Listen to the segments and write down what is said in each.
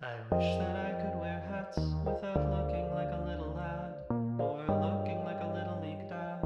I wish that I could wear hats without looking like a little lad, or looking like a little league dad,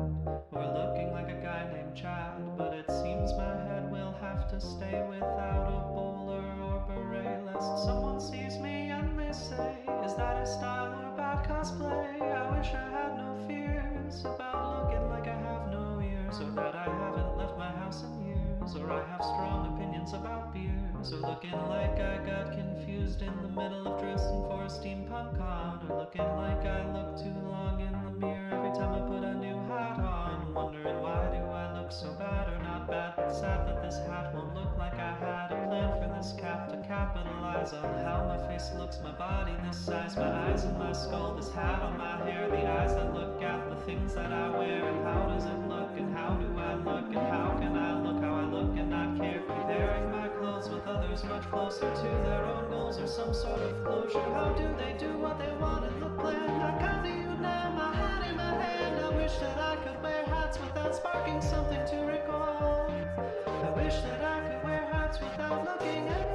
or looking like a guy named Chad. But it seems my head will have to stay without a bowler or beret, lest someone sees me and they say, is that a style or bad cosplay? I wish I had no fears about looking like I have no ears, or that I haven't left my house in years, or I have strong opinions about beers, or looking like I got confused in the middle of dressing for a steampunk con, or looking like I look too long in the mirror every time I put a new hat on, wondering why do I look so bad or not bad, but sad that this hat won't look like I had a plan for this cap to capitalize on how my face looks, my body this size, my eyes and my skull, this hat on my hair, the eyes that look at the things that I wear, and how does it look, and how do I look, and how can I look how I look and not care, comparing my clothes with others much closer to their own goals or some sort of closure. How do they do what they want in the plan? I come to you now, my hat in my hand. I wish that I could wear hats without sparking something to recall. I wish that I could wear hats without looking hats.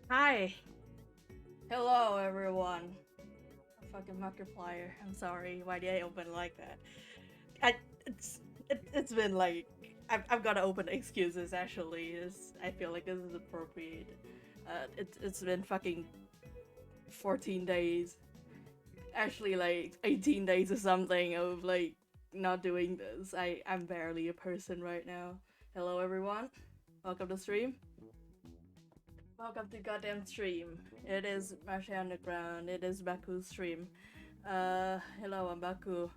Hi. Hello, everyone. A fucking Markiplier. I'm sorry. Why did I open like that? I it's it's been like I've got to open excuses. Actually, I feel like this is appropriate. It's been fucking 14 days. Actually, like 18 days or something of like not doing this. I'm barely a person right now. Hello, everyone. Welcome to stream. Welcome to goddamn stream. It is Hare Underground. It is Baku's stream. Hello, I'm Baku.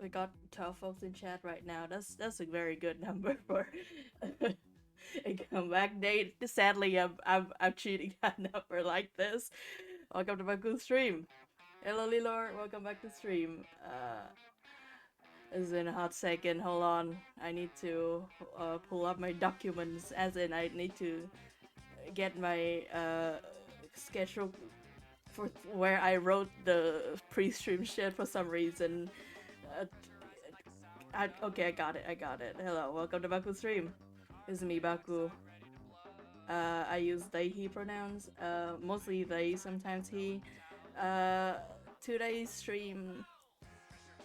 We got 12 folks in chat right now. That's a very good number for a comeback date. Sadly, I'm cheating that number like this. Welcome to Baku's stream. Hello, Lilor. Welcome back to stream. As in a hot second. Hold on. I need to pull up my documents. As in, I need to get my schedule for where I wrote the pre-stream shit for some reason. Uh, okay, I got it. I got it. Hello, welcome to Baku stream. It's me, Baku. I use they, he pronouns. Mostly they, sometimes he. Uh, Today's stream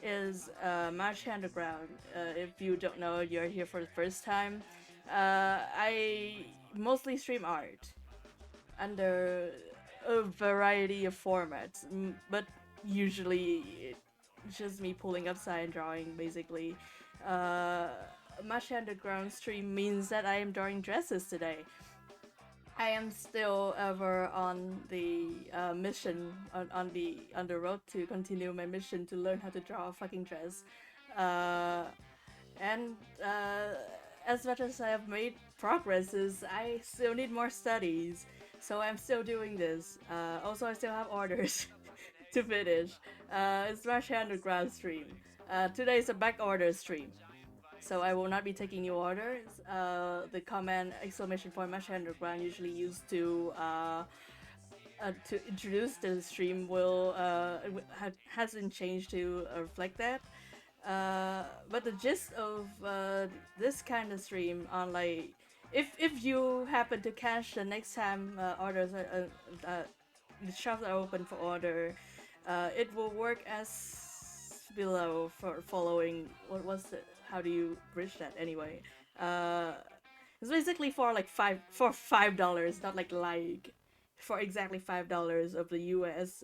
is Hare Underground. If you don't know, you're here for the first time. I mostly stream art under a variety of formats, but usually it's just me pulling up sign drawing basically. Much Underground stream means that I am drawing dresses today. I am still ever on the mission on the road to continue my mission to learn how to draw a fucking dress. And as much as I have made progresses, I still need more studies. So I'm still doing this. Also, I still have orders to finish. It's Hare Underground stream. Today is a back order stream. So I will not be taking new orders. The command exclamation point Hare Underground usually used to introduce the stream will hasn't changed to reflect that. But the gist of this kind of stream on like if you happen to catch the next time orders the shops are open for order, it will work as below for following what was the how do you bridge that anyway? Uh, it's basically for like $5, not like for exactly $5 of the US.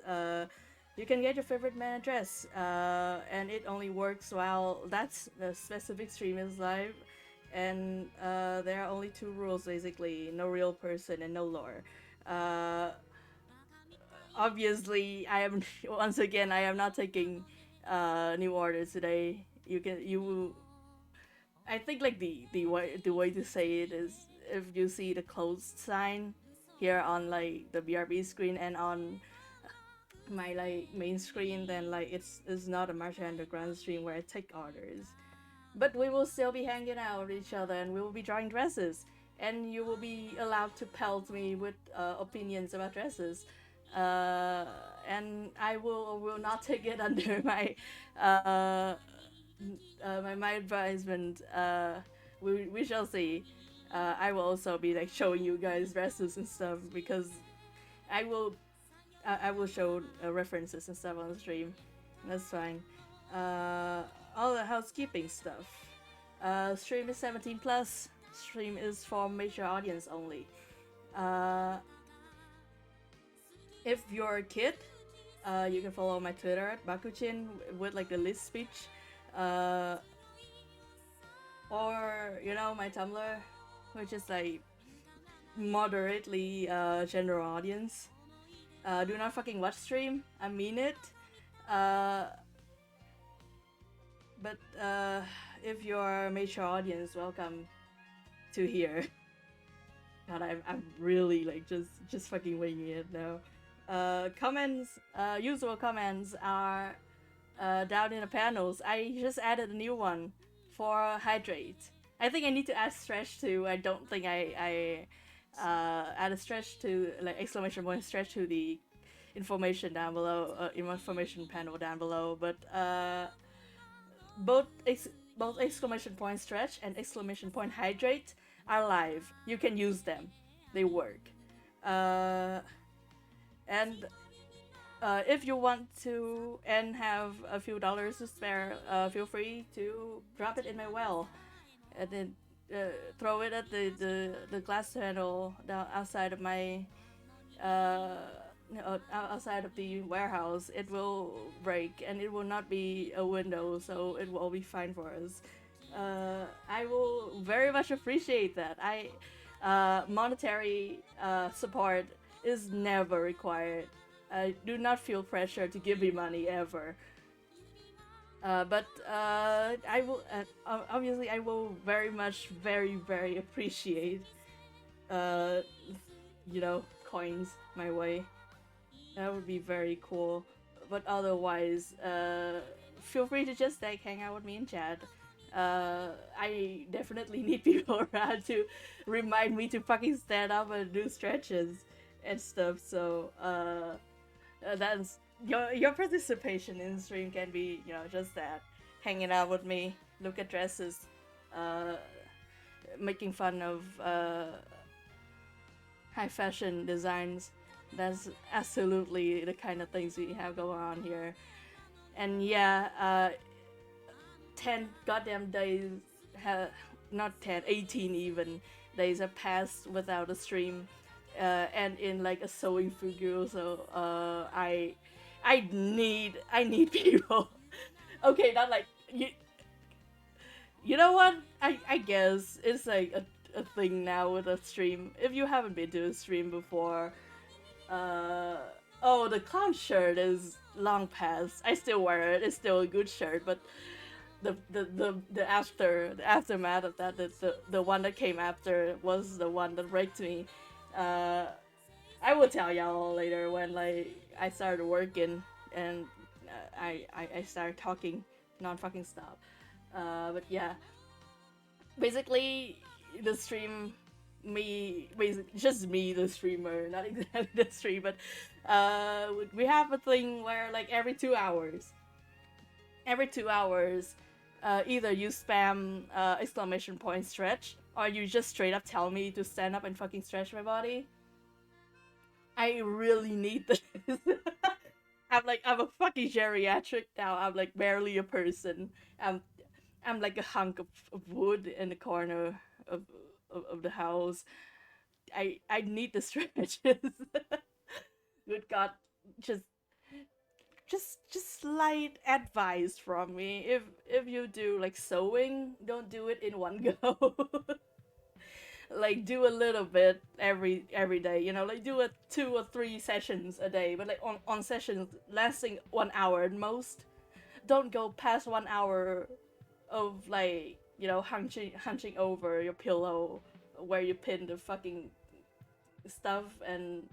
You can get your favorite man address, and it only works while that's the specific stream is live. And there are only two rules basically: no real person and no lore. Uh, Obviously, I am once again I am not taking new orders today. You I think like the way to say it is if you see the closed sign here on like the BRB screen and on my like main screen, then like it's not a Hare Underground stream where I take orders. But we will still be hanging out with each other and we will be drawing dresses. And you will be allowed to pelt me with opinions about dresses. Uh, and I will not take it under uh, my advisement. We shall see. I will also be like showing you guys dresses and stuff because I will I will show references and stuff on the stream. That's fine. All the housekeeping stuff. Stream is 17 plus. Stream is for major audience only. Uh, if you're a kid, you can follow my Twitter at Bakuchin with like the list speech. Uh, or you know my Tumblr, which is like moderately general audience. Do not fucking watch stream. I mean it. Uh, but if you're a major audience, welcome to here. God, I'm really like just fucking winging it now. Comments, usual comments are down in the panels. I just added a new one for hydrate. I think I need to add stretch too. I don't think I add a stretch to like exclamation point stretch to the information down below, information panel down below. But both both exclamation point stretch and exclamation point hydrate are live. You can use them. They work. And if you want to and have a few dollars to spare, feel free to drop it in my well, and then throw it at the glass panel down outside of my uh, outside of the warehouse. It will break and it will not be a window, so it will all be fine for us. I will very much appreciate that. Monetary support is never required. I do not feel pressure to give me money ever. But I will obviously I will very much, very appreciate uh, coins my way. That would be very cool. But otherwise, feel free to just like hang out with me in chat. I definitely need people around to remind me to fucking stand up and do stretches and stuff. So that's your participation in the stream can be just that, hanging out with me, look at dresses, uh, making fun of high fashion designs. That's absolutely the kind of things we have going on here. And yeah, 10 goddamn days have not 10, 18 even days have passed without a stream, and in like a sewing fugu. So I need people. Okay, not like you know what, I guess it's like a thing now with a stream. If you haven't been to a stream before, oh, the clown shirt is long past. I still wear it. It's still a good shirt, but the aftermath of that, the one that came after was the one that wrecked me. I will tell y'all later when like I started working and I started talking non-fucking stop. But yeah, basically the stream, just me, the streamer, not exactly the stream, but we have a thing where like every 2 hours, either you spam exclamation point stretch, or you just straight up tell me to stand up and fucking stretch my body. I really need this. I'm a fucking geriatric now. I'm like barely a person. I'm like a hunk of wood in the corner of the house. I need the stretches. Good God, just slight advice from me. If you do like sewing, don't do it in one go. Like do a little bit every day. Like do a 2 or 3 sessions a day, but like on sessions lasting 1 hour at most. Don't go past 1 hour of like hunching over your pillow where you pin the fucking stuff, and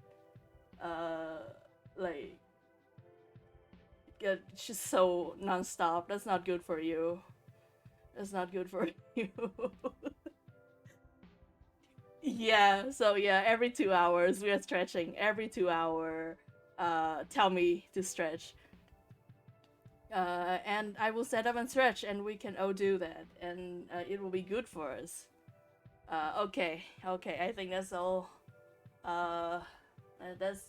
like it's just so non-stop. That's not good for you. That's not good for you. Yeah, so yeah, every 2 hours we are stretching. Every 2 hour, tell me to stretch. And I will set up and stretch, and we can all do that, and it will be good for us. Okay, I think that's all. That's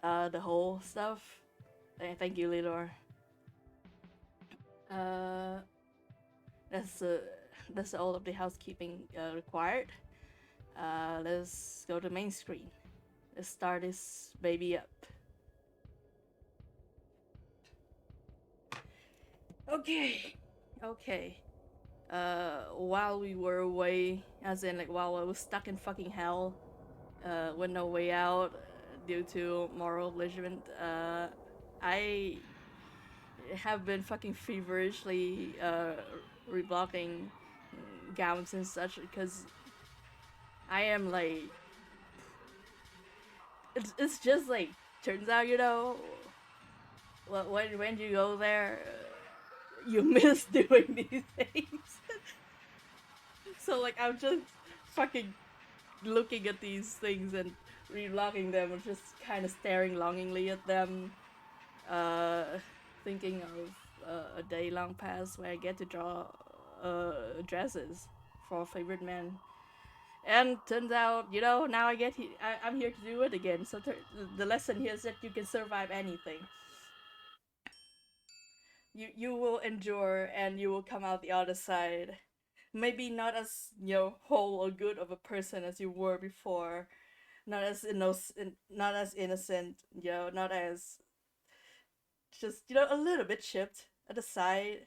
the whole stuff. Thank you, Lidor. That's all of the housekeeping required. Let's go to main screen. Let's start this baby up. Okay. While we were away, as in like while I was stuck in fucking hell, with no way out due to moral belligerent, I have been fucking feverishly reblocking gowns and such, because I am like, it's just like, turns out, when you go there, you miss doing these things. So like I'm just fucking looking at these things and re-locking them or just kind of staring longingly at them, uh, thinking of a day long past where I get to draw dresses for favorite men. And turns out, now I'm here to do it again. So the lesson here is that you can survive anything. You will endure and you will come out the other side. Maybe not as whole or good of a person as you were before, not as innocent, not as just a little bit chipped at the side,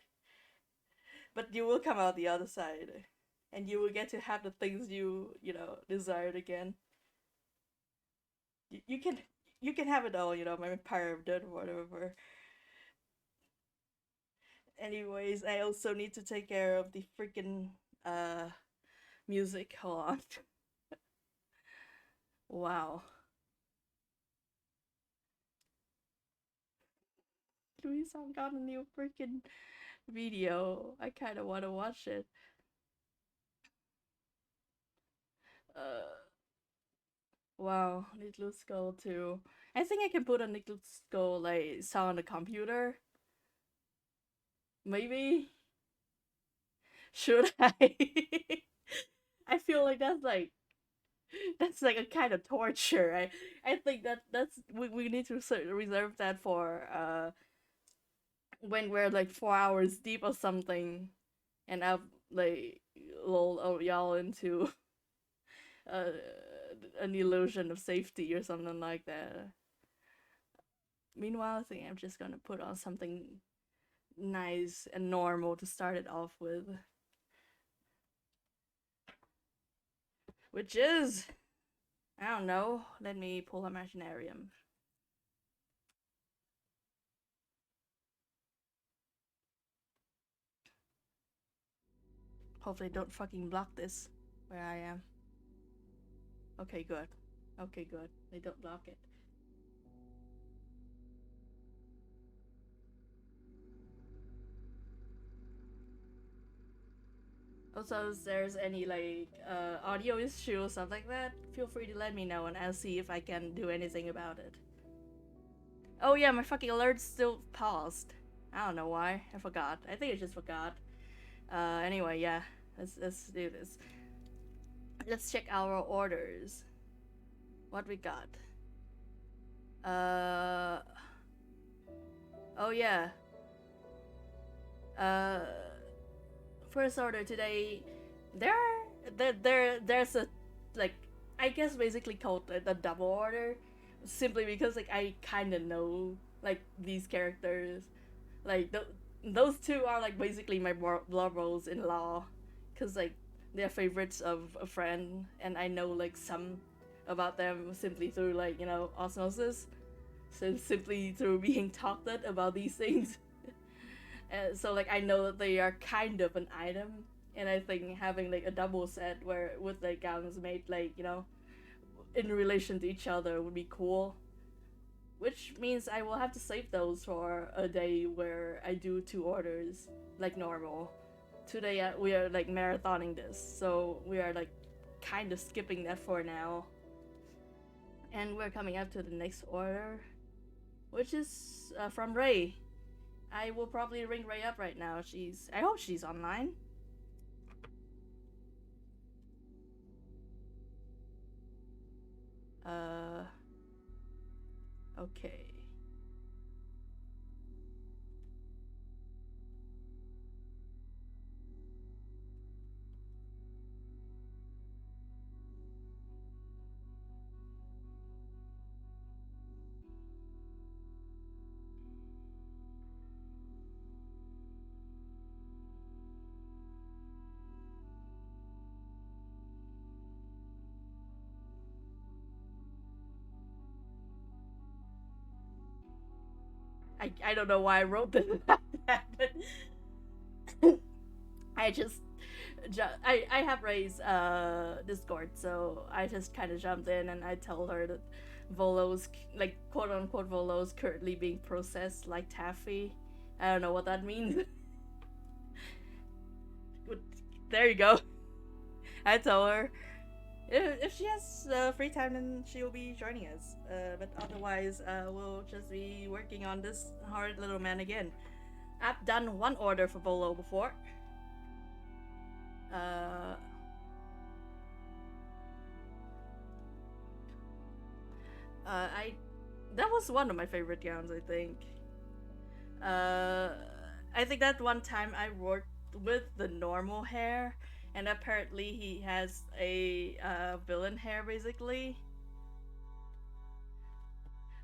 but you will come out the other side, and you will get to have the things desired again. You can have it all, my empire of dirt or whatever. Anyways, I also need to take care of the freaking uh music. Hold on. Wow. Luis, I've got a new freaking video. I kind of want to watch it. Uh, wow, Nicholas Skull too. I think I can put a Nicholas Skull like song on the computer. Maybe. Should I? I feel like that's like a kind of torture. I think that's we need to reserve that for when we're like 4 hours deep or something, and I've like lulled y'all into uh, an illusion of safety or something like that. Meanwhile, I think I'm just gonna put on something nice and normal to start it off with, which is, I don't know. Let me pull Imaginarium. Hopefully, don't fucking block this where I am. Okay, good. Okay, good. They don't block it. Also, if there's any like audio issue or something like that, feel free to let me know and I'll see if I can do anything about it. Oh yeah, my fucking alert's still paused. I don't know why. I forgot. I think I just forgot. Anyway, yeah. Let's do this. Let's check our orders. What we got? Oh yeah. Uh First order today. There's a like, I guess basically called the double order, simply because like I kind of know like these characters, like those two are like basically my blood rolls in law, cause like they're favorites of a friend, and I know like some about them simply through like osmosis, so simply through being talked about these things. So like I know that they are kind of an item, and I think having like a double set where with like gowns made like in relation to each other would be cool. Which means I will have to save those for a day where I do 2 orders like normal. Today we are like marathoning this, so we are like kind of skipping that for now. And we're coming up to the next order, which is from Ray. I will probably ring Ray up right now. I hope she's online. Okay. I don't know why I wrote this like that, but I just I have Ray's Discord, so I just kind of jumped in and I told her that Volo's like quote unquote Volo's currently being processed like taffy. I don't know what that means. There you go. I told her. If she has free time, then she'll be joining us. But otherwise, we'll just be working on this hard little man again. I've done one order for Bolo before. Uh, I that was one of my favorite gowns, I think. Uh, I think that one time I worked with the normal hair, and apparently he has a villain hair basically.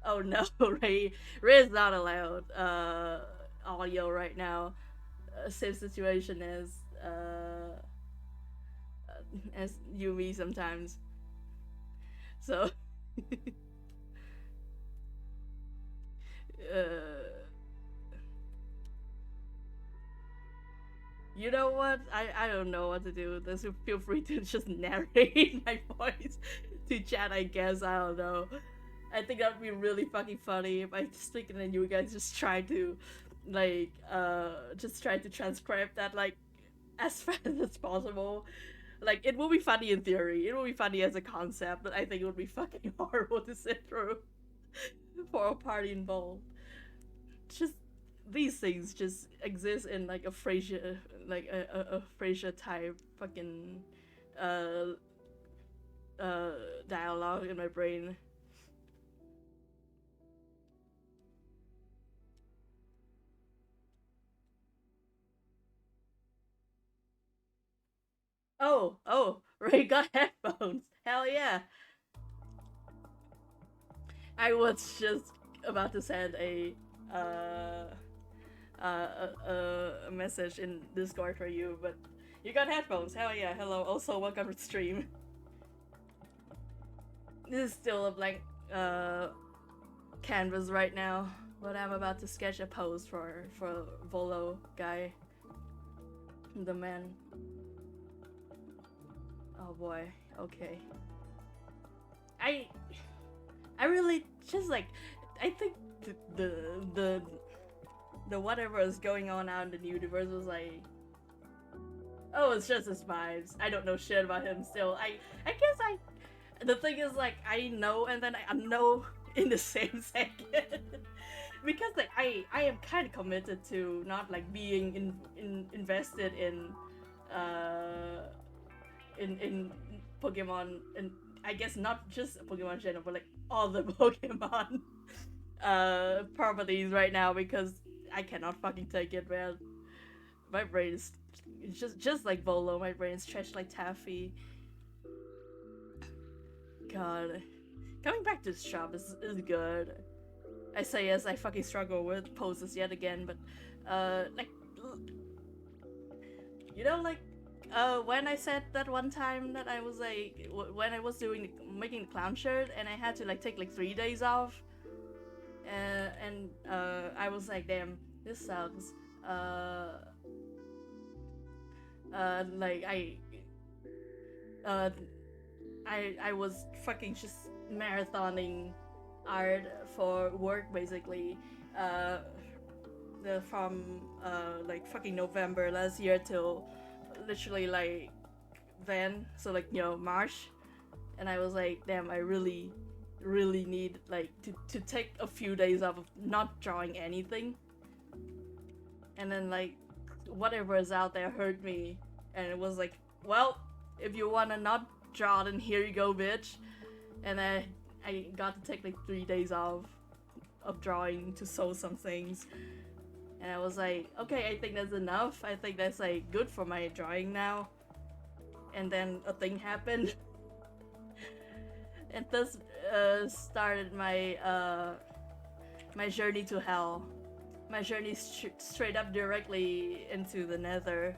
Oh no, Ray is not allowed audio right now. Same situation as Yumi sometimes. So uh, you know what? I don't know what to do with this. Feel free to just narrate my voice to chat. I guess I don't know. I think that'd be really fucking funny if I speak and then you guys just try to, just try to transcribe that like as fast as possible. Like it will be funny in theory. It will be funny as a concept, but I think it would be fucking horrible to sit through for a party involved. Just these things just exist in like a Frasier, like a Frasier type fucking uh uh dialogue in my brain. Oh, Ray got headphones. Hell yeah. I was just about to send uh a message in Discord for you, but you got headphones. Hell yeah. Hello. Also, welcome to the stream. This is still a blank uh canvas right now, but I'm about to sketch a pose for Volo guy, the man. Oh boy. Okay. I I really just like I think the whatever is going on out in the universe was like, oh, it's just his vibes. I don't know shit about him still. I guess I the thing is like I know and then I know in the same second. Because like I am kind of committed to not like being invested uh in Pokemon, and I guess not just Pokemon channel but like all the Pokemon properties right now because I cannot fucking take it, man. My brain is just like Volo. My brain is stretched like taffy. God, coming back to this shop is good. I say as I fucking struggle with poses yet again, but like you know, like when I said that one time that I was like when I was doing making the clown shirt and I had to like take like 3 days off, and I was like, damn, this sucks. Uh, like uh, I was fucking just marathoning art for work basically. Uh, from like fucking November last year till literally like then, so like March, and I was like, damn, I really need like to take a few days off of not drawing anything, and then like whatever is out there hurt me, and it was like, well, if you wanna not draw, then here you go, bitch, and I got to take like 3 days off of drawing to sew some things. And I was like, okay, I think that's enough. I think that's like good for my drawing now. And then a thing happened. And this started my journey to hell. My journey straight up directly into the nether.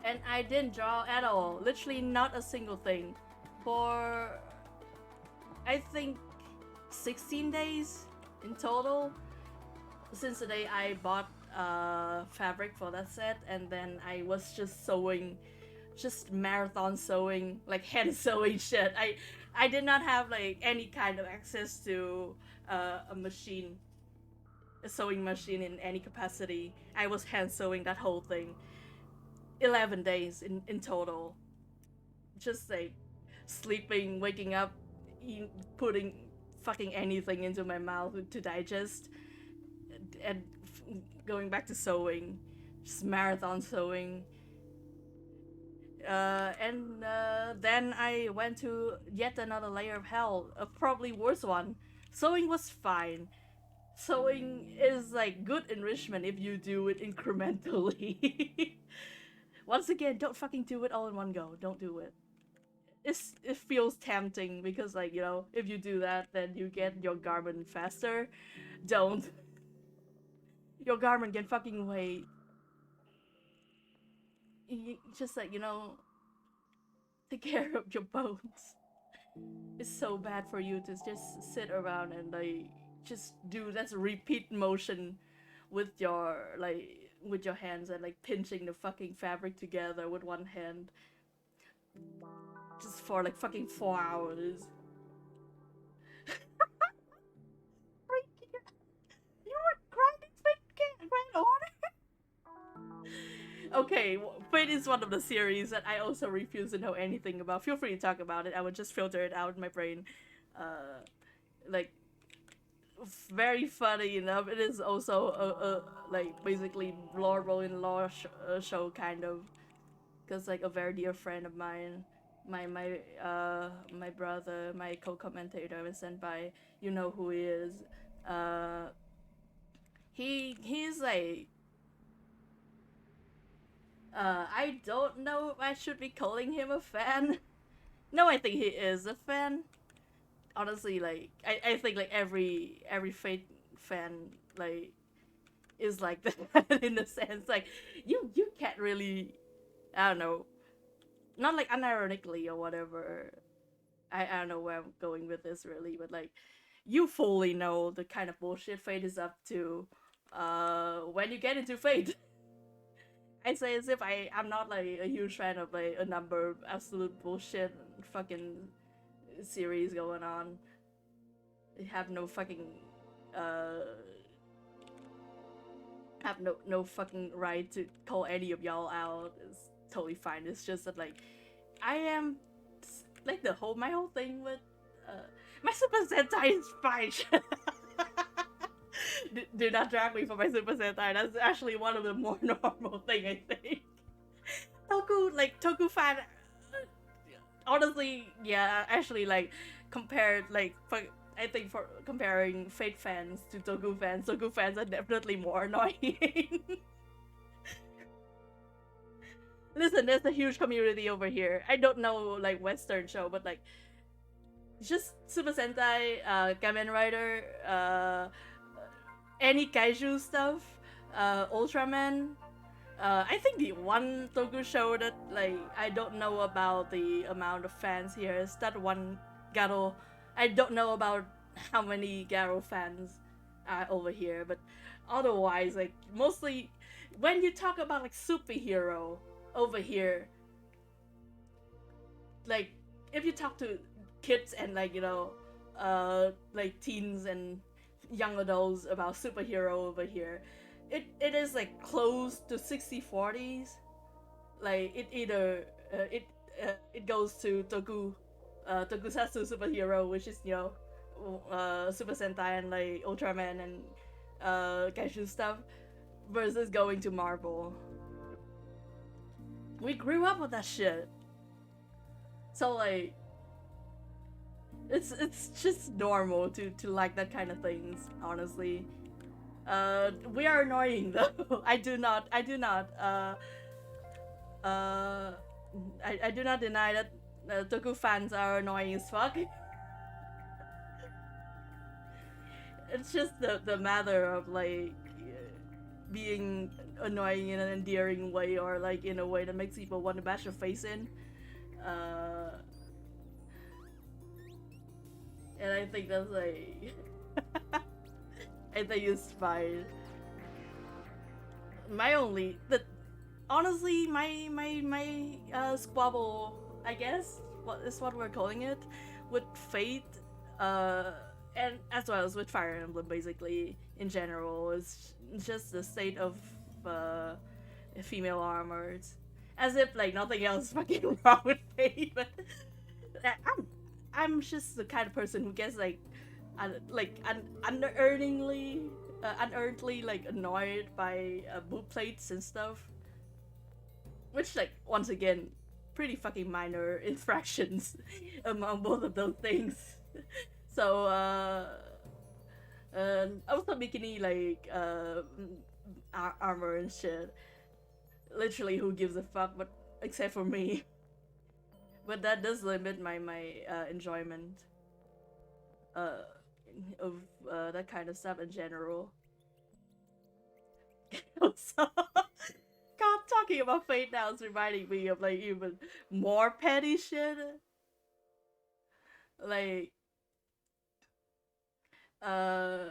And I didn't draw at all. Literally not a single thing. For, I think, 16 days in total. Since the day I bought fabric for that set, and then I was just sewing, just marathon sewing, like hand sewing shit. I did not have like any kind of access to a machine, a sewing machine in any capacity. I was hand sewing that whole thing. 11 days in total. just like sleeping, waking up, putting fucking anything into my mouth to digest, and going back to sewing, just marathon sewing. And then I went to yet another layer of hell, a probably worse one. Sewing was fine. Sewing is like good enrichment if you do it incrementally. Once again, don't fucking do it all in one go. Don't do it. It feels tempting because like, if you do that, then you get your garment faster. Don't. Your garment can fucking wait. Just like, take care of your bones. It's so bad for you to just sit around and like just do that repeat motion with your hands and like pinching the fucking fabric together with one hand just for like fucking 4 hours. You were grinding Fate Grand Order? Okay, Fate is one of the series that I also refuse to know anything about. Feel free to talk about it. I would just filter it out in my brain. Like, very funny enough, it is also a like basically lore in lore show kind of, because like a very dear friend of mine, my brother, my co-commentator, and sent by, you know who he is. Uh, he's like, I don't know if I should be calling him a fan. No, I think he is a fan. Honestly, like I think like every Fate fan like is like that in a sense. Like you can't really, I don't know, not like unironically or whatever. I don't know where I'm going with this really, but like you fully know the kind of bullshit Fate is up to when you get into Fate. I say as if I'm not like a huge fan of like a number of absolute bullshit fucking series going on. They have no fucking uh have no fucking right to call any of y'all out. It's totally fine. It's just that like I am like my whole thing with my Super Sentai is fine. Do not drag me for my Super Sentai. That's actually one of the more normal thing, I think. Toku fan. Honestly, yeah, actually, like compared, like I think for comparing Fate fans to Toku fans are definitely more annoying. Listen, there's a huge community over here. I don't know like Western show, but like just Super Sentai, Kamen Rider, any kaiju stuff, Ultraman. I think the one Toku show that like I don't know about the amount of fans here is that one Garo. I don't know about how many Garo fans are over here, but otherwise, like mostly when you talk about like superhero over here, like if you talk to kids and like like teens and young adults about superhero over here, it is like close to 60-40s. Like it either it goes to tokusatsu superhero, which is Super Sentai and like Ultraman and kaiju stuff, versus going to Marvel. We grew up with that shit, so like it's just normal to like that kind of things, honestly. We are annoying though. I do not I do not deny that Toku fans are annoying as fuck. It's just the matter of like being annoying in an endearing way, or like in a way that makes people want to bash your face in. And I think that's like I think it's fine. My only honestly my squabble, I guess, what is what we're calling it, with Fate, and as well as with Fire Emblem, basically in general, is just the state of female armors. as if like nothing else is fucking wrong with me. But I'm just the kind of person who gets like unearnedly like annoyed by boot plates and stuff, which like once again, pretty fucking minor infractions among both of those things. So also bikini like armor and shit. Literally, who gives a fuck? But except for me. But that does limit my enjoyment uh of that kind of stuff in general. So, God, talking about fate now is reminding me of like even more petty shit. Like, uh,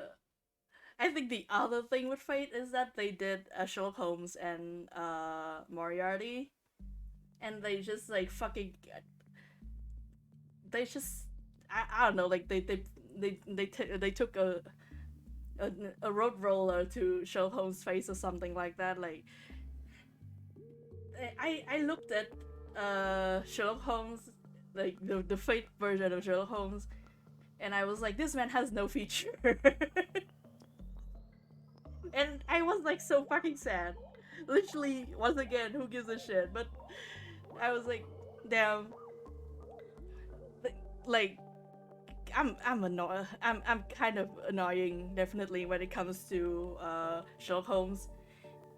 I think the other thing with fate is that they did Sherlock Holmes and Moriarty, and they just like fucking, they just, I don't know, like they took a, a road roller to Sherlock Holmes' face or something like that. Like, I looked at Sherlock Holmes, like the fake version of Sherlock Holmes, and I was like, this man has no feature. And I was like so fucking sad. Literally, once again, who gives a shit? But I was like, damn, like I'm kind of annoying, definitely, when it comes to Sherlock Holmes,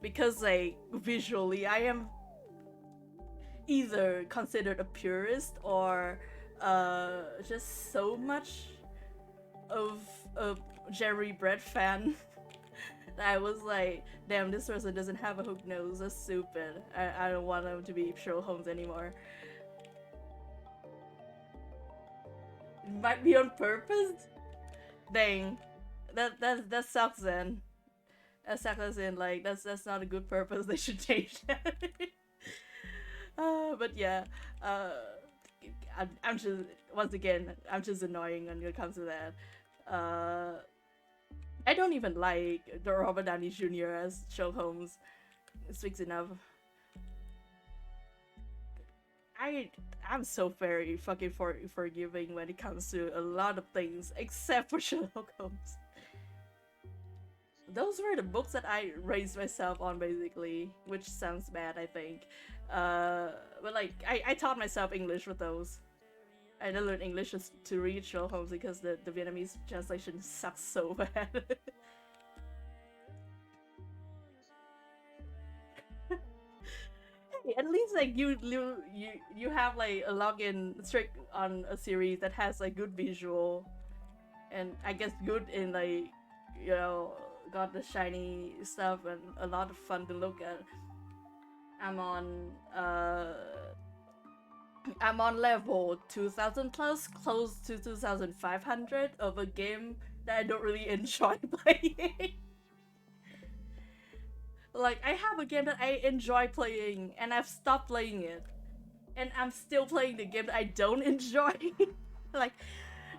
because like visually I am either considered a purist or just so much of a Jerry Brett fan that I was like, damn, this person doesn't have a hook nose. That's stupid. I don't want him to be Sherlock Holmes anymore. It might be on purpose. Dang, that sucks. Then that sucks. In like that's not a good purpose. They should change that. But yeah, uh, I'm just once again I'm just annoying when it comes to that. I don't even like the Robert Downey Jr. as Sherlock Holmes. It speaks enough. I I'm so very fucking forgiving when it comes to a lot of things except for Sherlock Holmes. Those were the books that I raised myself on, basically, which sounds bad, I think. But like I taught myself English with those. I didn't learn English just to read Sherlock Holmes because the Vietnamese translation sucks so bad. Hey, at least like you have like a login trick on a series that has like good visual, and I guess good in like, you know, got the shiny stuff and a lot of fun to look at. I'm on uh I'm on level 2000 plus, close to 2500 of a game that I don't really enjoy playing. Like, I have a game that I enjoy playing and I've stopped playing it, and I'm still playing the game that I don't enjoy. Like,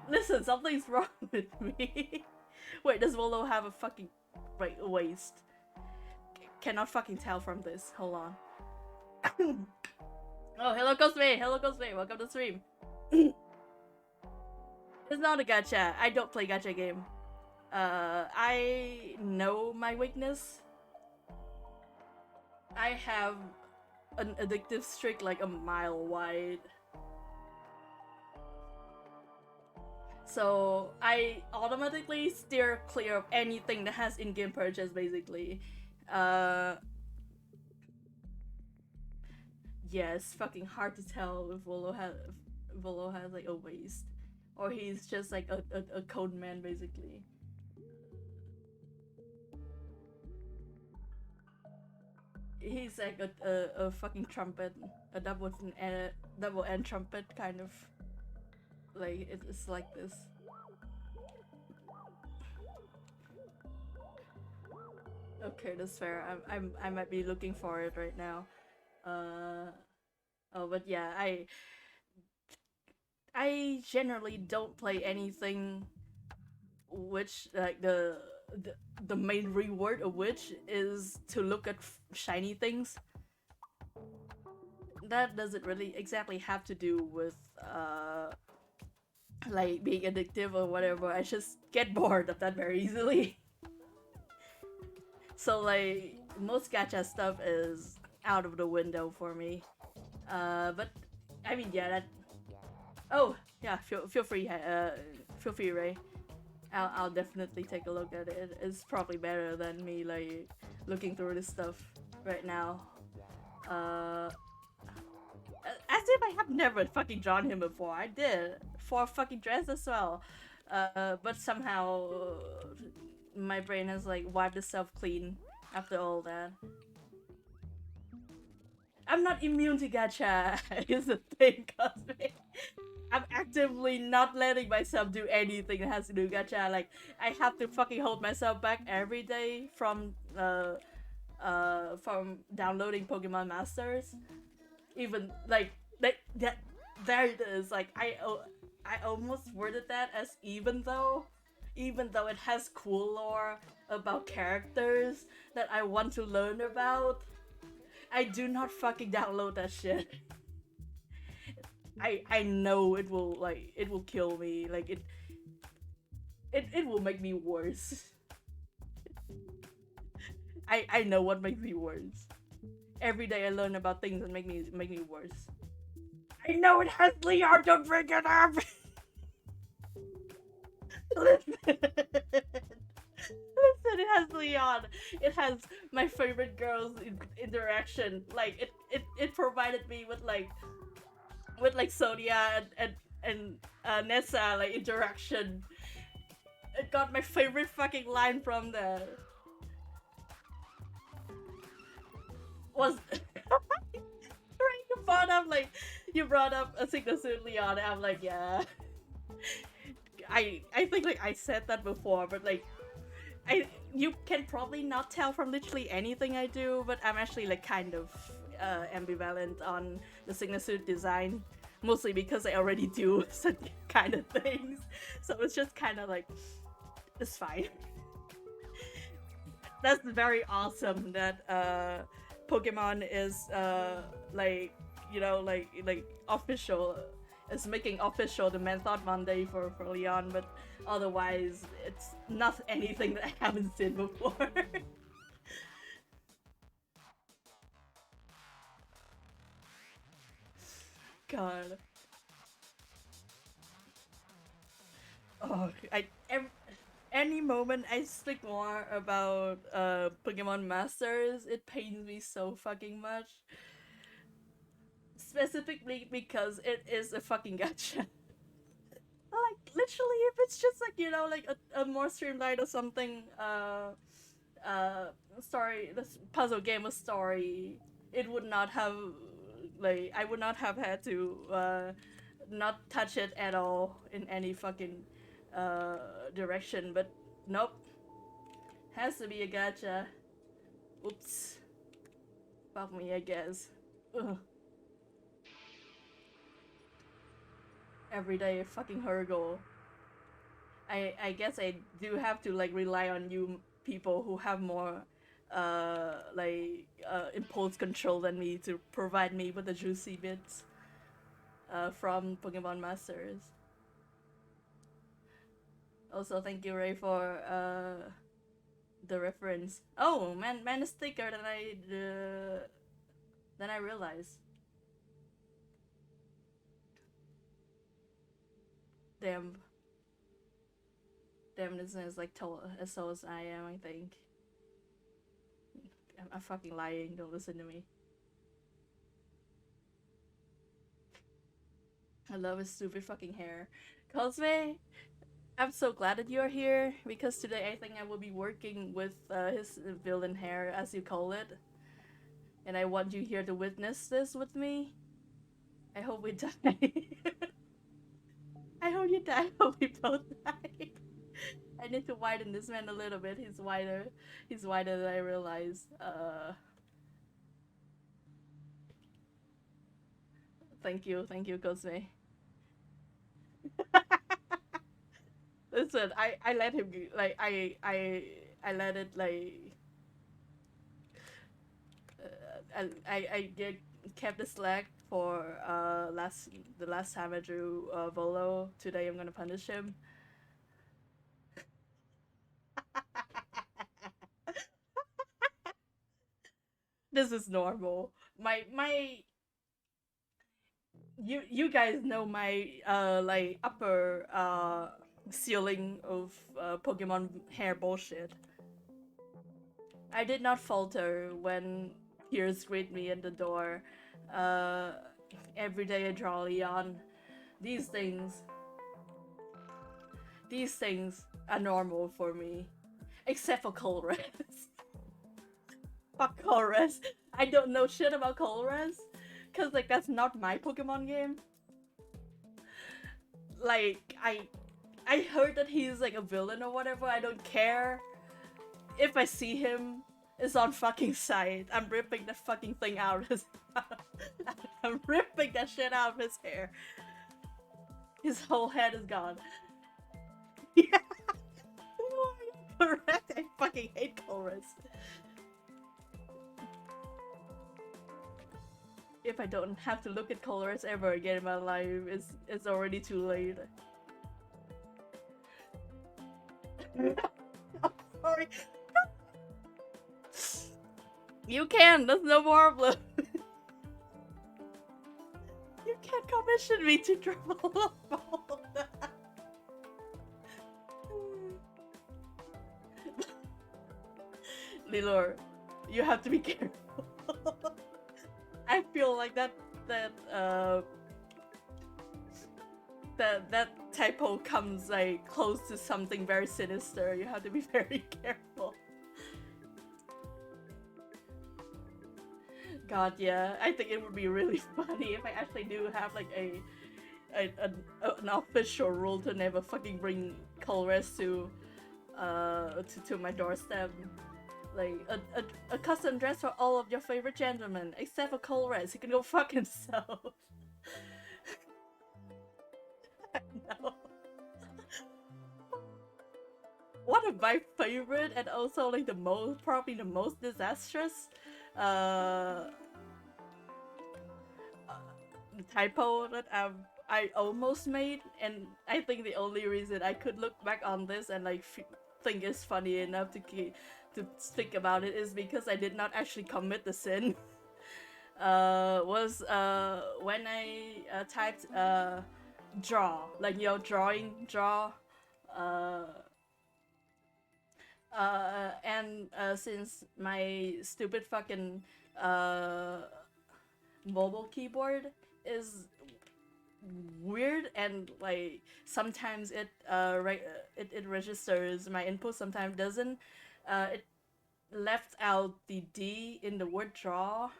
listen, something's wrong with me. Wait, does Volo have a fucking waist? Cannot fucking tell from this. Hold on. Oh, hello Cosme! Hello Cosme! Welcome to the stream. It's not a gacha. I don't play gacha game. I know my weakness. I have an addictive streak like a mile wide. So I automatically steer clear of anything that has in-game purchase, basically. Yeah, it's fucking hard to tell if Volo has like a waist, or he's just like a code man, basically. He's like a fucking trumpet, a double N trumpet kind of. Like it's like this. Okay, that's fair. I might be looking for it right now. Oh, but yeah, I generally don't play anything which like the main reward of which is to look at shiny things. that doesn't really exactly have to do with like being addictive or whatever. I just get bored of that very easily. So like most gacha stuff is out of the window for me. But I mean, yeah, that. Oh, yeah. Feel free, Ray. I'll definitely take a look at it. It's probably better than me like looking through this stuff right now. Uh, as if I have never fucking drawn him before. I did for a fucking dress as well. But somehow my brain has like wiped itself clean after all that. I'm not immune to gacha. Is the thing, Cosmic. I'm actively not letting myself do anything that has to do gacha. Like I have to fucking hold myself back every day from downloading Pokemon Masters. Even like that there it is. Like I almost worded that as even though it has cool lore about characters that I want to learn about, I do not fucking download that shit. I know it will kill me. Like it will make me worse. I know what makes me worse. Every day I learn about things that make me worse. I know it has Leon, don't bring it up. Listen. Listen, it has Leon. It has my favorite girls interaction. Like it provided me with like Sonia and Nessa like interaction. It got my favorite fucking line from there. Was you brought up a sickness with Leon. I'm like, yeah. I think like I said that before, but like you can probably not tell from literally anything I do, but I'm actually like kind of ambivalent on the signature suit design, mostly because I already do such kind of things. So it's just kind of like it's fine. That's very awesome that Pokemon is like like official is making official the Method Monday for Leon, but otherwise it's not anything that I haven't seen before. God. Oh, any moment I speak more about Pokemon Masters, it pains me so fucking much. Specifically because it is a fucking gacha. Like literally, if it's just like like a more streamlined or something, uh, story, this puzzle game or story, it would not have like I would not have had to not touch it at all in any fucking direction. But nope, has to be a gacha. Oops, fuck me, I guess. Ugh. Every day, fucking hurgle. I guess I do have to like rely on you people who have more impulse control than me to provide me with the juicy bits from Pokemon Masters. Also, thank you, Ray, for the reference. Oh man, it's thicker than I realized. Damn. Damn, this is like as tall as I am, I think. I'm fucking lying, don't listen to me. I love his stupid fucking hair. Cosme, I'm so glad that you're here because today I think I will be working with his villain hair, as you call it. And I want you here to witness this with me. I hope we die. I hope you die. I hope we both die. I need to widen this man a little bit. He's wider. He's wider than I realized. Thank you, Cosme. Listen, I let him like I let it like I get kept the slack for the last time I drew Volo. Today I'm gonna punish him. This is normal. My you guys know my like upper ceiling of Pokemon hair bullshit. I did not falter when peers greet me at the door. Uh, every day I draw Leon. These things, these things are normal for me, except for Colress. Fuck Colress. I don't know shit about Colress, cause like that's not my Pokemon game. Like I heard that he's like a villain or whatever. I don't care. If I see him, it's on fucking sight. I'm ripping the fucking thing out of his. I'm ripping that shit out of his hair. His whole head is gone. Yeah. Correct. I fucking hate Colress. If I don't have to look at Colress ever again in my life, it's already too late. I'm sorry. You can, that's no problem. You can't commission me to draw all that. Lilor, you have to be careful. I feel like that typo comes like close to something very sinister. You have to be very careful. God, yeah, I think it would be really funny if I actually do have like an official rule to never fucking bring Colress to my doorstep. Like a custom dress for all of your favorite gentlemen, except for Colress. He can go fuck himself. I know. One of my favorite and also like probably the most disastrous typo that I almost made, and I think the only reason I could look back on this and like think it's funny enough to speak about it is because I did not actually commit the sin. Was when I typed draw, like draw, and since my stupid fucking mobile keyboard is weird and like sometimes it registers my input, sometimes doesn't. It left out the D in the word draw,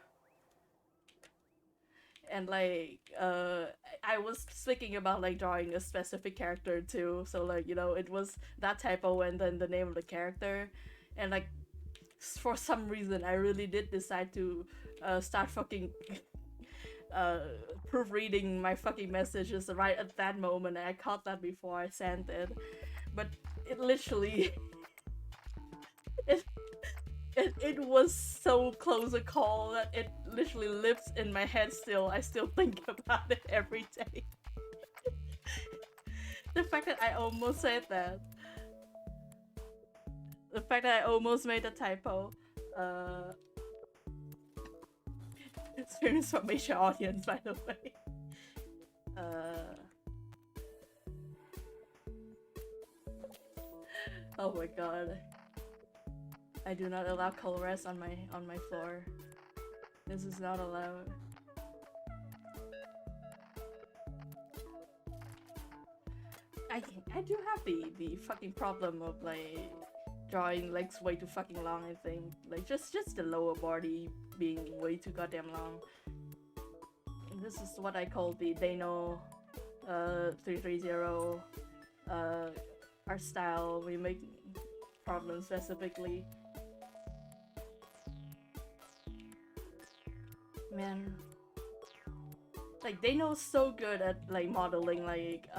and like I was speaking about like drawing a specific character too, so like, you know, it was that typo and then the name of the character, and like for some reason I really did decide to start fucking proofreading my fucking messages right at that moment, and I caught that before I sent it, but it literally it was so close a call that it literally lives in my head still. I still think about it every day. The fact that I almost said that. The fact that I almost made a typo. Experience from Asia audience, by the way. Oh my god. I do not allow Colress on my floor. This is not allowed. I do have the fucking problem of like drawing legs way too fucking long, I think. Like just the lower body being way too goddamn long. And this is what I call the Dano 330 art style remake problem specifically. Man, like Dano's so good at like modeling like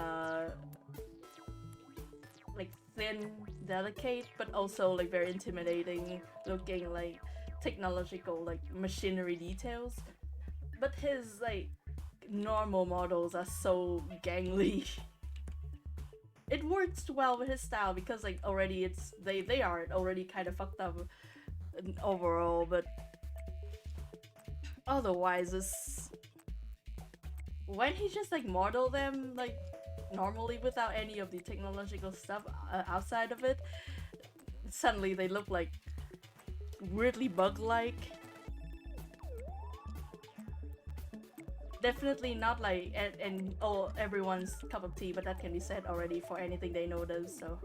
thin, delicate, but also like very intimidating looking like technological like machinery details. But his like normal models are so gangly. It works well with his style because like already they are already kind of fucked up overall, but otherwise it's when he just like model them like normally without any of the technological stuff outside of it, suddenly they look like weirdly bug-like. Definitely not like and oh everyone's cup of tea, but that can be said already for anything they notice. So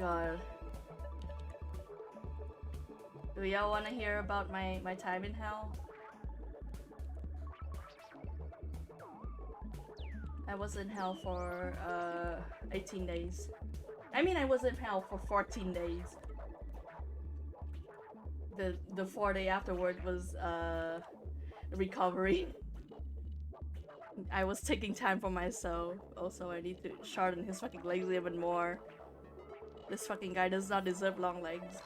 God, do y'all want to hear about my time in hell? I was in hell for 18 days. I mean, I was in hell for 14 days. The 4 day afterward was recovery. I was taking time for myself. Also, I need to shorten his fucking legs even more. This fucking guy does not deserve long legs.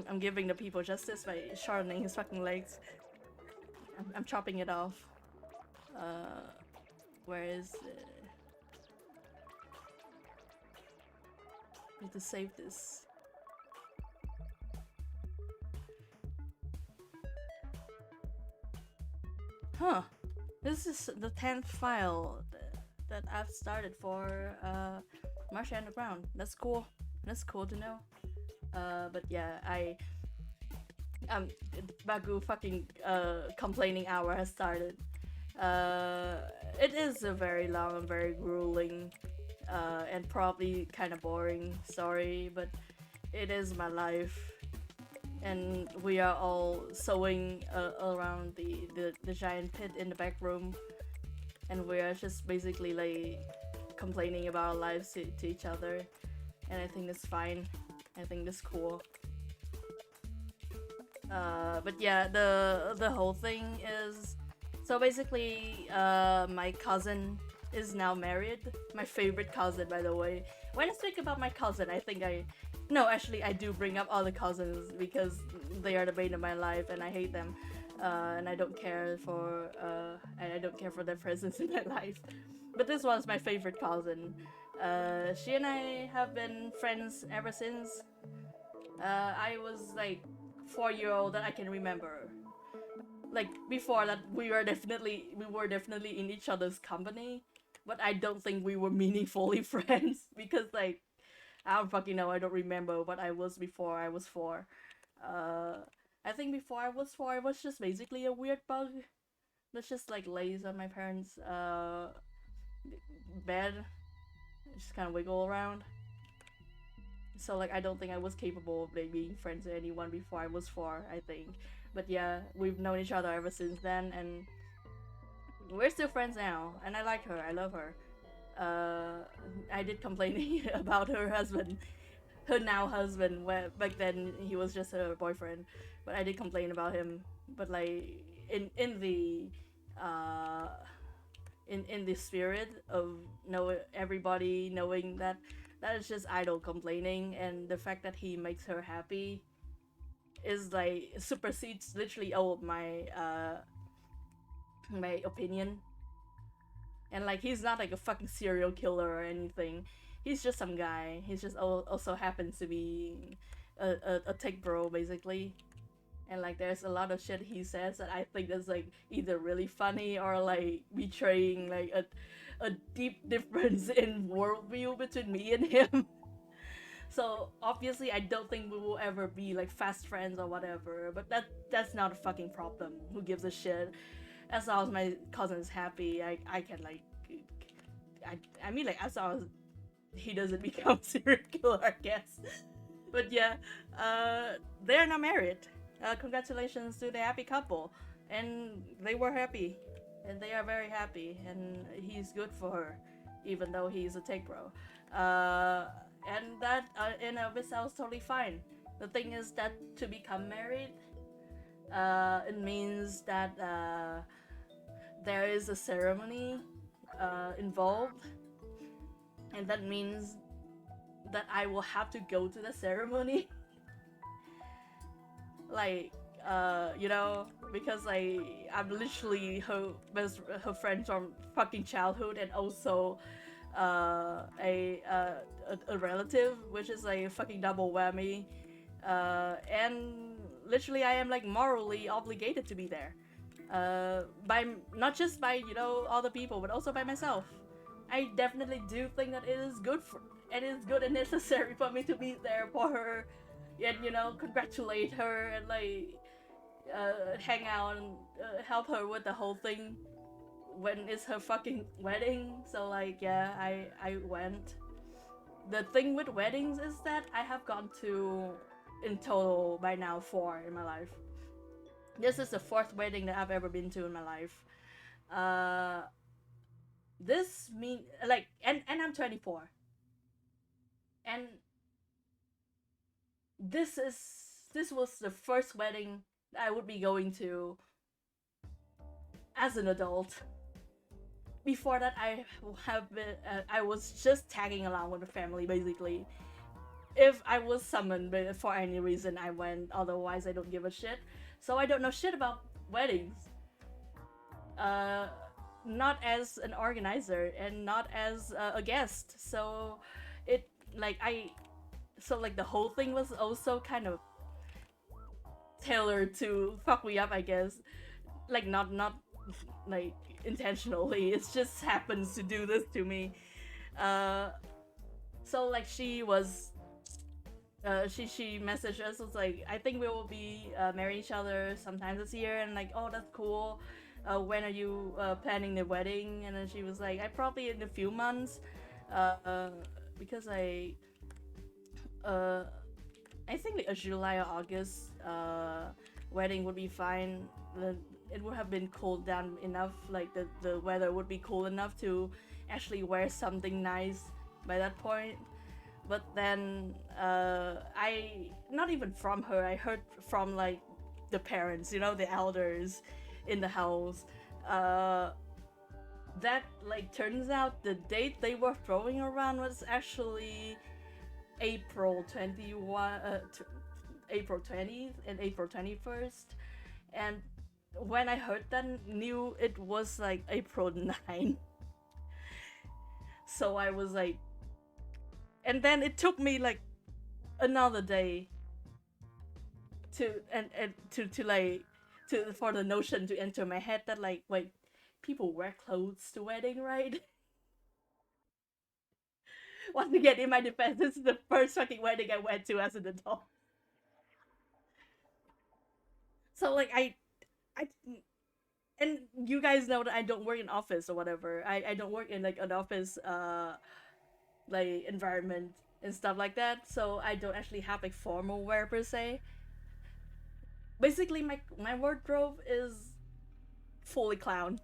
I'm giving the people justice by shortening his fucking legs. I'm chopping it off. Where is it? Need to save this. Huh. This is the 10th file that I've started for Hare Underground. That's cool. That's cool to know. But yeah, Bagu fucking complaining hour has started. It is a very long and very grueling and probably kind of boring story, but it is my life. And we are all sewing around the giant pit in the back room, and we are just basically like complaining about our lives to each other, and I think that's fine. I think that's cool. But yeah, the whole thing is so basically my cousin is now married. My favorite cousin, by the way. When I speak about my cousin, I think no, actually, I do bring up all the cousins because they are the bane of my life, and I hate them, and I don't care for their presence in my life. But this was my favorite cousin. She and I have been friends ever since I was like 4-year-old that I can remember. Like before that, we were definitely in each other's company, but I don't think we were meaningfully friends because like I don't fucking know. I don't remember what I was before I was 4. I think before I was 4, I was just basically a weird bug that just like lays on my parents' bed, just kind of wiggle around. So like I don't think I was capable of like being friends with anyone before I was 4. I think, but yeah, we've known each other ever since then, and we're still friends now. And I like her. I love her. I did complain about her husband, her now husband. Where back then he was just her boyfriend, but I did complain about him. But like in the in the spirit of everybody knowing that is just idle complaining, and the fact that he makes her happy is like supersedes literally all of my my opinion. And like he's not like a fucking serial killer or anything. He's just some guy. He's just also happens to be a tech bro basically. And like there's a lot of shit he says that I think is like either really funny or like betraying like a deep difference in worldview between me and him. So obviously I don't think we will ever be like fast friends or whatever, but that's not a fucking problem. Who gives a shit? As long as my cousin is happy, I can like I mean like as long as he doesn't become serial killer, I guess. But yeah, they're not married. Congratulations to the happy couple, and they were happy, and they are very happy, and he's good for her, even though he's a tech bro. And that in of itself is totally fine. The thing is that to become married, it means that there is a ceremony involved, and that means that I will have to go to the ceremony. like because I'm literally her friend from fucking childhood, and also a relative, which is like a fucking double whammy. And literally I am like morally obligated to be there, by not just by other people, but also by myself. I definitely do think that it is good for and it's good and necessary for me to be there for her, and congratulate her, and like hang out and help her with the whole thing when it's her fucking wedding. So like, yeah, I went. The thing with weddings is that I have gone to, in total by now, 4 in my life. This is the 4th wedding that I've ever been to in my life. Uh, this mean like, and I'm 24, and this is this was the first wedding I would be going to as an adult. Before that, I was just tagging along with the family basically. If I was summoned, but for any reason I went. Otherwise, I don't give a shit. So I don't know shit about weddings. Uh, not as an organizer and not as a guest. So it like I so like the whole thing was also kind of tailored to fuck me up, I guess. Like not like intentionally. It just happens to do this to me. Uh, so like she messaged us, was like, I think we will be marrying each other sometime this year, and like, oh, that's cool. When are you planning the wedding? And then she was like, I probably in a few months, uh, because uh, I think like a July or August wedding would be fine. It would have been cooled down enough, like the weather would be cool enough to actually wear something nice by that point. But then I, not even from her, I heard from like the parents, the elders in the house, uh, that like turns out the date they were throwing around was actually April 21, April 20th and April 21st. And when I heard that, knew it was like April 9. So I was like, and then it took me like another day to like to for the notion to enter my head that like, wait, people wear clothes to wedding, right? Once again, in my defense, this is the first fucking wedding I went to as an adult. So like I and you guys know that I don't work in office or whatever. I don't work in like an office like environment and stuff like that. So I don't actually have like formal wear per se. Basically, my wardrobe is fully clown.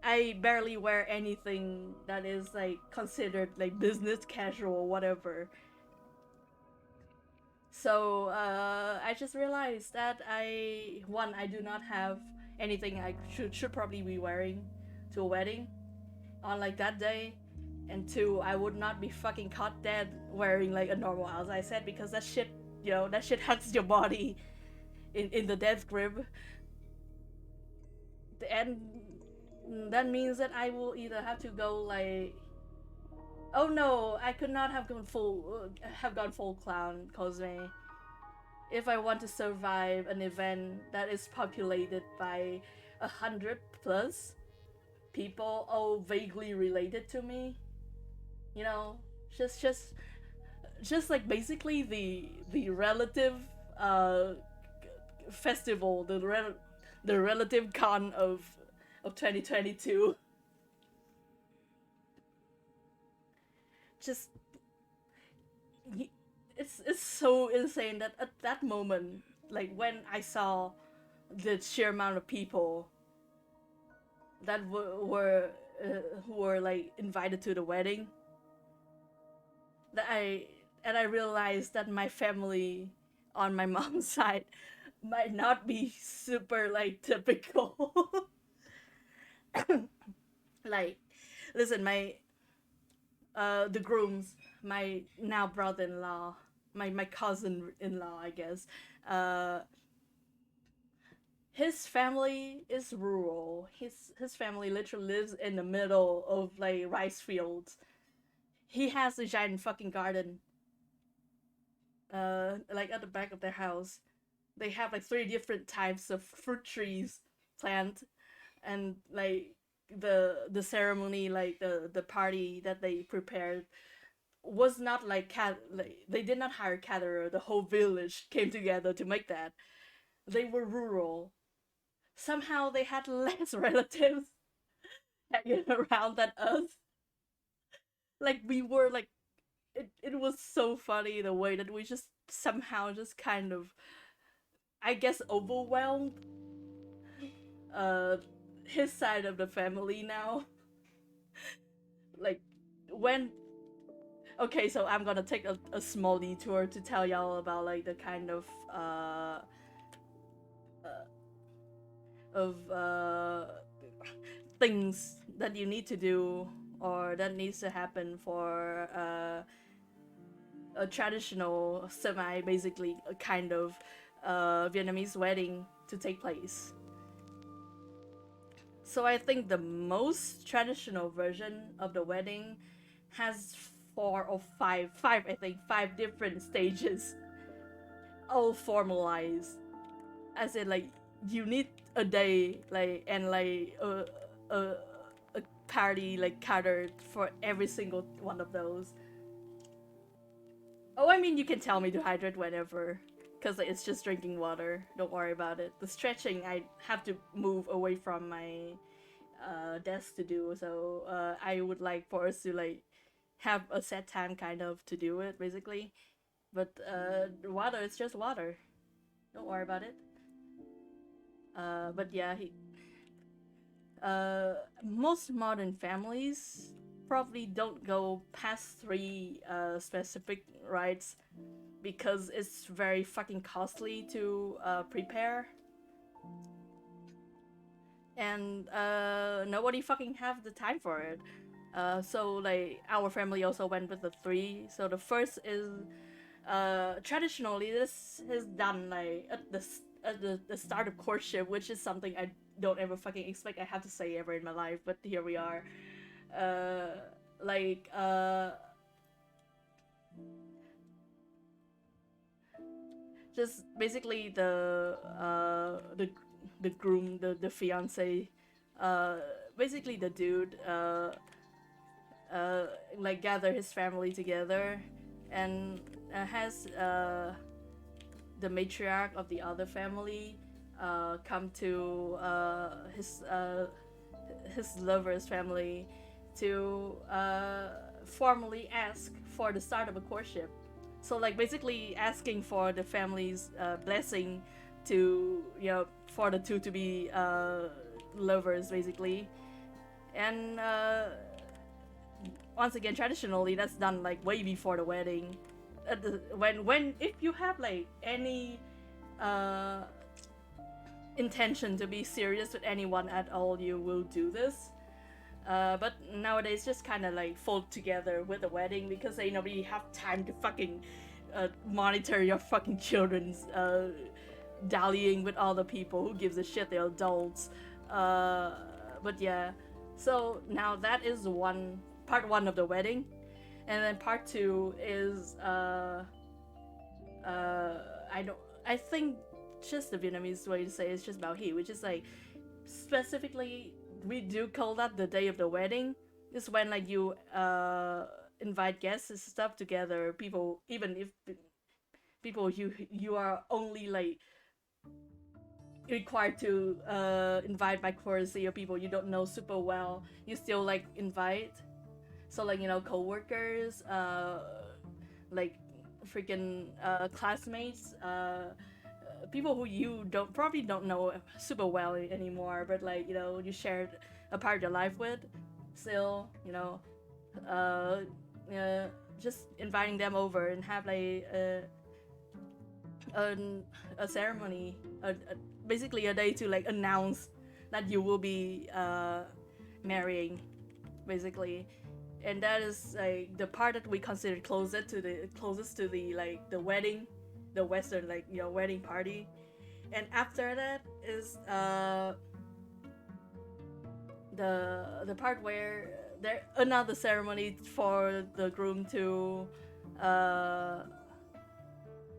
I barely wear anything that is like considered like business casual or whatever. So I just realized that I do not have anything I should probably be wearing to a wedding on like that day, and 2, I would not be fucking caught dead wearing like a normal, as I said, because that shit, that shit hugs your body in the death grip. And that means that I will either have to go like, oh no, I could not have gone full clown cosplay if I want to survive an event that is populated by 100 plus people all vaguely related to me. You know, just just just like basically the relative uh festival, the relative con of 2022. Just it's so insane that at that moment, like when I saw the sheer amount of people that were who were like invited to the wedding, that I realized that my family on my mom's side might not be super like typical. Like, listen, my the grooms, my now brother-in-law, my cousin-in-law, I guess. Uh, his family is rural. His family literally lives in the middle of like rice fields. He has a giant fucking garden, like at the back of their house. They have like three different types of fruit trees plant, and like the ceremony, like the party that they prepared was not like they did not hire caterer. The whole village came together to make that. They were rural. Somehow they had less relatives hanging around than us. Like we were like it was so funny the way that we just somehow just kind of, I guess, overwhelmed uh his side of the family now. Like when okay, so I'm gonna take a small detour to tell y'all about like the kind uh of things that you need to do or that needs to happen for a traditional semi basically a kind of Vietnamese wedding to take place. So I think the most traditional version of the wedding has four or five I think five different stages, all formalized. As in like you need a day like and like a, a party like catered for every single one of those. Oh, I mean you can tell me to hydrate whenever, because like, it's just drinking water. Don't worry about it. The stretching I have to move away from my desk to do, so I would like for us to like have a set time kind of to do it basically. But water is just water. Don't worry about it. But yeah, most modern families probably don't go past three specific rites because it's very fucking costly to prepare, and nobody fucking have the time for it. So like our family also went with the three. So the first is traditionally this is done like at the start of courtship, which is something I don't ever fucking expect I have to say ever in my life, but here we are. Uh, like just basically the groom, the fiance, uh, basically the dude, like gather his family together, and has the matriarch of the other family come to his lover's family to formally ask for the start of a courtship. So like basically asking for the family's blessing to for the two to be lovers basically, and once again traditionally that's done like way before the wedding. When if you have like any uh intention to be serious with anyone at all, you will do this. But nowadays, just kind of like fold together with a wedding because they nobody have time to fucking monitor your fucking children's dallying with other people. Who gives a shit? They're adults. Uh, but yeah, so now that is part one of the wedding, and then part two is I don't I think just the Vietnamese way to say it's just bao hỉ, which is like specifically we do call that the day of the wedding. It's when like you invite guests and stuff together. People, even if people you are only like required to invite by courtesy, or people you don't know super well, you still like invite. So like coworkers, like freaking classmates, people who you don't know super well anymore, but like you shared a part of your life with, still uh, uh just inviting them over and have like a, a ceremony, basically a day to like announce that you will be marrying, basically. and that is like the part that we consider closest to the like the wedding, the Western like wedding party. And after that is the part where there another ceremony for the groom to uh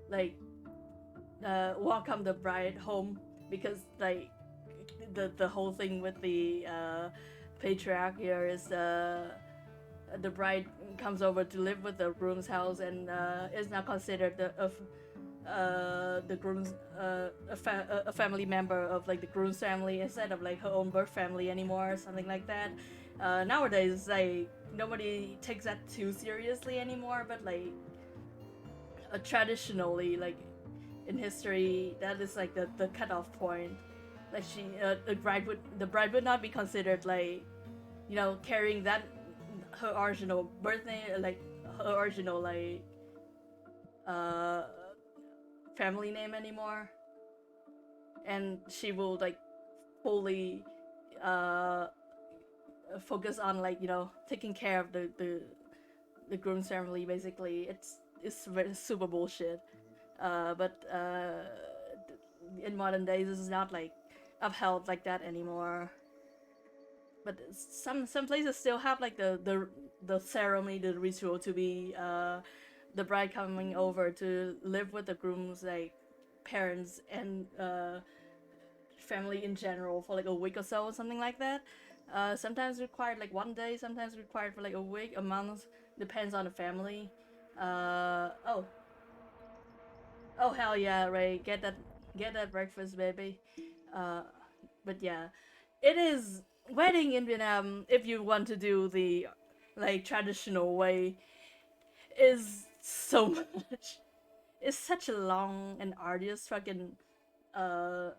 like welcome the bride home, because like the whole thing with the patriarch here is the bride comes over to live with the groom's house, and is now considered the groom's a family member of like the groom's family instead of like her own birth family anymore, or something like that. Nowadays, like nobody takes that too seriously anymore, but like traditionally, like in history, that is like the cutoff point. Like the bride would not be considered like carrying that her original birthday, like her original like uh family name anymore, and she will like fully uh focus on like taking care of the groom's family. Basically, it's super bullshit. But in modern days, this is not like upheld like that anymore. But some places still have like the ceremony, the ritual to be the bride coming over to live with the groom's like parents and family in general for like a week or so, or something like that. Sometimes required like 1 day, sometimes required for like a week, a month, depends on the family. Oh, oh hell yeah, Ray, get that breakfast, baby. Uh, but yeah, it is wedding in Vietnam. If you want to do the like traditional way, is so much. It's such a long and arduous fucking uh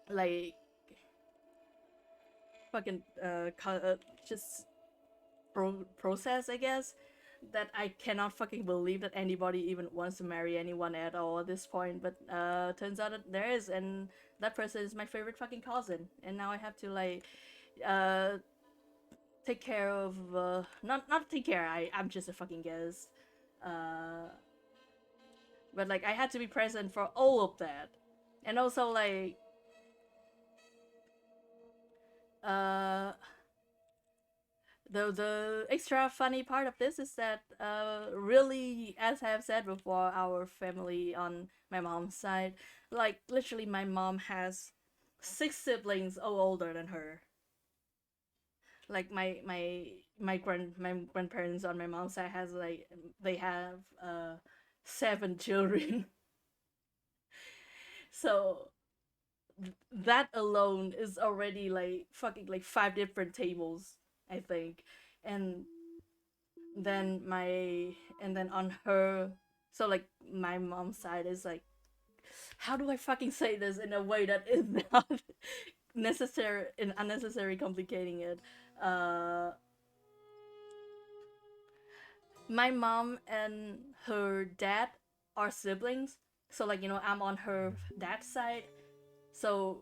like fucking just process, I guess, that I cannot fucking believe that anybody even wants to marry anyone at all at this point. But turns out that there is, and that person is my favorite fucking cousin, and now I have to like uh take care of not take care. I'm just a fucking guest. Uh, but like I had to be present for all of that, and also like uh the extra funny part of this is that really, as I have said before, our family on my mom's side, like literally my mom has six siblings all older than her. Like my grandparents on my mom's side has like they have seven children. So that alone is already like fucking like five different tables, I think. And then on her, so like my mom's side is like, how do I fucking say this in a way that is not necessary and unnecessary complicating it. uh my mom and her dad are siblings, so like I'm on her dad's side, so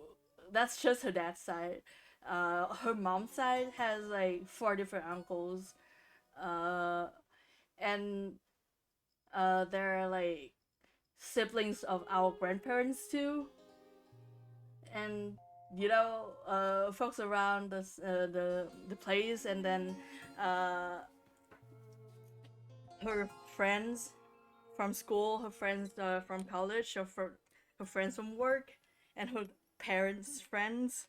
that's just her dad's side. Her mom's side has like four different uncles, uh and they're like siblings of our grandparents too, and folks around the place, and then uh, her friends from school, her friends from college, her friends from work, and her parents' friends.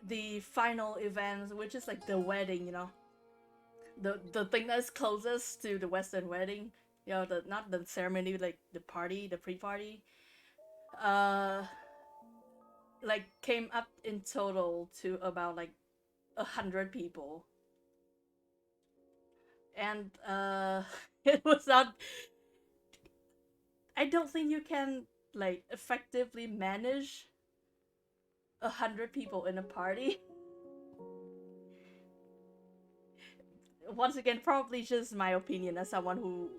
The final event, which is like the wedding, the thing that's closest to the Western wedding, the not the ceremony, like the party, the pre-party, uh, like came up in total to about like 100 people, and it was not. I don't think you can like effectively manage 100 people in a party. Once again, probably just my opinion as someone who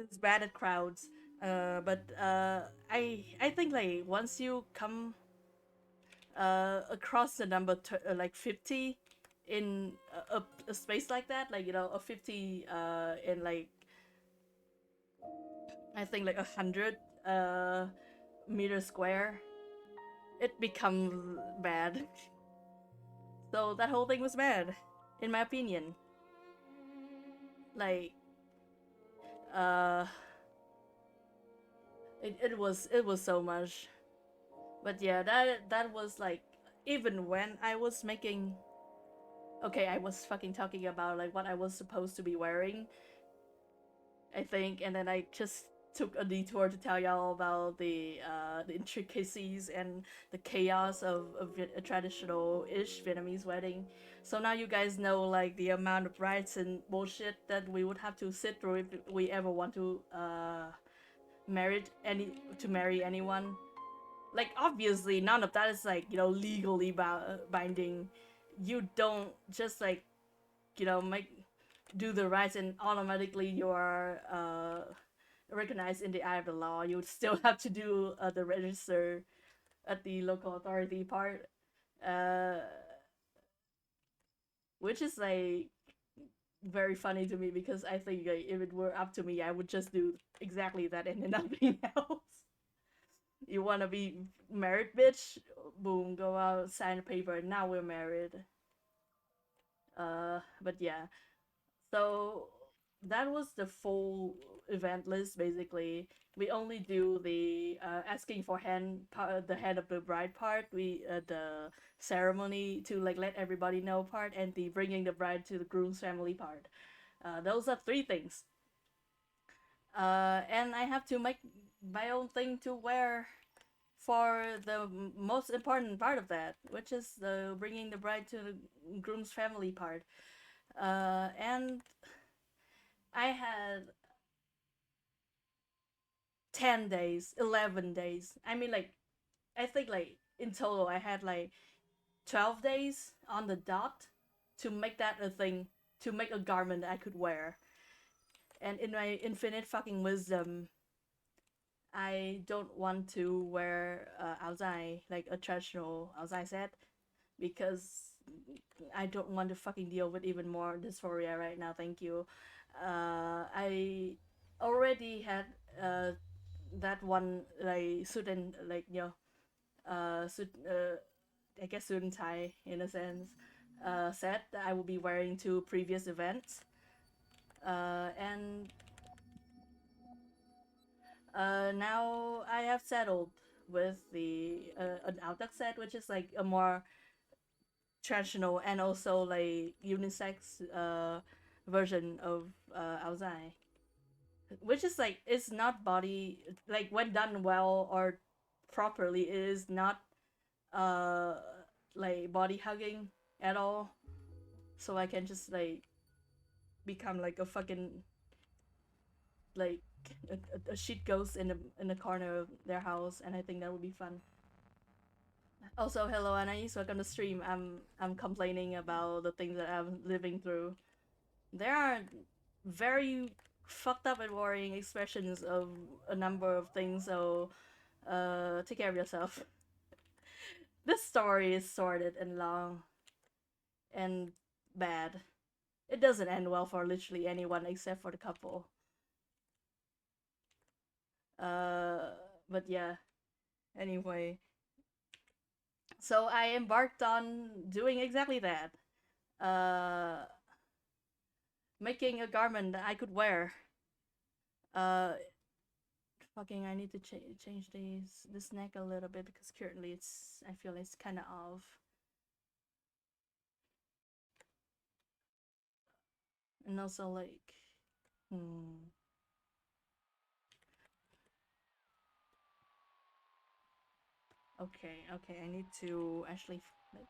is bad at crowds. But I think like once you come across the number like 50 in a space like that, like a 50 in like I think like 100 meter square, it becomes bad. So that whole thing was bad, in my opinion. Like, uh, it was so much. But yeah, that was like even when I was making. Okay, I was fucking talking about like what I was supposed to be wearing, I think, and then I just took a detour to tell y'all about the intricacies and the chaos of a traditional-ish Vietnamese wedding. So now you guys know like the amount of rites and bullshit that we would have to sit through if we ever want to marry anyone. Like obviously none of that is like legally binding. You don't just like make do the rights and automatically you are recognized in the eye of the law. You would still have to do the register at the local authority part, uh, which is like very funny to me because I think like, if it were up to me, I would just do exactly that and nothing else. You want to be married, bitch? Boom, go out, sign a paper. Now we're married. But yeah, so that was the full event list basically. We only do the asking for the hand of the bride part, we the ceremony to like let everybody know part, and the bringing the bride to the groom's family part. Those are three things. And I have to make my own thing to wear for the most important part of that, which is the bringing the bride to the groom's family part. And I had 10 days, 11 days. I mean, like, I think, like, in total, I had, like, 12 days on the dot to make that a thing, to make a garment that I could wear. And in my infinite fucking wisdom, I don't want to wear outside, like a traditional outside set, because I don't want to fucking deal with even more dysphoria right now. Thank you. I already had uh, that one like suit and like suit I guess suit and tie in a sense set that I will be wearing to previous events. And now I have settled with the an outdoor set, which is like a more traditional and also like unisex version of outside, which is like it's not body like when done well or properly, it is not uh like body hugging at all. So I can just like become like a fucking like a shit ghost in the corner of their house, and I think that would be fun. Also, hello Anais, welcome to stream. I'm complaining about the things that I'm living through. There are very fucked up and worrying expressions of a number of things, so take care of yourself. This story is sordid and long and bad. It doesn't end well for literally anyone except for the couple. Uh, but yeah. Anyway, so I embarked on doing exactly that. Uh, Making a garment that I could wear. Uh, Fucking, I need to change this neck a little bit because currently I feel it's kind of off. And also like, hmm. Okay, I need to actually like,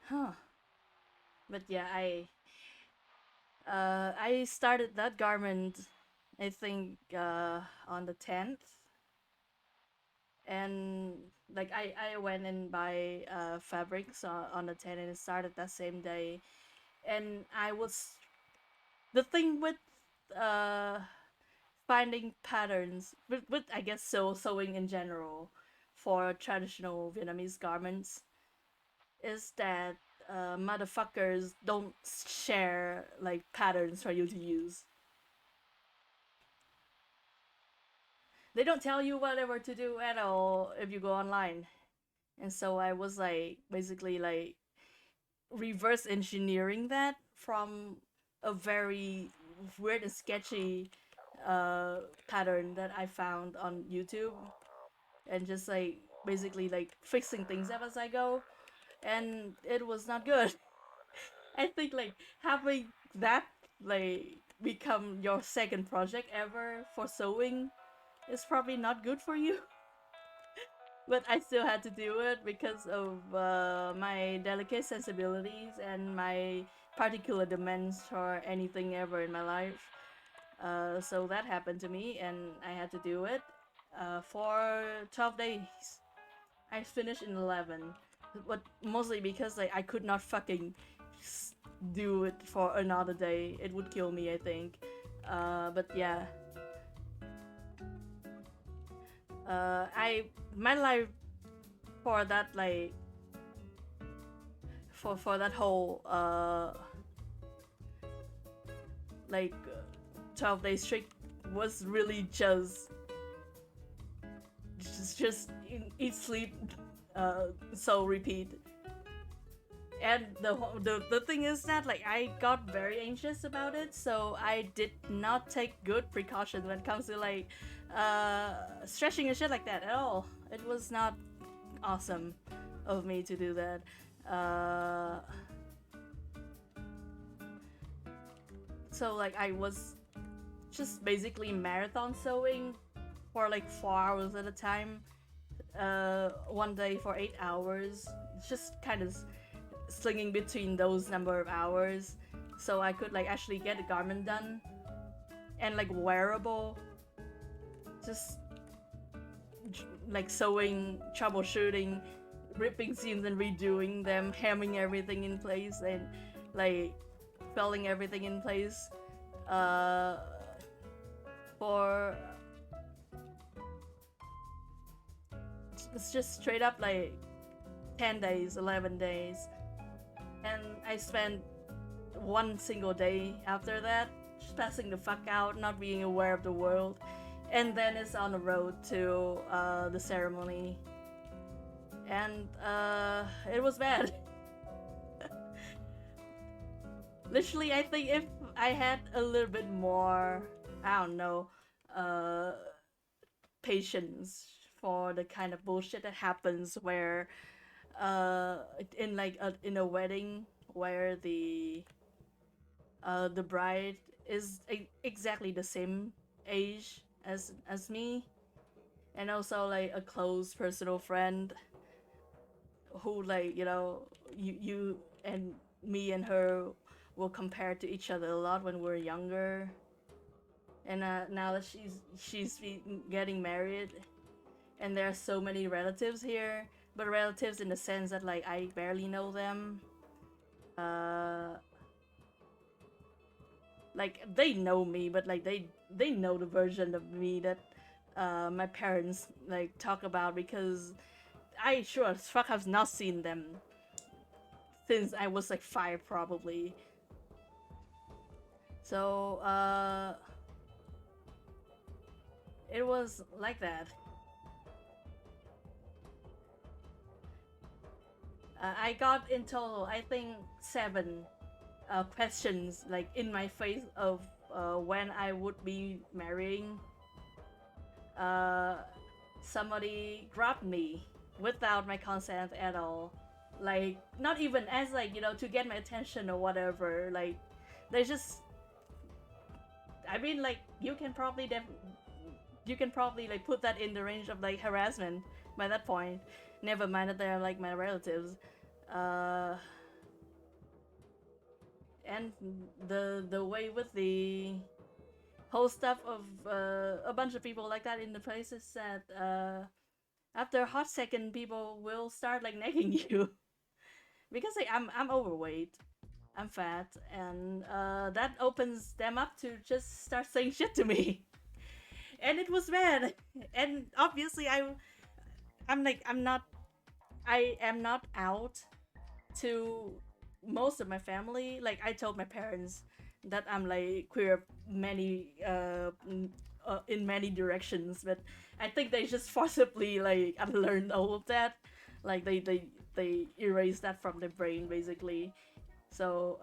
huh. But yeah, I started that garment, I think on the 10th, and like I went and buy fabrics on the 10th and it started that same day, and I was the thing with uh finding patterns with I guess sewing in general for traditional Vietnamese garments is that motherfuckers don't share like patterns for you to use. They don't tell you whatever to do at all if you go online. And so I was like basically like reverse engineering that from a very weird and sketchy uh, pattern that I found on YouTube, and just like basically like fixing things up as I go, and it was not good. I think like having that like become your second project ever for sewing is probably not good for you. But I still had to do it because of my delicate sensibilities and my particular demands for anything ever in my life. So that happened to me, and I had to do it for 12 days. I finished in 11, but mostly because like I could not fucking do it for another day. It would kill me, I think. But yeah, I my life for that like for that whole like 12 day streak was really just eat sleep so repeat. And the thing is that like I got very anxious about it, so I did not take good precautions when it comes to like stretching and shit like that at all. It was not awesome of me to do that. So like I was just basically marathon sewing for like 4 hours at a time, one day for 8 hours, just kind of slinging between those number of hours, so I could like actually get the garment done and like wearable. Just like sewing, troubleshooting, ripping seams and redoing them, hammering everything in place, and like felling everything in place. Uh, for it's just straight up like 10 days, 11 days. And I spent one single day after that just passing the fuck out, not being aware of the world. And then it's on the road to the ceremony. And it was bad. Literally, I think if I had a little bit more, I don't know, uh, patience for the kind of bullshit that happens where uh in like in a wedding where the bride is exactly the same age as me, and also like a close personal friend who like you and me and her will compare to each other a lot when we're younger. And now that she's getting married, and there are so many relatives here, but relatives in the sense that like I barely know them. Uh, like they know me, but like they know the version of me that my parents like talk about, because I sure as fuck have not seen them since I was like 5 probably. So it was like that. I got in total, I think, 7 questions like in my face of when I would be marrying. Uh, Somebody grabbed me without my consent at all. Like, not even as like, to get my attention or whatever. Like, they just, I mean, like, you can probably like put that in the range of like harassment by that point. Never mind that they're like my relatives. Uh, and the way with the whole stuff of a bunch of people like that in the place is that after a hot second, people will start like nagging you because like I'm overweight, I'm fat, and that opens them up to just start saying shit to me, and it was bad, and obviously I'm not, I am not out to most of my family. Like I told my parents that I'm like queer many in many directions, but I think they just forcibly like unlearned all of that. Like they erased that from their brain basically. So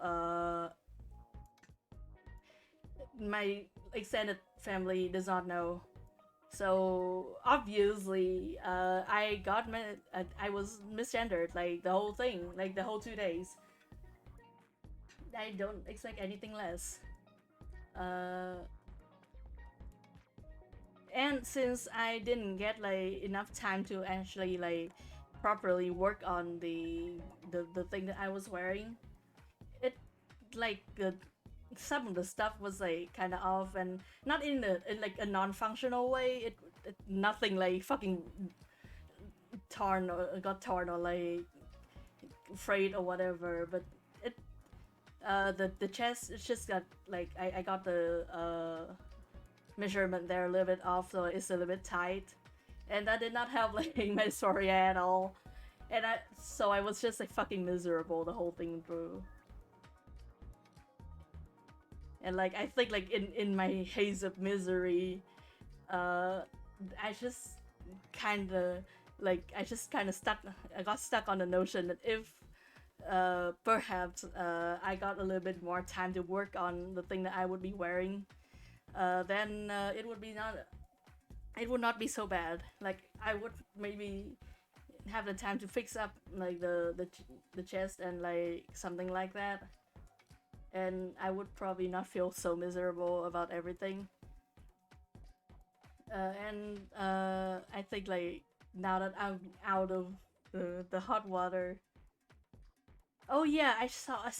my extended family does not know. So obviously, I was misgendered like the whole thing, like the whole 2 days. I don't expect anything less. Uh, and since I didn't get like enough time to actually like properly work on the thing that I was wearing, it like some of the stuff was like kind of off and not in like a non-functional way. It nothing like fucking torn or got torn or like frayed or whatever, but it the chest it's just got like I got the measurement there a little bit off, so it's a little bit tight, and that did not help like my story at all. And I was just like fucking miserable the whole thing through. And like I think like in my haze of misery, uh, I just kind of I just kind of stuck. I got stuck on the notion that if perhaps I got a little bit more time to work on the thing that I would be wearing, then it would not be so bad. Like I would maybe have the time to fix up like the chest and like something like that, and I would probably not feel so miserable about everything. I think like now that I'm out of the hot water. Oh yeah, I saw a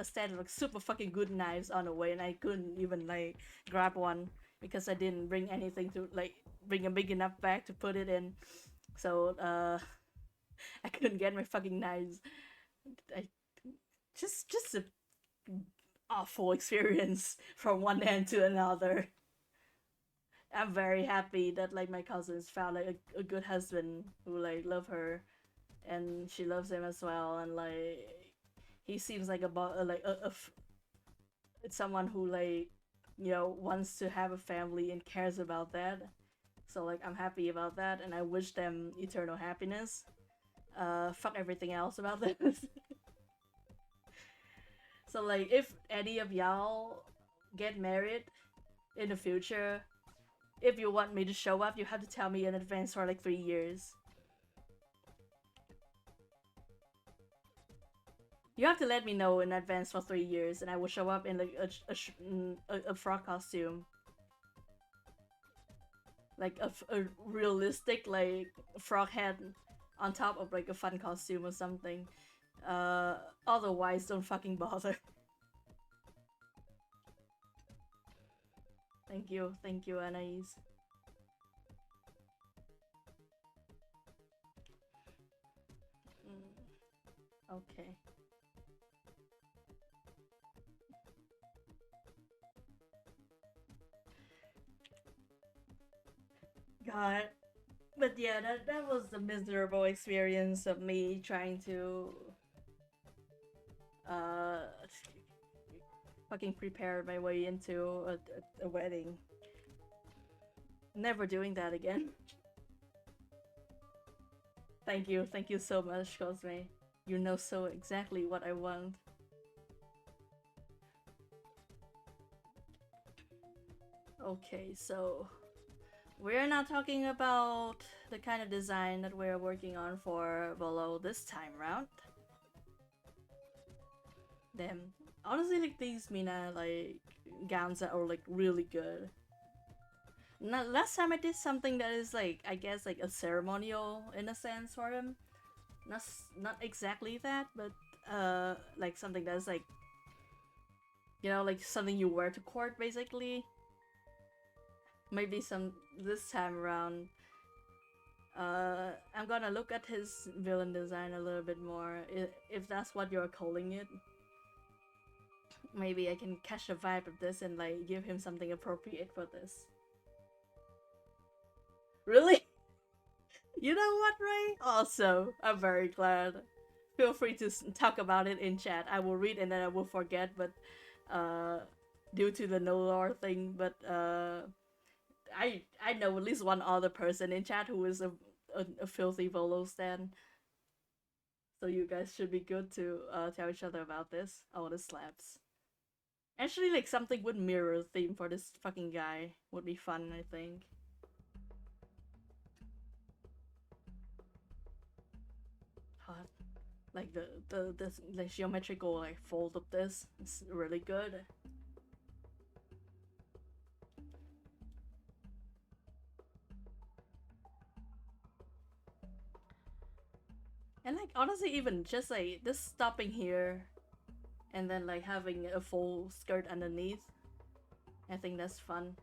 stand of like super fucking good knives on the way, and I couldn't even like grab one because I didn't bring anything to like bring a big enough bag to put it in. So I couldn't get my fucking knives. I just a awful experience from one end to another. I'm very happy that like my cousins found like a good husband who like love her and she loves him as well, and like he seems like it's someone who like wants to have a family and cares about that. So like I'm happy about that, and I wish them eternal happiness. Fuck everything else about this. So like if any of y'all get married in the future, if you want me to show up, you have to tell me in advance for like 3 years. You have to let me know in advance for 3 years, and I will show up in like a frog costume, like a realistic like frog head on top of like a fun costume or something. Otherwise, don't fucking bother. Thank you, Anais. Okay. God. But yeah, that was the miserable experience of me trying to uh fucking prepare my way into a wedding. Never doing that again. Thank you so much, Cosme. You know so exactly what I want. Okay, so we're not talking about the kind of design that we're working on for below this time round. Them. Honestly, like these Mina like gowns that are like really good. Last time I did something that is like I guess like a ceremonial in a sense for him. Not exactly that, but like something that's like like something you wear to court basically. Maybe some this time around. I'm gonna look at his villain design a little bit more, if that's what you're calling it. Maybe I can catch a vibe of this and like give him something appropriate for this. Really? You know what, Ray? Also, I'm very glad. Feel free to talk about it in chat. I will read and then I will forget, but uh, due to the no lore thing, but I know at least one other person in chat who is a filthy Volo stan. So you guys should be good to tell each other about this. Oh, the slaps. Actually, like something with mirror theme for this fucking guy would be fun, I think. Hot. Like the geometrical like fold of this is really good. And like honestly, even just like this stopping here, and then like having a full skirt underneath, I think that's fun.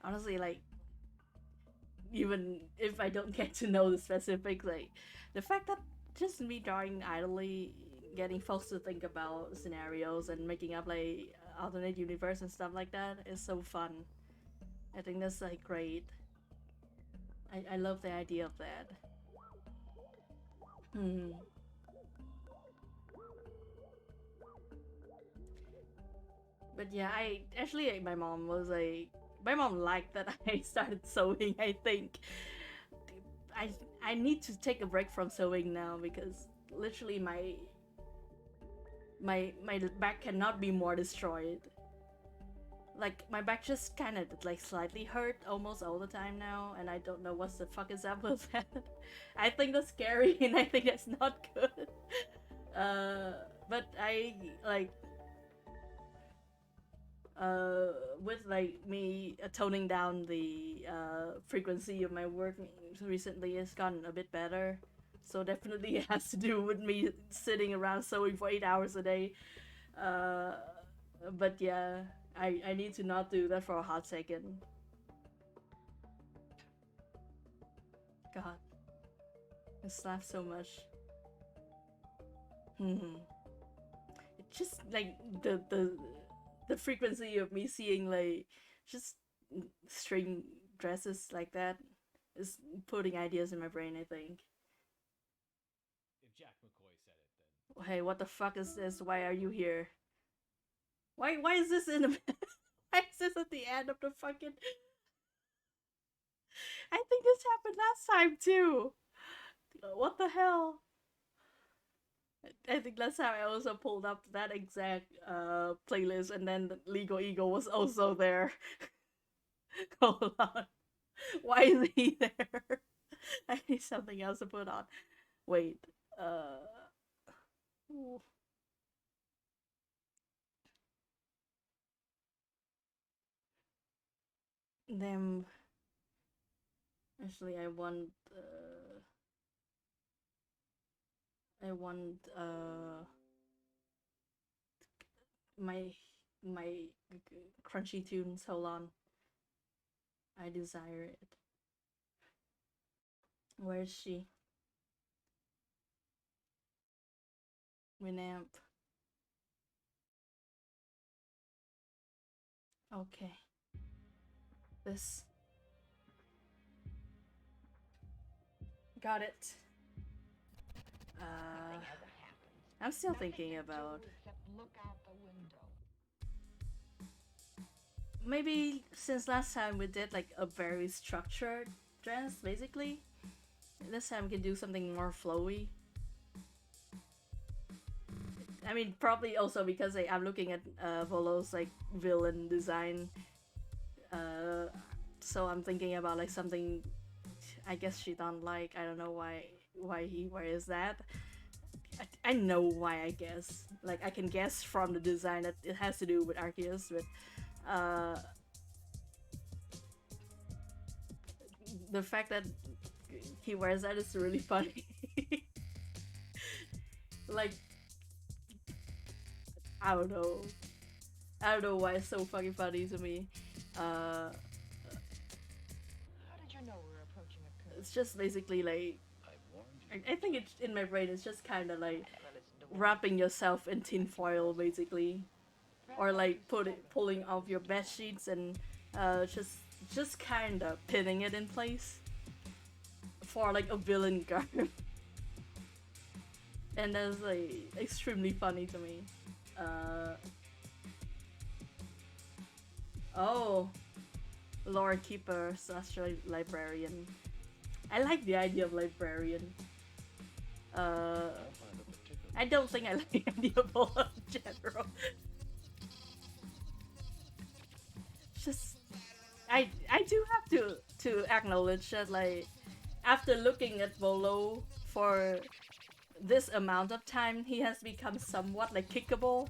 Honestly, like even if I don't get to know the specifics, like the fact that just me drawing idly, getting folks to think about scenarios and making up like alternate universe and stuff like that is so fun. I think that's like great. I love the idea of that. Hmm. But yeah, I actually like, my mom liked that I started sewing. I think I I need to take a break from sewing now because literally my back cannot be more destroyed. Like my back just kind of like slightly hurt almost all the time now, and I don't know what the fuck is up with that. I think that's scary, and I think that's not good. Uh, but I like with like me toning down the frequency of my work recently, it's gotten a bit better. So definitely it has to do with me sitting around sewing for 8 hours a day. Uh, but yeah, I need to not do that for a hot second. God, it slaps so much. Hmm. It just like the frequency of me seeing like just string dresses like that is putting ideas in my brain, I think. If Jack McCoy said it, then Hey, what the fuck is this? Why are you here? Why is this in the why is this at the end of the fucking I think this happened last time too. What the hell? I think last time I also pulled up that exact playlist and then the Legal Eagle was also there. Hold on. Why is he there? I need something else to put on. Wait. Uh. Them. Actually, I want. I want. My. My crunchy tunes. Hold on. I desire it. Where is she? Winamp. Okay. This. Got it. I'm still thinking about maybe since last time we did like a very structured dress, basically. This time we can do something more flowy. I mean, probably also because like, I'm looking at Volo's like villain design, uh, so I'm thinking about like something. I guess she don't like. I don't know why he wears that. I know why. I guess like I can guess from the design that it has to do with Arceus, but the fact that he wears that is really funny. Like I don't know. I don't know why it's so fucking funny to me. Uh, How did you know we were approaching a curve? it's just basically like I warned you. I think it's in my brain. It's just kind of like Never listen to wrapping yourself in tinfoil, basically, or like pulling off your bed sheets and Just kind of pinning it in place for like a villain garb. And that's like extremely funny to me. Oh, Lord Keeper / Librarian. I like the idea of Librarian. I don't think I like the idea of Volo in general. Just, I do have to acknowledge that like after looking at Volo for this amount of time, he has become somewhat like kickable.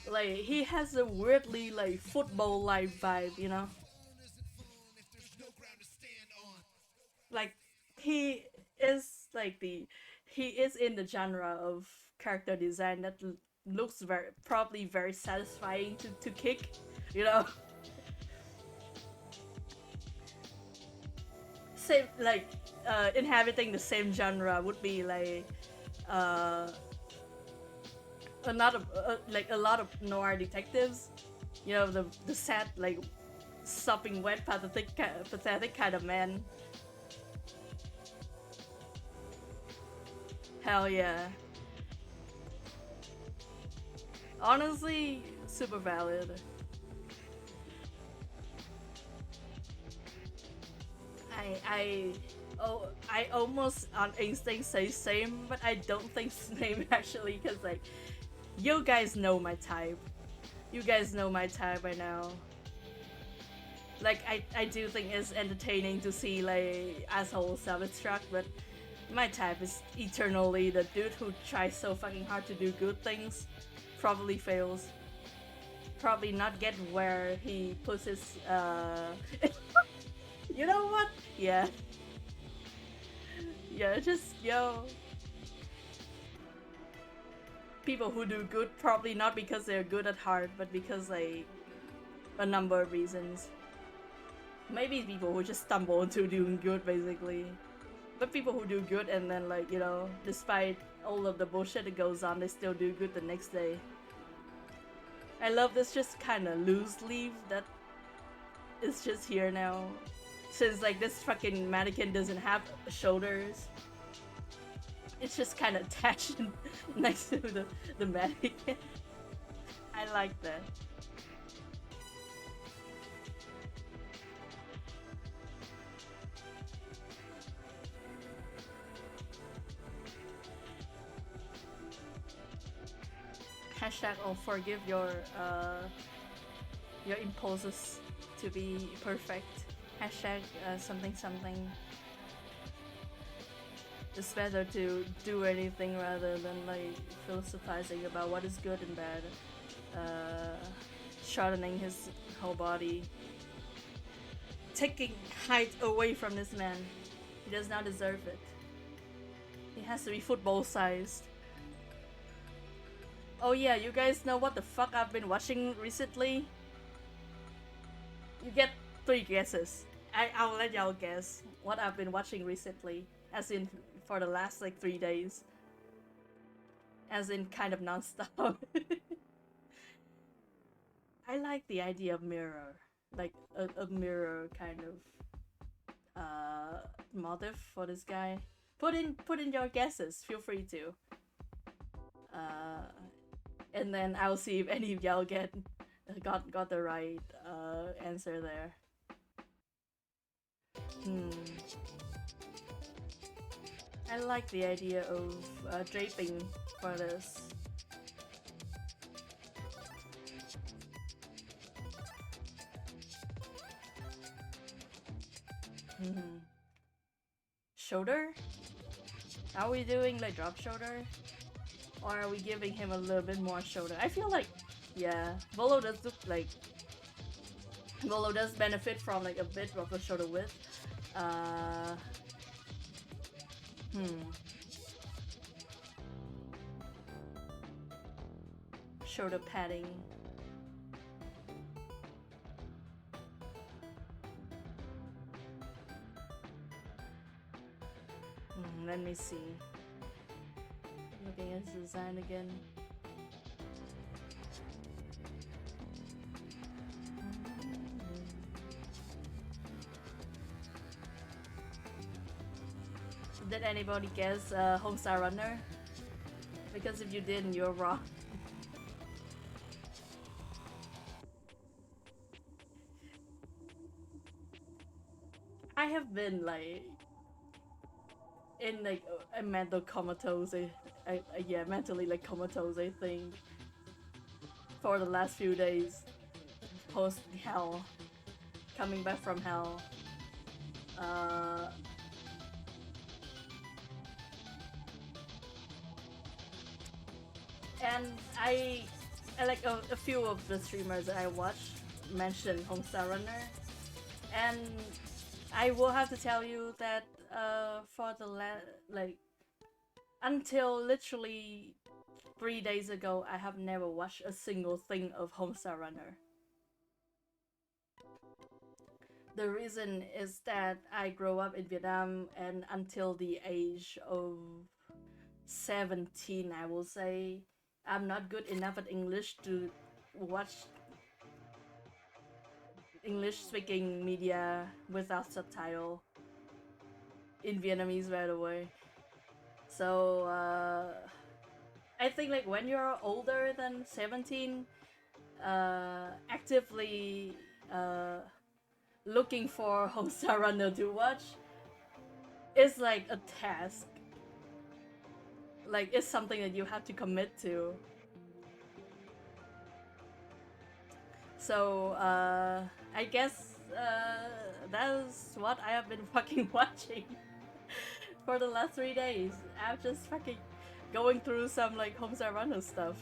Like he has a weirdly like football-like vibe, you know? Like he is like he is in the genre of character design that looks probably very satisfying to kick, you know? Same like inhabiting the same genre would be like like a lot of noir detectives, you know, the sad like sopping wet pathetic kind of man. Hell yeah. Honestly, super valid. I almost on instinct say same, but I don't think same actually, because like you guys know my type. You guys know my type by now. Like I do think it's entertaining to see like assholes self-destruct, but my type is eternally the dude who tries so fucking hard to do good things, probably fails. Probably not get where he puts his You know what? Yeah. Yeah, just yo. People who do good probably not because they're good at heart, but because like a number of reasons. Maybe people who just stumble into doing good basically. But people who do good and then like, you know, despite all of the bullshit that goes on, they still do good the next day. I love this just kinda loose leaf that is just here now. Since like this fucking mannequin doesn't have shoulders. It's just kinda attached next to the mannequin. I like that. Hashtag I'll forgive your impulses to be perfect. Hashtag something something. It's better to do anything rather than like philosophizing about what is good and bad. Shortening his whole body. Taking height away from this man. He does not deserve it. He has to be football sized. Oh yeah, you guys know what the fuck I've been watching recently? You get 3 guesses. I'll let y'all guess what I've been watching recently. As in for the last like 3 days. As in kind of non-stop. I like the idea of mirror. Like a mirror kind of motive for this guy. Put in your guesses, feel free to. And then I'll see if any of y'all got the right answer there. I like the idea of draping for this. Shoulder? Are we doing like drop shoulder? Or are we giving him a little bit more shoulder? I feel like, yeah, Volo does look like... Volo does benefit from like a bit of a shoulder width. Shoulder padding. Let me see. Looking at his design again. Did anybody guess Homestar Runner? Because if you didn't, you're wrong. I have been like in like a mental comatose, yeah, mentally like comatose, I think, for the last few days post hell, coming back from hell. And I like a few of the streamers that I watch mentioned Homestar Runner, and I will have to tell you that for the like until literally 3 days ago, I have never watched a single thing of Homestar Runner. The reason is that I grew up in Vietnam, and until the age of 17, I will say, I'm not good enough at English to watch English speaking media without subtitle in Vietnamese, by the way. So I think like when you're older than 17, actively looking for Homestar Runner to watch is like a task. Like it's something that you have to commit to. So I guess that's what I have been fucking watching for the last 3 days. I'm just fucking going through some like Homestar Runner stuff.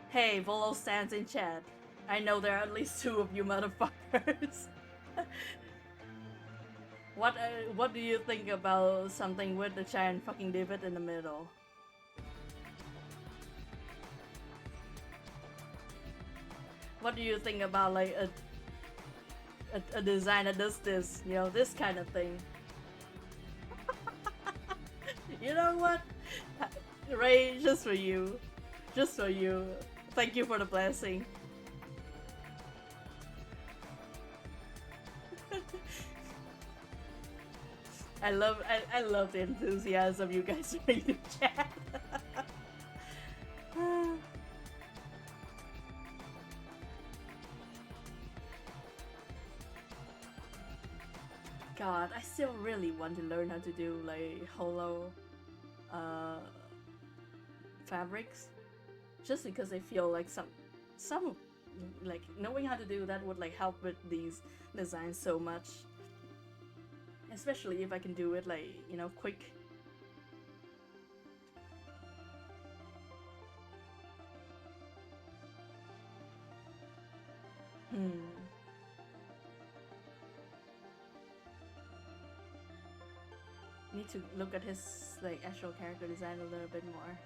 Hey, Volo stands in chat. I know there are at least 2 of you motherfuckers. What do you think about something with the giant fucking divot in the middle? What do you think about like a design that does this, you know, this kind of thing? You know what? Ray, just for you. Just for you. Thank you for the blessing. I love the enthusiasm you guys bring to chat. God, I still really want to learn how to do like hollow fabrics, just because I feel like some like knowing how to do that would like help with these designs so much, especially if I can do it like, you know, quick. Need to look at his like actual character design a little bit more.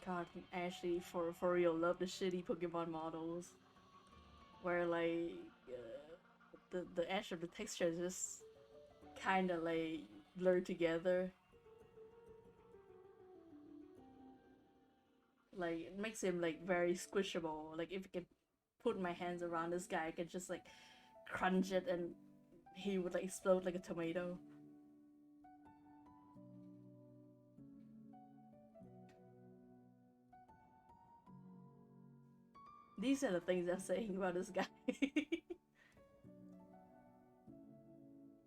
God, I actually for real love the shitty Pokemon models, where like the edge of the texture is just kind of like blurred together. Like it makes him like very squishable. Like if I can put my hands around this guy, I can just like crunch it and he would like explode like a tomato. These are the things I'm saying about this guy.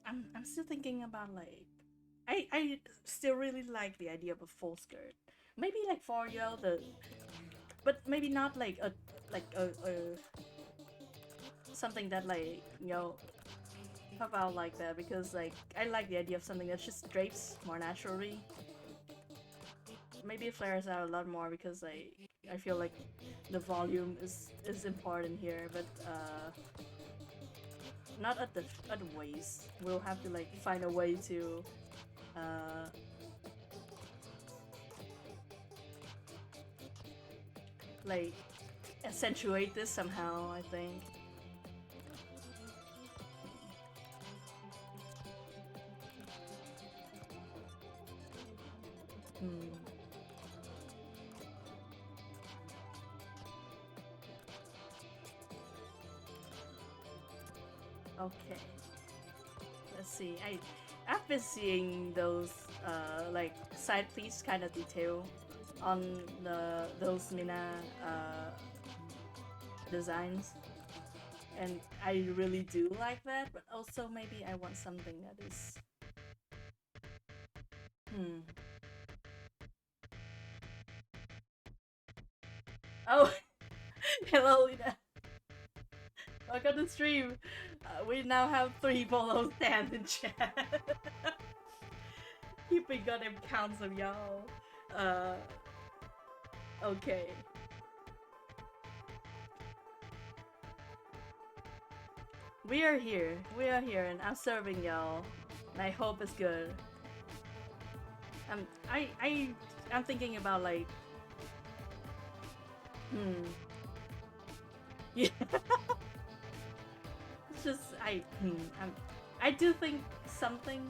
I'm still thinking about like I still really like the idea of a full skirt. Maybe like for, you know, but maybe not like a something that like, you know, pop out like that, because like I like the idea of something that just drapes more naturally. Maybe it flares out a lot more because like I feel like the volume is important here, but not at the waist. We'll have to like find a way to like accentuate this somehow, I think. Okay. Let's see. I've been seeing those like side piece kind of detail on those Mina designs, and I really do like that. But also maybe I want something that is Oh, hello, Lina. Welcome to stream. We now have 3 follow stands in chat. Keeping goddamn counts of y'all. Okay. We are here, and I'm serving y'all, and I hope it's good. I'm thinking about like, yeah. It's just I do think something,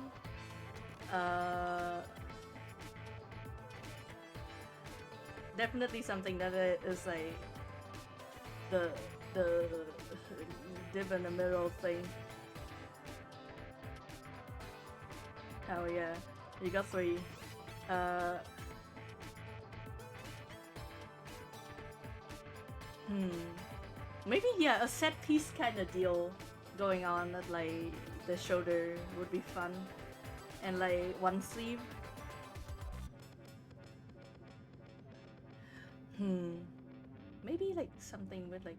definitely something that is like the dip in the middle thing. Hell yeah, you got 3. Maybe yeah, a set piece kind of deal going on at like the shoulder would be fun, and like one sleeve. Maybe like something with like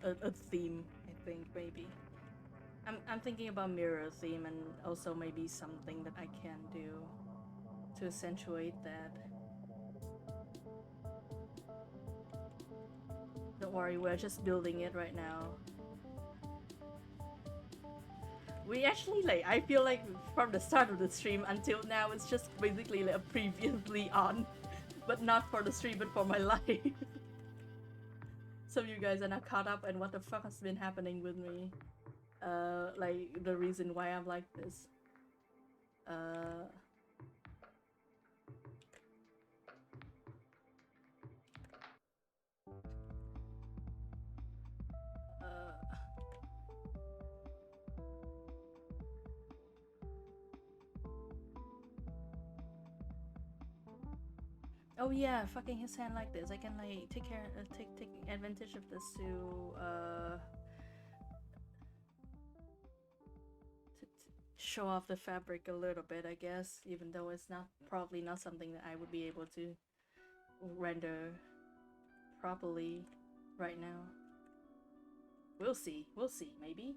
a theme. I think maybe. I'm thinking about mirror theme, and also maybe something that I can do to accentuate that. Don't worry, we're just building it right now. We actually like, I feel like from the start of the stream until now, it's just basically like a previously on, but not for the stream, but for my life. Some of you guys are not caught up and what the fuck has been happening with me. Like the reason why I'm like this. Oh yeah, fucking his hand like this. I can like take advantage of this to show off the fabric a little bit, I guess, even though it's probably not something that I would be able to render properly right now. We'll see, maybe.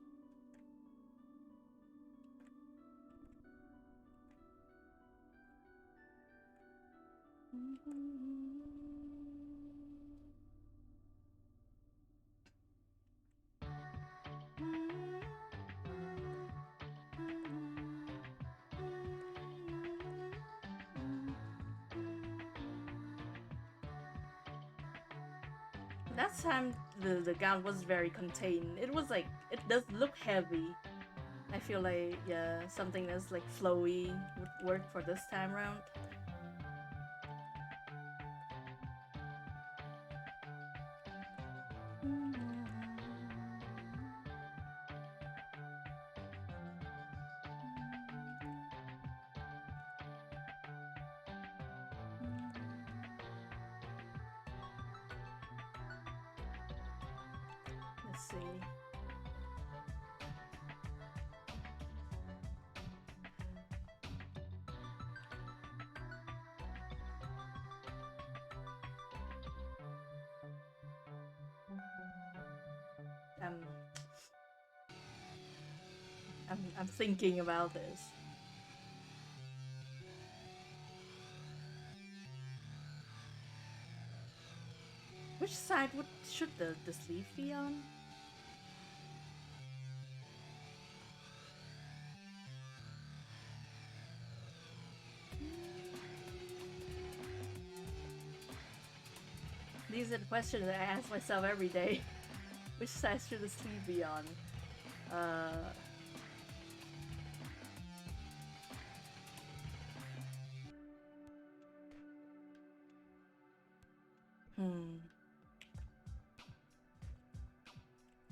Last time the gown was very contained. It was like, it does look heavy. I feel like, yeah, something that's like flowy would work for this time around. Let's see. I'm thinking about this. Which side should the sleeve be on? These are the questions that I ask myself every day. Which side should the sleeve be on?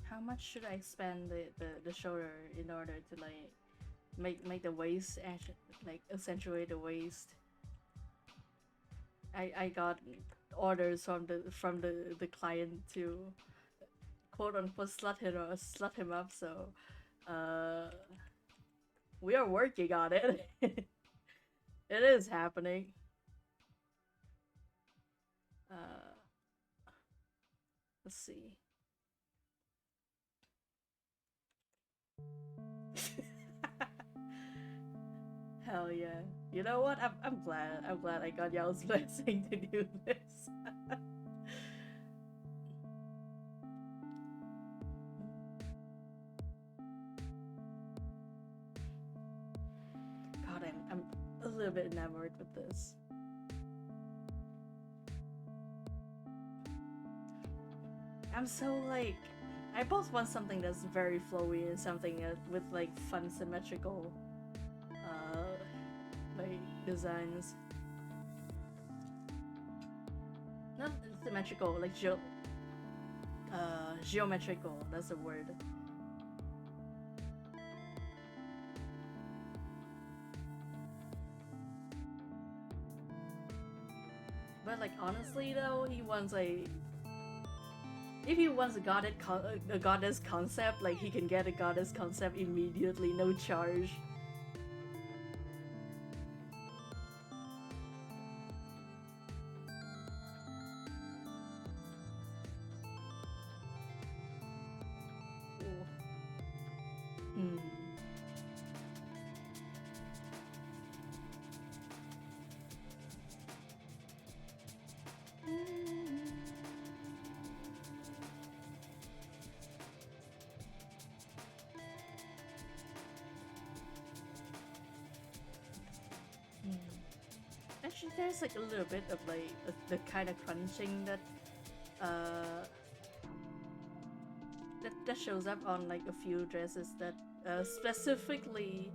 How much should I spend the shoulder in order to like make the waist like accentuate the waist? I got orders from the client to quote unquote slut him up, so we are working on it. It is happening. Let's see. Hell yeah. You know what? I'm glad I got y'all's blessing to do this. God, I'm a little bit enamored with this. I'm so like, I both want something that's very flowy and something with like fun symmetrical like designs. Not symmetrical, like geometrical, that's the word. But like honestly though, he wants like, if he wants a goddess concept, like he can get a goddess concept immediately, no charge. Actually, there's like a little bit of like the kind of crunching that that shows up on like a few dresses that specifically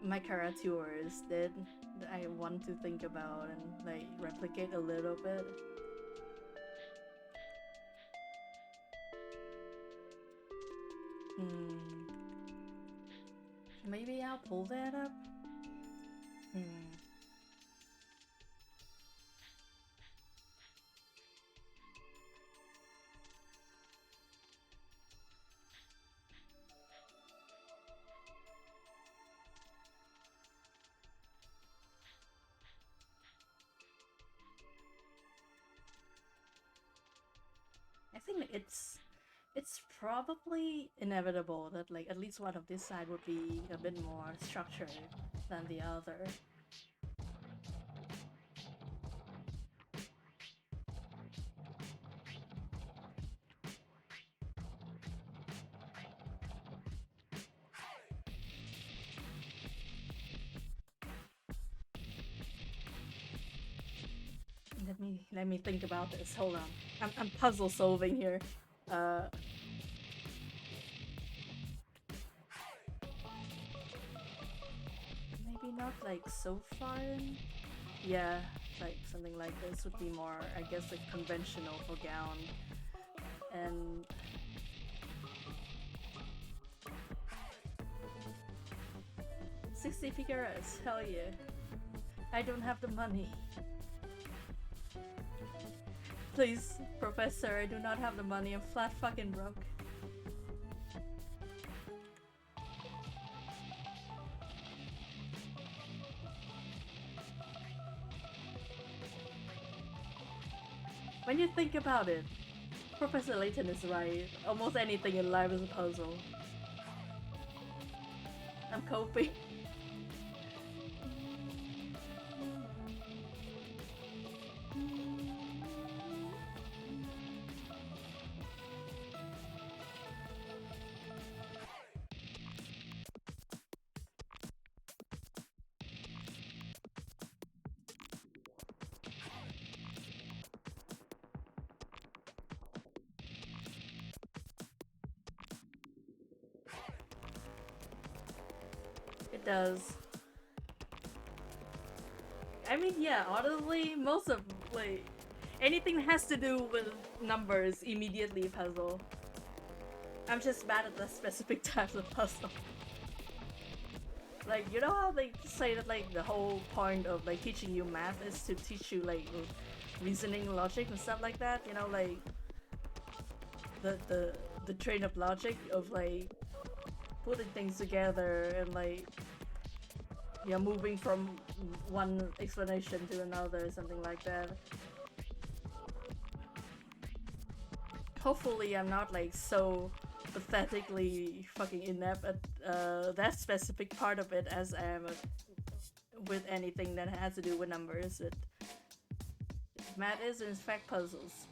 my curators did, that I want to think about and like replicate a little bit. Maybe I'll pull that up. I think it's probably inevitable that like at least one of this side would be a bit more structured than the other. Let me think about this. Hold on. I'm puzzle solving here. Maybe not like so far in. Yeah, like something like this would be more, I guess, like conventional for gown. And 60 figuras, hell yeah. I don't have the money. Please, Professor, I do not have the money. I'm flat fucking broke. When you think about it, Professor Layton is right. Almost anything in life is a puzzle. I'm coping. It does. I mean, yeah, honestly, most of, like, Anything that has to do with numbers immediately puzzle. I'm just bad at the specific types of puzzle. Like, you know how they say that like the whole point of like teaching you math is to teach you like reasoning, logic, and stuff like that. You know, like the train of logic of like putting things together and like yeah, moving from one explanation to another, something like that. Hopefully I'm not like so pathetically fucking inept at that specific part of it as I am with anything that has to do with numbers. Math is in fact puzzles.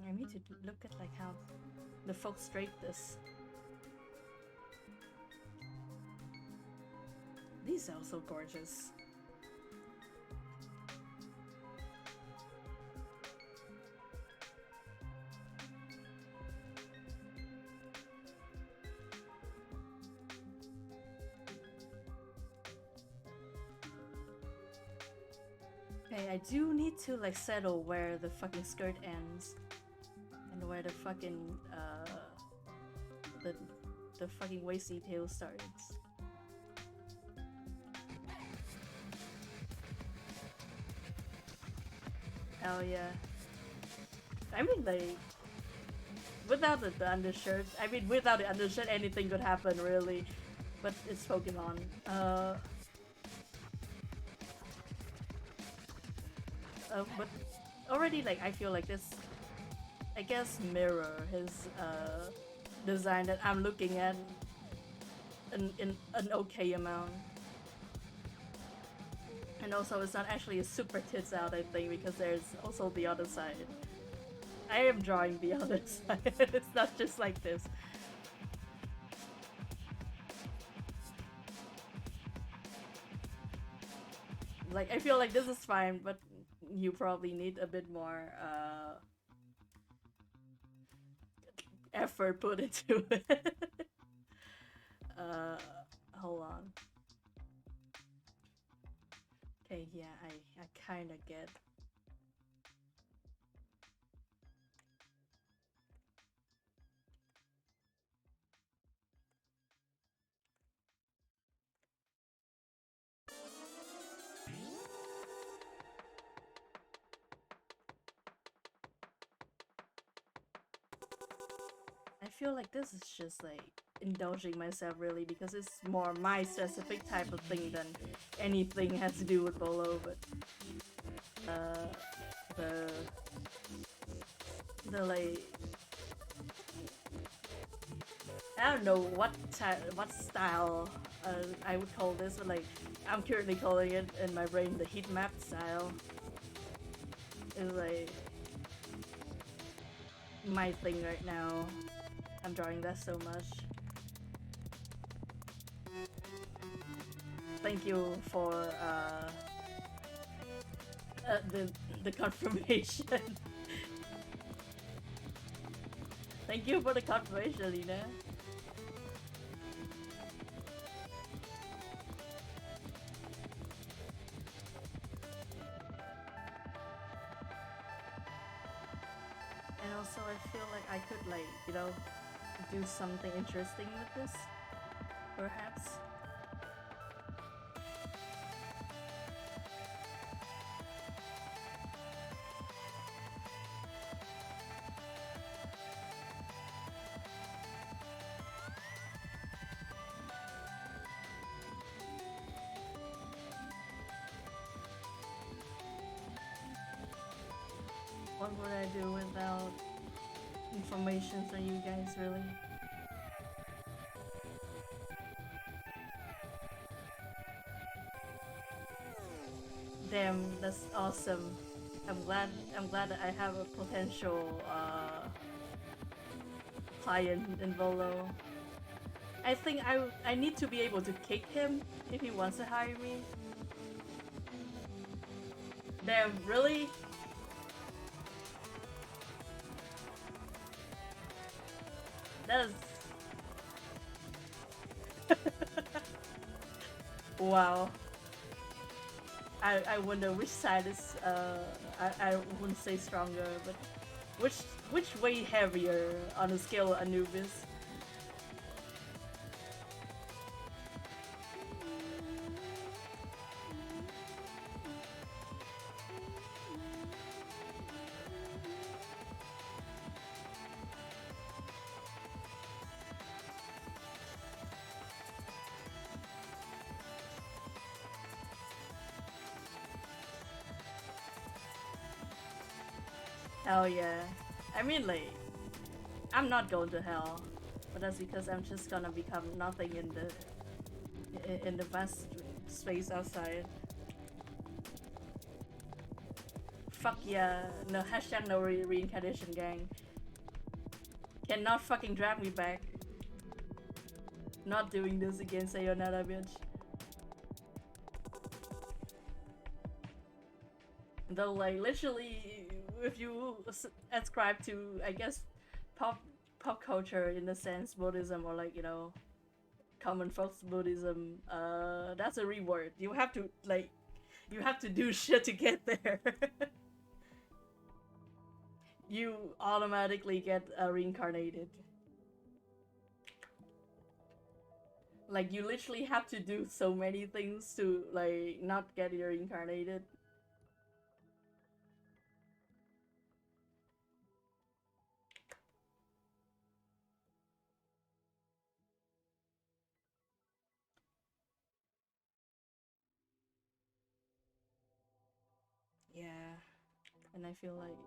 I need to look at like how the folks drape this. These are so gorgeous. Okay, I do need to like settle where the fucking skirt ends and where the fucking the fucking waist detail starts. Oh yeah. I mean like without the undershirt, I mean without the undershirt anything could happen really. But it's Pokemon. But already like I feel like this I guess mirror his design that I'm looking at in an okay amount. And also it's not actually a super tits out, I think, because there's also the other side. I am drawing the other side. It's not just like this. Like I feel like this is fine, but you probably need a bit more effort put into it. Hold on. Okay, yeah, I kind of get. I feel like this is just like indulging myself really because it's more my specific type of thing than anything has to do with Bolo, but the like I don't know what style I would call this, but like I'm currently calling it in my brain the heat map style. It's like my thing right now. I'm drawing that so much. Thank you for the confirmation. Thank you for the confirmation, Lina. And also I feel like I could like, you know, do something interesting with this, perhaps. What would I do without information from you guys, really? Damn, that's awesome. I'm glad that I have a potential client in Volo. I think I need to be able to kick him if he wants to hire me. Damn, really? That is wow. I wonder which side is I wouldn't say stronger, but which which way heavier on the scale of Anubis? Hell yeah. I mean, like, I'm not going to hell, but that's because I'm just gonna become nothing in the vast space outside. Fuck yeah, no hashtag no reincarnation gang. Cannot fucking drag me back. Not doing this again, sayonara bitch. Though like literally, if you ascribe to, I guess, pop culture in the sense Buddhism or like, you know, common folks Buddhism, that's a reward. You have to like, you have to do shit to get there. You automatically get reincarnated. Like you literally have to do so many things to like not get reincarnated. Yeah, and I feel like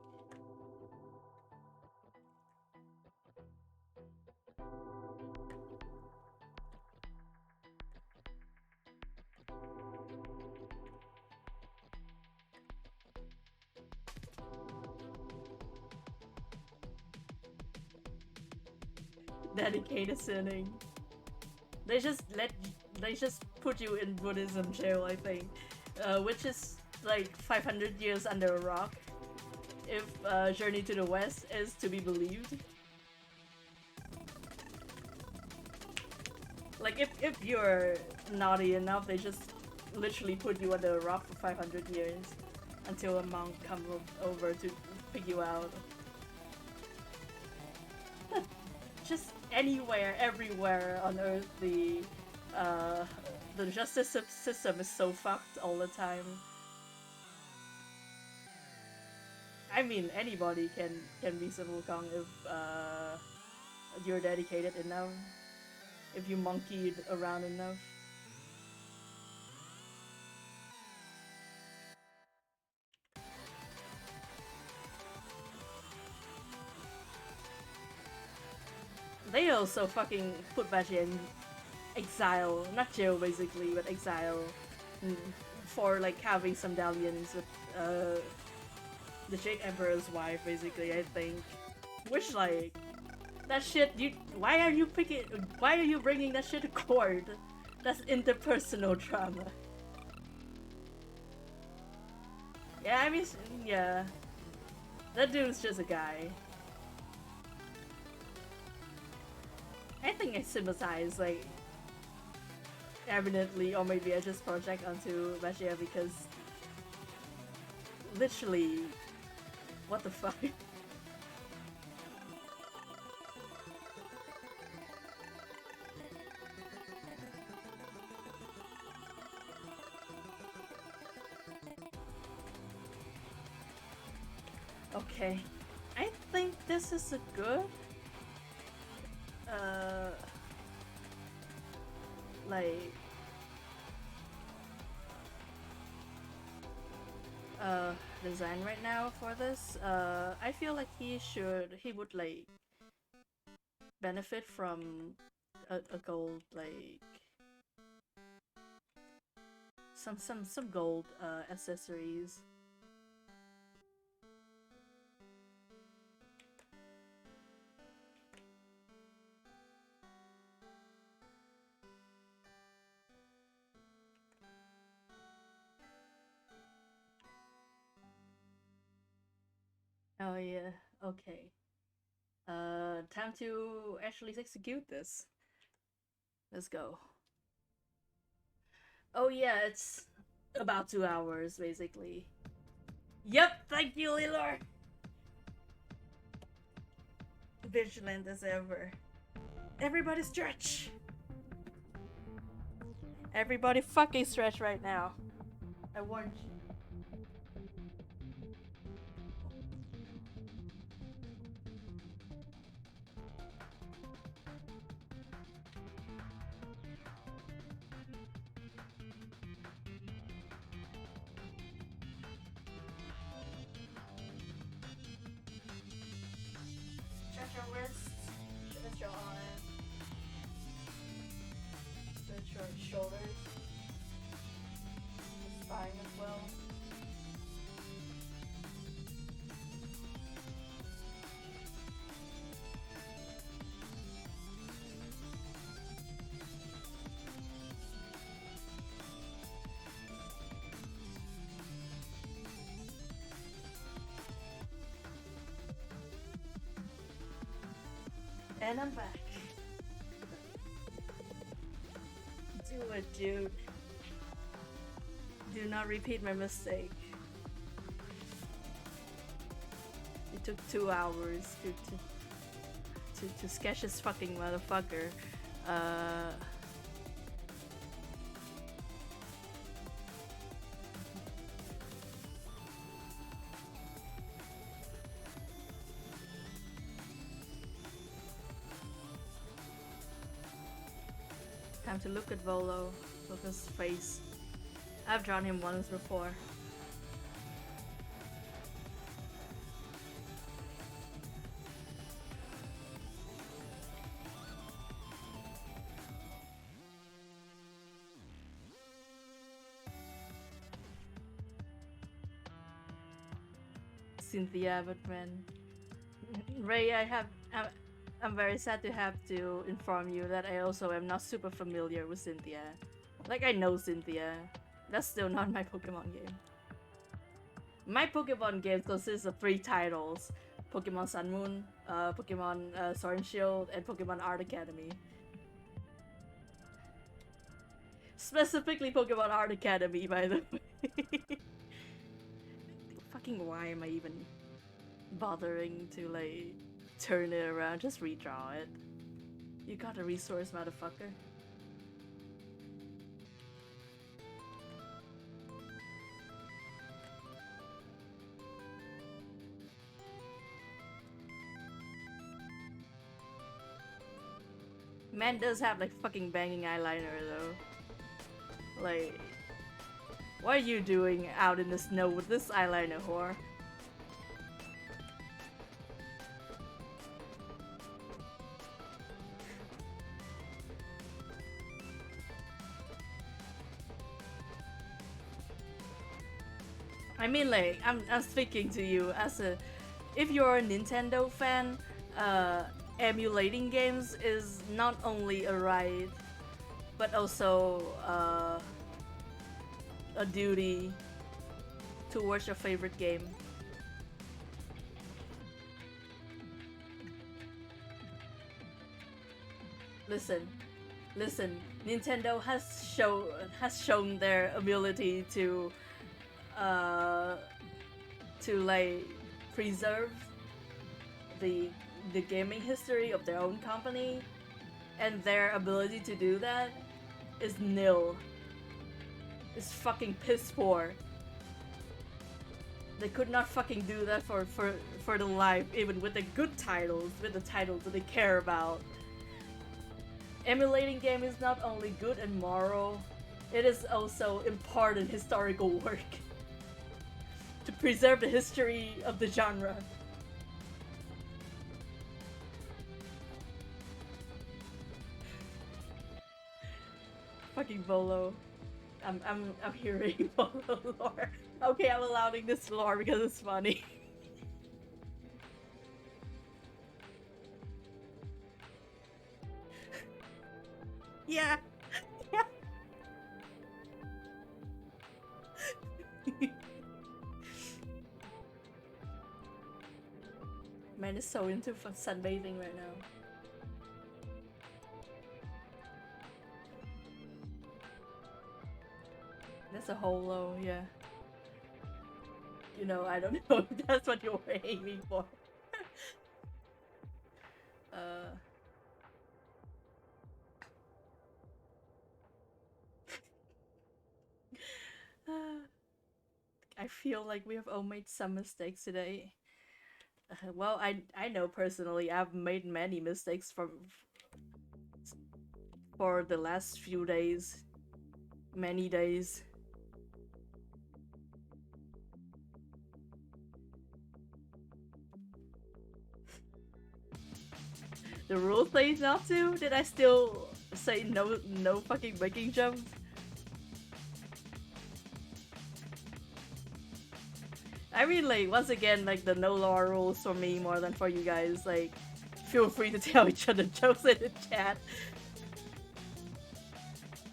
dedicated sinning. They just they just put you in Buddhism jail, I think, which is like 500 years under a rock. If Journey to the West is to be believed. Like if you're naughty enough, they just literally put you under a rock for 500 years until a monk comes over to pick you out. Just anywhere, everywhere on Earth, the justice system is so fucked all the time. I mean, anybody can be Civil Kong if you're dedicated enough, if you monkeyed around enough. They also fucking put Baji in exile, not jail basically, but exile, for like having some dalliance with the Jade Emperor's wife, basically. I think, which like that shit. Why are you picking? Why are you bringing that shit to court? That's interpersonal trauma. Yeah, I mean, yeah, that dude's just a guy. I think I sympathize, like, evidently, or maybe I just project onto Bashir because literally, what the fuck? Okay, I think this is a good like design right now for this. I feel like he would like benefit from a gold like some gold accessories. Oh yeah, okay. Time to actually execute this. Let's go. Oh yeah, it's about 2 hours basically. Yep, thank you, Lilor. Vigilant as ever. Everybody stretch. Everybody fucking stretch right now. I warned you. Stretch your wrists, stretch your arms, stretch your shoulders, the spine as well. And I'm back. Do it, dude. Do not repeat my mistake. It took 2 hours to sketch this fucking motherfucker. Time to look at Volo. Look at his face. I've drawn him once before. Cynthia, but man, Ray, I'm very sad to have to inform you that I also am not super familiar with Cynthia. Like, I know Cynthia. That's still not my Pokemon game. My Pokemon game consists of 3 titles. Pokemon Sun Moon, Pokemon Sword and Shield, and Pokemon Art Academy. Specifically Pokemon Art Academy, by the way. Fucking why am I even bothering to, like, turn it around? Just redraw it. You got a resource, motherfucker. Man does have like fucking banging eyeliner though. Like, what are you doing out in the snow with this eyeliner, whore? I mean, like, I'm speaking to you as a, if you're a Nintendo fan, emulating games is not only a right, but also a duty towards your favorite game. Listen, Nintendo has shown their ability to like preserve the gaming history of their own company, and their ability to do that is nil. It's fucking piss poor. They could not fucking do that for the life, even with the good titles, with the titles that they care about. Emulating game is not only good and moral, it is also important historical work to preserve the history of the genre. Fucking Volo. I'm hearing for the lore. Okay, I'm allowing this lore because it's funny. Yeah. Yeah. Man is so into sunbathing right now. That's a holo, yeah. You know, I don't know if that's what you were aiming for. uh. I feel like we have all made some mistakes today. Well, I know personally I've made many mistakes for the last few days, many days. The rule says not to. Did I still say no fucking making jump? I mean, like, once again, like, the no law rules for me more than for you guys. Like, feel free to tell each other jokes in the chat.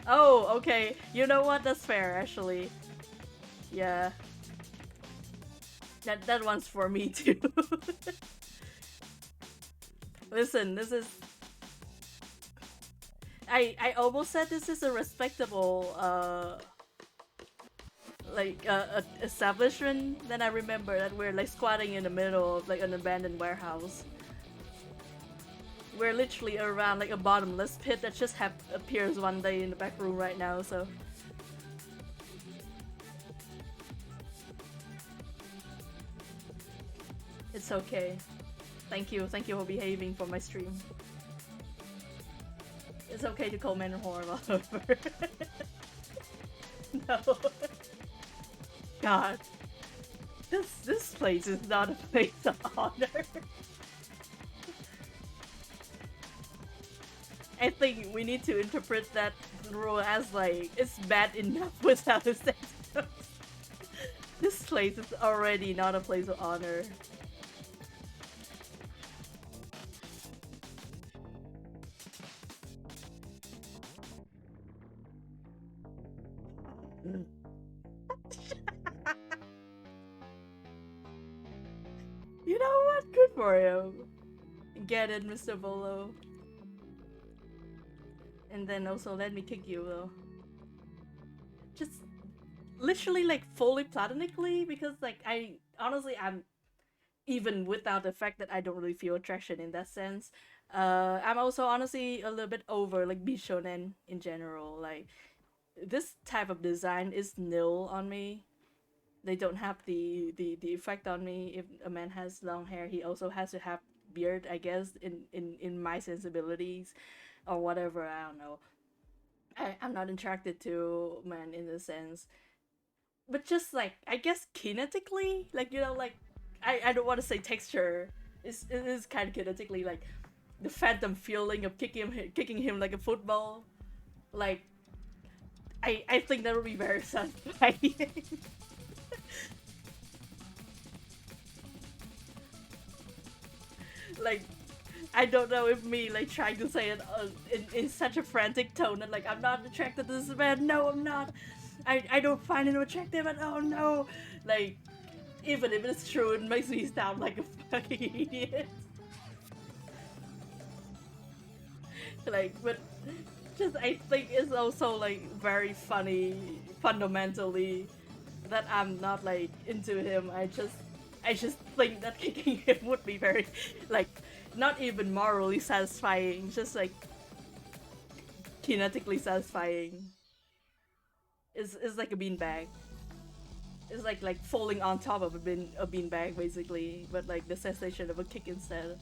Oh, okay. You know what? That's fair, actually. Yeah. That one's for me, too. Listen, this is... I almost said this is a respectable, establishment. Then I remember that we're, like, squatting in the middle of, like, an abandoned warehouse. We're literally around, like, a bottomless pit that just appears one day in the back room right now, so... It's okay. Thank you for behaving for my stream. It's okay to call men whore, however. No. God. This place is not a place of honor. I think we need to interpret that rule as, like, it's bad enough without a sex. This place is already not a place of honor. You know what? Good for him. Get it, Mr. Bolo. And then also let me kick you, though. Just literally, like, fully platonically, because, like, I'm even without the fact that I don't really feel attraction in that sense. I'm also honestly a little bit over, like, Bishonen in general. Like, this type of design is nil on me. They don't have the effect on me. If a man has long hair, he also has to have beard, I guess, in my sensibilities or whatever. I don't know. I'm not attracted to men in the sense, but just, like, I guess kinetically, like, you know, like, I don't want to say texture. It is kind of kinetically, like, the phantom feeling of kicking him like a football. Like, I think that would be very satisfying. Like, I don't know if me, like, trying to say it in such a frantic tone that, like, I'm not attracted to this man. No, I'm not. I don't find him attractive at all. No, like, even if it's true, it makes me sound like a fucking idiot. Like, but just I think it's also, like, very funny fundamentally that I'm not, like, into him. I just think that kicking him would be very, like, not even morally satisfying, just, like, kinetically satisfying. It's like a beanbag. It's like falling on top of a beanbag basically, but, like, the sensation of a kick instead.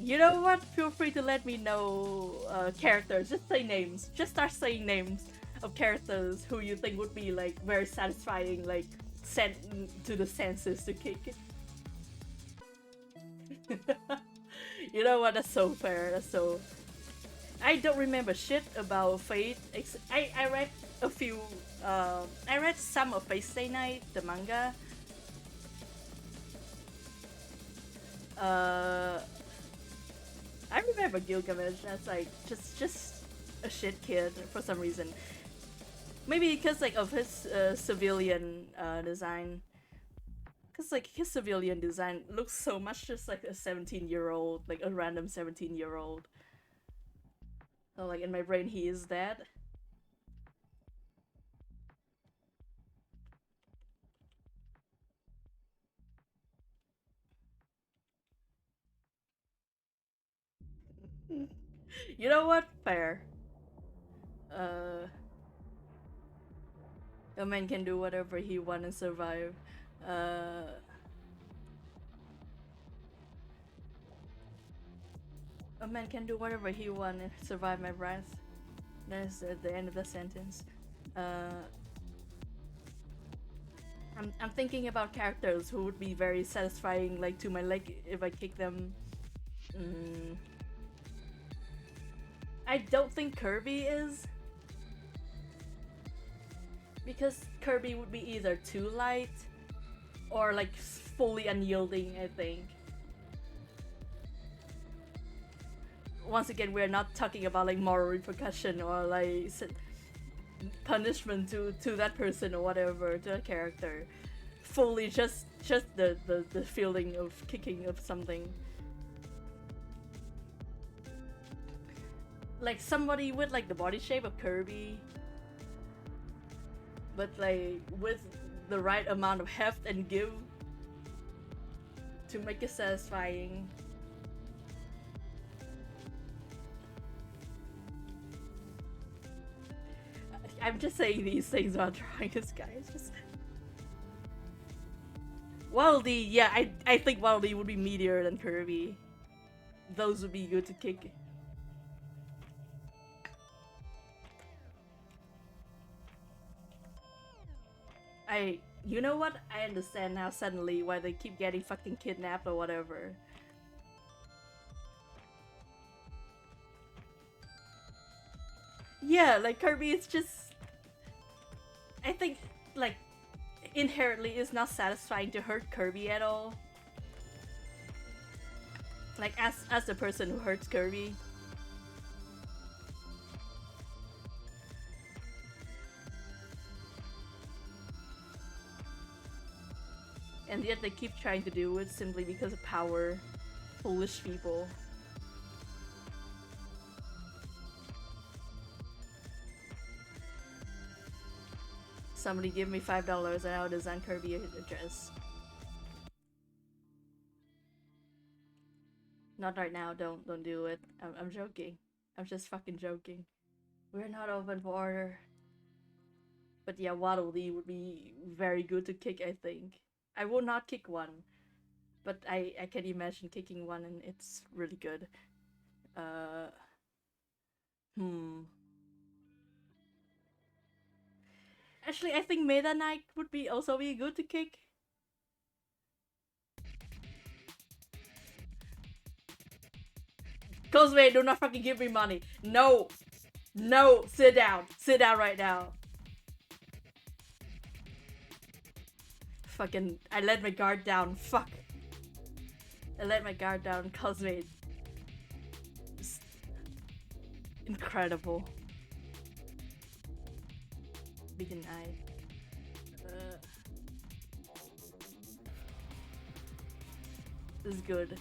You know what? Feel free to let me know characters. Just say names. Just start saying names of characters who you think would be, like, very satisfying, like, sent to the senses to kick it. You know what? That's so fair. That's so. I don't remember shit about Fate. I read a few. I read some of Fate Stay Night, the manga. I remember Gilgamesh as like just a shit kid for some reason. Maybe because like of his civilian design. Cause like his civilian design looks so much just like a 17-year-old, like a random 17-year-old. So like in my brain he is that. You know what? Fair. A man can do whatever he wants and survive. A man can do whatever he wants and survive my breath. That's at the end of the sentence. I'm thinking about characters who would be very satisfying, like to my leg if I kick them. I don't think Kirby is. Because Kirby would be either too light or like fully unyielding, I think. Once again, we're not talking about like moral repercussion or like punishment to that person or whatever, to that character. Fully just the feeling of kicking of something. Like somebody with like the body shape of Kirby, but like with the right amount of heft and give to make it satisfying. I'm just saying these things while trying this guy. It's just Waddle-Dee, yeah, I think Waddle-Dee would be meatier than Kirby. Those would be good to kick. You know what? I understand now suddenly why they keep getting fucking kidnapped or whatever. Yeah, like Kirby is just... I think, like, inherently it's not satisfying to hurt Kirby at all. Like, as the person who hurts Kirby. And yet they keep trying to do it simply because of power. Foolish people. Somebody give me $5 and I'll design Kirby a dress. Not right now, don't do it. I'm joking. I'm just fucking joking. We're not open for order. But yeah, Waddle-Dee would be very good to kick, I think. I will not kick one, but I can imagine kicking one and it's really good. Actually, I think Meta Knight would be also be good to kick. Cosme, do not fucking give me money. No! No! Sit down. Sit down right now. Fucking, I let my guard down. Fuck. I let my guard down. Cosme. Incredible. Begin eye. This is good.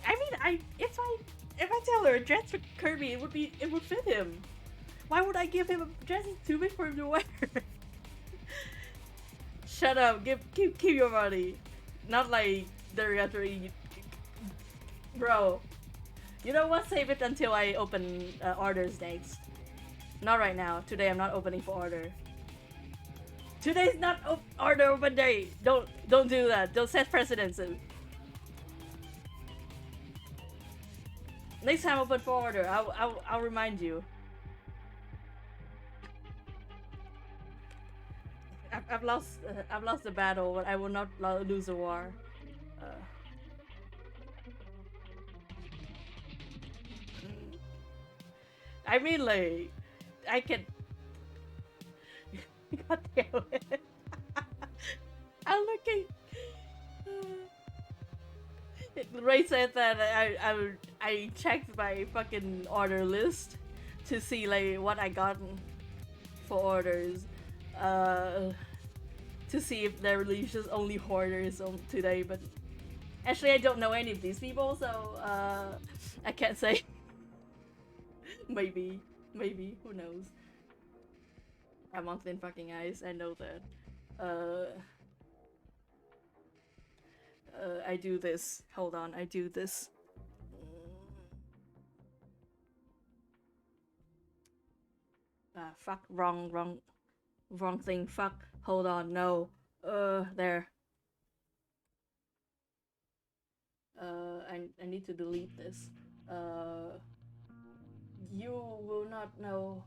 I mean, if I tell her a dress for Kirby, it would fit him. Why would I give him a dress that's too big for him to wear? Shut up. Keep your money. Not like derogatory. Bro. You know what? Save it until I open orders next. Not right now. Today I'm not opening for order. Today's not order open day. Don't do that. Don't set precedents. Next time open for order, I'll remind you. I've lost the battle, but I will not lose a war. Uh, I mean, like, I can. God damn it! I'm looking. Ray said that I checked my fucking order list to see like what I got for orders, uh, to see if there really just only hoarders on today. But actually, I don't know any of these people, so I can't say. maybe, who knows? I'm on thin fucking ice. I know that. I do this. Hold on, I do this. Fuck, wrong thing. Fuck, hold on, no. There. I need to delete this. You will not know.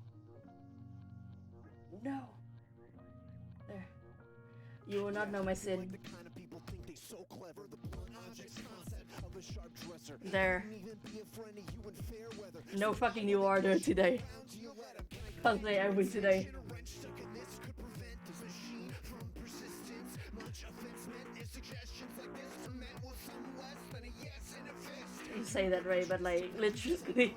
No. There. You will not know my sin. There. No fucking new order today. Constantly every today. You say that, Ray, but like literally,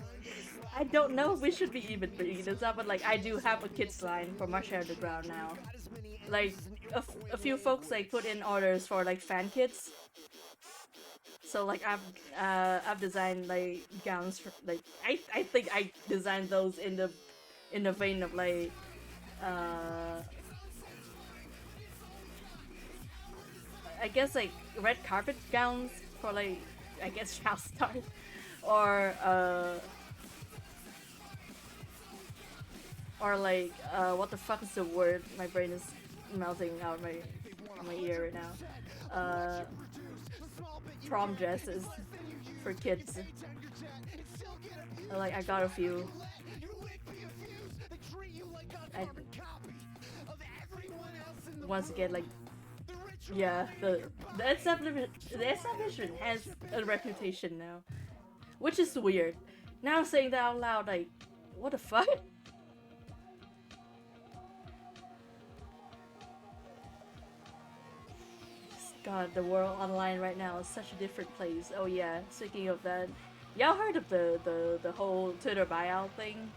I don't know if we should be even bringing this up, but like I do have a kids line for Hare Underground now. Like a few folks like put in orders for like fan kits. So like I've designed like gowns for like I think I designed those in the vein of like I guess like red carpet gowns for like I guess child stars or like what the fuck is the word? My brain is melting out my ear right now. Prom dresses for kids. Like I got a few. Once again, like yeah, the establishment has a reputation now, which is weird. Now saying that out loud, like what the fuck? God, the world online right now is such a different place. Oh yeah, speaking of that, y'all heard of the whole Twitter buyout thing?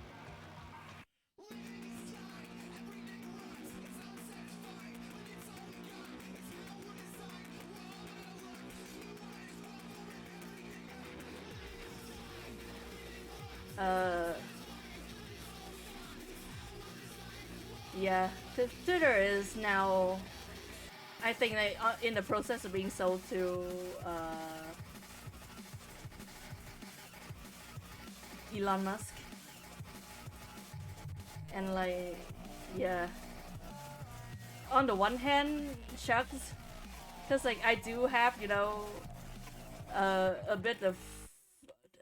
Yeah, Twitter is now, I think, like, in the process of being sold to Elon Musk, and like, yeah. On the one hand, shucks, because like I do have, you know, a bit of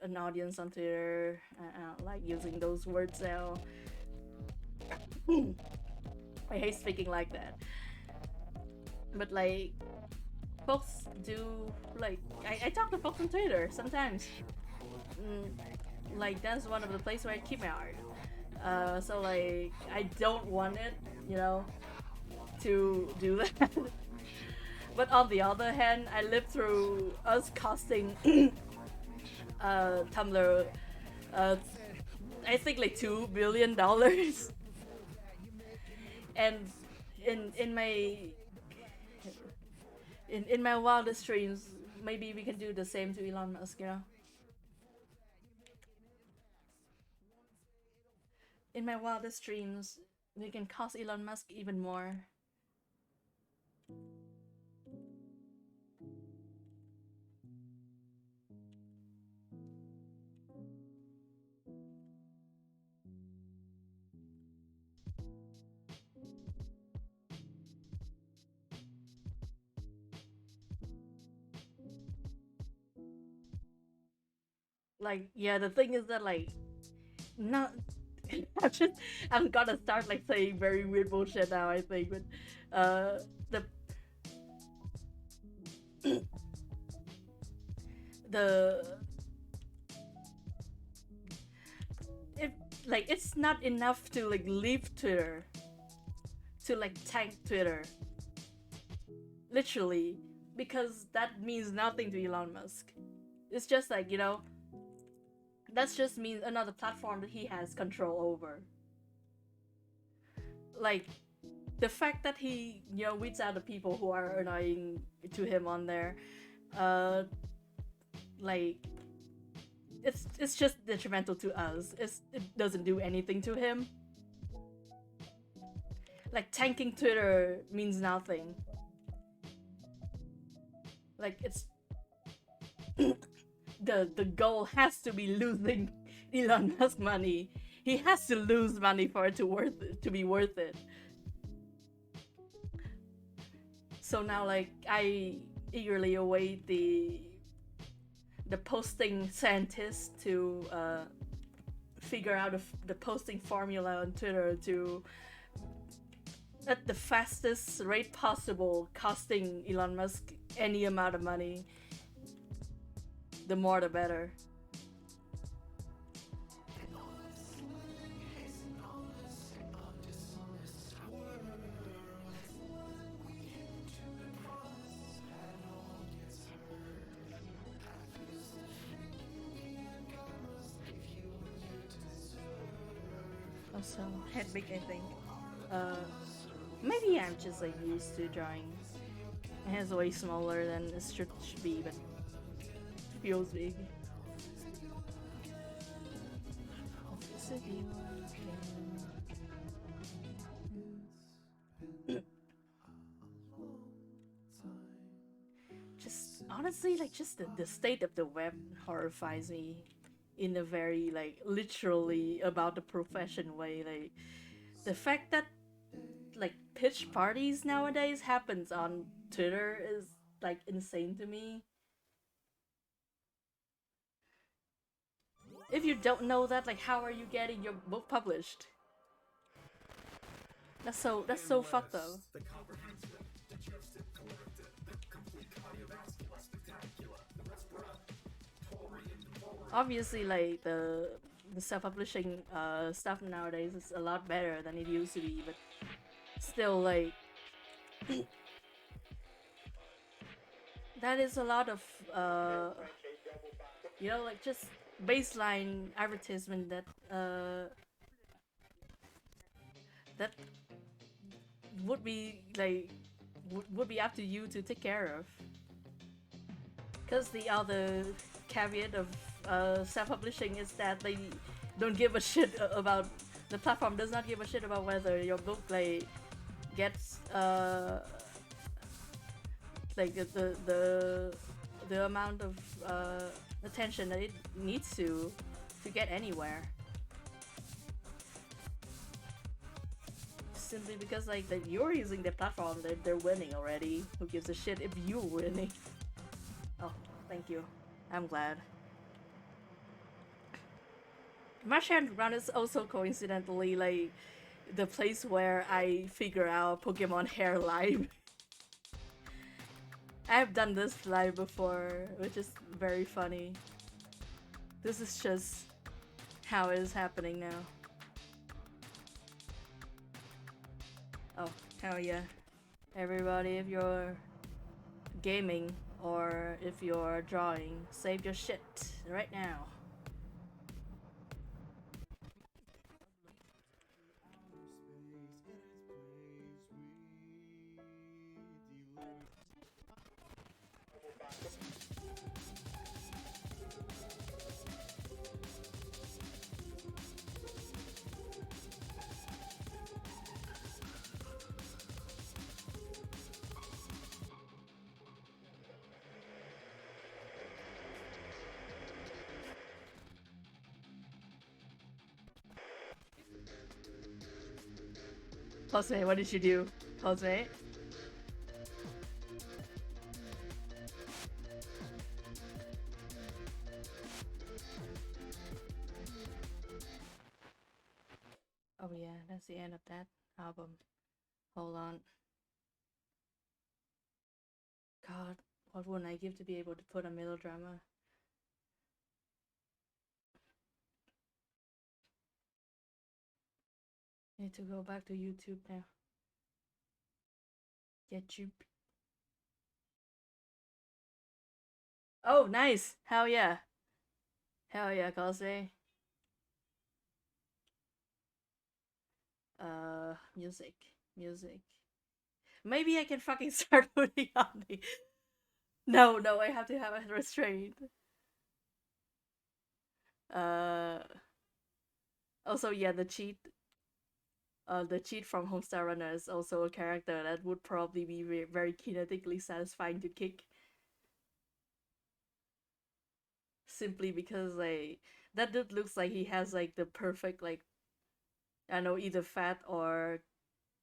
an audience on Twitter. I don't like using those words now. I hate speaking like that. But like, folks do like I talk to folks on Twitter sometimes. Like that's one of the places where I keep my art. So like I don't want it, you know, to do that. But on the other hand, I lived through us costing Tumblr I think like $2 billion. And in my in my wildest dreams, maybe we can do the same to Elon Musk, you know? In my wildest dreams, we can cost Elon Musk even more. Like, yeah, the thing is that like not I'm just I'm gonna start like saying very weird bullshit now, I think, but the the it like it's not enough to like leave Twitter to like tank Twitter. Literally, because that means nothing to Elon Musk. It's just like, that just means another platform that he has control over. Like the fact that he, weeds out the people who are annoying to him on there, uh like it's just detrimental to us. It doesn't do anything to him. Like tanking Twitter means nothing. Like it's the goal has to be losing Elon Musk money. He has to lose money for it to be worth it. So now, like, I eagerly await the posting scientist to figure out the posting formula on Twitter to at the fastest rate possible, costing Elon Musk any amount of money. The more the better. Also, head big, I think. Maybe I'm just like used to drawing. My head's way smaller than it should be, but it feels big. Just honestly, like, just the state of the web horrifies me in a very like literally about the profession way. Like the fact that like pitch parties nowadays happens on Twitter is like insane to me. If you don't know that, like, how are you getting your book published? That's so fucked though. Obviously, like the self-publishing stuff nowadays is a lot better than it used to be, but still, like, that is a lot of like just baseline advertisement that would be like would be up to you to take care of. Because the other caveat of self-publishing is that they don't give a shit about the platform does not give a shit about whether your book like gets like the amount of attention that it needs to get anywhere. Simply because like that you're using the platform, they're winning already. Who gives a shit if you're winning? Oh, thank you. I'm glad. Hare Underground is also coincidentally like the place where I figure out Pokemon Hair live. I've done this live before, which is very funny. This is just how it is happening now. Oh, hell yeah. Everybody, if you're gaming or if you're drawing, save your shit right now. Postmate, what did you do? Postmate? yeah, that's the end of that album. Hold on. God, what wouldn't I give to be able to put a melodrama? Need to go back to YouTube now. YouTube. Oh, nice! Hell yeah! Hell yeah, Cosplay. Music. Music. Maybe I can fucking start putting on the... No, I have to have a restraint. Also, yeah, the cheat from Homestar Runner is also a character that would probably be very kinetically satisfying to kick. Simply because like that dude looks like he has like the perfect like I don't know, either fat or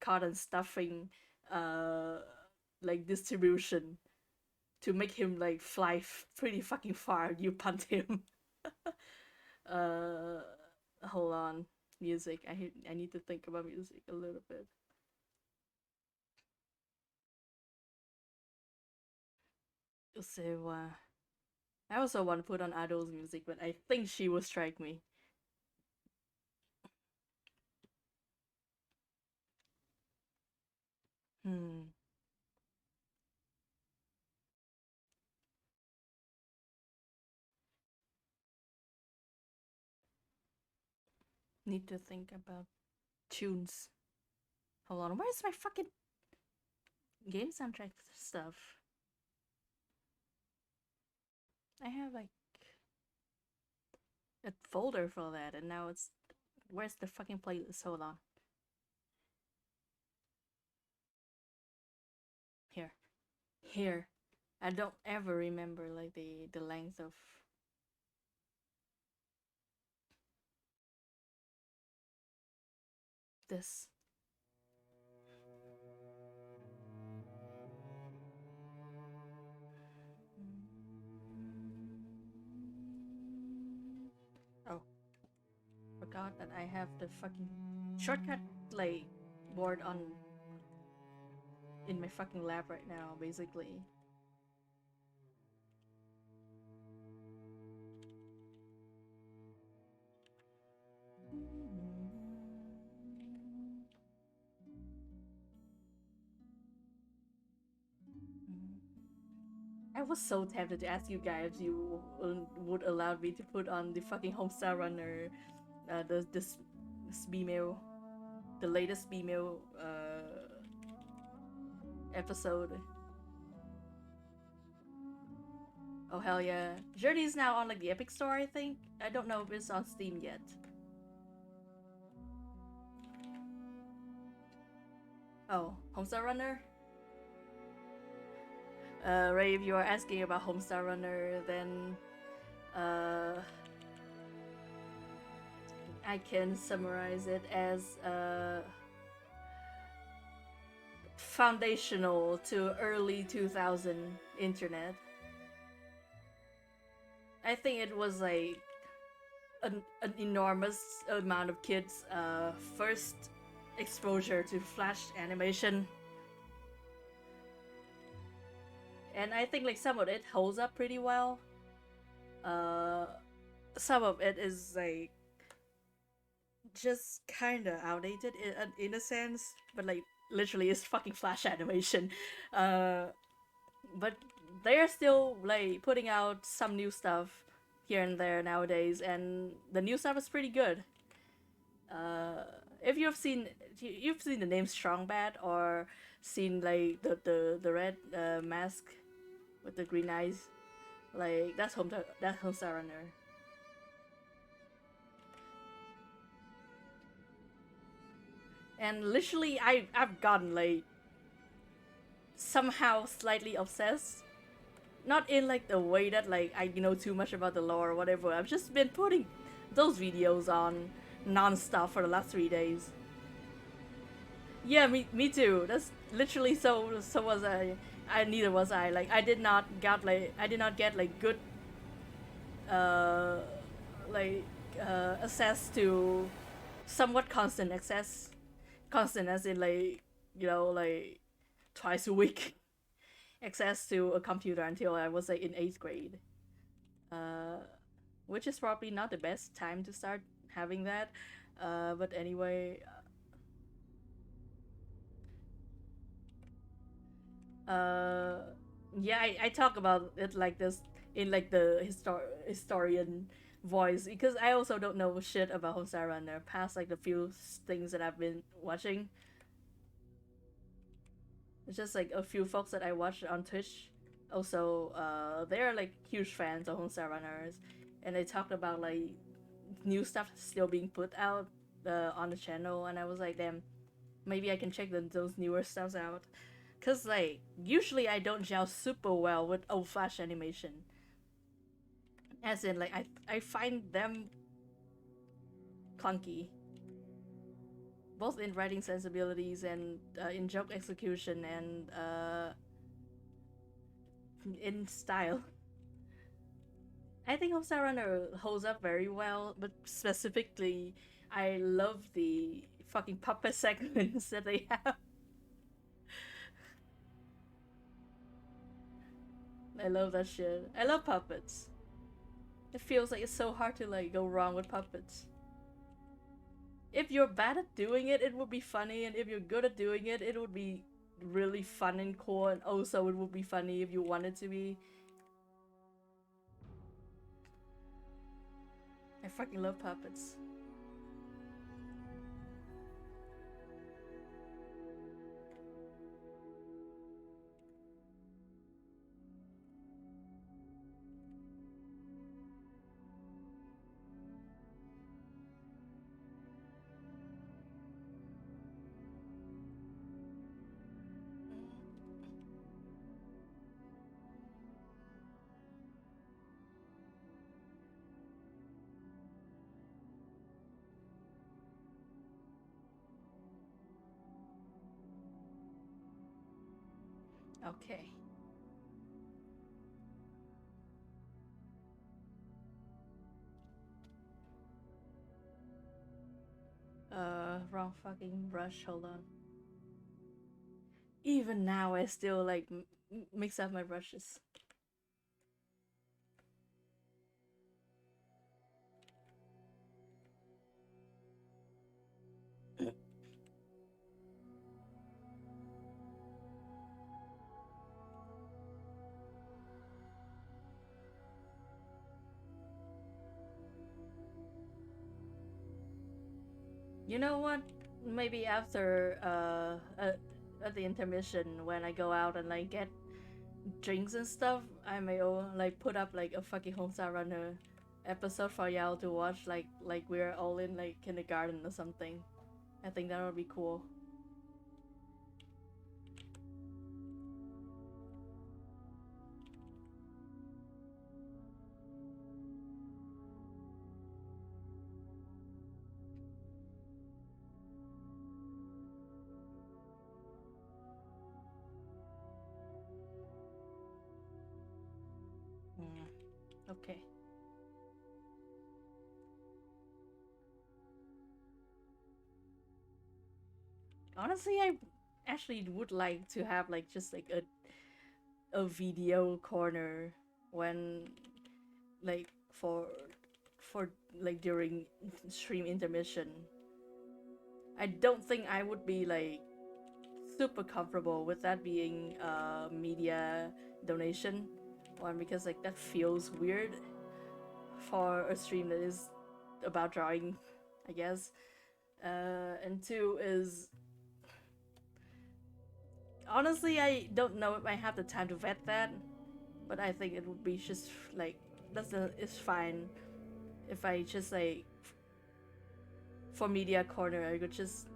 cotton stuffing like distribution to make him like fly pretty fucking far. You punt him. uh Hold on. Music. I need to think about music a little bit. So I also want to put on Adol's music, but I think she will strike me. Need to think about tunes. Hold on, where's my fucking game soundtrack stuff? I have like a folder for that, and now it's... Where's the fucking playlist? Hold on. Here. I don't ever remember like the length of... this. Oh. Forgot that I have the fucking shortcut like board on in my fucking lab right now, basically. I was so tempted to ask you guys if you would allow me to put on the fucking Homestar Runner, this B-mail, the latest B-mail episode. Oh hell yeah! Journey is now on like the Epic Store, I think. I don't know if it's on Steam yet. Oh, Homestar Runner. Ray, if you are asking about Homestar Runner, then I can summarize it as foundational to early 2000 internet. I think it was like an enormous amount of kids' first exposure to Flash animation. And I think like some of it holds up pretty well. Some of it is like just kinda outdated in a sense, but like literally it's fucking Flash animation. But they're still like putting out some new stuff here and there nowadays, and the new stuff is pretty good. If you've seen the name Strong Bad or seen like the red mask with the green eyes, like that's Homestar Runner. And literally, I've gotten like somehow slightly obsessed. Not in like the way that like I know too much about the lore or whatever. I've just been putting those videos on non-stop for the last 3 days. Yeah, me too. That's literally so was I. Neither was I. Like I did not get like good access to somewhat constant access, constant as in like like twice a week access to a computer until I was like in 8th grade. Uh, which is probably not the best time to start having that. But anyway, uh, yeah, I talk about it like this in like the historian voice because I also don't know shit about Homestar Runner past like the few things that I've been watching. It's just like a few folks that I watch on Twitch. Also, they're like huge fans of Homestar Runners, and they talked about like new stuff still being put out on the channel, and I was like, damn, maybe I can check those newer stuffs out. Cause like usually I don't gel super well with old flash animation. As in like I find them clunky. Both in writing sensibilities and in joke execution and in style. I think Homestar Runner holds up very well, but specifically, I love the fucking puppet segments that they have. I love that shit. I love puppets. It feels like it's so hard to like go wrong with puppets. If you're bad at doing it, it would be funny, and if you're good at doing it, it would be really fun and cool, and also it would be funny if you wanted to be. I fucking love puppets. Okay. Wrong fucking brush. Hold on. Even now, I still like mix up my brushes. You know what? Maybe after at the intermission when I go out and like get drinks and stuff, I may like put up like a fucking Homestar Runner episode for y'all to watch, like we're all in like kindergarten or something. I think that would be cool. Okay. Honestly, I actually would like to have like just like a video corner when like for like during stream intermission. I don't think I would be like super comfortable with that being a media donation. One, because like that feels weird for a stream that is about drawing, I guess. And two is honestly I don't know if I have the time to vet that, but I think it would be just like it's fine if I just like for media corner I could just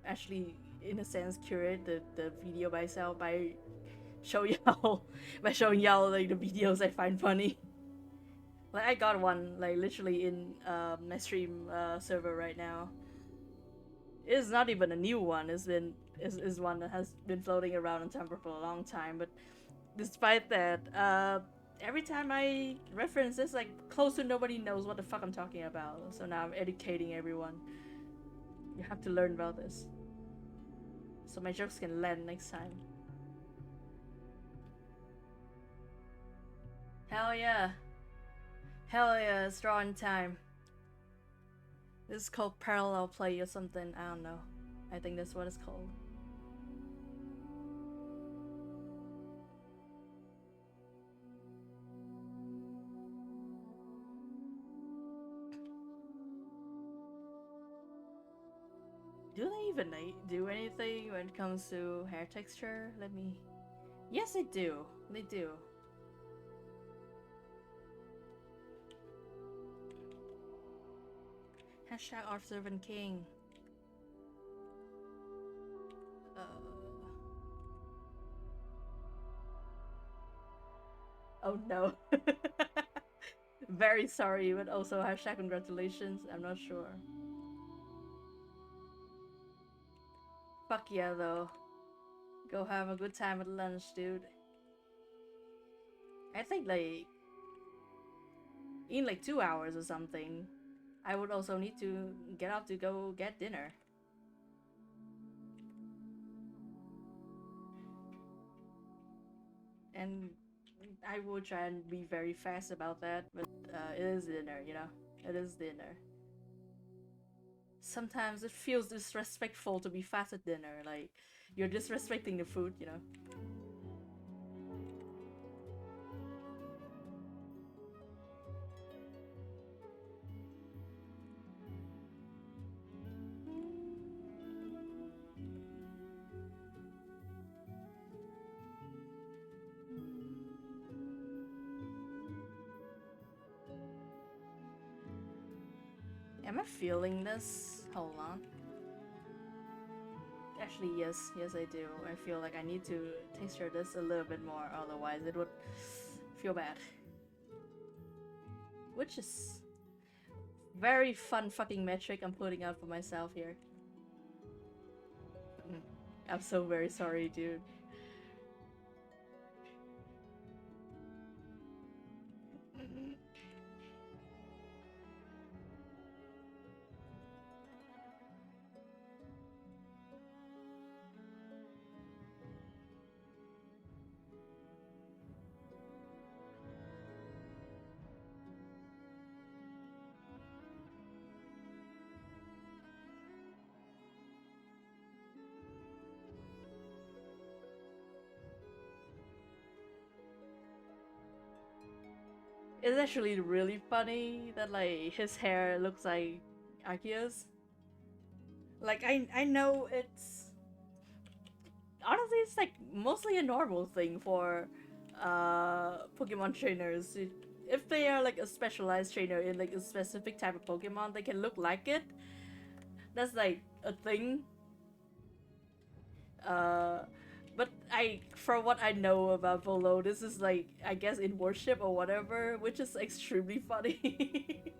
actually in a sense curate the video myself by show y'all by showing y'all like the videos I find funny. Like I got one like literally in my stream server right now. It's not even a new one. It's been is one that has been floating around on Tumblr for a long time. But despite that, every time I reference this, like, close to nobody knows what the fuck I'm talking about. So now I'm educating everyone. You have to learn about this. So my jokes can land next time. Hell yeah. Hell yeah, it's drawing time. This is called parallel play or something. I don't know. I think that's what it's called. Do they even do anything when it comes to hair texture? Let me... Yes, they do. They do. Hashtag Observant King. Oh no. Very sorry, but also hashtag congratulations. I'm not sure. Fuck yeah, though. Go have a good time at lunch, dude. I think, like, in like 2 hours or something, I would also need to get up to go get dinner. And I will try and be very fast about that, but it is dinner, you know? It is dinner. Sometimes it feels disrespectful to be fast at dinner, like, you're disrespecting the food, you know? Am I feeling this? Hold on. Actually, yes, I do. I feel like I need to texture this a little bit more, otherwise it would feel bad. Which is very fun fucking metric I'm putting out for myself here. I'm so very sorry, dude. It's actually really funny that, like, his hair looks like Akia's. Like, I know it's... Honestly, it's like mostly a normal thing for Pokemon trainers. If they are like a specialized trainer in like a specific type of Pokemon, they can look like it. That's like a thing. But for what I know about Volo, this is like, I guess, in worship or whatever, which is extremely funny.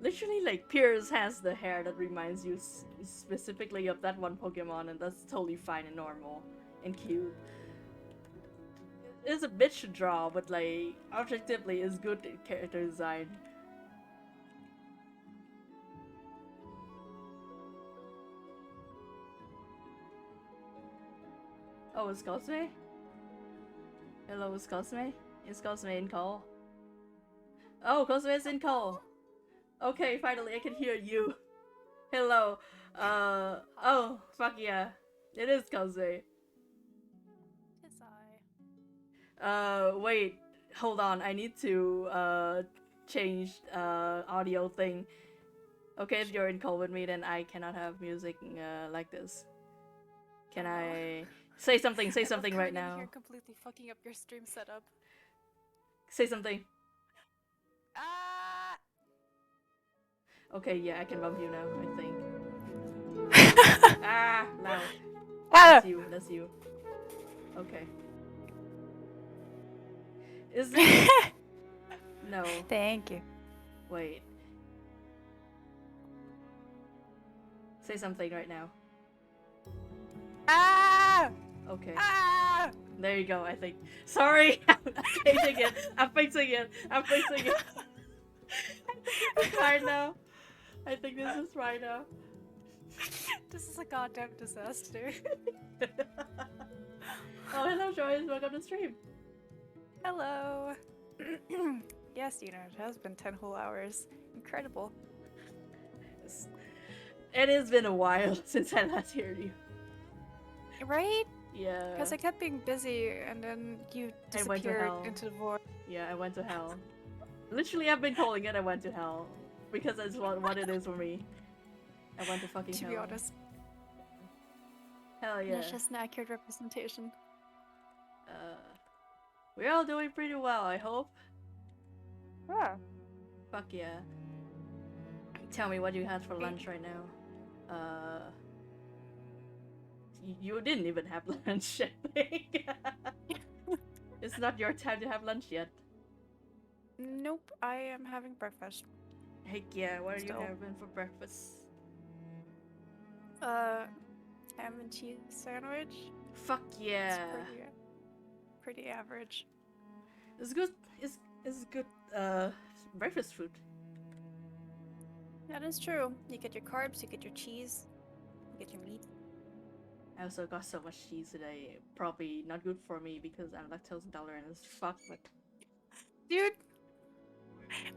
Literally, like, Piers has the hair that reminds you specifically of that one Pokemon, and that's totally fine and normal and cute. It's a bitch to draw, but like, objectively, it's good character design. Oh, it's Cosme? Hello, it's Cosme? Is Cosme in call? Oh, Cosme is in call! Okay, finally, I can hear you. Hello. Oh, fuck yeah. It is Cosme. Tis I. Wait. Hold on, I need to, change, audio thing. Okay, if you're in call with me, then I cannot have music, like this. Can I... Say something right now. Here completely fucking up your stream setup. Say something. Okay, yeah, I can bump you now, I think. Loud. That's you. Okay. Is it? No. Thank you. Wait. Say something right now. Ah! Okay. Ah! There you go, I think. Sorry! I'm changing it. I'm fixing it. I'm fixing it. I think this is right now. I think this is right now. This is a goddamn disaster. Oh, hello, Joyce. Welcome to the stream. Hello. Yes, it has been 10 whole hours. Incredible. It has been a while since I last heard you. Right? Yeah. Because I kept being busy and then you I went to disappeared hell. into the void. Yeah, I went to hell. Literally, I've been calling it I went to hell. Because that's what it is for me. I went to fucking To hell. be honest, Hell yeah. that's just an accurate representation. We're all doing pretty well, I hope. Yeah. Fuck yeah. Tell me what you had for lunch right now. You didn't even have lunch, I think. It's not your time to have lunch yet. Nope, I am having breakfast. Heck yeah, what are you Still. having for breakfast? Ham and cheese sandwich. Fuck yeah. It's pretty average. It's good. It's good. Breakfast food. That is true. You get your carbs, you get your cheese, you get your meat. I also got so much cheese today. Probably not good for me because I'm lactose intolerant as fuck. But Dude,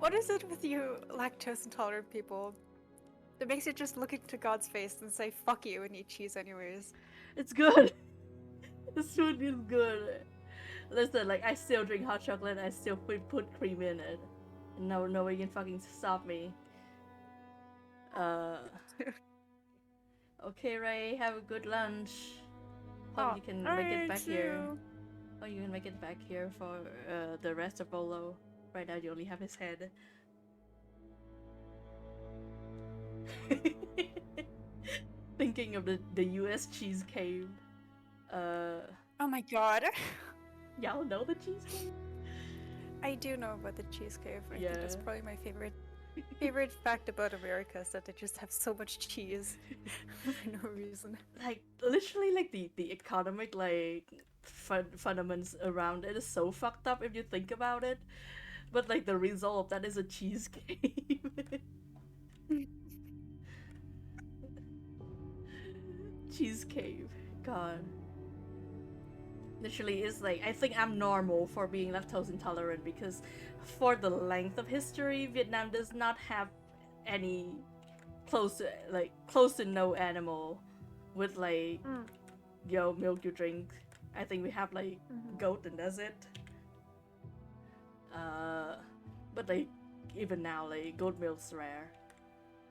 what is it with you lactose intolerant people? It makes you just look into God's face and say fuck you and eat cheese anyways. it's good. This food is good. Listen, like I still drink hot chocolate. I still put cream in it. No one can fucking stop me. Okay, Ray, have a good lunch. Hope you can make it back here. Oh, you can make it back here for the rest of Bolo. Right now, you only have his head. Thinking of the US cheese cave. Oh my god. Y'all know the cheese cave? I do know about the cheese cave. I Yeah. think that's probably my favorite fact about America is that they just have so much cheese for no reason. Like literally, like the economic like fundamentals around it is so fucked up if you think about it. But like the result of that is a cheese cave. Cheese cave. God. Literally is like I think I'm normal for being lactose intolerant because for the length of history, Vietnam does not have any close to no animal with like milk you drink. I think we have like goat and that's it. But like even now like goat milk's rare.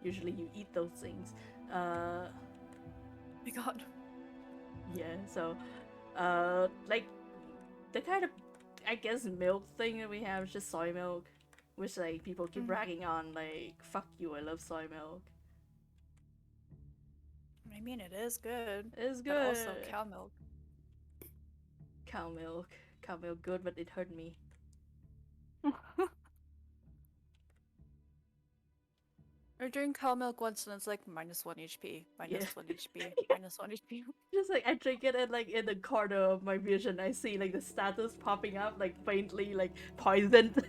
Usually you eat those things. Oh my god. Yeah, so like the kind of I guess milk thing that we have is just soy milk, which like people keep bragging on like fuck you, I love soy milk. I mean, it is good. It's good. But also cow milk. Cow milk good, but it hurt me. I drink cow milk once and it's like minus 1 HP, minus Yeah. 1 HP, minus 1 HP. Just like I drink it and like in the corner of my vision I see like the status popping up like faintly like poisoned.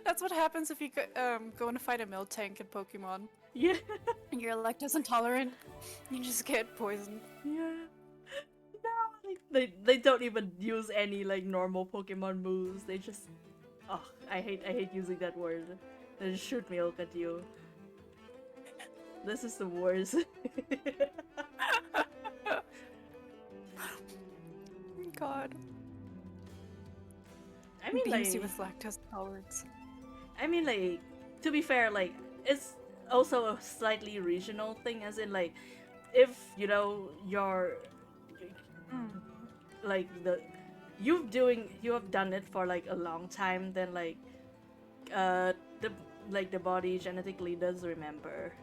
That's what happens if you go and fight a milk tank in Pokemon. Yeah. And you're lactose intolerant. You just get poisoned. Yeah. No, like, they don't even use any like normal Pokemon moves. They just I hate using that word. They just shoot milk at you. This is the worst. God. I mean Beans like you with lactose intolerance. I mean like to be fair like it's also a slightly regional thing as in like if you know you're like you have done it for like a long time then like the body genetically does remember.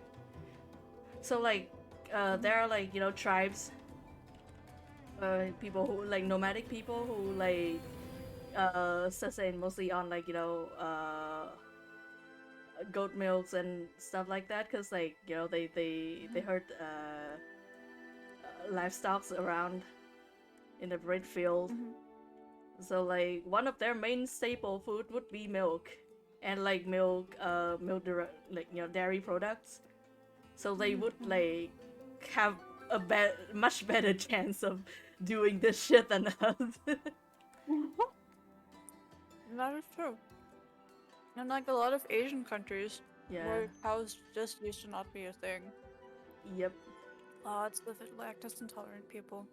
So like there are like tribes people who like nomadic people who like sustain mostly on like goat milks and stuff like that, because like they herd livestock around in the bread field. So like one of their main staple food would be milk, and like dairy products. So they would like have a much better chance of doing this shit than us. That is true. And like a lot of Asian countries, Yeah. where cows just used to not be a thing. Yep. Oh, it's the lactose intolerant people.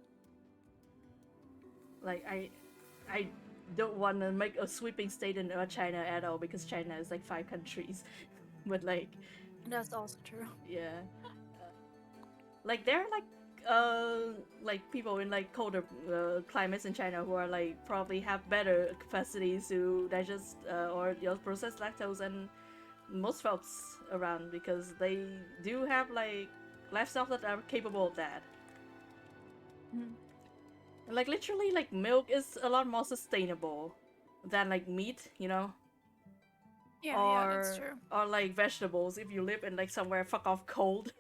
Like I don't want to make a sweeping statement about China at all, because China is like 5 countries. But like, That's also true. yeah, like there are like people in like colder climates in China who are like probably have better capacities to digest or process lactose than most folks around, because they do have like livestock that are capable of that. Like literally, like milk is a lot more sustainable than like meat, you know, Yeah, that's true. or like vegetables if you live in like somewhere fuck off cold.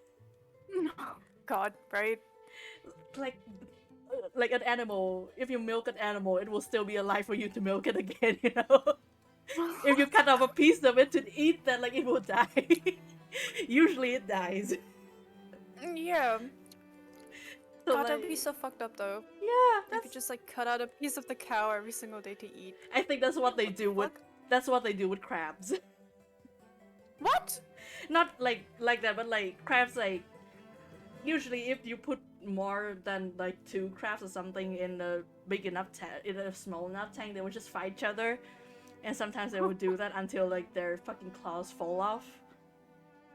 God, right? Like an animal, if you milk an animal, it will still be alive for you to milk it again, you know. If you cut off a piece of it to eat, then like it will die. Usually it dies. Yeah. So, God, that'd like, be so fucked up though. yeah, If you just like cut out a piece of the cow every single day to eat. I think that's what they do with fuck? that's what they do with crabs. What? Not like that, but like crabs, like usually if you put more than like 2 crabs or something in a big enough in a small enough tank, they would just fight each other, and sometimes they would do that until like their fucking claws fall off,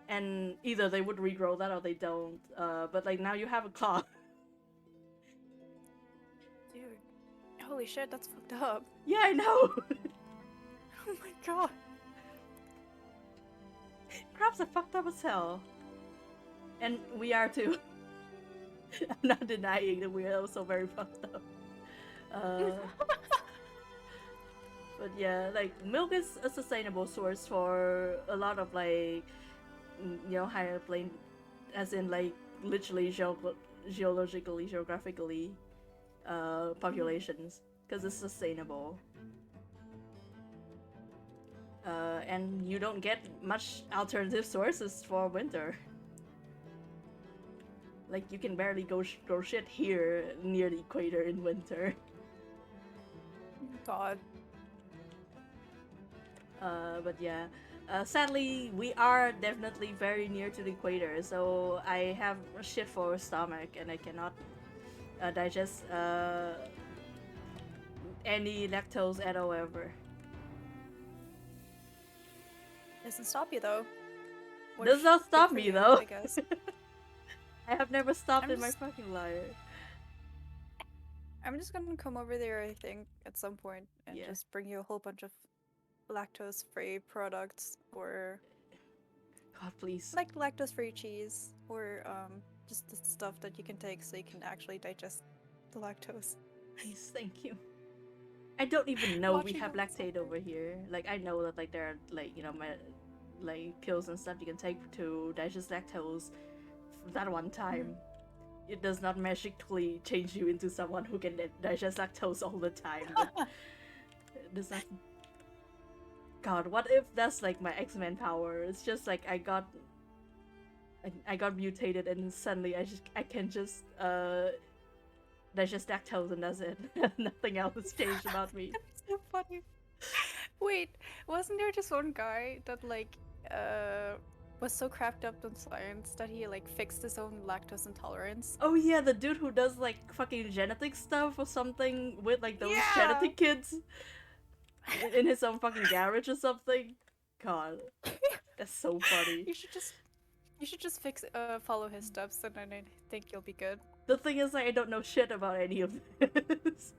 and either they would regrow that or they don't. But like now you have a claw. Dude. Holy shit, that's fucked up. Yeah, I know. Oh my god. Crabs are fucked up as hell, and we are too. I'm not denying that we are also very fucked up. But yeah, like milk is a sustainable source for a lot of like higher plane, as in like literally geographically populations, because it's sustainable. And you don't get much alternative sources for winter. Like you can barely grow shit here near the equator in winter. God. But yeah, sadly we are definitely very near to the equator, so I have shit for stomach and I cannot digest any lactose at all ever. Doesn't stop you though. Does not Good stop for me you, though. I guess. I have never stopped I'm in my just- fucking life. I'm just gonna come over there, I think, at some point and Yeah. just bring you a whole bunch of lactose-free products, or God, please. like lactose-free cheese, or just the stuff that you can take so you can actually digest the lactose. Please, thank you. I don't even know we Watching have them lactate suffer. over here. Like I know that like there are like like pills and stuff you can take to digest lactose that one time. It does not magically change you into someone who can digest lactose all the time. But does that? God, what if that's like my X-Men power? It's just like I got mutated and suddenly I can just digest lactose and that's it. Nothing else has changed about me. That's so funny. Wait, wasn't there just one guy that like was so cracked up on science that he like fixed his own lactose intolerance? Oh yeah, the dude who does like fucking genetic stuff or something with like those Yeah! genetic kids in his own fucking garage or something. God, that's so funny. You should just follow his steps, and then I think you'll be good. The thing is, like, I don't know shit about any of this.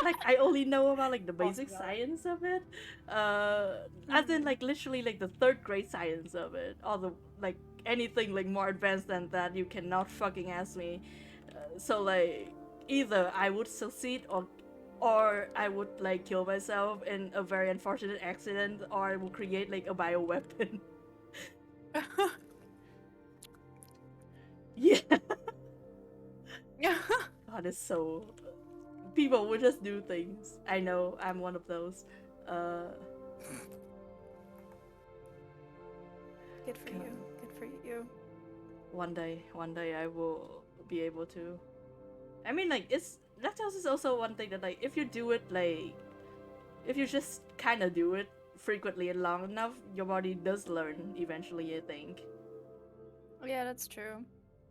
Like, I only know about like the basic God. science of it. As in like literally like the 3rd grade science of it, or the like anything like more advanced than that, you cannot fucking ask me. So like, either I would succeed or I would like kill myself in a very unfortunate accident, or I would create like a bioweapon. Yeah. God, it's so. People would just do things. I know, I'm one of those. Good for you. Good for you. One day I will be able to. I mean, like, lactose is also one thing that, like, if you do it, like, if you just kind of do it frequently and long enough, your body does learn eventually, I think. Yeah, that's true.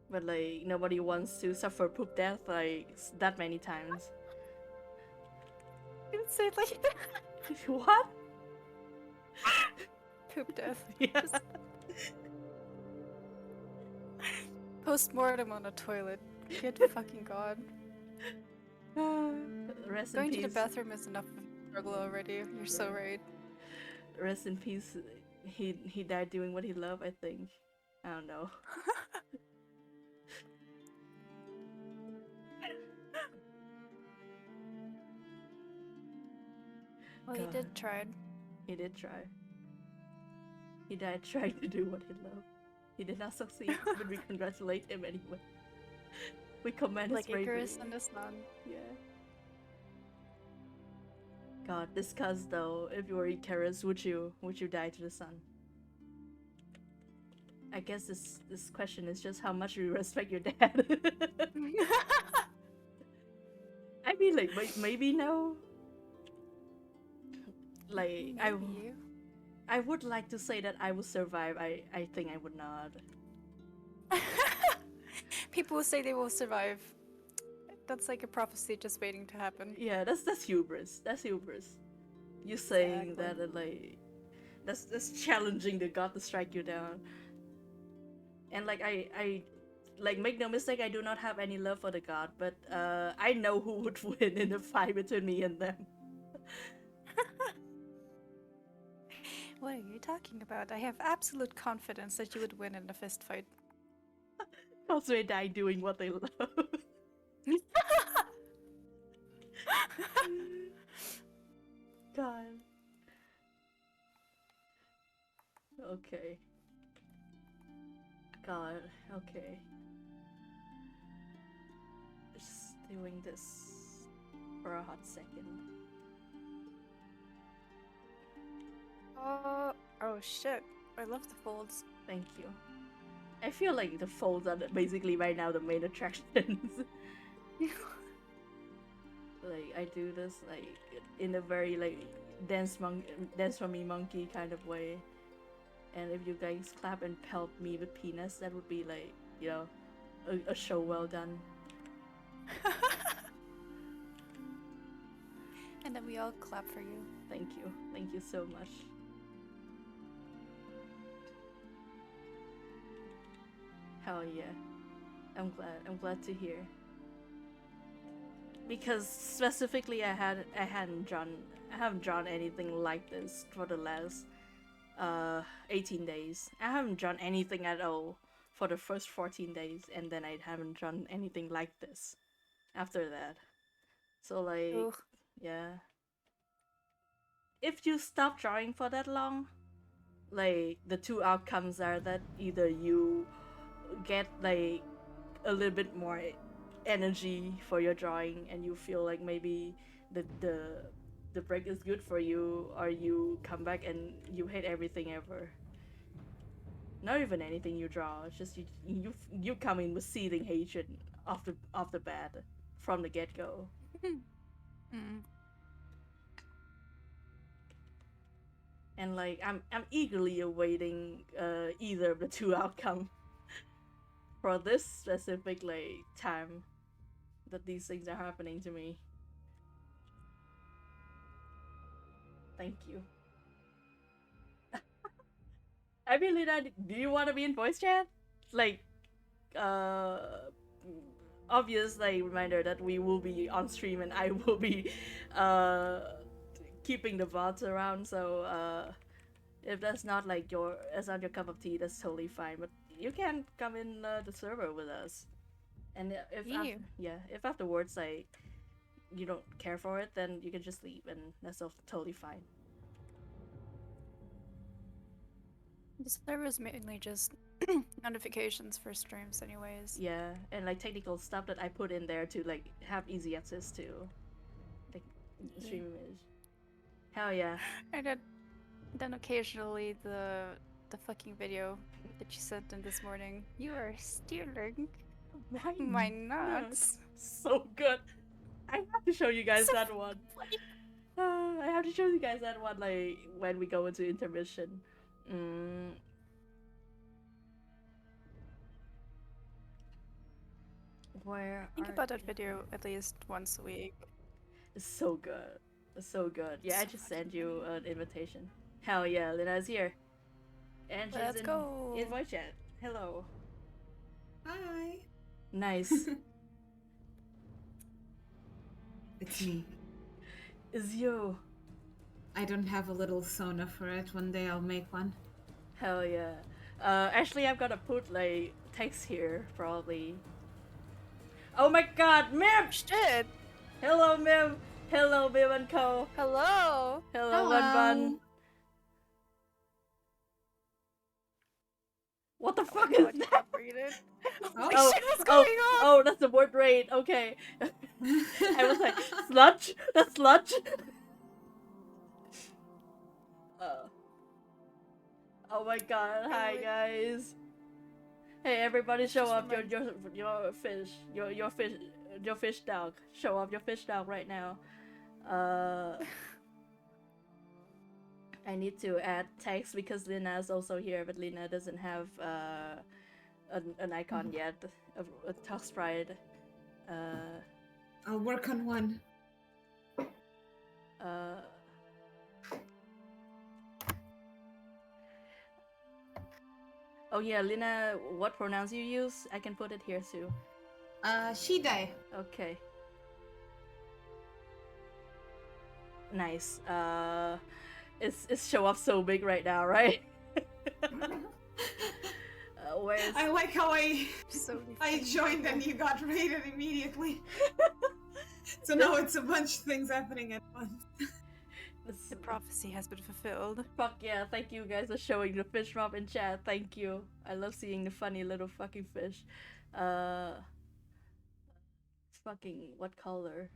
But, like, nobody wants to suffer poop death, like, that many times. You didn't say it like that. What? Poop death. Yeah. Post-mortem on a toilet. Good fucking god. Rest in Going to the peace. bathroom is enough of a struggle already. You're so right. Rest in peace. He died doing what he loved, I think. I don't know. Well, he God. did try. He did try. He died trying to do what he loved. He did not succeed, but we congratulate him anyway. We commend Like his bravery. Icarus and the sun. Yeah. God, discuss though, if you were Icarus, would you die to the sun? I guess this question is just how much you respect your dad. I mean, like, maybe no. Like, Maybe. I would like to say that I would survive. I think I would not. People will say they will survive. That's like a prophecy just waiting to happen. Yeah, that's hubris. That's hubris. You saying Exactly. that and, like, that's challenging the god to strike you down. And like I like, make no mistake, I do not have any love for the god, but I know who would win in a fight between me and them. What are you talking about? I have absolute confidence that you would win in a fist fight. Because they die doing what they love. God. Okay. God, okay. Just doing this for a hot second. Oh shit. I love the folds. Thank you. I feel like the folds are basically right now the main attractions. Like, I do this like in a very like dance for me monkey kind of way. And if you guys clap and pelt me with penis, that would be like, you know, a show well done. And then we all clap for you. Thank you. Thank you so much. Hell yeah. I'm glad to hear. Because specifically I haven't drawn anything like this for the last 18 days. I haven't drawn anything at all for the first 14 days, and then I haven't drawn anything like this after that. So like, Ugh. yeah. If you stop drawing for that long, like, the two outcomes are that either you get like a little bit more energy for your drawing and you feel like maybe the break is good for you, or you come back and you hate everything ever. Not even anything you draw, it's just you come in with seething hatred off the bat from the get-go. Mm. And like, I'm eagerly awaiting either of the two outcome for this specific like time that these things are happening to me. Thank you. I really not. Do you want to be in voice chat? Like, obvious like reminder that we will be on stream and I will be keeping the bots around. So if that's not like that's not your cup of tea, that's totally fine. But you can come in the server with us. And if Ew. if afterwards like you don't care for it, then you can just leave, and that's totally fine. The server is mainly just notifications for streams, anyways. Yeah, and like technical stuff that I put in there to like have easy access to, like stream image. Hell yeah. And then occasionally the fucking video that you sent in this morning. You are stealing my nuts. So good. I have to show you guys So that one. I have to show you guys that one like when we go into intermission. Where Think are about that you? video at least once a week. It's so good. It's so good. Yeah, I So just fucking sent you an invitation. Hell yeah, Lina's here. And she's Let's in, go. in voice chat. Hello. Hi. Nice. It's me. It's you. I don't have a little sauna for it. One day I'll make one. Hell yeah. Actually, I'm gonna put like text here probably. Oh my god, Mim! Shit. Hello, Mim! Hello, Mim and Co. Hello. Hello, Bun Bun. What the fuck is that? Read it. Oh. Oh, shit, what's going on? Oh, that's the word rate. Okay. I was like, sludge? That's sludge? Oh my god, hi Wait. guys. Hey everybody, show Just off your fish. Your fish dog. Show off your fish dog right now. I need to add text because Lina is also here, but Lina doesn't have an icon yet of a talk sprite. I'll work on one. Oh yeah, Lina, what pronouns you use? I can put it here too. She die. Okay. Nice. It's show up so big right now, right? Where's... I like how I So joined and you got raided immediately. So now it's a bunch of things happening at once. the prophecy has been fulfilled. Fuck yeah, thank you guys for showing the fish drop in chat. Thank you. I love seeing the funny little fucking fish. Fucking what color?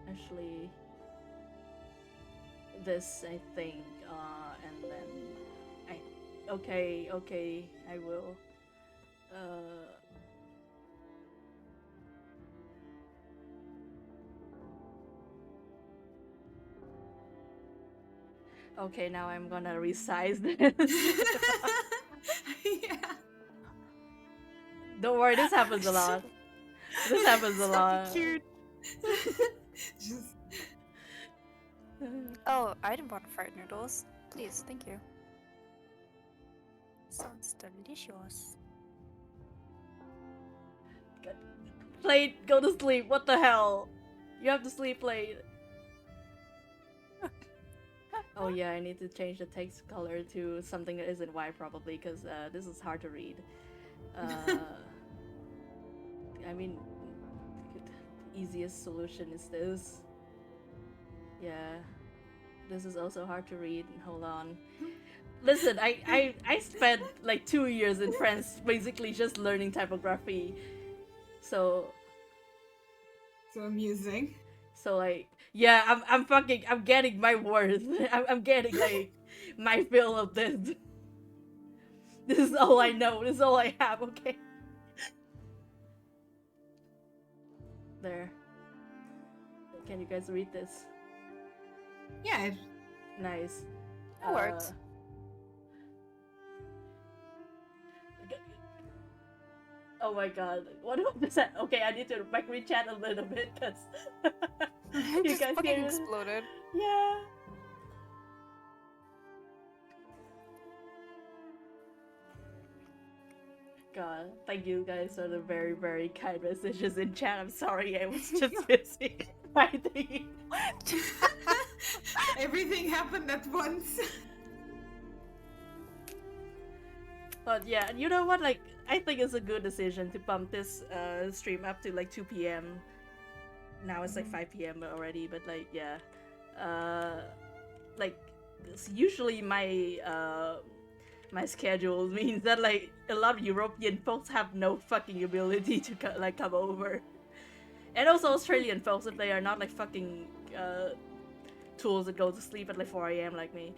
Actually, this I think, and then okay, I will. Okay, now I'm gonna resize this. Yeah. Don't worry, this happens a lot. This happens a lot. Cute. Just Oh, I didn't want fried noodles. Please, thank you. Sounds delicious. Plate, go to sleep. What the hell? You have to sleep late. Oh yeah, I need to change the text color to something that isn't white probably, because this is hard to read. I mean, easiest solution is this. Yeah, this is also hard to read. Hold on. Listen, I spent like 2 years in France basically just learning typography. So amusing. So like, yeah, I'm getting my worth. I'm getting like my fill of this. This is all I know. This is all I have. Okay. There. Can you guys read this? Yeah. Nice. That works. Oh my god. What was that? Okay, I need to like re-chat a little bit because you Just guys fucking hear? exploded. Yeah. God, thank you guys for the very, very kind messages in chat. I'm sorry, I was just busy fighting. Everything happened at once. But yeah, you know what? Like, I think it's a good decision to bump this stream up to like 2 p.m. Now it's like 5 p.m. already, but like, yeah. Like, usually my schedule means that like a lot of European folks have no fucking ability to like come over, and also Australian folks if they are not like fucking tools that go to sleep at like 4 a.m. like me.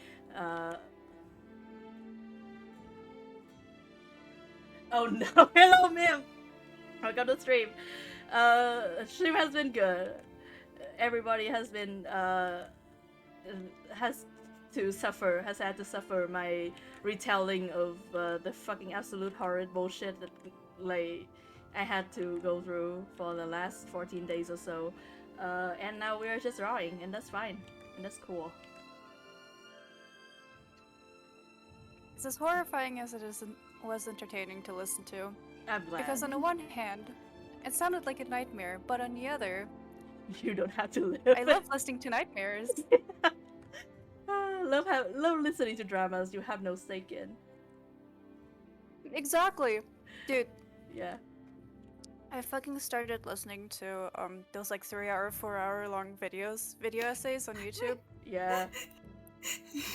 Oh no! Hello, ma'am. Welcome to stream. Stream has been good. Everybody has been has had to suffer my retelling of the fucking absolute horrid bullshit that like I had to go through for the last 14 days or so. And now we are just drawing, and that's fine, and that's cool. It's as horrifying as was entertaining to listen to. I'm glad. Because on the one hand, it sounded like a nightmare, but on the other, you don't have to live. I love listening to nightmares. Love listening to dramas you have no stake in. Exactly. Dude, Yeah. I fucking started listening to those like 3-hour, 4-hour long video essays on YouTube. Yeah.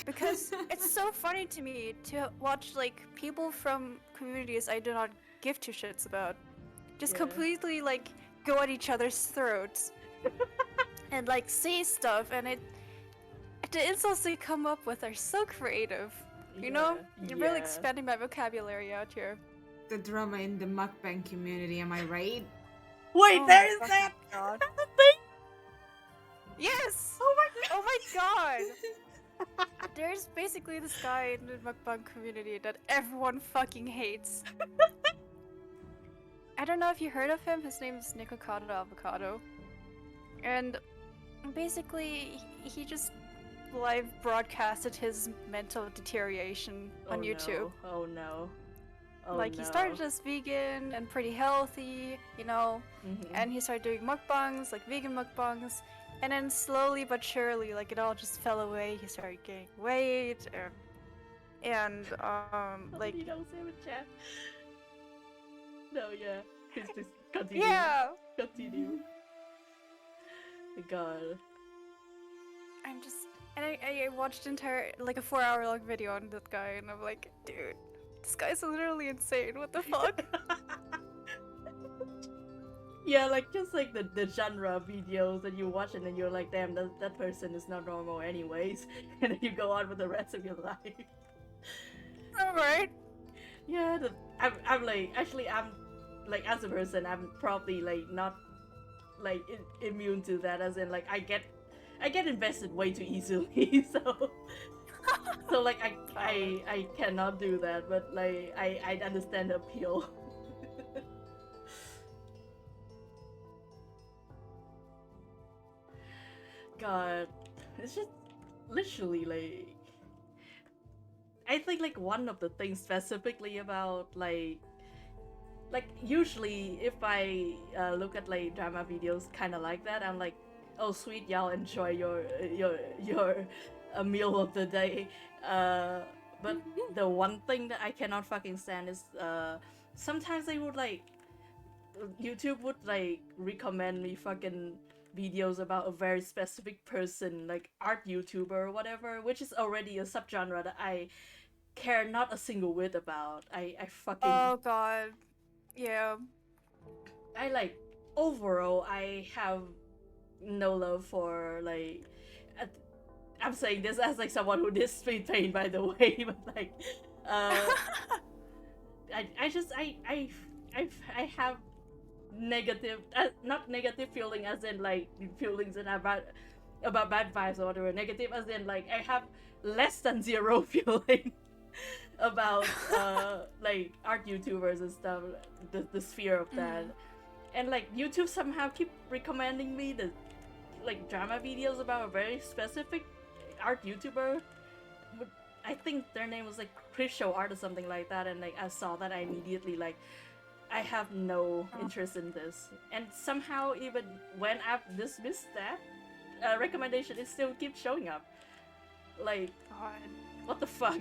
Because it's so funny to me to watch like people from communities I do not give two shits about just Yeah. completely like go at each other's throats and like say stuff, and the insults they come up with are so creative. You know? You're really Yeah. expanding my vocabulary out here. The drama in the mukbang community, am I right? Wait, Oh there my is fucking that God. thing. Yes! Oh my god. Oh my god! There's basically this guy in the mukbang community that everyone fucking hates. I don't know if you heard of him. His name is Nikocado Avocado. And basically, he just live broadcasted his mental deterioration on YouTube. No. Oh no. Oh, Like, no. he started as vegan and pretty healthy, you know, Mhm. and he started doing mukbangs, like vegan mukbangs, and then slowly but surely, like, it all just fell away. He started gaining weight, and like, you don't say with chat. No, yeah. Please continue. yeah! Continue. My god. I'm just, and I watched like a 4-hour long video on that guy, and I'm like, dude, this guy's literally insane. What the fuck? Yeah, like just like the genre videos that you watch and then you're like, damn, that person is not normal anyways, and then you go on with the rest of your life. Alright. Yeah, I'm like, actually I'm like, as a person I'm probably like not like immune to that, as in like I get invested way too easily, so like I cannot do that, but like I understand the appeal. God, it's just literally like, I think like one of the things specifically about like usually if I look at like drama videos kind of like that, I'm like, oh sweet, y'all enjoy your meal of the day. But the one thing that I cannot fucking stand is sometimes they would like, YouTube would like recommend me fucking videos about a very specific person, like art YouTuber or whatever, which is already a subgenre that I care not a single whit about. I fucking Oh god. Yeah. I like, overall I have no love for like, I'm saying this as like someone who did street paint, by the way, but like I have negative, not negative feeling as in like feelings and about bad vibes or whatever, negative as in like I have less than zero feeling about like art YouTubers and stuff, the sphere of that. And like YouTube somehow keep recommending me the like drama videos about a very specific art YouTuber. I think their name was like Chris Show Art or something like that, and like I saw that, I immediately like, I have no interest in this. And somehow even when I've dismissed that recommendation, it still keeps showing up. Like, God. what the fuck?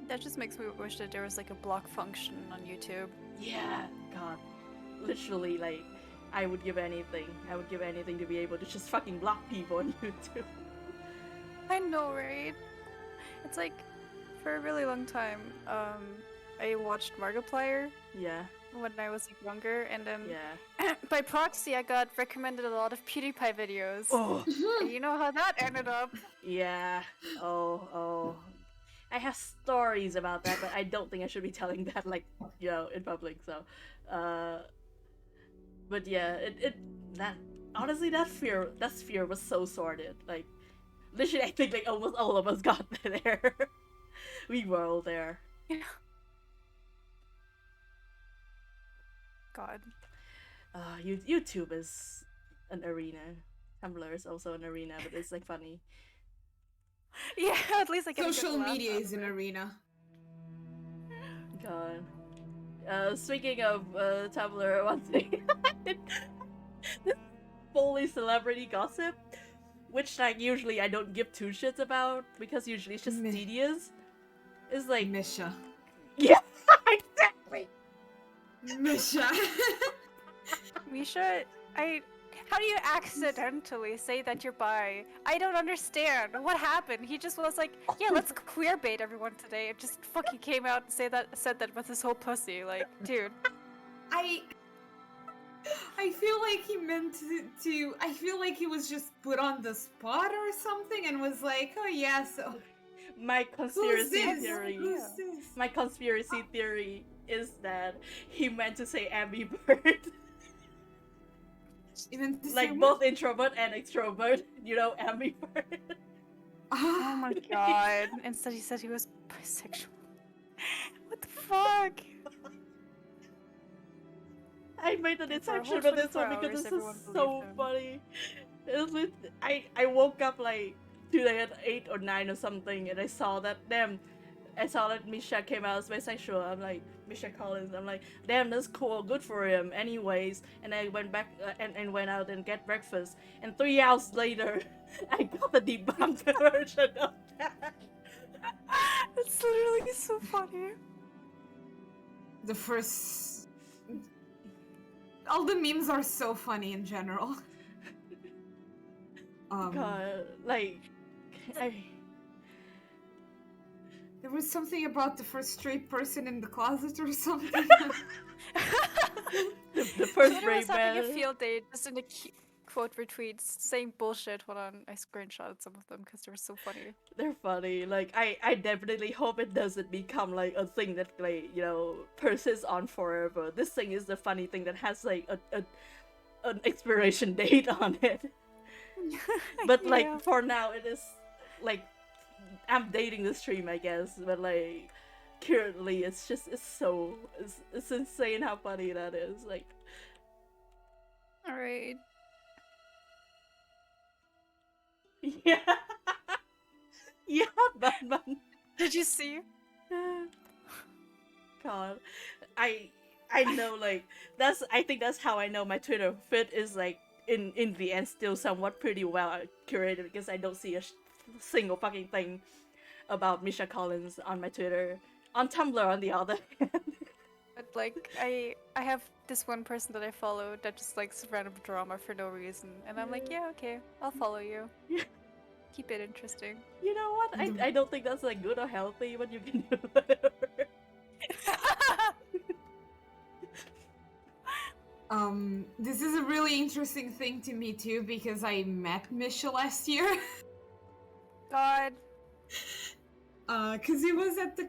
That just makes me wish that there was like a block function on YouTube. Yeah, God, literally, like, I would give anything. I would give anything to be able to just fucking block people on YouTube. I know, right? It's like, for a really long time, I watched Markiplier Yeah, when I was like, younger, and then yeah. by proxy, I got recommended a lot of PewDiePie videos. Oh, And you know how that ended up. yeah. Oh. I have stories about that, but I don't think I should be telling that, like, you know, in public. So, but yeah, that honestly, that fear was so sorted. Like, literally, I think like almost all of us got there. We were all there. Yeah. God. YouTube is an arena. Tumblr is also an arena, but it's like funny. Yeah, at least I get a good Social laugh media out is of an it. arena. God. Speaking of Tumblr, one thing, this fully celebrity gossip, which like usually I don't give two shits about because usually it's just Meh. tedious. Is like Misha. yeah, exactly. Misha. Misha, how do you accidentally say that you're bi? I don't understand. What happened? He just was like, yeah, let's queer bait everyone today. It just fucking came out and said that with his whole pussy. Like, dude. I feel like he meant to. I feel like he was just put on the spot or something and was like, oh yeah, so. My Who's conspiracy this? theory. Who's this? My conspiracy theory is that he meant to say ambivert. Even to say Like both introvert and extrovert, you know, ambivert. Oh my god. Instead he said he was bisexual. What the fuck? I made an And for a whole exception for this 24 one because hours, this everyone is believed so him. funny. It was I woke up like today at 8 or 9 or something and I saw that Misha came out as bisexual. I'm like, Misha Collins. I'm like, damn, that's cool. Good for him. Anyways, and I went back and went out and get breakfast. And 3 hours later, I got the debunked version of that. It's literally so funny. The first. All the memes are so funny in general. God, like, There was something about the first straight person in the closet or something. the first Twitter was rape having a man. field day just in the quote retweets saying bullshit. Hold on, I screenshotted some of them because they were so funny. They're funny. Like I definitely hope it doesn't become like a thing that like, you know, persists on forever. This thing is the funny thing that has like an expiration date on it. But like Yeah. for now it is like I'm dating the stream, I guess, but like currently it's insane how funny that is. Like Alright. yeah. Yeah, Batman. Did you see? God, I know like I think that's how I know my Twitter feed is like in the end still somewhat pretty well curated because I don't see a single fucking thing about Misha Collins on my Twitter. On Tumblr, on the other hand, But like, I have this one person that I follow that just likes random drama for no reason, and I'm like, yeah, okay, I'll follow you. Yeah. Keep it interesting. you know what? I don't think that's like good or healthy, but you can do whatever. This is a really interesting thing to me too because I met Misha last year. God. Cause he was at the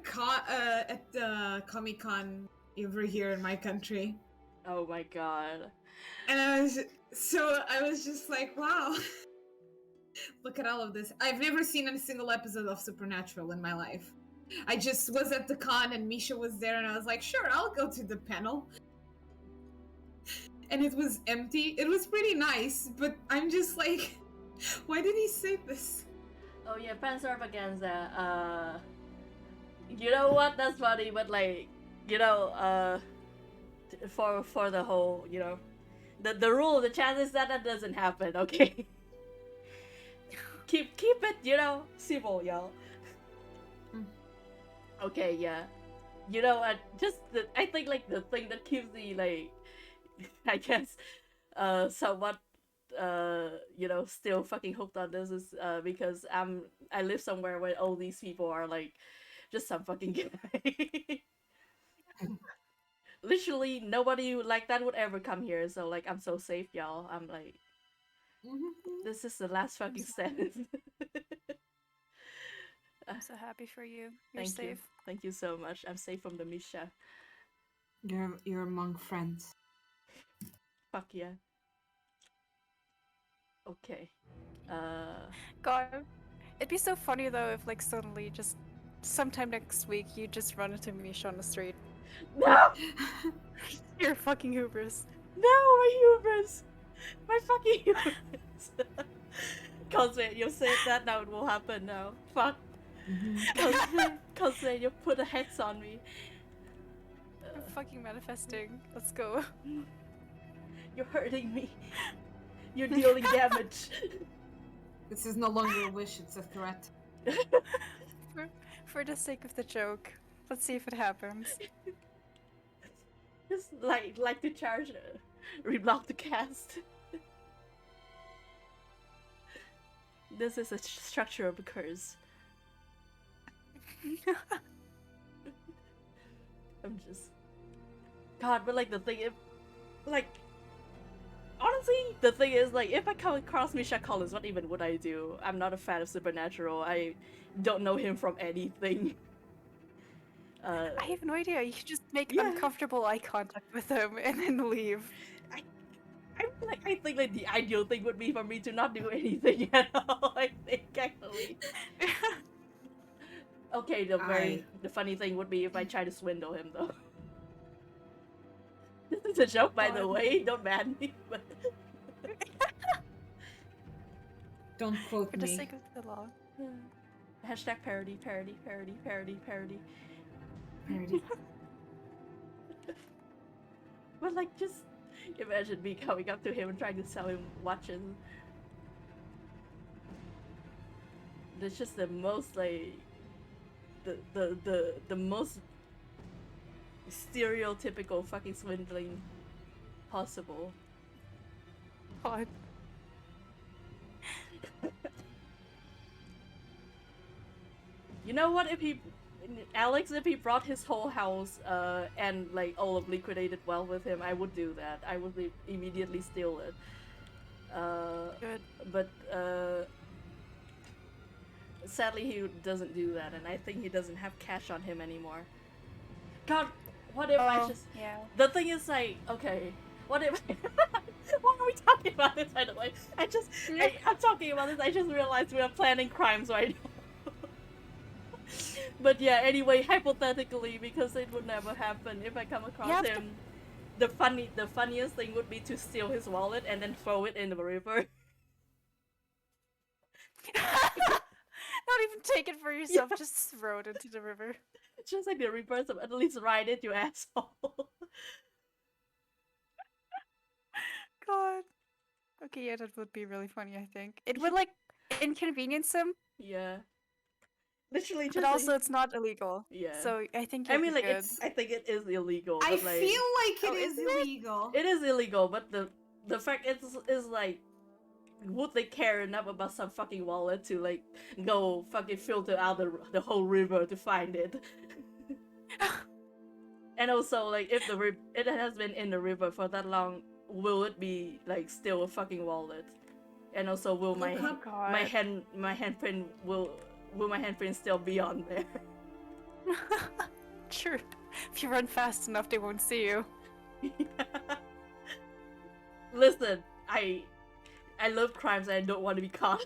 Comic Con over here in my country, Oh my god. and I was just like, wow, look at all of this. I've never seen a single episode of Supernatural in my life. I just was at the con and Misha was there, and I was like, sure, I'll go to the panel. And it was empty. It was pretty nice, but I'm just like, why did he say this? Oh yeah, Panzervaganza. You know what? That's funny, but like, you know, for the whole, you know, the rule, the chances that doesn't happen. Okay. Keep it, you know, civil, y'all. Okay, yeah. You know, I think like the thing that keeps me like, I guess, somewhat, still fucking hooked on this is because I live somewhere where all these people are like, just some fucking guy. Literally nobody like that would ever come here, so like I'm so safe, y'all. I'm like, Mhm. this is the last fucking stand. I'm so happy for you. You're Thank you. safe. Thank you so much. I'm safe from the Misha. You're among friends. Fuck yeah. Okay. Uh God, it'd be so funny though if like suddenly just sometime next week you just run into Misha on the street. No! You're fucking hubris. No, my hubris! My fucking hubris! Cosplay, you said that, now it will happen now. Fuck. Cosplay, you put a hex on me. I'm fucking manifesting. Let's go. You're hurting me. You're dealing damage. This is no longer a wish, it's a threat. For the sake of the joke, let's see if it happens. Just like to charge, reblock the cast. This is a structure of a curse. I'm just... God, but like the thing, if... Like... Honestly, the thing is, like, if I come across Misha Collins, what even would I do? I'm not a fan of Supernatural. I don't know him from anything. I have no idea. You should just make Yeah. uncomfortable eye contact with him and then leave. I think like the ideal thing would be for me to not do anything at all. I think actually. Okay, the funny thing would be if I try to swindle him though. This is a joke, by the God. way. Don't ban me. But Don't quote For the me. sake of the law. hashtag parody, parody, parody, parody, parody. Parody. But like, just imagine me coming up to him and trying to sell him watches. That's just the most like the most stereotypical fucking swindling possible. God. You know what, if he brought his whole house and like all of liquidated wealth with him, I would do that. I would immediately steal it. Good. But sadly he doesn't do that, and I think he doesn't have cash on him anymore. God, what if I just... Yeah. The thing is, like, okay, what if... Why are we talking about this, by the way? I'm talking about this, I just realized we are planning crimes right now. But yeah, anyway, hypothetically, because it would never happen if I come across him, the funniest thing would be to steal his wallet and then throw it in the river. Not even take it for yourself, just throw it into the river. Just like the reverse of at least ride it, you asshole. God. Okay, yeah, that would be really funny, I think. It would, like, inconvenience him, Yeah. Literally just but also it's not illegal. Yeah. So I think I you'll mean, be like, good. I think it is illegal. I But, like, feel like it is isn't it? illegal. it is illegal, but the fact is like, would they care enough about some fucking wallet to like go fucking filter out the whole river to find it? And also, like, if it has been in the river for that long, will it be like still a fucking wallet? And also, will my Look up- handprint will my handprint still be on there? True. If you run fast enough, they won't see you. Listen, I love crimes and I don't want to be caught.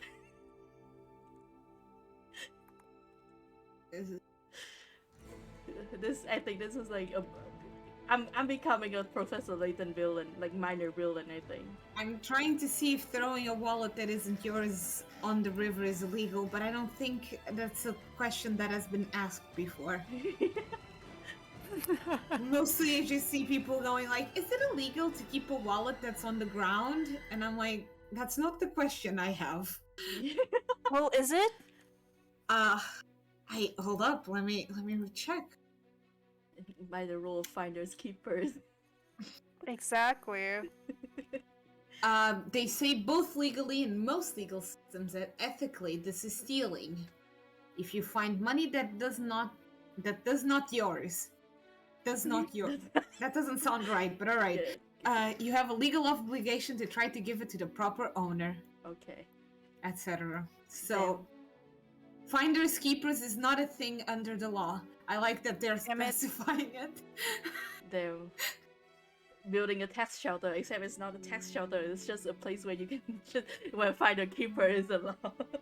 I think this is like I'm becoming a Professor Layton villain, like minor villain, I think. I'm trying to see if throwing a wallet that isn't yours on the river is illegal, but I don't think that's a question that has been asked before. Mostly I just see people going like, is it illegal to keep a wallet that's on the ground? And I'm like, that's not the question I have. Well, is it? I hold up. Let me check. By the rule of finders keepers. Exactly. They say both legally and most legal systems that ethically this is stealing. If you find money that does not yours, that doesn't sound right, but all right. You have a legal obligation to try to give it to the proper owner, Okay. etc. So, finders keepers is not a thing under the law. I like that they're Damn it. specifying it. They're building a tax shelter, except it's not a tax shelter. It's just a place where you can just where finder keeper is allowed.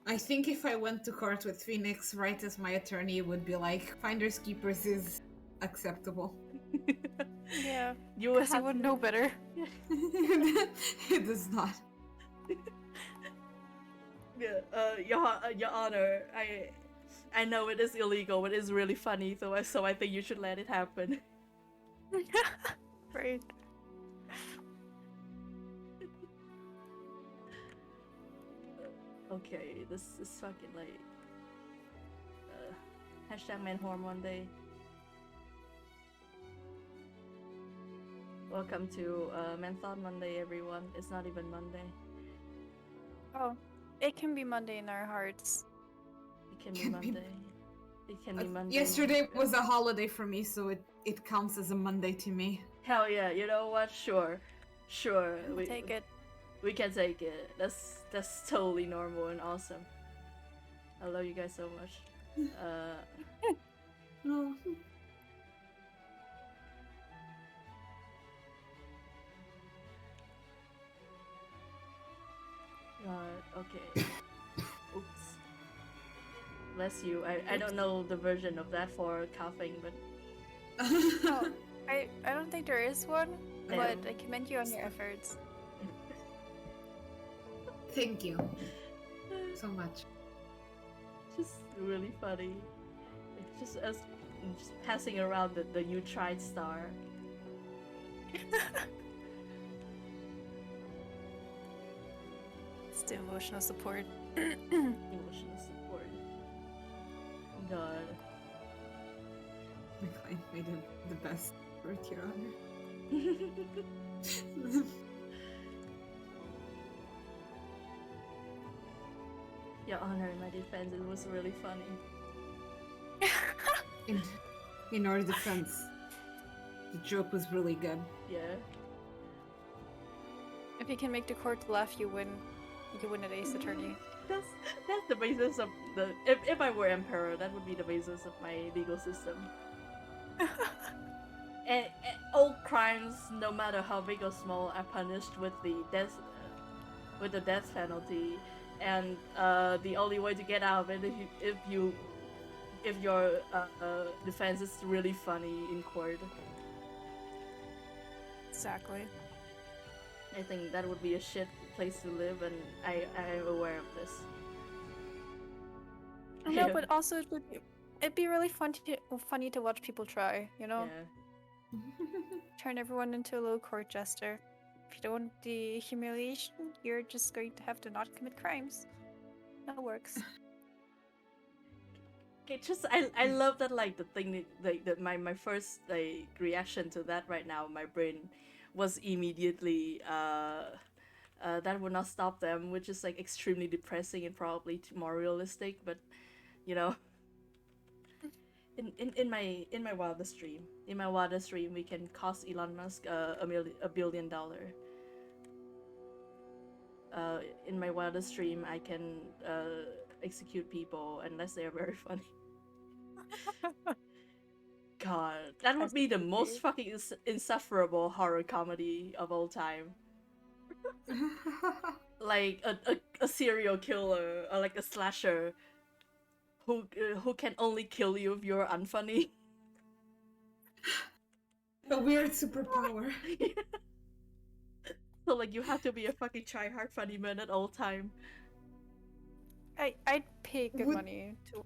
I think if I went to court with Phoenix right as my attorney, it would be like finders keepers is acceptable. Yeah. You Because you would know better. It is not. Your Honor, I know it is illegal, but it's really funny, so I think you should let it happen. Right. Okay, this is fucking like hashtag man hormone day. Welcome to Manthon Monday, everyone. It's not even Monday. Oh, it can be Monday in our hearts. It can be Can be- Monday. It can be Monday. Yesterday was a holiday for me, so it counts as a Monday to me. Hell yeah! You know what? Sure. We'll take it. We can take it. That's totally normal and awesome. I love you guys so much. No. Okay. Oops. Bless you. I don't know the version of that for coughing, but Oh, I don't think there is one, Yeah. but I commend you on your efforts. Thank you so much. just really funny. It's just us just passing around the you tried star. It's the emotional support. Emotional support. God. My client made it the best work, Your Honor. Your Honor, in my defense, it was really funny. In our defense, the joke was really good. Yeah. If you can make the court laugh, you win. You win at Ace Attorney. That's the basis of the. If I were emperor, that would be the basis of my legal system. And all crimes, no matter how big or small, are punished with the death penalty. And the only way to get out of it if your defense is really funny in court. Exactly. I think that would be a shit place to live, and I am aware of this. No, but also it'd be really funny to watch people try, you know? Yeah. Turn everyone into a little court jester. If you don't want the humiliation, you're just going to have to not commit crimes. That works. It just I love that, like, the thing that my first like reaction to that right now, my brain was immediately that would not stop them, which is like extremely depressing and probably more realistic, but you know, in my wildest dream we can cost Elon Musk $1 billion. In my wildest dream I can execute people unless they are very funny. God, that would be the most fucking insufferable horror comedy of all time. Like a serial killer or like a slasher who can only kill you if you're unfunny. A weird superpower. So like you have to be a fucking try-hard funny man at all time. I'd pay good Would- money to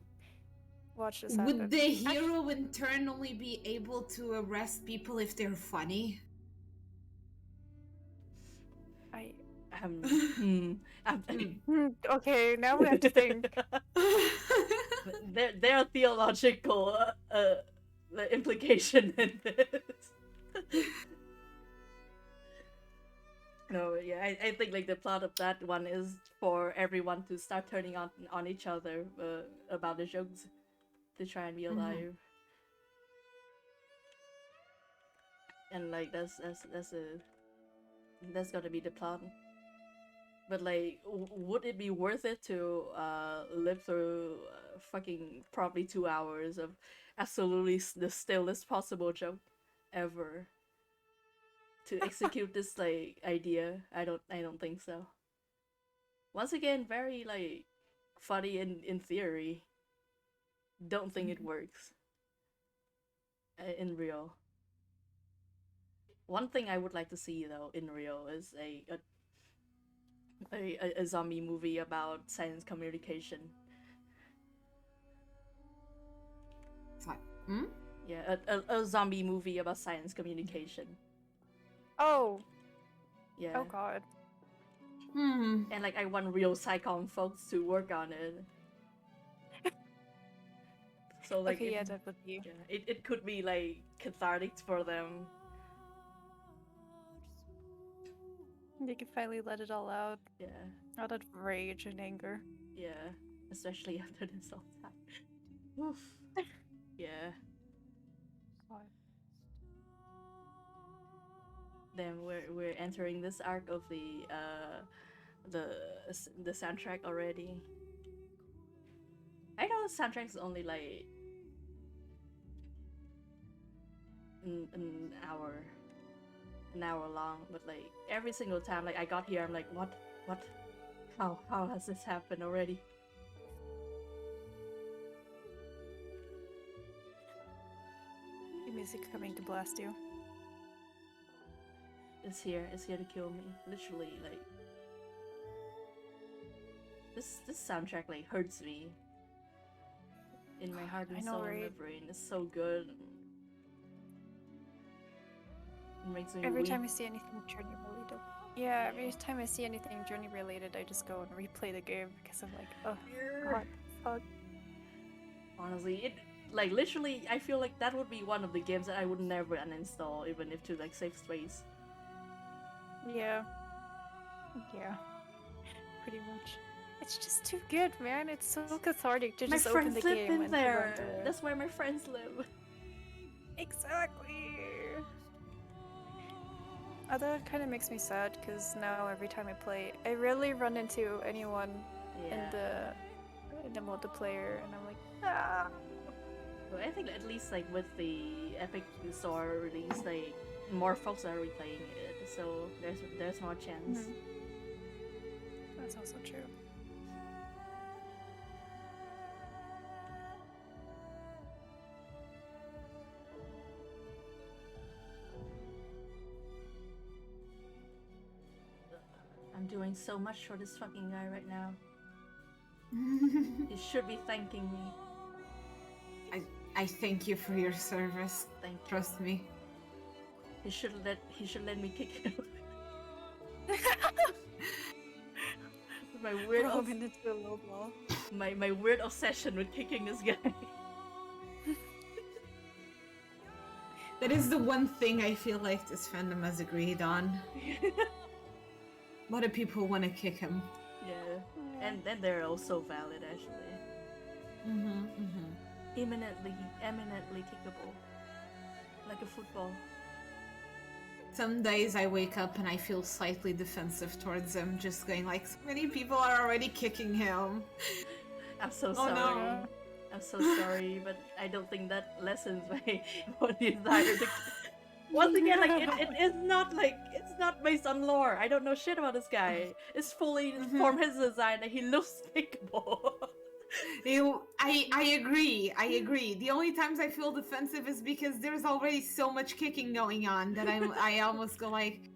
watch this happen. Would the hero in turn only be able to arrest people if they're funny? Hmm, Okay, now we have to think. there are theological implication in this. No, yeah, I think like the plot of that one is for everyone to start turning on each other about the jokes to try and be alive, and like that's gonna be the plot. But like, would it be worth it to live through fucking probably 2 hours of absolutely the stillest possible joke ever to execute this like idea? I don't think so. Once again, very like funny in theory. Don't think it works in real. One thing I would like to see though in real is a zombie movie about science communication. Hmm? Yeah, a zombie movie about science communication. Oh, Yeah. oh god. And like I want real Psychon folks to work on it. So like Okay, yeah, that would be. yeah, it could be like cathartic for them. They can finally let it all out. Yeah. Out of rage and anger. Yeah. Especially after this all time. Oof. Yeah. God. Then we're entering this arc of the the soundtrack already. I know the soundtrack's only like an hour long, but like every single time like I got here I'm like what how has this happened already? The music coming to blast you. It's here to kill me, literally. Like this soundtrack like hurts me in my heart and I know, soul and my right? brain. It's so good. It makes me Every weep. time I see anything journey related. Yeah, every time I see anything journey related, I just go and replay the game because I'm like, oh, God, fuck. Honestly, it like literally I feel like that would be one of the games that I would never uninstall, even if to like save space. Yeah. Yeah. Pretty much. It's just too good, man. It's so cathartic to My just open friends the live game in and there. run through it. That's where my friends live. Exactly. That kind of makes me sad because now every time I play, I rarely run into anyone in the multiplayer, and I'm like, ah. But I think at least like with the Epic Store release, like more folks are replaying it, so there's more chance. That's also true. I'm doing so much for this fucking guy right now. He should be thanking me. I thank you for your service. Thank you. Trust me. He should let me kick him. my weird Throw him into a low ball. my weird obsession with kicking this guy. That is the one thing I feel like this fandom has agreed on. A lot of people want to kick him. Yeah. And they're also valid actually. Eminently kickable. Like a football. Some days I wake up and I feel slightly defensive towards him, just going like, so many people are already kicking him. I'm so Oh, sorry. no. I'm so sorry, but I don't think that lessens my desire to. Once again, like it is not like it's not based on lore. I don't know shit about this guy. It's fully from his design that he looks kickable. I agree. The only times I feel defensive is because there's already so much kicking going on that I almost go like,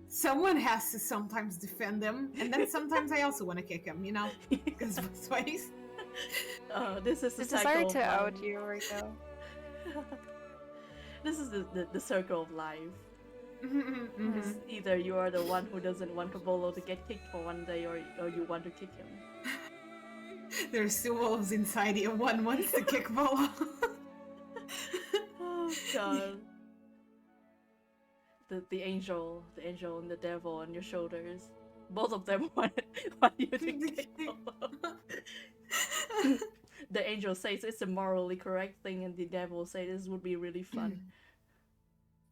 someone has to sometimes defend him, and then sometimes I also want to kick him, you know, because both ways. This is the Desire cycle to of out life. you right now. This is the circle of life. It's either you are the one who doesn't want Bolo to get kicked for one day, or you want to kick him. There's two wolves inside you. One wants to kick Bolo. Oh god. The angel and the devil on your shoulders. Both of them want you to kick Bolo. The angel says it's a morally correct thing, and the devil says this would be really fun.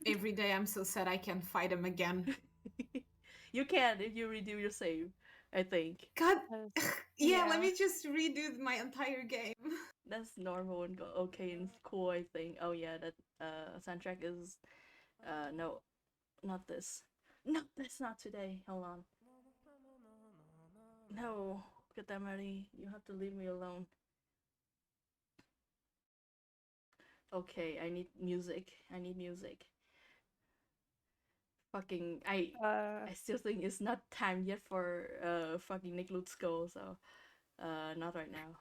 Every day I'm so sad I can't fight him again. You can if you redo your save, I think. God, yeah, Yeah. let me just redo my entire game. That's normal and okay and cool, I think. Oh yeah, that soundtrack is no, not this. No, that's not today. Hold on. No, Katamari, you have to leave me alone. Okay, I need music. Fucking I still think it's not time yet for fucking Nick Lutsko, so not right now.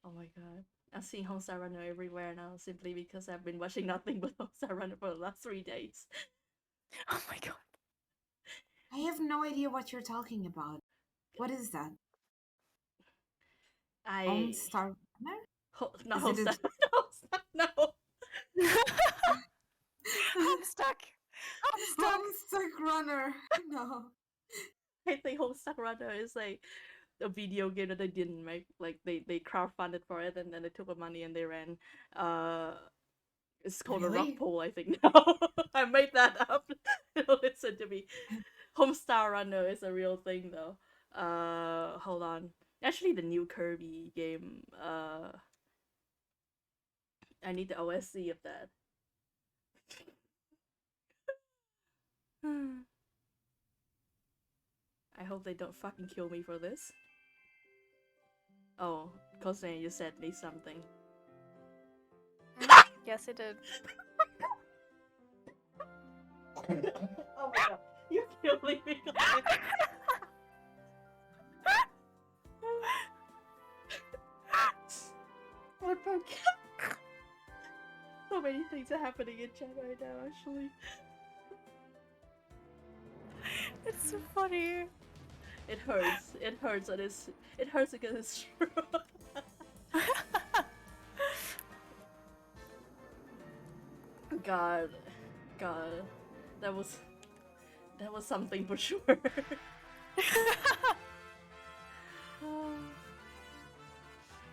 Oh my god. I'm seeing Homestar Runner everywhere now simply because I've been watching nothing but Homestar Runner for the last 3 days. Oh my god. I have no idea what you're talking about. What is that? Star Runner? No, Is Homestar. it No. I'm stuck. Homestuck Runner. No. I think Homestar Runner is like a video game that they didn't make. Like they crowdfunded for it and then they took the money and they ran. It's called a rock Really? poll, I think. No, I made that up. Don't listen to me. Homestar Runner is a real thing though. Hold on. Actually, the new Kirby game. I need the OSC of that. I hope they don't fucking kill me for this. Oh, Kosane, you said me something. Yes, it did. Oh my god, you're killing me. What the So many things are happening in chat right now, actually. It's so funny. It hurts. It hurts and it hurts because it's true. God. That was something for sure.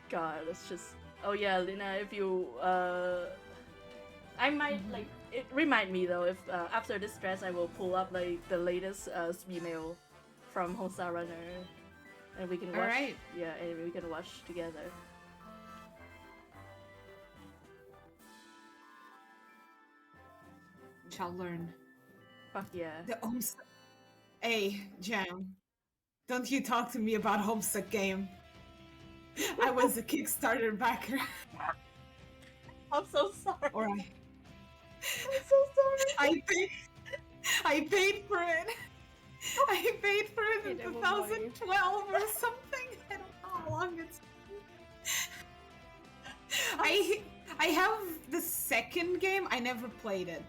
God, it's just. Oh yeah, Lina, if you I might like it. Remind me though if after this stress I will pull up like the latest email from Homestar Runner, and we can watch. Alright. Yeah, and we can watch together. Shall learn. Fuck yeah. The Homestuck. Hey, Jam. Don't you talk to me about Homestuck game. I was a Kickstarter backer. I'm so sorry. Or I'm so sorry. I paid for it. I paid for it in Hey, never mind. 2012 or something. I don't know how long it's been. I have the second game. I never played it.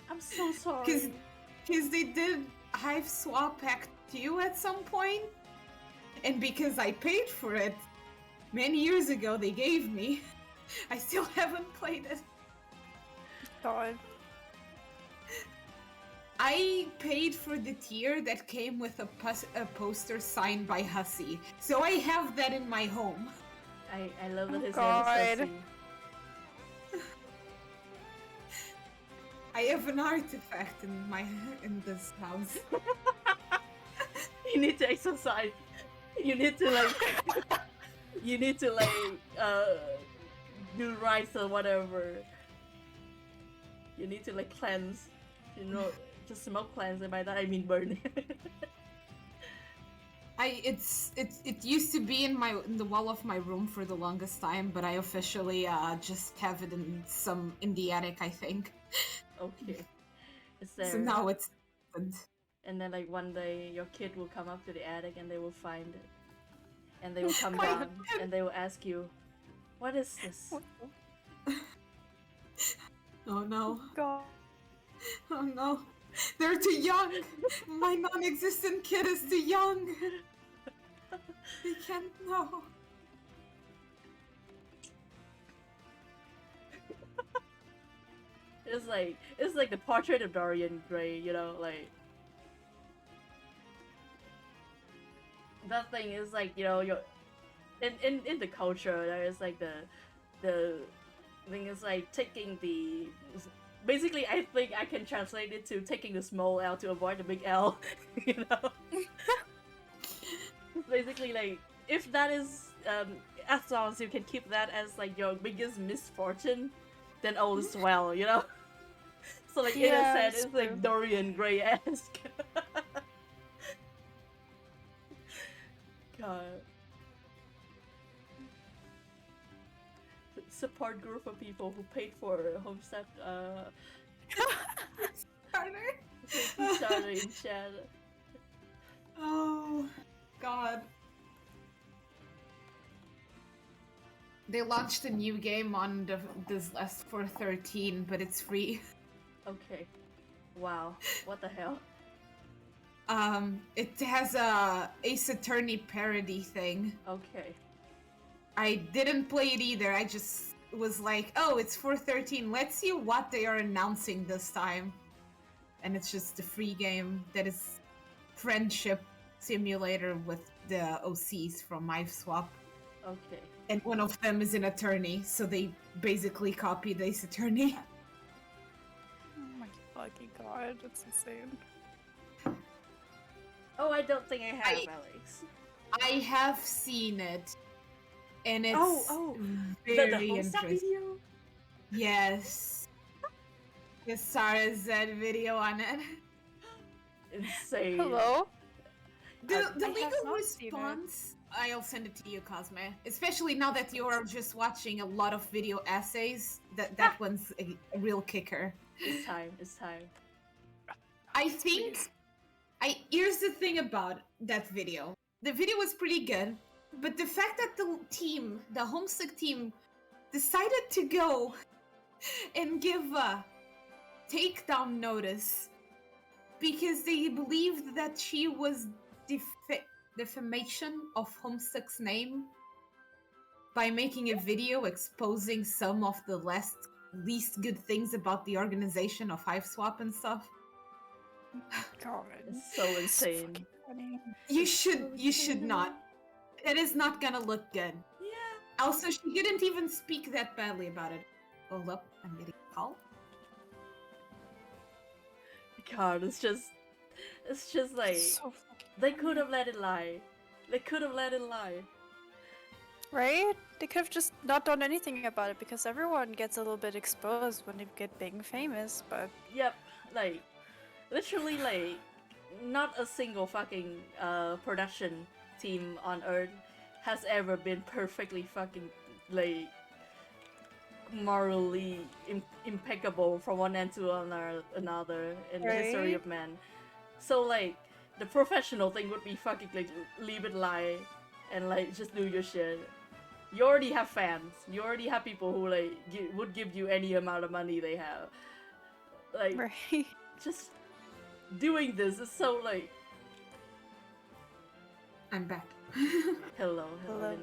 I'm so sorry. Because they did Hive Swap Act 2 at some point, and because I paid for it many years ago, they gave me. I still haven't played it. God. I paid for the tier that came with a poster signed by Hussey, so I have that in my home. I love that Oh, his God. name is Sussy. I have an artifact in this house. You need to exercise. You need to do rites or whatever. You need to cleanse. Just smoke cleanse, and by that I mean burn. It used to be in the wall of my room for the longest time, but I officially just have it in the attic, I think. Okay. It's there. So now it's. And then one day your kid will come up to the attic and they will find it. And they will come My down and they will ask you, what is this? Oh no. God. Oh no. They're too young. My non-existent kid is too young. They can't know. It's like the portrait of Dorian Gray, you know, like that thing is like, you know, you're in the culture there is like the thing is like taking the basically I think I can translate it to taking the small L to avoid the big L, you know. Basically like if that is as long as you can keep that as like your biggest misfortune, then all is well, you know. So like in a Yeah, sense it's it's like true. Dorian Gray-esque. God. Support group of people who paid for Homestuck Starter. Kickstarter in chat. Oh, God. They launched a new game on this last for 13, but it's free. Okay. Wow. What the hell? It has a Ace Attorney parody thing. Okay. I didn't play it either. I just was like, oh, it's for 13. Let's see what they are announcing this time. And it's just a free game that is friendship simulator with the OCs from MySwap. Okay. And one of them is an attorney, so they basically copied Ace Attorney. Oh my fucking god, that's insane. Oh, I don't think I have, Alex. I have seen it, and it's The very Homestuck interesting. video? Yes. Yes, Sarah said video on it. Insane. Hello? The I have legal not seen it. response, I'll send it to you, Cosme. Especially now that you are just watching a lot of video essays, that one's a real kicker. It's time. It's time. I think here's the thing about that video. The video was pretty good, but the fact that the team, the Homesick team, decided to go and give a takedown notice because they believed that she was defamation of Homesick's name by making a video exposing some of the least good things about the organization of HiveSwap and stuff. God. It's so insane. Fucking funny. You should not. It is not gonna look good. Yeah. Also, she didn't even speak that badly about it. Hold up, I'm getting a call. God, it's just like So fucking they could have let it lie. They could have let it lie. right? They could have just not done anything about it because everyone gets a little bit exposed when they get big and famous, but Yep, like literally like not a single fucking production team on Earth has ever been perfectly fucking like morally impeccable from one end to another in the history of man. So like the professional thing would be fucking like leave it lie and like just do your shit. You already have fans. You already have people who like would give you any amount of money they have. Like right. just doing this is so like I'm back. hello. Hello. Vinay.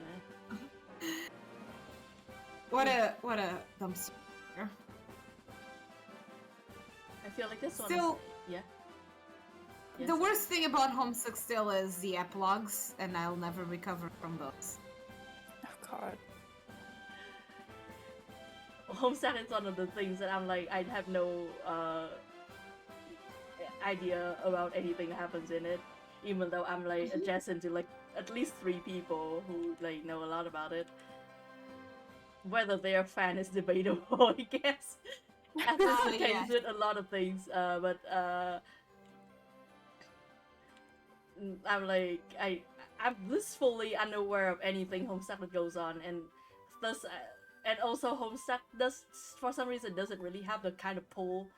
What a dumpster. I feel like this one Still, is yeah. the worst thing about Homesick still is the epilogues, and I'll never recover from those. Oh god. Homestuck is one of the things that I'm like I have no idea about anything that happens in it, even though I'm like adjacent to like at least 3 people who like know a lot about it. Whether they're a fan is debatable, I guess. As is the case Yes. with a lot of things, but I'm like I'm blissfully unaware of anything Homestuck that goes on, and thus and also Homestuck does for some reason doesn't really have the kind of pull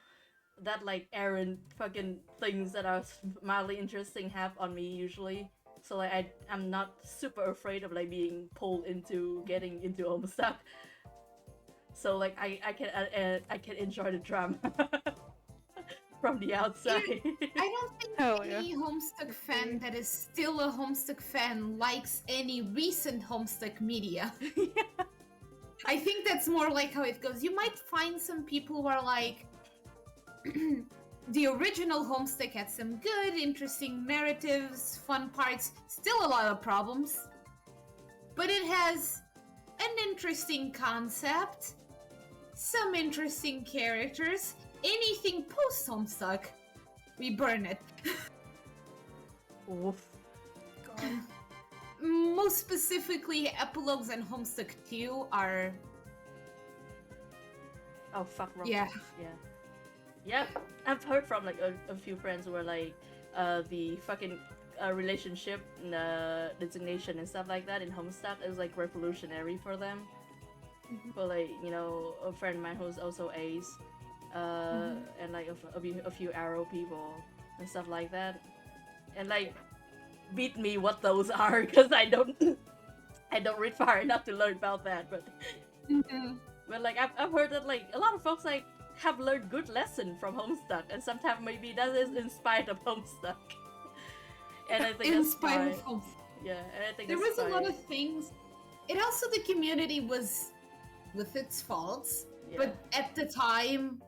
that like errant fucking things that are mildly interesting have on me usually. So like I'm not super afraid of like being pulled into getting into Homestuck. so like I can enjoy the drama from the outside. I don't think Oh, yeah. any Homestuck fan that is still a Homestuck fan likes any recent Homestuck media. Yeah. I think that's more like how it goes. You might find some people who are like, the original Homestuck had some good, interesting narratives, fun parts, still a lot of problems, but it has an interesting concept, some interesting characters. Anything post Homestuck, we burn it. Oof. God. Most specifically, epilogues and Homestuck 2 are. Oh fuck, wrong. Yeah. Yeah. I've heard from like a few friends who were like, the fucking relationship designation and stuff like that in Homestuck is like revolutionary for them. For like, you know, a friend of mine who's also Ace, and like a few Arrow people and stuff like that, and like beat me what those are because I don't read far enough to learn about that, but but like I've heard that like a lot of folks like have learned good lesson from Homestuck, and sometimes maybe that is in spite of Homestuck. And I think In that's spite why, of Homestuck. yeah, and I think There that's was a lot why- of things. It also, the community was with its faults, yeah. but at the time,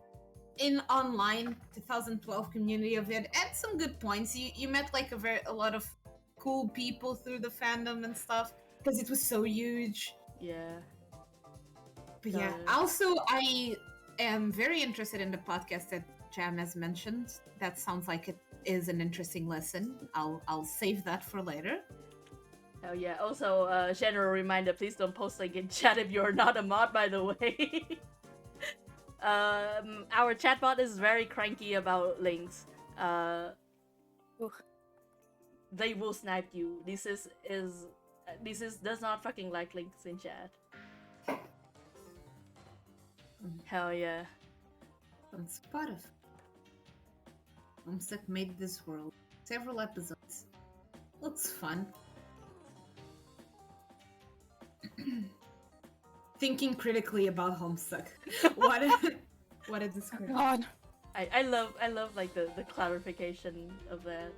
in online 2012 community of it, had some good points. You met like a lot of cool people through the fandom and stuff because it was so huge. Yeah. But yeah, also I am very interested in the podcast that Jam has mentioned. That sounds like it is an interesting lesson. I'll save that for later. Oh yeah. Also, general reminder: please don't post like in chat if you're not a mod. By the way, our chatbot is very cranky about links. Ugh. They will snipe you. This is does not fucking like links in chat. Hell yeah. On Spotify. Homestuck made this world. Several episodes. Looks fun. Thinking critically about Homestuck. What a description. God. I love like the clarification of that.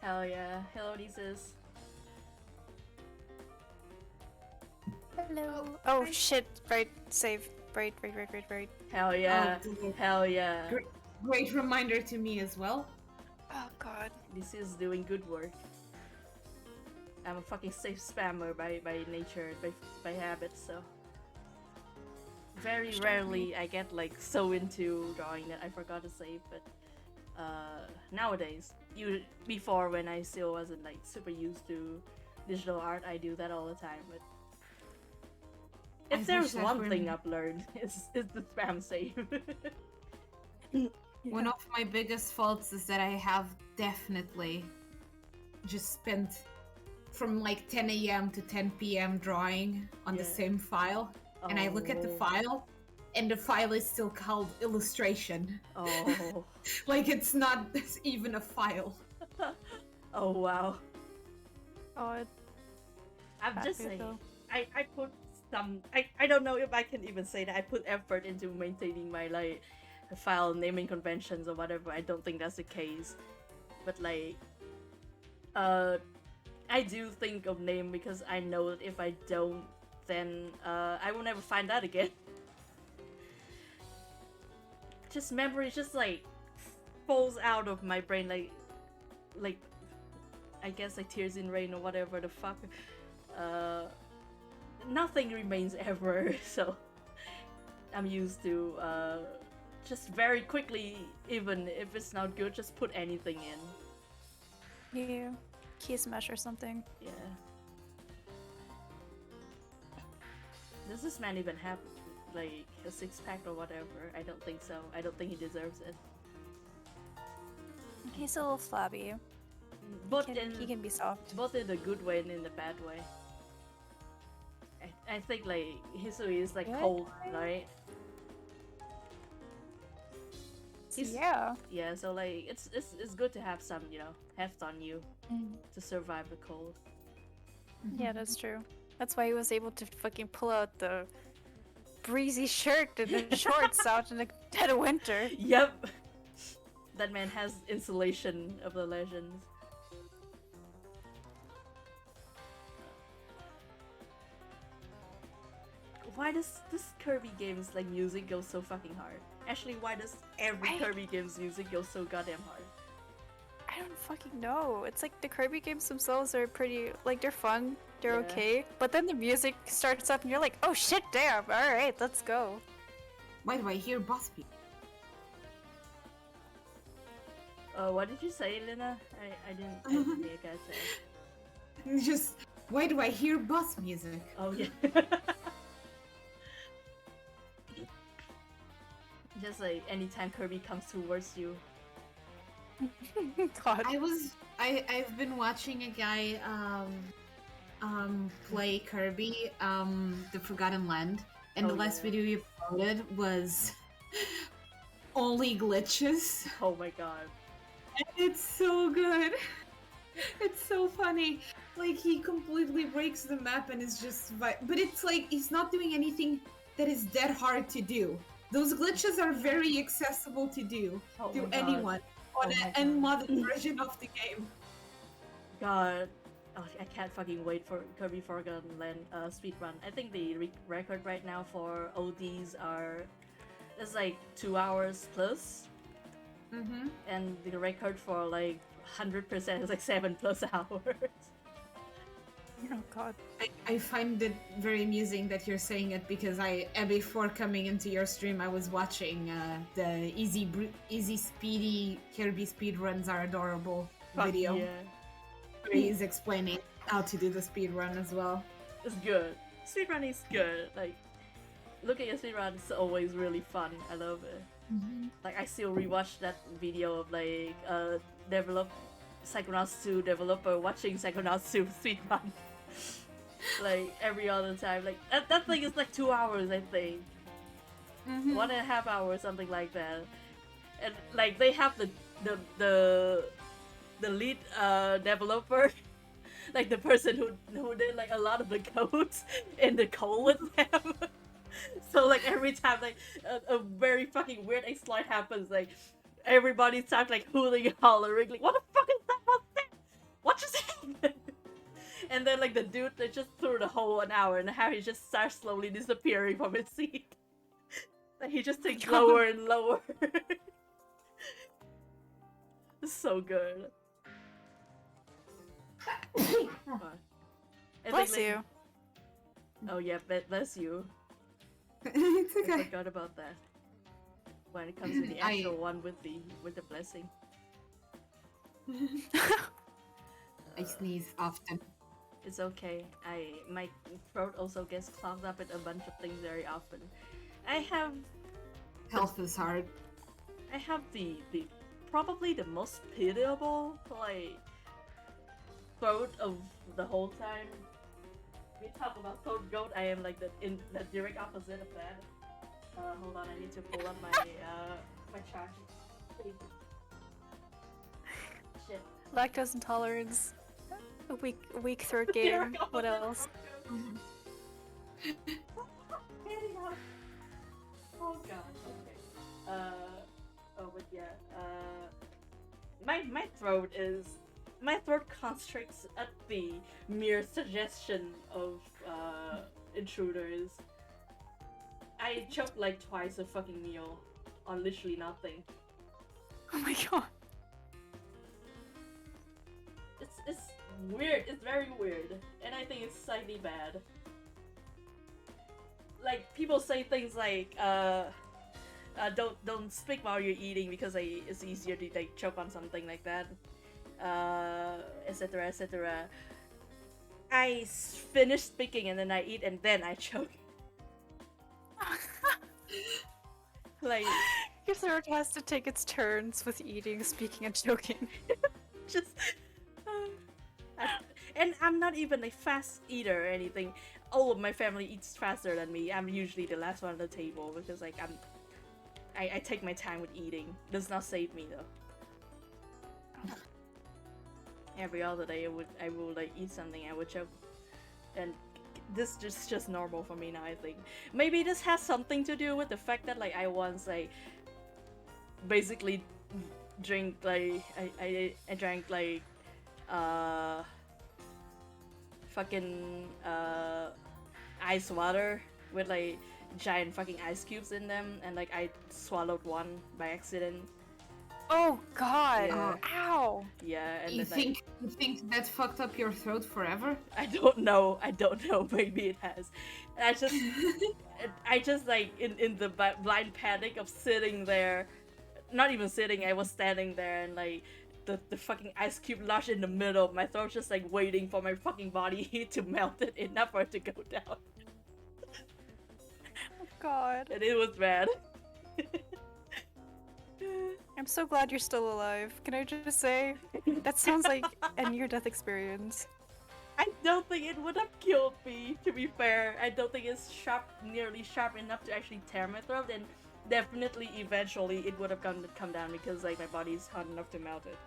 Hell yeah. Hello, Nieces. Hello. Oh shit. Right. Save. Right. Hell yeah. Oh, Hell yeah. Great reminder to me as well. Oh god. This is doing good work. I'm a fucking safe spammer by nature, by habit, so. Very rarely I get like so into drawing that I forgot to save, but nowadays, before when I still wasn't like super used to digital art, I do that all the time, but I if there's wish I one thing were- I've learned, it's the spam save. One of my biggest faults is that I have definitely just spent from like 10 a.m. to 10 p.m. drawing on the Yeah. same file. And I look at the Oh. file, and the file is still called illustration. Oh. Like it's not even a file. Oh wow. Oh, I'm Bad just food, saying. though. I put some. I don't know if I can even say that I put effort into maintaining my like file naming conventions or whatever. I don't think that's the case, but like, I do think of name because I know that if I don't, then I will never find that again. Just memory, just like falls out of my brain, like I guess like tears in rain or whatever the fuck. Nothing remains ever, so I'm used to just very quickly, even if it's not good, just put anything in. yeah. Key smash or something. Yeah. Does this man even have like a six-pack or whatever? I don't think so. I don't think he deserves it. He's a little flabby. Both He can be soft. both in the good way and in the bad way. I think like Hisui is like Good cold, way? right? He's- Yeah. Yeah, so like it's good to have some, heft on you Mm. to survive the cold. Yeah, that's true. That's why he was able to fucking pull out the breezy shirt and the shorts out in the dead of winter. Yep. That man has insulation of the legends. Why does this Kirby game's like music go so fucking hard? Actually, why does every Kirby game's music go so goddamn hard? I don't fucking know. It's like the Kirby games themselves are pretty, like, they're fun, they're Yeah. okay, but then the music starts up and you're like, oh shit, damn, alright, let's go. Why do I hear boss people? What did you say, Lina? I didn't hear you guys say. Just, why do I hear boss music? Oh yeah. Just like anytime Kirby comes towards you. God. I've been watching a guy play Kirby the Forgotten Land, and the last video he uploaded was only glitches. Oh my god. And it's so good. It's so funny. Like, he completely breaks the map and is just but it's like he's not doing anything that is that hard to do. Those glitches are very accessible to do to anyone on an unmodded version of the game. God. Oh, I can't fucking wait for Kirby Forgotten Land speedrun. I think the record right now for ODs is like 2 hours plus. Mm-hmm. And the record for like 100% is like 7+ hours. Oh god. I find it very amusing that you're saying it because before coming into your stream I was watching the easy speedy Kirby speedruns are adorable video. Yeah. Where he's explaining how to do the speedrun as well. It's good. Speedrun is good. Like, looking at speedrun is always really fun. I love it. Mm-hmm. Like, I still rewatch that video of like Psychonauts 2 developer watching Psychonauts 2 speedrun. Like every other time. Like that thing is like 2 hours, I think. Mm-hmm. 1.5 hours, something like that. And like they have the lead developer, like the person who did like a lot of the codes in the code with them. So like every time like a very fucking weird exploit happens, like everybody starts like hooting and hollering, like what the fuck is that? What's that? What just happened? And then like the dude that just threw the whole an hour and a half, he just starts slowly disappearing from his seat. Like he just takes lower and lower. It's so good. Bless you. Oh yeah, bless you. It's I okay. forgot about that. When it comes to the actual one with the blessing. I sneeze often. It's okay. My throat also gets clogged up with a bunch of things very often. Health is hard. I have the probably the most pitiable like throat of the whole time. We talk about throat goat. I am like the direct opposite of that. Hold on, I need to pull up my my charge. Shit. Lactose intolerance. A weak throat game. What else? Oh god. Okay. Oh, but yeah. My throat constricts at the mere suggestion of intruders. I choked like twice a fucking meal on literally nothing. Oh my god. It's weird. It's very weird, and I think it's slightly bad. Like people say things like don't speak while you're eating because it's easier to like choke on something like that, etc. etc. I finish speaking and then I eat and then I choke. Like Your throat has to take its turns with eating, speaking, and choking. just and I'm not even a fast eater or anything. All of my family eats faster than me. I'm usually the last one on the table because like I take my time with eating. Does not save me though. Every other day I will like eat something, I would choke. and this just normal for me now. I think maybe this has something to do with the fact that like I once like basically drink like I drank like fucking ice water with like giant fucking ice cubes in them, and like I swallowed one by accident. Oh God! Yeah. Ow! Yeah, and You then like, think that fucked up your throat forever? I don't know. Maybe it has. And I just like in the blind panic of sitting there, not even sitting. I was standing there, and like the fucking ice cube lodged in the middle of my throat, just like waiting for my fucking body to melt it enough for it to go down. God. And it was bad. I'm so glad you're still alive. Can I just say, that sounds like a near-death experience. I don't think it would have killed me, to be fair. I don't think it's nearly sharp enough to actually tear my throat, and definitely eventually it would have come down because like my body's hot enough to melt it.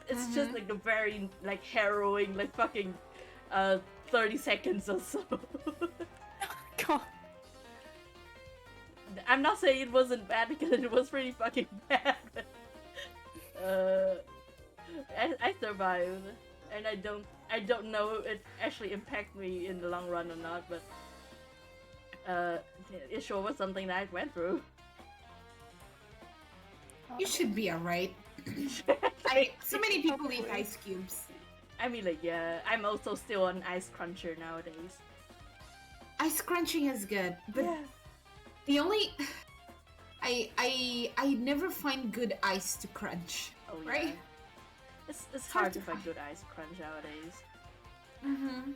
It's just like a very like harrowing like fucking 30 seconds or so. God. I'm not saying it wasn't bad because it was pretty fucking bad. But, I survived, and I don't know if it actually impacted me in the long run or not, but it sure was something that I went through. You should be alright. So many people eat ice cubes. I mean, like, yeah, I'm also still an ice cruncher nowadays. Ice crunching is good, but Yeah. the only I never find good ice to crunch. Oh yeah. Right? It's hard to find good ice crunch nowadays. Mm-hmm.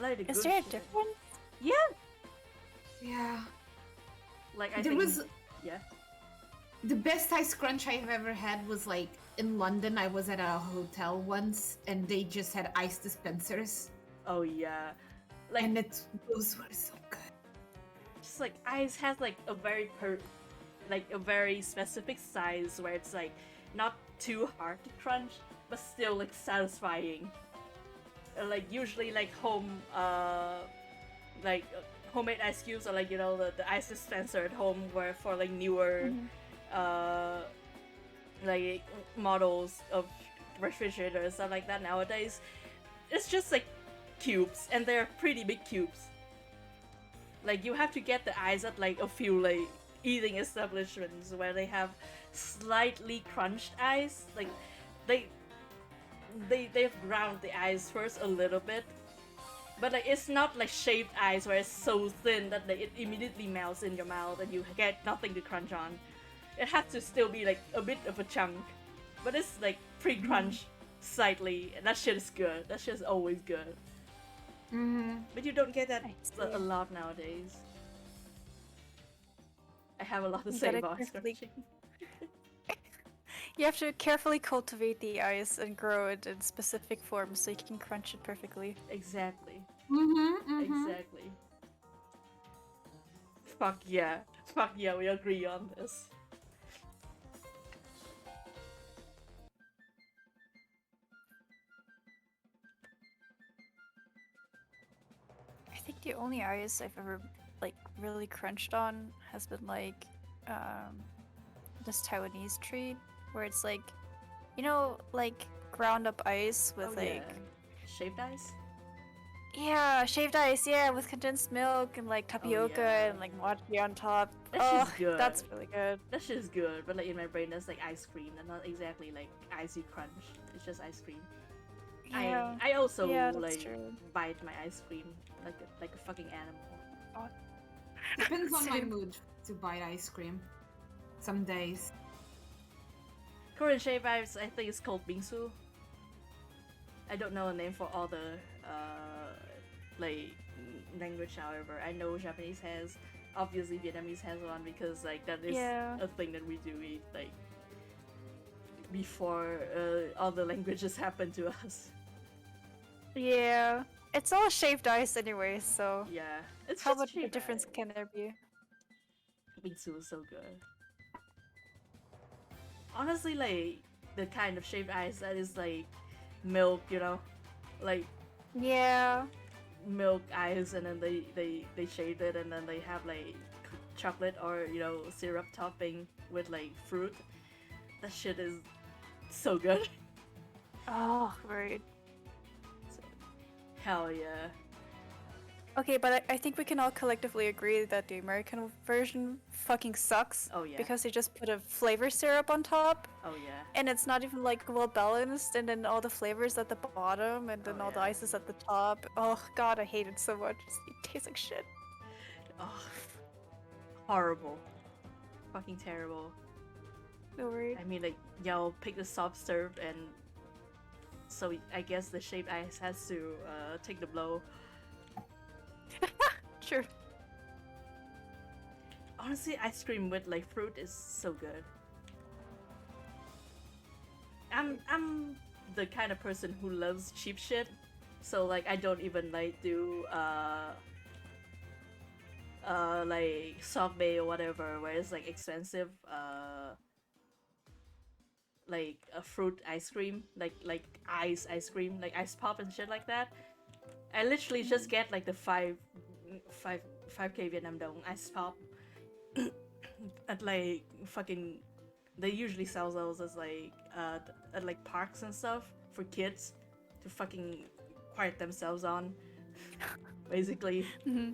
Like the Is good there a shit. difference? Yeah. Yeah. Like I There think. was Yeah. the best ice crunch I've ever had was like in London. I was at a hotel once and they just had ice dispensers. Oh yeah. Like And those were so good. just like ice has like a very a very specific size where it's like not too hard to crunch but still like satisfying. Like usually like homemade ice cubes, or like, you know, the ice dispenser at home where for like newer like models of refrigerators and stuff like that nowadays, it's just like cubes, and they're pretty big cubes. Like you have to get the ice at like a few like eating establishments where they have slightly crunched ice. Like they've ground the ice first a little bit, but like it's not like shaved ice where it's so thin that like, it immediately melts in your mouth and you get nothing to crunch on. It has to still be like a bit of a chunk, but it's like pre-crunched slightly, and that shit is good. That shit is always good. Mm-hmm. But you don't get that I see. a lot nowadays. I have a lot to You say gotta about carefully- crunching. You have to carefully cultivate the ice and grow it in specific forms so you can crunch it perfectly. Exactly. Mm-hmm. Exactly. Fuck yeah, we agree on this. I think the only ice I've ever like really crunched on has been like this Taiwanese treat where it's like, you know, like ground up ice with Oh, like yeah. Shaved ice? yeah, shaved ice, yeah, with condensed milk and like tapioca yeah. and like mochi on top. That Oh, shit's good. that's really good. That shit is good, but like in my brain that's like ice cream and not exactly like icy crunch. It's just ice cream. Yeah. I also Yeah, that's like true. bite my ice cream like a fucking animal. Depends on my Same. mood to bite ice cream. Some days. Korean shaved ice, I think it's called bingsu. I don't know a name for all the like language. However, I know Japanese has. Obviously, Vietnamese has one because like that is Yeah. a thing that we do eat like before all the languages happen to us. Yeah. It's all shaved ice anyway, so Yeah, it's how just much of a shaved difference ice. can there be? Bingsu is so good. Honestly, like the kind of shaved ice that is like milk, you know, like Yeah. milk ice, and then they shade it, and then they have like chocolate or syrup topping with like fruit. That shit is so good. Oh, right. So, hell yeah. Okay, but I think we can all collectively agree that the American version fucking sucks. Oh, yeah. Because they just put a flavor syrup on top. Oh yeah. And it's not even like well balanced, and then all the flavors at the bottom, and then Oh, all the yeah. ices at the top. Oh god, I hate it so much. It tastes like shit. Oh, horrible. Fucking terrible. No worries. I mean, like, y'all pick the soft serve, and so I guess the shaved ice has to take the blow. Sure. Honestly, ice cream with like fruit is so good. I'm the kind of person who loves cheap shit, so like I don't even like do like sorbet or whatever, where it's like expensive like a fruit ice cream, like ice cream, like ice pop and shit like that. I literally just get like the 5K Vietnam Dong ice pop at like fucking. They usually sell those as like at like parks and stuff for kids to fucking quiet themselves on, basically. Mm-hmm.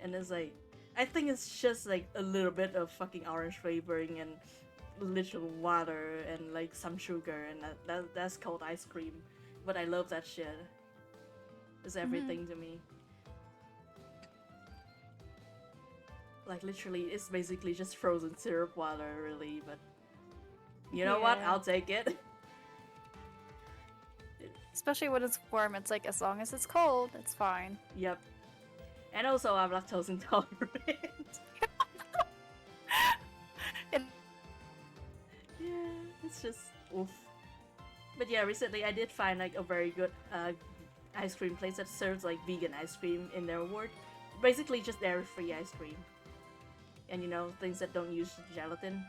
And it's like, I think it's just like a little bit of fucking orange flavoring and literal water and like some sugar, and that's called ice cream. But I love that shit. It's everything to me. Like literally, it's basically just frozen syrup water, really. But you know what? Yeah. I'll take it. Especially when it's warm, it's like as long as it's cold, it's fine. Yep. And also, I'm lactose intolerant. And Yeah, it's just oof. But yeah, recently I did find like a very good ice cream place that serves like vegan ice cream in their ward. Basically just dairy-free ice cream. And things that don't use gelatin.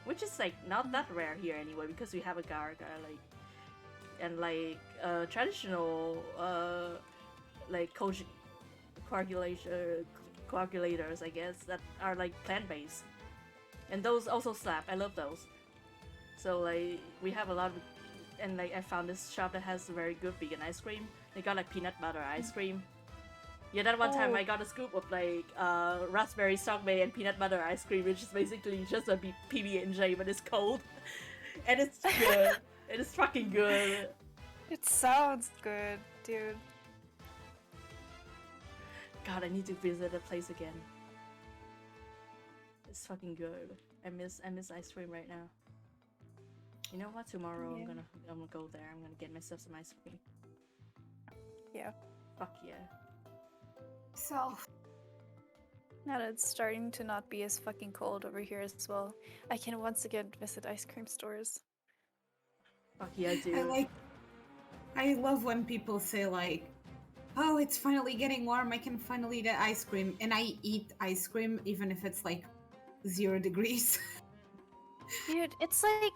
Which is like not that rare here anyway, because we have a gar-gar like and like traditional like coagulators, I guess, that are like plant-based. And those also slap. I love those. So like we have a lot of, and like I found this shop that has very good vegan ice cream. They got like peanut butter ice cream. Yeah, that one time I got a scoop of like raspberry sorbet and peanut butter ice cream, which is basically just a PB&J, but it's cold, and it's good. It is fucking good. it sounds good, dude. God, I need to visit the place again. It's fucking good. I miss ice cream right now. You know what? Tomorrow Yeah. I'm gonna go there. I'm gonna get myself some ice cream. Yeah. Fuck yeah. So, Now that it's starting to not be as fucking cold over here as well, I can once again visit ice cream stores. Fuck yeah, dude. I love when people say like, "Oh, it's finally getting warm. I can finally eat ice cream," and I eat ice cream even if it's like 0 degrees. Dude, it's like,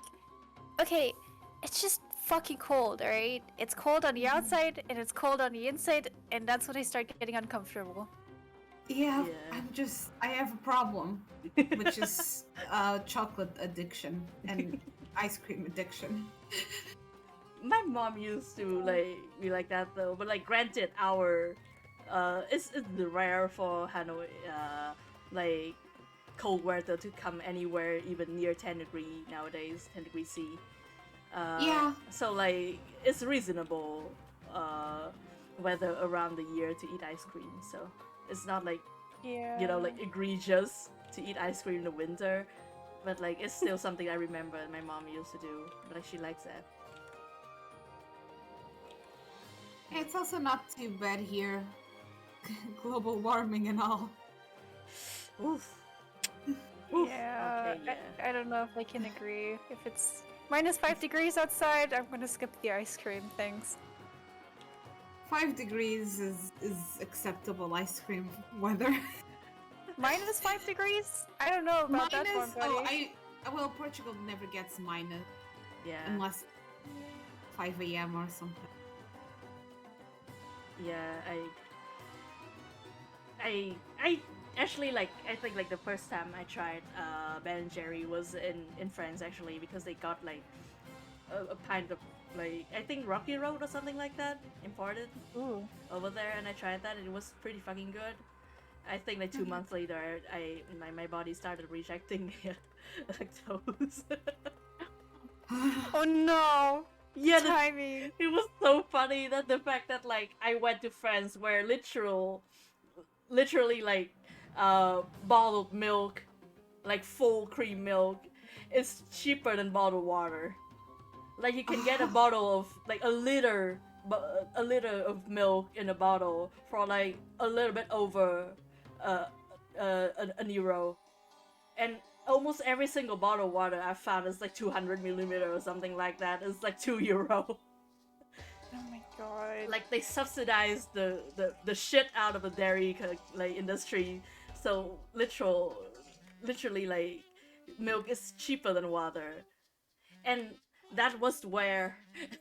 okay, it's just fucking cold, alright? It's cold on the outside and it's cold on the inside, and that's when I start getting uncomfortable. Yeah, Yeah. I have a problem, which is chocolate addiction and ice cream addiction. My mom used to like be like that though, but like granted, our it's rare for Hanoi like cold weather to come anywhere even near 10 degree nowadays, 10 degrees C. Yeah. So like it's reasonable weather around the year to eat ice cream. So it's not like Yeah. like egregious to eat ice cream in the winter, but like it's still something I remember my mom used to do. But like she likes that. It's also not too bad here. Global warming and all. Oof. Oof. Yeah, Okay, yeah. I don't know if I can agree. If it's -5 degrees outside, I'm gonna skip the ice cream things. 5 degrees is acceptable ice cream weather. -5 degrees? I don't know about that one, buddy. Well, Portugal never gets minus Yeah. unless 5 a.m. or something. Yeah, I actually like I think like the first time I tried Ben and Jerry was in France actually because they got like a kind of like I think Rocky Road or something like that imported Ooh. over there, and I tried that and it was pretty fucking good. I think like 2 months later, my body started rejecting lactose. Oh no! Yeah, Timing. it was so funny that the fact that like I went to France where literally like bottled milk, like full cream milk, is cheaper than bottled water. Like you can get a bottle of like a liter of milk in a bottle for like a little bit over uh, an euro, and almost every single bottle of water I found is like 200 milliliter or something like that. It's like €2. Oh my god. Like they subsidize the shit out of the dairy like industry, so literally like milk is cheaper than water, and that was where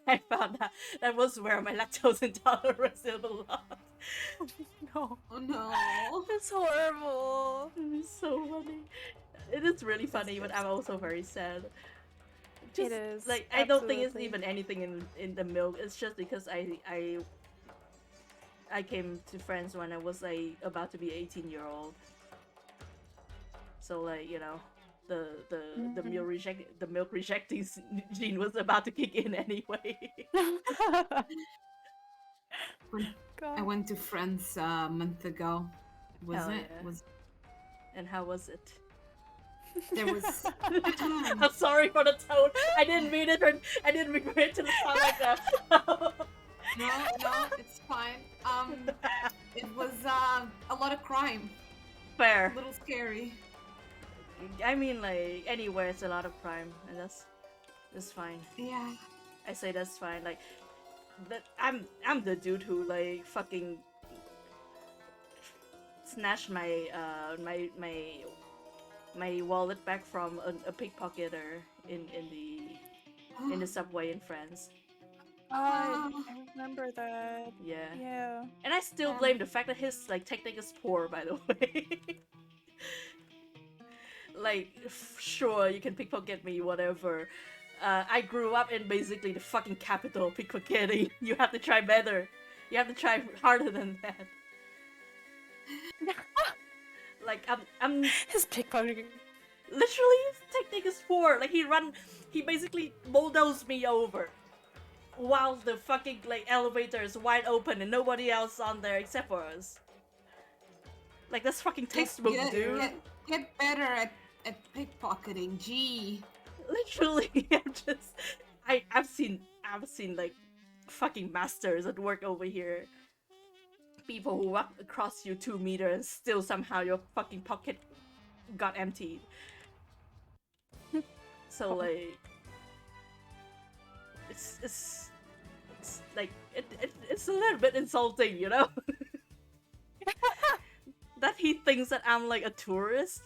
I found out that was where my lactose intolerance belonged. No. Oh no. That's horrible. It is so funny. It is really funny, but I'm also very sad. Just, It is, like I don't think it's absolutely. even anything in the milk. It's just because I came to France when I was like about to be 18-year-old. So like you know, the milk rejecting gene was about to kick in anyway. God. I went to France a month ago. Hell It yeah. was And how was it? there was I'm sorry for the tone. I didn't mean it. I didn't mean it to sound like that. no, it's fine. It was a lot of crime. Fair. A little scary. I mean, like anywhere, it's a lot of crime, and that's fine. Yeah. I say that's fine. Like that, I'm the dude who like fucking snatched my wallet back from a pickpocketer in the subway in France. I remember that. Yeah. Yeah. And I still blame the fact that his like technique is poor, by the way. Like, sure, you can pickpocket me, whatever. I grew up in basically the fucking capital of pickpocketing. You have to try better. You have to try harder than that. Like, I'm His pickpocketing. literally his technique is poor. Like, he basically bulldozed me over while the fucking like elevator is wide open and nobody else on there except for us. Like, that's fucking textbook, dude. Get better at pickpocketing. Gee. Literally, I've seen like fucking masters at work over here. People who walk across you 2 meters and still somehow your fucking pocket got emptied. So like, it's like it's a little bit insulting, you know. That he thinks that I'm like a tourist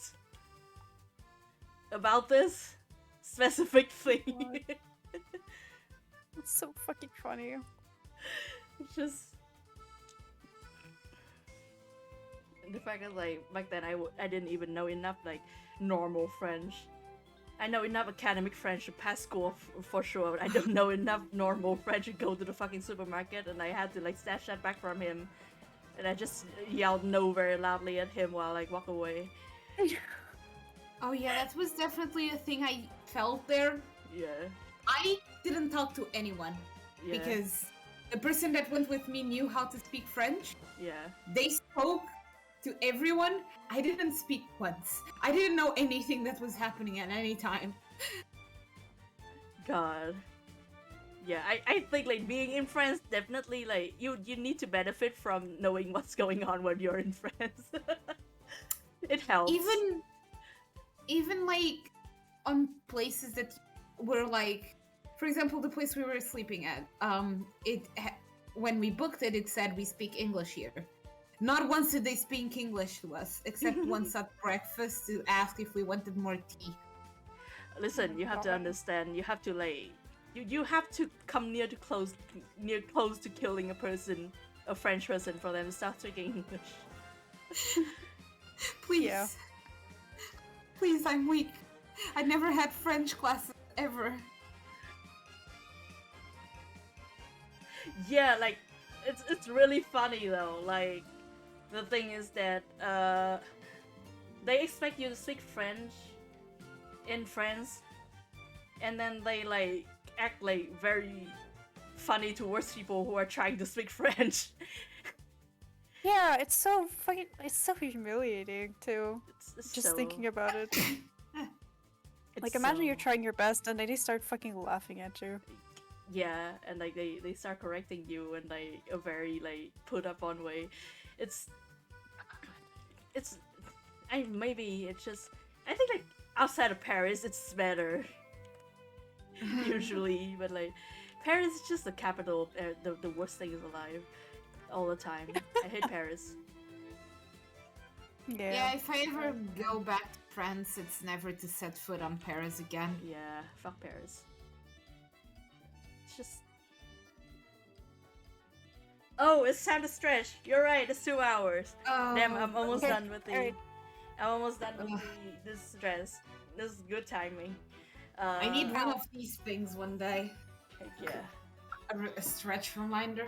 about this specific thing. It's so fucking funny. It's just the fact that like back then I didn't even know enough like normal French. I know enough academic French to pass school for sure, but I don't know enough normal French to go to the fucking supermarket, and I had to like snatch that back from him, and I just yelled no very loudly at him while I like walk away. Oh yeah, that was definitely a thing I felt there. Yeah. I didn't talk to anyone Yeah. because the person that went with me knew how to speak French. Yeah. They spoke to everyone. I didn't speak once. I didn't know anything that was happening at any time. God. Yeah, I think like being in France definitely like you need to benefit from knowing what's going on when you're in France. It helps. Even like on places that were like, for example, the place we were sleeping at. When we booked it, it said we speak English here. Not once did they speak English to us, except once at breakfast to ask if we wanted more tea. Listen, you have to understand. You have to like, you have to come near close to killing a French person for them to start speaking English. Please. Yeah. Please, I'm weak. I never had French classes ever. Yeah, like it's really funny though. Like the thing is that they expect you to speak French in France, and then they like act like very funny towards people who are trying to speak French. Yeah, it's so fucking. It's so humiliating too. It's Just so, thinking about it. it's Like, imagine you're so- trying your best and they just start fucking laughing at you. Yeah, and like they start correcting you in like a very like put up on way. It's maybe it's just I think like outside of Paris it's better usually, but like Paris is just the capital of the worst thing is alive all the time. I hate Paris. Yeah, if I ever go back to France, it's never to set foot on Paris again. Yeah, fuck Paris. It's just. Oh, it's time to stretch. You're right. It's 2 hours. Oh, Damn, I'm almost okay. done with the. Alright. I'm almost done with Ugh. this stress. This is good timing. I need one of these things one day. Heck yeah. A stretch reminder.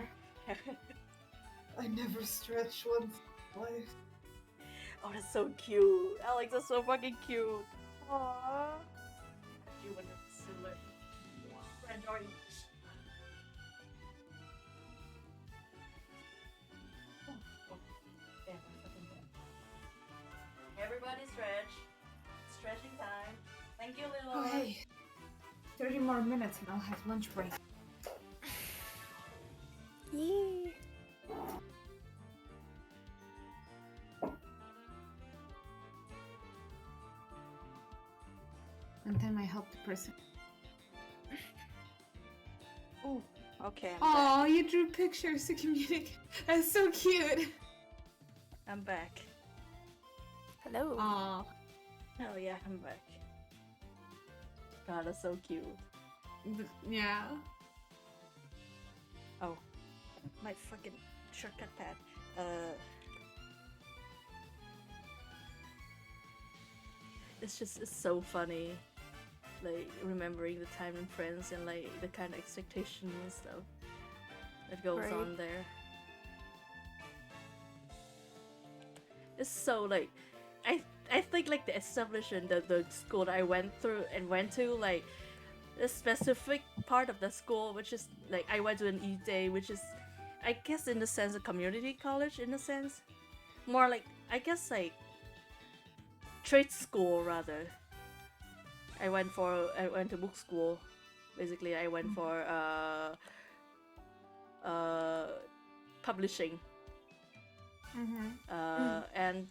I never stretched once in my life. Oh, that's so cute. Alex, that's so fucking cute. Aww. You want a similar French orange? Damn, I'm fucking dead. Everybody stretch. Stretching time. Thank you, Lilo. Oh, hey. 30 more minutes and I'll have lunch break. Yee. And then I help the person. Ooh, okay, I'm Oh, you drew pictures to communicate. That's so cute. back. I'm back. Hello. Aw. Oh yeah, I'm back. God, that's so cute. Yeah. Oh, my fucking shortcut pad. It's so funny, like remembering the time in France and like the kind of expectation and stuff that goes Right. on there. It's so like, I think like the establishment that the school that I went to like a specific part of the school, which is like I went to an E-Day, which is I guess in the sense a community college in a sense, more like I guess like trade school rather. I went to book school. Basically, I went for publishing. And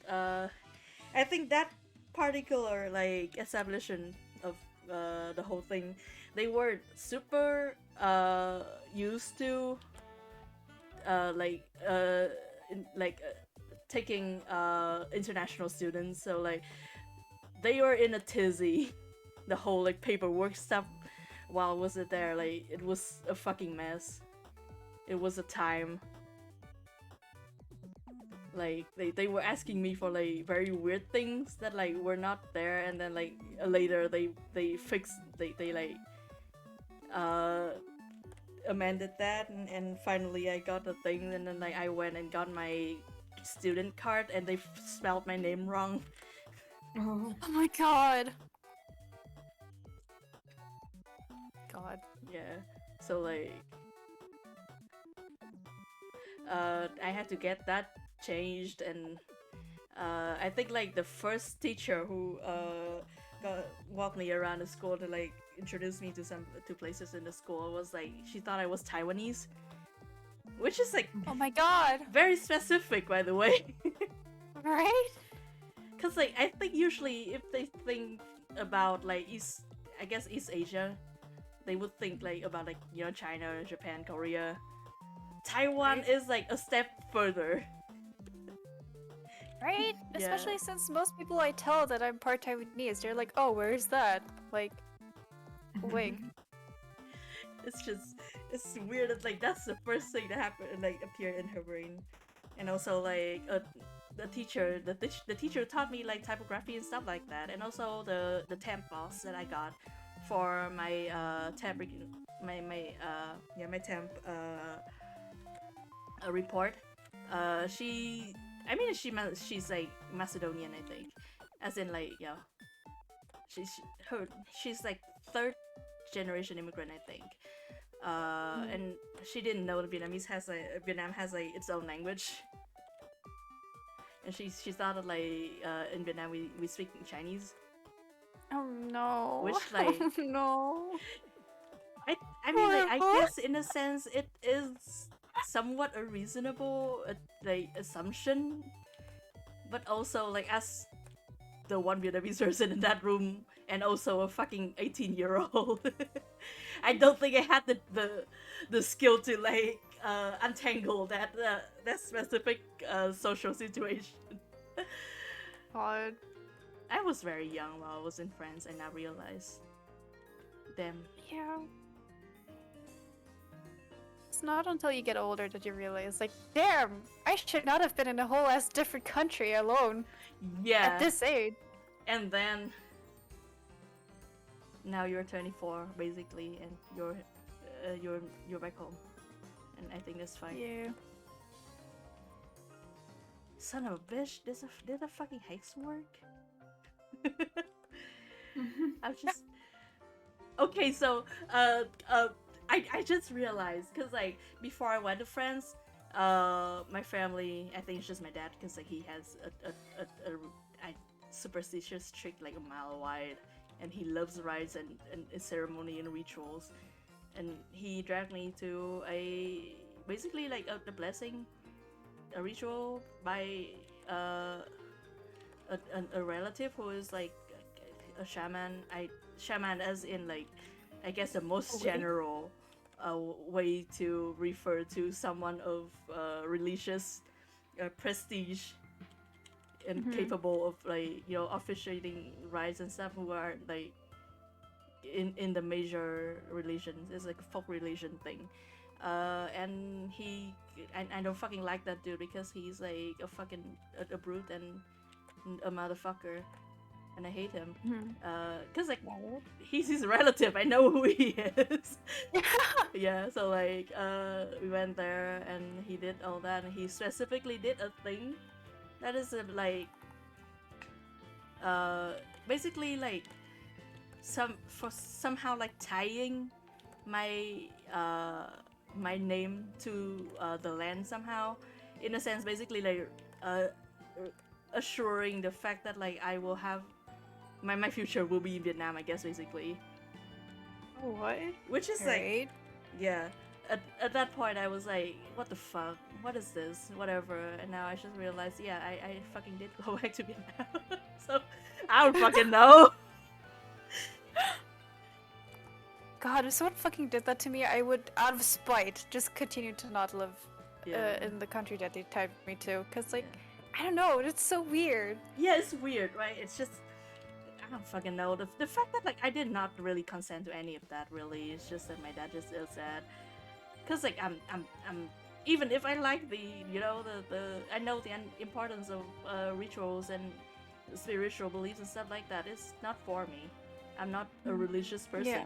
I think that particular like establishment of the whole thing, they were super used to taking international students, so like they were in a tizzy the whole like paperwork stuff while I was there. Like it was a fucking mess. It was a time. Like they were asking me for like very weird things that like were not there, and then like later they fixed they like amended that, and finally I got the thing, and then like I went and got my student card and they spelled my name wrong. Oh. Oh my god. God. Yeah, so like I had to get that changed, and I think like the first teacher who walked me around the school to like introduce me to places in the school was like, she thought I was Taiwanese, which is like Oh my god. very specific, by the way. Right? Cause like I think usually if they think about like East Asia, they would think like about like, you know, China, Japan, Korea. Taiwan Right. is like a step further. Right? Yeah. Especially since most people I tell that I'm part Taiwanese, they're like, oh, where is that? Like, wink. It's weird. It's like that's the first thing that happened and like appeared in her brain, and also like the teacher taught me like typography and stuff like that, and also the temp boss that I got for my temp my temp report. She, I mean, she's like Macedonian, I think, as in like yeah, she's her she's like third generation immigrant, I think. And she didn't know that Vietnam has like its own language, and she thought that like in Vietnam we speak Chinese, Oh no. which like no. I mean like I guess in a sense it is somewhat a reasonable like assumption, but also like as the one Vietnamese person in that room and also a fucking 18-year-old. I don't think I had the skill to like untangle that specific social situation. God. I was very young while I was in France and I realized, damn. Yeah. It's not until you get older that you realize, like, damn, I should not have been in a whole ass different country alone Yeah. at this age. And then now you're 24 basically, and you're back home, and I think that's fine. Yeah. Son of a bitch! Did a fucking hex work? I'm just okay. So I just realized because like before I went to France, my family, I think it's just my dad, because like he has a superstitious trick like a mile wide, and he loves rites and ceremony and rituals, and he dragged me to a basically like a blessing, a ritual by a relative who is like a shaman. Shaman as in like I guess the most general way to refer to someone of religious prestige and capable of like officiating rites and stuff, who are like in the major religions. It's like a folk religion thing. And I don't fucking like that dude because he's like a fucking a brute and a motherfucker, and I hate him. Cause like he's his relative. I know who he is. Yeah. So like we went there and he did all that, and he specifically did a thing that is like basically like somehow like tying my my name to the land somehow, in a sense, basically like assuring the fact that like I will have my future will be in Vietnam, I guess, basically. What? Which is like, yeah. At that point, I was like, what the fuck? What is this? Whatever. And now I just realized, yeah, I fucking did go back to Vietnam. So, I don't fucking know. God, if someone fucking did that to me, I would, out of spite, just continue to not live in the country that they typed me to. Because, like, I don't know, it's so weird. Yeah, it's weird, right? It's just, I don't fucking know. The fact that, like, I did not really consent to any of that, really. It's just that my dad just is sad. Because, like, I'm even if I like the I know the importance of rituals and spiritual beliefs and stuff like that, it's not for me. I'm not a religious person. Yeah.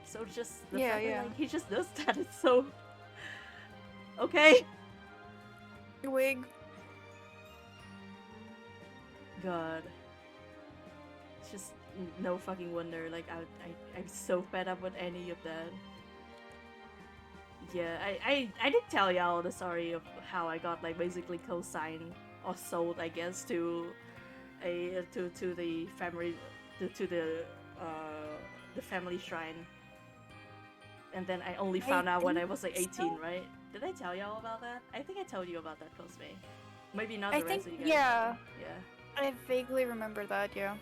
So just the Yeah, fact yeah. that like, he just does that, it's so okay. Wig. God, it's just no fucking wonder. Like I'm so fed up with any of that. Yeah, I did tell y'all the story of how I got like basically co-signed or sold, I guess, to the family to the family shrine. And then I only found out when I was like 18, right? Did I tell y'all about that? I think I told you about that, Cosme. Maybe not the rest of you guys. Yeah. Yeah. I vaguely remember that, yeah.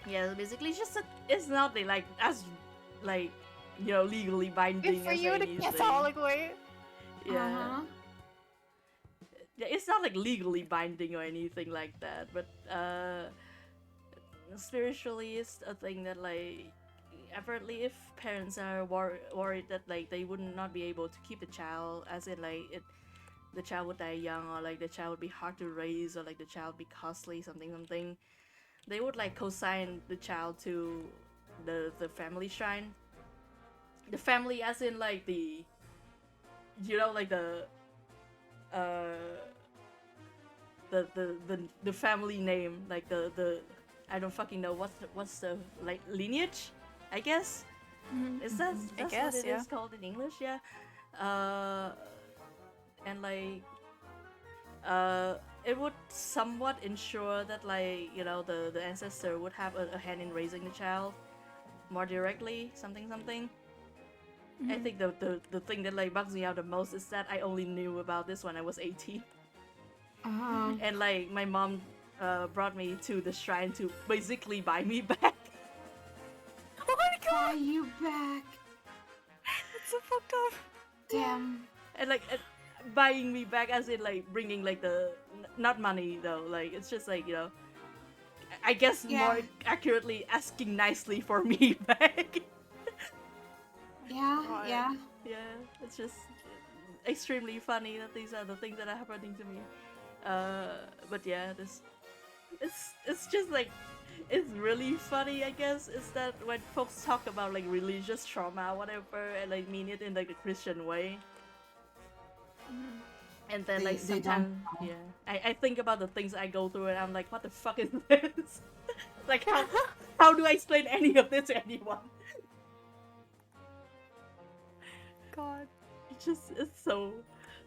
Yeah, basically it's just it's not like as like legally binding Good for as you, the anything. Catholic way. Yeah. Yeah, it's not like legally binding or anything like that, but spiritually it's a thing that like apparently if parents are worried that like they would not be able to keep the child, as in like the child would die young, or like the child would be hard to raise, or like the child would be costly, something, they would like co-sign the child to the family shrine. The family, as in like the, like uh the family name, like the I don't fucking know what's the like lineage, I guess. Is that I that's guess, what it yeah. is called in English? Yeah. Uh, and like it would somewhat ensure that like the ancestor would have a hand in raising the child more directly, something. I think the thing that like bugs me out the most is that I only knew about this when I was 18. And like my mom brought me to the shrine to basically buy me back. Oh my Buy god! you back. It's so fucked up. Damn. And like buying me back as in like bringing like the not money though, like it's just like I guess Yeah. more accurately asking nicely for me back. Yeah, God. yeah. Yeah, it's just extremely funny that these are the things that are happening to me. But yeah, this it's just like it's really funny, I guess, is that when folks talk about like religious trauma, whatever, and like mean it in like a Christian way. And then like They don't sometimes, know. yeah, I think about the things I go through, and I'm like, what the fuck is this? Like how do I explain any of this to anyone? God. It's so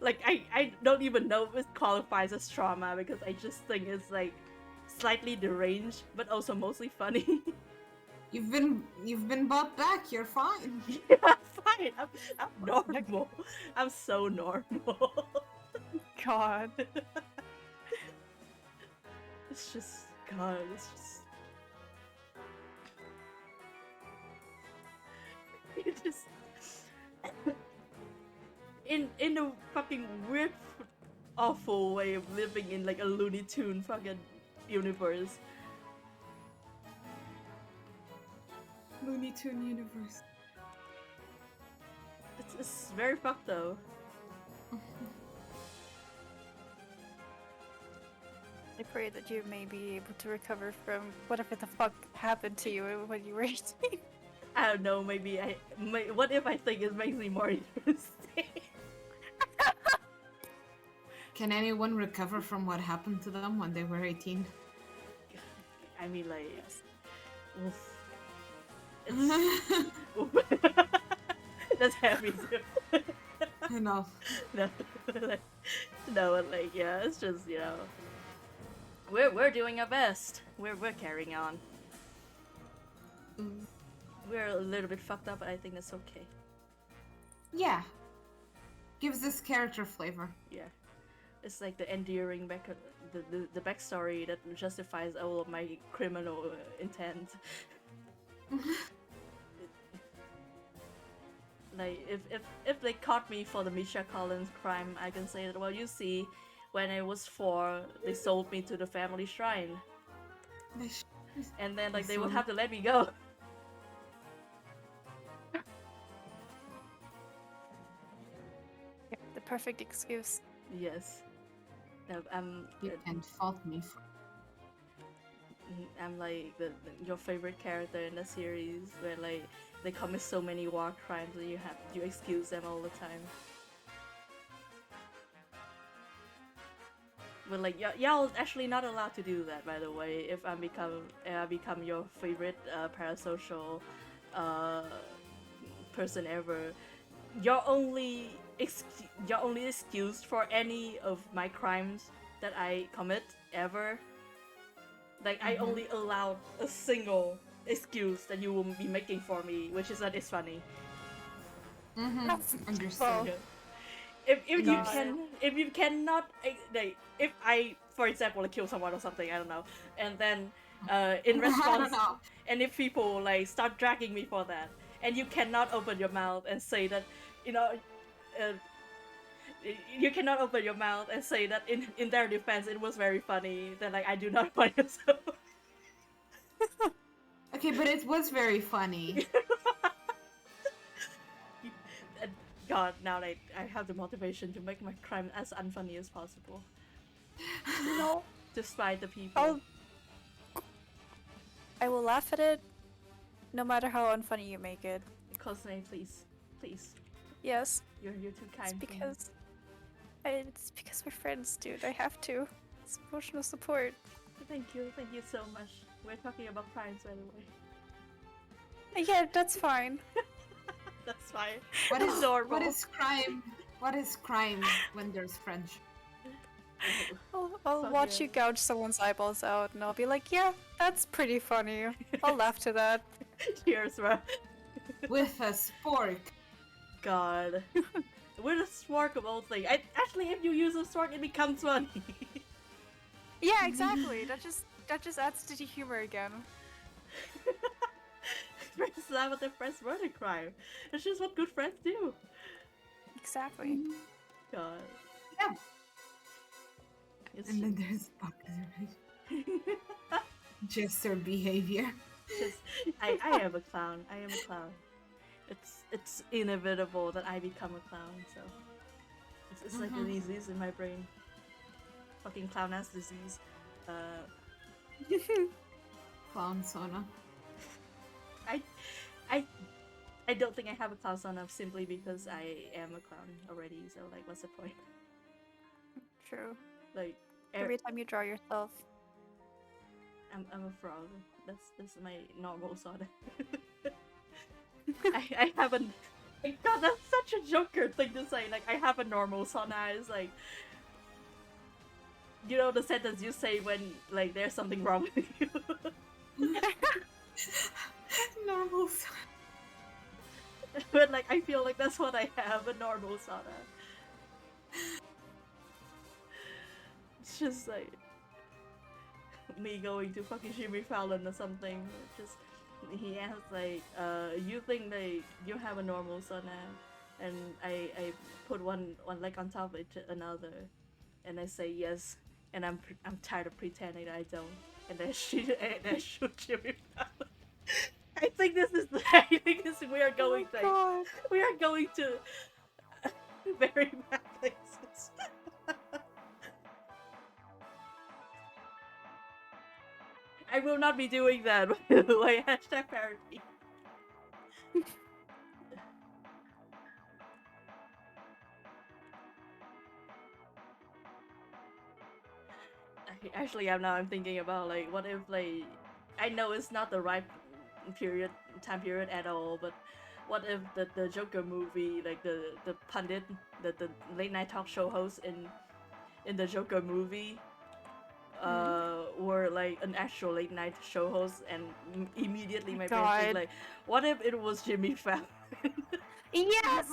like I don't even know if it qualifies as trauma, because I just think it's like slightly deranged, but also mostly funny. You've been bought back. You're fine. Yeah, I'm fine. I'm normal. I'm so normal. God. It's just God. It's just. It's just. In a fucking weird, awful way of living in like a Looney Tune fucking universe. Looney Tune universe. It's very fucked though. I pray that you may be able to recover from whatever the fuck happened to you when you were 18. I don't know. Maybe what if I think it makes me more interesting? Can anyone recover from what happened to them when they were 18? I mean, like, oof. I That's heavy too. know. No, no, like, yeah, it's just we're doing our best. We're carrying on. Mm. We're a little bit fucked up, but I think that's okay. Yeah. Gives this character flavor. Yeah, it's like the endearing the backstory that justifies all of my criminal intent. Like if they caught me for the Misha Collins crime, I can say that, well, you see, when I was 4, they sold me to the family shrine, and then like they would have to let me go. The perfect excuse. Yes. No, You can't fault me for I'm like your favorite character in the series, where like they commit so many war crimes and you excuse them all the time. But like y'all actually not allowed to do that, by the way. If I become your favorite parasocial person ever, you're only excused for any of my crimes that I commit ever. Like I only allowed a single excuse that you will be making for me, which is that it's funny. Understood. Well, If God. you cannot like, if I, for example, kill someone or something, I don't know, and then in I don't response, know. and if people like start dragging me for that, and you cannot open your mouth and say that, uh, you cannot open your mouth and say that in their defense it was very funny, then like I do not want you to. Okay, but it was very funny. God, now I have the motivation to make my crime as unfunny as possible. No, Despite the people. I will laugh at it, no matter how unfunny you make it. Cosney, please. Please. Yes, You're too it's kind. for me. because we're friends, dude. I have to. It's emotional support. Thank you so much. We're talking about crimes, by the way. Yeah, that's fine. That's fine. What is normal. what is crime? What is crime when there's friendship? I'll Fuck watch yeah. you gouge someone's eyeballs out, and I'll be like, yeah, that's pretty funny. I'll laugh to that. Cheers, bro. With a spork. God. We're the spark of all things. Actually, if you use a spark, it becomes funny. Yeah, exactly. That just adds to the humor again. Friends laugh at their friends' murder crime. It's just what good friends do. Exactly. God. Yeah. It's And then there's jester behavior. just I am a clown. I am a clown. It's inevitable that I become a clown, so it's like a disease in my brain. Fucking clown ass disease. Clown sauna. I don't think I have a clown son of simply because I am a clown already, so like what's the point? True. Like Every time you draw yourself. I'm a frog. That's my normal son. I have a God, that's such a Joker thing to say. Like I have a normal sauna. It's like, you know, the sentence you say when like there's something wrong with you. Normal sauna. But like I feel like that's what I have, a normal sauna. It's just like me going to fucking Jimmy Fallon or something. Just he asks like, you think like you have a normal sauna, and I put one leg on top of another, and I say yes, and I'm tired of pretending that I don't, and then I shoot Jimmy Fallon. I think we are going God. we are going to very bad places. I will not be doing that. By the way, hashtag parody. Actually, I'm thinking about like, what if like, I know it's not the right time period at all, but what if the Joker movie, like the pundit, the late night talk show host in the Joker movie, were like an actual late night show host, and immediately my brain God. think like, what if it was Jimmy Fallon? Yes!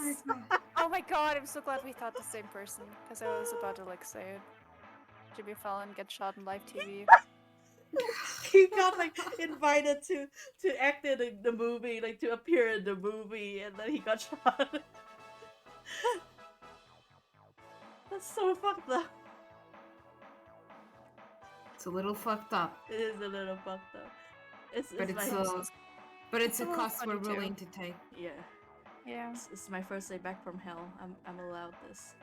Oh my god, I'm so glad we thought the same person, because I was about to like say it. Jimmy Fallon gets shot on live TV. He got like invited to act in the movie, like to appear in the movie, and then he got shot. That's so fucked up. It's a little fucked up, It is a little fucked up. It's but my, it's a a little cost we're funny too. willing to take. yeah. Yeah, It's my first day back from hell. I'm allowed this.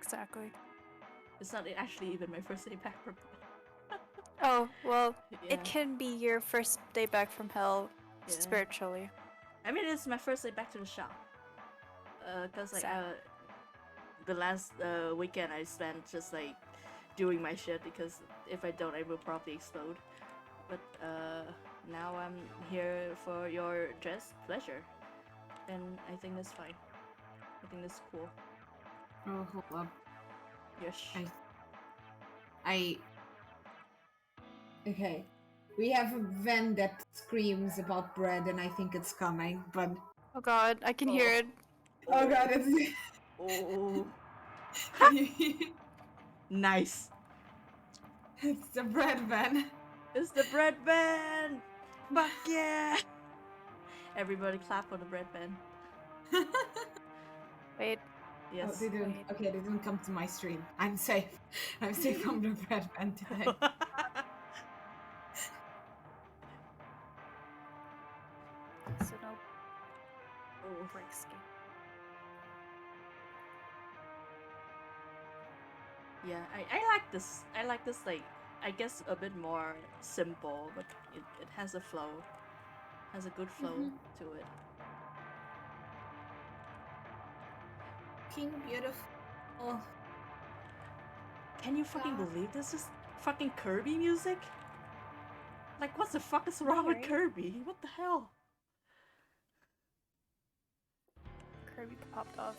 exactly. It's not actually even my first day back from Oh, well, yeah. it can be your first day back from hell Yeah. spiritually. I mean, it's my first day back to the shop. Cause like the last weekend I spent just like doing my shit, because if I don't, I will probably explode. But now I'm here for your just pleasure, and I think that's fine. I think that's cool. Oh, hold up. Yes. Okay. We have a van that screams about bread, and I think it's coming, but... Oh god, I can hear it. Oh god, it's... Oh. Nice. It's the bread van. It's the bread band. Fuck yeah! Everybody clap for the bread band. Wait, Yes. Oh, they didn't. Wait. Okay, they didn't come to my stream. I'm safe. I'm safe from the bread van today. so no Oh. break scheme. Yeah, I like this. I like this, like, I guess a bit more simple, but it has a flow. Has a good flow to it. King Beautiful. Oh, Can you fucking God. believe this is fucking Kirby music? Like, what the fuck is wrong with Right. Kirby? What the hell? Kirby popped off.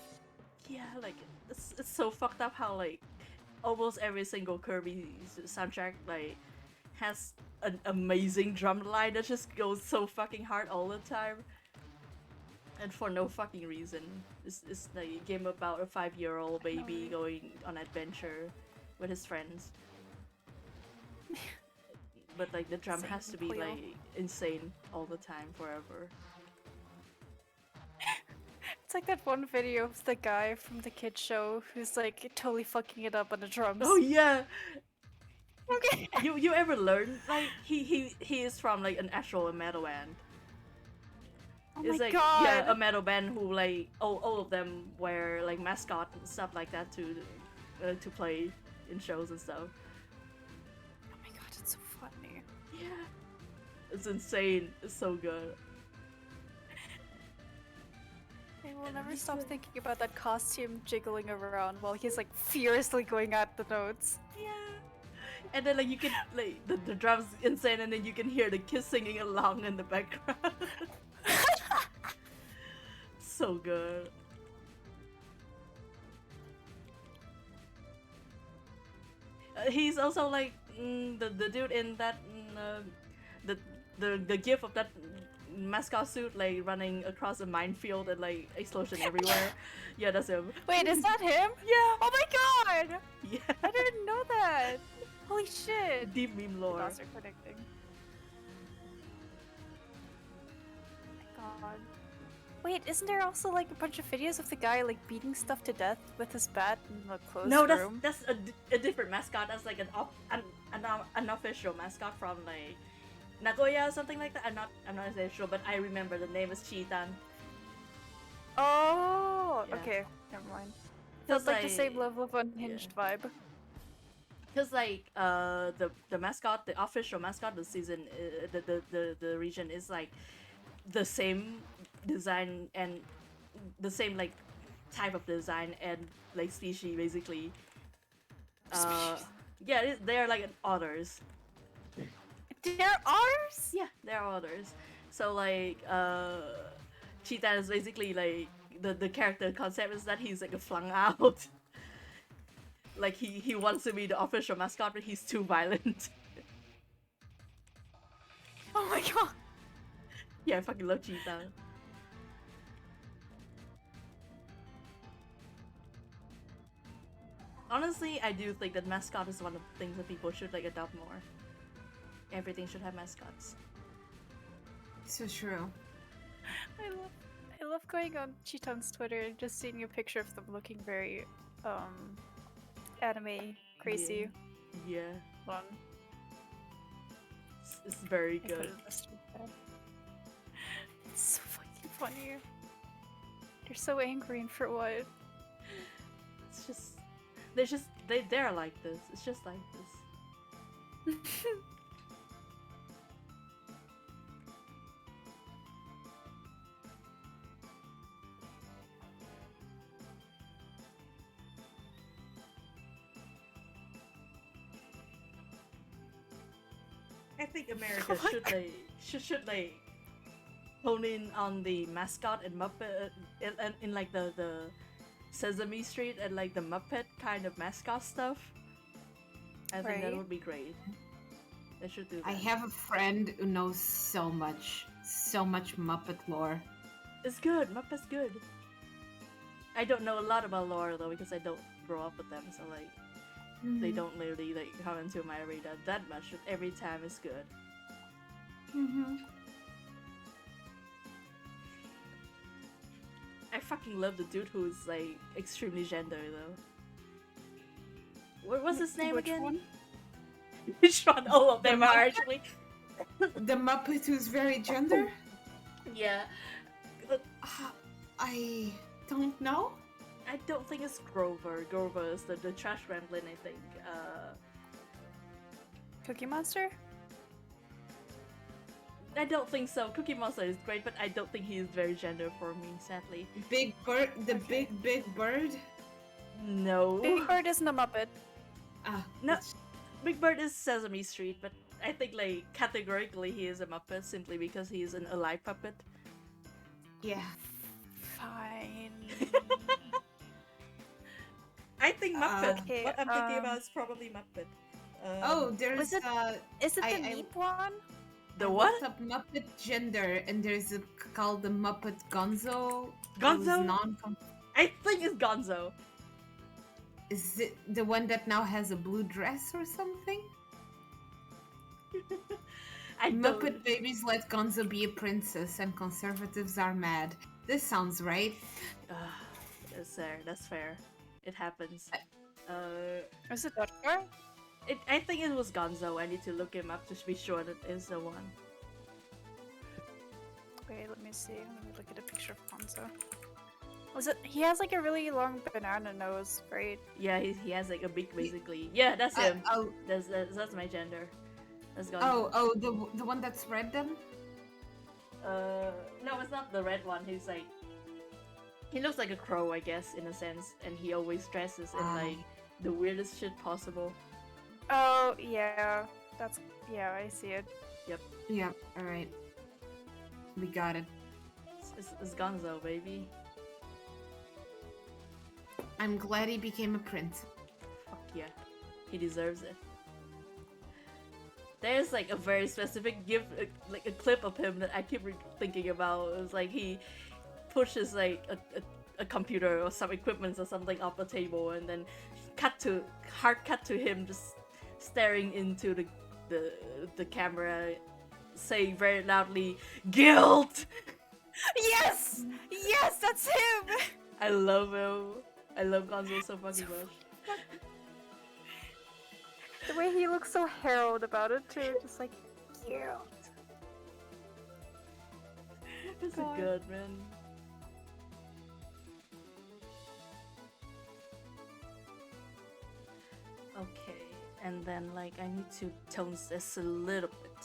Yeah, like, it's so fucked up how, like, almost every single Kirby soundtrack, like, has an amazing drum line that just goes so fucking hard all the time. And for no fucking reason. It's like a game about a 5-year-old baby right? going on adventure with his friends. But like the drum Same has to be Cleo. like insane all the time, forever. It's like that one video of the guy from the kids show who's like totally fucking it up on the drums. Oh yeah! Okay. You ever learn like he is from like an actual metal band. Oh It's my like god. yeah, a metal band who like all of them wear like mascot and stuff like that to play in shows and stuff. Oh my god, it's so funny. Yeah, it's insane. It's so good. I will And never he's stop like- thinking about that costume jiggling around while he's like furiously going at the notes. Yeah. And then like you can like the drums insane, and then you can hear the kids singing along in the background. So good. He's also like the dude in that the gif of that mascot suit like running across a minefield and like explosion everywhere. Yeah, that's him. Wait, is that him? Yeah. Oh my god! Yeah. I didn't know that! Holy shit! Deep meme The lore. dots are connecting. Oh my god. Wait, isn't there also like a bunch of videos of the guy like beating stuff to death with his bat in the closed No, room? that's a different mascot. That's like an unofficial mascot from like Nagoya or something like that. I'm not exactly sure, but I remember the name is Cheetan. Oh, Yeah. okay, never mind. Feels Feels like the same level of unhinged vibe. Because like the mascot, the official mascot of the season, the region is like the same design and the same like type of design and like species basically. Yeah, they're like otters. They're ours? Yeah, they're otters. So like Cheetah is basically like the character concept is that he's like a flung out. Like he wants to be the official mascot, but he's too violent. Oh my god! Yeah, I fucking love Cheetah. Honestly, I do think that mascot is one of the things that people should like adopt more. Everything should have mascots. So true. I love going on Cheeton's Twitter and just seeing a picture of them looking very anime crazy. Yeah, One. it's very I put it good. in the stream chat. It's so fucking funny. They're so angry and for what? It's just they're like this. It's just like this. I think America Oh my should like hone in on the mascot and Muppet in like the Sesame Street and like the Muppet kind of mascot stuff. I think that Right. would be great. They should do that. I have a friend who knows so much Muppet lore. It's good. Muppet's good. I don't know a lot about lore though because I don't grow up with them, so like they don't really like come into my radar that much. But every time it's good. Mm-hmm. I fucking love the dude who's like extremely gender though. What was his name Which again? one? Which one? All of them are actually. The Muppet who's very gender? Yeah. I don't know. I don't think it's Grover. Grover is the trash gremlin, I think. Cookie Monster? I don't think so. Cookie Monster is great, but I don't think he is very gender for me, sadly. Big Bird, the big bird. No. Big Bird isn't a Muppet. Ah, No. it's- Big Bird is Sesame Street, but I think like categorically he is a Muppet simply because he is an alive puppet. yeah. Fine. I think Muppet. Okay, What I'm thinking about is probably Muppet. Oh, there's Was it- Is it the I- meat one? The I what? looked up Muppet gender, and there's a called the Muppet Gonzo. Gonzo? who's non-com- I think it's Gonzo. Is it the one that now has a blue dress or something? I don't. Muppet babies let Gonzo be a princess, and conservatives are mad. This sounds right. That's fair. That's fair. It happens. Is it that guy? I think it was Gonzo. I need to look him up to be sure that is the one. Wait, let me see. Let me look at a picture of Hanzo. Was it? He has like a really long banana nose, right? Yeah, he has like a beak basically. Yeah, that's him. Oh, That's my gender. That's Gonzo. oh, the one that's red then? No, it's not the red one. He's like, he looks like a crow, I guess, in a sense, and he always dresses in like the weirdest shit possible. Oh yeah, yeah. I see it. Yeah. All right. We got it. It's Gonzo, baby. I'm glad he became a prince. Fuck yeah, he deserves it. There's like a very specific like a clip of him that I keep thinking about. It was like he pushes like a computer or some equipment or something off the table, and then hard cut to him just staring into the camera, saying very loudly, "Guilt." Yes, yes, that's him. I love him. I love Gonzo so fucking much. The way he looks so harrowed about it too, just like, yeah. This is God. good, man. Okay, and then like I need to tone this a little bit.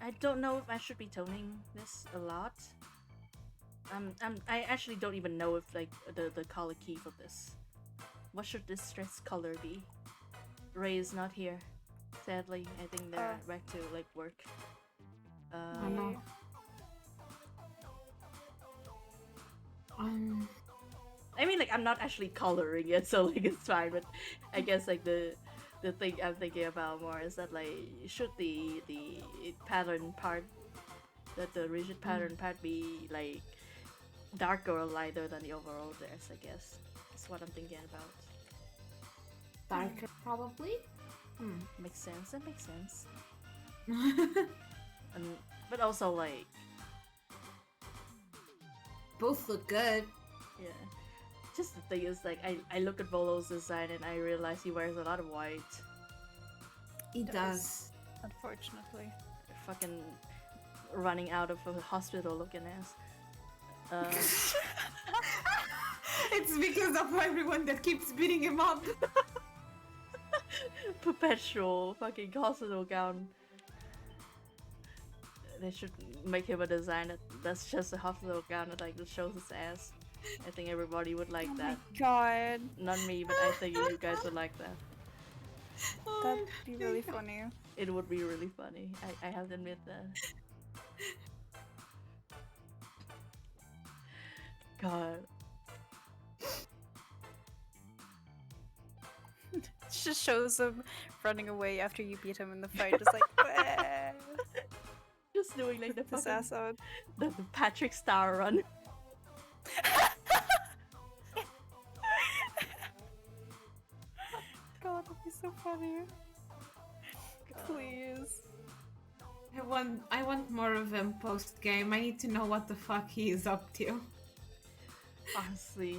I don't know if I should be toning this a lot. I actually don't even know if like the color key for this. What should this stress color be? Ray is not here. Sadly, I think they're back to like work. I know. I mean, like I'm not actually coloring it, so like it's fine. But I guess like the thing I'm thinking about more is that like should the pattern part, that the rigid pattern part be like darker or lighter than the overall dress? I guess that's what I'm thinking about. Darker, probably. Makes sense. That makes sense. But also like Both look good. yeah. Just the thing is like I look at Volo's design and I realize he wears a lot of white. He does. Unfortunately. Fucking running out of a hospital looking ass. It's because of everyone that keeps beating him up. Perpetual fucking hospital gown. They should make him a design that's just a hospital gown that like just shows his ass. I think everybody would like that. God, Not me, but I think you guys would like that. that'd be really funny. It would be really funny. I have to admit that. God. It just shows him running away after you beat him in the fight, just like "Wah." Just doing like the His fucking ass out. the Patrick Star run. God, that'd be so funny. Please. I want more of him post game. I need to know what the fuck he is up to. Honestly.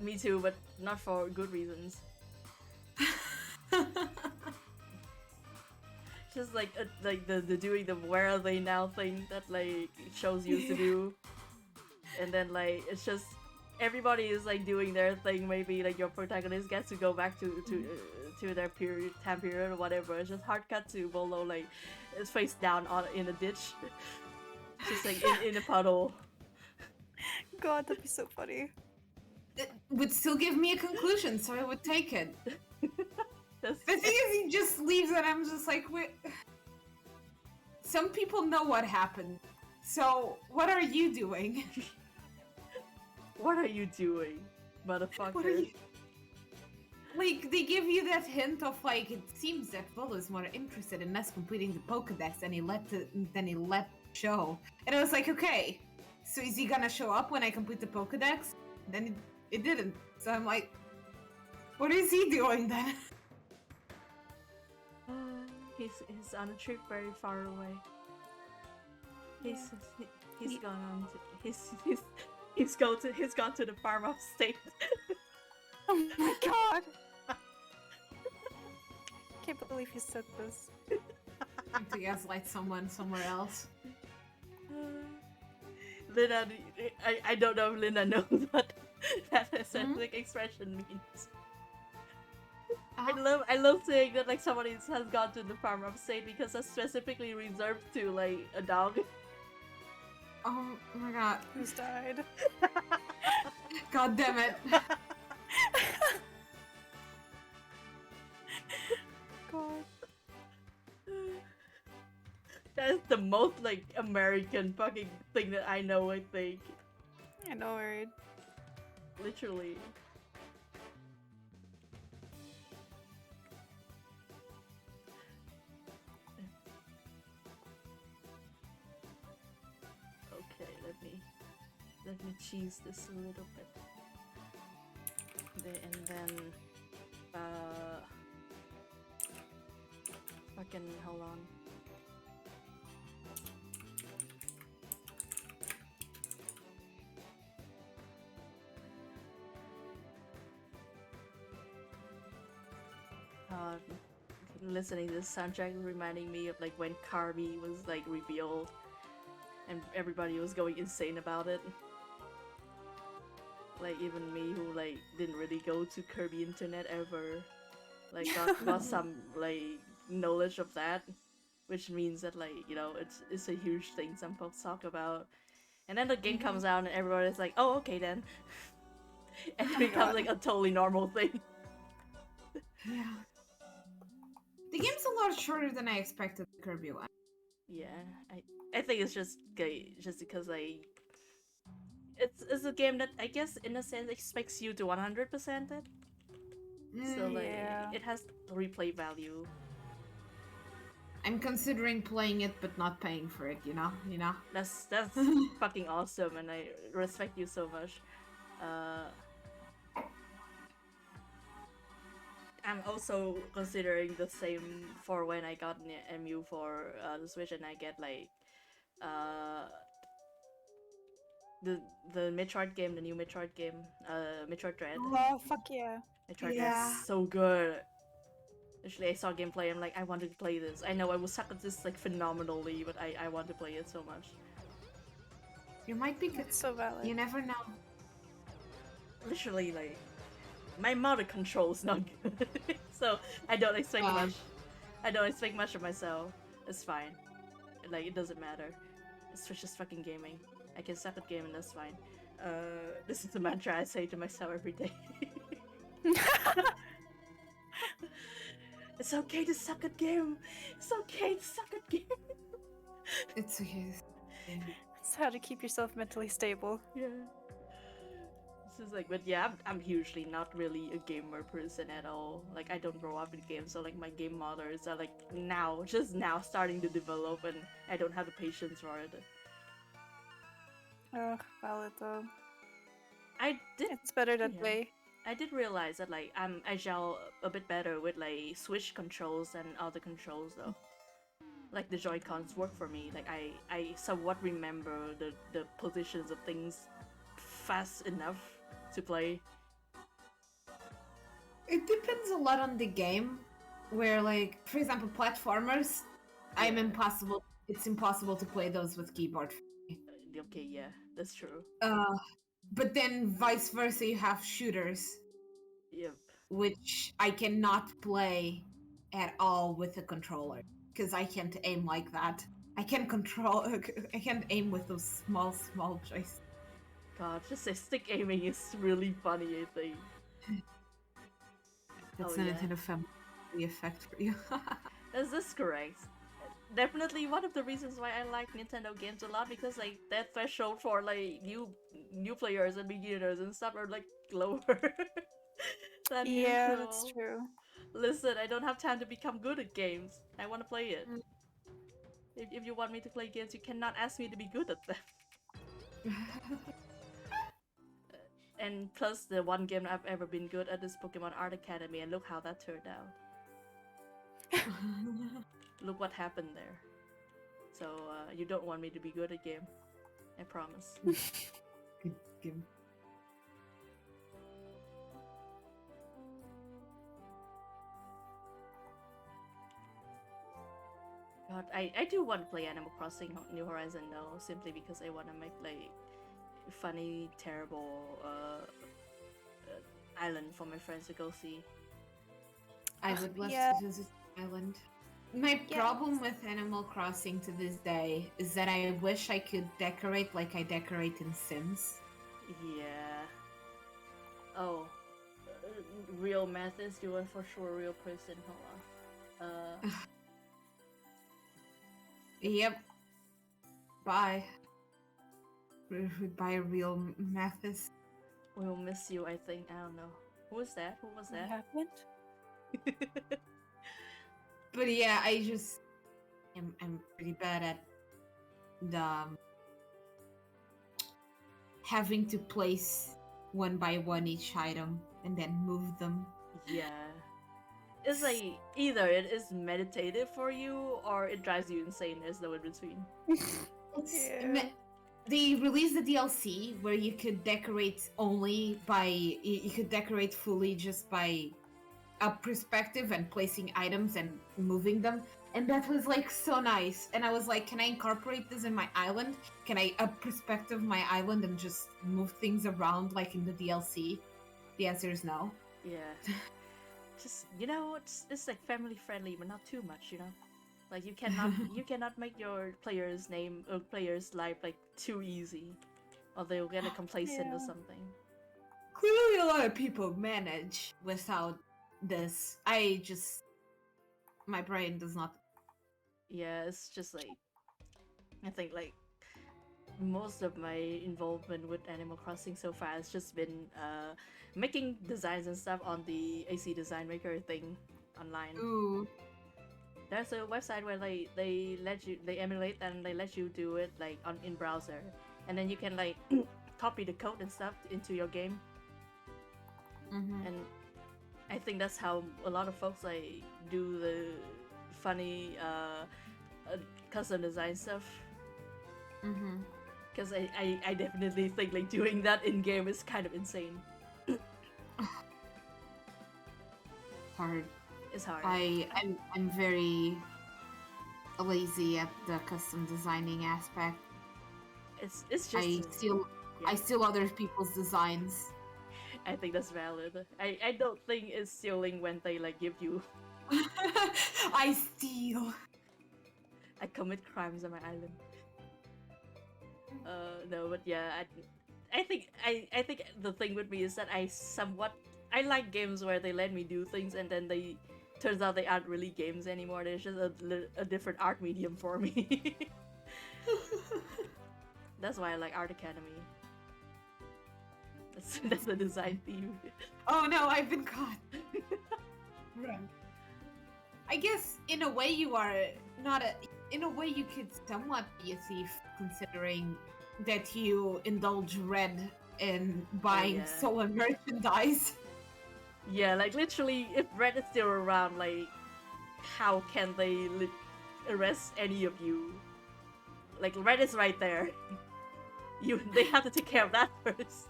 Me too, but not for good reasons. just like the doing the where are they now thing that like shows used to do, and then like it's just everybody is like doing their thing. Maybe like your protagonist gets to go back to their time period or whatever. It's just hard cut to Bolo like is face down on in a ditch, just like in a puddle. God, that'd be so funny. It would still give me a conclusion, so I would take it. That's, The thing is, he just leaves, and I'm just like, wait. Some people know what happened. So, what are you doing? what are you doing, motherfucker? What are you? Like, they give you that hint of like, it seems that Volo is more interested in us completing the Pokedex than he let show. And I was like, okay, so is he gonna show up when I complete the Pokedex? Then it didn't. So I'm like, what is he doing then? He's on a trip very far away. He's gone on to he's gone to the farm upstate. Oh my god! Can't believe you said this. To gaslight someone somewhere else. Lina, I don't know if Lina knows what that aesthetic expression means. I love saying that like somebody has gone to the farm upstate because that's specifically reserved to like a dog. Oh my god. Who's died? God damn it. God. That is the most like American fucking thing that I know, I think. I know, right? Literally. Okay, let me cheese this a little bit. And then fucking hold on. Listening to this soundtrack reminding me of like when Kirby was like revealed and everybody was going insane about it. Like even me who like didn't really go to Kirby internet ever, like got some like knowledge of that, which means that like, you know, it's a huge thing some folks talk about. And then the game comes out and everybody's like, oh okay then. And it becomes like a totally normal thing. Yeah. The game's a lot shorter than I expected the Kirby one. Yeah, I think it's just gay, just because like it's a game that I guess in a sense expects you to 100% it. So like Yeah. it has replay value. I'm considering playing it but not paying for it, you know? That's fucking awesome, and I respect you so much. I'm also considering the same for when I got an MU for the Switch, and I get like the Metroid game, the new Metroid game, Metroid Dread. Oh, fuck yeah. Metroid Yeah. Dread's so good. Actually, I saw gameplay. I'm like, I want to play this. I know I will suck at this like phenomenally, but I want to play it so much. You might be good. It's so valid. You never know. Literally, like my motor control's not good, so I don't expect much. I don't expect much of myself. It's fine. Like it doesn't matter. It's just fucking gaming. I can suck at gaming. That's fine. This is a mantra I say to myself every day. It's okay to suck at game. It's okay to suck at game. It's okay. It's how to keep yourself mentally stable. Yeah. This is like, but yeah, I'm hugely not really a gamer person at all. Like I don't grow up with games, so like my game motors are like just now starting to develop, and I don't have the patience for it. Ugh, valid though. I did It's better that Yeah. way. I did realize that like I gel a bit better with like Switch controls than other controls though. Like the Joy-Cons work for me. Like I somewhat remember the positions of things fast enough to play. It depends a lot on the game. Where, like, for example, platformers, I'm Yeah. impossible. It's impossible to play those with keyboard. Okay, yeah, that's true. Uh, but then vice versa, you have shooters, Yep. which I cannot play at all with a controller because I can't aim like that. I can't control. I can't aim with those small joysticks. God, just say stick aiming is really funny, I think. That's Oh the yeah, Nintendo Family effect for you. that's correct. Definitely one of the reasons why I like Nintendo games a lot, because like that threshold for like new players and beginners and stuff are like lower than Yeah, that's usual. true. Listen, I don't have time to become good at games. I want to play it. If you want me to play games, you cannot ask me to be good at them. And plus, the one game I've ever been good at is Pokemon Art Academy, and look how that turned out. Look what happened there. So, you don't want me to be good at game. I promise. Good game. God, I do want to play Animal Crossing New Horizon though, simply because I want to make like funny, terrible island for my friends to go see. I would love Yeah. to visit the island. My Yeah. problem with Animal Crossing to this day is that I wish I could decorate like I decorate in Sims. Yeah. Oh, real Mathis, you are for sure a real person. Hold on. Yep. Bye. By real Mathis. We'll miss you. I think. I don't know. Who was that? Who was What that? happened? But yeah, I'm pretty bad at the having to place one by one each item and then move them. Yeah. It's like either it is meditative for you or it drives you insane. There's no in between. It's Yeah. they released the DLC where you could decorate only by you could decorate fully just by a perspective and placing items and moving them, and that was like so nice. And I was like, can I incorporate this in my island? Can I up perspective my island and just move things around like in the DLC? The answer is no. Yeah. Just it's like family friendly, but not too much. Like you cannot make your players' name or players' life like too easy, or they'll get a complacent or Yeah. something. Clearly a lot of people manage without this. My brain does not. Yeah, it's just like I think like most of my involvement with Animal Crossing so far has just been making designs and stuff on the AC Design Maker thing online. Ooh. There's a website where they emulate and they let you do it like in browser, and then you can like copy the code and stuff into your game. Mm-hmm. And I think that's how a lot of folks like do the funny custom design stuff. Mm-hmm. Because I definitely think like doing that in game is kind of insane. Hard. It's hard. I'm very lazy at the custom designing aspect. It's just I steal other people's designs. I think that's valid. I don't think it's stealing when they like give you. I steal. I commit crimes on my island. No, but yeah, I think I think the thing with me is that I like games where they let me do things and then they turns out they aren't really games anymore. There's just a different art medium for me. That's why I like Art Academy. That's the design theme. Oh no, I've been caught. Run. I guess in a way you are not a. In a way you could somewhat be a thief, considering that you indulge Red in buying yeah. stolen merchandise. Yeah, like literally, if Red is still around, like, how can they arrest any of you? Like, Red is right there. They have to take care of that first.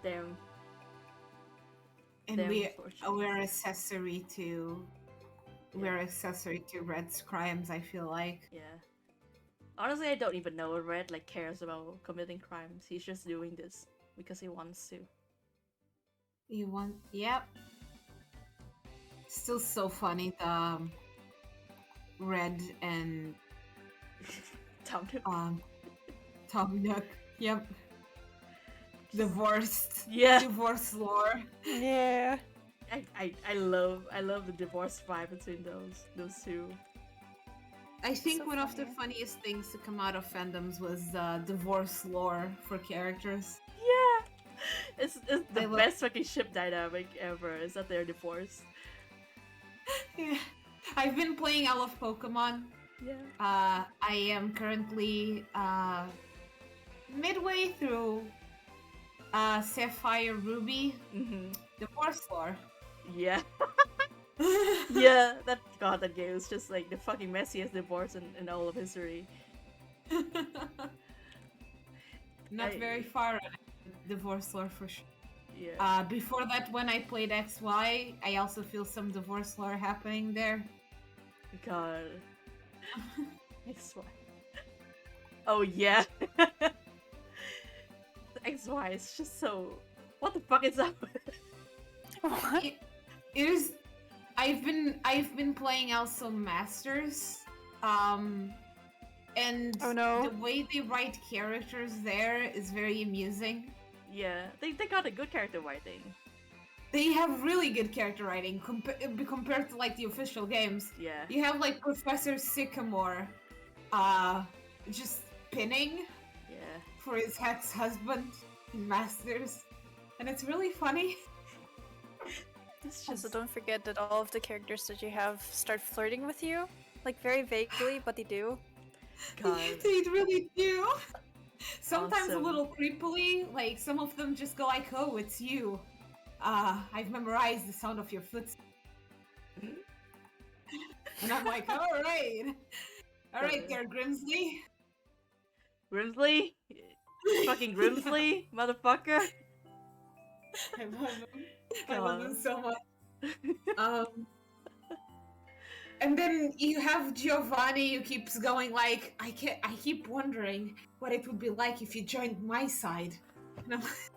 Damn. And Damn we're unfortunate. accessory to we're accessory to Red's crimes, I feel like. Yeah. Honestly, I don't even know if Red like cares about committing crimes. He's just doing this because he wants to. You want... Yep. Still so funny, the Red and Tom Nook. Tom Nook. Yep. Divorced. Yeah. Divorce lore. Yeah. I love the divorce vibe between those two. I think So one of the funny. funniest things to come out of fandoms was divorce lore for characters. Yeah. It's the I love- best fucking ship dynamic ever. Is that they're divorced. Yeah. I've been playing all of Pokemon. Yeah. I am currently midway through Sapphire Ruby Mm-hmm. divorce lore. Yeah. Yeah. That game is just like the fucking messiest divorce in all of history. Not I- very far on it, divorce lore for sure. Yeah. Before that, when I played XY, I also feel some divorce lore happening there. God. XY. Oh yeah. The XY is just so. What the fuck is up? What? It is. I've been playing also Masters, and Oh, no. the way they write characters there is very amusing. Yeah, they got a good character writing. They have really good character writing compared to like the official games. Yeah. You have like Professor Sycamore, just pinning Yeah. for his ex-husband in Masters, and it's really funny. It's Also, just don't forget that all of the characters that you have start flirting with you. Like, very vaguely, but they do. God. They really do. Sometimes Awesome. a little creepily, like some of them just go like, "Oh, it's you. I've memorized the sound of your footsteps." And I'm like, "All right, there, Grimsley." Grimsley? Fucking Grimsley, motherfucker. I love him. I love him God. so much. And then you have Giovanni who keeps going like, I keep wondering what it would be like if you joined my side. And I'm like,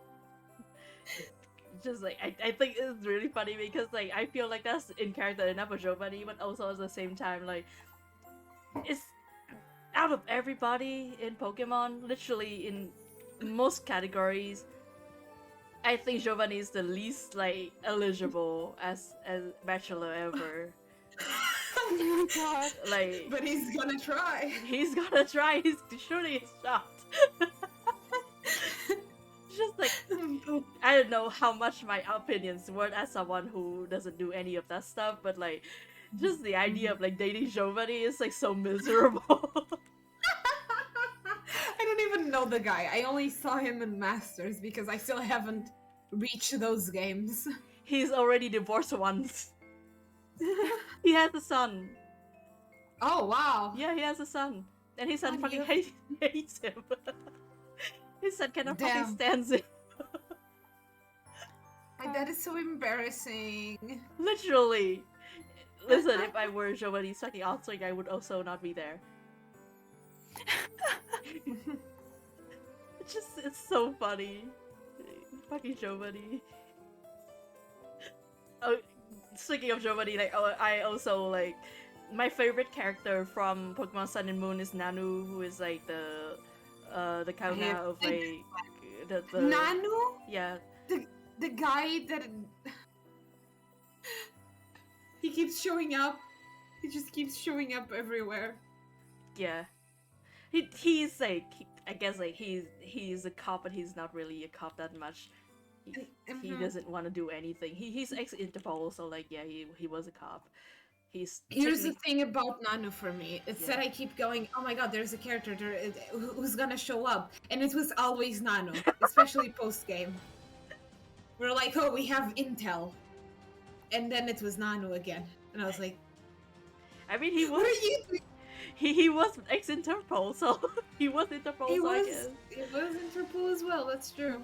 Just like I think it's really funny because like I feel like that's in character enough for Giovanni, but also at the same time like it's out of everybody in Pokemon, literally in most categories, I think Giovanni is the least like eligible as bachelor ever. Oh my god. Like but he's gonna try. he's gonna try. He's shooting his shot. Just like I don't know how much my opinions worth as someone who doesn't do any of that stuff, but like just the idea of like dating Giovanni is like so miserable. I don't even know the guy. I only saw him in Masters because I still haven't reached those games. He's already divorced once. He has a son. Oh wow. Yeah, he has a son. And his son And fucking you- hates him. His son cannot fucking Damn. stands him. That is so embarrassing. Literally. Listen, if I were Giovanni's fucking offspring, I would also not be there. It's so funny. Fucking Giovanni. Oh, speaking of Giovanni, like, I also, like, my favorite character from Pokemon Sun and Moon is Nanu, who is, like, the Kauna have of, seen like, the... Nanu? Yeah. The guy that he keeps showing up. He just keeps showing up everywhere. Yeah. He's, like, I guess, like, he's a cop, but he's not really a cop that much. He Mhm. doesn't want to do anything. He's ex-Interpol, so, like, yeah, he was a cop. He's Here's the technic- thing about Nanu for me. It's that Yeah. I keep going, oh my god, there's a character there who's gonna show up. And it was always Nanu, especially post-game. We're like, oh, we have intel. And then it was Nanu again. And I was like, I mean, he what was are you doing? he was ex-Interpol, so he was Interpol, It so I was, guess. it was Interpol as well, that's true.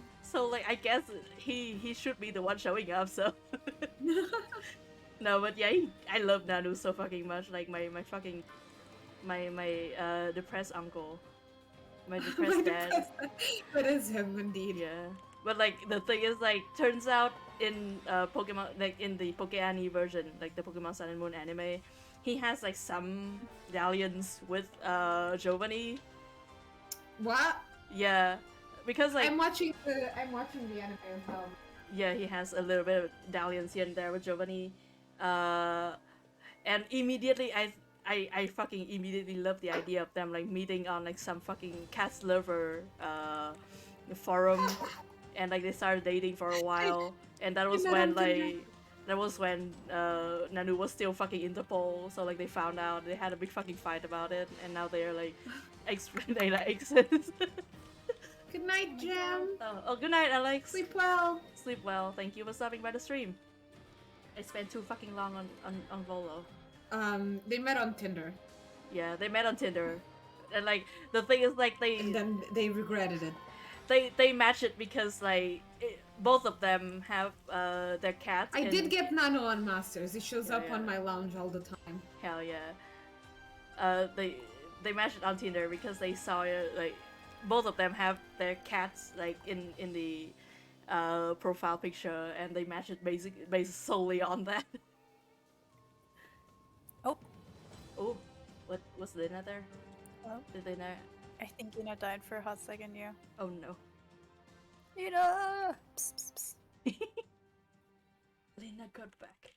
No, but yeah, I love Nanu so fucking much. Like my fucking depressed uncle, my depressed dad. That is him indeed. Yeah, but like the thing is, like, turns out in Pokemon, like in the Pokeani version, like the Pokemon Sun and Moon anime, he has like some dalliance with Giovanni. What? Yeah, because like I'm watching the anime as well. yeah, he has a little bit of dalliance here and there with Giovanni, and immediately I fucking immediately love the idea of them like meeting on like some fucking cat lover forum, and like they started dating for a while, and that was met when on Tinder. like that was when Nanu was still fucking Interpol, so like they found out, they had a big fucking fight about it, and now they're like they like exes. Good night, Jam. Oh, good night, Alex. Sleep well. Sleep well. Thank you for stopping by the stream. I spent too fucking long on Volo. They met on Tinder, Yeah, they met on Tinder, and like the thing is, like and then they regretted it. they match it because like both of them have their cats. I did get Nano on Masters. It shows Yeah, up on yeah. my lounge all the time. Hell yeah. They matched it on Tinder because they saw it, like both of them have their cats like in the profile picture, and they matched it based solely on that. Oh. Oh, what's Lina there? Oh. Did Lina? I think Ina died for a hot second, yeah. Oh no. Ina! Psst, psst, psst. Lina got back.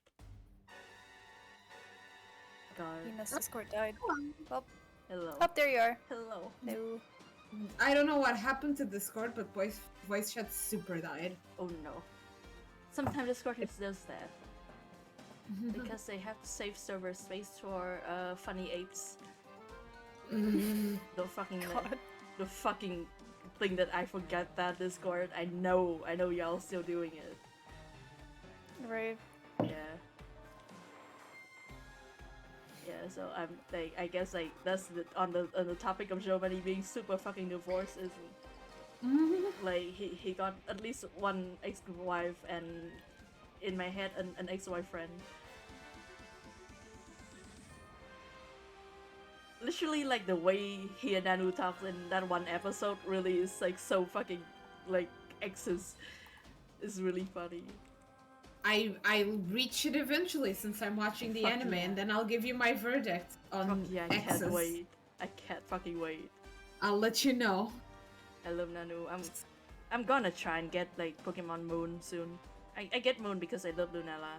God. Ina's Discord died. Oh, Hello. there you are. Hello. No. I don't know what happened to Discord, but voice chat super died. Oh no. Sometimes Discord does that. Because they have to save server space for funny apes. The fucking God. the fucking thing that I forget that Discord. I know y'all still doing it. Right. Yeah. Yeah, so I'm like, I guess like that's on the topic of Giovanni being super fucking divorced is like he got at least one ex-wife, and in my head an ex-wife friend. Literally, like the way he and Nanu talks in that one episode really is like so fucking like exes is really funny. I'll reach it eventually since I'm watching the Fuck anime, yeah. and then I'll give you my verdict on Fuck yeah, I exes. can't wait. I can't fucking wait. I'll let you know. I love Nanu. I'm gonna try and get like Pokemon Moon soon. I get Moon because I love Lunella.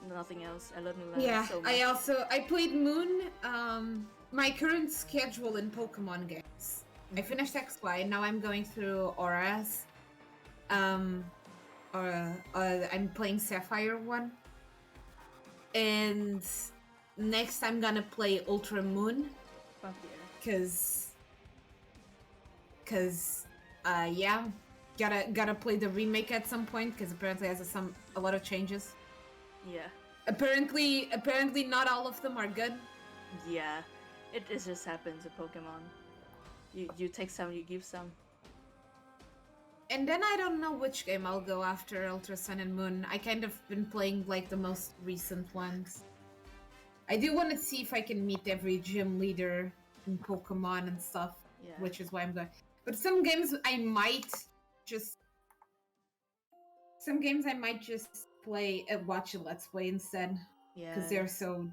Nothing else. I love Lunella Yeah, so much. I played Moon. My current schedule in Pokemon games. I finished XY. Now I'm going through Auras. I'm playing Sapphire one, and next I'm gonna play Ultra Moon. Fuck yeah. Cause yeah, gotta play the remake at some point because apparently it has a lot of changes. Yeah. Apparently not all of them are good. Yeah. It just happens in Pokemon. You take some, you give some. And then I don't know which game I'll go after Ultra Sun and Moon. I kind of been playing like the most recent ones. I do want to see if I can meet every gym leader in Pokemon and stuff, Yeah. which is why I'm going. But some games I might just play watch a Let's Play instead Yeah. because they're so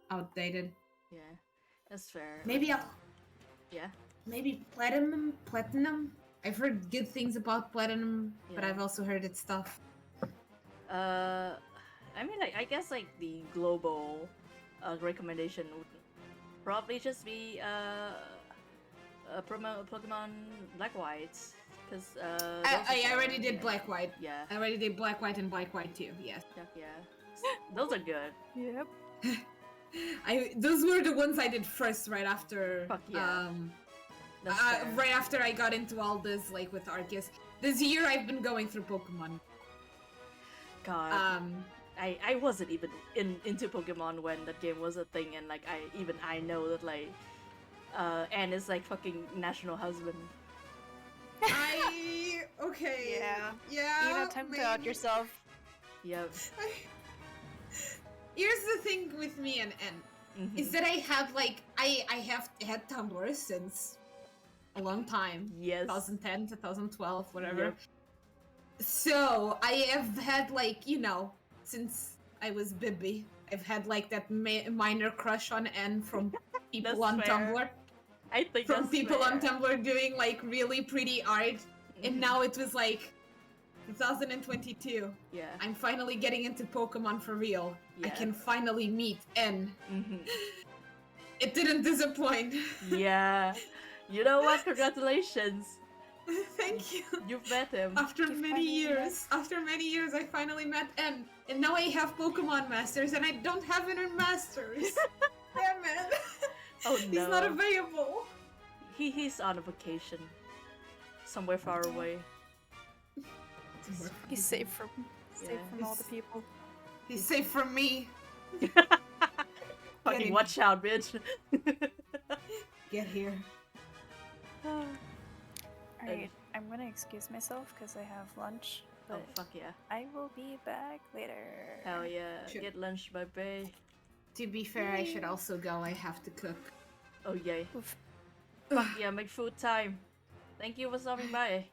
outdated. Yeah. That's fair. Maybe I'll Yeah. maybe Platinum. I've heard good things about Platinum, but Yeah. I've also heard its stuff. I mean, like, I guess like the global recommendation would probably just be Pokemon Black White, because I already did Black White. Yeah. I already did Black White and Black White too. Yes. Yeah. Those are good. Yep. Those were the ones I did first, right after. Fuck yeah. That's fair. Right after I got into all this, like with Arceus. This year I've been going through Pokemon. God. I wasn't even into Pokemon when that game was a thing, and like I know that like Anne is like fucking national husband. Okay. Yeah. Yeah. Ina, time to out yourself. Yep. here's the thing with me and N is that I have like I have had Tumblr since a long time. Yes. 2010, 2012, whatever. Yep. So I have had like, you know, since I was Bibby, I've had like that minor crush on N from people That's on fair. Tumblr. I think From that's people on fair. Tumblr doing like really pretty art. And now it was like 2022. Yeah. I'm finally getting into Pokemon for real. I Yeah. can finally meet N. Mhm. It didn't disappoint. Yeah. You know what? Congratulations. Thank you. You've met him. After You many finally years, I finally met N. And now I have Pokemon Masters and I don't have it in Masters. Damn it. Oh He's not no. available. He's on a vacation. Somewhere far away. He's safe from all the He's- people. He's safe from me. Fucking him. watch out, bitch. Get here. Alright, I'm gonna excuse myself because I have lunch, Oh but fuck yeah. I will be back later. Hell yeah. Shit. Get lunch, my bae. To be fair, I should also go. I have to cook. Oh yay. Oof. Fuck yeah, make food time. Thank you for stopping by.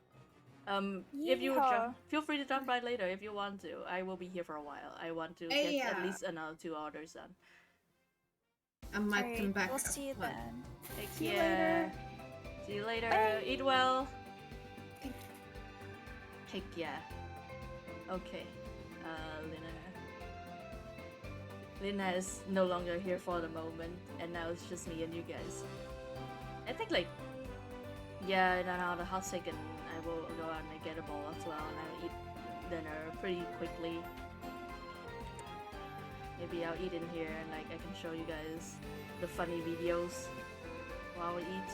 If you Yeehaw. feel free to drop by later if you want to. I will be here for a while. I want to get Yeah. at least another 2 orders done. I might Alright, come back. we'll see you What? then. Take See you care. later. See you later. Bye. Eat well. Heck yeah. Okay. Lina is no longer here for the moment, and now it's just me and you guys. I think like, yeah, in another hot second, I will go out and get a bowl as well, and I'll eat dinner pretty quickly. Maybe I'll eat in here, and like I can show you guys the funny videos while we eat.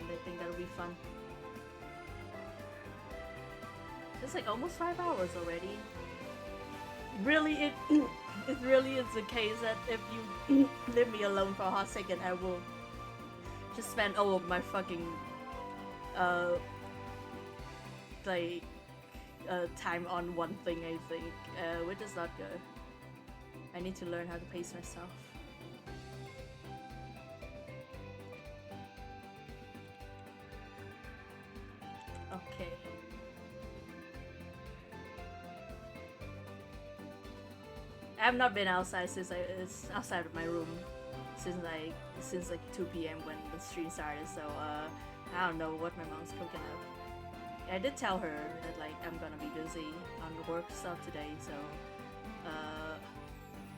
And I think that'll be fun. It's like almost 5 hours already. Really, it really is the case that if you leave me alone for a hot second, I will just spend all of my fucking like time on one thing. I think, which is not good. I need to learn how to pace myself. Okay. I have not been outside since it's outside of my room since like 2 p.m. when the stream started. So I don't know what my mom's cooking up. I did tell her that like I'm gonna be busy on the work stuff today, so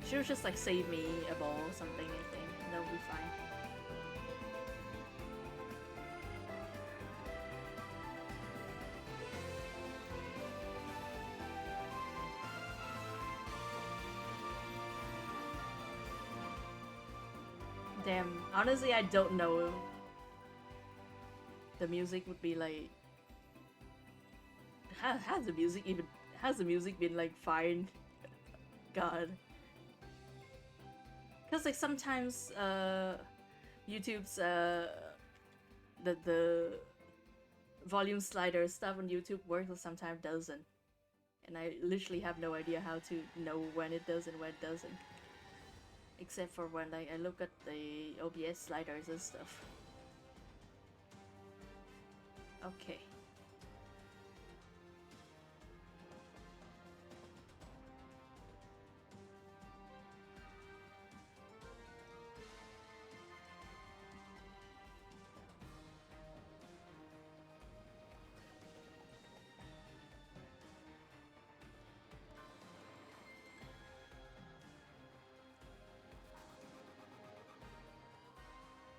she'll just like save me a bowl or something. I think that will be fine. Damn, honestly, I don't know. The music would be like. Has the music been like fine? God. Cause like sometimes YouTube's the volume slider stuff on YouTube works and sometimes doesn't. And I literally have no idea how to know when it does and when it doesn't. Except for when like I look at the OBS sliders and stuff. Okay.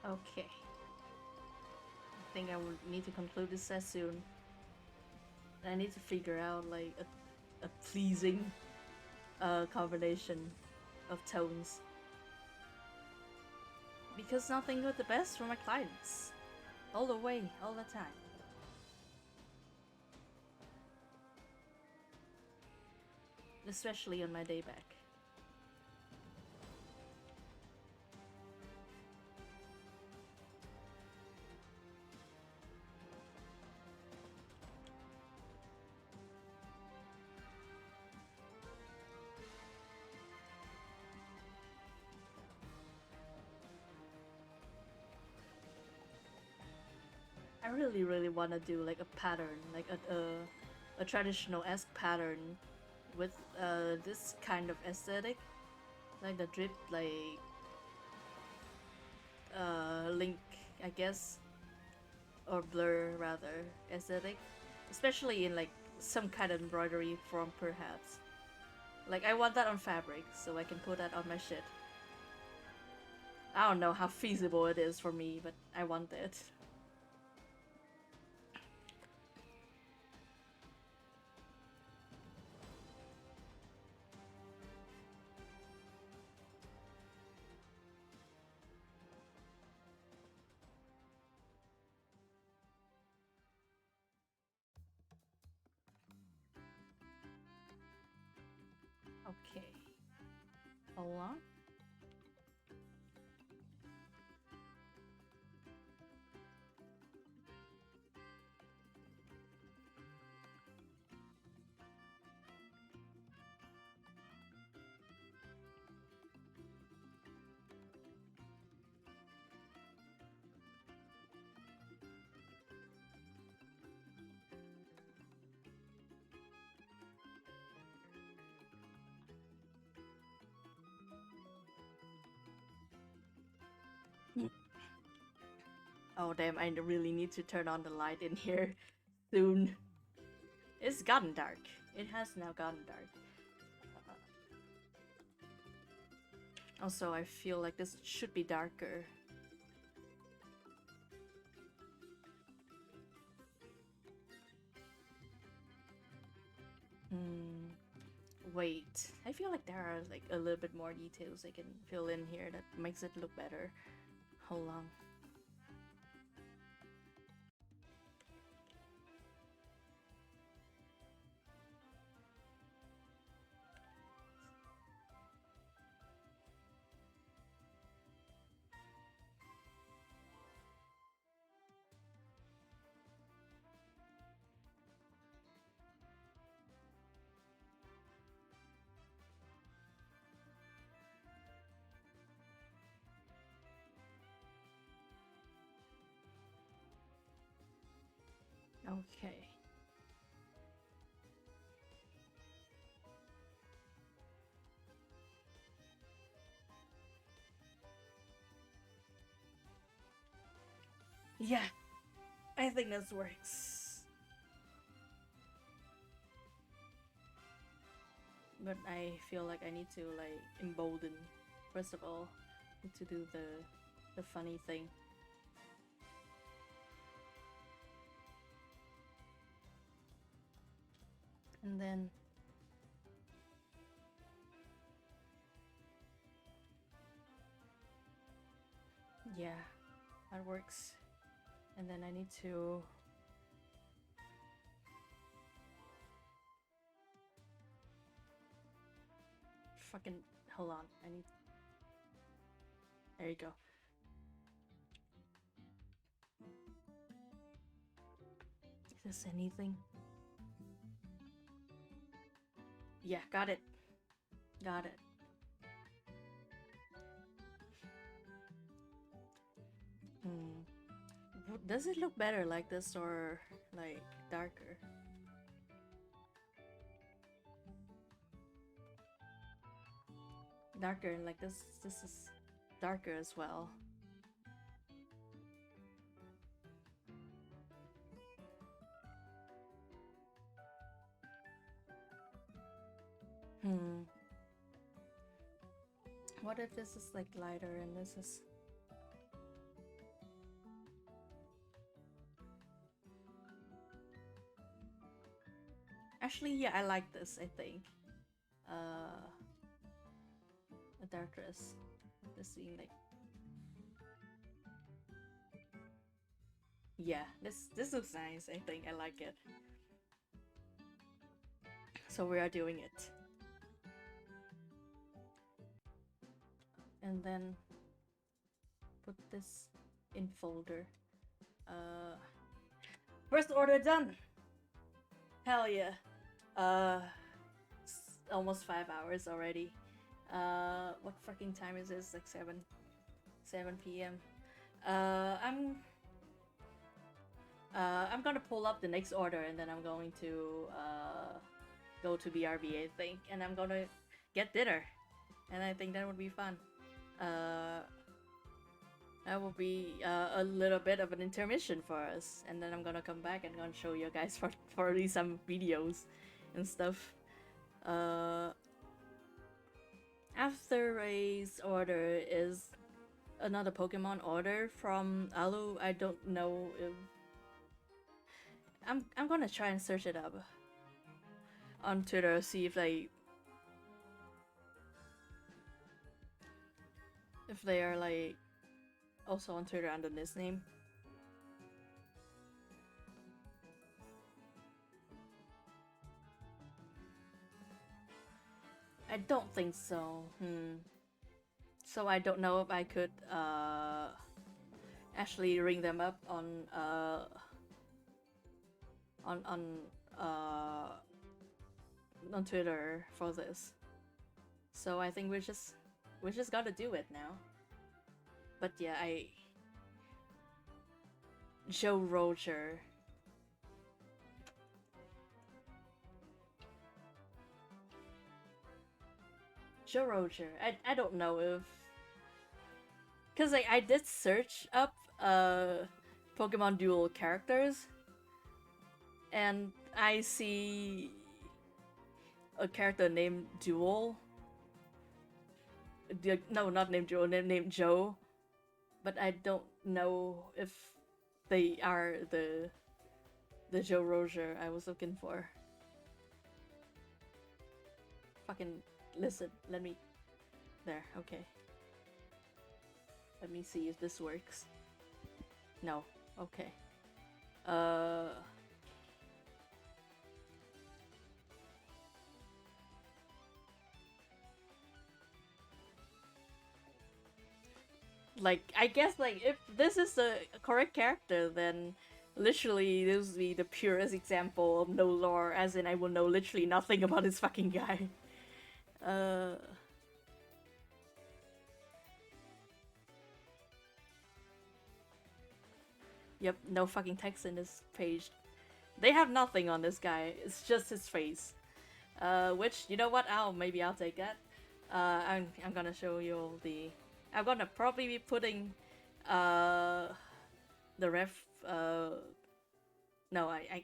Okay. I think I will need to conclude this set soon. I need to figure out like a pleasing combination of tones. Because nothing but the best for my clients. All the way, all the time. Especially on my day back. really want to do like a pattern, like a traditional-esque pattern with this kind of aesthetic, like the drip, like link, I guess, or blur rather, aesthetic, especially in like some kind of embroidery form, perhaps. Like I want that on fabric, so I can put that on my shit. I don't know how feasible it is for me, but I want it. Okay. Hold on. Oh damn, I really need to turn on the light in here soon. It's gotten dark. It has now gotten dark. Also, I feel like this should be darker. Wait, I feel like there are like a little bit more details I can fill in here that makes it look better. Hold on. Okay. Yeah, I think this works. But I feel like I need to like embolden. First of all, need to do the funny thing. And then yeah, that works. And then I need to fucking hold on. I need. There you go. Is this anything? Yeah, got it. Got it. Does it look better like this or like darker? Darker and like this is darker as well. What if this is like lighter and this is actually, yeah, I like this, I think. A dark dress. This being like yeah, this looks nice, I think. I like it. So we are doing it. And then put this in folder. First order done. Hell yeah. It's almost 5 hours already. What fucking time is this? Like 7 p.m. I'm gonna pull up the next order and then I'm going to go to BRB, I think, and I'm gonna get dinner, and I think that would be fun. That will be a little bit of an intermission for us, and then I'm gonna come back and gonna show you guys for some videos and stuff. After Ray's order is another Pokemon order from Alu. I don't know if I'm gonna try and search it up on Twitter, see if they are like also on Twitter under this name. I don't think so. So I don't know if I could actually ring them up on Twitter for this. So I think we just gotta do it now. But yeah, Joe Roger. Joe Roger. I don't know if, cause I did search up Pokemon Duel characters, and I see a character named Duel. No, not named Duel, named Joe, but I don't know if they are the Joe Roger I was looking for. Fucking listen, let me. There, okay. Let me see if this works. No, okay. Like, I guess, like, if this is the correct character, then literally this would be the purest example of no lore, as in I will know literally nothing about this fucking guy. Yep, no fucking text in this page. They have nothing on this guy, it's just his face. Which, you know what, maybe I'll take that. I'm gonna show you all the... I'm gonna probably be putting the ref... No, I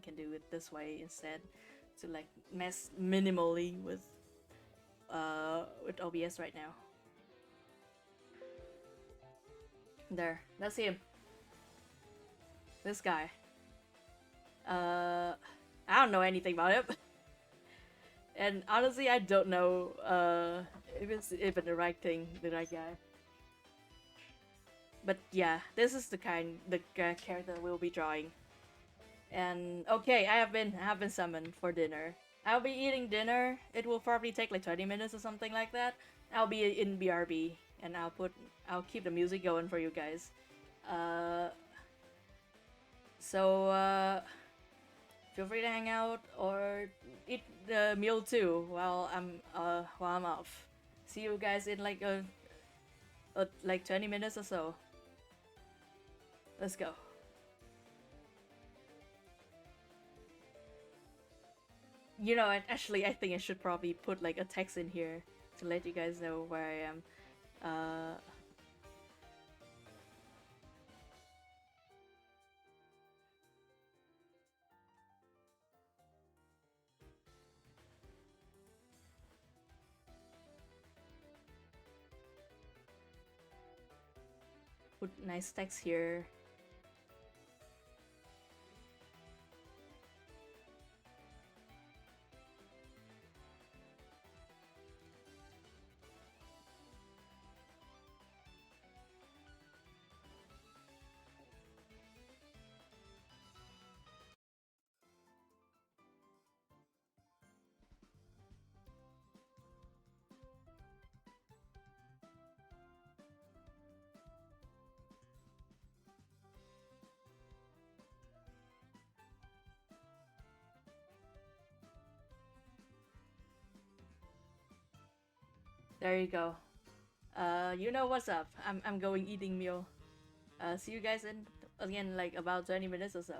can do it this way instead, to like mess minimally with OBS right now. There, that's him. This guy. I don't know anything about him. And honestly, I don't know if it's even the right thing, the right guy. But yeah, this is the character we'll be drawing. And okay, I have been summoned for dinner. I'll be eating dinner. It will probably take like 20 minutes or something like that. I'll be in BRB, and I'll keep the music going for you guys. So feel free to hang out or eat the meal too while I'm off. See you guys in like like 20 minutes or so. Let's go. You know, actually, I think I should probably put like a text in here to let you guys know where I am. Put nice text here. There you go. You know what's up. I'm going eating meal. See you guys in again, like about 20 minutes or so.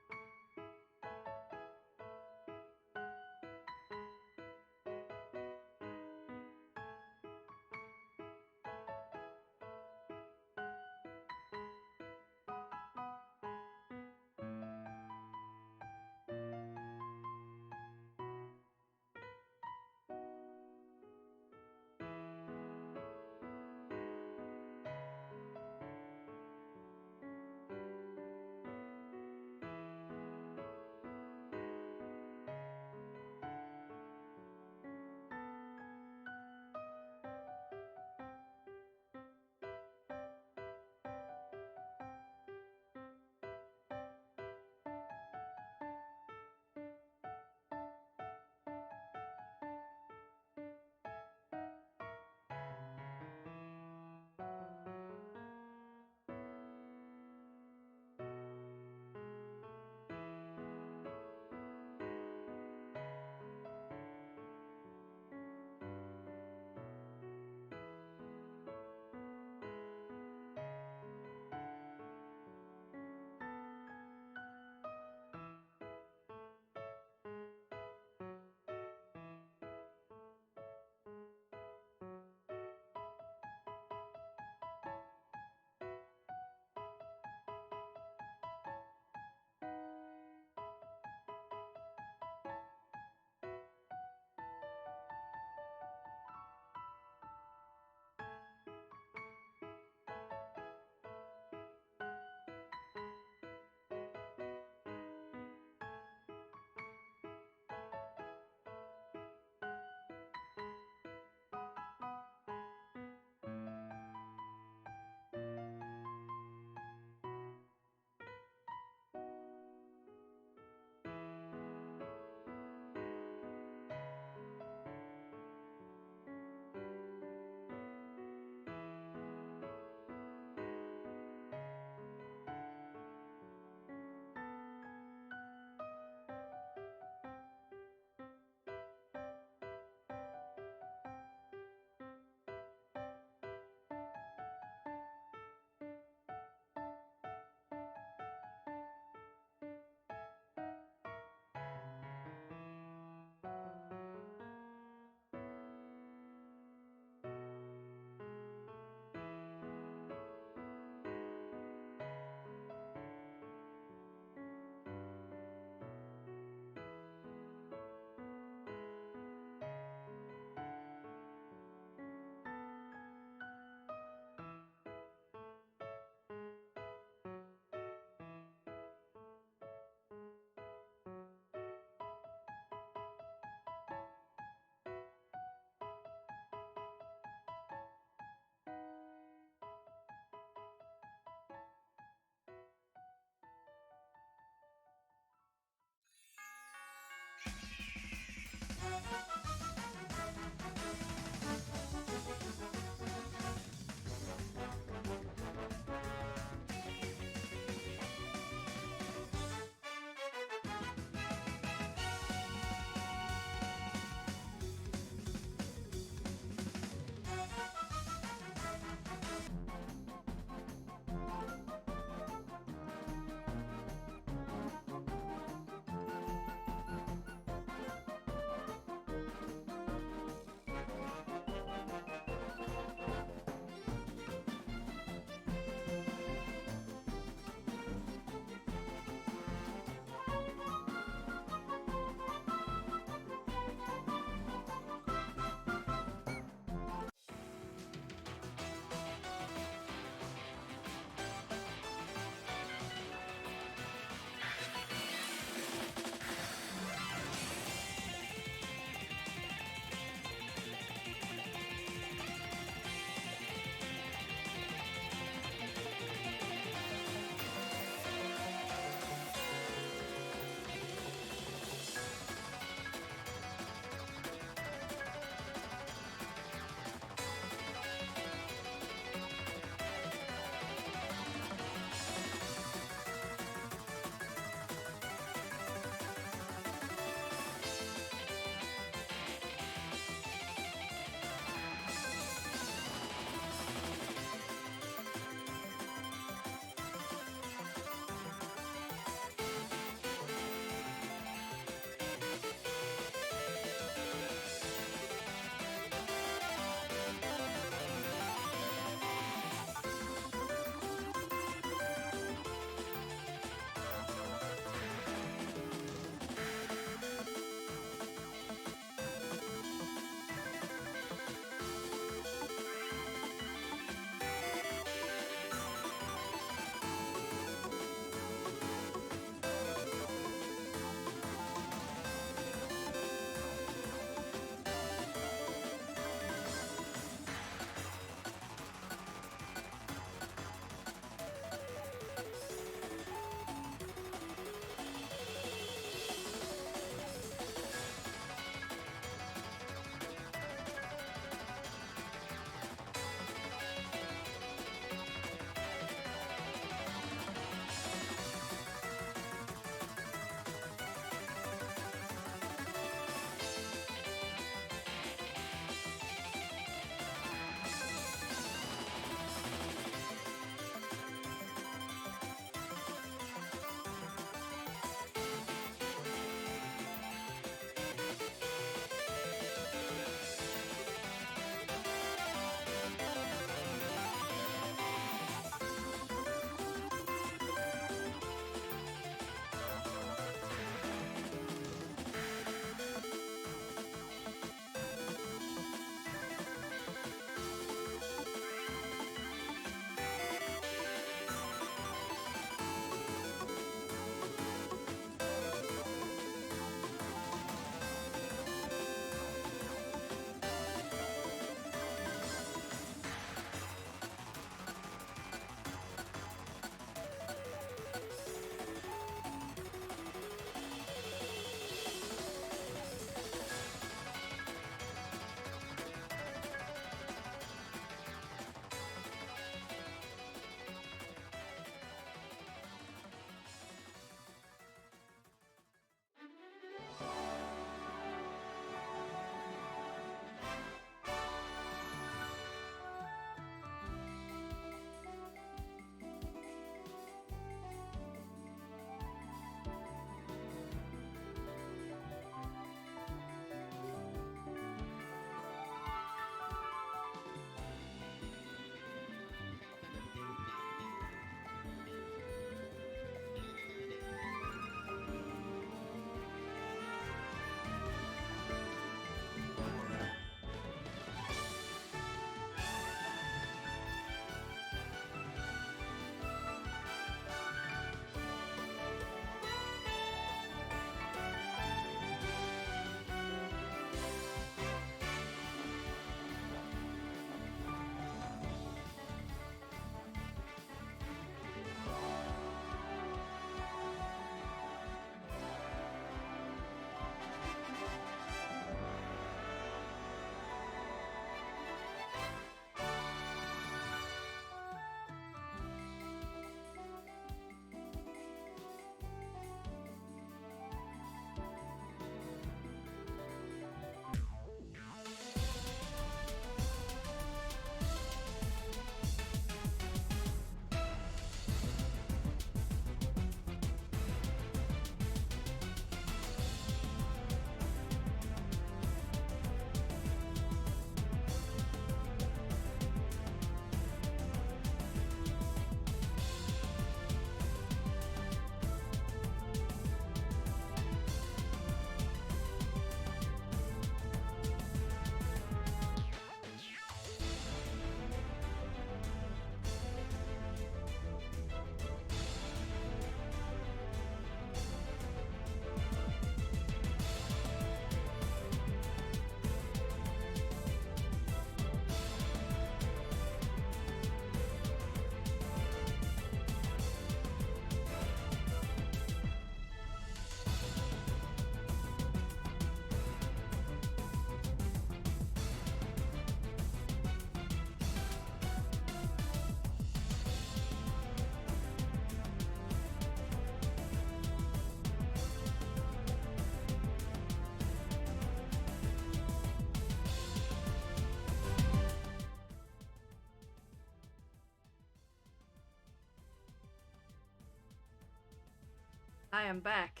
I am back.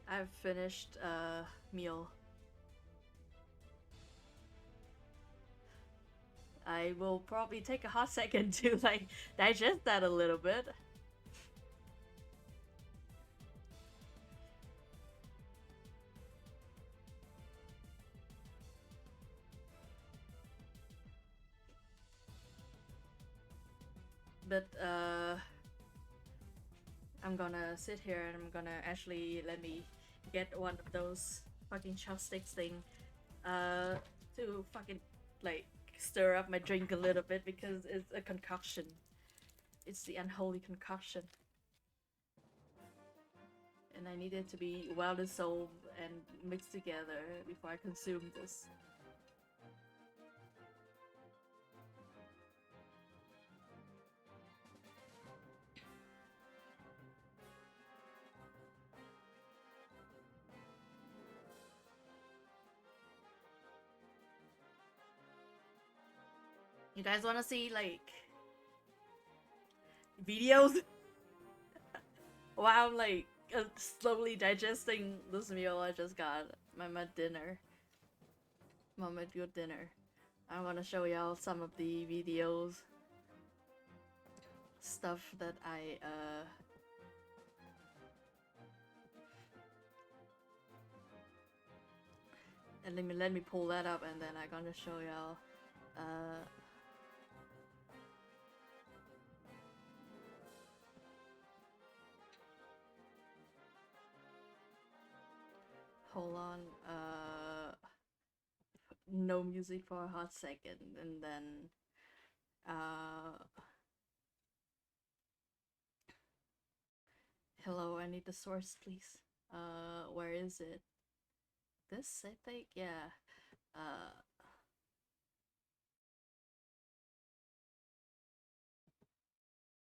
I've finished meal. I will probably take a hot second to like digest that a little bit. But I'm gonna sit here and I'm gonna actually let me get one of those fucking chopsticks thing to fucking like stir up my drink a little bit because it's a concoction. It's the unholy concoction. And I need it to be well dissolved and mixed together before I consume this. You guys want to see like videos while I'm like slowly digesting this meal I just got, my dinner, my good dinner. I want to show y'all some of the videos, stuff that I and let me pull that up and then I'm gonna show y'all hold on, no music for a hot second, and then hello, I need the source, please. Where is it? This, I think, yeah.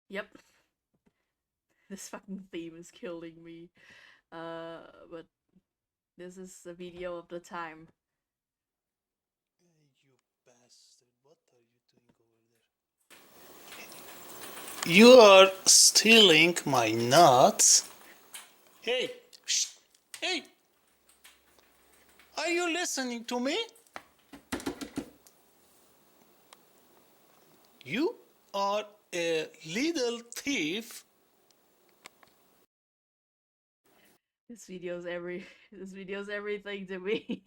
Yep. This fucking theme is killing me. But this is a video of the time. You bastard, what are you doing over there? You are stealing my nuts? Hey, shh, hey! Are you listening to me? You are a little thief. This video's everything to me.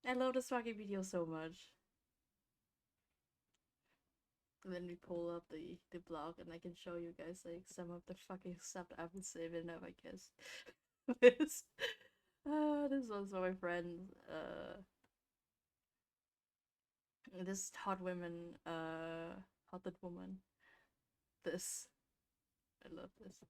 I love this fucking video so much. Let me pull up the blog and I can show you guys like some of the fucking stuff I've been saving up, I guess. this this one's for my friend. This hot hotted woman. This. I love this.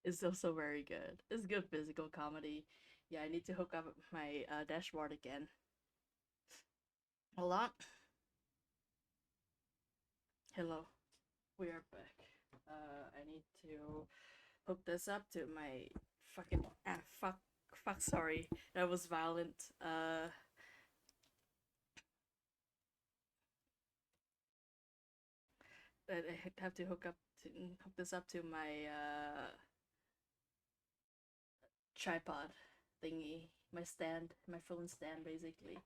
It's also very good. It's good physical comedy. Yeah, I need to hook up my dashboard again. Hold on. Hello. We are back. I need to hook this up to my fucking fuck sorry. That was violent. I have to hook this up to my tripod thingy, my stand, my phone stand, basically.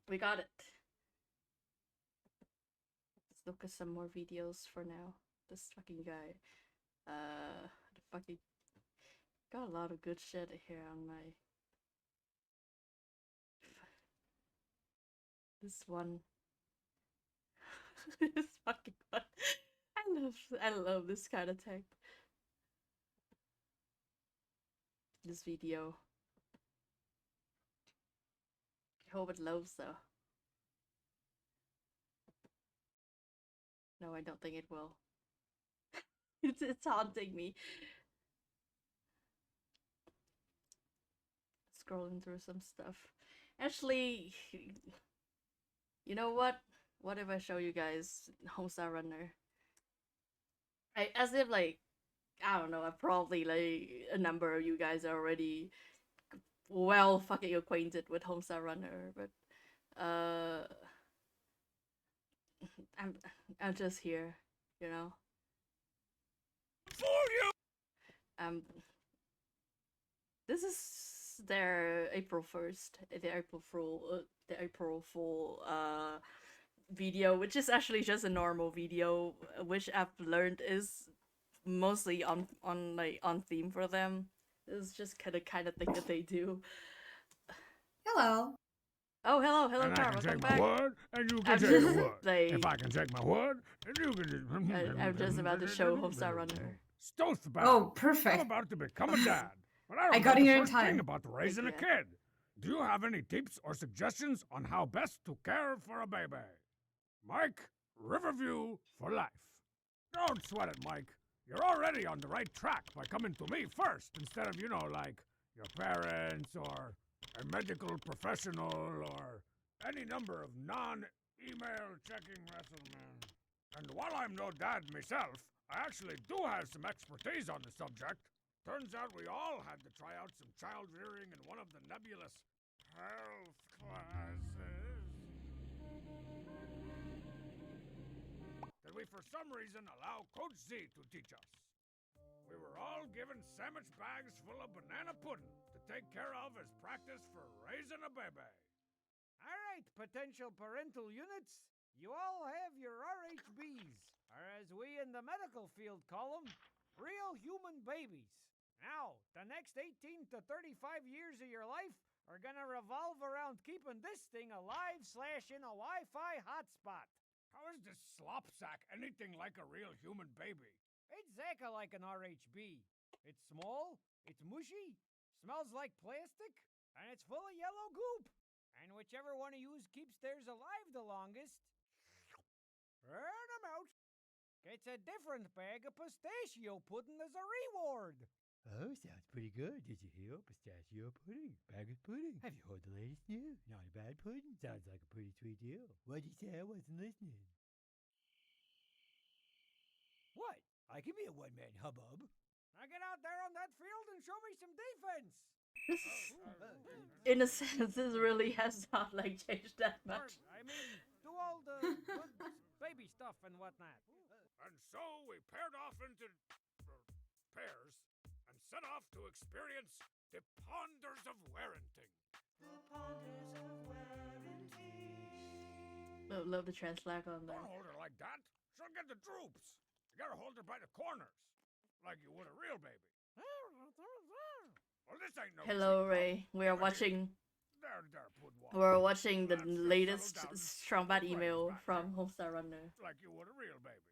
We got it. Let's look at some more videos for now. This fucking guy, the fucking got a lot of good shit here on my. This one. This fucking one. I love this kind of tech. This video. I hope it loads though. No, I don't think it will. It's haunting me. scrolling through some stuff. Actually, you know what? What if I show you guys Homestar Runner? As if like I don't know, probably like a number of you guys are already well fucking acquainted with Homestar Runner, but I'm I'm just here, you know. This is their April 1st, the April Fool video, which is actually just a normal video, which I've learned is mostly on theme for them. This is just kind of thing that they do. Hello. Oh, hello, And I Carl, can welcome take my back. word, and you can I'm take your just, word. like- If I can take my word, then you can just... I'm just about to show Homestar Runner. Stothbad. Oh, I'm perfect. about to become a dad, but I don't I know got the here in first time. thing about raising a Yeah. kid. Do you have any tips or suggestions on how best to care for a baby? Mike, Riverview for life. Don't sweat it, Mike. You're already on the right track by coming to me first instead of, like your parents or a medical professional or any number of non-email checking wrestlemen. And while I'm no dad myself, I actually do have some expertise on the subject. Turns out we all had to try out some child rearing in one of the nebulous health classes. That we for some reason allow Coach Z to teach us. We were all given sandwich bags full of banana pudding to take care of as practice for raising a baby. All right, potential parental units, you all have your RHBs, or as we in the medical field call them, real human babies. Now, the next 18 to 35 years of your life are gonna revolve around keeping this thing alive / in a Wi-Fi hotspot. How is this slop sack anything like a real human baby? It's exactly like an RHB. It's small, it's mushy, smells like plastic, and it's full of yellow goop. And whichever one of yous keeps theirs alive the longest, burn 'em out. Gets a different bag of pistachio pudding as a reward. Oh, sounds pretty good. Did you hear? Pistachio pudding. Bag of pudding. Have you heard the latest news? Not a bad pudding. Sounds like a pretty sweet deal. What'd you say? I wasn't listening. What? I can be a one-man hubbub. Now get out there on that field and show me some defense. This is, in a sense, this really has not like changed that Or, much. I mean, do all the good baby stuff and whatnot. And so we paired off into pairs and set off to experience the Ponders of Warranting. Love the translator on there. Don't hold her like that. She'll get the droops. You gotta hold her by the corners, like you would a real baby. Well, this ain't no Hello, cheap Ray. problem. We are Over watching. here. There, Pudwall. We're watching the Let's just latest settle down. Strongbat Right email back from here. Homestar Runner. Like you would a real baby.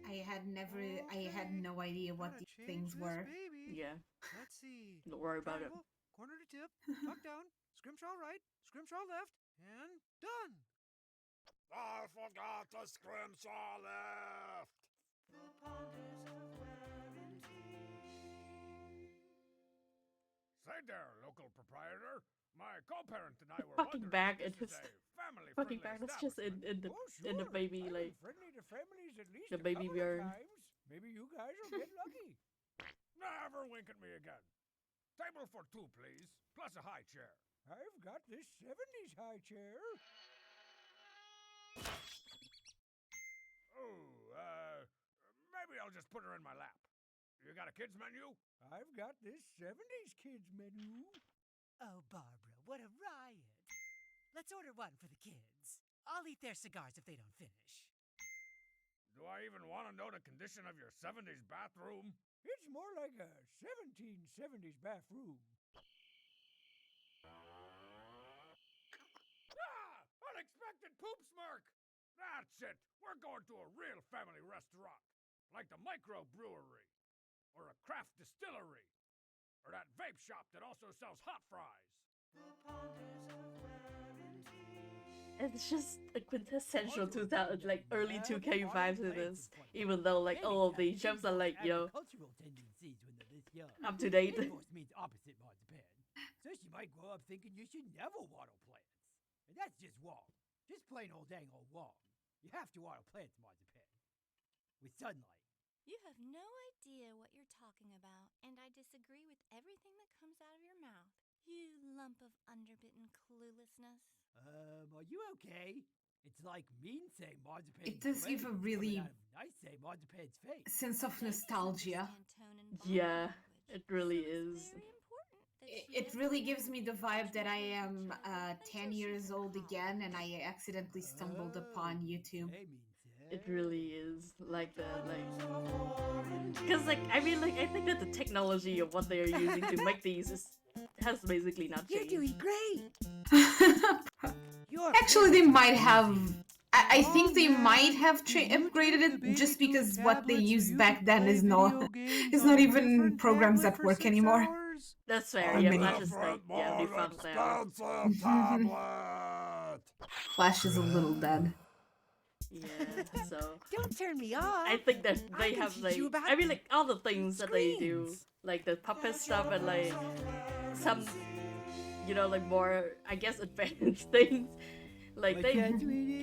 I had no idea what these things were. Yeah, Let's see. don't worry about it. Corner to tip, tuck down, scrimshaw right, scrimshaw left, and done. I forgot the scrimshaw left. Say there, local proprietor. My co-parent and I were Fucking wondering back if and this just- is a family-friendly Fucking back. That's just establishment. in the baby I've like. been friendly to families at least the a baby couple of bear. times. Maybe you guys will get lucky. Never wink at me again. Table for two, please, plus a high chair. I've got this 70s high chair. Oh, maybe I'll just put her in my lap. You got a kids menu? I've got this 70s kids menu. Oh, Barbara, what a riot. Let's order one for the kids. I'll eat their cigars if they don't finish. Do I even want to know the condition of your 70s bathroom? It's more like a 1770s bathroom. Ah! Unexpected poop smirk! That's it! We're going to a real family restaurant. Like the microbrewery. Or a craft distillery. Or that vape shop that also sells hot fries. It's just a quintessential 2000, like early 2K vibes to this. Even though like all of the jumps are like, Cultural tendencies. young. Up to date. Impulse means opposite marzipan. So she might grow up thinking you should never water plants. And that's just wrong. Just plain old dang old wrong. You have to water plants, marzipan. With sunlight. You have no idea what you're talking about, and I disagree with everything that comes out of your mouth. You lump of underbitten cluelessness. Are you okay? It's like mean saying marzipan. It does give a really nice say marzipan's face. sense of nostalgia. Yeah, it really is. It really gives me the vibe that I am 10 years old again and I accidentally stumbled upon YouTube. It really is like that, like, because like I mean, like I think that the technology of what they are using to make these has basically not changed. You're doing great. Actually, they might have. I think they might have upgraded it just because what they used back then is not even programs that work anymore. That's fair. Yeah, Flash is like newfound sound. Flash is a little dead. Yeah, so don't turn me off. I think that they have like I mean like all the things that they do, like the puppet stuff and like some, you know, like more I guess advanced things. Like they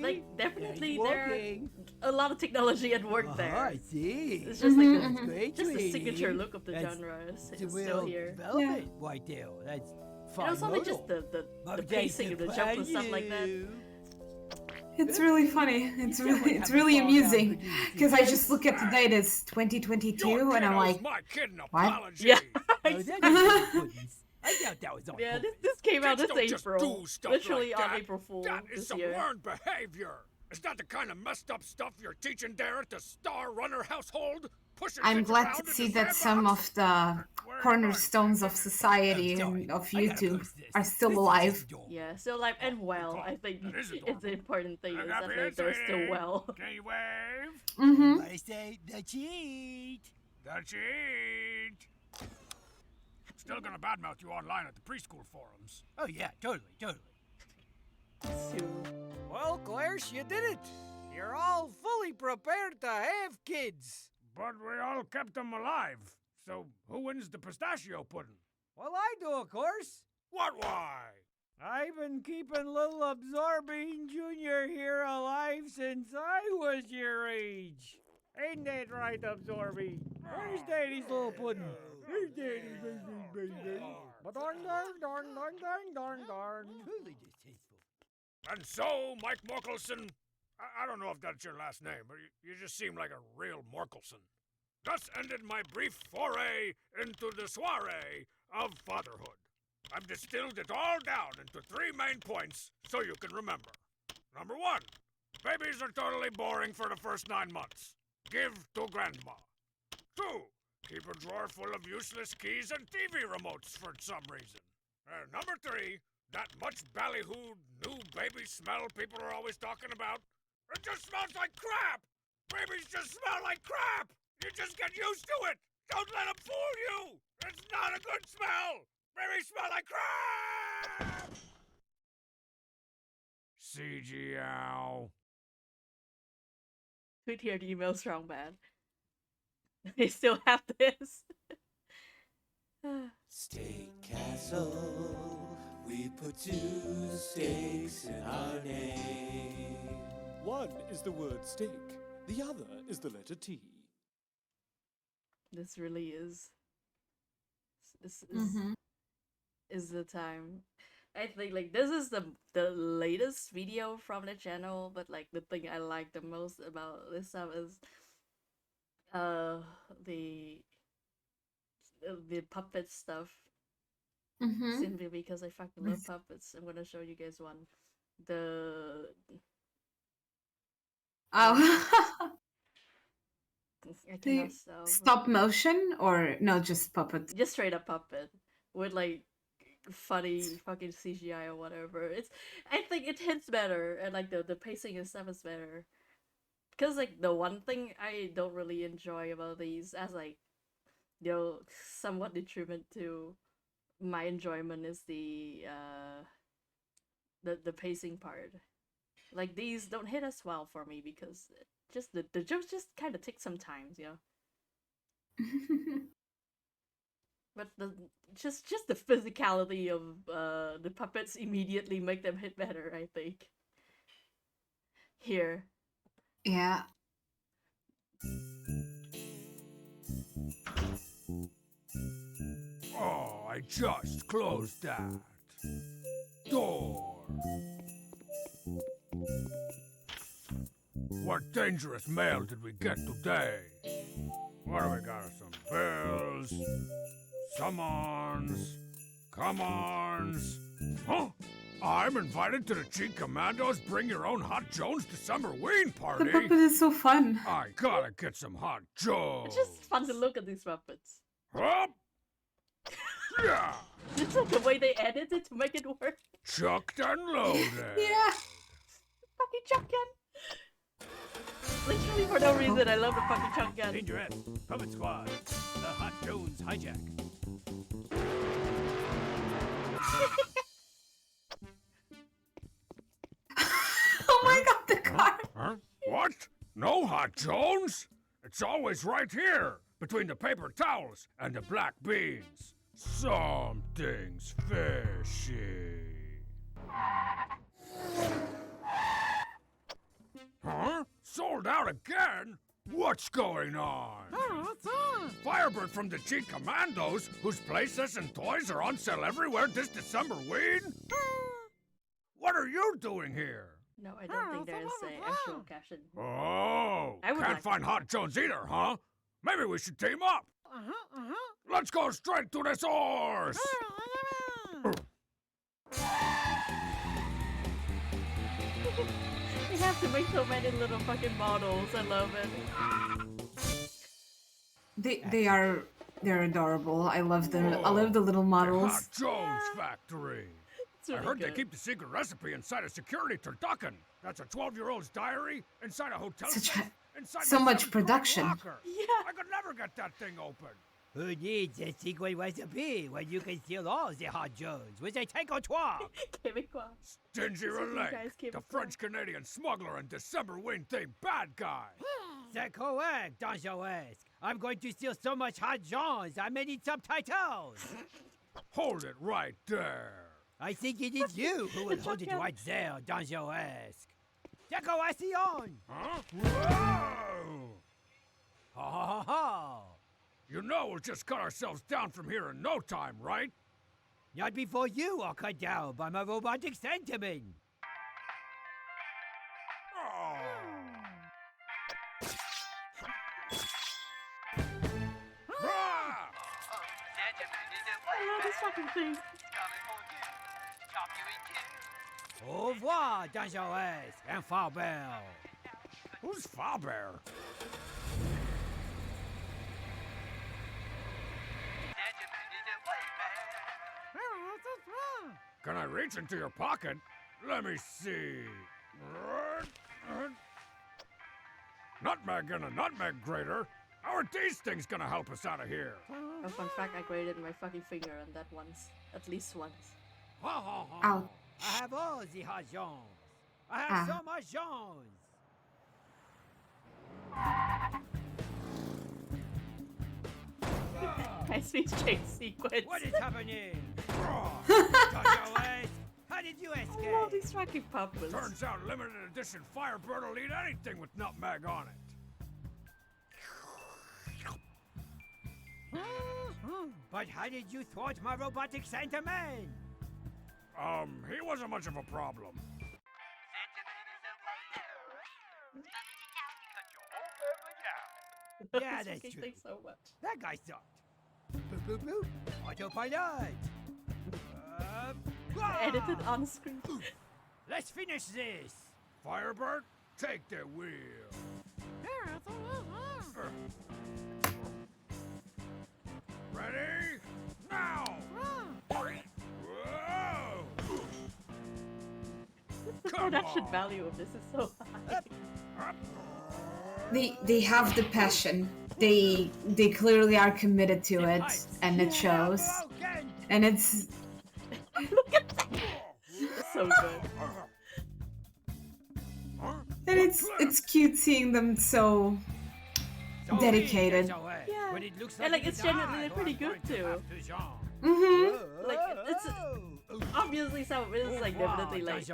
like definitely there are a lot of technology at work there. I see. It's just like just the signature look of the genre is still here. Velvet right there. That's fine. And it's only just the pacing of the jump and stuff like that. It's really funny. It's really amusing because I just look at the date as 2022 and I'm like, what? Yeah. I doubt that was on yeah, this came out this April. Literally like on April 4th. That is this some year. learned behavior. Is that the kind of messed up stuff you're teaching there at the Star Runner household? I'm glad to see that some of the cornerstones of society and of YouTube are still alive. Yeah, still alive and well. I think it's the important thing is that they're still well. Can you wave? Mm-hmm. I say the cheat. The cheat. Still gonna badmouth you online at the preschool forums. Oh yeah, totally. Well, Claire's, you did it. You're all fully prepared to have kids. But we all kept them alive. So who wins the pistachio pudding? Well, I do, of course. What why? I've been keeping little Absorbing Jr. here alive since I was your age. Ain't that right, Absorbing? Where's Daddy's little pudding? Where's Daddy's baby? Darn. Truly distasteful. And so, Mike Morkelson, I don't know if that's your last name, but you just seem like a real Morkelson. Thus ended my brief foray into the soiree of fatherhood. I've distilled it all down into 3 main points so you can remember. Number 1, babies are totally boring for the first 9 months. Give to grandma. 2, keep a drawer full of useless keys and TV remotes for some reason. Number 3, that much ballyhooed new baby smell people are always talking about. It just smells like crap! Babies just smell like crap! You just get used to it! Don't let them fool you! It's not a good smell! Babies smell like crap! CGL. Tweet here the email strong man. They still have this. Steak Castle, we put 2 steaks in our name. One is the word steak, the other is the letter T. This really is. This is the time. I think like this is the latest video from the channel, but like the thing I like the most about this stuff is the puppet stuff. Simply because I fucking love puppets. I'm gonna show you guys one. I cannot Stop motion or no, just puppet? Just straight up puppet with like funny fucking CGI or whatever. I think it hits better and like the pacing and stuff is better. Because like the one thing I don't really enjoy about these as like, you know, somewhat detriment to my enjoyment is the pacing part. Like these don't hit as well for me because just the jokes just kind of take some time, you know. But just the physicality of the puppets immediately make them hit better, I think. Here. Yeah. Oh, I just closed that door. What dangerous mail did we get today? What do we got? Some bills, summons, come-ons. Huh? I'm invited to the Cheat Commandos Bring Your Own Hot Jones December Ween The party. puppet is so fun. I gotta get some hot Jones. It's just fun to look at these puppets. Huh? Yeah. It's like the way they edit it to make it work. Chucked and loaded. Yeah. Fucking shotgun. Literally for no reason, I love the fucking shotgun. Dangerous. Puppet Squad. The Hot Jones hijack. Oh my god, the car. Huh? What? No hot Jones? It's always right here, between the paper towels and the black beans. Something's fishy. Huh? Sold out again? What's going on? Firebird from the Cheat Commandos, whose playsets and toys are on sale everywhere this December Ween? What are you doing here? No, I don't think there is an actual cash-in. Oh, I would can't like find Hot Jones either, huh? Maybe we should team up. Let's go straight to the source. They have to make so many little fucking models. I love it. They're adorable. I love them. I love the little models. Hot Jones Factory. Really I heard good. they keep the secret recipe inside a security turducken. That's a 12-year-old's diary inside a hotel. Inside so my much 7-car production. locker. Yeah. I could never get that thing open. Who needs a secret recipe when you can steal all the Hot Jones with a taco-trois? Québécois. Stingy You Relay, guys came the across. French-Canadian smuggler and December Wing themed bad guy. C'est correct, Dangerous. I'm going to steal so much Hot Jones, I may need subtitles. Hold it right there. I think it is you who will hold it right there, Dangerous. Decoration! Huh? Whoa! Ha ha ha ha! You know we'll just cut ourselves down from here in no time, right? Not before you are cut down by my robotic sentiment. Oh. Ah! I love this fucking thing. Au revoir, Dangerous and Faber. Who's Faber? Can I reach into your pocket? Let me see. Nutmeg and a nutmeg grater? How are these things gonna help us out of here? Oh, fun fact, I grated my fucking finger on that once. At least once. Ha ha ha! Ow. I have all the Hot Jones. I have so much Jones. Nice speech chase sequence. What is happening? Dangerous, how did you I love escape? these fucking puppets. Turns out limited edition Firebird will eat anything with nutmeg on it. But how did you thwart my robotic Santa Man? He wasn't much of a problem. Yeah, that's Thank true. you so much. That guy sucked. Boop, boop, boop. Autopilot. Edited on screen. Let's finish this. Firebird, take the wheel. Ready? Now! Whoa! The production value of this is so high. They have the passion. They clearly are committed to it, and it shows. And it's Look at that! So good. and it's cute seeing them so dedicated. Yeah. But it looks And like like it's genuinely pretty good too. Mm-hmm. Like it's obviously some of it is like definitely like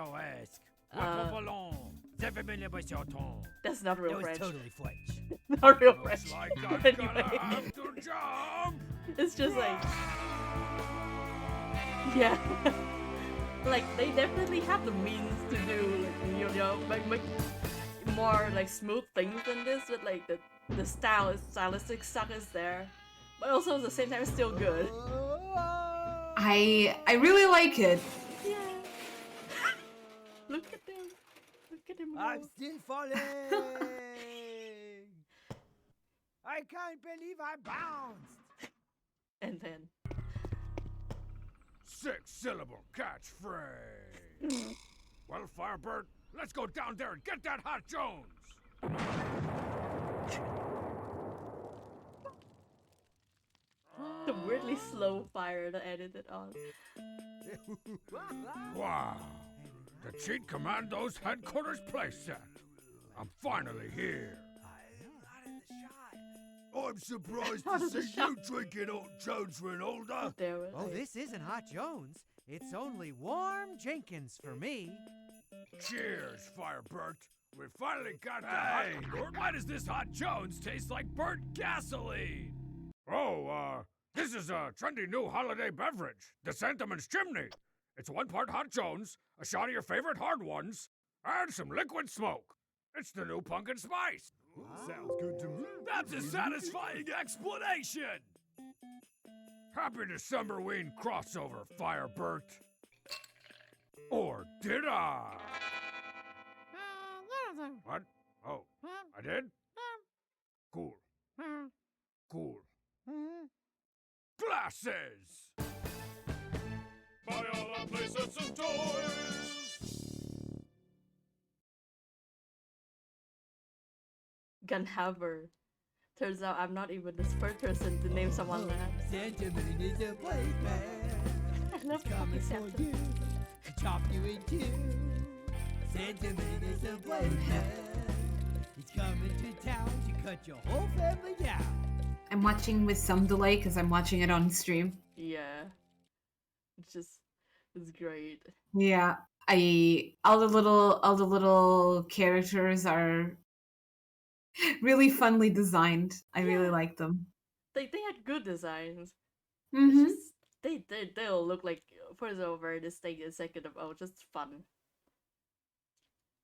that's not real That was French. totally French. Not real French. Looks like I'm Anyway. gonna have to jump. It's just like yeah. Like they definitely have the means to do like, you know make more like smooth things than this, but like the stylistic stuff is there, but also at the same time it's still good. I really like it. Yeah. Look at them. Look at him go. I'm still falling. I can't believe I bounced. And then 6-syllable catchphrase. Well, Firebird, let's go down there and get that Hot Jones. the weirdly slow fire to edit it on. Wow. The Cheat Commando's headquarters playset. I'm finally here. I'm surprised Out to of the see shot. you drinking old Jones Renolda. Damn it. Oh, this isn't Hot Jones. It's only warm Jenkins for me. Cheers, Firebird. We finally got the Hey, hot... why does this Hot Jones taste like burnt gasoline? Oh, this is a trendy new holiday beverage, the Santaman's Chimney. It's 1 part Hot Jones, a shot of your favorite hard ones, and some liquid smoke. It's the new pumpkin spice. Sounds good to me. That's a satisfying explanation. Happy Decemberween crossover, Firebird. Or did I? What? Oh, I did? Cool. Cool. Glasses! Buy all our playsets and toys. Gunhaver. Turns out I'm not even the first person to name someone that. Sentiment is a place, man. I love Coming fucking for Santa. you to chop you in two. Sentiment is a place, man. He's coming to town to cut your whole family down. I'm watching with some delay because I'm watching it on stream. Yeah. It's great. Yeah, all the little characters are really funly designed. I really Yeah. like them. They had good designs. Mm-hmm. It's just they'll look like first over distinct and second of all just fun.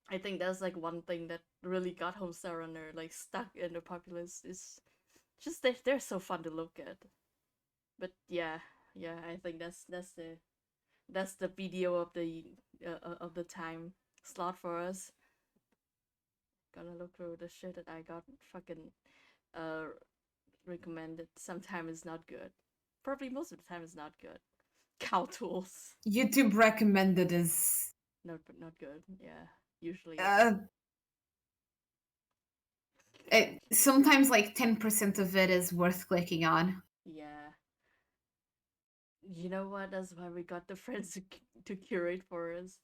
I think that's like one thing that really got Homestar Runner like stuck in the populace is just they're so fun to look at. But yeah, I think that's the video of the time slot for us. Gonna look through the shit that I got fucking recommended. Sometimes it's not good. Probably most of the time it's not good. Cow tools. YouTube recommended is Not good. Yeah. Usually. sometimes like 10% of it is worth clicking on. Yeah. You know what? That's why we got the friends to curate for us.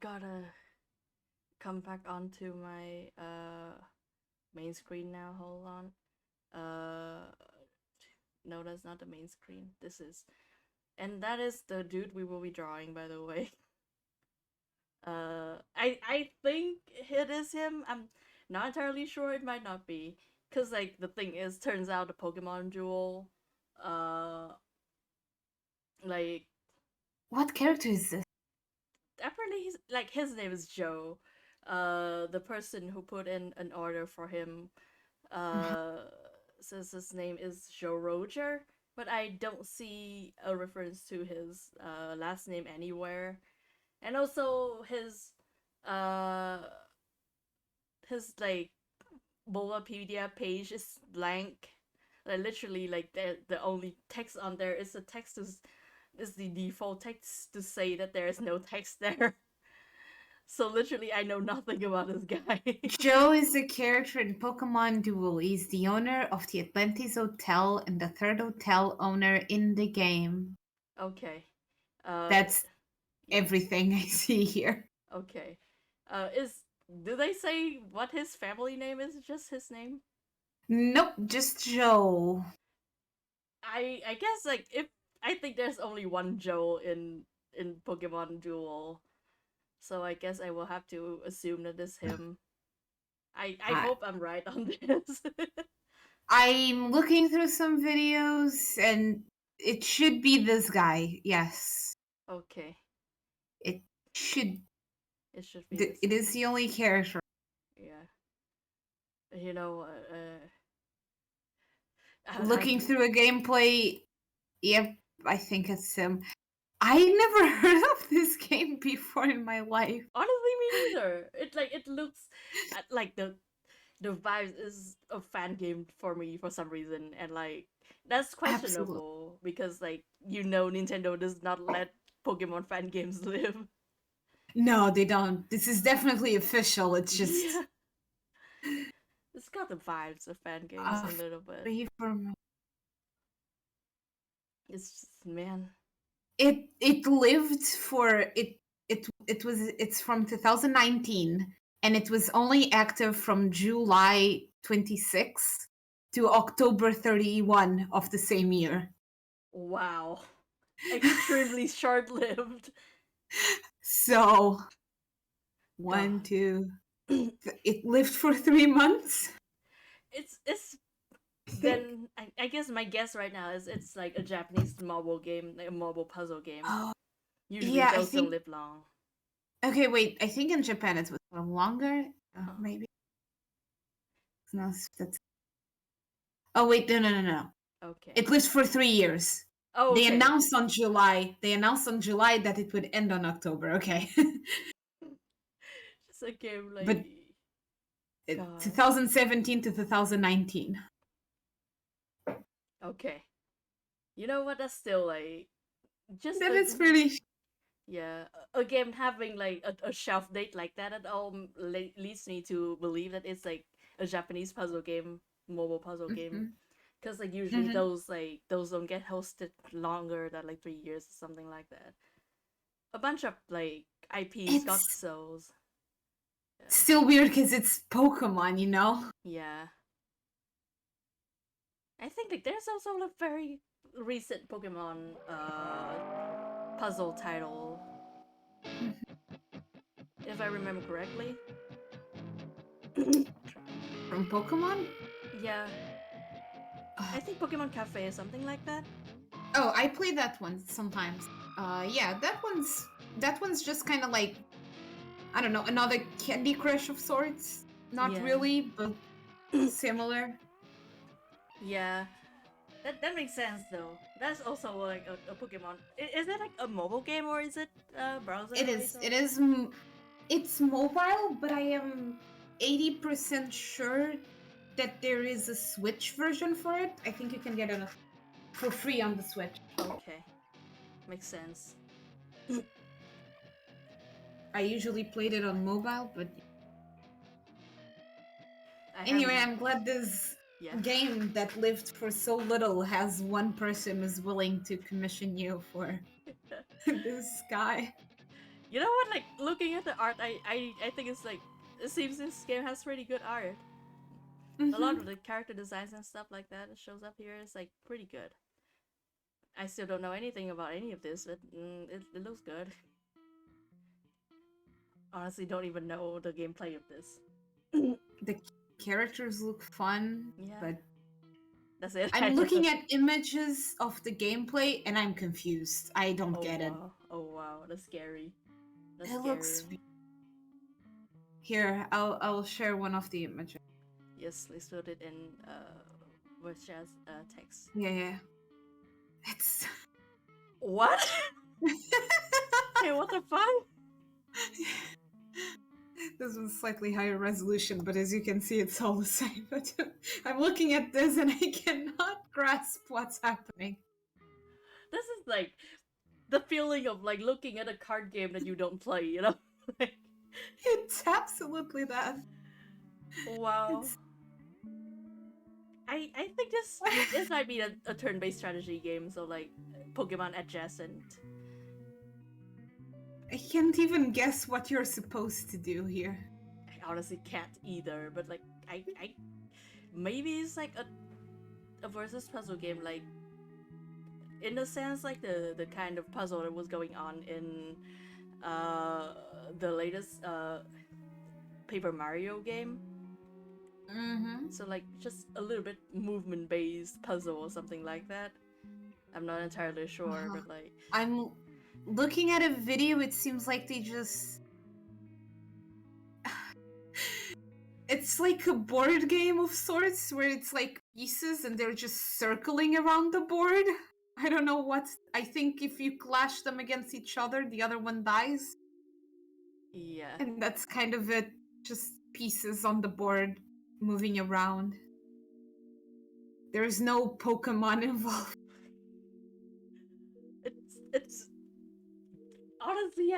Gotta come back onto my main screen now. Hold on. No, that's not the main screen. This is, and that is the dude we will be drawing, by the way. I think it is him. I'm not entirely sure. It might not be, cause like the thing is, turns out the Pokemon Jewel, like What character is this? apparently he's like his name is Joe. The person who put in an order for him, says his name is Joe Roger, but I don't see a reference to his last name anywhere. And also his like Bolapedia page is blank. Like literally like the only text on there is the default text to say that there is no text there. So literally I know nothing about this guy. Joe is a character in Pokemon Duel. He's the owner of the Atlantis Hotel and the third hotel owner in the game. Okay. That's everything I see here. Okay. Do they say what his family name is? Just his name? Nope, just Joe. I guess like if I think there's only one Joe in Pokemon Duel, so I guess I will have to assume that it's him. I hope I'm right on this. I'm looking through some videos and it should be this guy. Yes. Okay. It should. It should be this. It is the only character. Yeah. You know, Looking through a gameplay, yep, I think it's him. I never heard of this game before in my life. Honestly, me neither. It looks like the vibes is a fan game for me for some reason, and like that's questionable because like Nintendo does not let Pokemon fan games live. No, they don't. This is definitely official. It's just Yeah. It's got the vibes of fan games a little bit. It's just, man. It lived for it's from 2019 and it was only active from July 26 to October 31 of the same year. Wow. Extremely short-lived. So 1, 2 it lived for 3 months. It's then I guess my guess right now is it's like a Japanese mobile game, like a mobile puzzle game. Usually yeah, those don't live long. Okay, wait. I think in Japan it was longer. Maybe. No, that's. Oh wait, no. Okay. It lives for 3 years. Oh, okay. They announced on July. That it would end on October. Okay. Just a game like. But 2017 to 2019. Okay. You know what? That's still like just. That is pretty. Yeah, a game having like a shelf date like that at all leads me to believe that it's like a Japanese puzzle game, mobile puzzle game, because like usually those don't get hosted longer than like 3 years or something like that. A bunch of like IPs got souls. Yeah. Still weird because it's Pokemon, you know. Yeah. I think like there's also a very recent Pokemon puzzle title. If I remember correctly. From Pokemon? Yeah. I think Pokemon Cafe or something like that. Oh, I play that one sometimes. Yeah, that one's just kind of like, I don't know, another Candy Crush of sorts. Not really, but similar. Yeah. That makes sense though. That's also like a Pokemon. Is it like a mobile game or is it browser? It is. It's mobile, but I am 80% sure that there is a Switch version for it. I think you can get it for free on the Switch. Okay. Makes sense. I usually played it on mobile, but anyway, I'm glad this game that lived for so little has one person who's willing to commission you for this guy. You know what? Like looking at the art, I think it's like it seems this game has pretty good art. A lot of the character designs and stuff like that shows up here is like pretty good. I still don't know anything about any of this, but it looks good. Honestly, don't even know the gameplay of this. The characters look fun, but that's it. I'm looking at images of the gameplay and I'm confused. I don't get it. Oh wow, that's scary. That's it scary. Looks. Here, I'll share one of the images. Yes, let's put it in voice chat text. Yeah. It's what? Hey, what the fuck? This one's slightly higher resolution, but as you can see, it's all the same. But I'm looking at this and I cannot grasp what's happening. This is like the feeling of like looking at a card game that you don't play, you know? It's absolutely that. Wow. I think this might be a turn-based strategy game, so like Pokemon adjacent. I can't even guess what you're supposed to do here. I honestly can't either, but like I maybe it's like a versus puzzle game, like in a sense like the kind of puzzle that was going on in the latest Paper Mario game. Mm-hmm. So like just a little bit movement based puzzle or something like that. I'm not entirely sure, but like I'm looking at a video, it seems like they just... It's like a board game of sorts, where it's like pieces and they're just circling around the board. I don't know what... I think if you clash them against each other, the other one dies. yeah. And that's kind of it. Just pieces on the board moving around. There's no Pokemon involved. It's honestly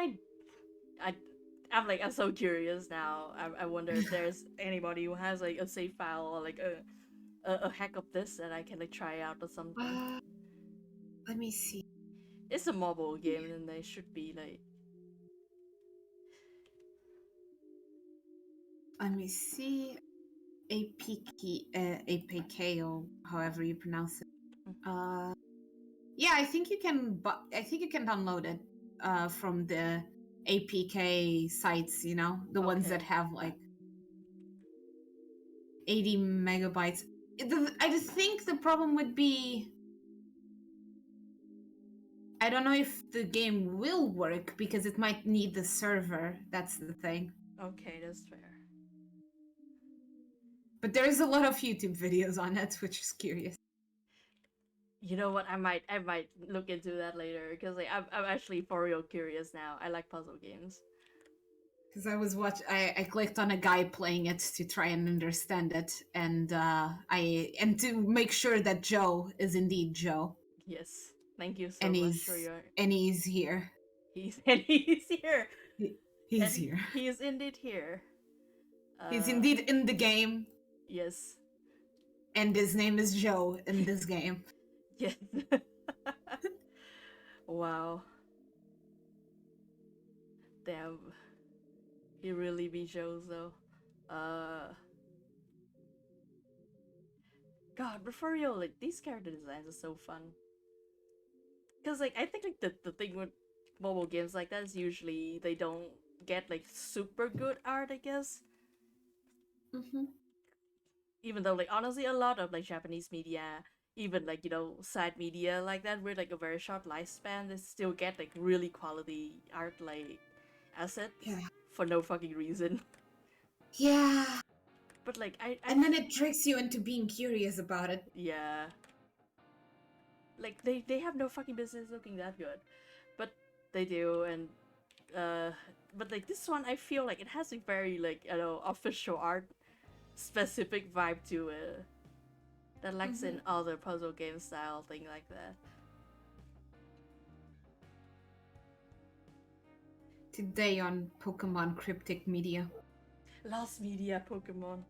I'm so curious now. I wonder if there's anybody who has like a save file or like a hack of this that I can like try out or something. Let me see. It's a mobile game, and they should be like. Let me see. APK, or however you pronounce it. Yeah, I think you can. I think you can download it from the APK sites. You know, the ones that have like 80 megabytes. I just think the problem would be, I don't know if the game will work because it might need the server. That's the thing. Okay, that's fair. But there's a lot of YouTube videos on it, which is curious. You know what? I might look into that later because like I'm actually for real curious now. I like puzzle games. Because I clicked on a guy playing it to try and understand it, and to make sure that Joe is indeed Joe. Yes, thank you so much for your. And he's here. He's here. He's here. He is indeed here. He's indeed in the game. Yes. And his name is Joe in this game. Yes. Wow. Damn. He really be Joe's though. God, but for real, like these character designs are so fun. Cause like I think like the thing with mobile games like that is usually they don't get like super good art, I guess. Mm-hmm. Even though like honestly a lot of like Japanese media, even like side media like that with like a very short lifespan, they still get like really quality art like assets for no fucking reason. Yeah. But like and then it tricks you into being curious about it. Yeah. Like they have no fucking business looking that good, but they do. And but like this one, I feel like it has a very like official art specific vibe to it that lacks in other puzzle game style thing like that. Today on Pokemon Cryptic Media. Lost Media Pokemon.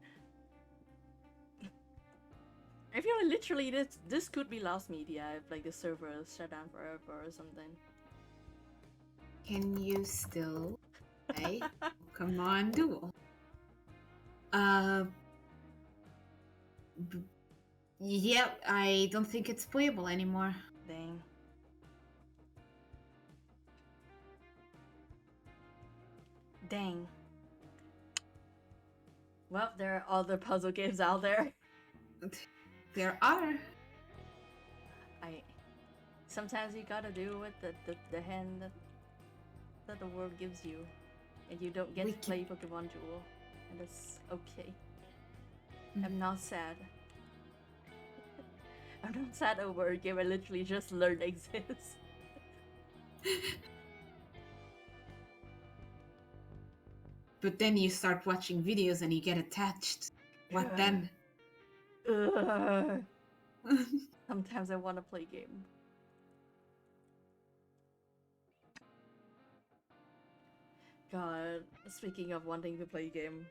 I feel like literally this could be Lost Media if like the server is shut down forever or something. Can you still play Pokemon Duel? Yep, I don't think it's playable anymore. Dang. Dang. Well, there are other puzzle games out there. There are. Sometimes you gotta do with the hand that the world gives you, and you don't get to play Pokemon Duel, and that's okay. I'm not sad. I'm not sad over a game I literally just learned exists. But then you start watching videos and you get attached. What then? Sometimes I want to play game. God, speaking of wanting to play game,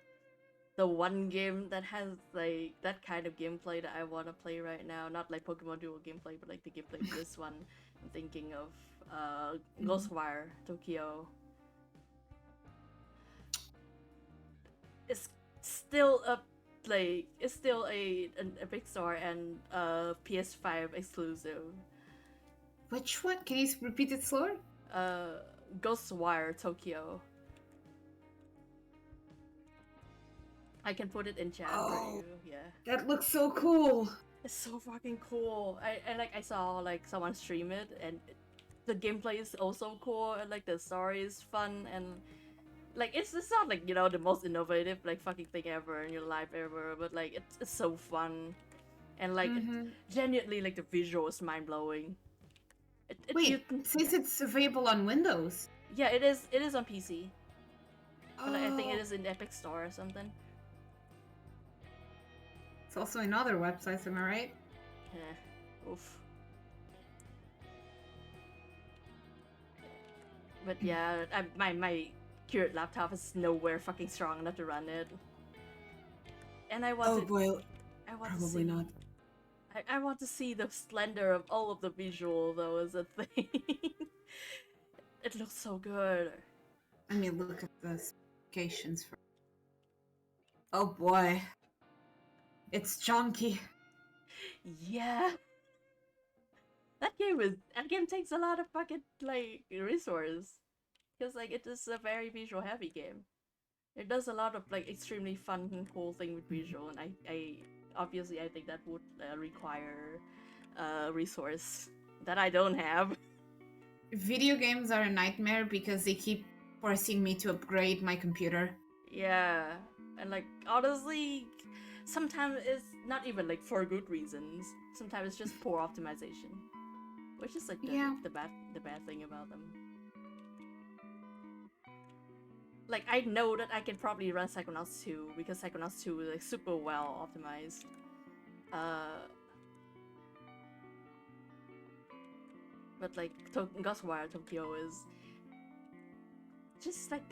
the one game that has like that kind of gameplay that I want to play right now, not like Pokemon Duel gameplay, but like the gameplay for this one, I'm thinking of Ghostwire Tokyo. it's still a it's still an Epic Store and PS5 exclusive. Which one? Can you repeat it slower? Ghostwire Tokyo. I can put it in chat for you. Yeah. That looks so cool. It's so fucking cool. I saw like someone stream it, and the gameplay is also cool, and like the story is fun, and like it's not like, you know, the most innovative like fucking thing ever in your life ever, but like it's so fun, and like genuinely like the visual is mind blowing. Wait, it says it's available on Windows. Yeah, it is. It is on PC. But like, I think it is in Epic Store or something. It's also in other websites, am I right? Yeah. Oof. But yeah, my current laptop is nowhere fucking strong enough to run it. And I want to. Boy, I want probably to see, not. I want to see the splendor of all of the visual though as a thing. It looks so good. I mean, look at the specifications for. Oh boy, it's chunky. Yeah. That game takes a lot of fucking like resource, because like it is a very visual heavy game. It does a lot of like extremely fun and cool thing with visual, and I obviously I think that would require resource that I don't have. Video games are a nightmare because they keep forcing me to upgrade my computer. Yeah, and like honestly, sometimes it's not even like for good reasons. Sometimes it's just poor optimization, which is like the bad thing about them. Like I know that I can probably run Psychonauts 2 because Psychonauts 2 is like super well optimized. But like Ghostwire Tokyo is just like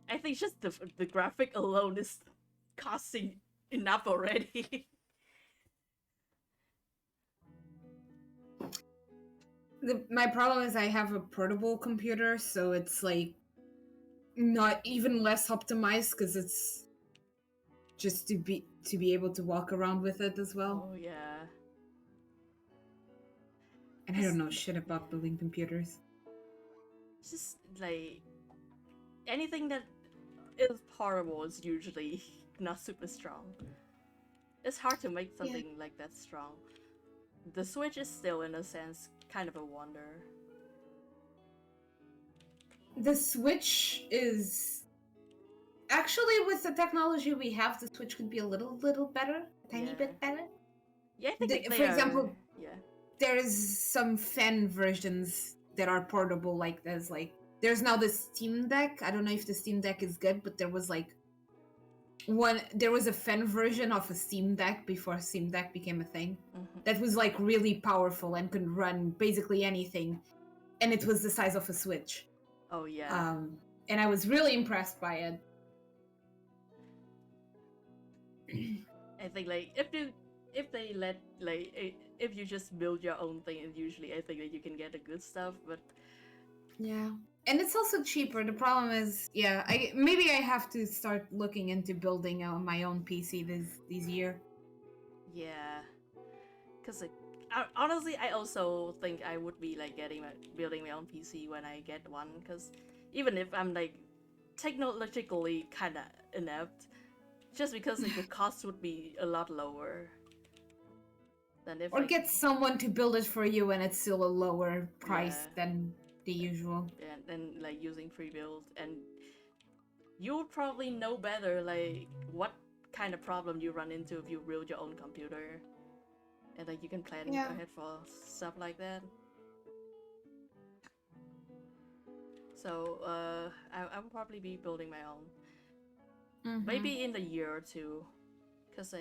I think just the graphic alone is costing enough already. My problem is I have a portable computer, so it's like not even less optimized because it's just to be able to walk around with it as well. Oh yeah. And I don't know shit about building computers. It's just like anything that is portable is usually not super strong. It's hard to make something like that strong. The Switch is still, in a sense, kind of a wonder. The Switch is actually, with the technology we have, the Switch could be a little better, a tiny bit better. Yeah, I think for example, there is some fan versions that are portable like this. Like, there's now the Steam Deck. I don't know if the Steam Deck is good, but there was like there was a fan version of a Steam Deck before Steam Deck became a thing. That was like really powerful and could run basically anything, and it was the size of a Switch. Oh yeah. And I was really impressed by it. I think like if they let like if you just build your own thing, and usually I think that you can get the good stuff, but yeah, and it's also cheaper. The problem is, maybe I have to start looking into building my own PC this year. Yeah, because like honestly, I also think I would be like building my own PC when I get one, because even if I'm like technologically kind of inept, just because like the cost would be a lot lower than if get someone to build it for you, and it's still a lower price than the usual. And then like using free build, and you would probably know better like what kind of problem you run into if you build your own computer, and like you can plan ahead for stuff like that. So I will probably be building my own, maybe in a year or two, because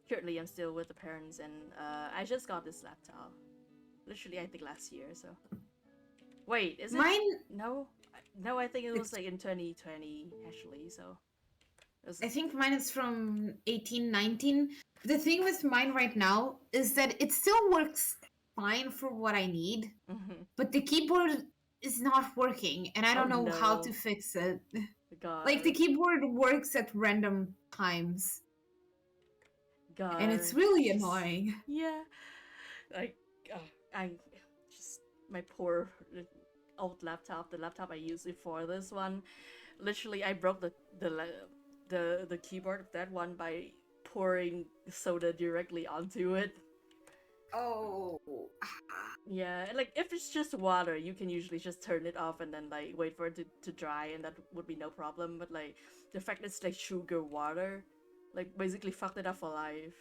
currently I'm still with the parents, and I just got this laptop literally I think last year. So wait, is it mine? No, I think it was like in 2020 actually. So I think mine is from 1819. The thing with mine right now is that it still works fine for what I need, but the keyboard is not working, and I don't know how to fix it. God. Like the keyboard works at random times. God. And it's really annoying. Yeah. Like, I just my poor old laptop, the laptop I used before this one. Literally, I broke the keyboard of that one by pouring soda directly onto it. Oh. Yeah, like if it's just water, you can usually just turn it off and then like wait for it to dry, and that would be no problem. But like the fact it's like sugar water, like basically fucked it up for life.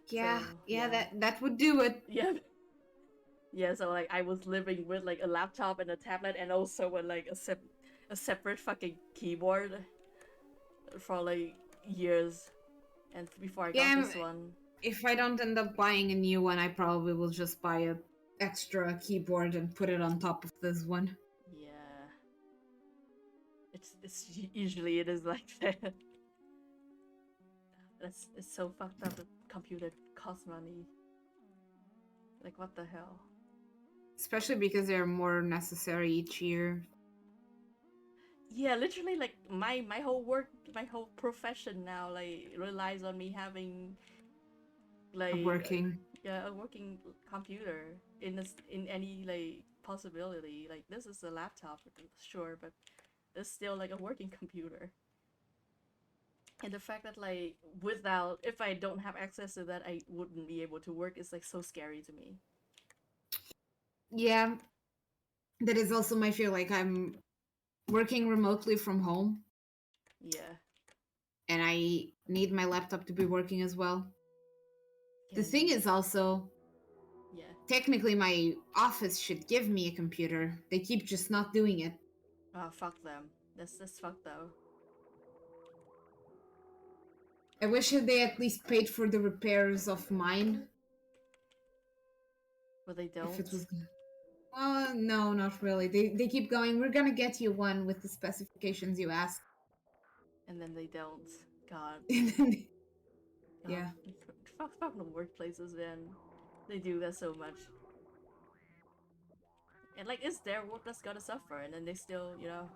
Yeah, So, yeah, that would do it. Yeah. Yeah, so like I was living with like a laptop and a tablet and also with like a separate fucking keyboard for like years, and before I got this one. If I don't end up buying a new one, I probably will just buy a extra keyboard and put it on top of this one. Yeah. It's usually it is like that. It's so fucked up that computer costs money. Like what the hell? Especially because they're more necessary each year. Yeah, literally like my whole work, my whole profession now like relies on me having like A working. a working computer in any like possibility. Like this is a laptop, sure, but it's still like a working computer. And the fact that like without, if I don't have access to that, I wouldn't be able to work is like so scary to me. Yeah, that is also my fear. Like I'm working remotely from home. Yeah. And I need my laptop to be working as well. The thing is also, technically my office should give me a computer. They keep just not doing it. Oh, fuck them. That's fucked though. I wish that they at least paid for the repairs of mine. But they don't. If it was... no, not really. They keep going, we're gonna get you one with the specifications you asked. And then they don't. God. Yeah. Fuck the workplaces, man. They do that so much. And like, it's their work that's gotta suffer, and then they still, you know.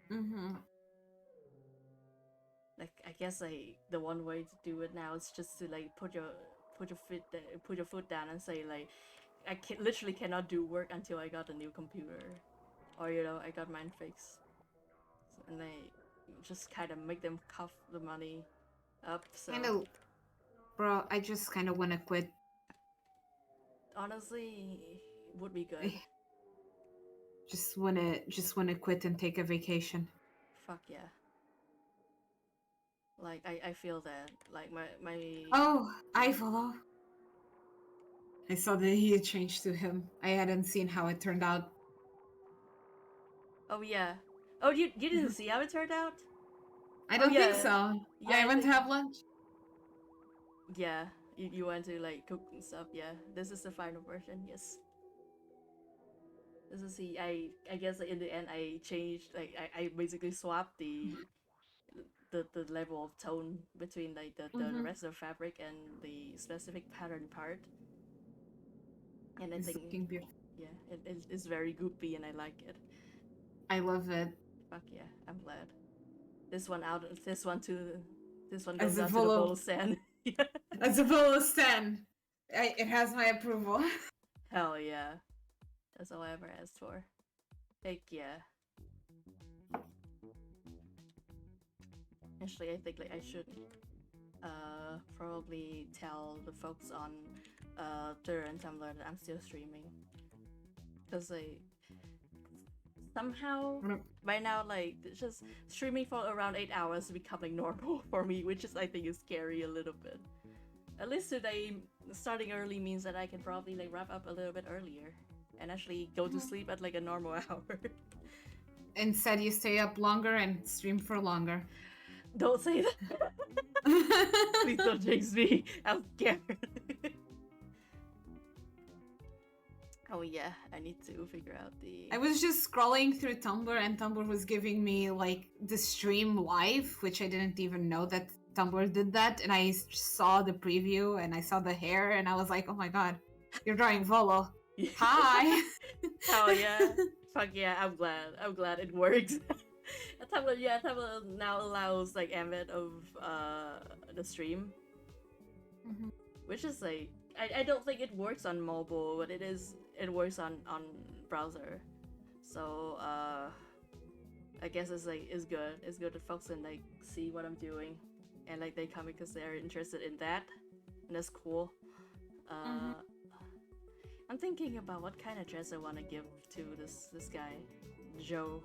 Mm-hmm. Like, I guess like the one way to do it now is just to like put your foot down and say like, I literally cannot do work until I got a new computer, or you know, I got mine fixed. So, and they just kind of make them cough the money up. So bro, I just kind of want to quit. Honestly, would be good. Just wanna quit and take a vacation. Fuck yeah. Like I feel that like my Oh, I follow. I saw that he had changed to him. I hadn't seen how it turned out. Oh yeah. Oh, you didn't see how it turned out? I don't think so. Yeah, I went to have lunch. Yeah, you went to like cook and stuff. Yeah, this is the final version. Yes. This is I guess like, in the end I changed, like I basically swapped the level of tone between like the rest of the fabric and the specific pattern part. And I think yeah, it's very goopy and I like it. I love it. Fuck yeah, I'm glad. This one goes out to the Volo Volo stand. As a Volo stand. It has my approval. Hell yeah. That's all I ever asked for. Heck yeah. Actually, I think like I should probably tell the folks on Twitter and Tumblr that I'm still streaming. Cause like somehow right now like just streaming for around 8 hours is becoming normal for me, which is I think is scary a little bit. At least today starting early means that I can probably like wrap up a little bit earlier and actually go to sleep at like a normal hour. Instead you stay up longer and stream for longer. Don't say that. Please don't jinx me. I'm scared. Oh yeah, I need to figure out the... I was just scrolling through Tumblr and Tumblr was giving me like the stream live, which I didn't even know that Tumblr did that, and I saw the preview and I saw the hair and I was like, oh my god, you're drawing Volo. Hi! Hell yeah. Fuck yeah, I'm glad. I'm glad it works. Tablet now allows like embed of the stream, which is like I don't think it works on mobile, but it works on browser. So I guess it's good. It's good that folks can like see what I'm doing, and like they come because they're interested in that, and that's cool. I'm thinking about what kind of dress I want to give to this guy, Joe.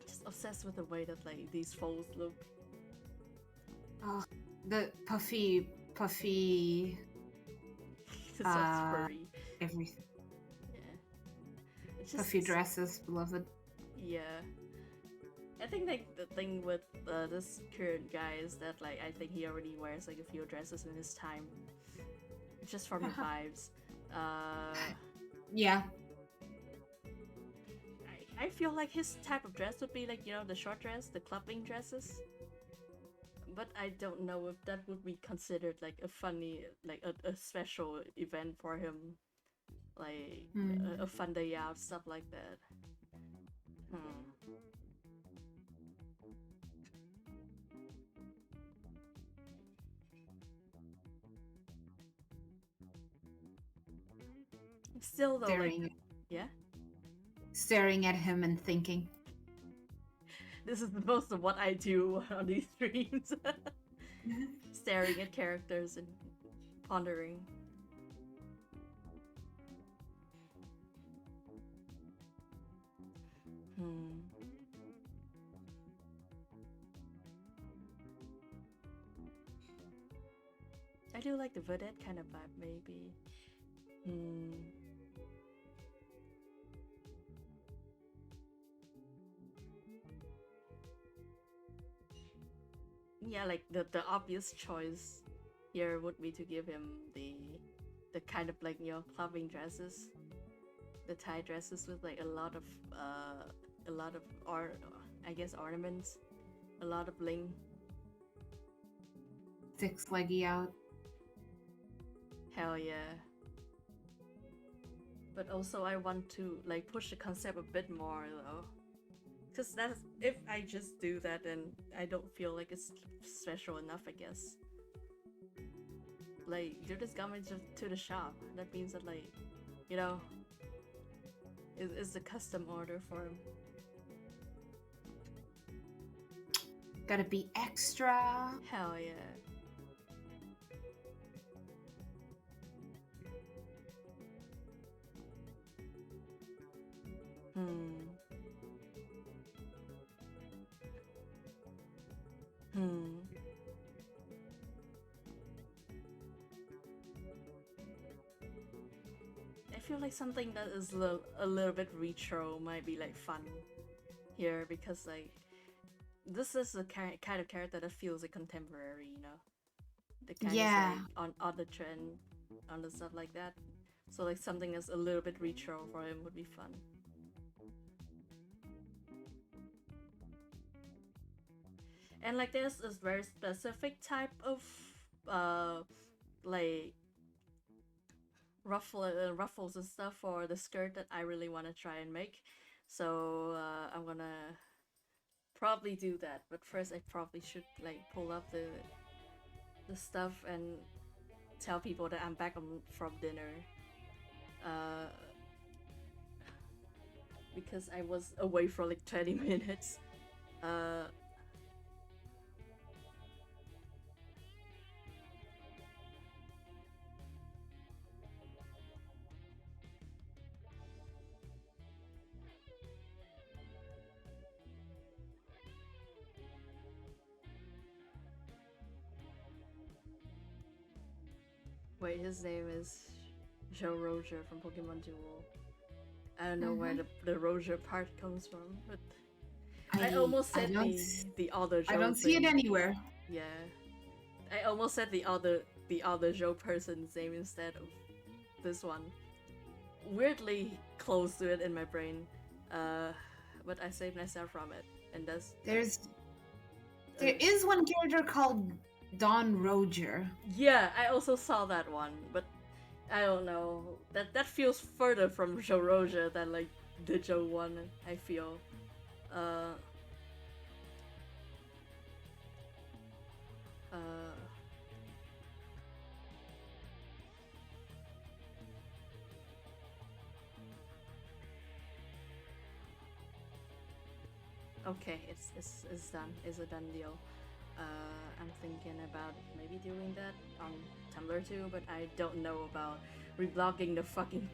Just obsessed with the way that like these folds look. Oh, the puffy. It's so furry. Everything. Yeah. It's Puffy dresses, beloved. Yeah. I think like the thing with this current guy is that like I think he already wears like a few dresses in his time, just from the vibes. Yeah. I feel like his type of dress would be like, you know, the short dress, the clubbing dresses. But I don't know if that would be considered like a funny, like a special event for him, like a fun day out, stuff like that. Still though, staring at him and thinking. This is most of what I do on these streams. Staring at characters and pondering. I do like the vedette kind of vibe, maybe. Yeah, like the obvious choice here would be to give him the kind of like, you know, clubbing dresses, the tie dresses with like a lot of ornaments, a lot of bling. 6-leggy out. Hell yeah. But also I want to like push the concept a bit more though. Because that's, if I just do that, then I don't feel like it's special enough, I guess. Like, you're just coming to the shop. That means that, like, you know, it's a custom order for him. Gotta be extra. Hell yeah. I feel like something that is a little bit retro might be like fun here, because like this is the kind of character that feels like contemporary, you know, the kind of like on the trend, on the stuff like that. So like something that's a little bit retro for him would be fun. And like there's this very specific type of like ruffles and stuff for the skirt that I really want to try and make. So I'm gonna probably do that. But first I probably should like pull up the stuff and tell people that I'm back from dinner. Because I was away for like 20 minutes. Wait, his name is Joe Roger from Pokemon Duel. I don't know where the Roger part comes from, but I almost said the other Joe. I don't see it anywhere. Yeah, I almost said the other Joe person's name instead of this one. Weirdly close to it in my brain, but I saved myself from it, and there is one character called Don Roger. Yeah, I also saw that one, but I don't know. That feels further from Shoroja than like the Joe one. I feel. Uh. Uh. Okay, it's done. It's a done deal. I'm thinking about maybe doing that on Tumblr too, but I don't know about reblogging the fucking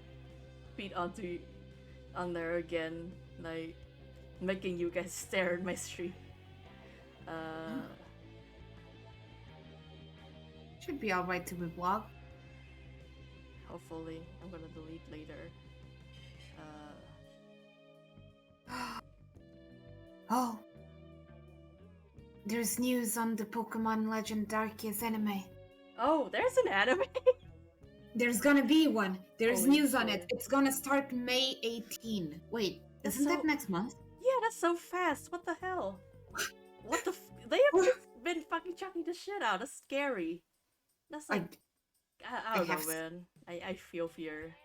feed on there again, like making you guys stare at my stream. Should be alright to reblog. Hopefully, I'm gonna delete later. Oh. There's news on the Pokemon Legend Arceus anime. Oh, there's an anime? There's gonna be one. There's Holy news on it. shit. It's gonna start May 18. Wait, That's isn't so- that next month? Yeah, that's so fast. What the hell? What the they have just been fucking chucking the shit out. That's scary. That's like I don't know, man. I feel fear.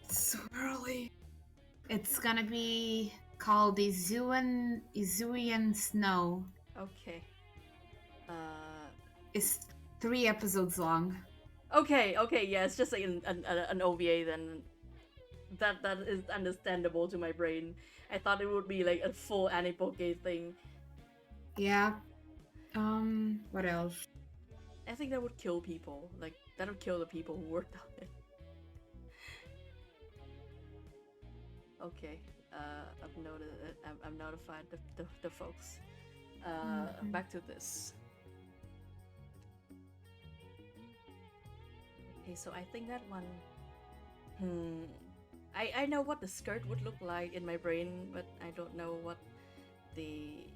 So early. It's gonna be called Izuian Snow. Okay. It's 3 episodes long. Okay, yeah, it's just like an OVA then. That is understandable to my brain. I thought it would be like a full anime thing. Yeah. What else? I think that would kill people. Like that would kill the people who worked on it. Okay. I've notified the folks. Back to this. Okay, so I think that one. I know what the skirt would look like in my brain, but I don't know what the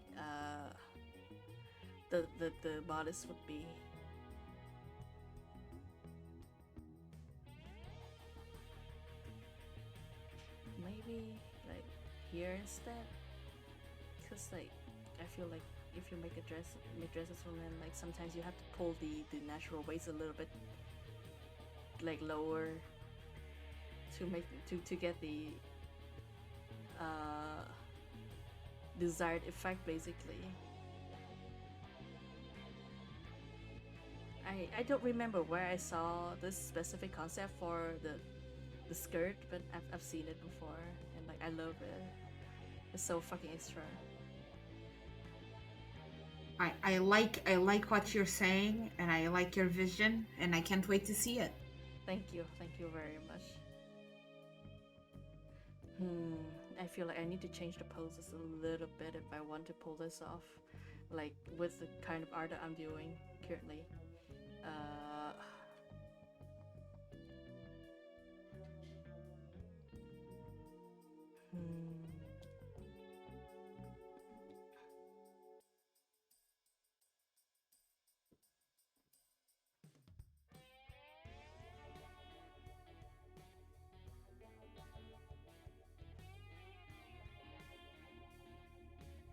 bodice would be. Maybe like here instead, cause like I feel like if you make dresses for men, like sometimes you have to pull the natural waist a little bit like lower to get the desired effect basically. I don't remember where I saw this specific concept for the skirt, but I've seen it before and like I love it. It's so fucking extra. I like what you're saying, and I like your vision, and I can't wait to see it. Thank you very much. I feel like I need to change the poses a little bit if I want to pull this off, like with the kind of art that I'm doing currently.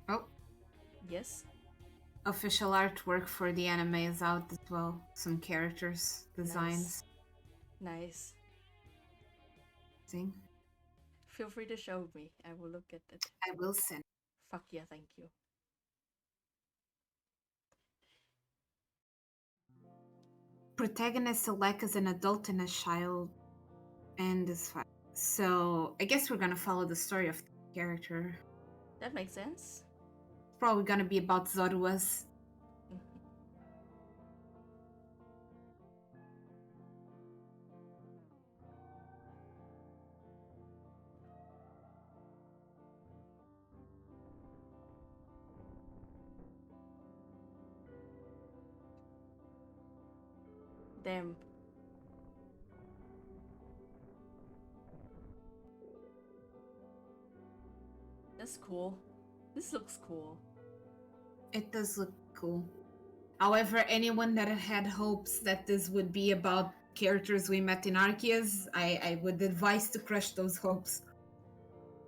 Oh. Yes? Official artwork for the anime is out as well. Some characters, designs. Nice. See? Feel free to show me. I will look at it. I will send. Fuck yeah, thank you. Protagonist Alec is an adult and a child, and is fine. So I guess we're gonna follow the story of the character. That makes sense. It's probably gonna be about Zoruas. Damn. That's cool. This looks cool. It does look cool. However, anyone that had hopes that this would be about characters we met in Arceus, I would advise to crush those hopes.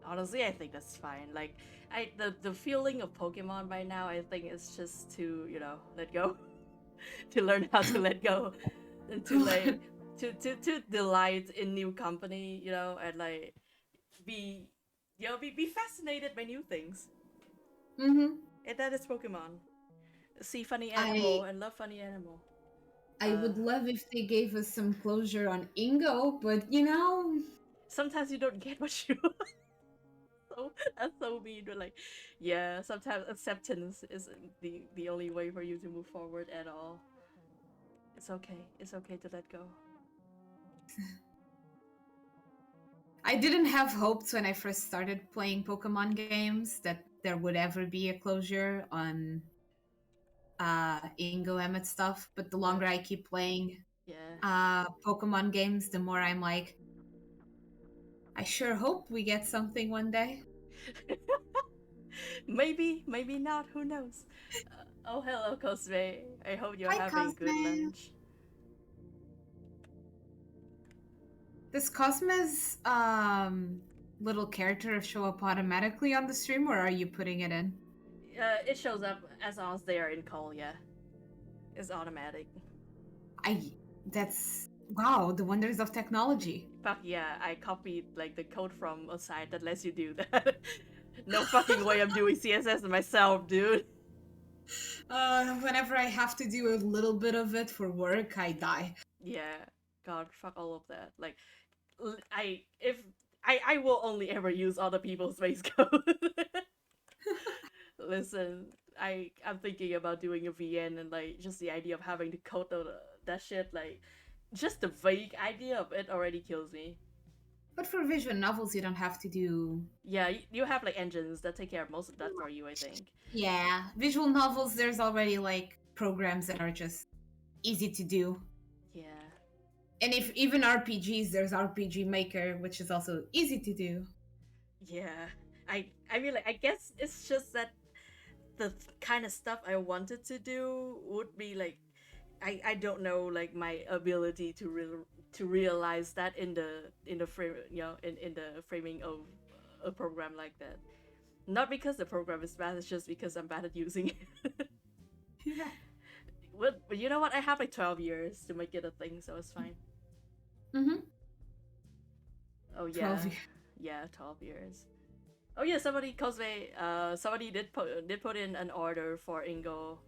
honestly, I think that's fine. Like, the feeling of Pokemon by now, I think it's just to, you know, let go, to learn how to let go, and to like to delight in new company, you know, and like be, you know, be fascinated by new things. Mm-hmm. And that is Pokemon. See funny animal I and love funny animal. I would love if they gave us some closure on Ingo, but you know, Sometimes you don't get what you so that's so mean, but like, yeah, sometimes acceptance is the only way for you to move forward at all. It's okay. It's okay to let go. I didn't have hopes when I first started playing Pokemon games that there would ever be a closure on Ingo Emmett stuff, but the longer I keep playing Yeah. Pokemon games, the more I'm like, I sure hope we get something one day. Maybe, maybe not. Who knows? Oh, hello, Cosme. I hope you're Hi, having good Cosme. lunch. Does Cosme's little character show up automatically on the stream, or are you putting it in? It shows up as long as they are in call. Yeah, it's automatic. That's wow, the wonders of technology. Fuck yeah! I copied like the code from a site that lets you do that. No fucking way I'm doing CSS myself, dude. Whenever I have to do a little bit of it for work, I die. Yeah, God, fuck all of that. Like, I will only ever use other people's base code. Listen, I'm thinking about doing a VN, and like just the idea of having to code that shit, like just the vague idea of it already kills me. But for visual novels, you don't have to do. Yeah, you have like engines that take care of most of that for you, I think. Yeah, visual novels, there's already like programs that are just easy to do. Yeah. And if even RPGs, there's RPG Maker, which is also easy to do. Yeah. I mean, like, I guess it's just that the kind of stuff I wanted to do would be like, I don't know, like my ability to realize that in the frame, you know, in the framing of a program like that. Not because the program is bad, it's just because I'm bad at using it. Yeah. But you know what? I have like 12 years to make it a thing, so it's fine. Mm-hmm. Oh yeah. 12 years. Yeah, 12 years. Oh yeah, somebody did put in an order for Ingo,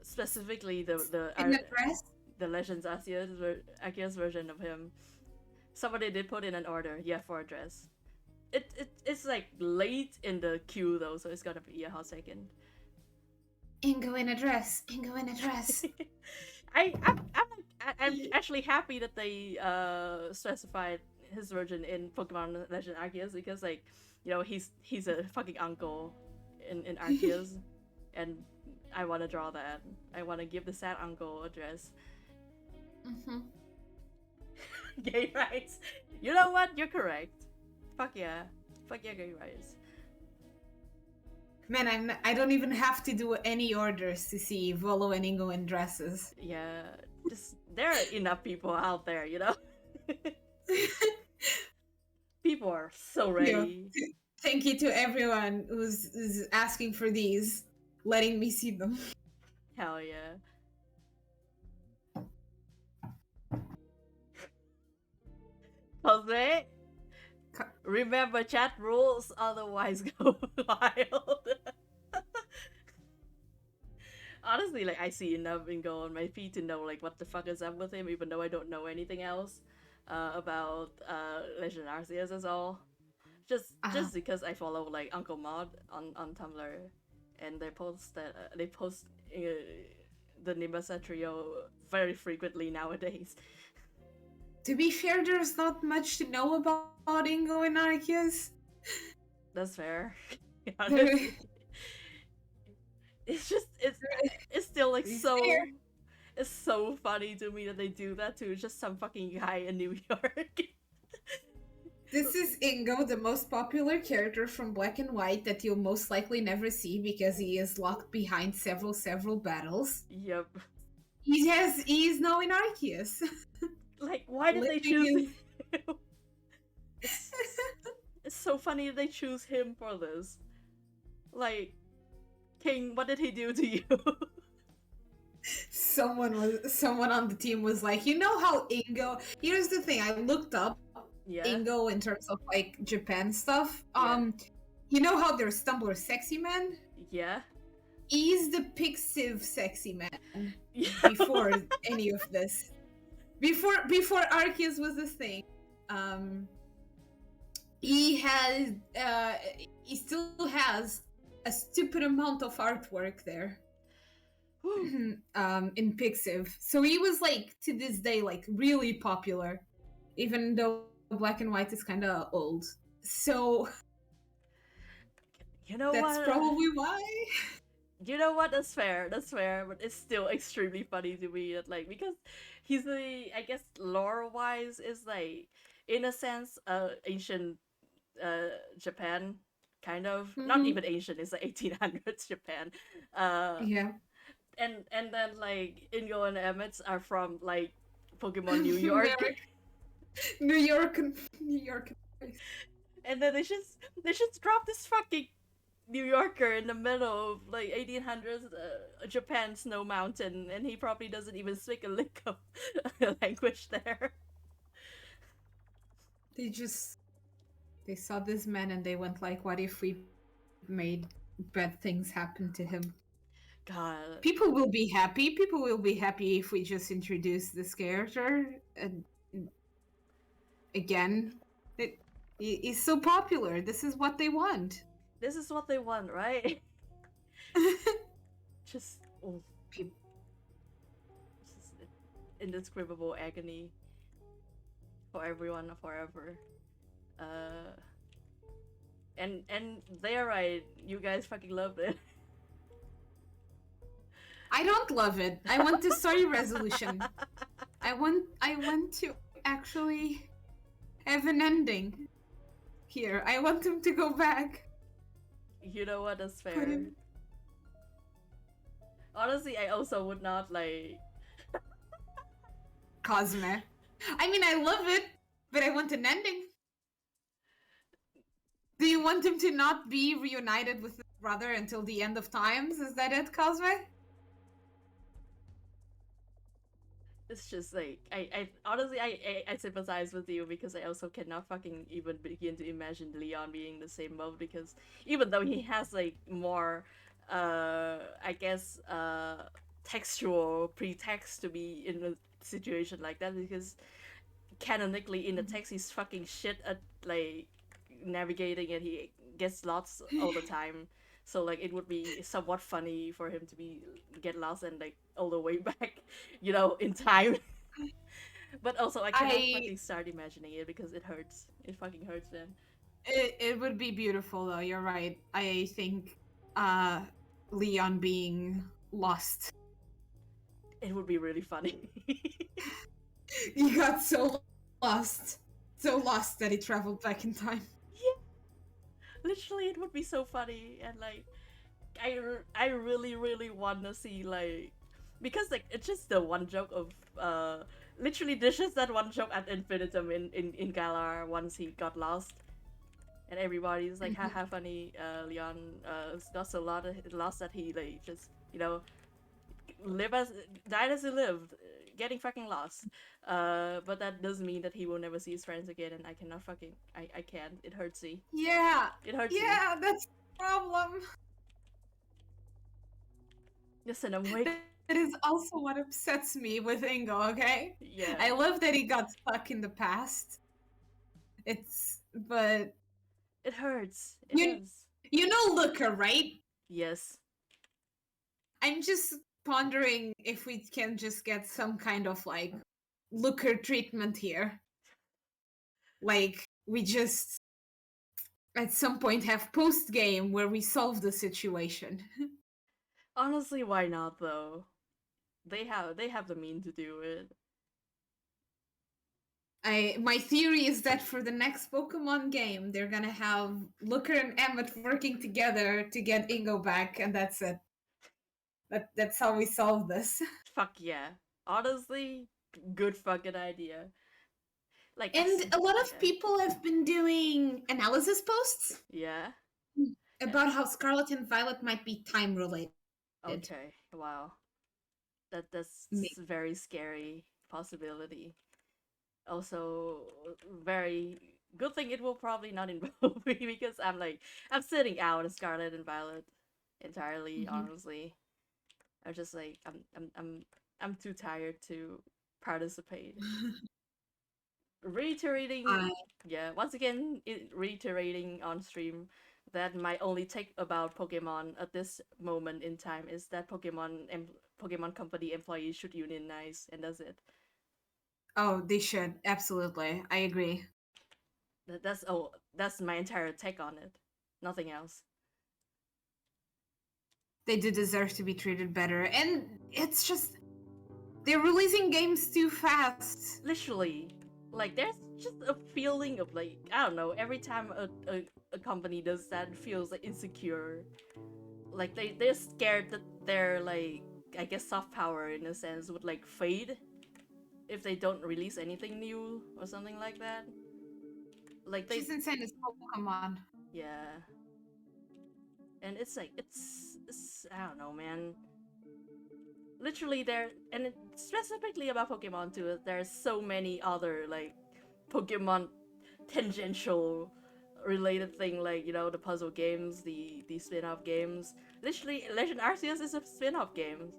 specifically the Legends Arceus version of him. Somebody did put in an order, yeah, for a dress. It's like late in the queue though, so it's gonna be a hot second. Ingo in a dress. Ingo in a dress. I'm actually happy that they specified his version in Pokemon Legend Arceus, because like, you know, he's a fucking uncle in Arceus, and I want to draw that. I want to give the sad uncle a dress. Mm-hmm. Gay rights. You know what? You're correct. Fuck yeah, gay rights. Man, I don't even have to do any orders to see Volo and Ingo in dresses. Yeah, just there are enough people out there, you know. People are so ready. Yeah. Thank you to everyone who's asking for these, letting me see them. Hell yeah. Jose, remember chat rules, otherwise go wild. Honestly, like, I see enough Ingo on my feed to know like what the fuck is up with him, even though I don't know anything else about Legend Arceus as all. Just because I follow like Uncle Mod on Tumblr, and they post the Nimbasa trio very frequently nowadays. To be fair, there's not much to know about Ingo and Arceus. That's fair. Honestly. It's still like so fair. It's so funny to me that they do that to just some fucking guy in New York. This is Ingo, the most popular character from Black and White that you'll most likely never see because he is locked behind several battles. Yep. He is now in Arceus. Like, why did they choose him? It's so so funny they choose him for this. Like, King, what did he do to you? Someone on the team was like, you know how Ingo. Here's the thing. I looked up Yeah. Ingo in terms of like Japan stuff. Yeah. You know how there's Tumblr sexy man? Yeah. He's the Pixiv sexy man Yeah. before any of this. Before Arceus was a thing. He has he still has a stupid amount of artwork there. In Pixiv. So he was like to this day like really popular, even though Black and White is kind of old. So You know that's what? probably why. You know what? That's fair. That's fair, but it's still extremely funny to me. That like because he's the I guess lore wise is like in a sense ancient Japan kind of not Mhm. even ancient. It's like 1800s Japan. Yeah. And then like Ingo and Emmett are from like Pokemon New York. New York. And then they just drop this fucking New Yorker in the middle of like 1800s Japan snow mountain, and he probably doesn't even speak a lick of language there. They saw this man and they went like, what if we made bad things happen to him? God. People will be happy. People will be happy if we just introduce this character again. He's so popular. This is what they want. This is what they want, right? Just, just indescribable agony for everyone forever. And they're right. You guys fucking loved it. I don't love it. I want the story resolution. I want to actually have an ending here. I want him to go back. You know what? That's fair. Honestly, I also would not like Cosme. I mean, I love it, but I want an ending. Do you want him to not be reunited with his brother until the end of times? Is that it, Cosme? It's just like I honestly I sympathize with you because I also cannot fucking even begin to imagine Leon being the same mode, because even though he has like more I guess textual pretext to be in a situation like that, because canonically in the text he's fucking shit at like navigating and he gets lost all the time. So like it would be somewhat funny for him to be get lost and like all the way back, you know, in time. But also I cannot fucking start imagining it because it hurts. It fucking hurts, man. It would be beautiful though, you're right. I think Leon being lost. It would be really funny. He got so lost that he traveled back in time. Yeah. Literally, it would be so funny, and like, I really want to see like, because like it's just the one joke of literally there's just that one joke at infinitum in Galar once he got lost, and everybody's like haha funny. Leon got so lost that he like just died as he lived, getting fucking lost. But that doesn't mean that he will never see his friends again, and I cannot fucking I can't. It hurts me. Yeah. It hurts Yeah, that's the problem. Listen, I'm waiting. That is also what upsets me with Ingo, okay? Yeah. I love that he got stuck in the past. But it hurts. It does. You know Looker, right? Yes. I'm just pondering if we can just get some kind of like Looker treatment here. Like we just at some point have post game where we solve the situation. Honestly, why not though? They have the mean to do it. My theory is that for the next Pokemon game, they're gonna have Looker and Emmett working together to get Ingo back, and that's it. That's how we solve this. Fuck yeah. Honestly, good fucking idea. Like, And a lot of yeah. people have been doing analysis posts Yeah. about how Scarlet and Violet might be time related. Okay. Wow. That's Maybe. very scary possibility. Also, very good thing it will probably not involve me because I'm sitting out of Scarlet and Violet entirely. Mhm. Honestly, I'm just like I'm too tired to participate. Reiterating, I yeah, once again, reiterating on stream that my only take about Pokemon at this moment in time is that Pokemon company employees should unionize, and that's it. Oh, they should absolutely. I agree. That's my entire take on it. Nothing else. They do deserve to be treated better, and it's just they're releasing games too fast. Literally, like there's just a feeling of like I don't know. Every time a company does that, it feels like insecure. Like they're scared that their like I guess soft power in a sense would like fade if they don't release anything new or something like that. Like Which is insane as Pokemon. yeah, and it's like it's I don't know, man. Literally there, and specifically about Pokemon too, there's so many other like Pokemon tangential related thing, like the puzzle games, the spin-off games. Literally, Legend Arceus is a spin-off game,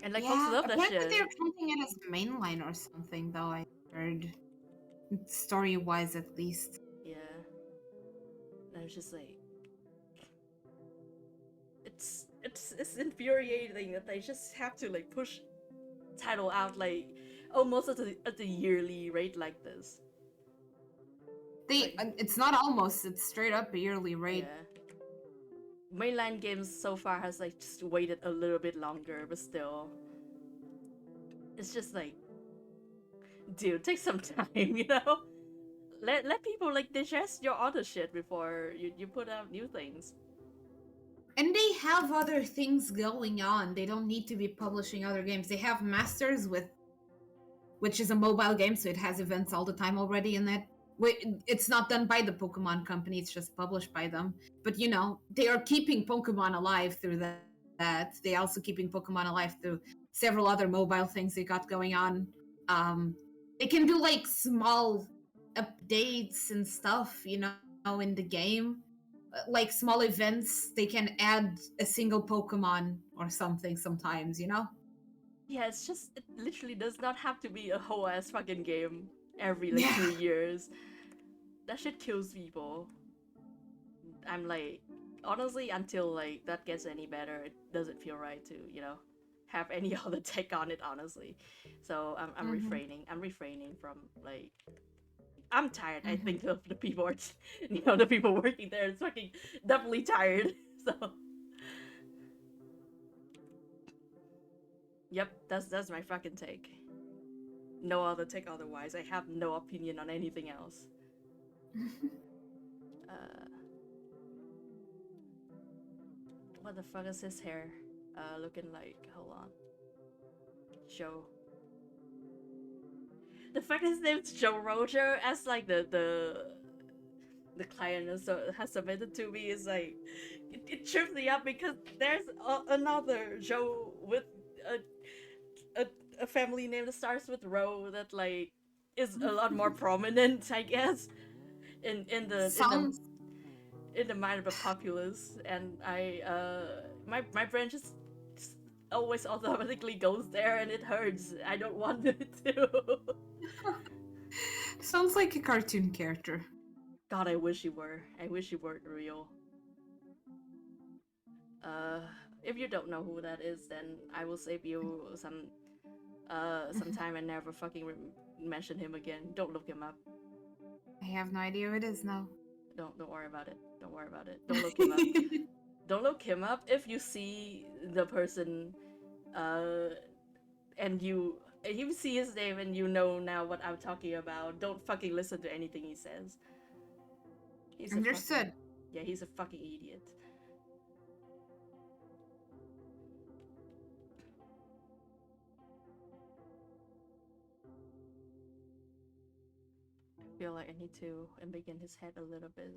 and like folks Yeah, love that apparently shit. they're counting it as mainline or something, though I heard. Story wise, at least. Yeah, and I was just like, it's infuriating that they just have to like push title out like almost at the yearly rate like this. It's not almost, it's straight up a yearly rate. Yeah. Mainline games so far has like just waited a little bit longer, but still, it's just like, dude, take some time, you know. Let people like digest your other shit before you put out new things. And they have other things going on. They don't need to be publishing other games. They have Masters which is a mobile game, so it has events all the time already in that. It's not done by the Pokemon company, it's just published by them. But they are keeping Pokemon alive through that. They also keeping Pokemon alive through several other mobile things they got going on. They can do like small updates and stuff, in the game. Like small events, they can add a single Pokemon or something sometimes. Yeah, it literally does not have to be a whole ass fucking game every like Yeah. 2 years. That shit kills people. I'm like, honestly, until like that gets any better, it doesn't feel right to have any other take on it. Honestly, so I'm Mhm. refraining. I'm refraining from like. I'm tired. I Mhm. think of the people, the people working there. It's fucking definitely tired. So, yep, that's my fucking take. No other take otherwise. I have no opinion on anything else. Uh, what the fuck is his hair? Looking like. Hold on. Joe. The fact his name's Joe Roger as like the client has submitted to me is like it trips me up because there's another Joe with a a family name that starts with Roe that like is a lot more prominent, I guess, in the in the Sounds in the mind of the populace, and my brain just always automatically goes there, and it hurts. I don't want it to. sounds like a cartoon character. God, I wish you were. I wish you weren't real. Uh, if you don't know who that is, then I will save you some time and never fucking mention him again. Don't look him up. I have no idea who it is now. Don't worry about it. Don't worry about it. Don't look him up. Don't look him up. If you see the person, uh, and if you see his name and you know now what I'm talking about, don't fucking listen to anything he says. He's Understood. Yeah, he's a fucking idiot. feel like I need to embiggen his head a little bit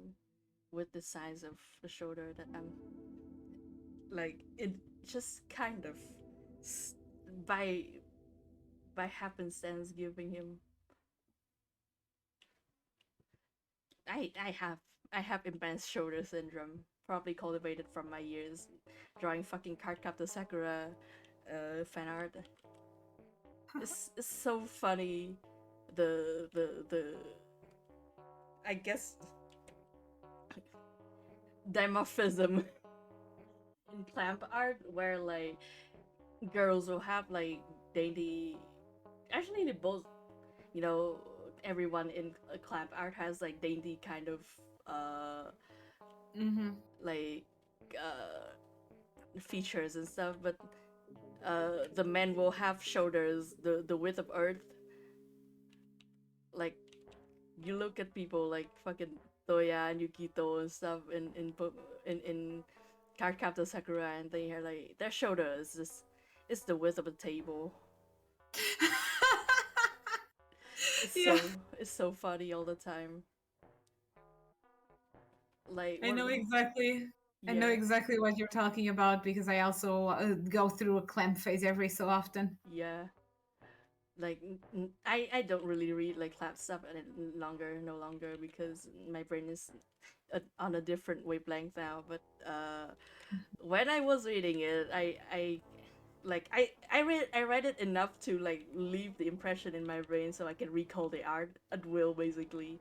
with the size of the shoulder that I'm like it just kind of s- by happenstance giving him I have immense shoulder syndrome, probably cultivated from my years drawing fucking Cardcaptor Sakura fan art. It's so funny the I guess dimorphism in clamp art where like girls will have like dainty, actually they both, you know, everyone in clamp art has like dainty kind of uh Mm-hmm. like features and stuff, but the men will have shoulders the width of earth. Like you look at people like fucking Toya and Yukito and stuff in Cardcaptor Sakura, and they are like their shoulder is just it's the width of a table. Yeah. It's so funny all the time. Like I know exactly. I know yeah. exactly what you're talking about because I also go through a clamp phase every so often. Yeah. Like I don't really read like clap stuff no longer because my brain is on a different wavelength now. But when I was reading it, I read it enough to like leave the impression in my brain so I can recall the art at will, basically.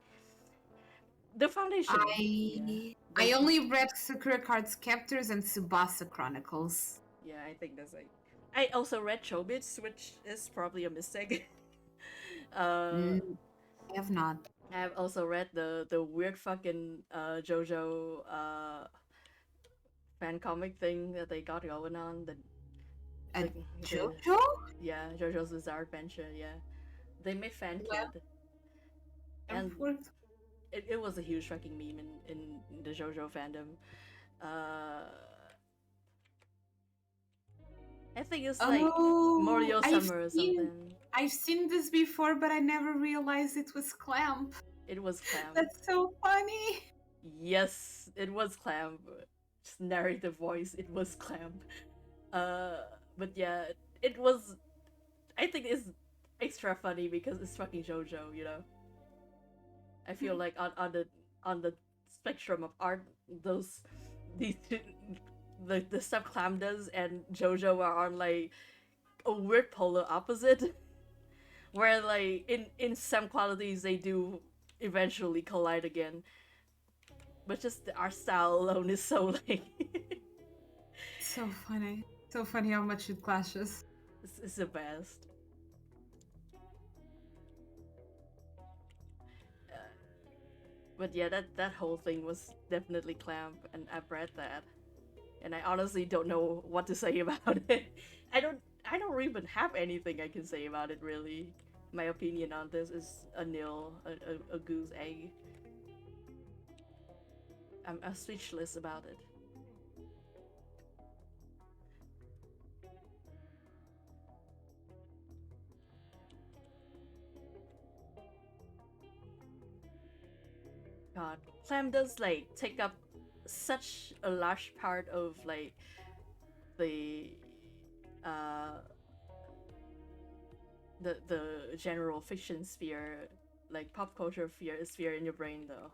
The foundation, yeah. I only read Sakura Card's Captors and Tsubasa Chronicles. Yeah, I think that's like. I also read Chobits, which is probably a mistake. I have not. I've also read the weird fucking JoJo fan comic thing that they got going on. The JoJo? Yeah, JoJo's Bizarre Adventure. Yeah, they made fan kid, and it was a huge fucking meme in the JoJo fandom. I think it's like Morio Summer or something. I've seen this before, but I never realized it was Clamp. It was Clamp. That's so funny. Yes, it was Clamp. Just narrative voice, it was Clamp. But yeah, it was. I think it's extra funny because it's fucking JoJo, you know. I feel like on the spectrum of art, these two, the stuff Clam does and JoJo are on like a weird polar opposite, where like in some qualities they do eventually collide again, but just the art style alone is so like so funny. So funny how much it clashes. it's the best. But yeah, that whole thing was definitely Clamp, and I've read that, and I honestly don't know what to say about it. I don't even have anything I can say about it really. My opinion on this is a nil, a goose egg. I'm speechless about it. God, Clam does like take up such a large part of like the uh the general fiction sphere, like pop culture sphere in your brain though.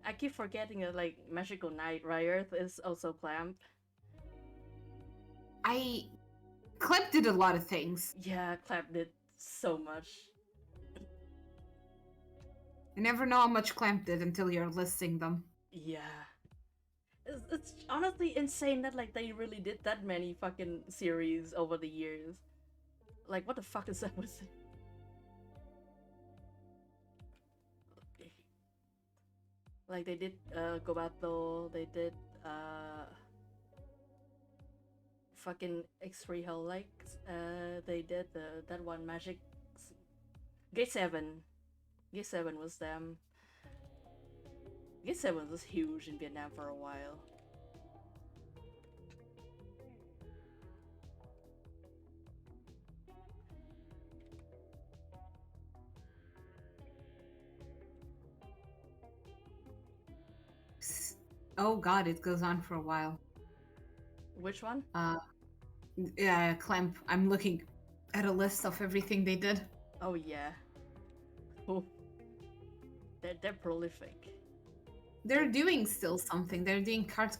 I keep forgetting that like Magical Knight Ryearth is also Clamp. Clamp did a lot of things. Yeah, Clamp did so much. You never know how much Clamp did until you're listing them. Yeah. It's honestly insane that like they really did that many fucking series over the years. Like what the fuck is that with it? Like they did Gobato, they did fucking X3 Hell like they did that one Magic Gate 7. Gate 7 was them. Gate 7 was huge in Vietnam for a while. Oh god, it goes on for a while. Which one? Yeah, Clamp. I'm looking at a list of everything they did. Oh yeah. Oh. They're prolific. They're doing still something. They're doing Card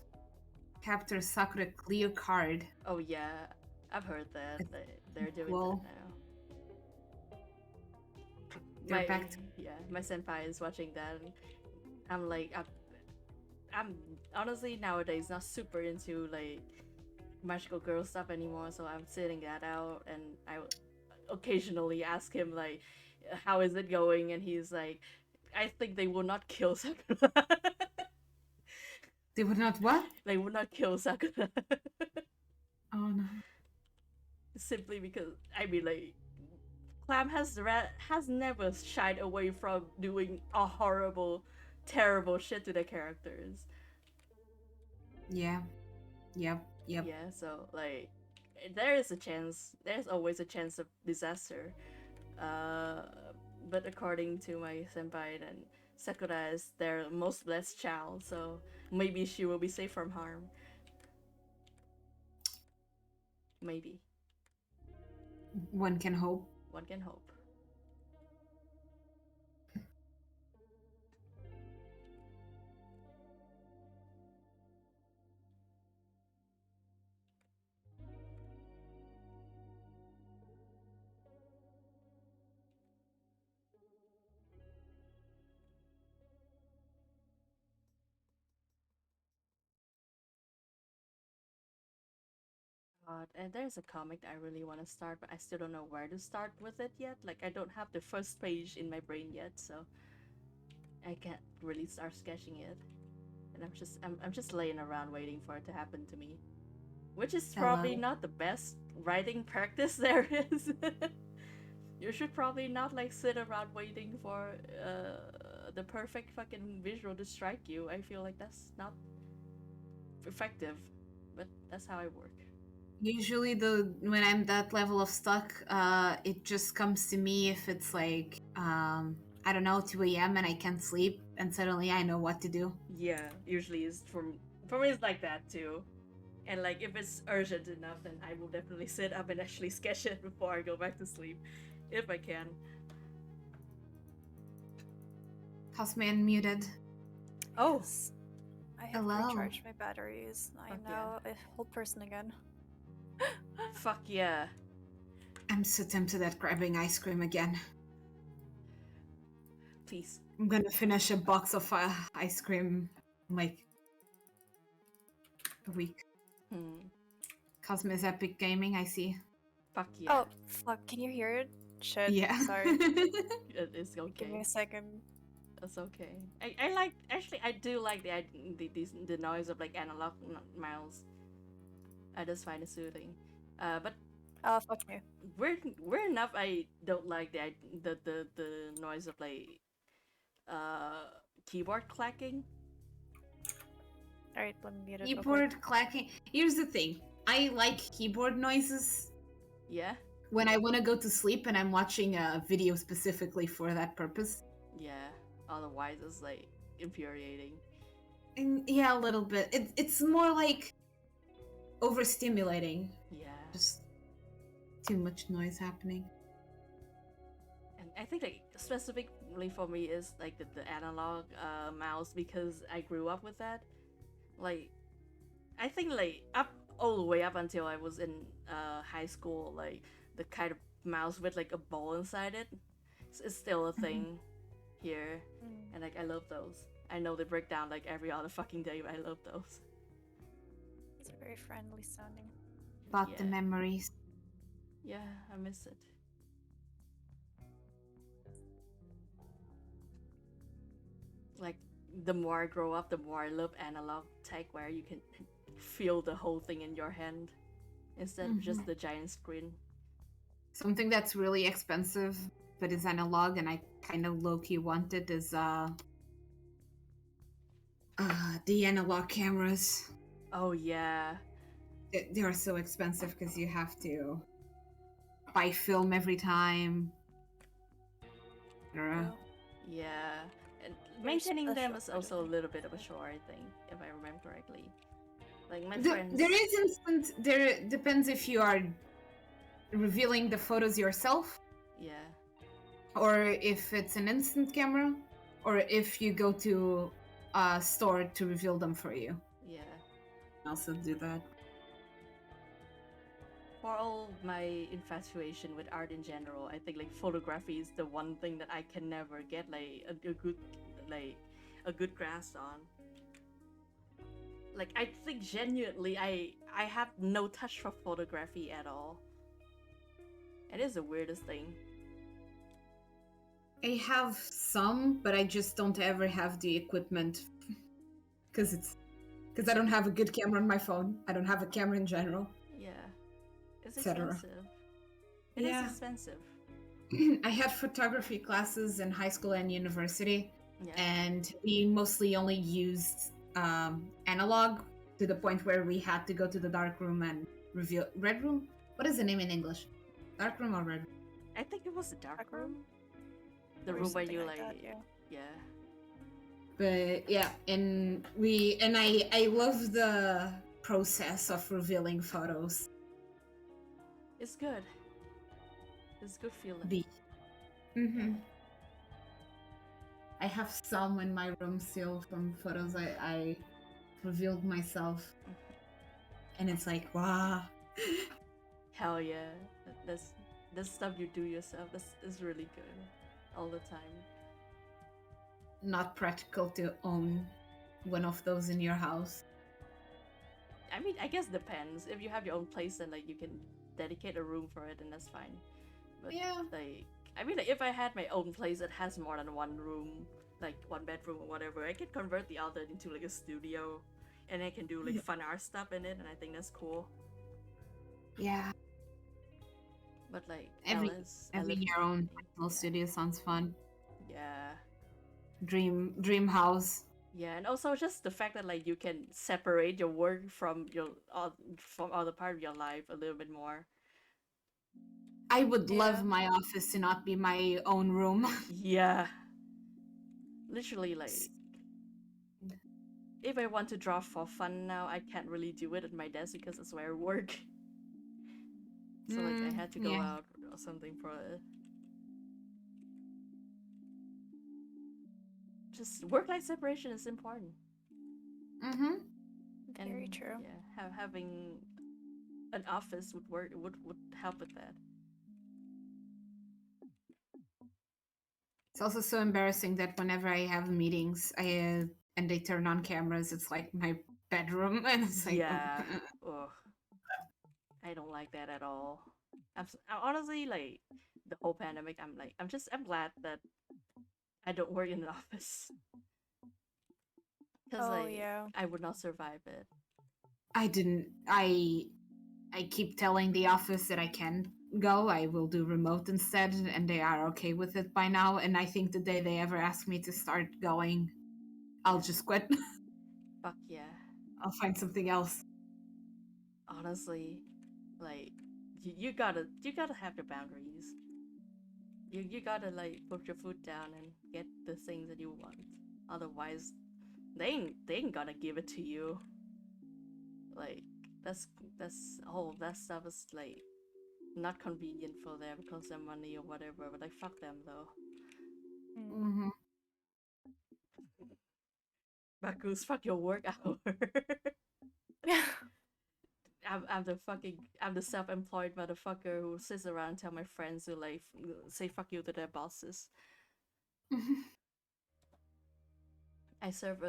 Captor Sakura Clear Card. Oh yeah, I've heard that they're doing Well, that now. they're back to My senpai is watching that, and I'm like, I'm honestly nowadays not super into like magical girl stuff anymore, so I'm sitting that out, and I occasionally ask him like, how is it going, and he's like, I think they will not kill Sakura. They would not what? They would not kill Sakura. Oh no. Simply because I mean like Clam has never shied away from doing a horrible, terrible shit to the characters. Yeah. Yep. Yeah, so like there is a chance. There's always a chance of disaster. But according to my senpai, then Sakura is their most blessed child, so maybe she will be safe from harm. Maybe. One can hope. One can hope. And there's a comic that I really want to start, but I still don't know where to start with it yet. Like I don't have the first page in my brain yet, so I can't really start sketching it. And I'm just laying around waiting for it to happen to me, which is probably not the best writing practice there is. You should probably not like sit around waiting for the perfect fucking visual to strike you. I feel like that's not effective, but that's how I work. Usually, when I'm that level of stuck, it just comes to me if it's like I don't know, 2 a.m. and I can't sleep, and suddenly I know what to do. Yeah, usually is for me it's like that too. And like if it's urgent enough, then I will definitely sit up and actually sketch it before I go back to sleep, if I can. Houseman muted. Oh, Yes. I have Hello. recharged my batteries. I am Fuck now a whole person again. fuck yeah. I'm so tempted at grabbing ice cream again. Please. I'm gonna finish a box of ice cream like a week. Cosmos Epic Gaming, I see. Fuck yeah. Oh, fuck. Can you hear it? Shit. Yeah. Sorry. It's okay. Give me a second. That's okay. I like, actually I do like the noise of like analog mouse. I just find it soothing. But Fuck you. weird enough, I don't like the noise of like keyboard clacking. Alright, let me mute it. Keyboard clacking. Here's the thing. I like keyboard noises. Yeah. When I want to go to sleep and I'm watching a video specifically for that purpose. Yeah. Otherwise, it's like infuriating. And yeah, a little bit. It's more like overstimulating. Yeah. Just too much noise happening. And I think like specifically for me is like the analog mouse, because I grew up with that. Like, I think like all the way up until I was in high school, like the kind of mouse with like a ball inside it is still a thing here, and like I love those. I know they break down like every other fucking day, but I love those. It's very friendly sounding. About the memories. Yeah, I miss it. Like, the more I grow up, the more I love analog tech, where you can feel the whole thing in your hand instead of just the giant screen. Something that's really expensive but is analog and I kind of low-key want it is the analog cameras. Oh yeah. They are so expensive because you have to buy film every time. Yeah. And maintaining them is special also a little bit of a chore, I think, if I remember correctly. Like my There friends. is instant. There depends if you are revealing the photos yourself, Yeah. or if it's an instant camera, or if you go to a store to reveal them for you. Yeah. I also do that. For all my infatuation with art in general, I think like photography is the one thing that I can never get like a good grasp on. Like I think genuinely I have no touch for photography at all. It is the weirdest thing. I have some, but I just don't ever have the equipment because I don't have a good camera on my phone. I don't have a camera in general. Yeah. It's etc. expensive. It is expensive. I had photography classes in high school and university, Yeah. and we mostly only used analog to the point where we had to go to the dark room and reveal red room. What is the name in English? Dark room or red room? I think it was the dark room. The Or room where something you like that, yeah. But yeah, and I love the process of revealing photos. It's good. It's good feeling. Mm-hmm. I have some in my room still from photos I revealed myself, and it's like, wow. Hell yeah, that's stuff you do yourself. That's is really good, all the time. Not practical to own one of those in your house. I mean, I guess depends. If you have your own place and like you can dedicate a room for it, then that's fine. But yeah, like I mean, like if I had my own place that has more than one room, like one bedroom or whatever, I can convert the other into like a studio, and I can do like fun art stuff in it, and I think that's cool. Yeah. But like having your own personal studio sounds fun. Yeah. Dream house. Yeah, and also just the fact that like you can separate your work from from other part of your life a little bit more. I would love my office to not be my own room. Yeah. Literally, like, if I want to draw for fun now, I can't really do it at my desk because that's where I work. So like I had to go out or something for it. Just work-life separation is important. Mm-hmm. Very And, true. Yeah, having an office would help with that. It's also so embarrassing that whenever I have meetings, and they turn on cameras, it's like my bedroom, and it's like, yeah. Ugh. I don't like that at all. I honestly like the whole pandemic. I'm glad that I don't work in an office because I would not survive it. I didn't. I keep telling the office that I can go. I will do remote instead, and they are okay with it by now. And I think the day they ever ask me to start going, I'll just quit. Fuck yeah. I'll find something else. Honestly, like you gotta have your boundaries. You gotta like put your foot down and get the things that you want. Otherwise, they ain't gonna give it to you. Like that's that stuff is like not convenient for them because their money or whatever. But like fuck them though. Mm-hmm. Bakus, fuck your work hour. I'm the self-employed motherfucker who sits around and tell my friends to like say fuck you to their bosses. I serve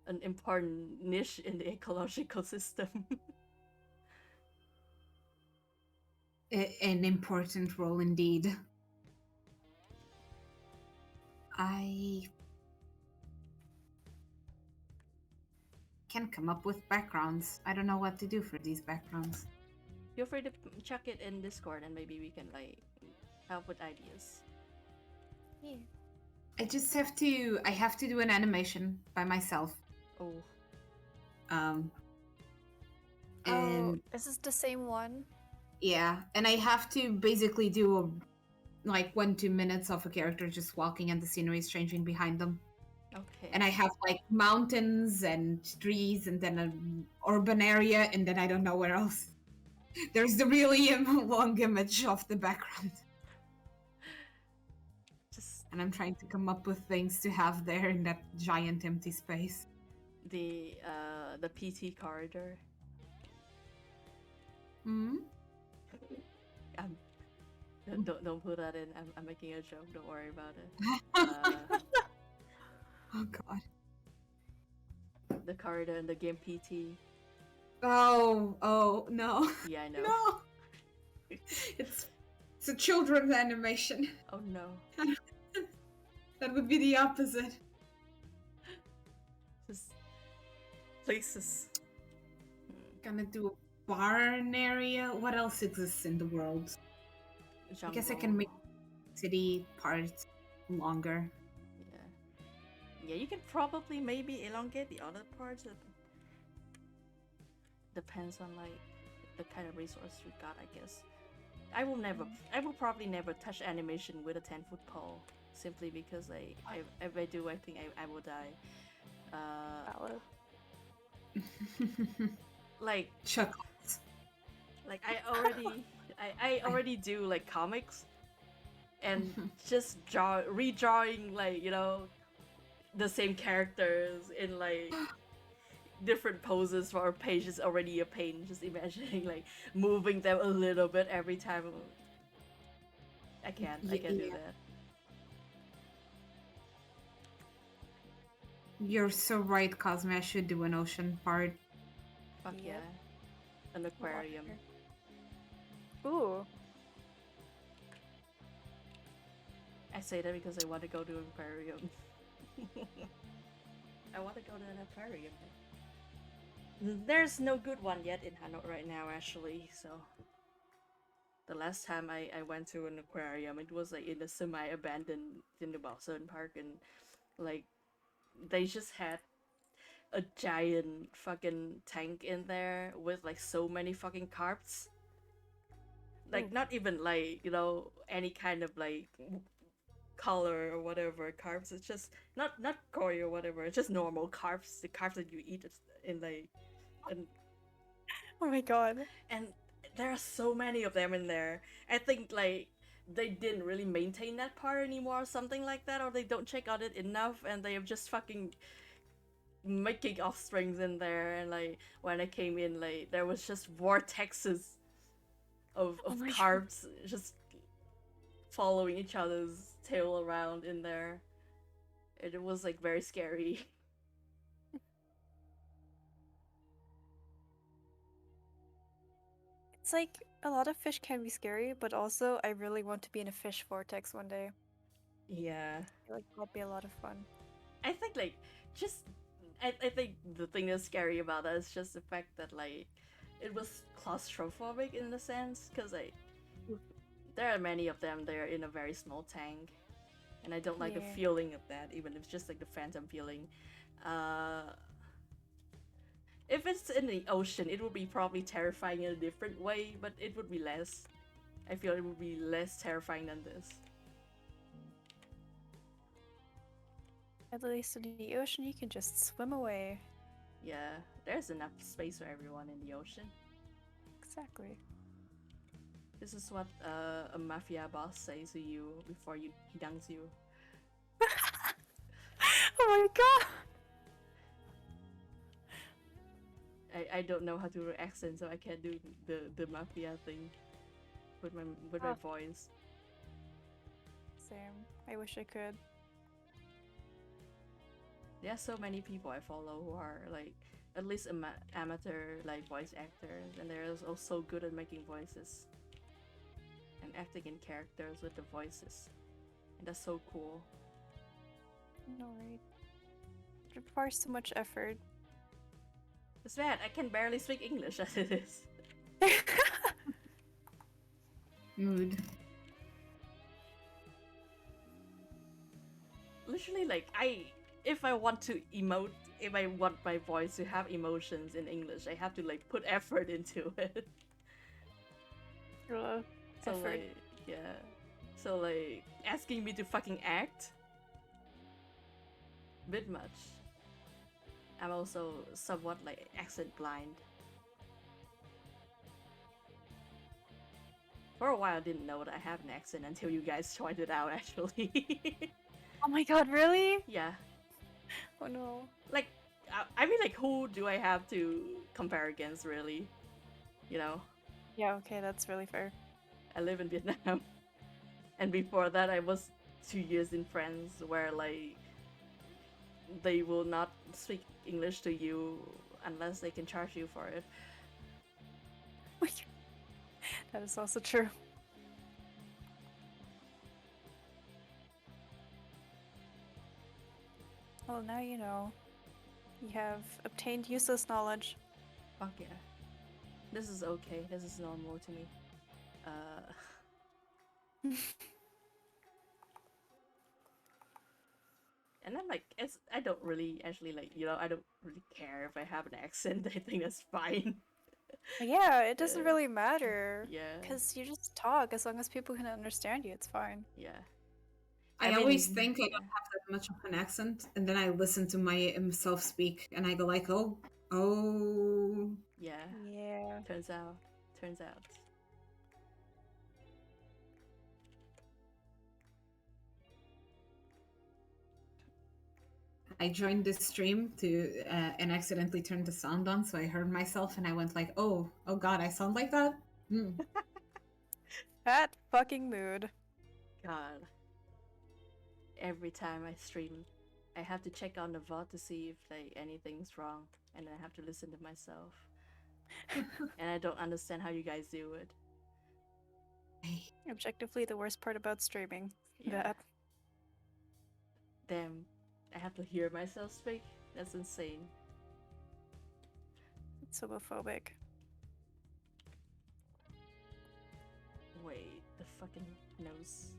an important niche in the ecological system. An important role indeed. I can't come up with backgrounds. I don't know what to do for these backgrounds. Feel free to chuck it in Discord and maybe we can like help with ideas. Yeah. I just have to. I have to do an animation by myself. Oh. And is this the same one? yeah, and I have to basically do like 1-2 minutes of a character just walking and the scenery is changing behind them. Okay. And I have like mountains and trees and then an urban area and then I don't know where else. There's the really long image of the background. And I'm trying to come up with things to have there in that giant empty space. The PT corridor. Hmm? Don't put that in. I'm making a joke. Don't worry about it. Oh god. The corridor in the game PT. Oh no. Yeah, I know. No. It's a children's animation. Oh no. That would be the opposite. Just places. Gonna do a barn area. What else exists in the world? I guess I can make city parts longer. Yeah, you can probably maybe elongate the other parts. It depends on like the kind of resource you got, I guess. I will probably never touch animation with a 10-foot pole, simply because if I do, I think I will die. Like chocolates. Like I already do like comics, and just redrawing like, you know, the same characters in like different poses for pages already a pain. Just imagining like moving them a little bit every time. I can't do that. You're so right, Cosme. I should do an ocean part. Fuck yeah. An aquarium. Ooh. I say that because I want to go to an aquarium. I want to go to an aquarium. There's no good one yet in Hanoi right now, actually, so... The last time I went to an aquarium, it was like in a semi-abandoned certain park, and like they just had a giant fucking tank in there with like so many fucking carps. Like not even like, you know, any kind of like color or whatever carps. It's just not koi or whatever. It's just normal carps. The carps that you eat in like, and oh my god. And there are so many of them in there. I think like they didn't really maintain that part anymore or something like that, or they don't check on it enough, and they have just fucking making offsprings in there. And like when I came in, like there was just vortexes of carps just following each other's tail around in there. It was like very scary. It's like a lot of fish can be scary, but also I really want to be in a fish vortex one day. Yeah. I feel like that'd be a lot of fun. I think like just I think the thing that's scary about that is just the fact that like it was claustrophobic in a sense, because like there are many of them there in a very small tank, and I don't like the feeling of that, even if it's just like the phantom feeling. If it's in the ocean, it would be probably terrifying in a different way, but it would be less. I feel it would be less terrifying than this. At least in the ocean, you can just swim away. Yeah, there's enough space for everyone in the ocean. Exactly. This is what a mafia boss says to you before he dunks you. Oh my god! I don't know how to do accent, so I can't do the mafia thing with my voice. Same. I wish I could. There are so many people I follow who are like at least amateur like voice actors, and they're also good at making voices and acting in characters with the voices, and that's so cool. No, right? It requires so much effort. It's bad. I can barely speak English as it is. Mood. Literally, like if I want to emote, if I want my voice to have emotions in English, I have to like put effort into it. So Like, yeah. So like asking me to fucking act, bit much. I'm also somewhat like accent blind. For a while, I didn't know that I have an accent until you guys pointed out. Actually, Oh my god, really? yeah. Oh no. Like, I mean, like, who do I have to compare against, really? You know, Yeah, okay, that's really fair. I live in Vietnam, and before that, I was 2 years in France, where like they will not speak English to you unless they can charge you for it. That is also true. Well, now you know. You have obtained useless knowledge. Fuck yeah. This is okay. This is normal to me. And I'm like, I don't really actually like, I don't really care if I have an accent. I think that's fine. Yeah, it doesn't really matter. Yeah. Because you just talk, as long as people can understand you, it's fine. Yeah. I always think I don't have that much of an accent, and then I listen to myself speak, and I go like, oh. Yeah. Yeah. Turns out. I joined this stream to and accidentally turned the sound on, so I heard myself, and I went like, oh god, I sound like that? That fucking mood. God. Every time I stream, I have to check on the VOD to see if like anything's wrong, and then I have to listen to myself. And I don't understand how you guys do it. Objectively, the worst part about streaming. Yeah. That. Damn, I have to hear myself speak? That's insane. It's homophobic. Wait, the fucking nose.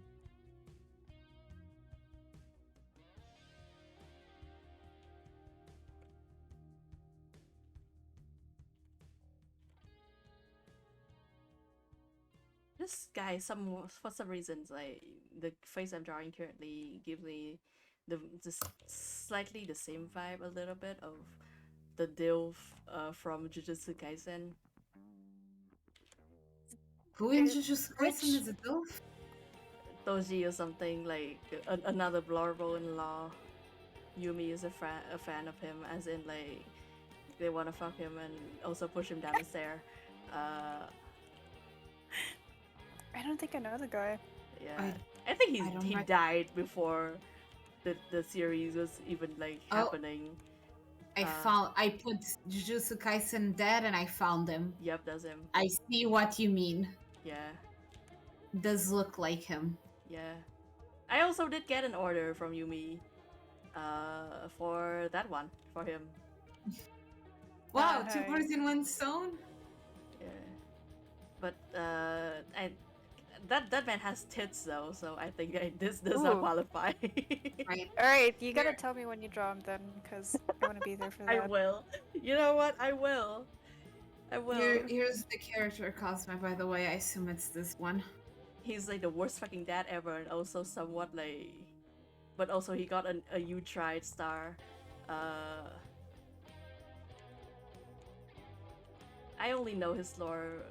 This guy, for some reasons, like the face I'm drawing currently gives me just slightly the same vibe, a little bit of the Dilf from Jujutsu Kaisen. Who in Jujutsu Kaisen is a Dilf? Doji or something, like another Blorbo-in-law. Yumi is a fan of him, as in like they want to fuck him and also push him down the stair. I don't think I know the guy. Yeah, I think he died before the series was even like happening. I put Jujutsu Kaisen dead and I found him. Yep, that's him. I see what you mean. Yeah. Does look like him. Yeah. I also did get an order from Yumi for that one, for him. Wow, 2 birds in 1 stone? Yeah. But that man has tits though, so I think this does not qualify. Right. Alright, you gotta tell me when you draw him then, because I want to be there for that. I will. You know what? I will. Here's the character Cosmo, by the way. I assume it's this one. He's like the worst fucking dad ever, and also somewhat like... But also he got a You Tried star. I only know his lore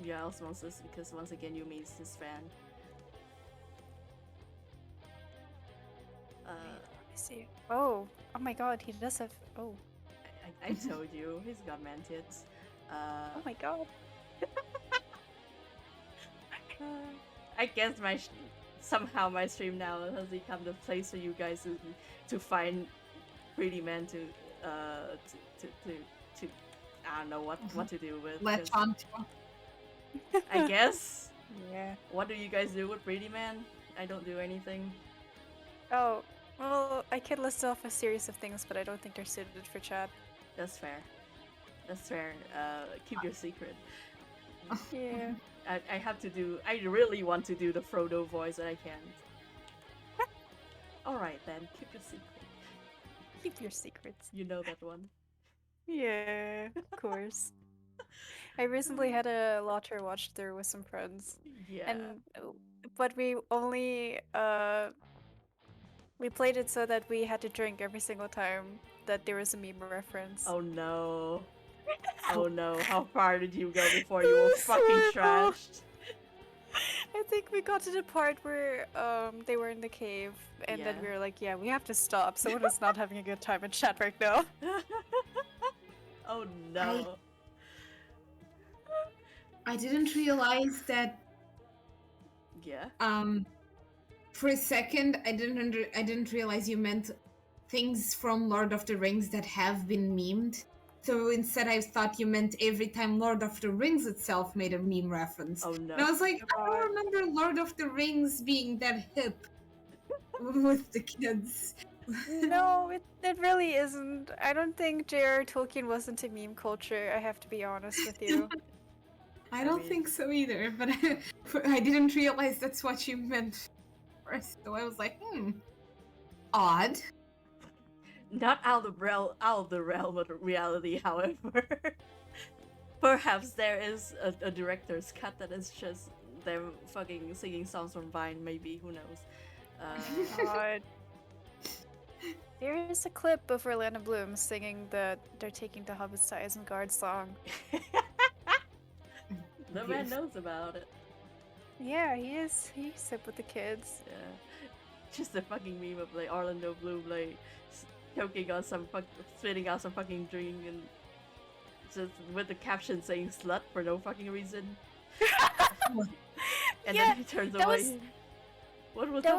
via osmosis because once again Yumi is his fan. Let me see. Oh my god, he does have... Oh. I told you, he's got man tits. Oh my god. I guess somehow my stream now has become the place for you guys to find pretty men to I don't know what to do with. Latch on to. I guess. Yeah. What do you guys do with pretty man? I don't do anything. Oh, well, I could list off a series of things, but I don't think they're suited for chat. That's fair. That's fair. Keep your secret. Yeah. I have to do. I really want to do the Frodo voice, and I can't. Alright then, keep your secret. Keep your secrets. You know that one. Yeah, of course. I recently had a Lottery watch through with some friends. Yeah. And but we only we played it so that we had to drink every single time that there was a meme reference. Oh no. Oh no, how far did you go before you were fucking trashed? I think we got to the part where they were in the cave, and then we were like, yeah, we have to stop. Someone is not having a good time in chat right now. Oh no. I didn't realize that. Yeah. For a second, I didn't realize you meant things from Lord of the Rings that have been memed. So instead, I thought you meant every time Lord of the Rings itself made a meme reference. Oh no. And I was like, I don't remember Lord of the Rings being that hip with the kids. No, it really isn't. I don't think J.R. Tolkien was into meme culture, I have to be honest with you. I don't think so either, but I didn't realize that's what you meant first. So I was like, odd. Not out of the realm of reality, however. Perhaps there is a director's cut that is just them fucking singing songs from Vine, maybe, who knows. God. There is a clip of Orlando Bloom singing the They're Taking the Hobbits to Isengard song. The man knows about it. Yeah, he's hip with the kids. Yeah. Just a fucking meme of like Orlando Bloom like choking on some spitting out some fucking drink and just with the caption saying slut for no fucking reason. And then he turns away. What was that?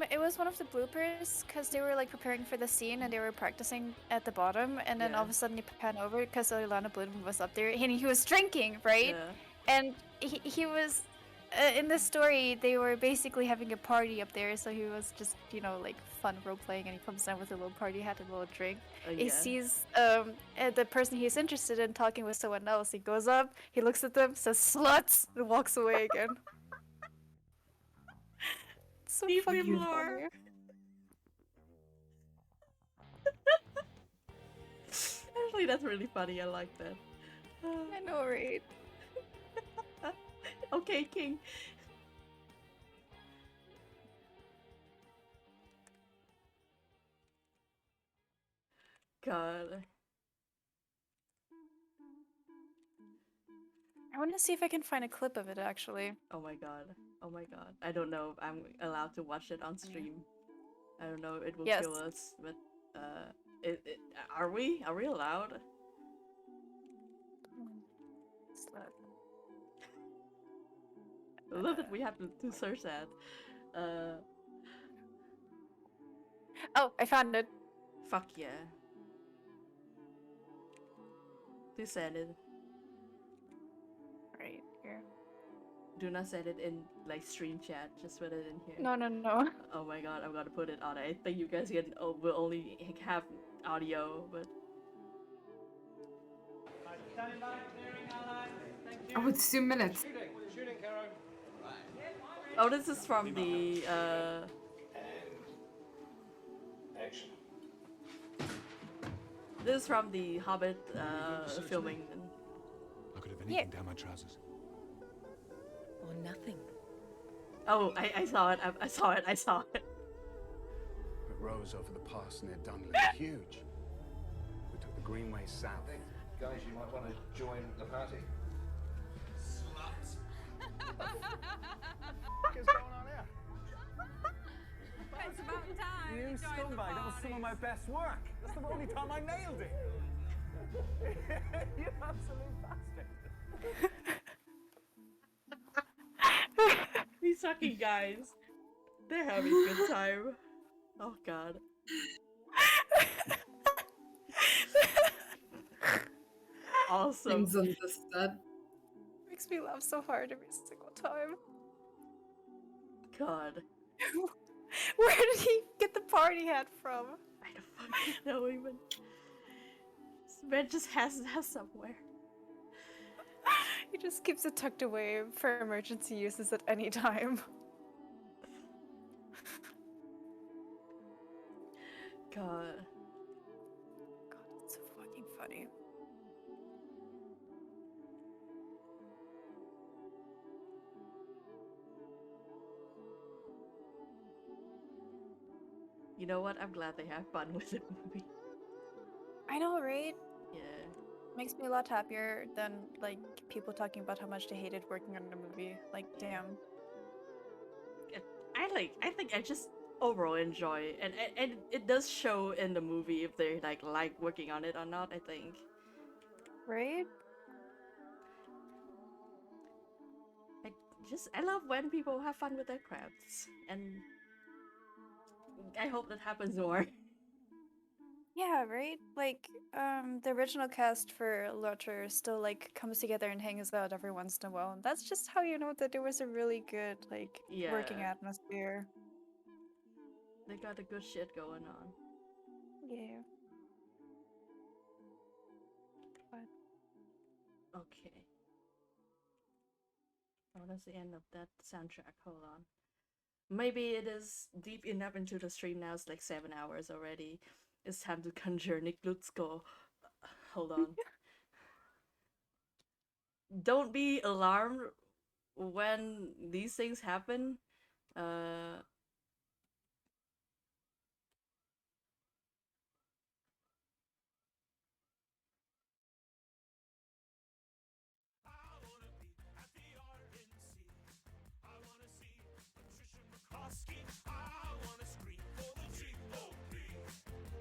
It was one of the bloopers because they were like preparing for the scene and they were practicing at the bottom, and then all of a sudden you pan over because Orlando Bloom was up there and he was drinking, right? Yeah. And he was in the story they were basically having a party up there, so he was just like fun role playing, and he comes down with a little party hat and a little drink. He sees the person he's interested in talking with someone else. He goes up, he looks at them, says sluts, and walks away again. So fucking funny. Actually, that's really funny. I like that. I know, right? Okay, King. God. I want to see if I can find a clip of it, actually. Oh my god. Oh my god. I don't know if I'm allowed to watch it on stream. I don't know if it will kill us, but are we? Are we allowed? I love that we have to search that. Oh, I found it. Fuck yeah. Please send it. Right here. Do not send it in like stream chat. Just put it in here. No. Oh my god, I'm gonna put it on. I think you guys will only have audio, but. Oh, it's 2 minutes. Shooting, Caro. Oh, this is from the Action. This is from the Hobbit filming. I could have anything down my trousers. Or nothing. Oh, I saw it. I saw it. It rose over the pass near Dunley. Huge. We took the Greenway south. Guys, you might want to join the party. Sluts. What is going on here? It's about time. You scumbag, that was some of my best work. That's the only time I nailed it. You absolute bastard. These fucking guys. They're having a good time. Oh god. Awesome. Things understood. Makes me laugh so hard every single time. God. Where did he get the party hat from? I don't fucking know even. This man just has that somewhere. He just keeps it tucked away for emergency uses at any time. God. God, it's so fucking funny. You know what? I'm glad they have fun with the movie. I know, right? Yeah. Makes me a lot happier than like people talking about how much they hated working on the movie. Like, damn. I think I just overall enjoy it. And it does show in the movie if they like working on it or not, I think. Right? I love when people have fun with their crafts, and I hope that happens more. Yeah, right? Like, the original cast for Lottery still like comes together and hangs out every once in a while. And that's just how you know that there was a really good like working Yeah. atmosphere. They got a good shit going on. Yeah. But Okay. Oh, that's the end of that soundtrack. Hold on. Maybe it is deep enough into the stream now. It's like 7 hours already. It's time to conjure Nick Lutzko. Hold on. Don't be alarmed when these things happen. Uh, I wanna scream for the G.O.P.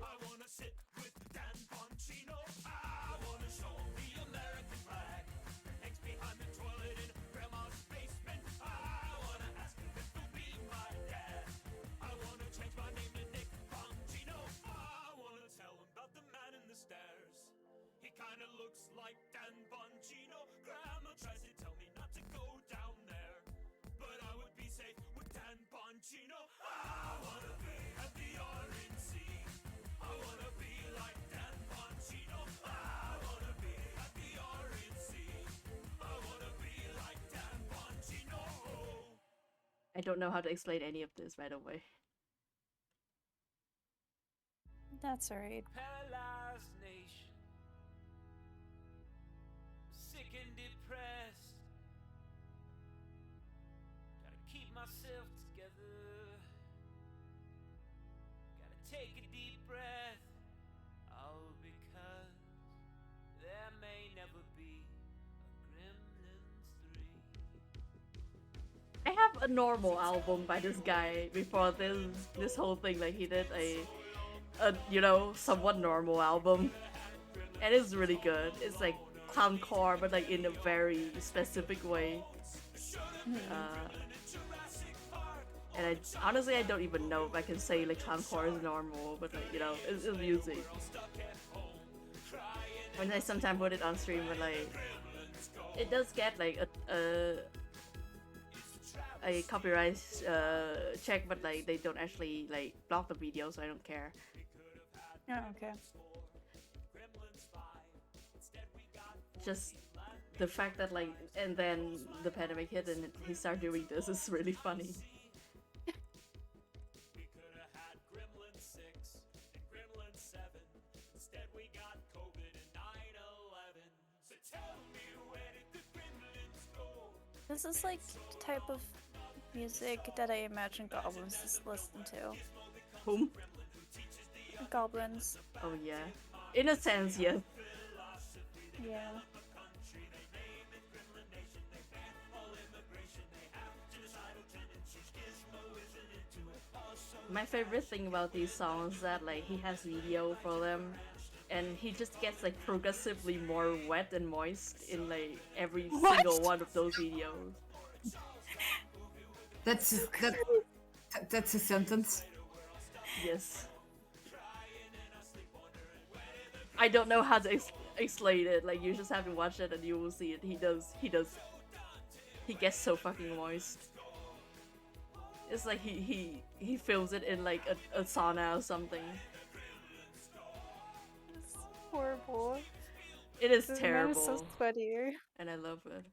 I wanna sit with Dan Bongino. I wanna show the American flag. Eggs behind the toilet in grandma's basement. I wanna ask him if he'll be my dad. I wanna change my name to Nick Bongino. I wanna tell him about the man in the stairs. He kinda looks like Dan Bongino. Grandma tries to tell me not to go down there, but I would be safe with Dan Bongino. I wanna be at the RNC. I wanna be like Dan Bongino. I wanna be at the RNC. I wanna be like Dan Bongino. I don't know how to explain any of this, by the way. that's alright. Paralyzed nation, sick and depressed. Gotta keep myself together. Gotta take a deep breath. Oh, because there may never be a Gremlins 3. I have a normal album by this guy before this whole thing. Like he did a you know, somewhat normal album, and it's really good. It's like clowncore, but like in a very specific way. And honestly I don't even know if I can say like clowncore is normal, but like, you know, it's music. And I sometimes put it on stream, but like it does get like a copyright check, but like they don't actually like block the video, so I don't care. Oh, okay. Just the fact that like, and then the pandemic hit and he started doing this is really funny. This is like the type of music that I imagine goblins just listen to. Whom? Goblins. Oh yeah. In a sense, yes. Yeah. My favorite thing about these songs is that like he has video for them, and he just gets like progressively more wet and moist in like every single one of those videos. That's a sentence. Yes. I don't know how to explain it. Like you just have to watch it and you will see it. He gets so fucking moist. It's like he films it in like a sauna or something. It's horrible. It is This terrible. man is so sweaty. And I love it.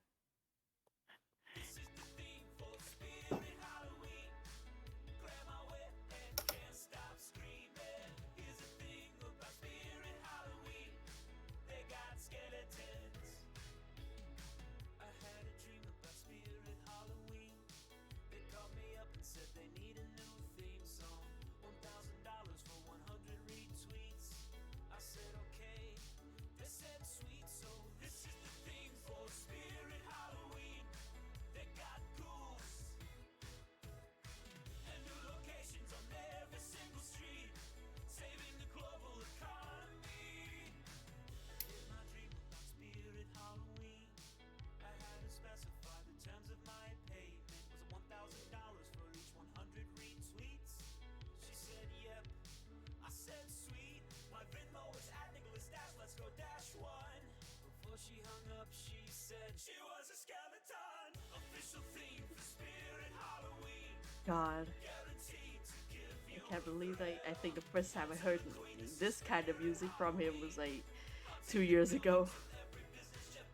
She was a skeleton, official theme for Spirit Halloween. God. Guaranteed to give I you can't believe I think the first time I heard this kind of music from him was like 2 years ago.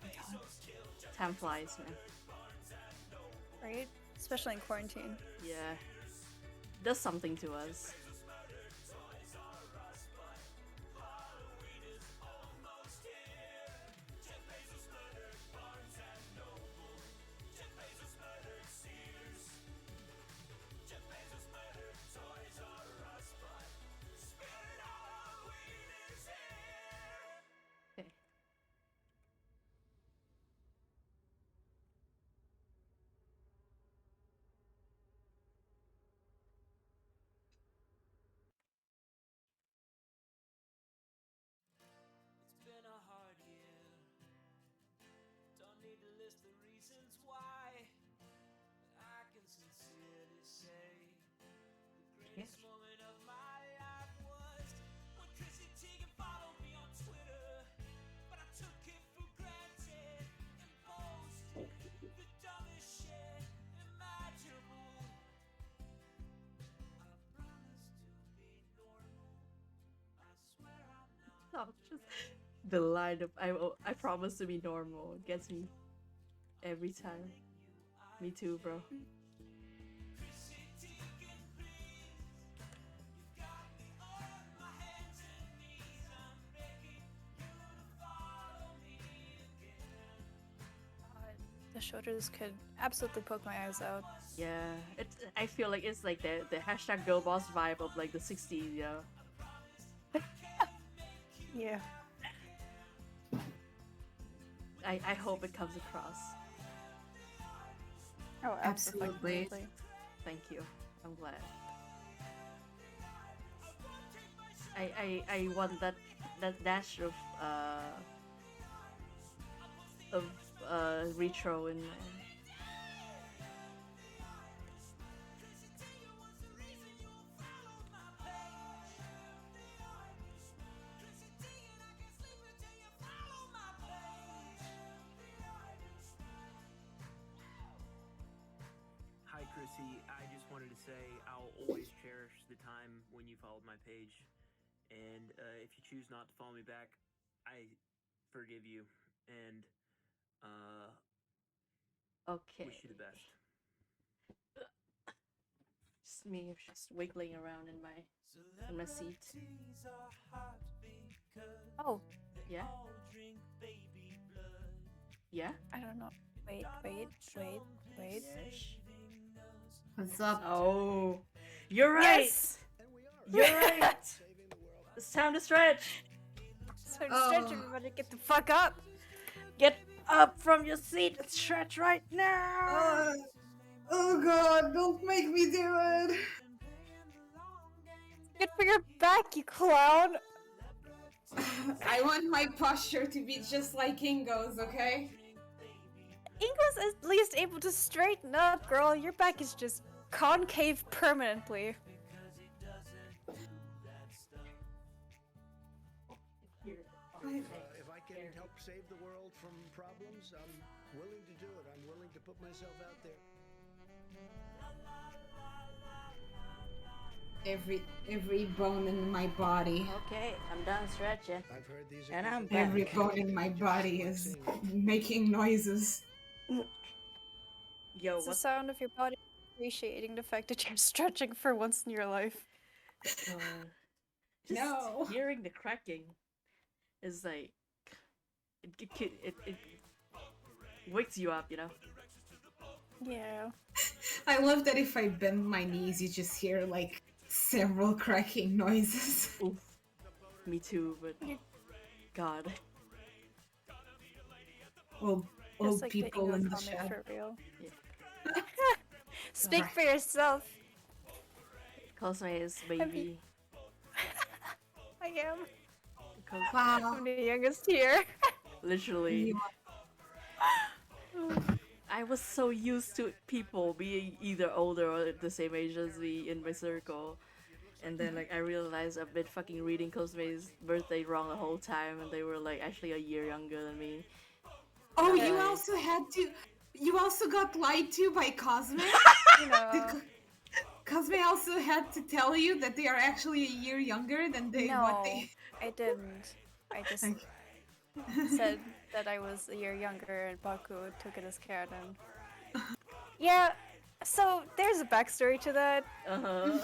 God. Time flies, man. Right? Especially in quarantine. Yeah. Does something to us. Okay. It's been a hard year. Don't need to list the reasons why. But I can sincerely say the greatest moment of my life was when Chrissy Teigen followed me on Twitter. But I took it for granted and posted the dumbest shit imaginable. I promise to be normal. I swear I'm not. Oh, just the line of I promise to be normal. It gets me every time. Me too, bro. Chrissy Teigen, please. You've got me on my hands and knees. I'm begging you to follow me again. The shoulders could absolutely poke my eyes out. Yeah, I feel like it's like the hashtag girl boss vibe of like the 60s, you know? Yeah. I hope it comes across. Oh, Absolutely. absolutely. Thank you. I'm glad. I want that dash of retro in there. Hi, Chrissy. I just wanted to say I'll always cherish the time when you followed my page. And if you choose not to follow me back, I forgive you. And Okay. wish you the best. Just me just wiggling around in my seat. Celebrities are hot because Oh, they yeah? all drink baby blood. Yeah? I don't know. Wait. Yes. What's up? Oh, you're right. Yes! You're right. It's time to stretch. So stretch, everybody, get the fuck up. Get up from your seat and stretch right now. Oh god, don't make me do it. Good for your back, you clown. I want my posture to be just like Ingo's, okay? Ingo's at least able to straighten up, girl. Your back is just concave permanently. If I can help save the world from problems, I'm willing to do it. I'm willing to put myself out there. Every bone in my body. Okay, I'm done stretching. I've heard these And I'm back. Every bone in my body is making noises. Yo, It's the what? sound of your body appreciating the fact that you're stretching for once in your life. Just No. hearing the cracking is like it wakes you up, you know. Yeah. I love that if I bend my knees, you just hear like several cracking noises. Oof. Me too, but God. Old Just like people the in Ingo the comic shadow. for real. Yeah. Speak for yourself. Cosmay's baby. I am. Wow. I'm the youngest here. Literally. I was so used to people being either older or the same age as me in my circle. And then like I realized I've been fucking reading Cosmay's birthday wrong the whole time and they were like actually a year younger than me. Oh, Yeah. you also had to. You also got lied to by Cosme. You know. Cosme also had to tell you that they are actually a year younger than what No, they. I didn't. I just Okay. said that I was a year younger and Baku took it as canon. Yeah, so there's a backstory to that.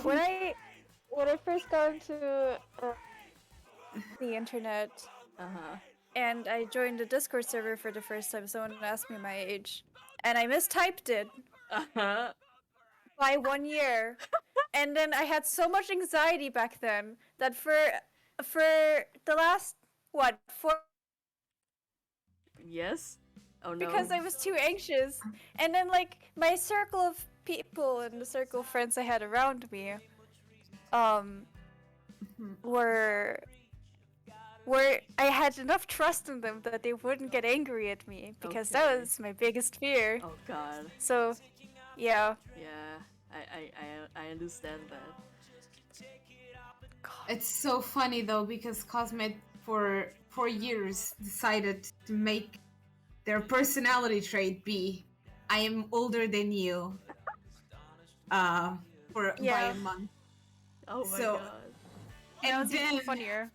When I first got into the internet and I joined a Discord server for the first time, someone asked me my age, and I mistyped it by 1 year. And then I had so much anxiety back then that for the last what 4 Yes. Oh no. because I was too anxious. And then like my circle of people and the circle of friends I had around me were I had enough trust in them that they wouldn't get angry at me because that was my biggest fear. Oh god. So, yeah. Yeah. I understand that. It's so funny though because Cosme for years decided to make their personality trait be I am older than you by a month. Oh my So, god. That was then even funnier.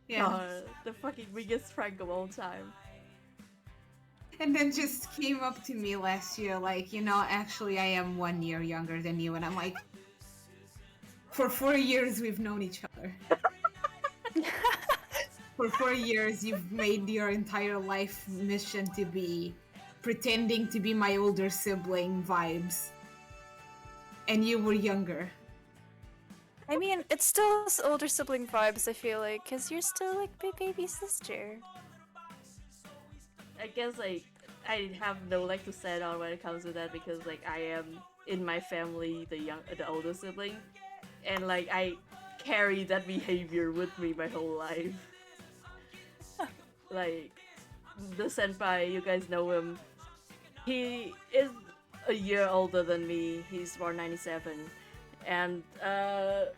Yeah. God, the fucking biggest prank of all time. And then just came up to me last year like, actually I am 1 year younger than you, and I'm like, for 4 years we've known each other. For 4 years you've made your entire life mission to be pretending to be my older sibling vibes, and you were younger. I mean, it's still older sibling vibes, I feel like, because you're still like my baby sister. I guess like I have no leg to stand on when it comes to that because like I am in my family the older sibling, and like I carry that behavior with me my whole life. Like the senpai, you guys know him. He is a year older than me. He's born 97. And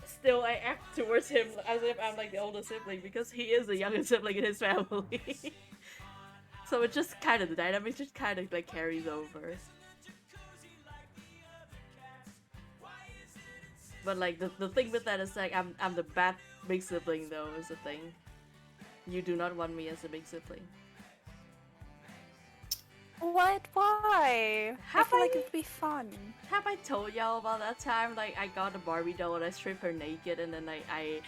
still I act towards him as if I'm like the older sibling because he is the younger sibling in his family. So it just kind of, the dynamic just kind of like carries over. But like the thing with that is like I'm the bad big sibling though, is the thing. You do not want me as a big sibling. What? Why? I feel like it'd be fun. Have I told y'all about that time? Like I got a Barbie doll and I stripped her naked and then I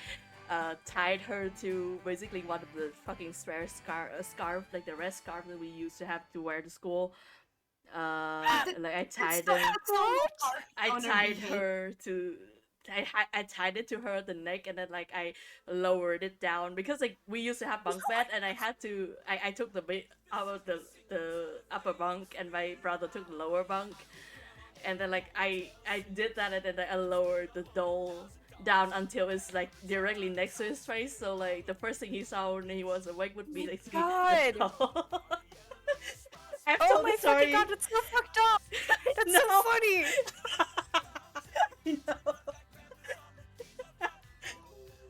tied her to basically one of the fucking spare scarf, like the red scarf that we used to have to wear to school. Like I tied her to. I tied it to her the neck and then like I lowered it down because like we used to have bunk bed and I had to I took the bed out of the upper bunk and my brother took the lower bunk, and then like I did that and then I lowered the doll down until it's like directly next to his face, so like the first thing he saw when he was awake would be like God. the doll. I'm Oh totally my sorry. fucking god, that's so fucked up! That's No. so funny! No.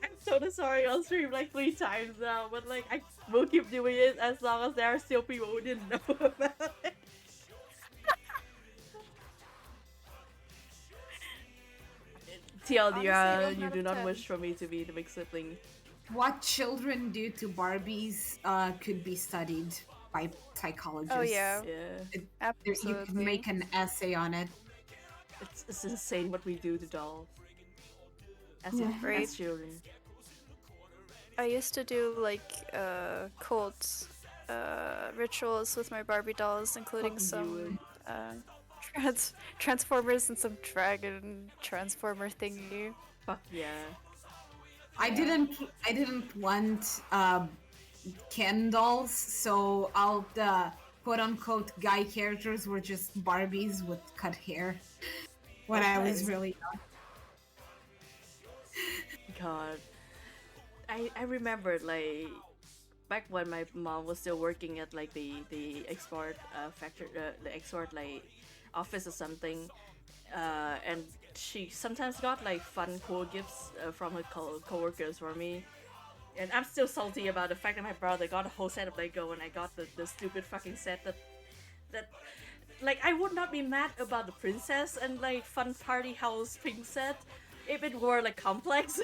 I'm totally sorry on stream like 3 times now, but like I will keep doing it as long as there are still people who didn't know about it. TLDR, you do not wish for me to be the big sibling. What children do to Barbies could be studied by psychologists. Oh yeah. You could make an essay on it. It's insane what we do to dolls. As children. I used to do like cult rituals with my Barbie dolls, including some transformers and some dragon transformer thingy. Fuck yeah. I didn't want Ken dolls, so all the quote-unquote guy characters were just Barbies with cut hair when I was really young. God. I remembered like back when my mom was still working at like the export factory, the export like office or something, and she sometimes got like fun cool gifts from her co-workers for me, And I'm still salty about the fact that my brother got a whole set of Lego and I got the stupid fucking set that like I would not be mad about the princess and like fun party house pink set if it were like complex.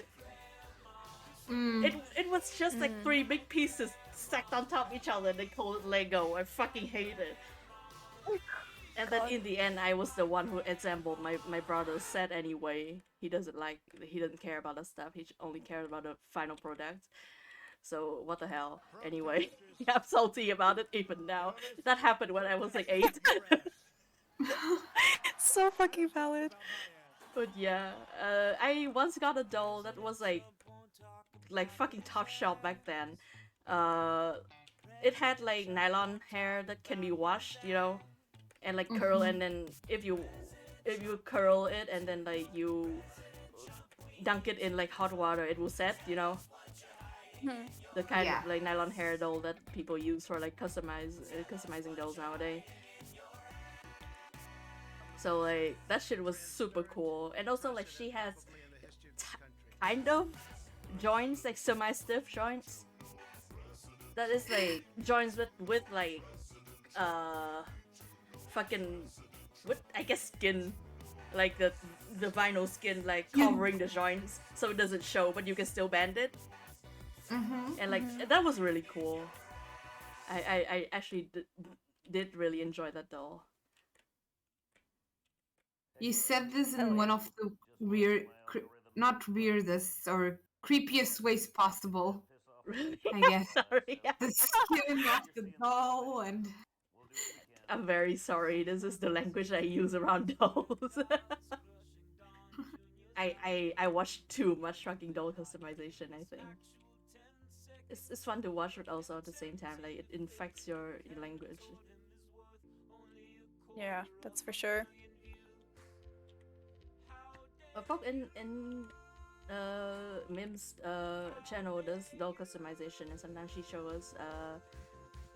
It was just like 3 big pieces stacked on top of each other and they called it Lego. I fucking hate it. And then in the end, I was the one who assembled my brother's set anyway. He doesn't care about that stuff. He only cares about the final product. So what the hell? Anyway, I'm salty about it even now. That happened when I was like 8. So fucking valid. But yeah, I once got a doll that was like fucking top shelf back then. It had like nylon hair that can be washed, you know, and like curl, and then if you curl it and then like you dunk it in like hot water, it will set, you know. The kind of like nylon hair doll that people use for like customizing dolls nowadays. So like that shit was super cool, and also like she has kind of joints, like semi-stiff joints. That is like joints with like fucking with I guess skin, like the vinyl skin like covering the joints so it doesn't show, but you can still bend it. And like that was really cool. I actually did really enjoy that doll. You said this in one of the not weirdest or creepiest ways possible. Really? I guess. Sorry. The skin of the doll and. I'm very sorry. This is the language I use around dolls. I watched too much fucking doll customization. I think it's fun to watch, but also at the same time, like it infects your language. Yeah, that's for sure. Folk in Mim's channel does doll customization, and sometimes she shows us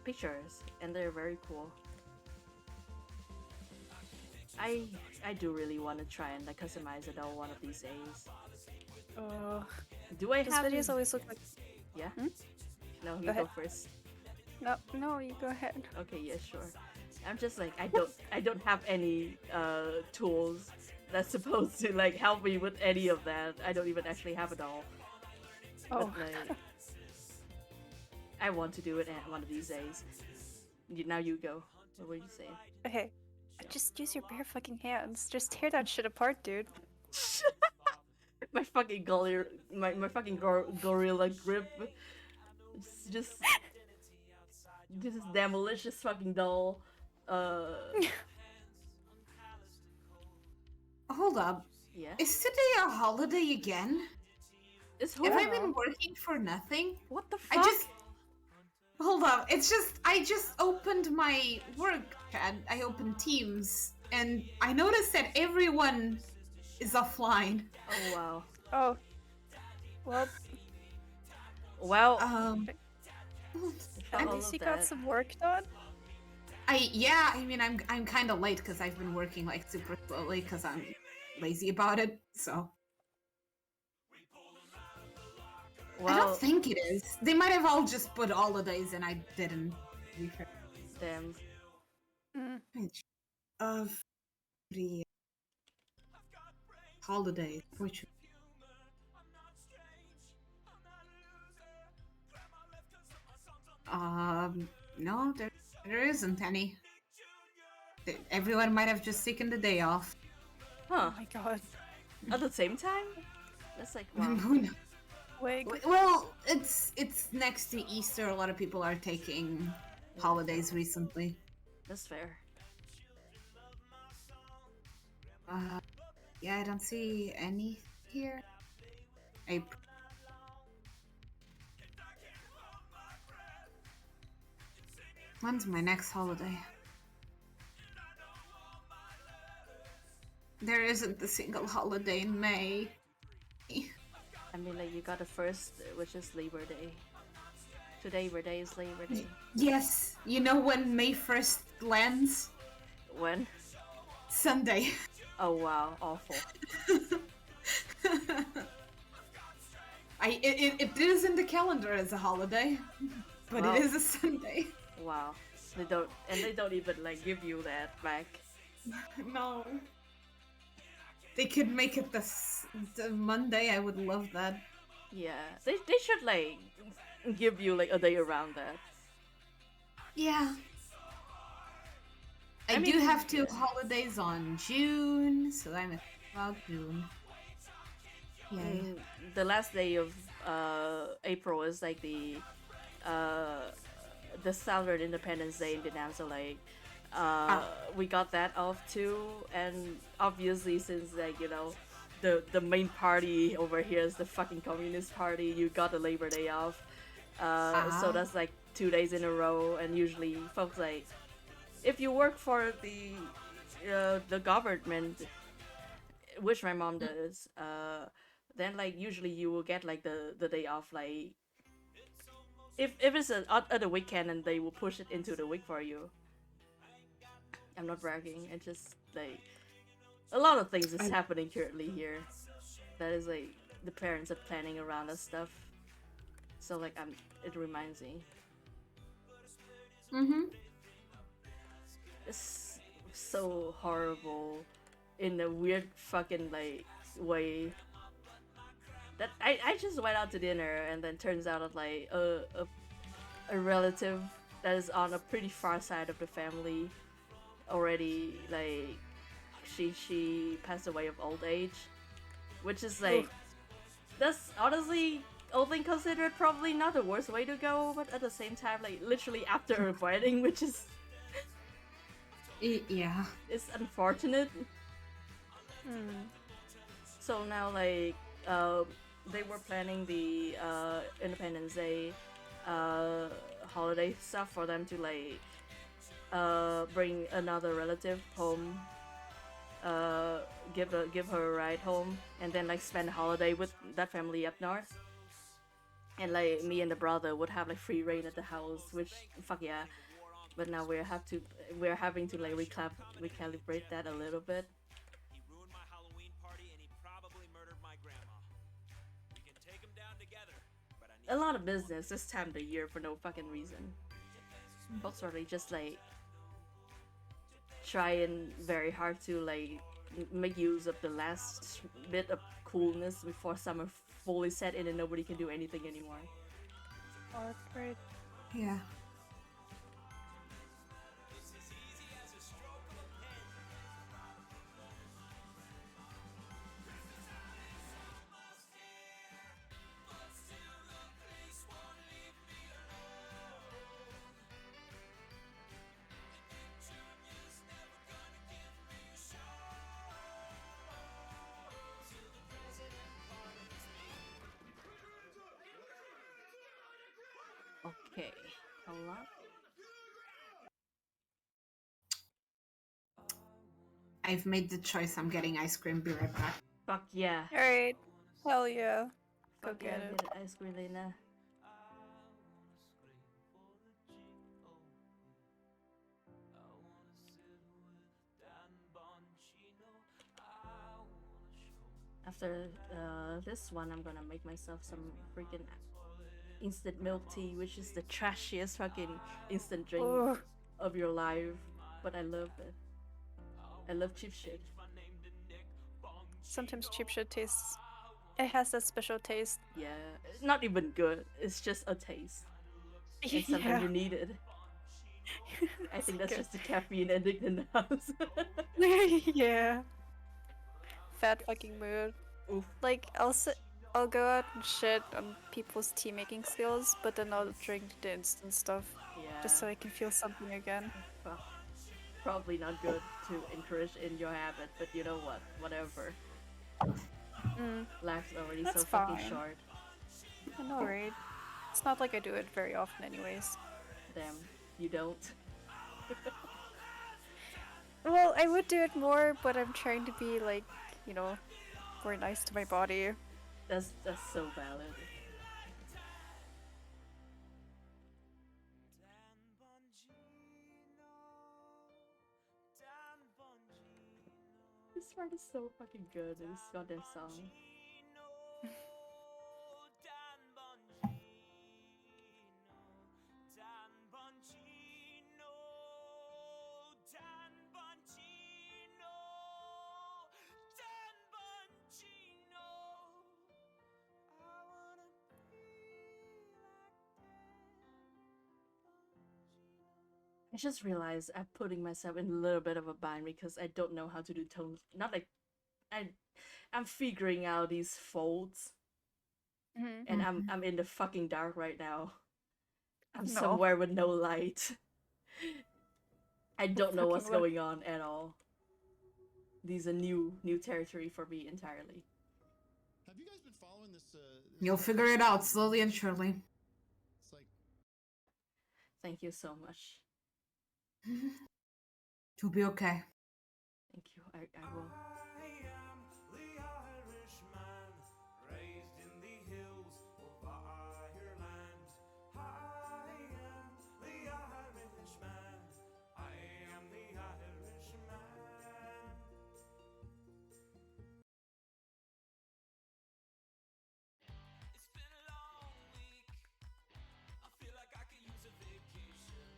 pictures, and they're very cool. I do really want to try and like customize a doll one of these days. Do I have videos always look like? Yeah. No, you Go ahead. go first. No, you go ahead. Okay, yeah, sure. I'm just like I don't have any tools that's supposed to like help me with any of that. I don't even actually have a doll. Oh. But, like, I want to do it one of these days. Now you go. What were you saying? Okay. Just use your bare fucking hands. Just tear that shit apart, dude. My fucking my fucking gorilla grip. Just demolish this fucking doll. Hold up. Yeah. Is today a holiday again? Have I been working for nothing? What the fuck? Hold up. It's just I just opened my work chat. I opened Teams, and I noticed that everyone is offline. Oh wow. Oh. Well. At least you got some work done. I mean I'm kind of late because I've been working like super slowly because I'm lazy about it. So. Well, I don't think it is. They might have all just put holidays and I didn't. Damn. Of the holidays, which no, there isn't any. Everyone might have just taken the day off. Huh. Oh my god. At the same time? That's like wow. Well, it's next to Easter. A lot of people are taking holidays recently. That's fair. Yeah, I don't see any here. April. When's my next holiday? There isn't a single holiday in May. I mean, like, you got the first, which is Labor Day. Today, Labor Day is Labor Day. Yes, you know when May 1st lands? When? It is in the calendar as a holiday, but Wow. it is a Sunday. Wow. They don't even like give you that back. No. They could make it the Monday. I would love that. Yeah, they should like give you like a day around that. Yeah. I mean, do have two yeah. holidays on June, so I'm about June. Yay. The last day of April is like the Southern Independence Day in Vietnam, so like we got that off too, and obviously since like the main party over here is the fucking Communist Party, you got the Labor Day off, so that's like 2 days in a row, and usually folks like if you work for the government, which my mom does, then like usually you will get like the day off, like if it's an other weekend, and they will push it into the week for you. I'm not bragging. It's just like a lot of things is happening currently here. That is like the parents are planning around us stuff. So like it reminds me. It's so horrible in a weird fucking like way. That I just went out to dinner, and then turns out that like a relative that is on a pretty far side of the family already, like she passed away of old age, which is like that's honestly all things considered probably not the worst way to go, but at the same time like literally after her wedding, which is yeah, it's unfortunate. So now like they were planning the Independence Day holiday stuff for them to like bring another relative home, give her a ride home, and then like spend a holiday with that family up north. And like me and the brother would have like free reign at the house, which fuck yeah. But now we're having to like recalibrate that a little bit. A lot of business this time of the year for no fucking reason. Folks are like just like trying very hard to like make use of the last bit of coolness before summer fully set in and nobody can do anything anymore. Oh, that's great. Yeah. Okay, hold on. I've made the choice. I'm getting ice cream. Be right back. Fuck yeah. Alright. Hell yeah. Go Fuck get yeah, it. get ice cream, Lena. After this one, I'm gonna make myself some freaking instant milk tea, which is the trashiest fucking instant drink of your life. But I love it. I love cheap shit. Sometimes cheap shit tastes. It has that special taste. Yeah, not even good. It's just a taste. And sometimes you need it. I think that's just the caffeine addict in the house. Yeah. Fat fucking mood. Oof. Like I'll go out and shit on people's tea making skills, but then I'll drink the instant stuff. Yeah. Just so I can feel something again. Well, probably not good to encourage in your habit, but you know what? Whatever. Life's already That's so fucking fine. short. I know, right? It's not like I do it very often anyways. Damn, you don't. Well, I would do it more, but I'm trying to be like, more nice to my body. That's so valid. This part is so fucking good, this goddamn song. I just realized I'm putting myself in a little bit of a bind because I don't know how to do tones. Not like I'm figuring out these folds, and I'm in the fucking dark right now. I'm No. somewhere with no light. I don't know what's going on at all. These are new territory for me entirely. Have you guys been following this? You'll figure it out slowly and surely. It's like Thank you so much. You'll be okay. Thank you. I will. The Irishman, raised in the hills of Ireland. I am the Irishman. I am the Irishman. It's been a long week. I feel like I could use a vacation.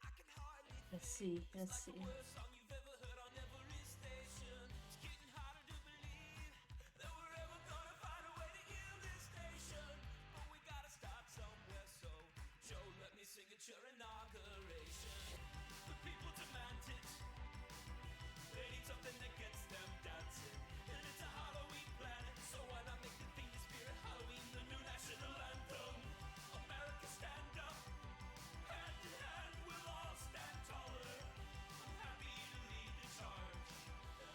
I can hardly Let's see. Let's see. worst song you've ever heard on every station. It's getting harder to believe that we're ever gonna find a way to heal this nation. But we gotta start somewhere, so Joe, let me sing at your inauguration. The people demand it. They need something that gets them dancing. And it's a Halloween planet, so why not make the theme the spirit Halloween the new national anthem? America, stand up. Hand in hand, we'll all stand taller. I'm happy to lead the charge.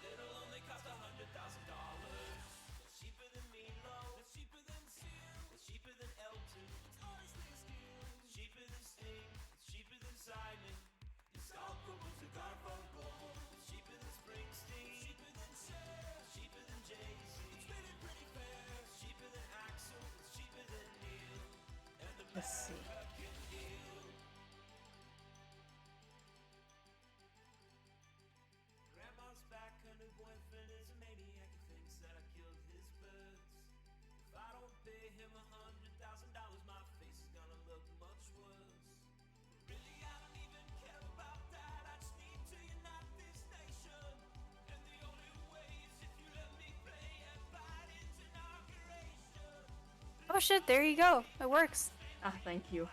It'll only cost $100,000. It's cheaper than Meatloaf. It's cheaper than Seal. It's cheaper than L2. It's honestly a steal. It's cheaper than Sting. It's cheaper than Simon. It's comparable to Garfunkel. It's cheaper than Springsteen. It's cheaper than Cher. It's cheaper than Jay-Z. It's really pretty fair. It's cheaper than Axl. It's cheaper than Neil. And the Let's see. American deal. Grandma's back and her boyfriend is a maniac who thinks that I killed his birds. If I don't pay him $100,000, my face is gonna look much worse. Really, I don't even care about that. I just need to unite this nation. And the only way is if you let me play at Biden's inauguration. Oh shit, there you go. It works. Ah, thank you.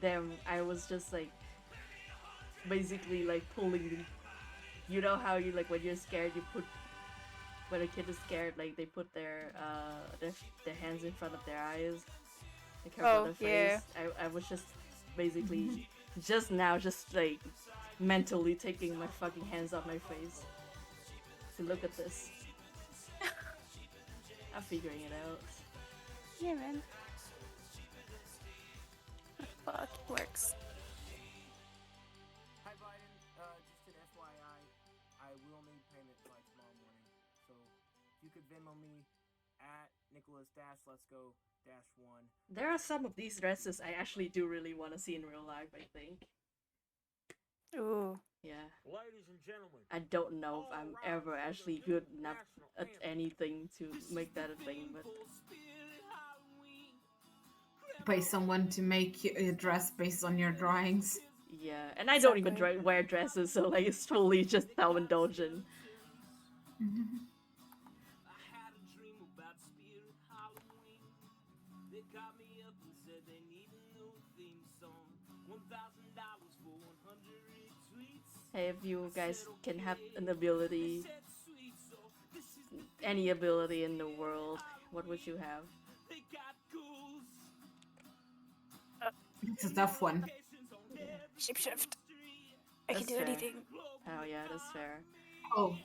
Damn, I was just like basically like pulling. You know how you like when you're scared, you put when a kid is scared, like they put their hands in front of their eyes, they cover their face. I was just basically just now just like mentally taking my fucking hands off my face. So look at this. I'm figuring it out. Yeah, man. Fuck, it works. Hi Biden, just an FYI, I will need payment by tomorrow morning. So if you could Venmo me at Nicholas-Let's-Go-1. There are some of these dresses I actually do really want to see in real life, I think. Ooh. Yeah. Ladies and gentlemen. I don't know if I'm ever actually good enough at anything to make that a thing, but Pay someone to make a dress based on your drawings. yeah. And I don't even wear dresses, so like it's totally just self-indulgent. They caught me up and said they need a new theme song. $1,000 for 100 retweets. Hey, if you guys can have an ability, any ability in the world, what would you have? They got ghouls. It's a tough one. Shapeshift. I can That's do fair. anything. Oh yeah, that's fair. Oh,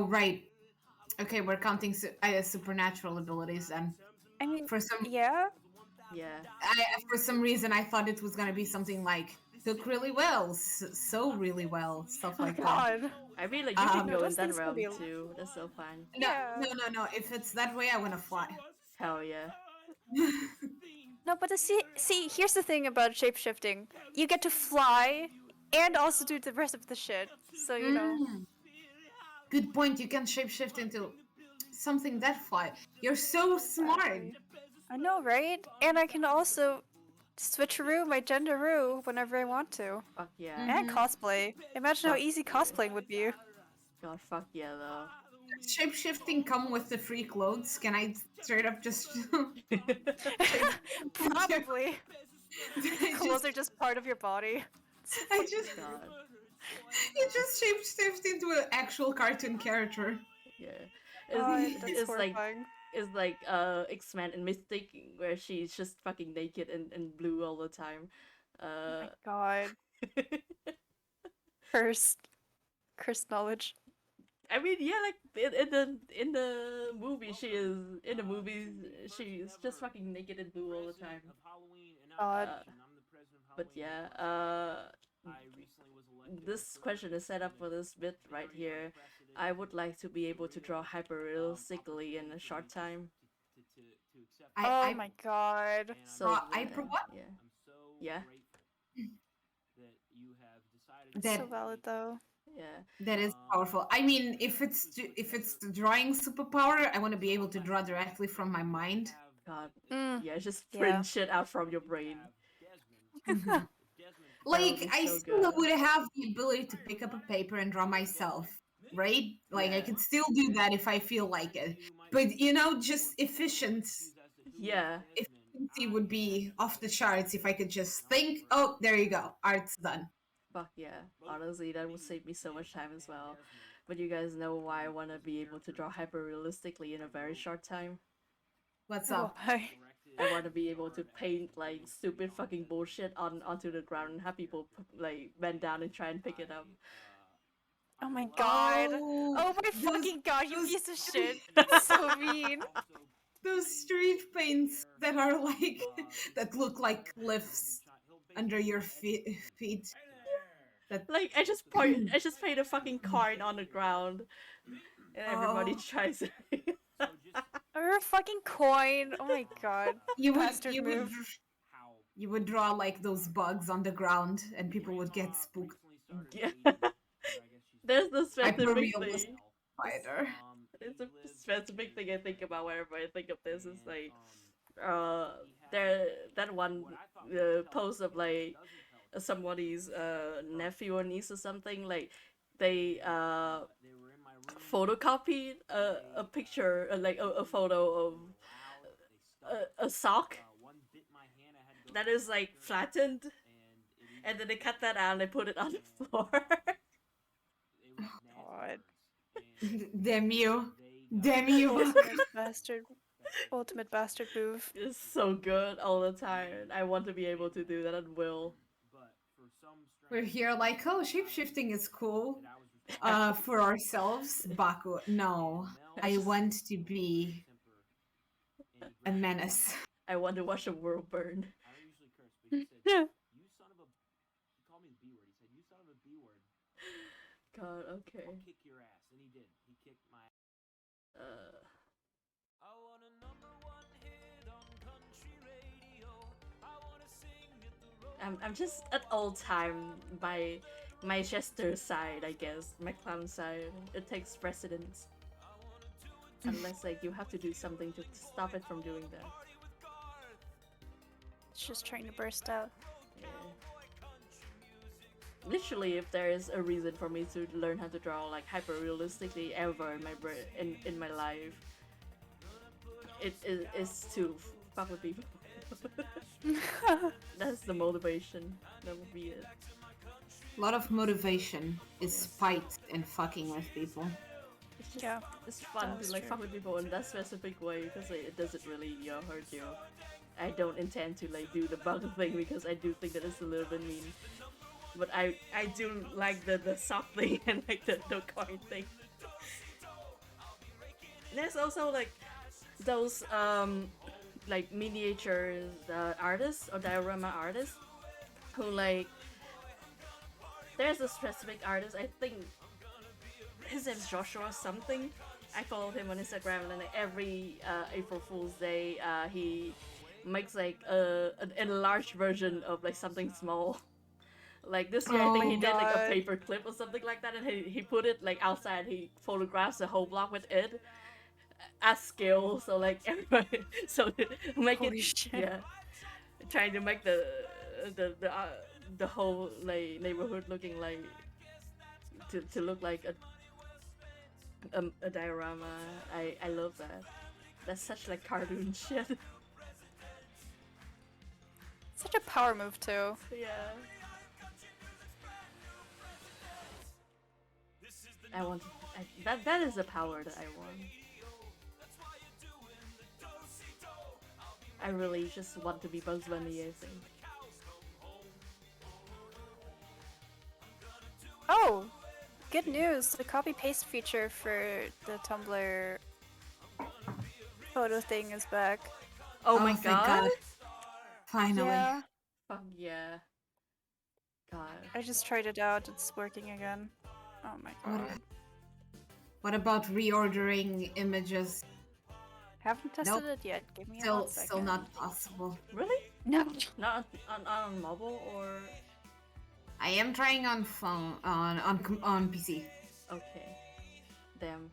right. Okay, we're counting supernatural abilities then. I mean, for some yeah. For some reason, I thought it was gonna be something like cook really well, sew really well, stuff like that. God. I mean, like you can go in those that things could realm be- too. That's so fun. No. If it's that way, I wanna fly. Hell yeah. No, but see, here's the thing about shapeshifting. You get to fly and also do the rest of the shit. So, you know. Good point. You can shapeshift into something that fly. You're so smart. I know, right? And I can also switcheroo my genderoo whenever I want to. Fuck yeah. And cosplay. Imagine how easy cosplaying would be. God, fuck yeah, though. Shapeshifting come with the free clothes? Can I straight up just... Probably. Clothes are just part of your body. I just God. you just shapeshift into an actual cartoon character. Yeah. That's horrifying. It's like X-Men and Mystic where she's just fucking naked and blue all the time. Oh my god. Cursed knowledge. I mean, yeah, like in the movie, she is in the movies. She's just fucking naked and blue all the time. God. But yeah, this question is set up for this bit right here. I would like to be able to draw hyper realistically in a short time. Oh my god. So I what? Yeah. Yeah. That, so valid though. Yeah. that is powerful. I mean, if it's the drawing superpower, I want to be able to draw directly from my mind. God. Mm, Yeah, just print shit out from your brain. Mhm. Like, I so still good. would have the ability to pick up a paper and draw myself, right? Like, I Yeah. could still do that if I feel like it. But, just efficiency Yeah. would be off the charts if I could just think, oh, there you go, art's done. Fuck yeah. Honestly, that would save me so much time as well. But you guys know why I want to be able to draw hyper realistically in a very short time? What's up? Why? I want to be able to paint like stupid fucking bullshit onto the ground and have people like bend down and try and pick it up. Oh my god. Oh my fucking god, you piece of shit. That's so mean. Those street paints that are like that look like cliffs under your feet. That Like I just paint a fucking coin on the ground, and everybody tries it. Or a fucking coin. Oh my god. Bastard move. You would draw like those bugs on the ground, and people would get spooked. Yeah. There's the specific Hyper-realistic thing. spider. It's a specific thing I think about whenever I think of this. It's like, that one post of like somebody's nephew or niece or something, like they photocopied a picture, like a photo of a sock that is like flattened, and then they cut that out and they put it on the floor. God. Damn you. Damn you. Ultimate bastard move. It's so good all the time. I want to be able to do that at will. We're here like, oh, shapeshifting is cool. For ourselves, Baku. No, I want to be a menace. I want to watch the world burn. God, okay. I'll kick your ass, and he did. He kicked my. I want a #1 hit on country radio. I want to sing at the I'm just at all time by my jester side, I guess, my clown side. It takes precedence. Unless like you have to do something to stop it from doing that. It's just trying to burst out. Yeah. Literally, if there is a reason for me to learn how to draw like hyper realistically ever in my in my life, it is to fuck with people. That's the motivation. That would be it. A lot of motivation is fight and fucking with people. It's just, it's fun to like fuck with people in that specific way because like, it doesn't really hurt you. I don't intend to like do the bug thing because I do think that it's a little bit mean. But I do like the soft thing and like the coin thing. There's also like those like miniature artists or diorama artists who like, there's a specific artist, I think his name's Joshua something. I followed him on Instagram, and like, every April Fool's Day he makes like an enlarged version of like something small. Like this year, I think he did like a paper clip or something like that, and he put it like outside. He photographs the whole block with it at scale. So like everybody, so make Holy it, shit. yeah, trying to make the whole like neighborhood looking like to look like a diorama. I love that. That's such like cartoon shit. Such a power move too. Yeah. I want that is the power that I want. I really just want to be Bugs Bunny, I think. Oh, good news! The copy paste feature for the Tumblr photo thing is back. Oh my thank god! Finally. Yeah. Fuck yeah. God. I just tried it out. It's working again. Oh my god. What about reordering images? Haven't tested Nope. it yet. Give me a Still, hot second. still not possible. Really? No. Not on mobile or? I am trying on phone on PC. Okay. Damn.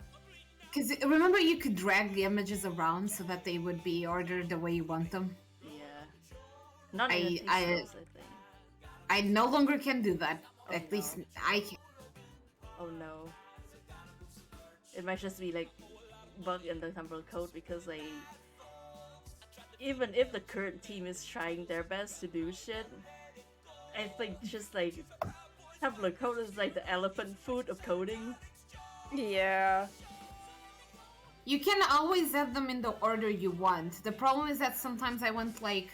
Because remember, you could drag the images around so that they would be ordered the way you want them. Yeah. Not in the I skills, I think. I no longer can do that. Oh, At least I can. Oh no. It might just be like bug in the Tumblr code because like even if the current team is trying their best to do shit, I think just like Tumblr code is like the elephant food of coding. Yeah. You can always add them in the order you want. The problem is that sometimes I want like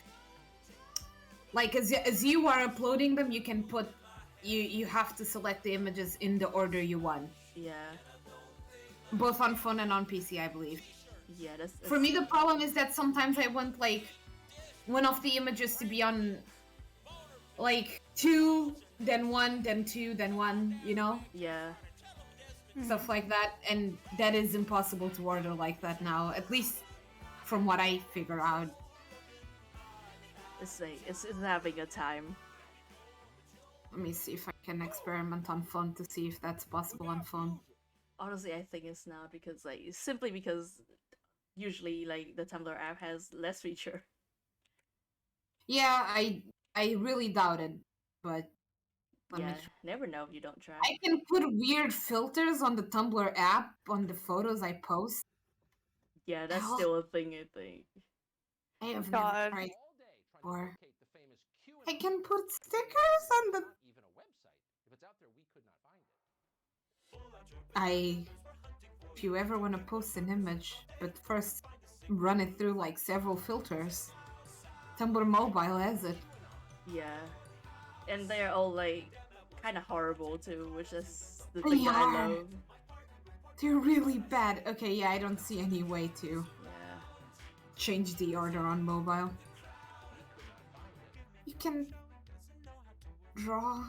as you are uploading them, you can put you have to select the images in the order you want. Yeah. Both on phone and on PC, I believe. Yeah, that's For me, the problem is that sometimes I want like one of the images to be on like 2, then 1, then 2, then 1, you know? Yeah. Stuff like that, and that is impossible to order like that now, at least from what I figure out. It's like it's having a time. Let me see if I can experiment on phone to see if that's possible on phone. Honestly, I think it's not because like simply because usually like the Tumblr app has less feature. Yeah, I really doubt it, but Yeah, never know if you don't try. I can put weird filters on the Tumblr app on the photos I post. Yeah, that's Hell. still a thing, I think. I have never tried before. I can put stickers on the. If you ever want to post an image, but first run it through like several filters. Tumblr Mobile has it. Yeah, and they're all like kind of horrible too, which is the They thing that I are. love. They're really bad. Okay, yeah, I don't see any way to Yeah. change the order on mobile. You can draw.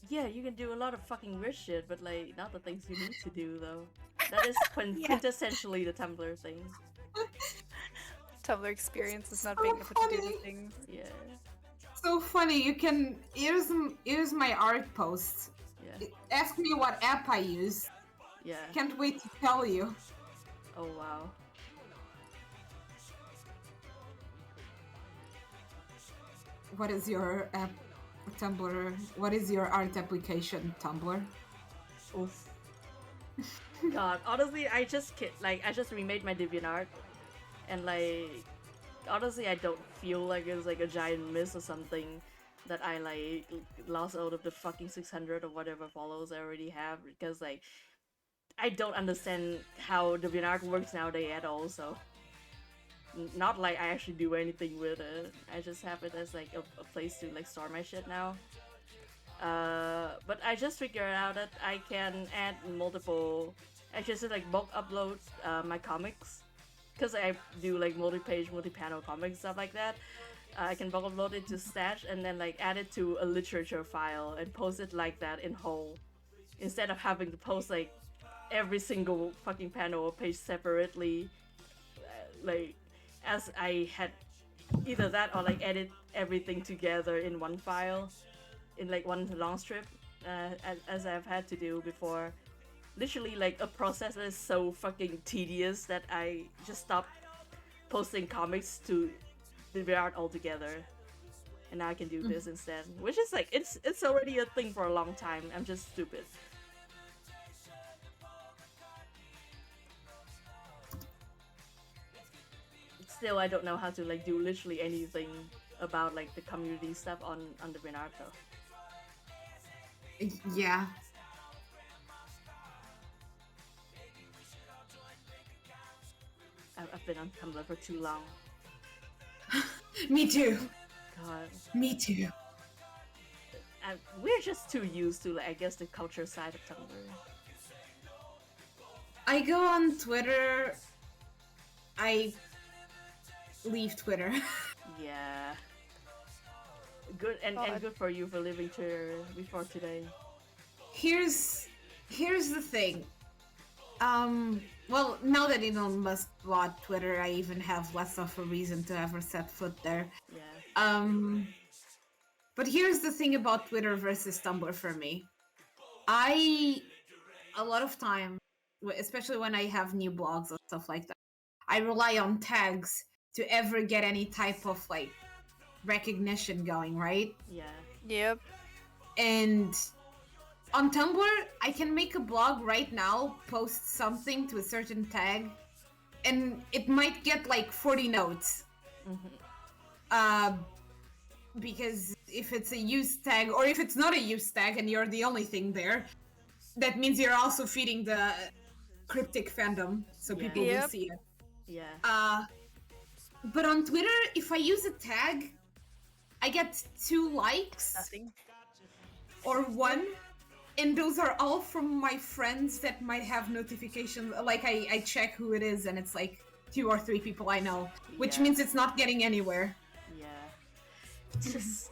Yeah, you can do a lot of fucking weird shit, but like not the things you need to do though. That is Yeah. quintessentially the Tumblr thing. Tumblr experience is not being able to do the things. Yeah. So funny. You can here's my art posts. Yeah. Ask me what app I use. Yeah. Can't wait to tell you. Oh wow. What is your app, Tumblr? What is your art application, Tumblr? Oof. God, honestly, I just remade my DeviantArt, and like, honestly, I don't feel like it's like a giant miss or something that I like lost out of the fucking 600 or whatever follows I already have, because like, I don't understand how DeviantArt works nowadays at all. So, not like I actually do anything with it. I just have it as like a place to like store my shit now. But I just figured out that I can add multiple, actually just like bulk upload my comics, because I do like multi-page, multi-panel comics, stuff like that. I can bulk upload it to Stash and then like add it to a literature file and post it like that in whole, instead of having to post like every single fucking panel or page separately, like as I had either that or like edit everything together in one file, in like one long strip, as I've had to do before. Literally like a process that is so fucking tedious that I just stopped posting comics to DeviantArt altogether, and now I can do this instead, which is like it's already a thing for a long time. I'm just stupid. It's still I don't know how to like do literally anything about like the community stuff on the Minato. Yeah. I've been on Tumblr for too long. Me too. God. Me too. We're just too used to, like, I guess, the culture side of Tumblr. I go on Twitter. I leave Twitter. Yeah. Good and good for you for leaving Twitter before today. Here's the thing. Well, now that Elon Musk bought Twitter, I even have less of a reason to ever set foot there. Yeah. But here's the thing about Twitter versus Tumblr for me. A lot of time, especially when I have new blogs or stuff like that, I rely on tags to ever get any type of like recognition going, right? Yeah. Yep. And on Tumblr, I can make a blog right now, post something to a certain tag, and it might get like 40 notes. Because if it's a used tag, or if it's not a used tag and you're the only thing there, that means you're also feeding the cryptic fandom, so people will see it. Yeah. But on Twitter, if I use a tag, I get 2 likes. Nothing. Or 1. And those are all from my friends that might have notifications. Like, I check who it is, and it's like 2 or 3 people I know, which means it's not getting anywhere. Yeah. Just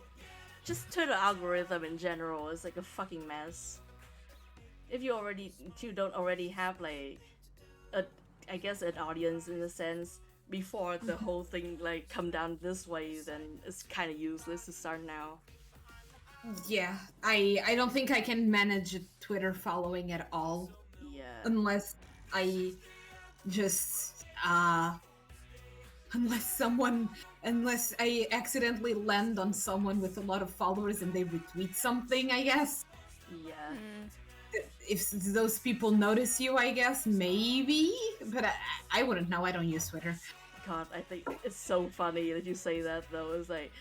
Twitter algorithm in general is like a fucking mess. If you don't already have like I guess an audience in a sense before the whole thing like come down this way, then it's kind of useless to start now. Yeah, I don't think I can manage a Twitter following at all. Yeah. Unless I just unless I accidentally land on someone with a lot of followers and they retweet something, I guess. Yeah. If those people notice you, I guess, maybe. But I wouldn't know. I don't use Twitter. God, I think it's so funny that you say that though. It's like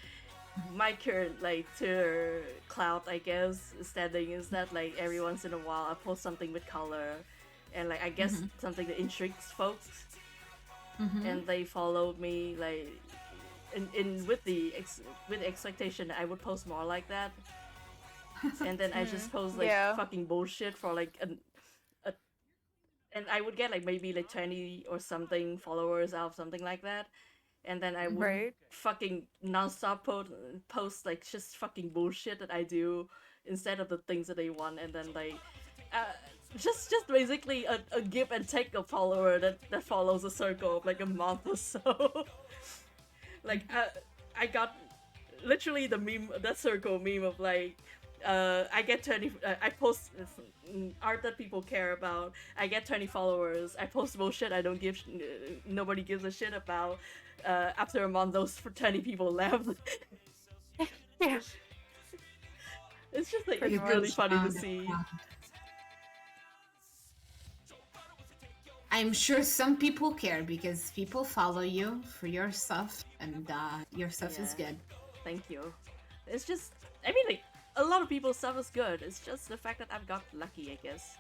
my current like Twitter clout, I guess, standing is that like every once in a while I post something with color, and like I guess something that intrigues folks, and they followed me like in with the expectation that I would post more like that, and then I just post like fucking bullshit for like and I would get like maybe like 20 or something followers out of something like that. And then I would fucking non-stop post like just fucking bullshit that I do instead of the things that they want. And then like just basically a give and take of follower that follows a circle of like a month or so. Like I got literally the meme, that circle meme of like I get 20 I post art that people care about, I get 20 followers, I post bullshit I don't give nobody gives a shit about, after a month those 20 people left. Yeah. It's just like it's really funny to see. I'm sure some people care because people follow you for your stuff, and your stuff is good. Thank you. It's just, I mean, like, a lot of people's stuff is good. It's just the fact that I've got lucky, I guess.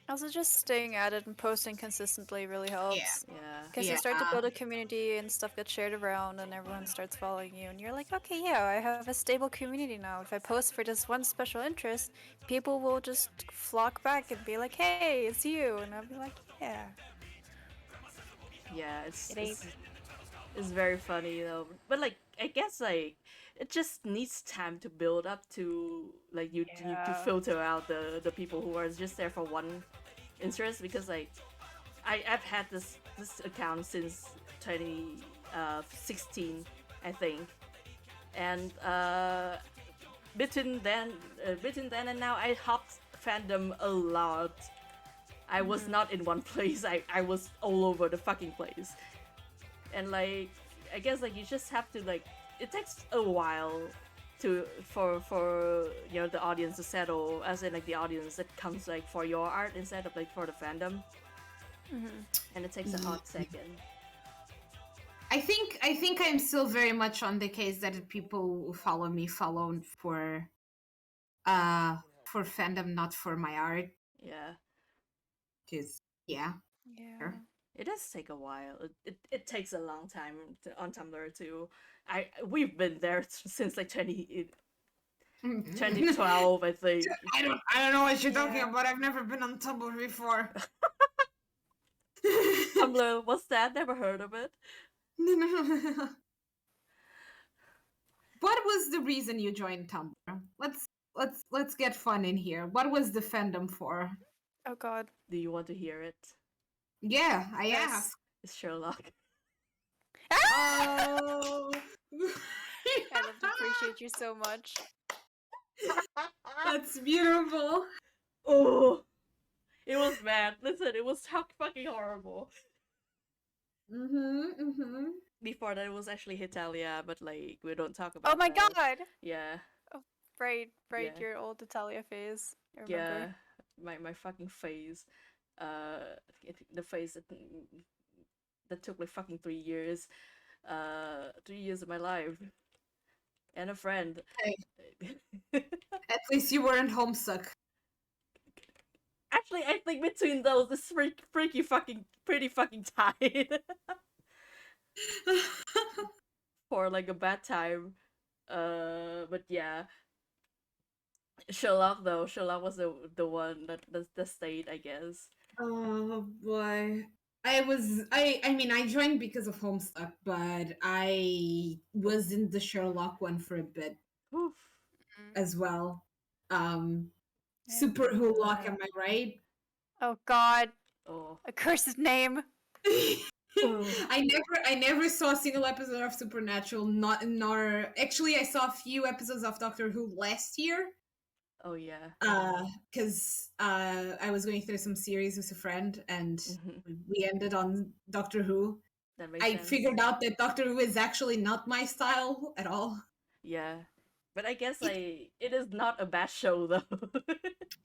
Also, just staying at it and posting consistently really helps. Yeah. Because you start to build a community and stuff gets shared around and everyone starts following you. And you're like, okay, yeah, I have a stable community now. If I post for just one special interest, people will just flock back and be like, hey, it's you. And I'll be like, yeah. Yeah, it's very funny though. But like, I guess like, it just needs time to build up to like you to filter out the people who are just there for one interest, because like I've had this account since 2016 I think, and between then and now I hopped fandom a lot. I was not in one place, I was all over the fucking place, and like I guess like you just have to like, it takes a while for you know the audience to settle, as in like the audience that comes like for your art instead of like for the fandom. And it takes a hot second. I think I'm still very much on the case that people who follow me follow for fandom, not for my art. Yeah. Because yeah. Yeah. It does take a while. It takes a long time on Tumblr too. We've been there since like 2012, I think. I don't know what you're talking about. I've never been on Tumblr before. Tumblr, what's that? Never heard of it. No. What was the reason you joined Tumblr? Let's get fun in here. What was the fandom for? Oh God. Do you want to hear it? Yeah, I asked. It's Sherlock. Oh. I love to appreciate you so much. That's beautiful. Oh, it was bad. Listen, it was fucking horrible. Before that, it was actually Hitalia, but like we don't talk about. Oh my that. God. Yeah. Oh, right, Yeah. your old Italia phase. I remember. Yeah, my fucking phase. The phase that took like fucking 3 years. 3 years of my life. And a friend. Hey. At least you weren't homesick. Actually, I think between those, it's pretty fucking tight. For like a bad time. But yeah. Sherlock was the one that stayed, I guess. Oh boy. I mean I joined because of Homestuck, but I was in the Sherlock one for a bit. Oof. As well. Super Hulock, am I right? Oh God. Oh. A curse's name. I never saw a single episode of Supernatural, nor actually I saw a few episodes of Doctor Who last year. Oh yeah. Because I was going through some series with a friend and we ended on Doctor Who. That makes I sense. figured out that Doctor Who is actually not my style at all. Yeah. But I guess it is not a bad show though.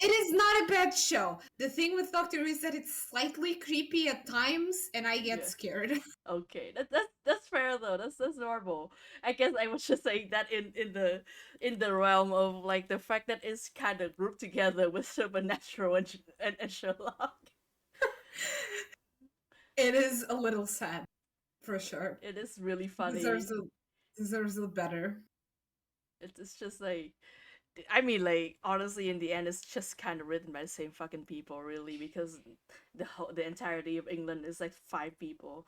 It is not a bad show. The thing with Doctor Who is that it's slightly creepy at times, and I get scared. Okay, that's fair though. That's normal. I guess I was just saying that in the realm of like the fact that it's kind of grouped together with Supernatural and Sherlock. It is a little sad, for sure. It is really funny. Deserves a better. It's just like, I mean, like honestly, in the end, it's just kind of written by the same fucking people, really, because the entirety of England is like 5 people.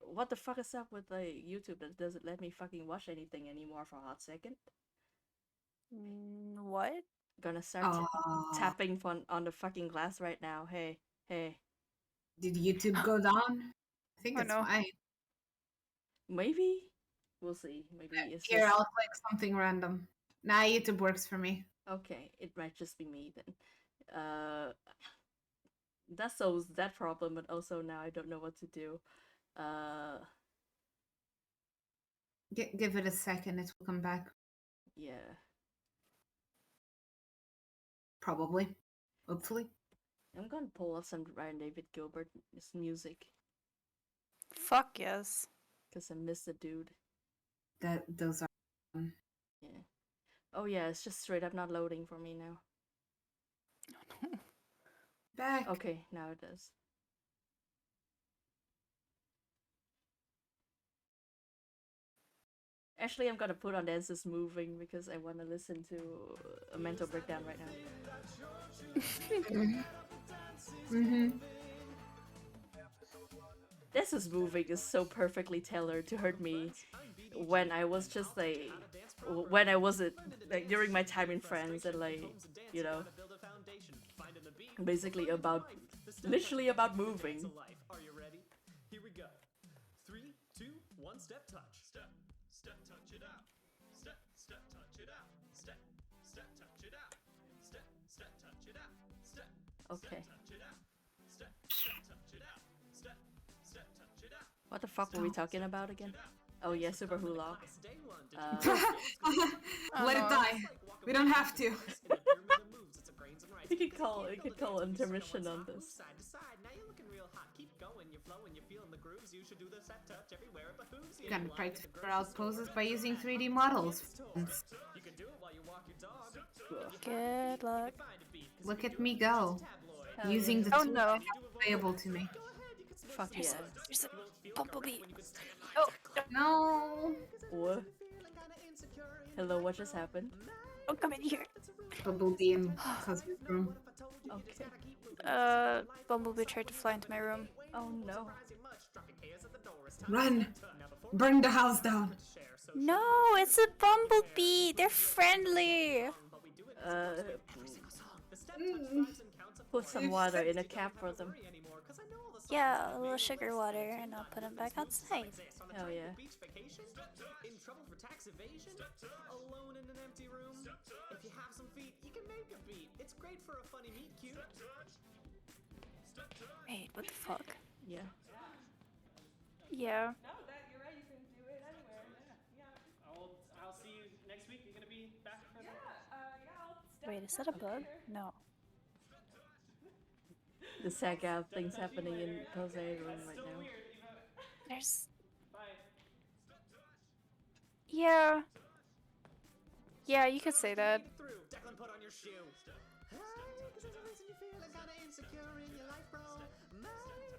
What the fuck is up with like YouTube that doesn't let me fucking watch anything anymore for a hot second? What? Gonna start tapping on the fucking glass right now. Hey. Did YouTube go down? I think it's fine. Maybe. We'll see. Maybe it's Here, I'll click something random. Nah, YouTube works for me. Okay, it might just be me then. That solves that problem, but also now I don't know what to do. Give it a second, it will come back. Yeah. Probably. Hopefully. I'm gonna pull up some Ryan David Gilbert music. Fuck yes. Because I miss the dude. Those are... Yeah. Oh yeah, it's just straight up not loading for me now. Back. Okay, now it does. Actually, I'm gonna put on Dances Moving because I want to listen to a mental breakdown right now. Dances Moving is so perfectly tailored to hurt me when I was just like, when I was like during my time in France and like, you know, basically literally about moving. Are you ready? Here we go. 3, 2, 1, step touch. Step touch it out. Step touch it out. Step touch it out. Step touch it out. Step okay. touch it out. Step touch it out. Step touch it out. What the fuck were we talking about again? Oh yeah, Super Hulock. Let it die. We don't have to. You could call intermission on this. Side to side, now you're looking real hot. Keep going, you're flowing, you're feeling the grooves. You should do the set touch everywhere it behooves you. Gonna try to figure out poses by using 3D models. You can do it while you walk your dog. Good luck. Look at me go. Hell Using yeah. the Oh tools no. available to me. Fuck yeah. There's a bumblebee. Oh No. What? Hello, what just happened? Oh, come in here. Bumblebee in husband's room. Okay. Bumblebee tried to fly into my room. Oh no. Run! Burn the house down. No, it's a bumblebee. They're friendly. Put some water in a cap for them. Yeah, a little sugar water, and I'll put them back outside. Hell yeah. In trouble for tax evasion? Alone in an empty room? If you have some feet, you can make a beat. It's great for a funny meet cute. Wait, what the fuck? Yeah. Yeah. No, you're right. You can do it anywhere. Yeah. I'll see you next week. You're gonna be back for that? Wait, is that a bug? No. The SAG things happening in Jose's room right now. There's. Yeah. Yeah, you could say that. Declan, put on your shoe. Hey, 'cause there's a reason you're feeling kinda insecure in your life, bro.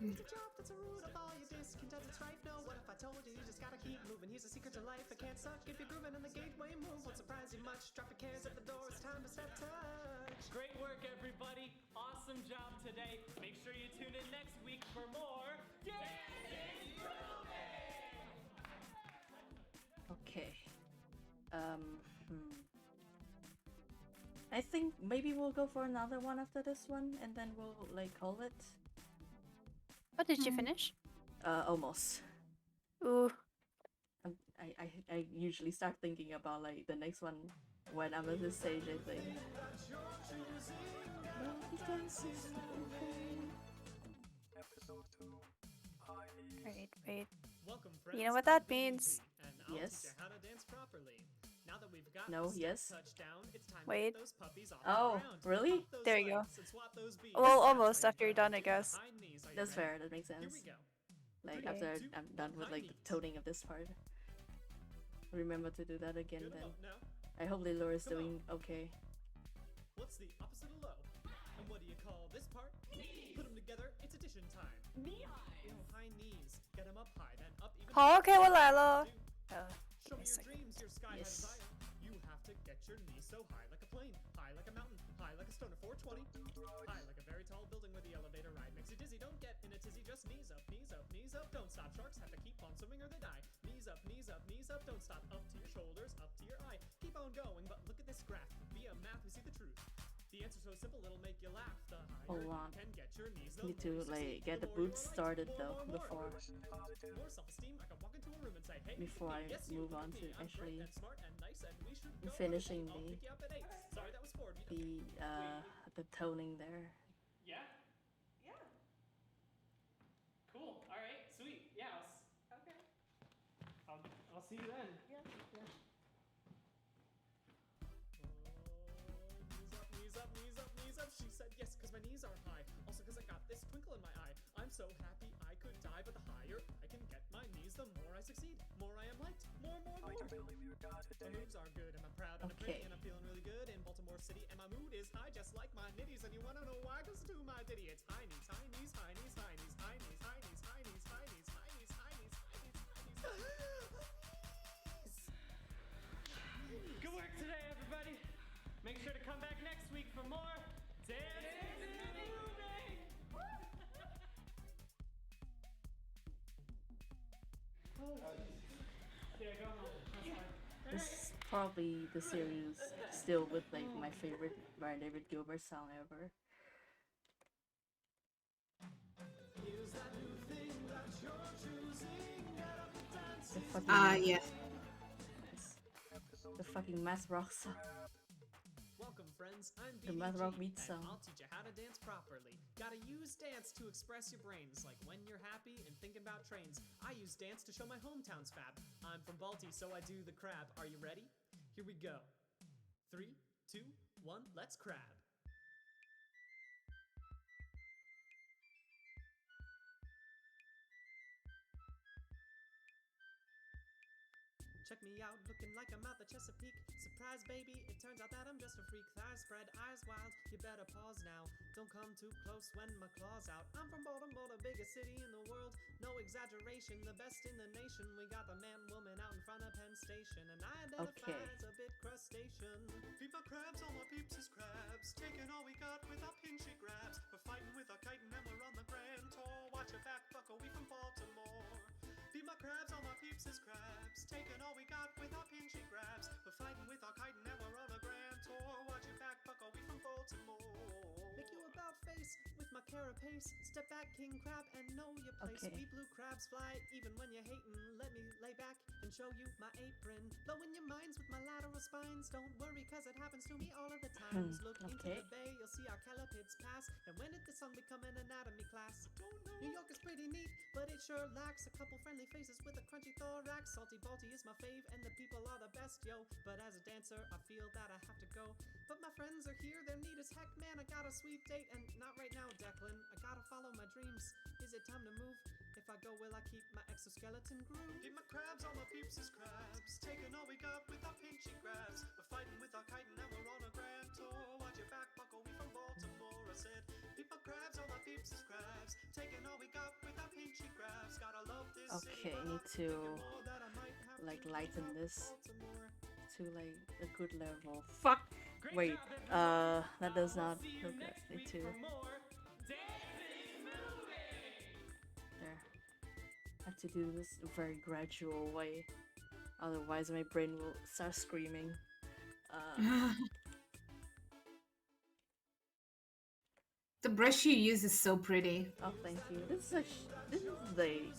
It's a job that's a root of all your discontent and strife. No, what if I told you you just gotta keep moving? Here's a secret to life. It can't suck if you're grooving in the gateway move. Won't surprise you much. Drop your cares at the door. It's time to set touch. Great work, everybody. Awesome job today. Make sure you tune in next week for more Dancing Grooving. Okay. I think maybe we'll go for another one after this one, and then we'll like call it. What did you finish? Almost. Ooh. I usually start thinking about like the next one when I'm at this stage, I think. Wait. You know what that means? Yes. How to dance properly. Now that we've got No, the yes. touchdown, it's time Wait. to get those puppies off Oh, the ground. really? Pop those There you go. legs and swap those beats. Well, almost after you're done, I guess. High knees. Are you That's ready? fair, that makes sense. Here we go. Like 3, after 2, I'm done with high like the knees. toning of this part. Remember to do that again Good then. low. Now, I hope Lilor is Come on. doing okay. what's the opposite of low? And what do you call this part? Knees. Put them together. It's addition time. Knee high. High knees. Get them up high, then up even. 好，OK，我来了。 Show me your dreams, your sky high desire. You have to get your knees so high like a plane, high like a mountain, high like a stone of 420, high like a very tall building where the elevator ride makes you dizzy. Don't get in a tizzy, just knees up, knees up, knees up. Don't stop. Sharks have to keep on swimming or they die. Knees up, knees up, knees up. Don't stop. Up to your shoulders, up to your eye. Keep on going, but look at this graph. Via math, we see the truth. The answer's so simple, it'll make you laugh. The higher Hold on. you can get your knees, the Need more you to succeed. like get the more boots you're right. started More, though more, more. before More self-esteem. I can walk into a room and say, hey, before I yes, you move look on at to me. I'm actually bright and smart and nice and we should go finishing I'll pick you up at 8. Sorry, that was 4. the toning there. Yeah? Yeah. Cool. All right. Sweet. Yeah. Okay. I'll see you then. Yeah. Knees up, knees up, knees up. She said yes, cause my knees are high. Also cause I got this twinkle in my eye. I'm so happy I could die, but the higher I can get my knees, the more I succeed. More I am liked. More. My moves are good, and I'm proud and I'm pretty, Okay. and I'm feeling really good in Baltimore City, and my mood is high, just like my nitties. And you wanna know why? Cause to my ditty, it's high knees, high knees, high knees, high knees, high knees, high knees, high knees, high knees, high knees, high knees, high knees. Good work today, everybody. Make sure to come back next week for more Dancing and Grooving. Yeah, go home. That's fine. This is probably the series still with like my favorite Brian David Gilbert song ever. The fucking yeah. The fucking math rock song. Welcome, friends. I'm The BDG, math rock and beat song. I'll teach you how to dance properly. Gotta use dance to express your brains, like when you're happy and thinking about trains. I use dance to show my hometown's fab. I'm from Balti, so I do the crab. Are you ready? Here we go. 3, 2, 1, let's crab. Check me out, looking like I'm out the Chesapeake. Surprise, baby, it turns out that I'm just a freak. Thighs spread, eyes wild, you better pause now. Don't come too close when my claw's out. I'm from Baltimore, the biggest city in the world. No exaggeration, the best in the nation. We got the man, woman out in front of Penn Station. And I identify as a bit crustacean. Feed my crabs, all my peeps is crabs. Taking all we got with our pinchy grabs. We're fighting with our chitin and we're on the grand tour. Watch your back, bucko, we from Baltimore. Feed my crabs, all my peeps is crabs. Taking all we got with our pinchy grabs. We're fighting with our chitin and we're on a grand tour. Watch your back, bucko, we from Baltimore. Make you about face with my carapace. Step back, king crab, and know your place. Okay. We blue crabs fly even when you're hating. Let me lay back and show you my apron. Blowing your minds with my lateral spines. Don't worry, cause it happens to me all of the times. Look into the bay, you'll see our calipids pass. And when did this song become an anatomy class? Don't know. New York is pretty neat, but it sure lacks a couple friendly faces with a crunchy thorax. Salty Balty is my fave, and the people are the best, yo. But as a dancer, I feel that I have to go. But my friends are here, they're neat as heck, man. I got a sweet date, and not right now, Declan. I gotta follow my dreams. Is it time to move? If I go, will I keep my exoskeleton groove? Feed my crabs, all my peeps is crabs. Taking all we got with our pinchy grabs. We're fighting with our chitin and we're on a grand tour. Watch your back, buckle, we from Baltimore. I said, feed my crabs, all my peeps is crabs. Taking all we got with our pinchy grabs. Gotta love this city, Okay, need to like lighten this to like a good level. Fuck! Wait, that does not look good. Need to. There. I have to do this a very gradual way. Otherwise, my brain will start screaming. The brush you use is so pretty. Oh, thank you. This is like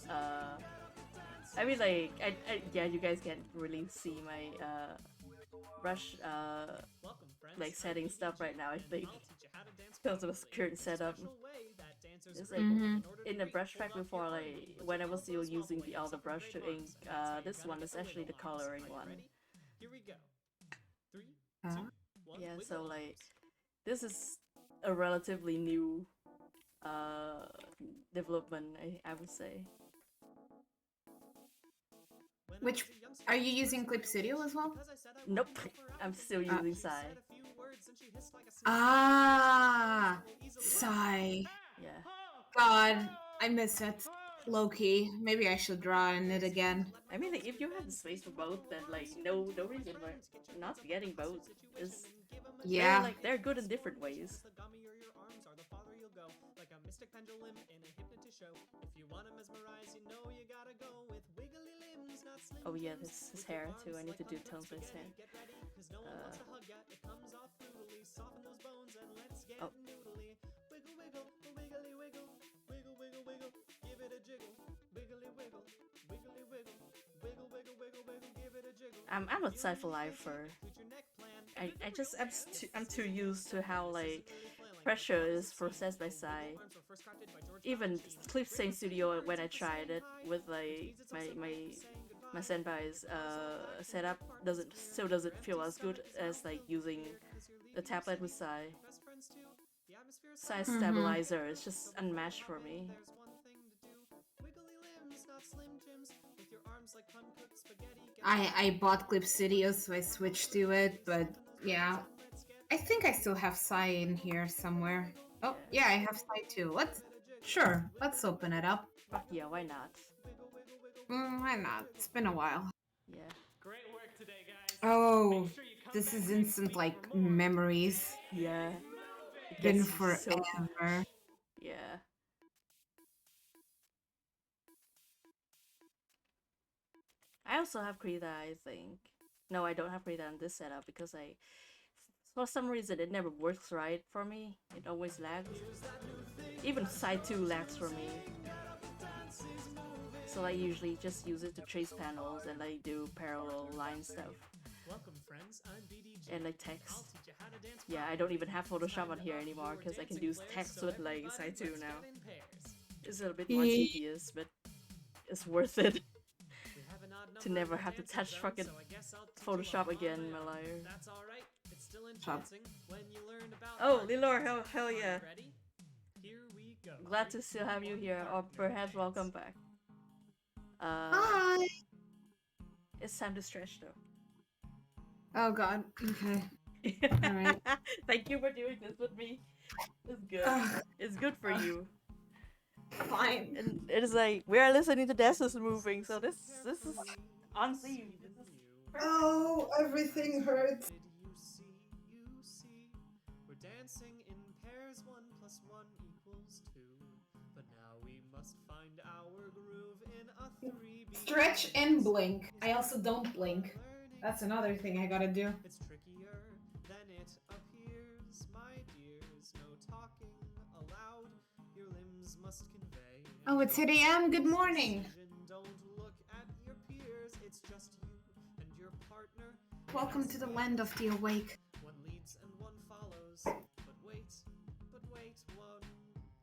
I mean, like, yeah, you guys can't really see my brush like setting stuff right now. I think because of the current setup. It's like in the brush pack before, like when I was still using the other brush to ink. This one is actually the coloring one. Here we go. 3, 2, 1. Yeah, so like this is a relatively new development, I would say. Which are you using Clip Studio as well? Nope, I'm still using Psy. Ah, Sigh. Yeah. God, I miss it. Low-key. Maybe I should draw in it again. I mean, like, if you have the space for both, then like no reason why not getting both is. Yeah. They're good in different ways. Like a mystic pendulum in a hypnotist show. If you want to mesmerize, you know you gotta go with wiggly limbs, not slim. Oh yeah, this is hair too. I need to do tones with his hair. Get ready, cause no one wants to hug ya. It comes off brutally. Soften those bones and let's get noodly. Wiggle, wiggle, wiggly, wiggle. Wiggle, wiggle, wiggle. Give it a jiggle. Wiggly, wiggle. Wiggly, wiggle. Wiggle, wiggle, wiggle, wiggle. Give it a jiggle. I'm a Cypher lifer. I'm too used to how like pressure is processed by Psy. Even Clip Same Studio, when I tried it with like my senpai's setup, doesn't feel as good as like using the tablet with Psy. Psy stabilizer is just unmatched for me. I bought Clip Studio, so I switched to it, but yeah. I think I still have Psy in here somewhere. Oh, yeah, I have Psy too. Sure, let's open it up. Fuck yeah, why not? Why not? It's been a while. Yeah. Great work today, guys. Oh, this is instant, like, memories. Yeah. Been forever. Yeah. I also have Krita, I think. No, I don't have Krita in this setup because for some reason it never works right for me. It always lags. Even Side 2 lags for me. So I usually just use it to trace panels and like do parallel line stuff. Welcome, friends. I'm BDJ. And like text. Yeah, I don't even have Photoshop on here anymore because I can do text with like Side 2 now. It's a little bit more tedious, but it's worth it. To never have to touch fucking Photoshop again in my life. That's all right. It's still entrancing when you learn about. Oh, Lilor, hell yeah! Here we go. Glad to still have you here, or perhaps welcome back. Hi. It's time to stretch though. Oh god. Okay. Alright. Thank you for doing this with me. It's good. It's good for you. Fine. And it is like we are listening to Des's moving, so this is on theme. This is perfect. Oh, everything hurts. We're dancing in pairs, 1 + 1 = 2. But now we must find our groove in a 3B. Stretch and blink. I also don't blink. That's another thing I gotta do. It's trickier than it appears, my dears. No talking aloud. Your limbs must convey. Oh, it's 8 a.m. Good morning. Don't look at your peers. It's just you and your partner. Welcome to the land of the awake. One leads and one follows. But wait, one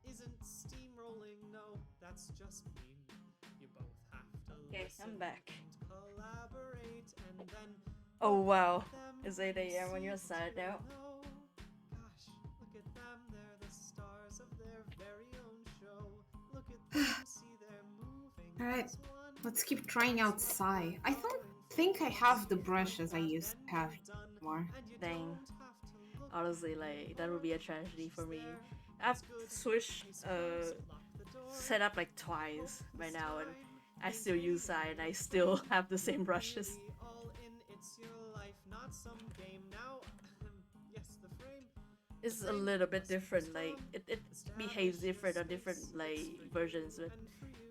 isn't steamrolling. No, that's just mean. You both have to listen. I'm back. And collaborate and then. Oh wow, it's 8 a.m. on your side now. Gosh, look at them. They're the stars of their very own show. Look at them, see they're moving. Alright, let's keep trying out Psy. I don't think I have the brushes I used to have more. Dang. Honestly, like, that would be a tragedy for me. I've switched setup like twice by now, and I still use Psy, and I still have the same brushes. It's a little bit different, like, it behaves different on different, like, versions, but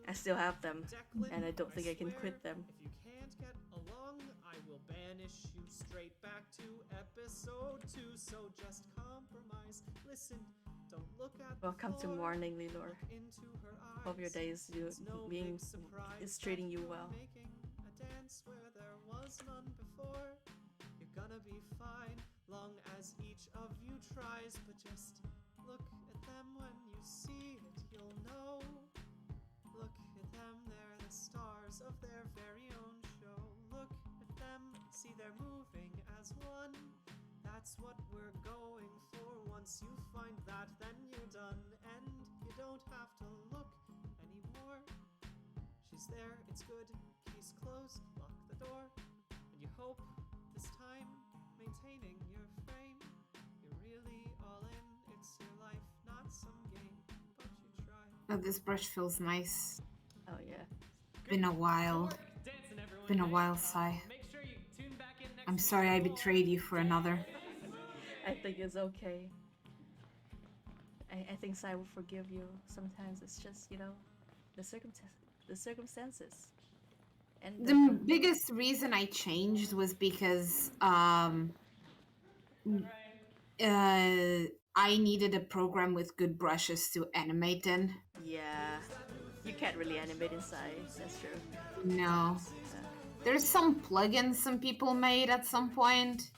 I still have them, and I don't think I can quit them. If you can't get along, I will banish you straight back to episode 2. So just compromise. Listen, don't look at. Welcome to morning, Lilor. Hope your day is treating you well. Making a dance where there was none before. You're gonna be fine, long as each of you tries. But just look at them when you see it, you'll know. Look at them, they're the stars of their very own show. Look at them, see they're moving as one. That's what we're going for. Once you find that, then you're done. And you don't have to look anymore. She's there, it's good, case closed, lock the door. And you hope this time, maintaining your frame. You're really all in, it's your life, not some game. But you try. Oh, this brush feels nice. Oh yeah. Been a while. Been a while, Psy. I'm sorry I betrayed you for another. I think it's okay. I think Psy will forgive you. Sometimes it's just, you know, the circumstances. And The biggest reason I changed was because I needed a program with good brushes to animate in. Yeah, you can't really animate inside. That's true. No. There's some plugins some people made at some point.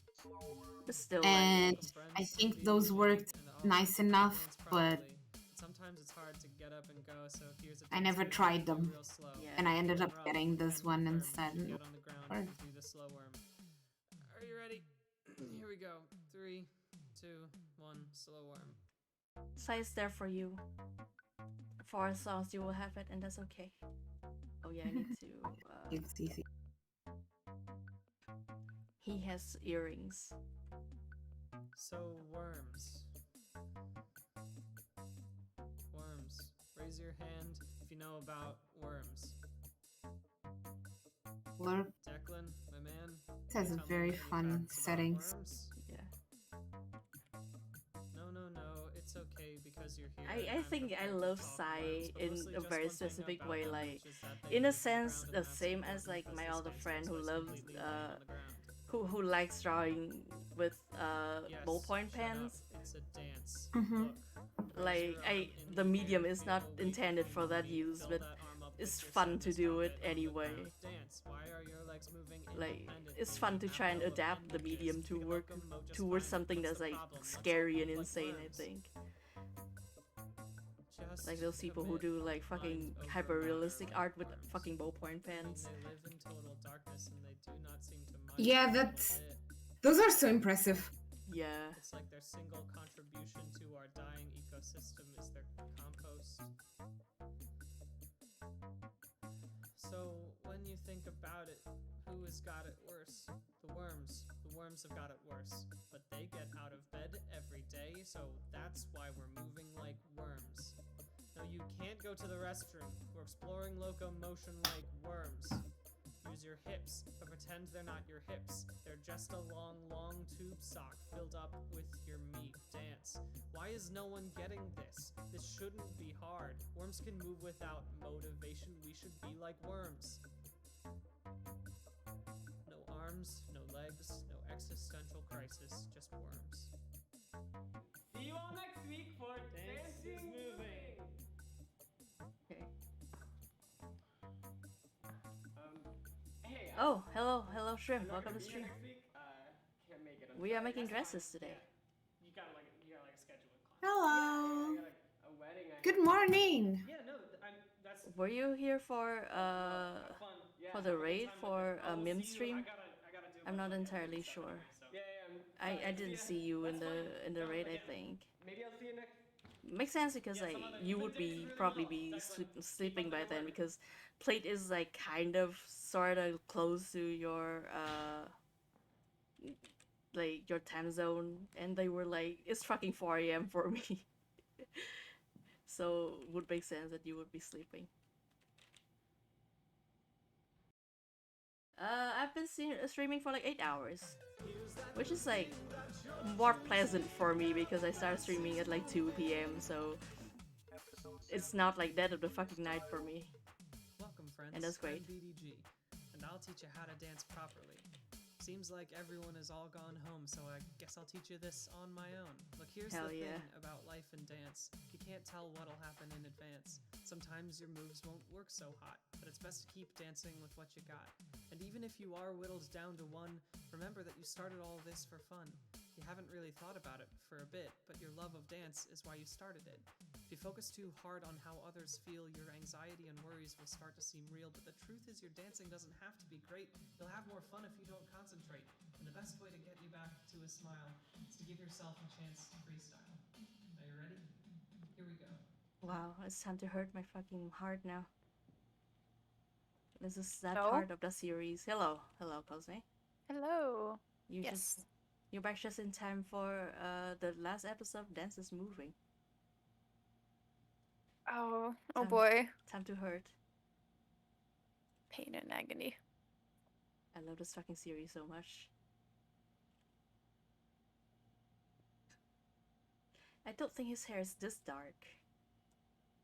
But still, and I think those worked nice enough, but sometimes it's hard to get up and go, so here's a I never tried them. real slow. And I ended up getting this one instead. Get on the ground and do the slow worm. Are you ready? Here we go. 3, 2, 1, slow worm. Psy's there for you. For as long as you will have it, and that's okay. Oh yeah, I need to. It's easy. He has earrings. So worms. Worms. Raise your hand if you know about worms. Blurb. Declan, my man. It has a very fun settings. Yeah. No, it's okay because you're here. I think I love Psy in a very specific way, like in a sense the same as like my other friend who loves who likes drawing with ballpoint pens. It's a dance. Like the medium is not intended for that use, but it's fun to do it anyway. Like it's fun to try and adapt the medium to work towards something that's like scary and insane, I think. Like those people who do like fucking hyper realistic art with fucking ballpoint pens. Yeah, those are so impressive. Yeah. It's like their single contribution to our dying ecosystem is their compost. So when you think about it, who who has got it worse? The worms. The worms have got it worse. But they get out of bed every day, so that's why we're moving like worms. No, you can't go to the restroom. We're exploring locomotion like worms. Use your hips, but pretend they're not your hips. They're just a long, long tube sock filled up with your meat. Dance. Why is no one getting this? This shouldn't be hard. Worms can move without motivation. We should be like worms. No arms, no legs, no existential crisis, just worms. See you all next week for Dancing Moving. Okay. Hey. Oh, hello, Shrimp. I'm not Welcome gonna to be stream. here next week. Can't make it. We are making That's dresses fine. today. Yeah. You gotta like a schedule with clients. Hello. Yeah, I got a wedding. Good morning. Yeah, no, that's. Were you here for Have fun. Yeah, for the have a good raid time with for it. a I'll meme see you. stream? I gotta do. I'm not entirely sure. Yeah, I didn't see you in the raid. I think. Maybe I'll see you next. Makes sense because like you would be probably be sleeping by then because Plate is like kind of sort of close to your like your time zone, and they were like it's fucking 4 a.m. for me. So it would make sense that you would be sleeping. I've been streaming for like 8 hours, which is like more pleasant for me because I start streaming at like 2 p.m. So it's not like dead of the fucking night for me. Welcome, friends. And that's great. I'm BDG, and I'll teach you how to dance properly. Seems like everyone has all gone home, so I guess I'll teach you this on my own. Look, here's Hell the yeah. thing about life and dance. You can't tell what'll happen in advance. Sometimes your moves won't work so hot, but it's best to keep dancing with what you got. And even if you are whittled down to one, remember that you started all this for fun. You haven't really thought about it for a bit, but your love of dance is why you started it. If you focus too hard on how others feel, your anxiety and worries will start to seem real, but the truth is your dancing doesn't have to be great. You'll have more fun if you don't concentrate. And the best way to get you back to a smile is to give yourself a chance to freestyle. Are you ready? Here we go. Wow, it's time to hurt my fucking heart now. This is that Hello? part of the series. Hello, Cosme. Hello. You're back just in time for the last episode of Dance is Moving. Oh boy. Time to hurt. Pain and agony. I love this fucking series so much. I don't think his hair is this dark.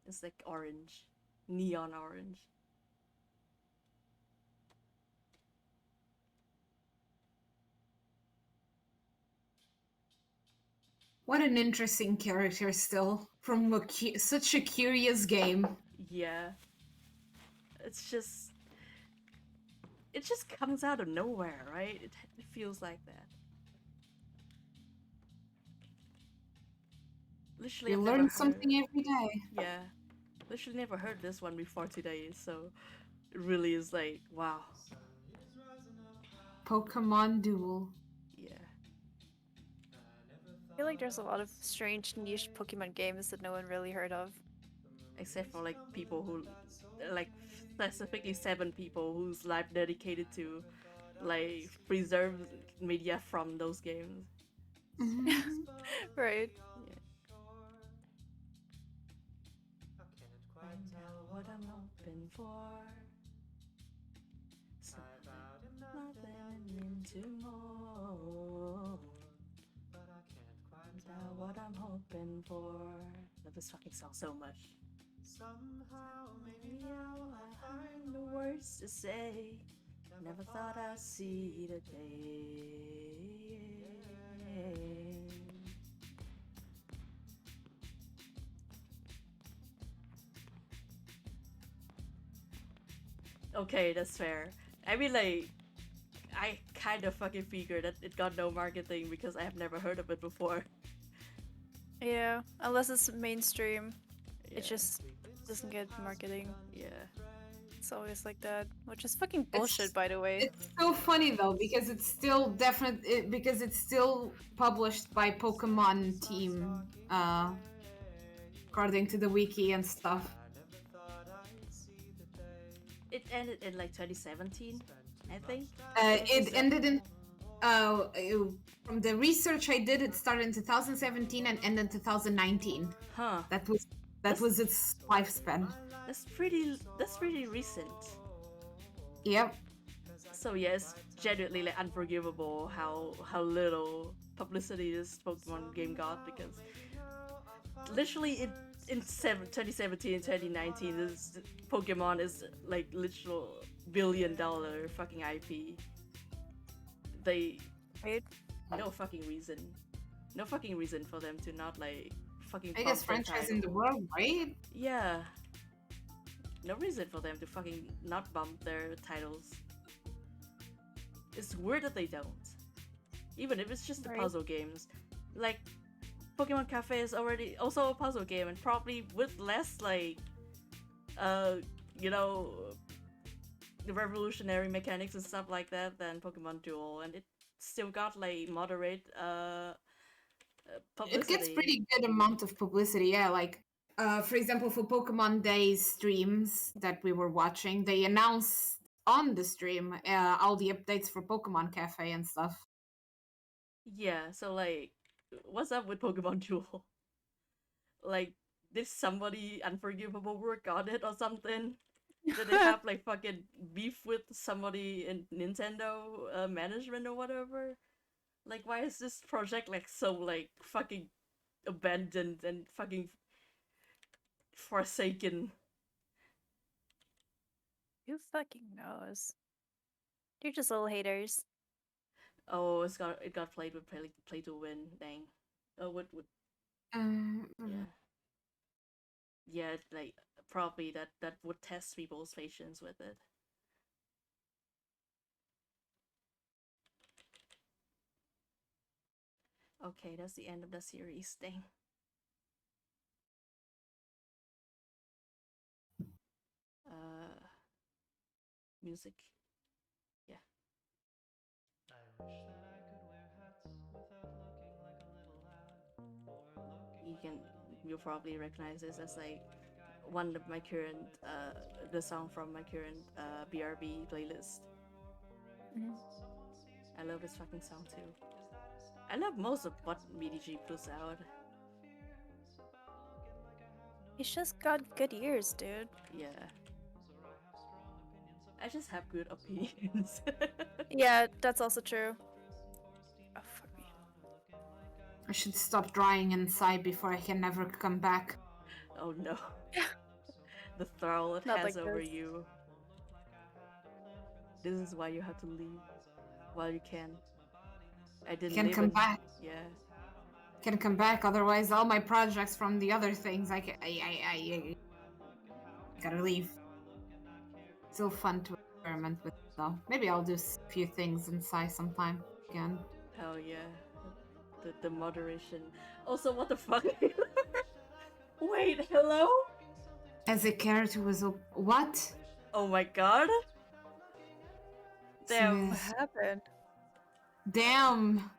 It's like orange. Neon orange. What an interesting character still from such a curious game. Yeah. It just comes out of nowhere, right? It feels like that. Literally, You I've learn never something heard- every day. Yeah. Literally never heard this one before today, so it really is like, wow. Pokemon Duel. Yeah. I feel like there's a lot of strange niche Pokemon games that no one really heard of. Except for like people who, like specifically 7 people whose life dedicated to like preserve media from those games. Right. Find out what I'm hoping for. Nothing into more. Find out what I'm hoping for. Love this fucking song so much. Somehow, Maybe now I find the words to say. Never thought I'd see the day. Okay, that's fair. I mean, like, I kind of fucking figured that it got no marketing because I have never heard of it before. Yeah, unless it's mainstream, Yeah. it just doesn't get marketing. Yeah. It's always like that, which is fucking bullshit, by the way. It's so funny though because it's still because it's still published by Pokemon Team, according to the wiki and stuff. It ended in like 2017. I think. It ended in. From the research I did, it started in 2017 and ended in 2019. Huh. That was its lifespan. That's pretty recent. Yep. So yeah, it's genuinely like unforgivable how little publicity this Pokemon game got, because literally in 2017 and 2019 this Pokemon is like literal $1 billion fucking IP. They no fucking reason for them to not like fucking Biggest bump their franchise in the title. world, right? Yeah. No reason for them to fucking not bump their titles. It's weird that they don't. Even if it's just the Right. puzzle games. Like, Pokemon Cafe is already also a puzzle game, and probably with less, like, you know, the revolutionary mechanics and stuff like that than Pokemon Duel, and it still got, like, moderate, publicity. It gets pretty good amount of publicity, yeah. Like, for example, for Pokemon Day streams that we were watching, they announced on the stream all the updates for Pokemon Cafe and stuff. Yeah, so, like, what's up with Pokemon Duel? Like, did somebody unforgivable work on it or something? Did they have like fucking beef with somebody in Nintendo management or whatever? Like, why is this project like so like fucking abandoned and fucking forsaken? Who fucking knows? You're just little haters. Oh, it got played with play to win. Dang. Oh, what yeah. Yeah, like probably that would test people's patience with it. Okay, that's the end of the series. Dang. Music. Yeah. I wish that I could wear hats without looking like a little lad, or looking You like can a little you'll probably recognize this as like one of my current the song from my current BRB playlist. I love this fucking song too. I love most of what BDG puts out. He's just got good ears, dude. Yeah. I just have good opinions. Yeah, that's also true. Oh, fuck me. I should stop drying inside before I can never come back. Oh no. The thrall it Not has like over this. you. This is why you have to leave while you can. I didn't Can live come in. back. Yeah. Can come back. Otherwise, all my projects from the other things, I gotta leave. Still fun to experiment with though. Maybe I'll do a few things inside sometime again. Hell yeah. The moderation. Also, what the fuck? Wait, hello? As a character was what? Oh my god. Damn. What happened? Damn.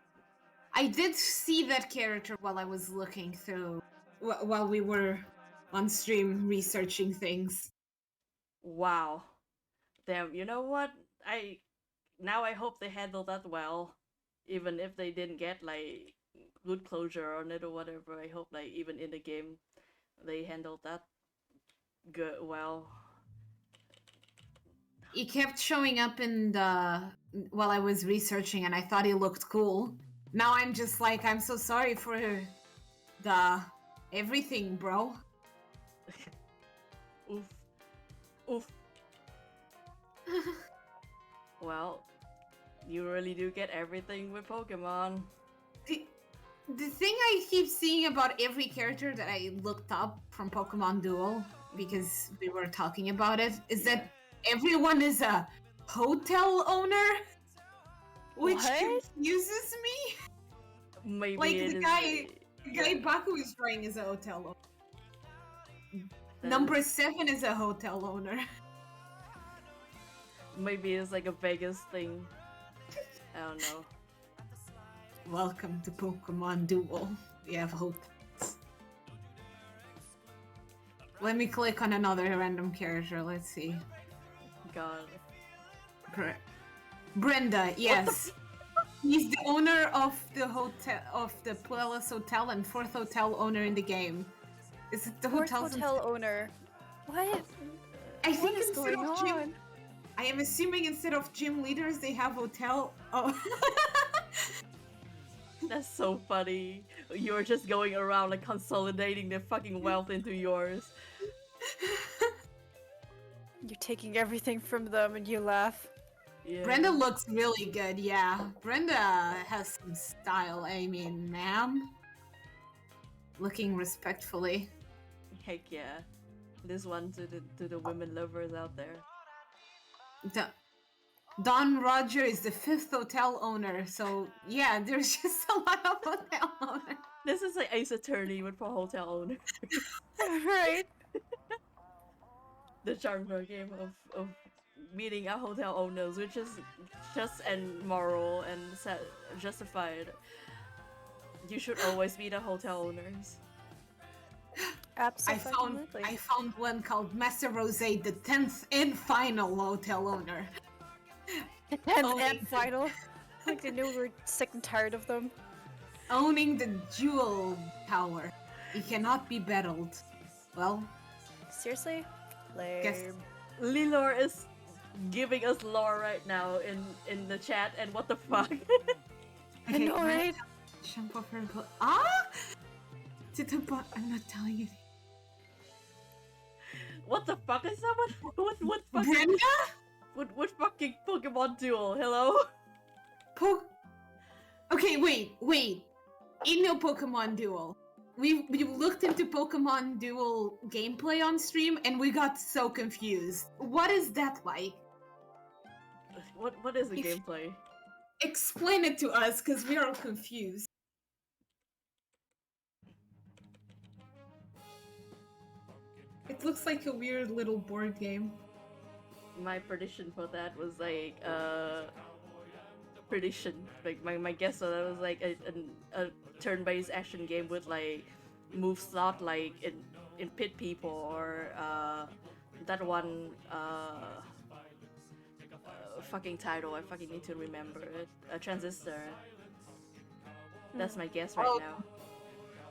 I did see that character while I was looking through, while we were on stream researching things. Wow. Damn, you know what? I hope they handled that well. Even if they didn't get like good closure on it or whatever, I hope like even in the game they handled that good well. He kept showing up in the while I was researching, and I thought he looked cool. Now I'm just like, I'm so sorry for the everything, bro. Oof. Oof. Well, you really do get everything with Pokemon. The thing I keep seeing about every character that I looked up from Pokemon Duel, because we were talking about it, is that everyone is a hotel owner, which confuses me. Maybe like it the is guy Baku is drawing is a hotel owner. Number 7 is a hotel owner. Maybe it's like a Vegas thing. I don't know. Welcome to Pokemon Duel. We have hotels. Let me click on another random character. Let's see. God. Brenda, yes. He's the owner of the hotel, of the Palace Hotel, and fourth hotel owner in the game. Is it the Fourth hotels? hotel owner. What? I What think is instead going of on? gym, I am assuming instead of gym leaders, they have hotel. Oh, That's so funny. You're just going around like consolidating their fucking wealth into yours. You're taking everything from them and you laugh. Yeah. Brenda looks really good. Yeah, Brenda has some style. I mean, ma'am, looking respectfully. Heck yeah. This one to the women lovers out there. Don Roger is the fifth hotel owner, so yeah, there's just a lot of hotel owners. This is like Ace Attorney with for hotel owner. Right. The charmer game of meeting our hotel owners, which is just and moral and justified. You should always meet the hotel owners. Absolutely. I found one called Master Rose, the 10th and final hotel owner. And final. Like they knew we were sick and tired of them. Owning the jewel tower. He cannot be battled. Well, seriously? Guess Lilor is giving us lore right now in the chat, and what the fuck? Okay, know, right? I'm not telling you. What the fuck is someone? What fucking Brenda? What fucking Pokemon duel? Hello? Okay, wait. Ain't no Pokemon Duel. We looked into Pokemon Duel gameplay on stream and we got so confused. What is that like? What is the gameplay? Explain it to us, cause we are confused. It looks like a weird little board game. My prediction for that was like prediction. Like my guess for that was like a turn-based action game with like move slot like in Pit People or that one fucking title. I fucking need to remember it. A Transistor. That's my guess right now.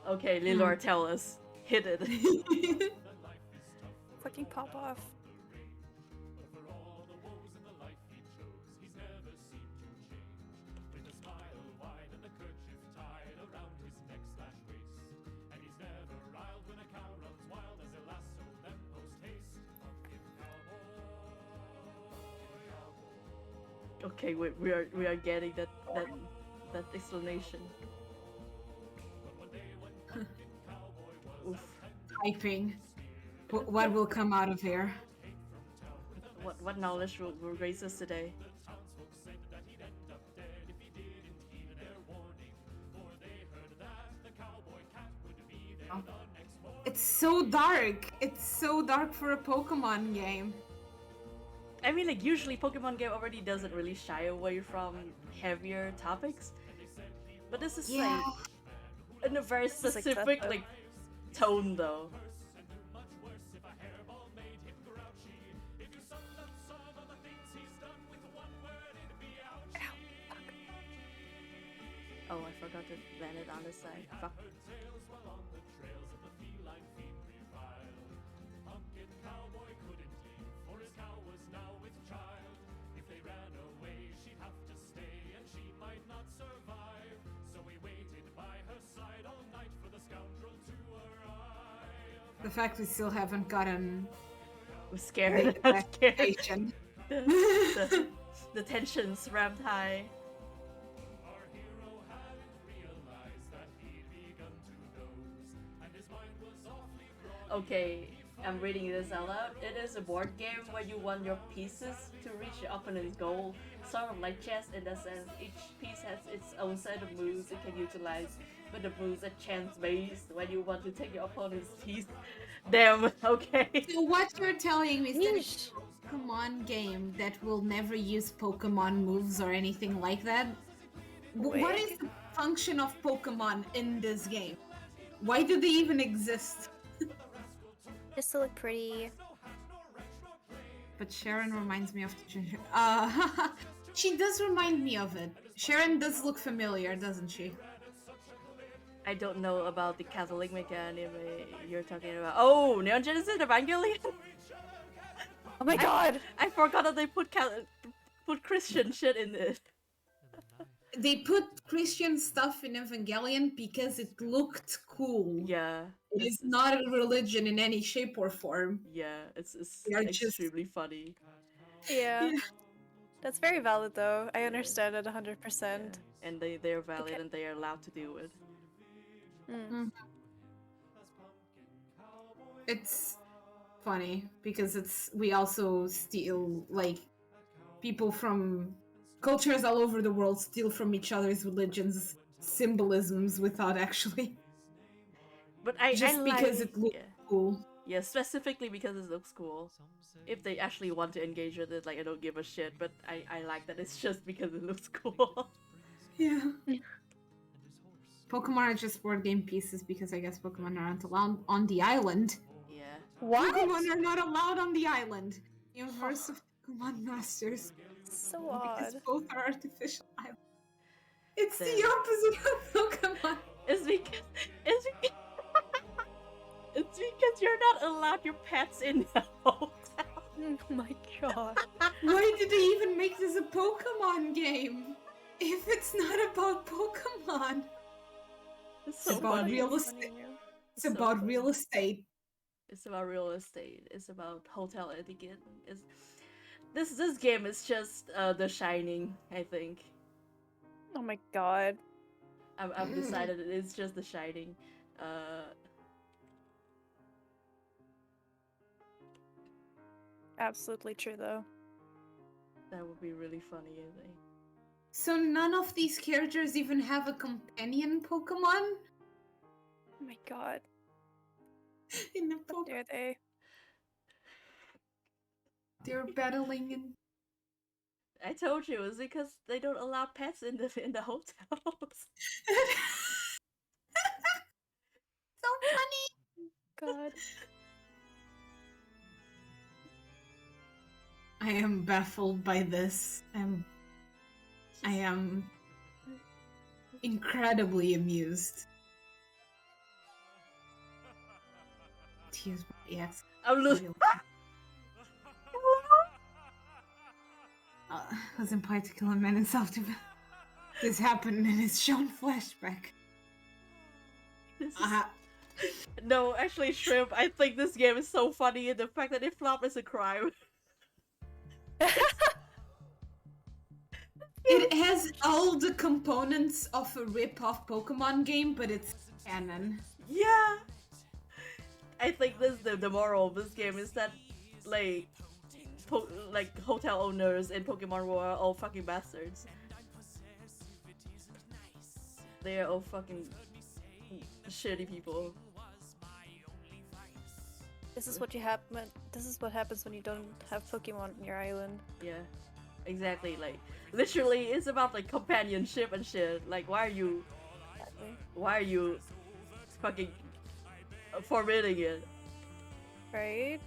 Okay, Lilor, tell us. Hit it. Fucking pop off. Okay, we are getting that explanation. Oof. Typing. What will come out of here? What knowledge will raise us today? It's so dark. It's so dark for a Pokemon game. I mean, like, usually Pokemon game already doesn't really shy away from heavier topics. But this is like in a very specific like tone though. Oh, I forgot to land it on the side. Fuck. The fact we still haven't gotten. I'm scared. I'm scared. The tensions ramped high. Okay, I'm reading this out loud. It is a board game where you want your pieces to reach your opponent's goal, sort of like chess in that sense. Each piece has its own set of moves it can utilize, but the moves are chance-based when you want to take your opponent's piece. Damn, okay. So what you're telling me is that it's a Pokemon game that will never use Pokemon moves or anything like that? What is the function of Pokemon in this game? Why do they even exist? Just to look pretty. But Sharon reminds me of the ginger. She does remind me of it. Sharon does look familiar, doesn't she? I don't know about the Catholic manga anime you're talking about. Oh, Neon Genesis Evangelion. Oh my god! I forgot that they put Christian shit in it. They put Christian stuff in Evangelion because it looked cool. Yeah. It is not a religion in any shape or form. Yeah, it's They are just extremely funny. Yeah. That's very valid though. I understand it 100%. And they're valid and they are allowed to do it. It's funny because we also steal, like, people from cultures all over the world steal from each other's religions symbolisms without actually. But just because like, it looks cool. Yeah, specifically because it looks cool. If they actually want to engage with it, like, I don't give a shit, but I like that it's just because it looks cool. Yeah. Pokemon are just board game pieces because I guess Pokemon aren't allowed on the island. Yeah. What? Pokemon are not allowed on the island. Universe of Pokemon Masters. So Because odd. both are artificial islands. It's Damn. the opposite of Pokemon. It's because it's because you're not allowed your pets in the hotel. Oh my god. Why did they even make this a Pokemon game? If it's not about Pokemon. It's It's about funny. real estate. It's So about funny. real estate. It's about real estate. It's about hotel etiquette. This game is just The Shining, I think. Oh my god. I've decided it's just The Shining. Absolutely true though. That would be really funny, I think. So none of these characters even have a companion Pokemon? Oh my god. In the How dare they? They're battling in. I told you, it's because they don't allow pets in the hotels. So funny. God. I am baffled by this. I am incredibly amused. To use my EX. I'm losing. Was employed to kill a man in South-Tibet. This happened and it's shown flashback. No, actually, Shrimp, I think this game is so funny and the fact that it flopped is a crime. It has all the components of a rip-off Pokemon game, but it's canon. Yeah! I think this the moral of this game is that, like, hotel owners in Pokemon War are all fucking bastards. They are all fucking shitty people. This is what happens when you don't have Pokemon on your island. Yeah, exactly. Like, literally, it's about like companionship and shit. Like, why are you fucking forbidding it? Right?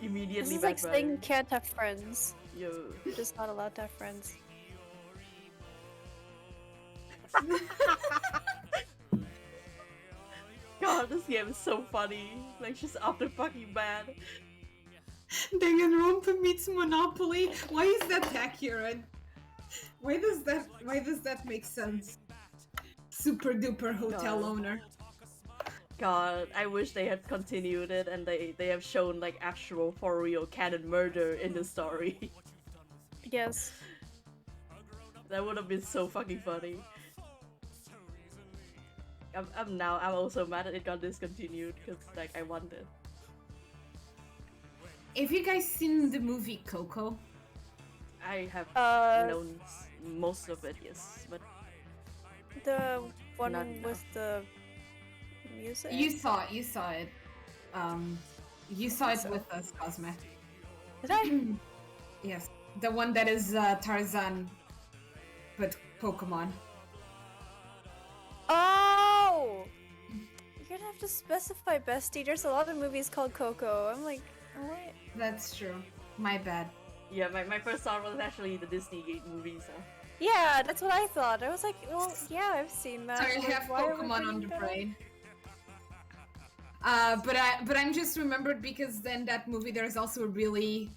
Immediately This is like saying you backfiring. can't have friends. Yo. You're just not allowed to have friends. God, this game is so funny. Like, just off the fucking bat. Danganronpa meets Monopoly. Why is that accurate? Why does that make sense? Super duper hotel God. owner. God, I wish they had continued it and they have shown like actual for real canon murder in the story. Yes. That would have been so fucking funny. I'm also mad that it got discontinued because like I wanted. Have you guys seen the movie Coco? I have known most of it, yes, but The one Not with the music? You saw it. You saw it with us, Cosme. Did I? Yes, the one that is Tarzan, but Pokemon. Oh! You're gonna have to specify, bestie. There's a lot of movies called Coco. I'm like, oh, what? That's true. My bad. Yeah, my first thought was actually the Disney Gate movie, so. Yeah, that's what I thought. I was like, well, yeah, I've seen that. Sorry, I but have why are we Pokemon on bringing the that up? brain. But I'm just remembered because then that movie there's also a really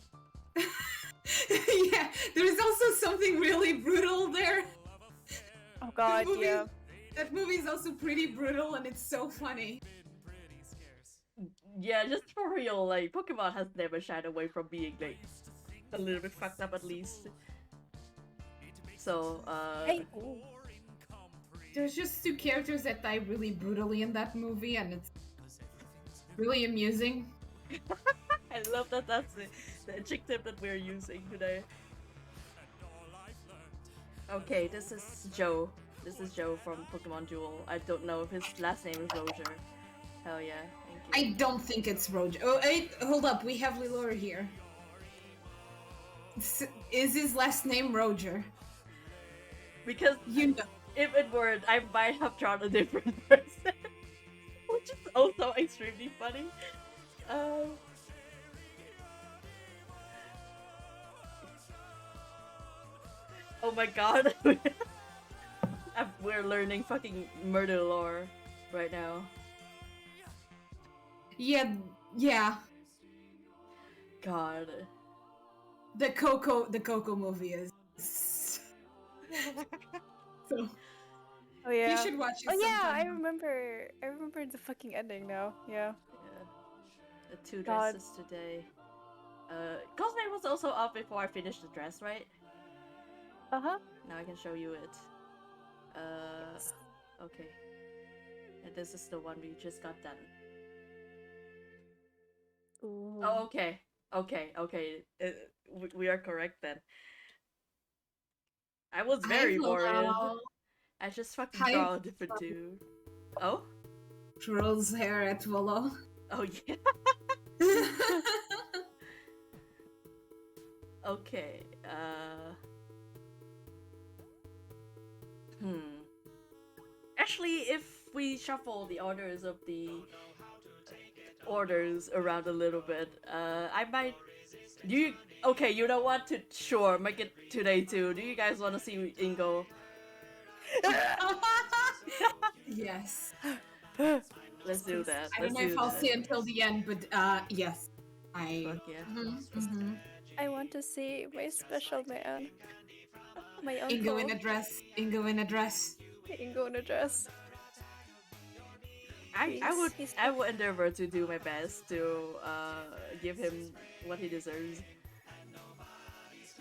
yeah, there's also something really brutal there. Oh god, yeah. That movie is also pretty brutal and it's so funny. Yeah, just for real, like, Pokemon has never shied away from being, like, a little bit fucked up at least. So, There's just two characters that die really brutally in that movie and it's really amusing. I love that that's the adjective that we're using today. Okay, this is Joe. This is Joe from Pokemon Jewel. I don't know if his last name is Roger. Hell yeah, thank you. I don't think it's Roger. Oh, hold up, we have Lilor here. Is his last name Roger? Because you know, if it were, I might have drawn a different person, which is also extremely funny. Oh my god, we're learning fucking murder lore right now. Yeah. God. The Coco movie is so. Oh yeah. You should watch it. Oh yeah, I sometime. remember the fucking ending now. Yeah. The two dresses today. Cosplay was also up before I finished the dress, right? Uh-huh. Now I can show you it. Okay. And this is the one we just got done. Ooh. Oh, okay. We are correct then. I was very worried. I just fucking draw a different dude. Oh? Trolls hair at Volo. Oh yeah. Okay. Actually, if we shuffle the orders of the orders around a little bit, I might. Okay, you know what? Sure, make it today too. Do you guys want to see Ingo? Yes. Let's do that. I don't know if I'll see until the end, but yes. Fuck yeah. I want to see my special man. My uncle. Ingo in a dress. Ingo in a dress. Ingo in a dress. I would endeavor to do my best to give him what he deserves.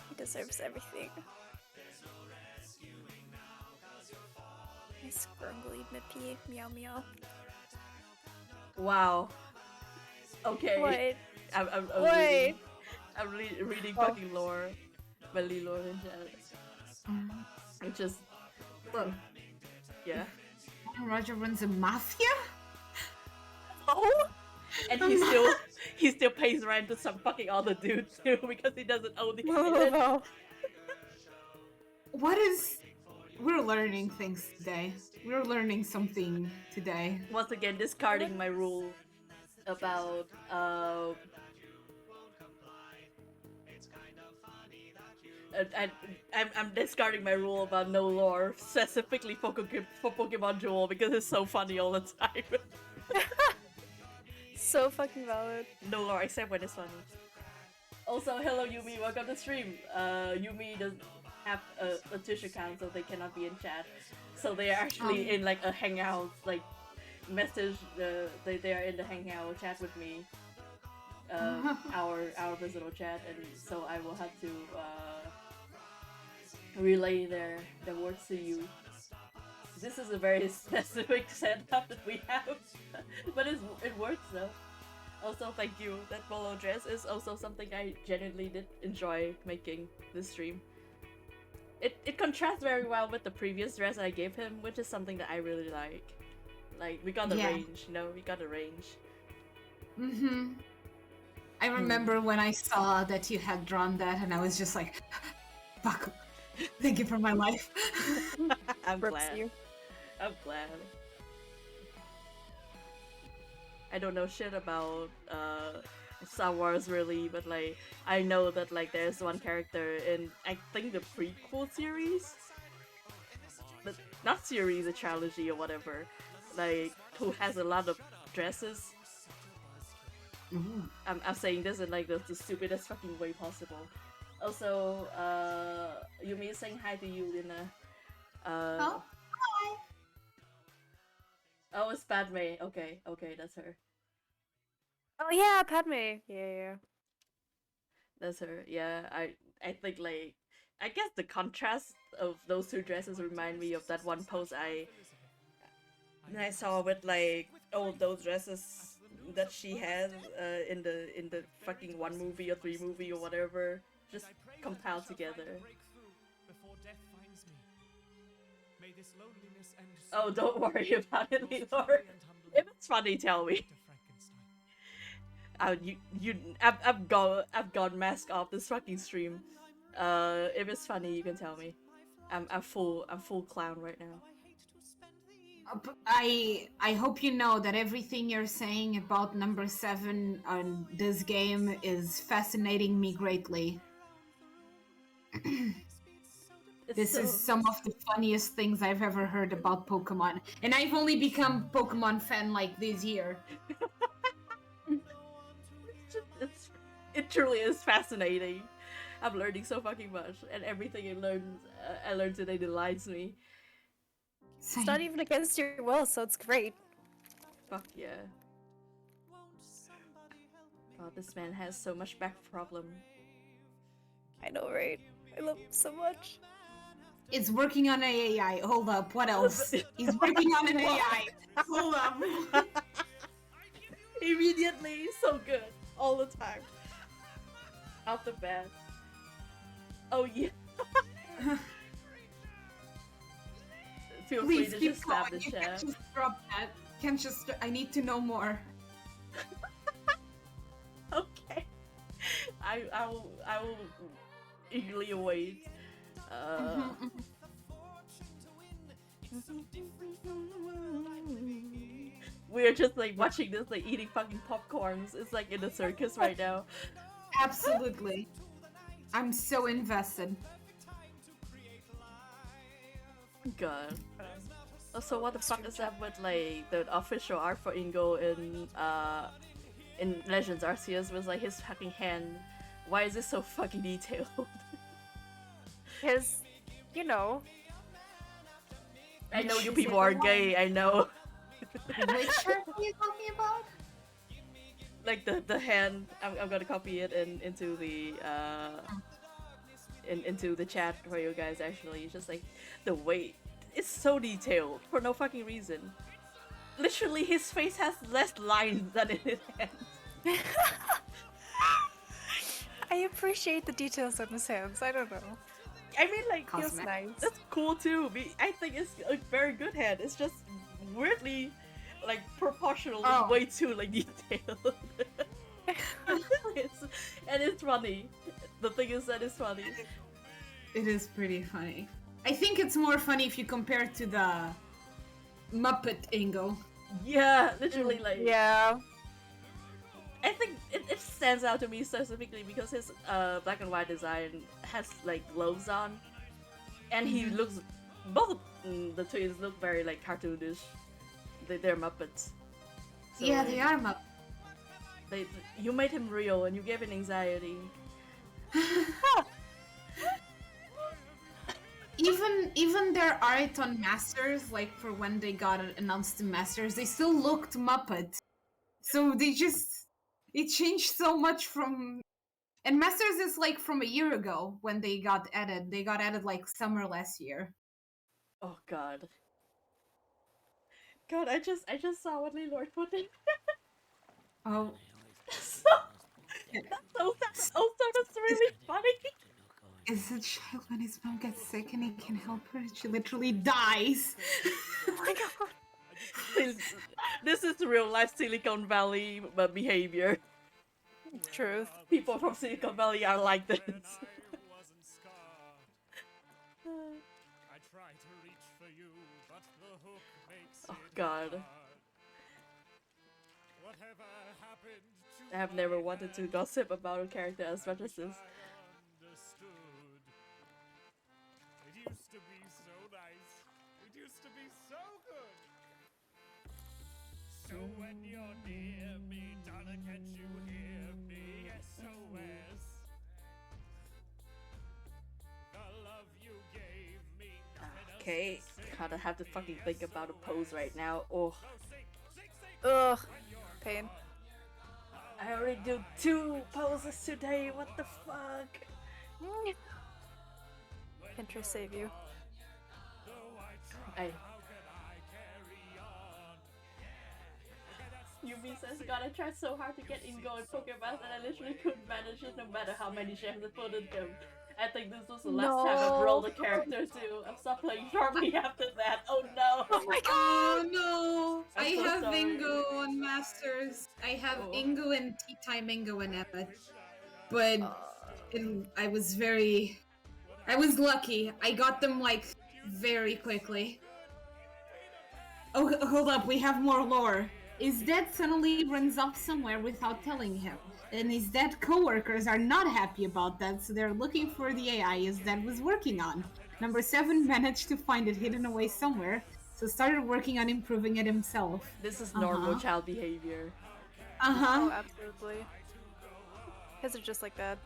He deserves everything. My scrungly nippy meow meow. Wow. Okay. What? I'm Wait. reading fucking lore. Belly lore in chat. It just. Yeah. Roger runs a mafia? Oh! And he still pays rent to some fucking other dude too because he doesn't own the island. What is... We're learning things today. We're learning something today. Once again, discarding my rule about I'm discarding my rule about no lore specifically for Pokemon Jewel because it's so funny all the time. So fucking valid. No lore except when it's funny. Also, hello Yumi, welcome to stream. Yumi doesn't have a Twitch account, so they cannot be in chat. So they are actually in like a hangout, like message. They are in the hangout chat with me. Our visitor chat, and so I will have to relay their words to you. This is a very specific setup that we have, but it works though. Also, thank you. That polo dress is also something I genuinely did enjoy making this stream. It contrasts very well with the previous dress I gave him, which is something that I really like. Like, we got the range, you know? We got the range. I remember when I saw that you had drawn that and I was just like, fuck, thank you for my life. I'm glad. I'm glad. I don't know shit about Star Wars really, but like I know that like there's one character in I think the prequel series, but not series, a trilogy or whatever, like who has a lot of dresses. I'm saying this in like the stupidest fucking way possible. Also, Yumi is saying hi to you, Lina. Oh, hi. Oh, it's Padme. Okay, okay, that's her. Oh yeah, Padme. Yeah. That's her. Yeah, I think like I guess the contrast of those two dresses remind me of that one post I saw with like all those dresses that she has in the fucking one movie or three movie or whatever, just compiled together. Before death finds me. May this loneliness end Oh, don't worry about it, Leonor. If it's funny, tell me. I've gone mask off this fucking stream. If it's funny, you can tell me. I'm full clown right now. I hope you know that everything you're saying about number 7 on this game is fascinating me greatly. This is some of the funniest things I've ever heard about Pokemon, and I've only become Pokemon fan like this year. It truly is fascinating. I'm learning so fucking much, and everything I learned today delights me. It's not even against your will, so it's great. Fuck yeah. God, this man has so much back problem. I know, right? I love him so much. It's working on an AI. Hold up, what else? He's working on an AI. Hold up. Immediately, so good. All the time. Out the bat. Oh yeah. Feel Please free to keep just stab the going. You chat. can't just drop that. Can't just. I need to know more. Okay. I will eagerly await. We're just like watching this, like eating fucking popcorns. It's like in a circus right now. Absolutely. I'm so invested. God. Also, what the fuck is up with like the official art for Ingo in Legends Arceus was like his fucking hand? Why is it so fucking detailed? Because, you know. I know you people are gay. I know. Which shirt are you talking about? Like the hand. I'm gonna copy it into the into the chat for you guys. Actually, it's just like the weight. It's so detailed for no fucking reason. Literally, his face has less lines than in his hands. I appreciate the details on his hands. I don't know. I mean, like, Feels nice. That's cool too. I think it's a very good hand. It's just weirdly, like, proportionally way too like detailed. And it's funny. The thing is that it's funny. It is pretty funny. I think it's more funny if you compare it to the Muppet Ingo. Yeah, literally, like. Yeah. I think it stands out to me specifically because his black and white design has like gloves on, and he looks. Both the twins look very like cartoonish. They're Muppets. So, Yeah, they are Muppets. You made him real, and you gave him anxiety. Even their art on Masters, like for when they got announced to Masters, they still looked Muppet. So it changed so much from. And Masters is like from a year ago when they got added. They got added like summer last year. Oh God. God, I just saw what Lord put in. Oh. That's really funny. Is a child when his mom gets sick and he can help her? She literally dies. Oh my god. This is real life Silicon Valley behavior. Truth. People from Silicon Valley are like this. I try to reach for you, but the hook makes Oh God. Whatever happened to I have never wanted to gossip about a character as much as this. It used to be so nice. It used to be so good. So when you're near me, darling, can't you hear me? SOS. The love you gave me. Okay, gotta have to fucking think about a pose right now. Oh. Ugh. Pain. I already do 2 poses today, what the fuck? Pinterest save you. Yumi says, God, I tried so hard to get Ingo and Pokemon and I literally couldn't manage it no matter how many chefs I put in them. I think this was the last time I've rolled a character too. I've stopped playing shortly after that. Oh no! Oh my god! Oh no! I'm I so have sorry. Ingo on Masters. I have Ingo and Tea Time Ingo and Emma. But I was lucky. I got them like very quickly. Oh, hold up, we have more lore. His dad suddenly runs off somewhere without telling him. And his dad co-workers are not happy about that, so they're looking for the AI his dad was working on. Number 7 managed to find it hidden away somewhere, so started working on improving it himself. This is normal child behavior. Oh, absolutely. Kids are just like that.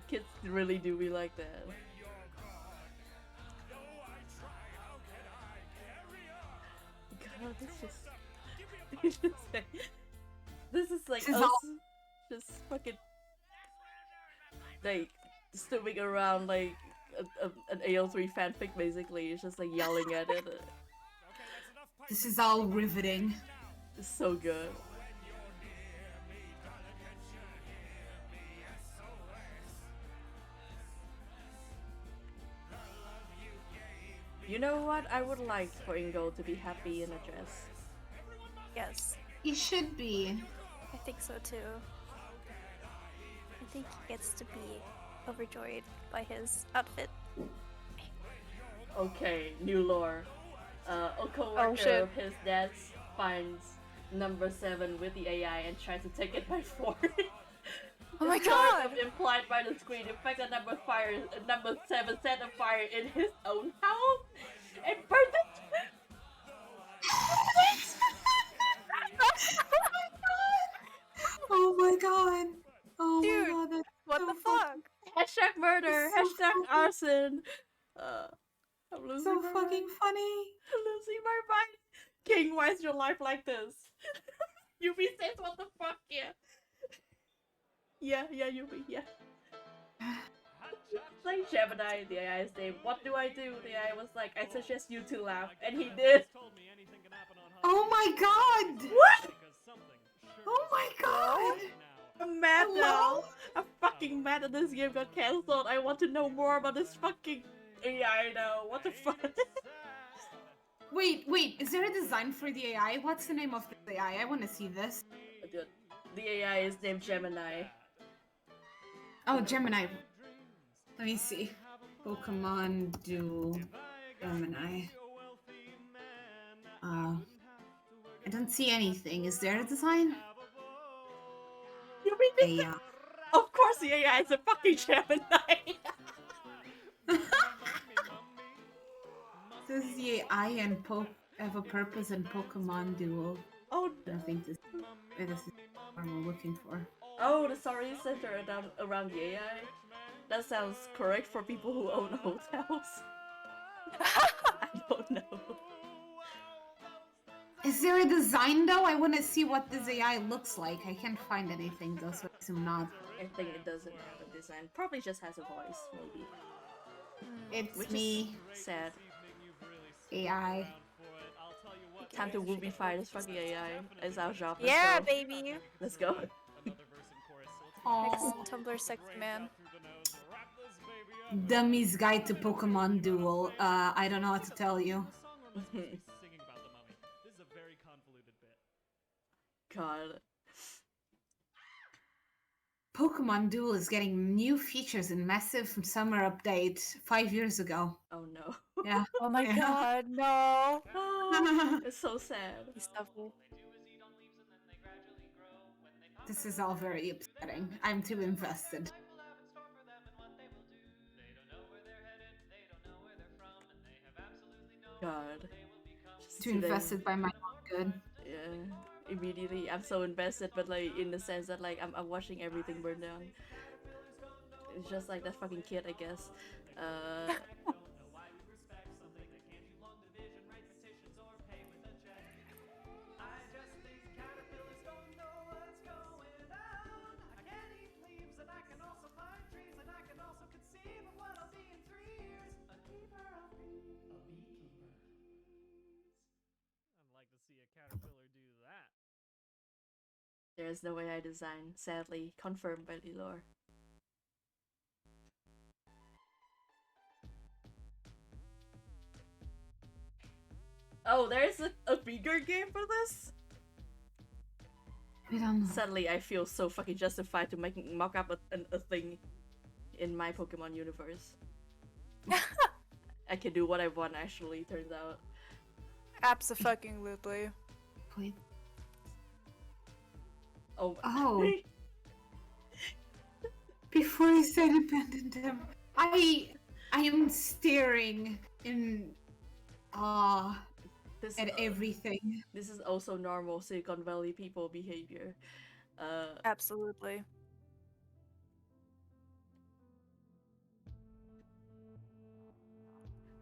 Kids really do be like that. God, this is like us just fucking like stooping around like an AO3 fanfic basically. It's just like yelling at it. This is all riveting. It's so good. You know what? I would like for Ingo to be happy in a dress. Yes. He should be. I think so too. I think he gets to be overjoyed by his outfit. Okay, new lore. A co-worker of his dad's finds number 7 with the AI and tries to take it by force. Oh my It's god! sort of implied by the screen. In fact, number 7 set a fire in his own house and burned it. Oh my god! Oh Dude, my god! That's what so the fuck? Hashtag murder. That's so Hashtag arson. I'm losing so my fucking mind. funny. I'm losing my mind. King, why is your life like this? Yubi says, what the fuck? Yeah, Yubi, yeah. Like Gemini, the AI's name. What do I do? The AI was like, I suggest you to laugh, and he did. Oh my god! What? Oh my god! I'm mad now. I'm fucking mad that this game got cancelled. I want to know more about this fucking AI now. What the fuck? Wait, is there a design for the AI? What's the name of the AI? I want to see this. Dude, the AI is named Gemini. Oh, Gemini. Let me see. Pokemon Duel Gemini. I don't see anything. Is there a design? You mean this? Yeah. Of course the AI is a fucking Gemini. Does the AI and have a purpose in Pokemon Duel? Oh, I think this is what we're looking for. Oh, the story is centered around the AI? That sounds correct for people who own hotels. I don't know. Is there a design though? I want to see what this AI looks like. I can't find anything though, so I assume not. I think it doesn't have a design. Probably just has a voice, maybe. It's Which me. Is sad. AI. Time to woobify this fucking AI. It's our job. Yeah, baby! Let's go. Next Tumblr sexy man. Dummy's Guide to Pokemon Duel. I don't know what to tell you. God. Pokemon Duel is getting new features in massive summer update 5 years ago. Oh no. Yeah. Oh my god, no! Oh, it's so sad. He's awful. This is all very upsetting. I'm too invested. God. Too invested by my own good. Yeah. Immediately, I'm so invested, but like in the sense that like I'm watching everything burn down. It's just like that fucking kid, I guess. I'd like to see a caterpillar do that. There's no way I design, sadly, confirmed by the lore. Oh, there's a bigger game for this? I don't know. Suddenly, I feel so fucking justified to mock up a thing in my Pokemon universe. I can do what I want, actually, turns out. Abso-fucking-lutely. Wait. Oh. Before you said abandoned him, I am staring in awe at everything. This is also normal Silicon Valley people behavior. Absolutely.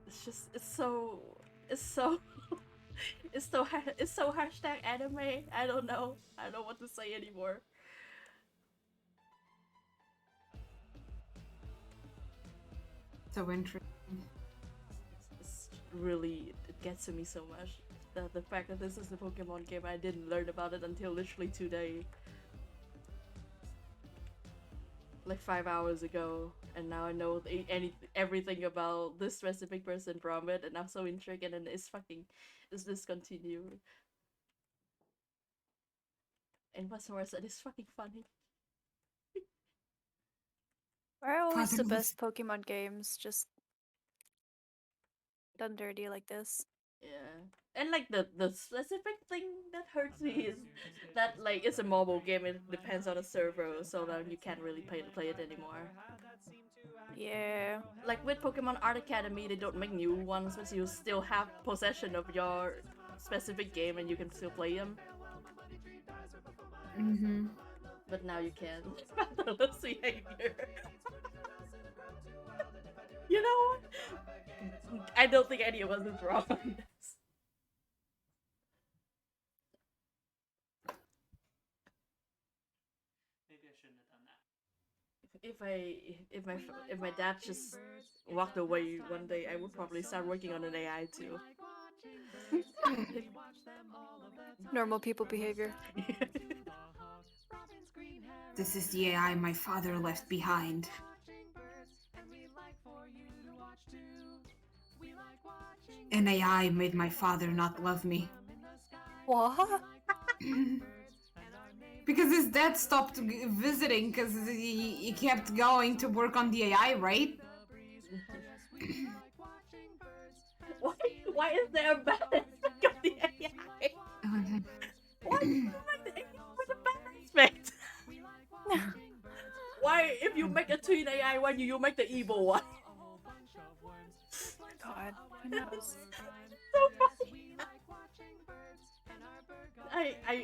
It's just it's so it's so hashtag anime. I don't know what to say anymore. So interesting. It's really, it gets to me so much. The fact that this is a Pokemon game, I didn't learn about it until literally today. Like 5 hours ago, and now I know everything about this specific person from it, and I'm so intrigued, and then it's discontinued. And what's worse, it is fucking funny. Why are always the best Pokemon games just done dirty like this? Yeah. And like the specific thing that hurts me is that like it's a mobile game, it depends on the server, so that you can't really play it anymore. Yeah. Like with Pokemon Art Academy, they don't make new ones, but you still have possession of your specific game and you can still play them. Mm-hmm. But now you can't. Vandalous behavior. You know what? I don't think any of us is wrong on this. Maybe I shouldn't have done that. If my dad just walked away one day, I would probably start working on an AI too. Normal people behavior. This is the AI my father left behind. An AI made my father not love me. What? Because his dad stopped visiting because he kept going to work on the AI, right? Why is there a balance of the AI? Why do you make the AI with a bad aspect? Why, if you make a twin AI, why do you make the evil one? God, who knows? So funny.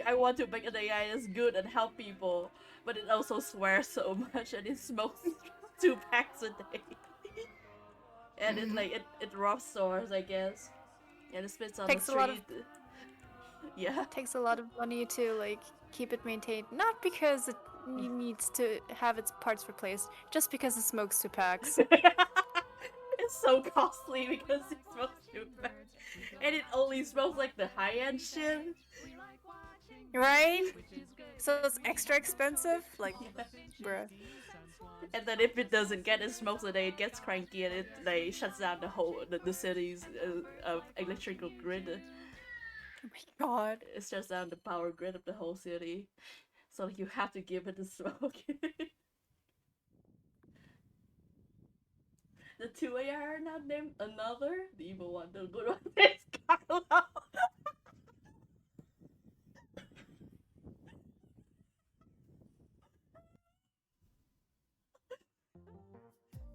I want to make an AI that's good and help people, but it also swears so much and it smokes 2 packs a day. And it robs stores, I guess. And it spits on the street. Yeah. Takes a lot of money to like keep it maintained. Not because it needs to have its parts replaced, just because it smokes 2 packs. It's so costly because it smokes 2 packs. And it only smokes like the high-end shit. Right? So it's extra expensive? Like, bruh. And then if it doesn't get its smokes a day, it gets cranky and it like shuts down the city's electrical grid. Oh my god. It shuts down the power grid of the whole city. So like, you have to give it a smoke. The 2 AI are not named another. The evil one, the good one is Carlo.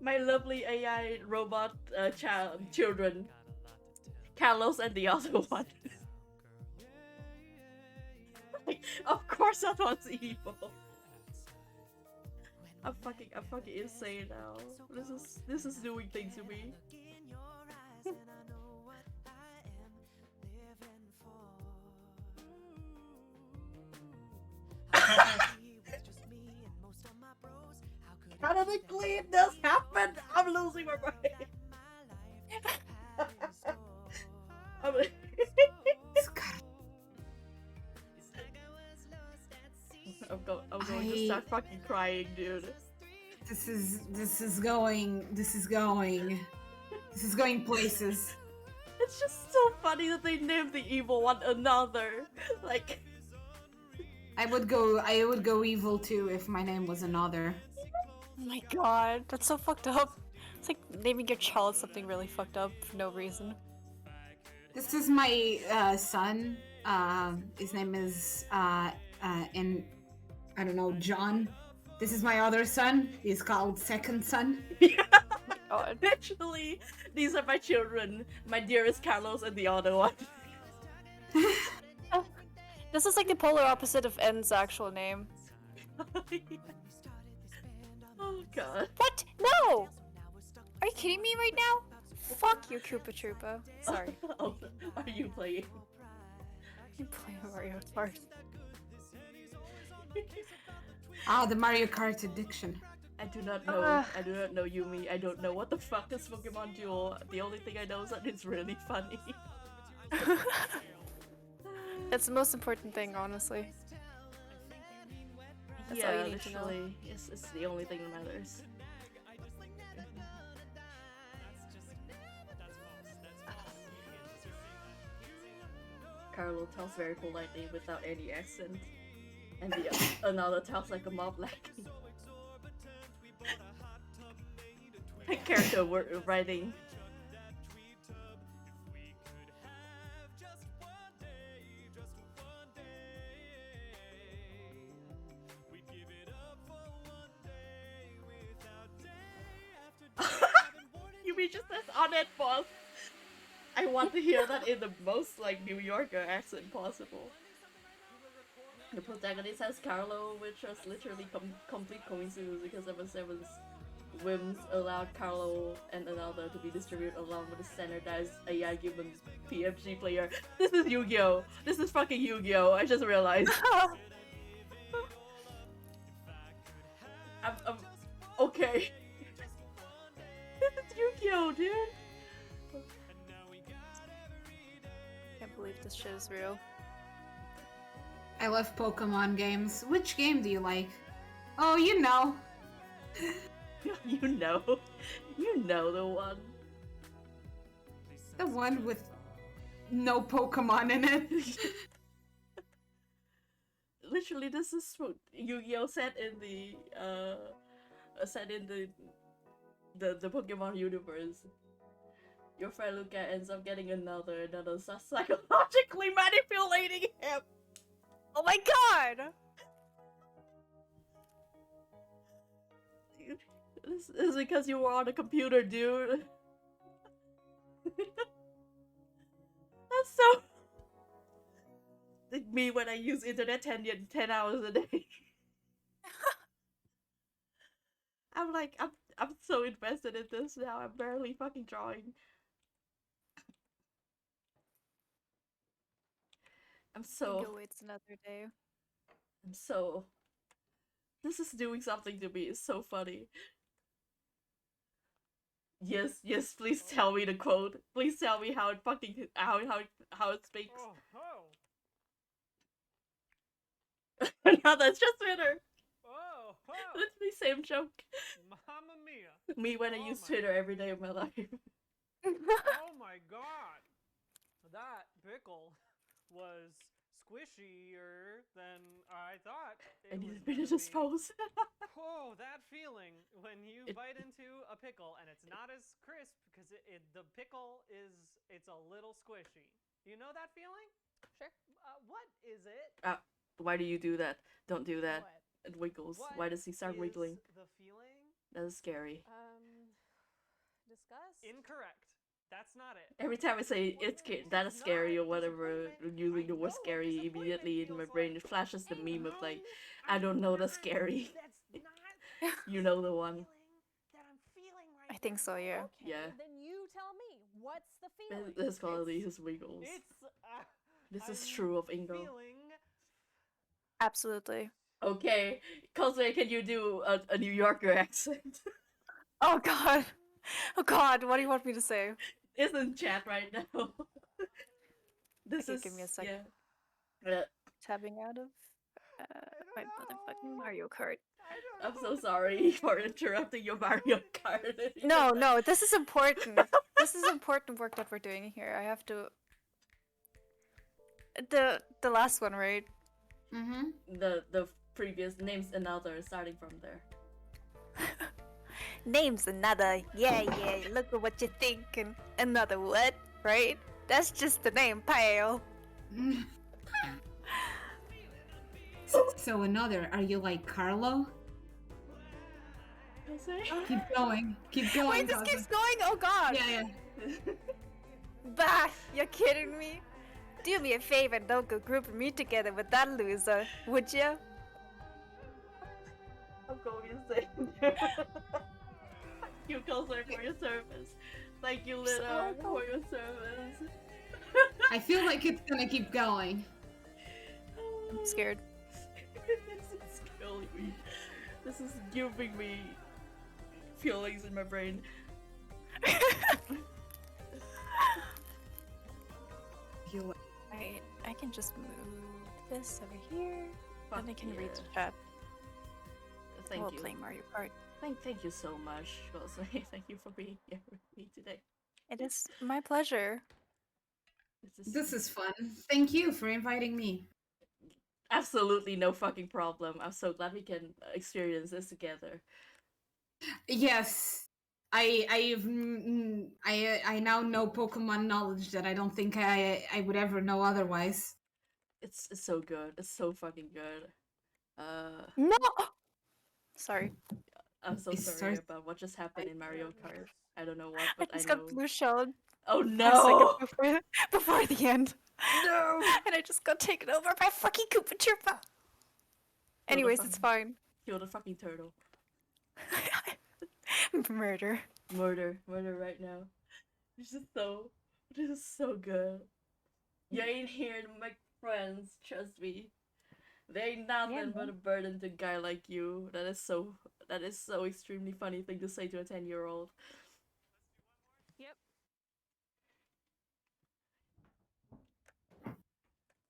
My lovely AI robot children, Carlos and the other one. Like, of course that one's evil. I'm fucking insane now. This is doing things to me. Canonically, this happened. I'm losing my brain. I'm going to start fucking crying, dude. This is going places. It's just so funny that they named the evil one Another. Like, I would go evil too if my name was Another. Oh my god, that's so fucked up. It's like naming your child something really fucked up for no reason. This is my son. His name is in I don't know, John. This is my other son. He's called Second Son. oh, literally, these are my children. My dearest Carlos and the other one. This is like the polar opposite of N's actual name. Oh god. What? No! Are you kidding me right now? Fuck you, Koopa Troopa. Sorry. Oh, are you playing? I'm playing Mario Kart. The Mario Kart addiction. I do not know. I do not know Yumi. I don't know what the fuck is Pokemon Duel. The only thing I know is that it's really funny. That's the most important thing, honestly. That's all you need to know. literally, it's the only thing that matters. Carlo tells very politely without any accent, and the another tells like a mob lackey. Character writing. You just says on it, boss. I want to hear that in the most like New Yorker accent possible. The protagonist has Carlo, which was literally complete coincidence because Evan7's whims allowed Carlo and another to be distributed along with a standardized AI given PFG player. This is Yu-Gi-Oh! This is fucking Yu-Gi-Oh! I just realized. I'm okay. This is Yu-Gi-Oh, dude! Can't believe this shit is real. I love Pokemon games. Which game do you like? Oh, you know. You know. You know the one. The one with no Pokemon in it. Literally, this is what Yu-Gi-Oh! Set in the Pokemon universe. Your friend Luca ends up getting another starts psychologically manipulating him. Oh my god! This is because you were on a computer, dude. That's so like me when I use internet 10 hours a day. I'm so invested in this now. I'm barely fucking drawing. It's another day. This is doing something to me. It's so funny. Yes, please tell me the quote. Please tell me how it fucking how it speaks. No, that's just Twitter. Literally same joke. Mamma mia. Me when I use Twitter every day of my life. Oh my god. That pickle was squishier than I thought. And he's finished his pose. Oh, that feeling when you bite into a pickle and it's not as crisp because the pickle it's a little squishy. You know that feeling? Sure. What is it? Why do you do that? Don't do that. What? It wiggles. What Why does he start is wiggling? the feeling? That is scary. discuss? Incorrect. That's not it. Every time I say that is scary or whatever, using the word scary, immediately in my brain it flashes the meme of like, I don't know the scary. You know the one. I think so, yeah. Yeah. Then you tell me, what's the feeling? His quality, his wiggles. This is true of Ingo. Absolutely. Okay, Cosplay, can you do a New Yorker accent? Oh god. Oh god, what do you want me to say? It's in chat right now. This Okay, is give me a second. Yeah. Tabbing out of my motherfucking Mario Kart. I'm so sorry for interrupting your Mario Kart. No, this is important. This is important work that we're doing here. I have to. The last one, right? Mm-hmm. The previous names another, starting from there. Name's another. Yeah. Look at what you're thinking. Another what? Right? That's just the name, pal. So another, are you like Carlo? Keep going. Keep going. Wait, this Cosmo. keeps going? Oh god. Yeah. Bah, you're kidding me? Do me a favor and don't go grouping me together with that loser, would you? I'm going to say you, Cosplay, for your service. Thank you, Lita, for your service. I feel like it's gonna keep going. I'm scared. This is killing me. This is giving me feelings in my brain. I can just move this over here, and I can read the chat. Thank while you. playing Mario Kart. Thank you so much, Cosplay. Thank you for being here with me today. It is my pleasure. This is fun. Thank you for inviting me. Absolutely no fucking problem. I'm so glad we can experience this together. Yes, I now know Pokemon knowledge that I don't think I would ever know otherwise. It's so good. It's so fucking good. No. Sorry. I'm so It's sorry so- about what just happened in Mario Kart. I don't know what, I but I just know. got blue shelled. Oh 5 no! seconds before the end. No! And I just got taken over by fucking Koopa Troopa. Anyways, it's fine. Kill the fucking turtle. Murder. Murder right now. This is so good. You ain't here to make friends, trust me. There ain't nothing but a burden to a guy like you. That is so extremely funny thing to say to a 10-year-old. Yep.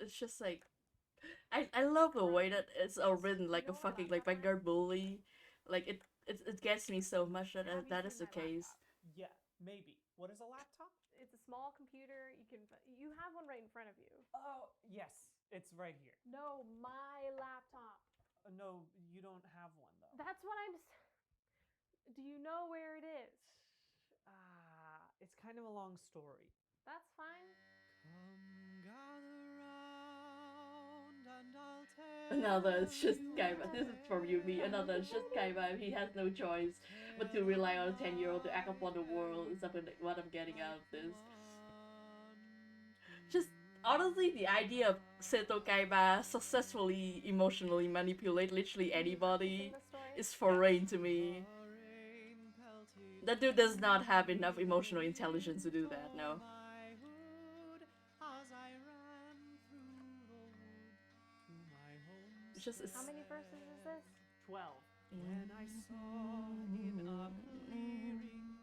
It's just like I love the way that it's all written like a fucking like backyard bully. Like it gets me so much that that is the case. Yeah, maybe. What is a laptop? It's a small computer. You have one right in front of you. Oh, yes. It's right here. No, my laptop. No, you don't have one, though. That's what do you know where it is? It's kind of a long story. That's fine. Another is just Kaiba. This is from Yumi. Another is just Kaiba. He has no choice but to rely on a 10-year-old to act upon the world. Is what I'm getting out of this. Just honestly, the idea of Seto Kaiba successfully emotionally manipulate literally anybody is foreign to me. That dude does not have enough emotional intelligence to do that, no. It's just, How many verses is this? 12. When I saw in a clearing,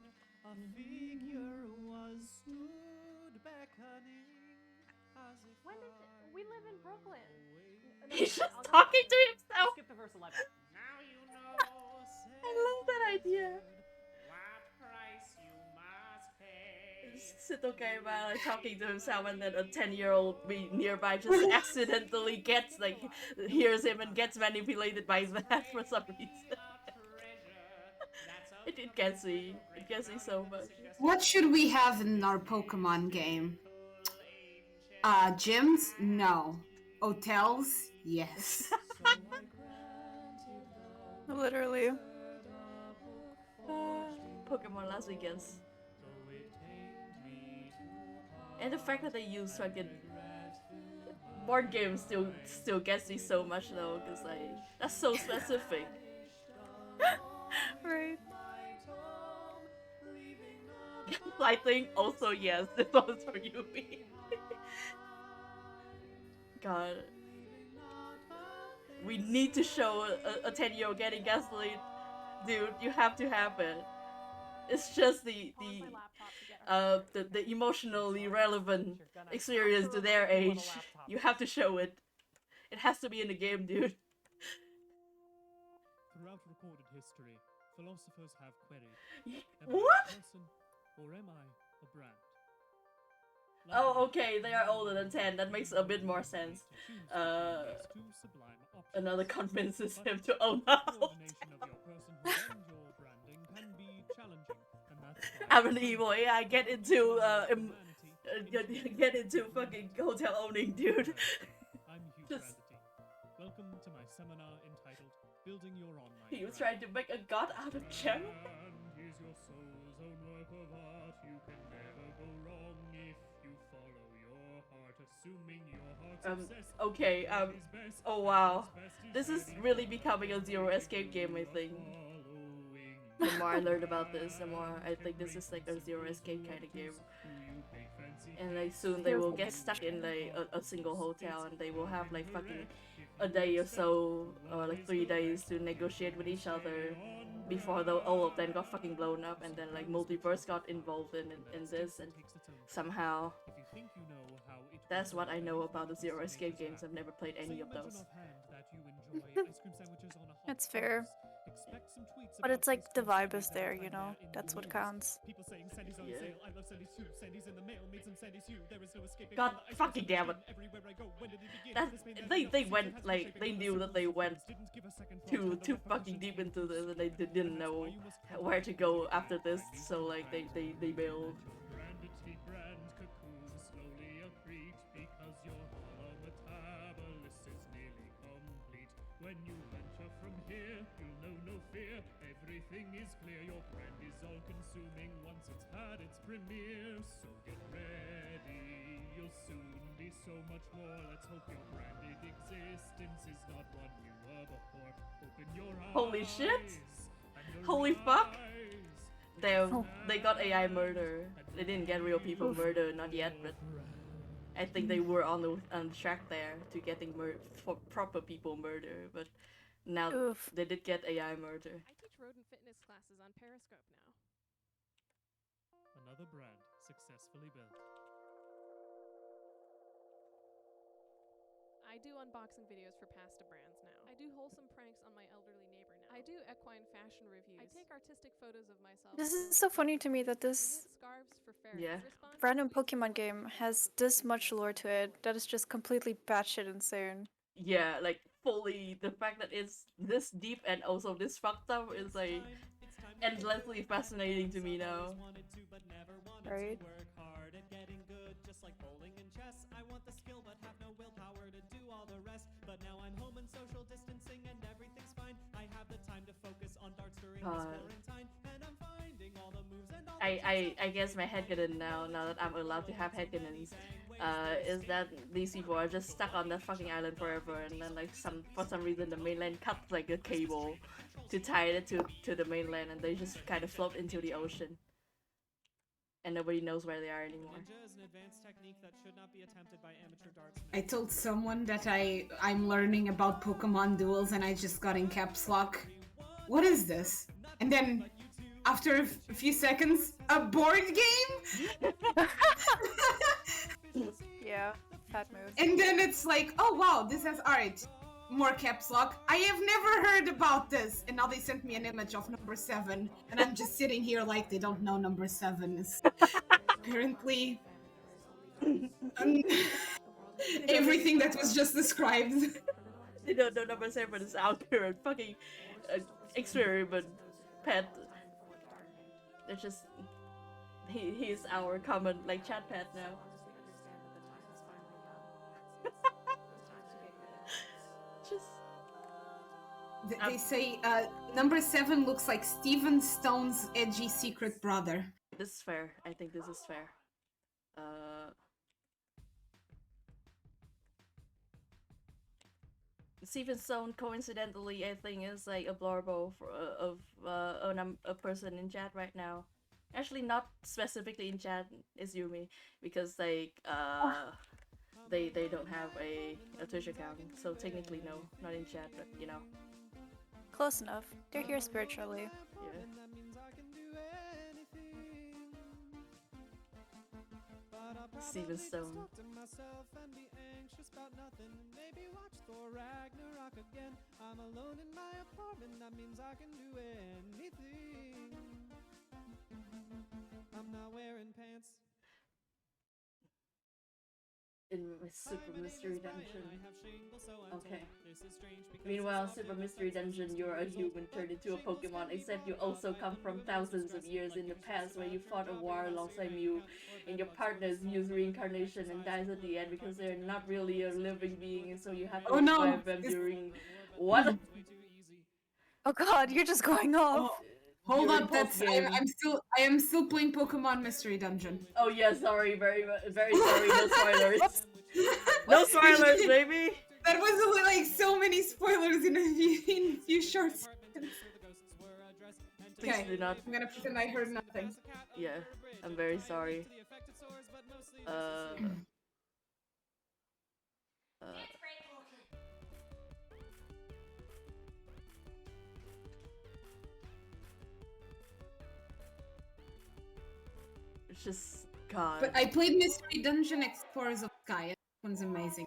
a figure was stood beckoning as if We live in Brooklyn. He's just talking to himself. Skip to verse 11. Now you know. I love that idea. What price you must pay. Seto Kaiba like talking to himself, and then a 10-year-old nearby just accidentally gets like hears him and gets manipulated by that for some reason. It gets me so much. What should we have in our Pokemon game? Gyms? No. Hotels? Yes. Literally. Pokemon Las Vegas. And the fact that they use fucking board games still gets me so much though, cause like that's so specific. Right. I think also yes, this one's for Yumi. God. We need to show a 10-year-old getting gasoline. Dude, you have to have it. It's just the emotionally relevant experience to their age. You have to show it. It has to be in the game, dude. Throughout recorded history, philosophers have queried, am What? I a person or am I a brand? Oh, okay, they are older than 10. That makes a bit more sense. Another convinces him to own a house. Coordination of your personhood and your branding can be challenging, and that's why I'm an evil AI. Get into get into fucking hotel owning, dude. I'm Just Humanity. Welcome to my seminar entitled Building Your Online he was Brand. trying to make a god out of Gem. Is your soul's own work of art. You can never go wrong if you follow your heart, assuming your heart's obsessed. Okay, oh wow. This is really becoming a Zero Escape game, I think. The more I learned about this, the more I think this is like a Zero Escape kind of game. And like soon they will get stuck in like a single hotel and they will have like fucking a day or so, or like 3 days to negotiate with each other before all of them got fucking blown up, and then like multiverse got involved in this, and somehow that's what I know about the Zero Escape games. I've never played any of those. It's fair. But it's like the vibe is there, you know? That's what counts. Yeah. God fucking damn it. That, they went like they knew that they went too fucking deep into this and they didn't know where to go after this, so like they bailed. When you venture from here, you'll know no fear. Everything is clear, your brand is all-consuming once it's had its premiere. So get ready, you'll soon be so much more. Let's hope your branded existence is not one you were before. Open your eyes. Holy shit! Holy fuck! They got AI murder. They didn't get real people murder, not yet, but I think they were on the track there to getting proper people murder, but now they did get AI murder. I teach rodent fitness classes on Periscope now. Another brand successfully built. I do unboxing videos for pasta brands now. I do wholesome pranks on my elderly neighbor now. I do equine fashion reviews. I take artistic photos of myself. This is so funny to me that this random Pokemon game has this much lore to it that is just completely batshit insane. Yeah, like fully the fact that it's this deep and also this fucked up is like endlessly fascinating to me now. Right? Just like bowling and chess, I want the skill but have no willpower to do all the rest. But now I'm home and social distancing and everything's fine. I have the time to focus on darts during this quarantine, and I'm finding all the moves and all I guess my headcanon now that I'm allowed to have headcanons, is that these people are just stuck on that fucking island forever, and then like for some reason the mainland cuts like a cable to tie it to the mainland, and they just kind of float into the ocean. And nobody knows where they are anymore. I told someone that I'm learning about Pokemon duels and I just got in caps lock. What is this? And then after a few seconds, a board game? Yeah, that move. And then it's like, oh wow, this has art. More caps lock. I have never heard about this. And now they sent me an image of number 7. And I'm just sitting here like they don't know number 7 is apparently everything that was just described. They don't know number 7 is out here and fucking experiment pet. It's just he's our common like chat pet now. They say number 7 looks like Steven Stone's edgy secret brother. This is fair. I think this is fair. Steven Stone, coincidentally, I think is like a blurbo of a person in chat right now. Actually, not specifically in chat, is Yumi, because like they don't have a Twitch account, so technically no, not in chat, but you know. Close enough. They're here spiritually. Yeah. Steven Stone. Maybe watch Thor Ragnarok again. I'm alone in my apartment, that means I can do anything. I'm not wearing pants. In my Super Mystery Dungeon. Okay. Meanwhile, Super Mystery Dungeon, you're a human turned into a Pokemon, except you also come from thousands of years in the past where you fought a war alongside Mew, and your partners use reincarnation and dies at the end because they're not really a living being, and so you have to revive them during... What? Oh god, you're just going off. Hold on, that's I am still playing Pokemon Mystery Dungeon. Oh yeah, sorry, very sorry, no spoilers. No spoilers, baby. That was like so many spoilers in a few short seconds. Okay, do not. I'm gonna pretend I heard nothing. Yeah, I'm very sorry. It's just God. But I played Mystery Dungeon Explorers of Sky. That one's amazing.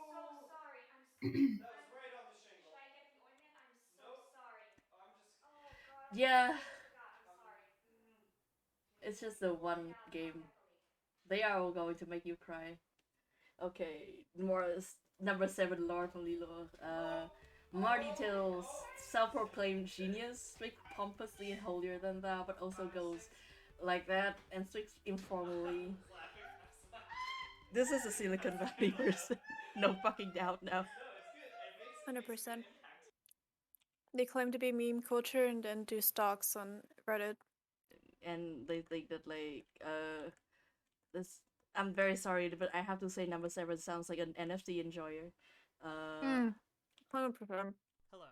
Yeah. It's just the one game. They are all going to make you cry. Okay, more number 7, Lord from Lilo. Marty Tales, self-proclaimed genius, speaks pompously and holier than thou, but also goes like that and speaks informally. This is a Silicon Valley person. No fucking doubt now. 100%. They claim to be meme culture and then do stocks on Reddit. And they think that like this. I'm very sorry, but I have to say number 7 sounds like an NFT enjoyer. 100%. Hello,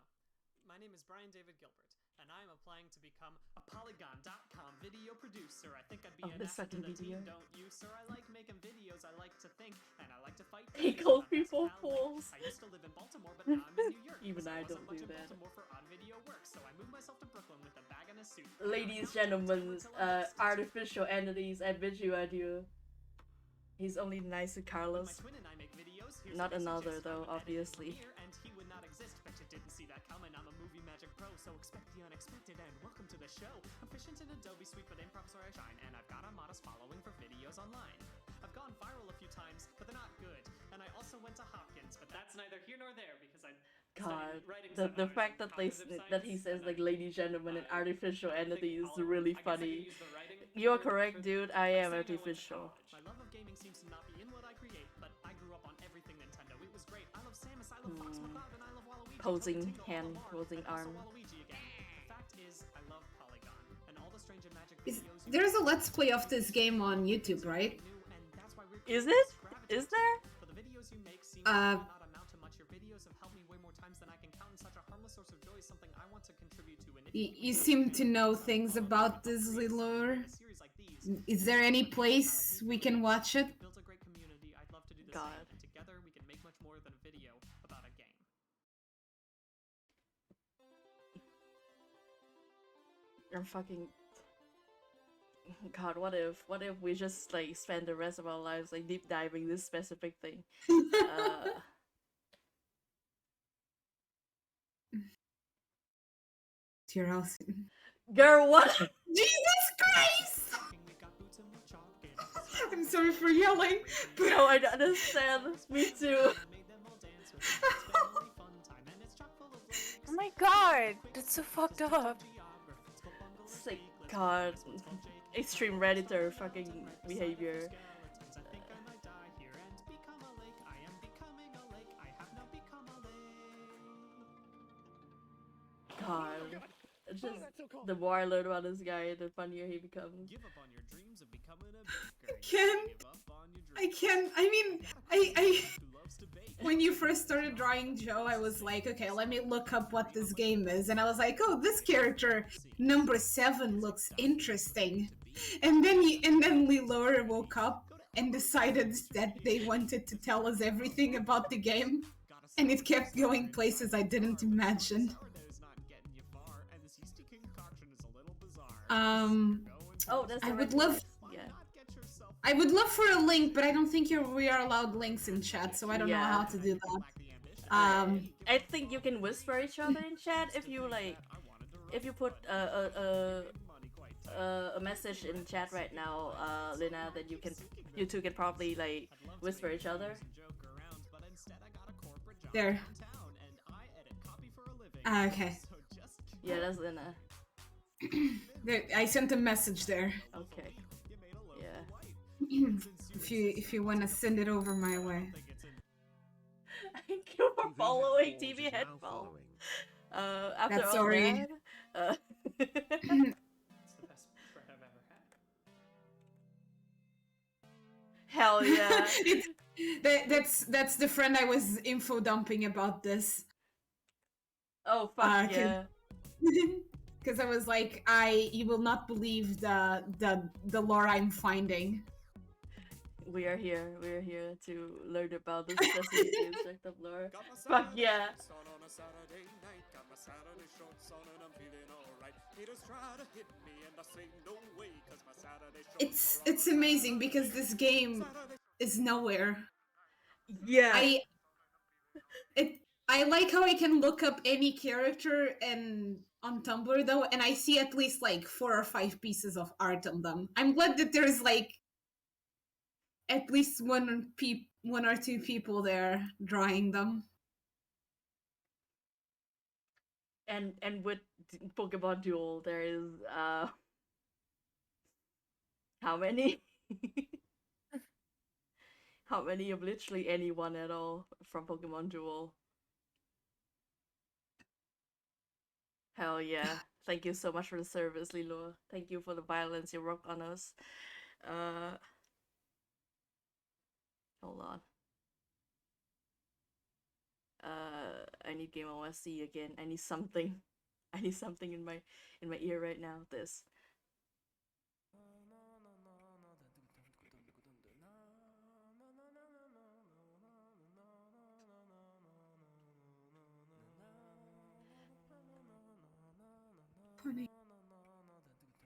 my name is Brian David Gilbert, and I am applying to become a Polygon.com video producer. I think I'd be an asset to the team, don't you, sir? I like making videos, I like to think, and I like to fight. He calls people fools. I used to live in Baltimore, but now I'm in New York. Even I don't do that. Baltimore for odd video work, so I moved myself to Brooklyn with a bag and a suit. Ladies, gentlemen, artificial entities, I bid you adieu. He's only nice to Carlos. Not another, though, obviously. And he would not exist, bet you didn't see that coming. I'm a movie magic pro, so expect the unexpected and welcome to the show. I'm efficient in Adobe Suite, but in Professor I shine, and I've got a modest following for videos online. I've gone viral a few times, but they're not good. And I also went to Hopkins, but that's neither here nor there because I God, the fact that he says like ladies, gentlemen, and artificial entity is really funny. You're correct, dude. I am artificial. My love of gaming seems to not be in what I create, but I grew up on everything Nintendo. It was great. I love Samus, I love Fox McCloud, and I love Waluigi. Posing hand, posing arm. The fact is, I love Polygon, and all the strange and magic videos. There's a let's play of this game on YouTube, right? Is it? Is there? For the videos you make seem to not amount to much. Your videos have helped me way more times than I can count, and such a harmless source of joy is something I want to contribute to. And You seem to know things about this lore. Is there any place we can watch it? Built a great community. I'd love to do the God. same, and together we can make much more than a video about a game. I'm fucking... God, what if we just like spend the rest of our lives like deep diving this specific thing? To your house. Girl, what? Jesus Christ! I'm sorry for yelling. But... No, I don't understand. Me too. Oh my god, that's so fucked up. It's like, God, extreme Redditor fucking behavior. God. It's just the more I learn about this guy, the funnier he becomes. Give up on your dreams of becoming a I can't. I mean, when you first started drawing Joe, I was like, okay, let me look up what this game is, and I was like, oh, this character number 7 looks interesting. And then Lilora woke up and decided that they wanted to tell us everything about the game, and it kept going places I didn't imagine. Oh, that's I the would right love. voice. Yeah. I would love for a link, but I don't think we are allowed links in chat, so I don't know Yeah. how to do that. I think you can whisper each other in chat if you like. If you put a message in chat right now, Lina, then you two can probably like whisper each other. There. Okay. Yeah, that's Lina. There, I sent a message there. Okay. Yeah. if you want to send it over my way. Thank you for following TV Headphone. After That's all sorry. that, It's the best friend I've ever had. hell yeah. That's the friend I was info dumping about this. Oh fuck yeah. Because I was like, you will not believe the lore I'm finding. We are here to learn about the Sesame Street objective lore. Fuck yeah. It's amazing because this game is nowhere. Yeah. I like how I can look up any character and on Tumblr though, and I see at least like 4 or 5 pieces of art on them. I'm glad that there's like at least one or two people there drawing them. And with Pokemon Duel, there is how many? How many of literally anyone at all from Pokemon Duel? Hell yeah. Thank you so much for the service, Lilo. Thank you for the violence you worked on us. Hold on. I need Game OSC again. I need something. I need something in my ear right now. This.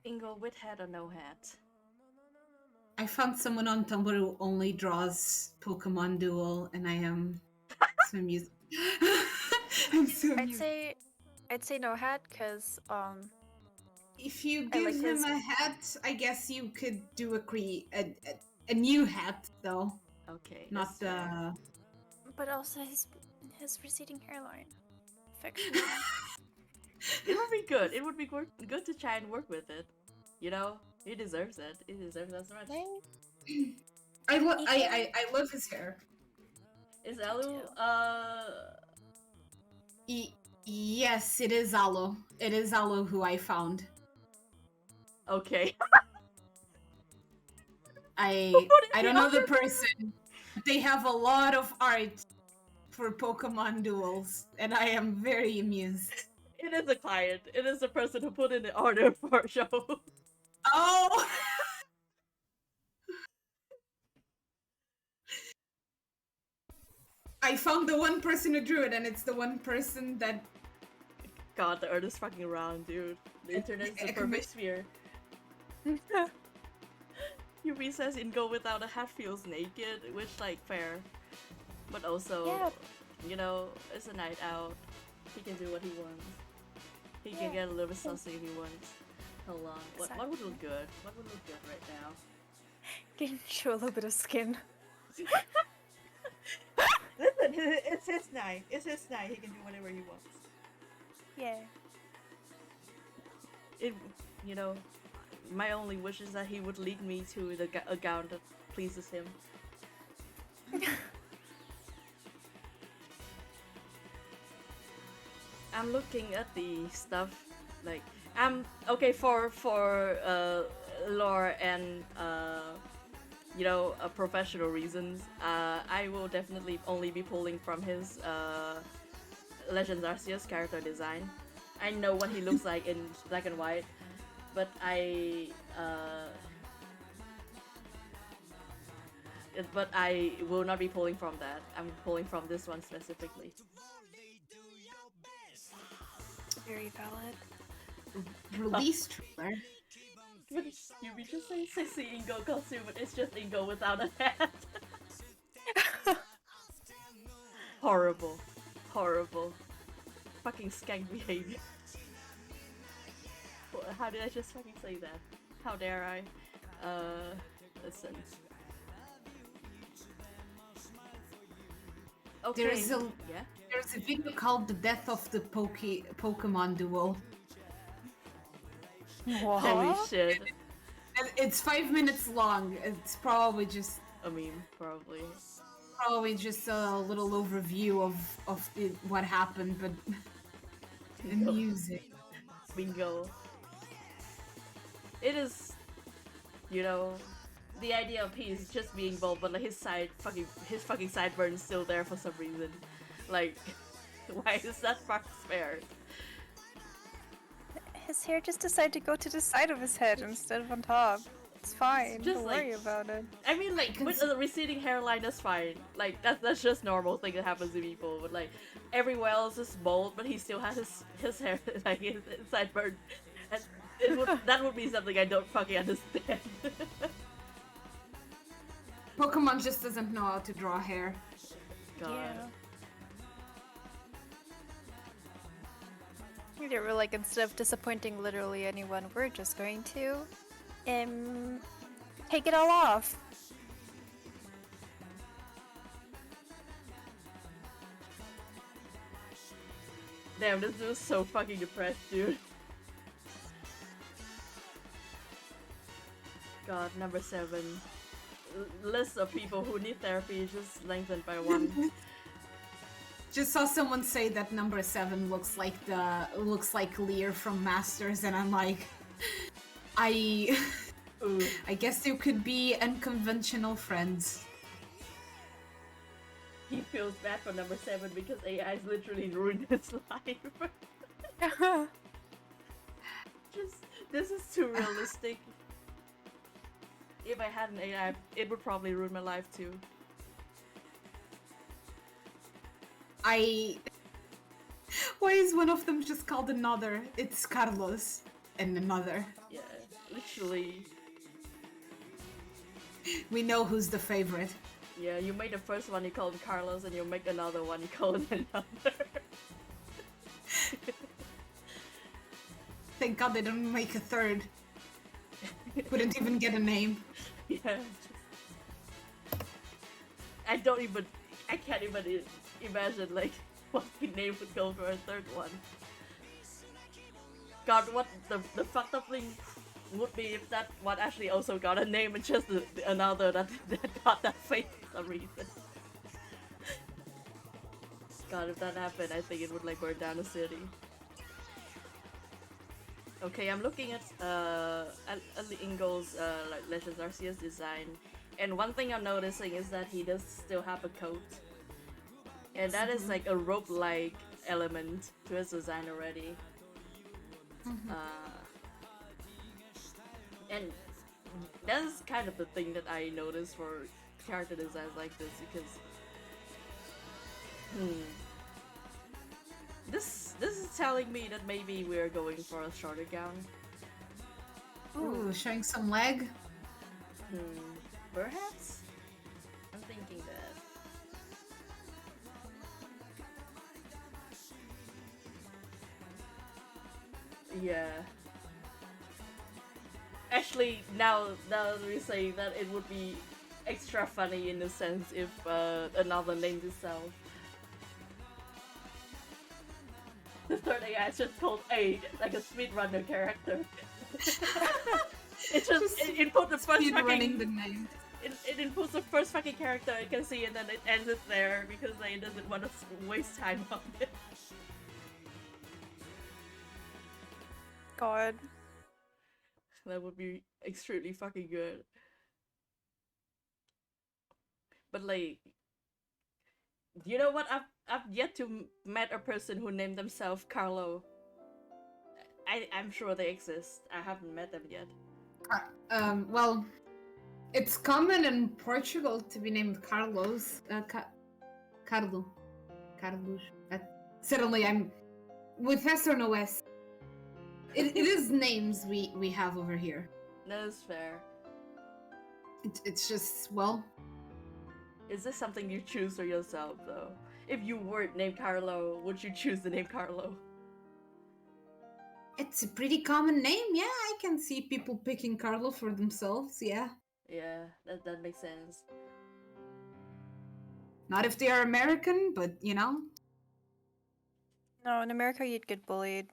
Ingo, with hat or no hat? I found someone on Tumblr who only draws Pokemon Duel, and I am so amused. I'm so amused. I'd say no hat, because if you give him a hat, I guess you could do a new hat though. Okay. Not the. But also his receding hairline. Fiction. It would be good. It would be good to try and work with it. You know, he deserves it. He deserves that so much. I love his hair. Is Alu Yes, it is Alo. It is Alo who I found. Okay. I don't know the person. They have a lot of art for Pokemon duels, and I am very amused. It is a client. It is the person who put in the order for a show. Oh! I found the one person who drew it, and it's the one person that... God, the earth is fucking around, dude. The internet is the perfect sphere. Yubi says Ingo without a hat feels naked, which, like, fair. But also, you know, it's a night out. He can do what he wants. He can get a little bit saucy if he wants. Hold on. What would look good? What would look good right now? Can show a little bit of skin. Listen, it's his night. It's his night. He can do whatever he wants. Yeah. You know, my only wish is that he would lead me to a gown that pleases him. I'm looking at the stuff, like, okay, for lore and you know, professional reasons, I will definitely only be pulling from his Legends Arceus character design. I know what he looks like in black and white, but I will not be pulling from that. I'm pulling from this one specifically. Very valid. Release trailer. You be just saying sexy Ingo costume, but it's just Ingo without a hat. Horrible. Horrible. Fucking skank behavior. How did I just fucking say that? How dare I? Listen. Okay. There's a video called "The Death of the Pokemon Duo." Holy shit. It's 5 minutes long. It's probably just a meme, probably. Probably just a little overview of what happened, but the music. Bingo. It is, you know, the idea of he's just being bold, but like his fucking sideburn is still there for some reason. Like, why is that fucking spared? His hair just decided to go to the side of his head instead of on top. It's fine. Just Don't worry about it. I mean, like, with a receding hairline, that's fine. Like, that's just normal thing that happens to people. But like, everywhere else is bald, but he still has his hair, like his sideburn. And that would be something I don't fucking understand. Pokemon just doesn't know how to draw hair. God. Yeah. They were like, instead of disappointing literally anyone, we're just going to take it all off. Damn, this dude's so fucking depressed, dude. God, number 7. List of people who need therapy just lengthened by 1. Just saw someone say that number 7 looks like Lear from Masters, and I'm like, I guess there could be unconventional friends. He feels bad for number 7 because AI's literally ruined his life. This is too realistic. If I had an AI, it would probably ruin my life too. Why is one of them just called Another? It's Carlos and Another. Yeah, literally. We know who's the favorite. Yeah, you make the first one, you call him Carlos, and you make another one, you call him Another. Thank God they don't make a third. Wouldn't even get a name. Yeah. I can't even imagine like what the name would go for a third one. God, what the fucked up thing would be if that one actually also got a name and just another that got that face for some reason. God, if that happened, I think it would like burn down the city. Okay, I'm looking at Ingo's like Legends Arceus design, and one thing I'm noticing is that he does still have a coat, and that is like a rope-like element to his design already. And that's kind of the thing that I notice for character designs like this, because this is telling me that maybe we're going for a shorter gown. Ooh, showing some leg? Perhaps? I'm thinking that. Yeah. Actually, now that we say that, it would be extra funny in a sense if another named itself. The third AI is just called A, like a speedrunner character. It's just it put the first fucking the name. It inputs the first fucking character it can see, and then it ends it there because it doesn't want to waste time on it. God. That would be extremely fucking good. But like, you know what? I've yet to met a person who named themselves Carlo. I'm sure they exist. I haven't met them yet. Well, it's common in Portugal to be named Carlos. Carlo. Carlos. Suddenly I'm with S or no S. It is names we have over here. That is fair. It's just, well, Is this something you choose for yourself though? If you weren't named Carlo, would you choose the name Carlo? it's a pretty common name. Yeah, I can see people picking Carlo for themselves. Yeah. Yeah, that makes sense. Not if they are American, but you know. No, in America you'd get bullied.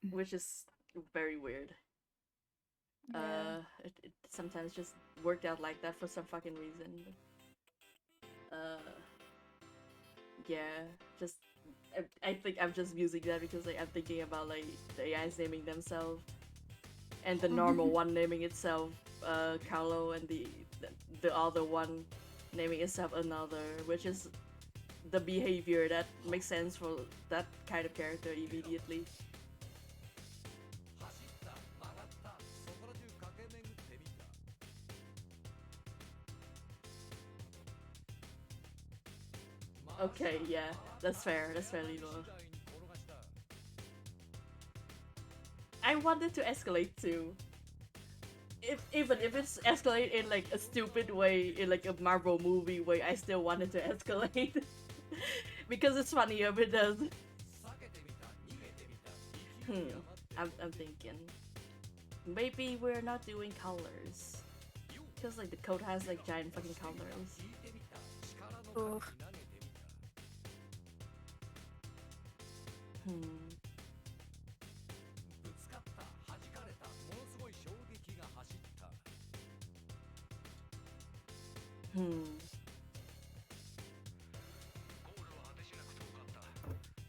Which is very weird. Yeah. It sometimes just worked out like that for some fucking reason. Yeah, just I think I'm just using that because like I'm thinking about like the AIs naming themselves, and the normal one naming itself Carlo, and the other one naming itself another, which is the behavior that makes sense for that kind of character immediately. Okay, yeah, that's fair, Lilo. I wanted to escalate too. Even if it's escalate in like a stupid way, in like a Marvel movie way, I still wanted to escalate. Because it's funny if it does. I'm thinking. Maybe we're not doing colors. Because like the code has like giant fucking colors. Ooh.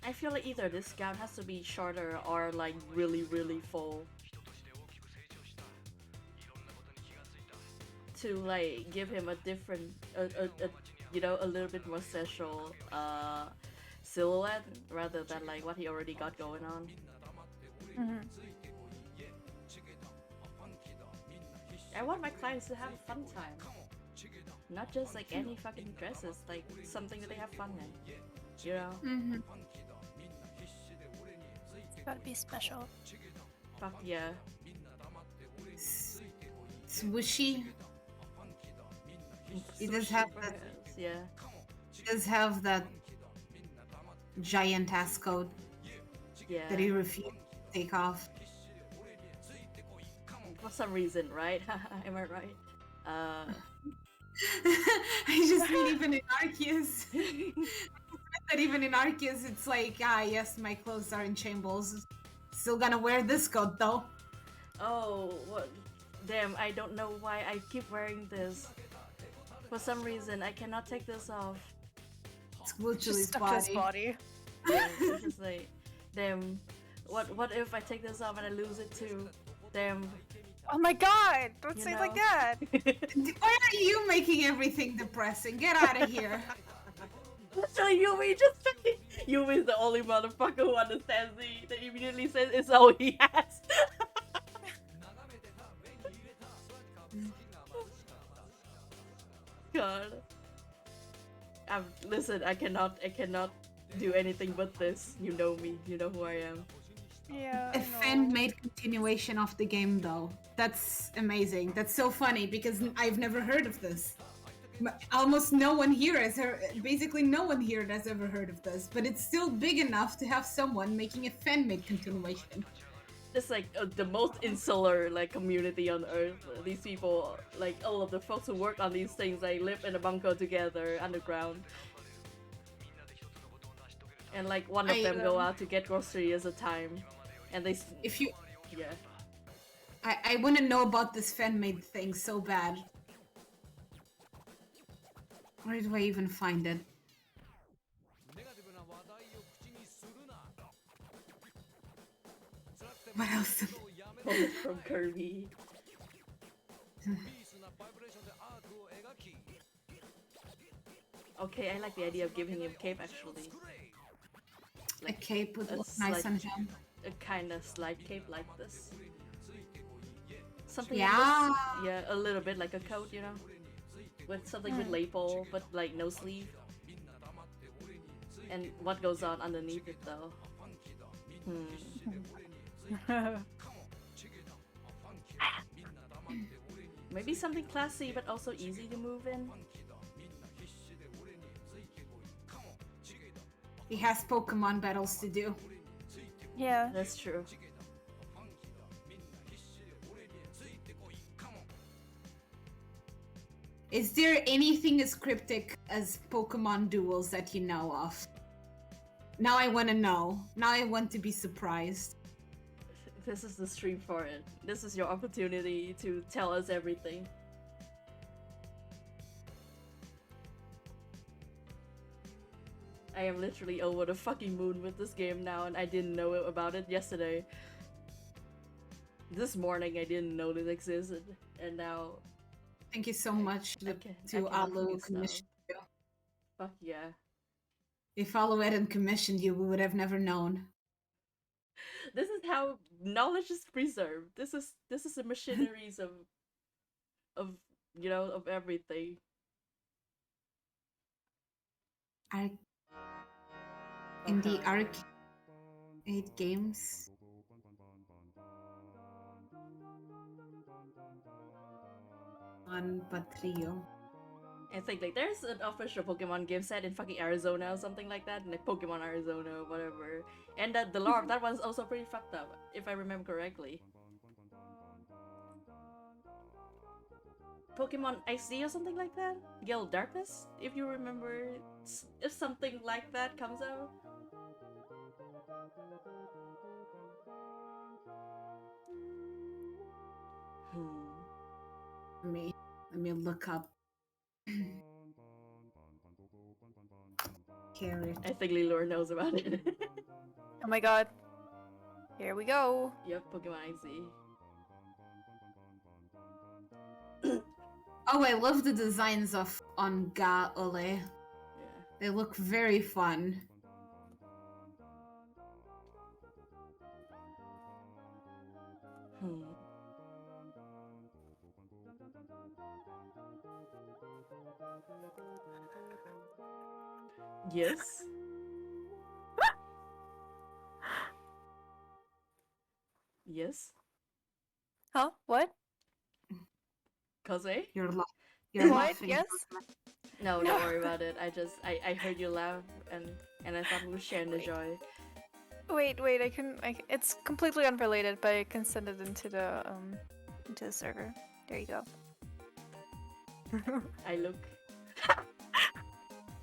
I feel like either this gown has to be shorter or like really full to like give him a different, you know, a little bit more sexual silhouette rather than like what he already got going on. I want my clients to have a fun time, not just like any fucking dresses, like something that they have fun in, you know. It's gotta be special. Fuck yeah. Swooshy. It does have that. Yeah. It does have that giant ass coat. Yeah. That he refused to take off. For some reason, right? Am I right? I just mean even in Arceus. That even in Arceus, it's like, yes, my clothes are in shambles. Still gonna wear this coat though. Oh, what? Damn, I don't know why I keep wearing this. For some reason, I cannot take this off. It's glued to his stuck to his body. Yeah, it's just like, damn. What if I take this off and I lose it too? Damn. Oh my god! Don't say it like that! Why are you making everything depressing? Get out of here. So Yumi just Yumi's the only motherfucker who understands me. That immediately says it's all he has. God. Listen, I cannot do anything but this. You know me. You know who I am. Yeah. A fan-made continuation of the game, though. That's amazing. That's so funny because I've never heard of this. Almost no one here has heard. Basically, no one here has ever heard of this. But it's still big enough to have someone making a fan-made continuation. It's like the most insular like community on Earth. These people, like all of the folks who work on these things, they live in a bunker together underground. And like one of them go out to get groceries at a time, and they. If you. Yeah. I want to know about this fan-made thing so bad. Where do I even find it? What else? From Kirby. Okay, I like the idea of giving him cape actually. A cape would a look nice slight- on him. A kind of slight cape like this. Something Yeah. yeah, a little bit like a coat, you know, with something with lapel, but like no sleeve. And what goes on underneath it though? Maybe something classy but also easy to move in. He has Pokemon battles to do. Yeah. That's true. Is there anything as cryptic as Pokemon duels that you know of? Now I want to know. Now I want to be surprised. This is the stream for it. This is your opportunity to tell us everything. I am literally over the fucking moon with this game now, and I didn't know about it yesterday. This morning I didn't know it existed, and now... Thank you so much to Alu who commissioned you. Fuck yeah. If Alu hadn't commissioned you, we would have never known. This is how knowledge is preserved. This is the machineries of you know, of everything. In the arcade games. On Patrio. I think like there's an official Pokemon game set in fucking Arizona or something like that, like Pokemon Arizona or whatever. And that the lore of that one's also pretty fucked up, if I remember correctly. Pokemon XD or something like that? Gale Darkness, if you remember, if something like that comes out. Let me look up. Carrot. I think Lilor knows about it. Oh my god. Here we go. Yep, Pokemon XD. Oh, I love the designs of on Ga Ole. Yeah. They look very fun. Yes. Yes. Huh? What? Kaze? You're What? laughing. Yes? No, don't worry about it. I heard you laugh and I thought we were sharing the joy. Wait, I can. It's completely unrelated, but I can send it into the server. There you go. I look.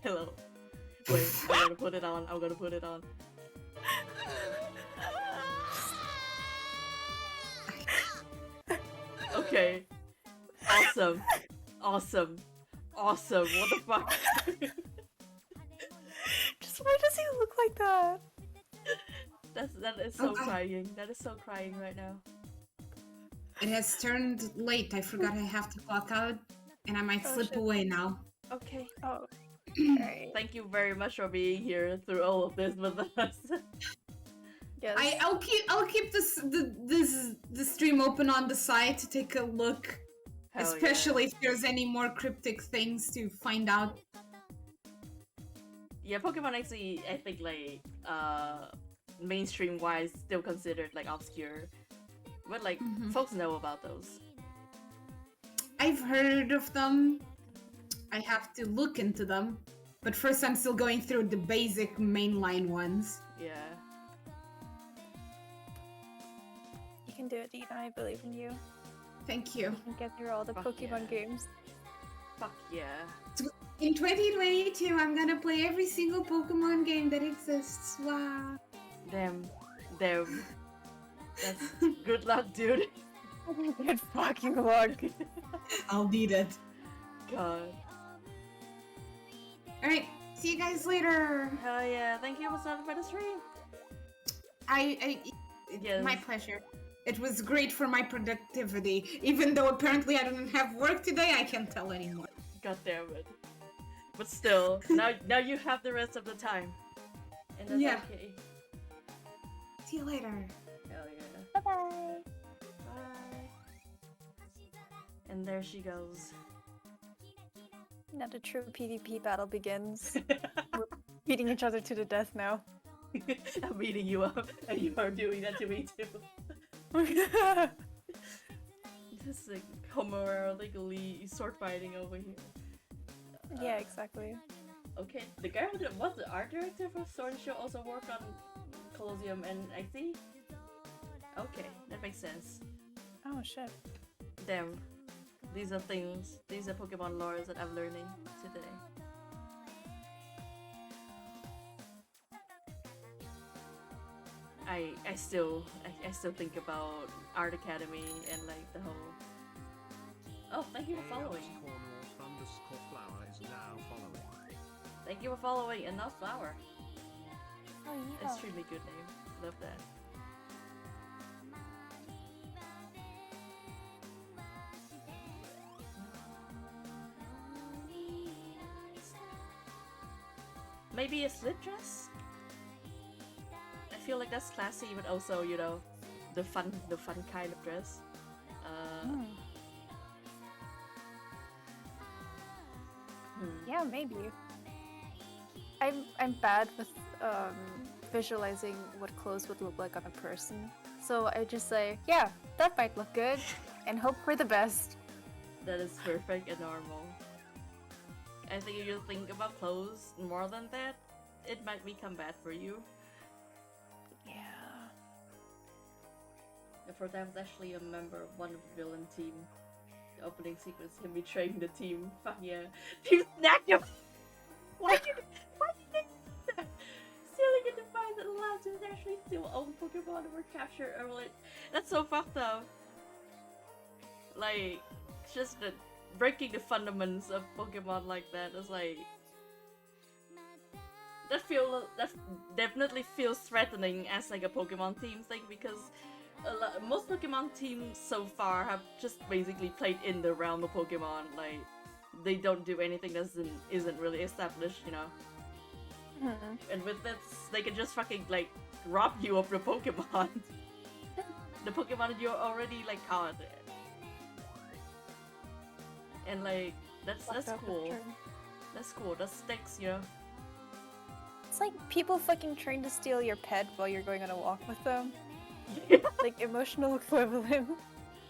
Hello. Wait, I'm gonna put it on. I'm gonna put it on. Okay. Awesome. Awesome. Awesome. What the fuck? Just why does he look like that? That is so crying. That is so crying right now. It has turned late. I forgot I have to clock out, and I might Oh, slip shit. away now. Okay. Oh. Thank you very much for being here through all of this with us. Yes. I'll keep the stream open on the side to take a look, Hell especially if there's any more cryptic things to find out. Yeah, Pokemon XD, I think like mainstream wise still considered like obscure, but like folks know about those. I've heard of them. I have to look into them, but first I'm still going through the basic mainline ones. Yeah. You can do it, Dina. I believe in you. Thank you. You can get through all the Fuck Pokemon games. Fuck yeah. In 2022, I'm gonna play every single Pokemon game that exists. Wow. Damn. That's good luck, dude. Good fucking luck. I'll need it. God. Alright, see you guys later. Hell yeah. Thank you for the stream. Yes. My pleasure. It was great for my productivity. Even though apparently I didn't have work today, I can't tell anymore. God damn it. But still, now you have the rest of the time. And that's Yeah. okay. See you later. Hell yeah. Bye-bye. Bye. And there she goes. Now the true PvP battle begins. We're beating each other to the death now. I'm beating you up, and you are doing that to me too. Just like homoerotically sword fighting over here. Yeah, exactly. Okay, the guy who was the art director for Sword Show also worked on Colosseum and XD? Okay, that makes sense. Oh shit. Damn. These are Pokemon lores that I'm learning today. I still think about Art Academy and like the whole. Oh, thank you for following. Flower is now following. Thank you for following Enough Flower. Oh yeah. Extremely good name. Love that. Maybe a slip dress? I feel like that's classy, but also, you know, the fun kind of dress. Yeah, maybe. I'm bad with visualizing what clothes would look like on a person. So I just say, yeah, that might look good, and hope for the best. That is perfect and normal. I think if you think about clothes more than that, it might become bad for you. Yeah. The first time I was actually a member of one of the villain team. The opening sequence, him betraying the team. Fuck yeah. You snacked him! Why did you do that? Stealing a device that allows you to actually steal own Pokemon that were captured early. That's so fucked up. Like, just breaking the fundamentals of Pokemon like that is like... That definitely feels threatening as like a Pokemon team thing, because most Pokemon teams so far have just basically played in the realm of Pokemon. Like, they don't do anything that isn't really established, you know. And with this, they can just fucking like rob you of the Pokemon. The Pokemon that you're already like caught. And like that's cool. That's cool. That sticks, you know. It's like people fucking trying to steal your pet while you're going on a walk with them. Like emotional equivalent.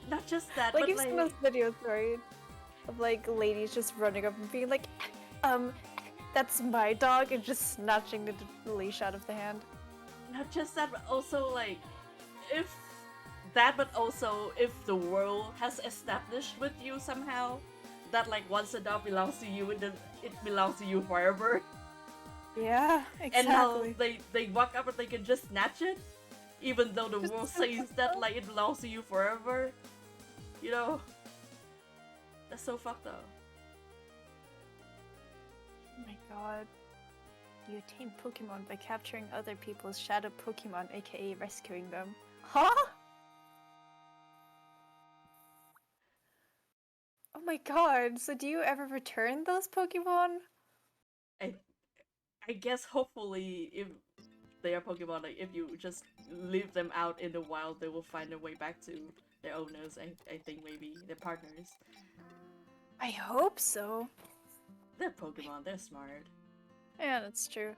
Not just that, like but you've like seen those videos, right? Of like ladies just running up and being like, that's my dog, and just snatching the leash out of the hand. Not just that, but also like if the world has established with you somehow that like once a dog belongs to you, it belongs to you forever. Yeah, exactly. And now they walk up and they can just snatch it, even though the world says that like it belongs to you forever. You know, that's so fucked up. Oh my god. You tame Pokemon by capturing other people's shadow Pokemon, aka rescuing them. Huh? Oh my god, so do you ever return those Pokemon? I guess hopefully if they are Pokemon, like if you just leave them out in the wild, they will find their way back to their owners. I think maybe their partners. I hope so. They're Pokemon, they're smart. Yeah, that's true.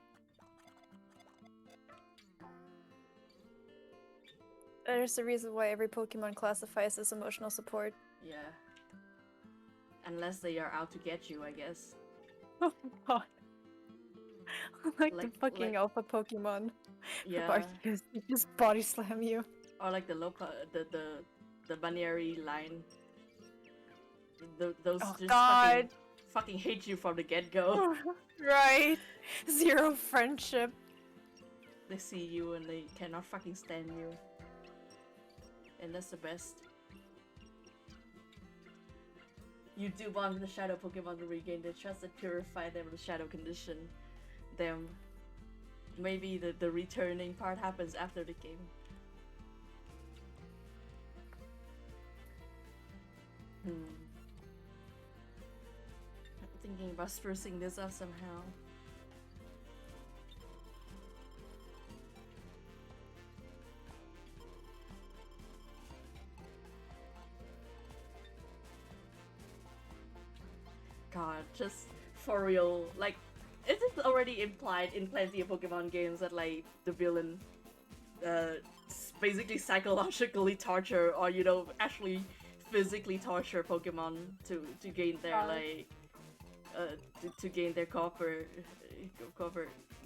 There's a reason why every Pokemon classifies as emotional support. Yeah. Unless they are out to get you, I guess. Oh my god. like the fucking alpha Pokemon. Yeah. They just body slam you. Or like the binary line. Those just fucking hate you from the get-go. Right. Zero friendship. They see you and they cannot fucking stand you. And that's the best. You do want the shadow Pokemon to regain their trust and purify them with the shadow condition. Them. Maybe the returning part happens after the game. Thinking about sprucing this up somehow. God, just for real, like, it is already implied in plenty of Pokemon games that, like, the villain, basically psychologically torture or, you know, actually physically torture Pokemon to gain their, like, to gain their copper,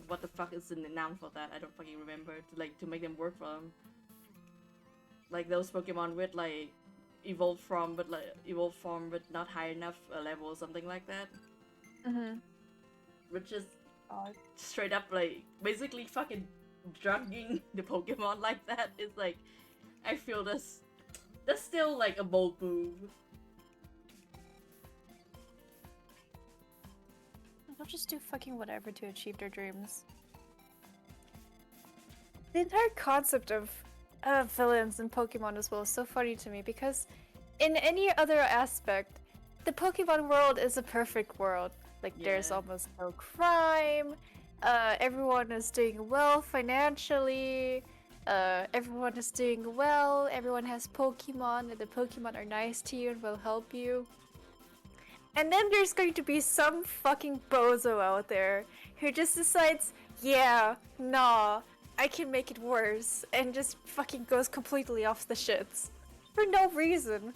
what the fuck is the noun for that? I don't fucking remember. To make them work for them. Like those Pokemon with, like, evolved form but not high enough level or something like that. Which is straight up, like, basically fucking drugging the Pokemon like that. It's like, I feel that's still like a bold move. They'll just do fucking whatever to achieve their dreams. The entire concept of villains in Pokemon as well is so funny to me because in any other aspect, the Pokemon world is a perfect world. Like, there's almost no crime, everyone is doing well financially, everyone is doing well, everyone has Pokemon, and the Pokemon are nice to you and will help you. And then there's going to be some fucking bozo out there who just decides, yeah, nah, I can make it worse, and just fucking goes completely off the shits. For no reason.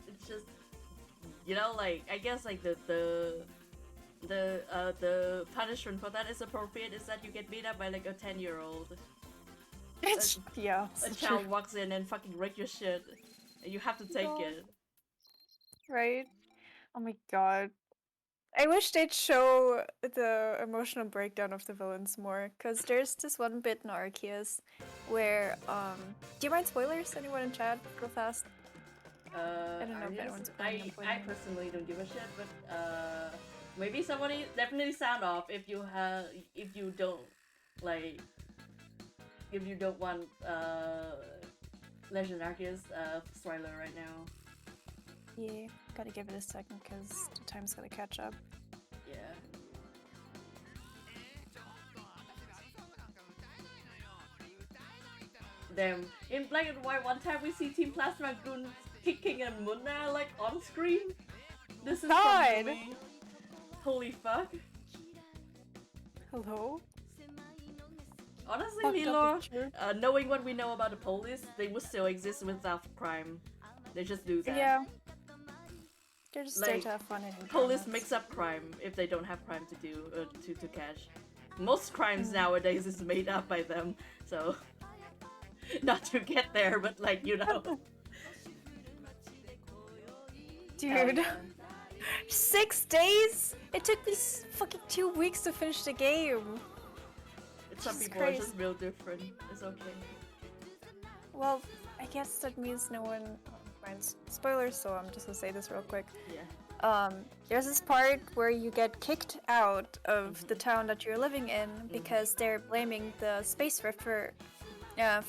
It's just, you know, like, I guess, like, the punishment for that is appropriate is that you get beat up by, like, a 10-year-old. Yeah. A child walks in and fucking wreck your shit, and you have to take it. Right? Oh my god. I wish they'd show the emotional breakdown of the villains more, because there's this one bit in Arceus where, do you mind spoilers? Anyone in chat? Real fast. I don't know if anyone's planning on I personally don't give a shit, but maybe somebody definitely sound off if you don't want Legend Arceus spoiler right now. Yeah, gotta give it a second because the time's gotta catch up. Yeah. Damn, in Black and White one time we see Team Plasma Goon kicking a Munna, like, on screen. This is God! Movie. Holy fuck. Hello? Honestly, Fucked up Lilo, knowing what we know about the police, they would still exist without crime. They just do that. Yeah. They're just there Like, to have fun and police mix up crime if they don't have crime to do, to catch. Most crimes nowadays is made up by them, so... Not to get there, but, like, you know. Dude. 6 days? It took me fucking 2 weeks to finish the game. Some people are just real different. It's okay. Well, I guess that means no one minds spoilers, so I'm just gonna say this real quick. Yeah. There's this part where you get kicked out of the town that you're living in because they're blaming the space rift for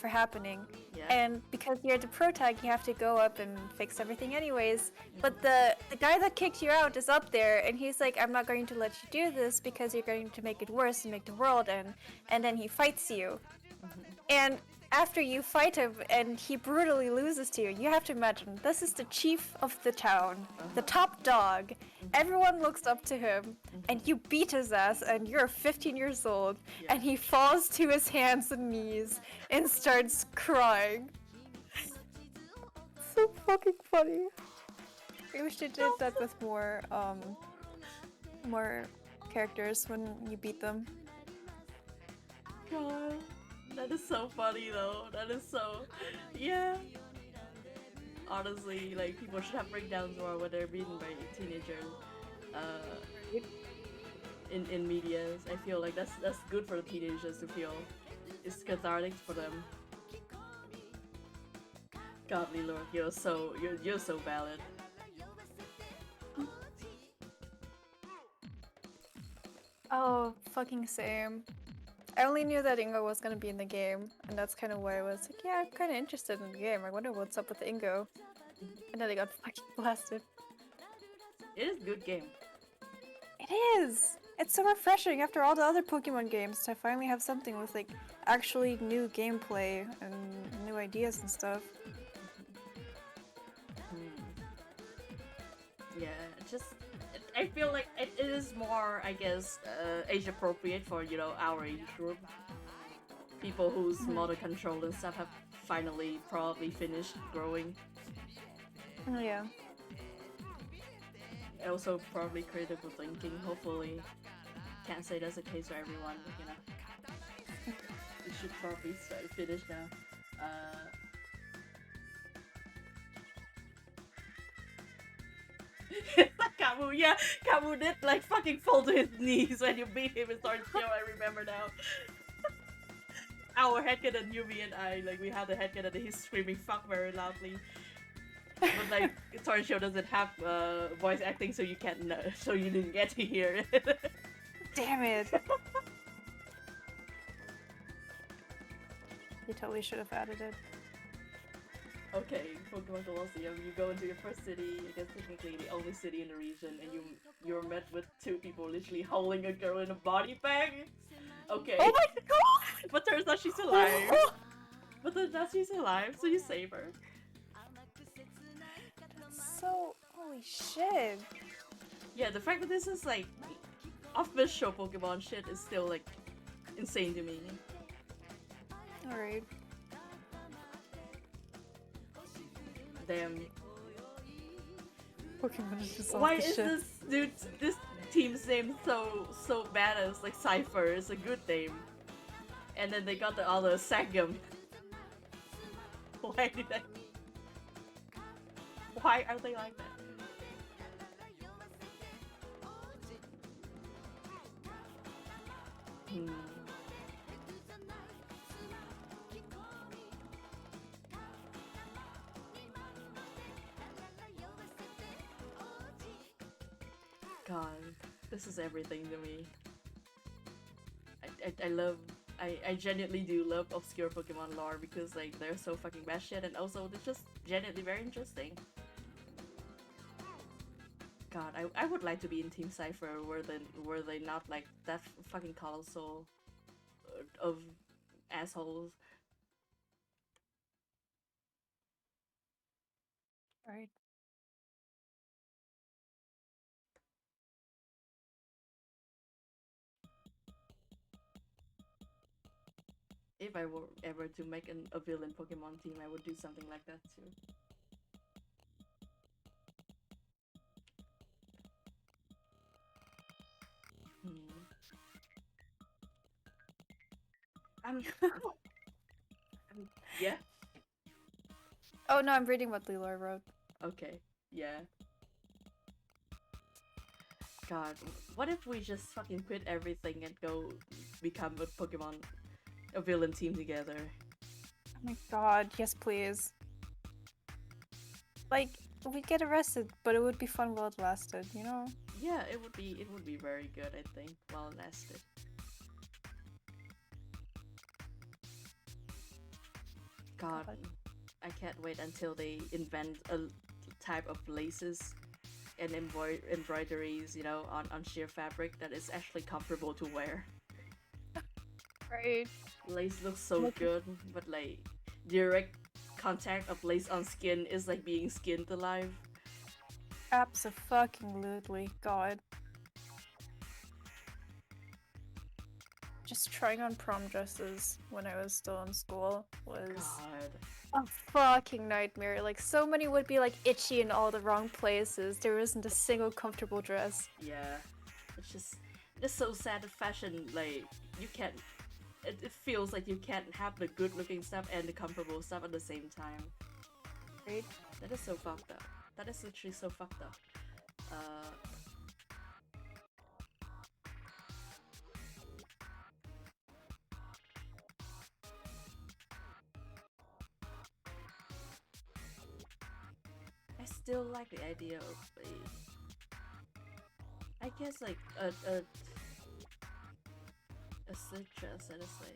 happening. Yeah. And because you're the protag, you have to go up and fix everything anyways. But the guy that kicked you out is up there, and he's like, I'm not going to let you do this because you're going to make it worse and make the world end. And then he fights you. And after you fight him and he brutally loses to you, you have to imagine, this is the chief of the town, the top dog. Everyone looks up to him, and you beat his ass, and you're 15 years old, and he falls to his hands and knees and starts crying. So fucking funny. I wish they did that with more characters when you beat them. God. That is so funny though. That is so... Yeah. Honestly, like, people should have breakdowns more when they're beaten by teenagers. In medias. I feel like that's good for the teenagers to feel. It's cathartic for them. Godly Lord, you're so valid. Oh, fucking same. I only knew that Ingo was gonna be in the game, and that's kind of why I was like, yeah, I'm kind of interested in the game. I wonder what's up with Ingo. And then I got fucking blasted. It is a good game. It is! It's so refreshing after all the other Pokemon games to finally have something with like actually new gameplay and new ideas and stuff. Yeah, I feel like it is more, I guess, age appropriate for, you know, our age group. People whose motor control and stuff have finally probably finished growing. Yeah. Also probably critical thinking, hopefully. Can't say that's the case for everyone, but, you know. We should probably start finish now. Kamu, yeah, Kamu did like fucking fall to his knees when you beat him in Sword and Shield, I remember now. Our headcanon, Yumi and I, like we had the headcanon and he's screaming fuck very loudly. But like, Sword and Shield doesn't have voice acting, so you can't know, so you didn't get to hear it. Damn it! You totally should have added it. Okay, Pokemon Colosseum, you go into your first city, I guess technically the only city in the region, and you're met with two people literally holding a girl in a body bag. Okay. Oh my god! But turns out she's alive. But turns out she's alive, so you save her. So, holy shit. Yeah, the fact that this is like official Pokemon shit is still like insane to me. Alright. Damn. Pokemon is just Why off the is shit. this team's name so badass? Like Cypher is a good name. And then they got the other Sagum. Why did I? Why are they like that? God, this is everything to me. I genuinely do love obscure Pokemon lore because like they're so fucking bad shit and also they're just genuinely very interesting. God, I would like to be in Team Cypher were they not like that fucking colossal of assholes. Right. If I were ever to make a villain Pokemon team, I would do something like that too. Yeah. Oh no, I'm reading what Leroy wrote. Okay, yeah. God, what if we just fucking quit everything and go become a villain team together? Oh my god, yes please. Like, we'd get arrested, but it would be fun while it lasted, you know? Yeah, it would be very good, I think, while it lasted. God, I can't wait until they invent a type of laces and embroideries, you know, on sheer fabric that is actually comfortable to wear. Right. Lace looks so good, but like direct contact of lace on skin is like being skinned alive. Abso-fucking-lutely, god. Just trying on prom dresses when I was still in school was a fucking nightmare. Like, so many would be like itchy in all the wrong places. There isn't a single comfortable dress. Yeah, it's just so sad that fashion, like, you can't, it feels like you can't have the good looking stuff and the comfortable stuff at the same time. Right? That is so fucked up. That is literally so fucked up. I still like the idea of I guess like a slit dress, let us say.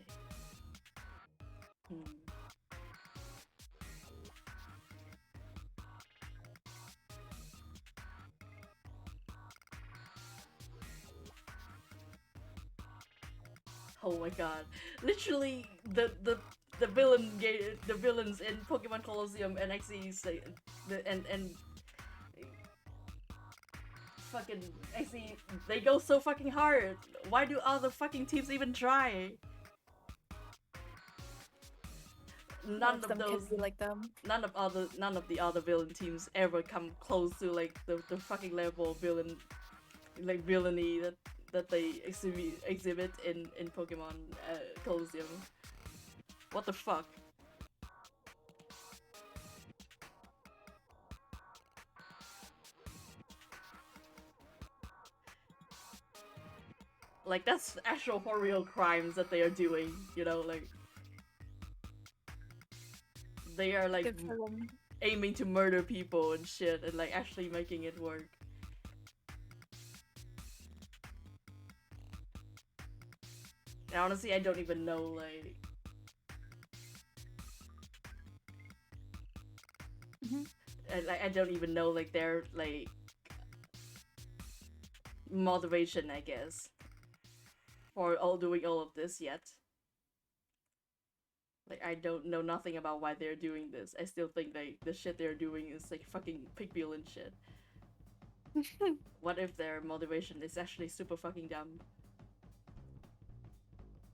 Oh my god. Literally, the villains in Pokemon Colosseum and actually say and fucking actually they go so fucking hard. Why do other fucking teams even try? None of them those can be like them. none of the other villain teams ever come close to like the fucking level of villainy that they exhibit in Pokemon Colosseum. What the fuck? Like, that's actual for real crimes that they are doing, you know, like they are like aiming to murder people and shit and like actually making it work. And honestly, I don't even know, like I don't even know like their like motivation, I guess, for doing all of this yet. Like, I don't know nothing about why they're doing this. I still think like the shit they're doing is like fucking pig and shit. What if their motivation is actually super fucking dumb?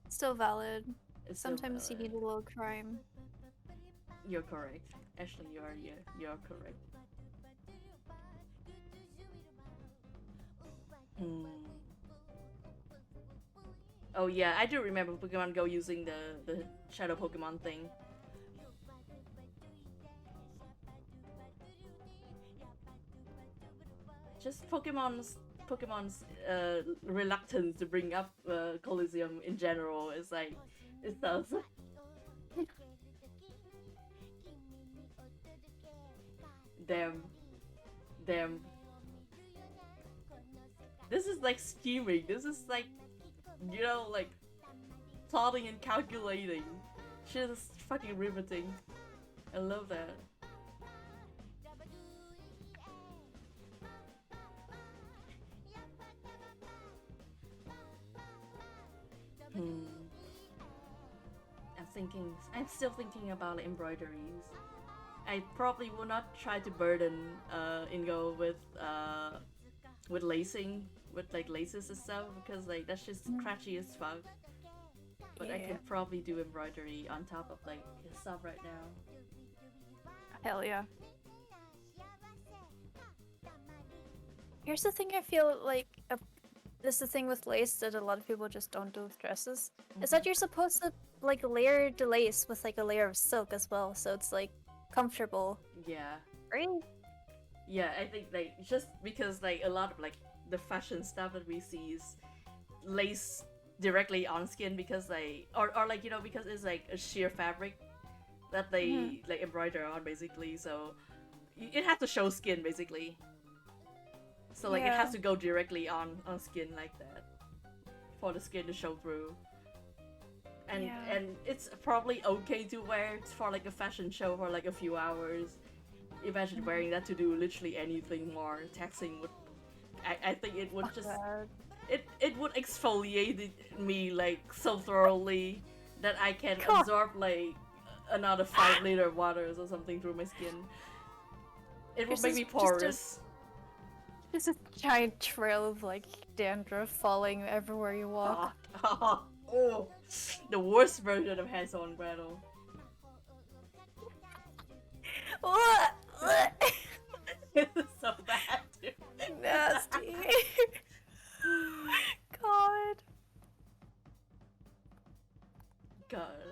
Still valid. It's still Sometimes valid. you need a little crime. You're correct. Ashley, you're correct. Oh yeah, I do remember Pokemon Go using the Shadow Pokemon thing. Just Pokemon's reluctance to bring up Coliseum in general is like, it sounds like damn. This is like scheming. This is like, you know, like plotting and calculating. Shit is fucking riveting. I love that. I'm still thinking about embroideries. I probably will not try to burden Ingo with lacing, with like laces and stuff, because like that's just scratchy as fuck. But I could probably do embroidery on top of like his stuff right now. Hell yeah. Here's the thing I feel like this is the thing with lace that a lot of people just don't do with dresses. Is that you're supposed to like layer the lace with like a layer of silk as well, so it's like comfortable. Yeah. Right? Yeah, I think like just because like a lot of like the fashion stuff that we see is lace directly on skin because like or like, you know, because it's like a sheer fabric that they like embroider on basically, so it has to show skin basically. So like it has to go directly on skin like that for the skin to show through. And it's probably okay to wear for like a fashion show for like a few hours. Imagine wearing that to do literally anything more taxing would I think it would just it would exfoliate me like so thoroughly that I can absorb like another 5 liter of waters or something through my skin. It would make me porous. Just a giant trail of like dandruff falling everywhere you walk. Oh, the worst version of hands-on Gretel. It's so bad, dude. Nasty. God.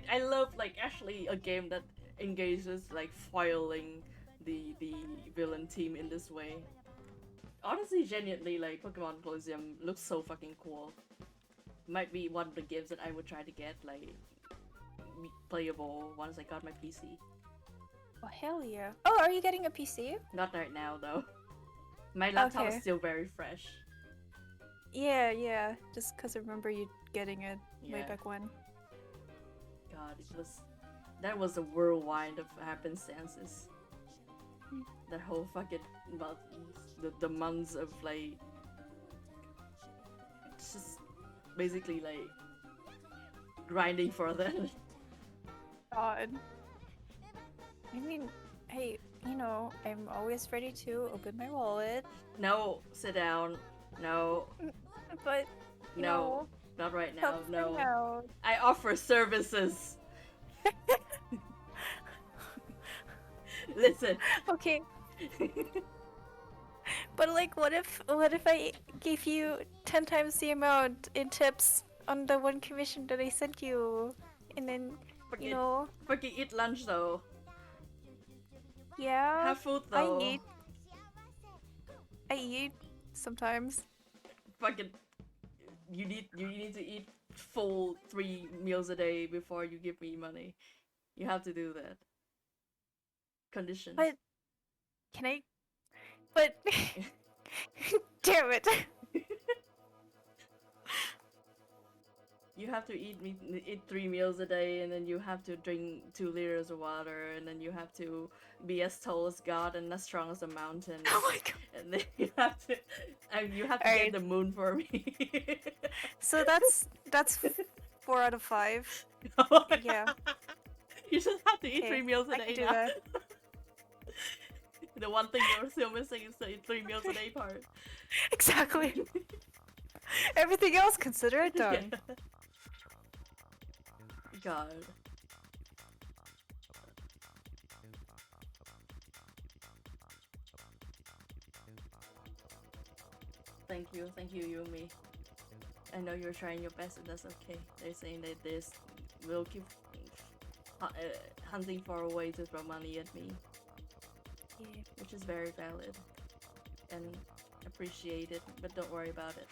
I love like actually a game that engages like foiling the villain team in this way. Honestly, genuinely, like Pokemon Colosseum looks so fucking cool. Might be one of the games that I would try to get like playable once I got my PC. Oh hell yeah! Oh, are you getting a PC? Not right now though. My laptop is still very fresh. Yeah. Just because I remember you getting it way back when. God, that was a whirlwind of happenstances. That whole fucking the months of like just basically like grinding for that. God. I mean, hey, you know, I'm always ready to open my wallet. No, sit down. No. But you No. know, Not right now. help No. me out. I offer services. Listen. Okay. But like, what if I gave you 10 times the amount in tips on the one commission that I sent you, and then you know? Fucking eat lunch though. Yeah. Have food though. I eat sometimes. Fucking. You need to eat full 3 meals a day before you give me money. You have to do that. Conditions. But can I? But damn it! You have to eat 3 meals a day, and then you have to drink 2 liters of water, and then you have to be as tall as God and as strong as a mountain. Oh my god! And then you have to get the moon for me. So that's 4 out of 5. Yeah. You just have to eat Okay, 3 meals a I day can do now. that. The one thing you're still missing is the 3 meals a day part. Exactly. Everything else, consider it done. Yeah. God. Thank you, Yumi. I know you're trying your best, and that's okay. They're saying that this will keep hunting for a way to throw money at me, Yeah. which is very valid and appreciated. But don't worry about it.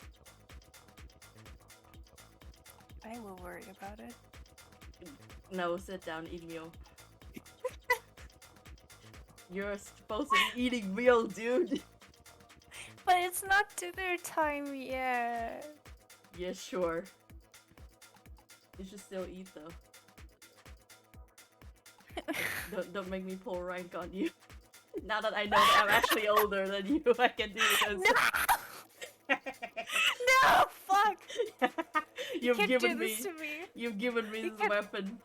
I will worry about it. No, sit down, eat meal. You're supposed to be eating meal, dude. But it's not dinner time yet. Yeah, sure. You should still eat though. Don't make me pull rank on you. Now that I know that I'm actually older than you, I can do this. No, fuck! You've can't given do me. this to me. You've given me this weapon.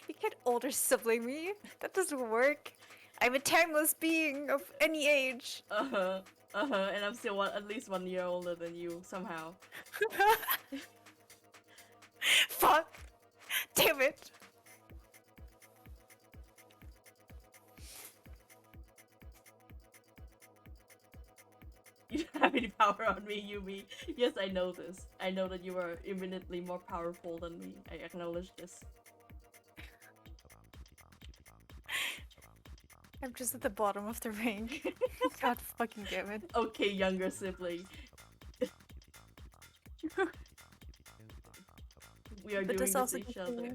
You can't older sibling me. That doesn't work. I'm a timeless being of any age. And I'm still at least 1 year older than you somehow. Fuck! Damn it! You don't have any power on me, Yumi. Yes, I know this. I know that you are infinitely more powerful than me. I acknowledge this. I'm just at the bottom of the rank. God fucking damn it. Okay, younger sibling. We are But doing this this also each gives other. me-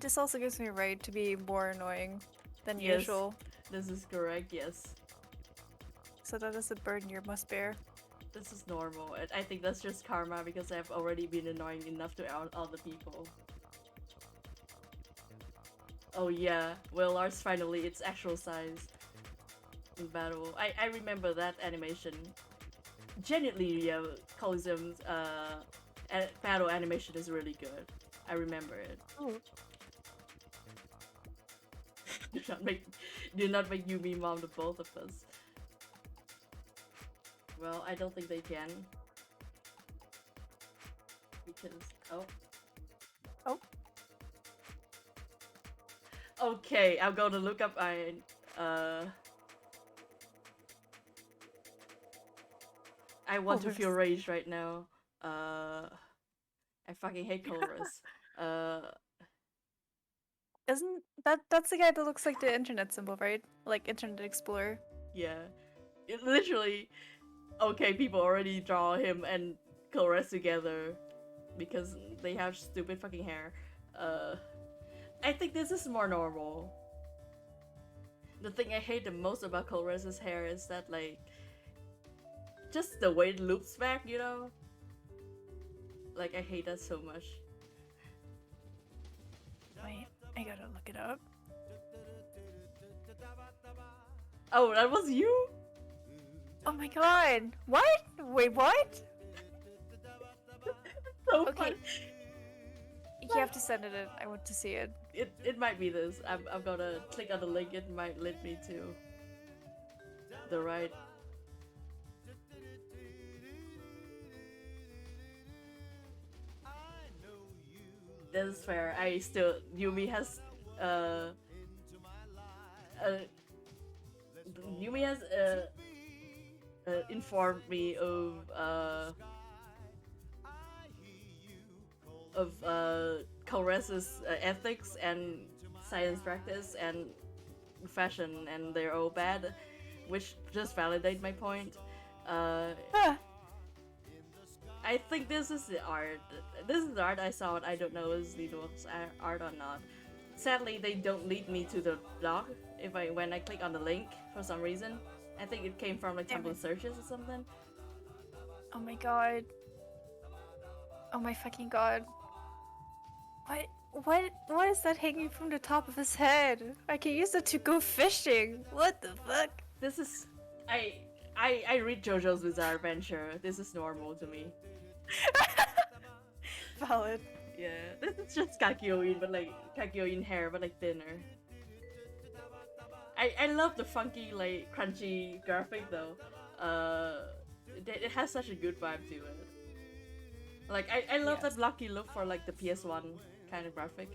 this also gives me right to be more annoying than Yes, usual. this is correct, yes. So that is a burden you must bear. This is normal. I think that's just karma because I've already been annoying enough to other people. Oh yeah, well ours finally its actual size in battle. I remember that animation. Genuinely, yeah, Coliseum's battle animation is really good. I remember it. Oh. Do not make Yumi mom to both of us. Well, I don't think they can. Because Oh. Okay, I'm gonna look up Iron. I want to feel rage right now. I fucking hate Colress. Isn't that's the guy that looks like the internet symbol, right? Like Internet Explorer. Yeah. It literally. Okay, people already draw him and Colress together because they have stupid fucking hair. I think this is more normal. The thing I hate the most about Colress's hair is that, like, just the way it loops back, you know? Like, I hate that so much. Wait, I gotta look it up. Oh, that was you? Oh my god! What? Wait, what? So Okay. funny. You have to send it in. I want to see it. It might be this. I'm gonna click on the link. It might lead me to the right. This is fair. I still Yumi has uh, uh Yumi has informed me of Colres's ethics and science practice and fashion, and they're all bad, which just validate my point. I think this is the art. This is the art I saw, and I don't know if it was art or not. Sadly, they don't lead me to the blog when I click on the link for some reason. I think it came from like Tumblr searches or something. Oh my god. Oh my fucking god. What is that hanging from the top of his head? I can use it to go fishing. What the fuck? This is I read JoJo's Bizarre Adventure. This is normal to me. Valid. Yeah, this is just Kakyoin, but like Kakyoin hair, but like thinner. I love the funky, like crunchy graphic though. It has such a good vibe to it. Like I love that blocky look for like the PS1 kind of graphic.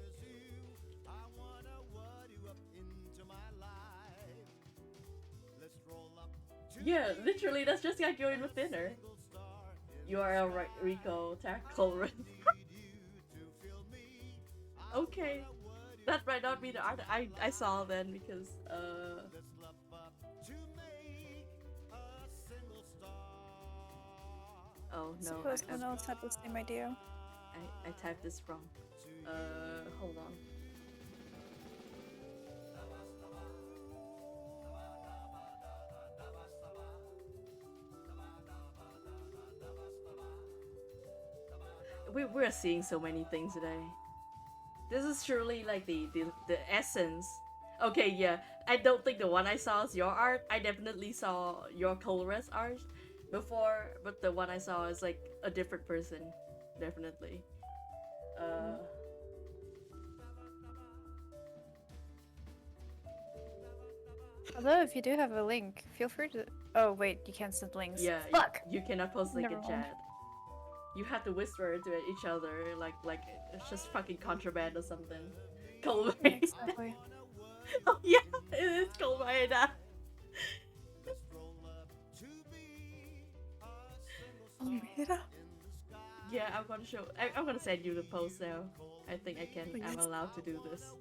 Yeah, literally, that's just Kakyoin with thinner. URL Rico tackle. Okay, that might not be the art I saw then, because oh no, Suppose someone else had the same idea. I typed this wrong. Hold on. We're seeing so many things today. This is truly like the essence. Okay, yeah, I don't think the one I saw is your art. I definitely saw your Colores art before, but the one I saw is like a different person, definitely. Although if you do have a link, feel free to. Oh wait, you can't send links. Yeah, Fuck. you cannot post link Never in mind. chat. You have to whisper to each other, like it's just fucking contraband or something. Colmaida. Exactly. Oh yeah, it is Colmaida. Almeida? Yeah, I'm gonna show. I'm gonna send you the post now. I think I can. I'm allowed to do this.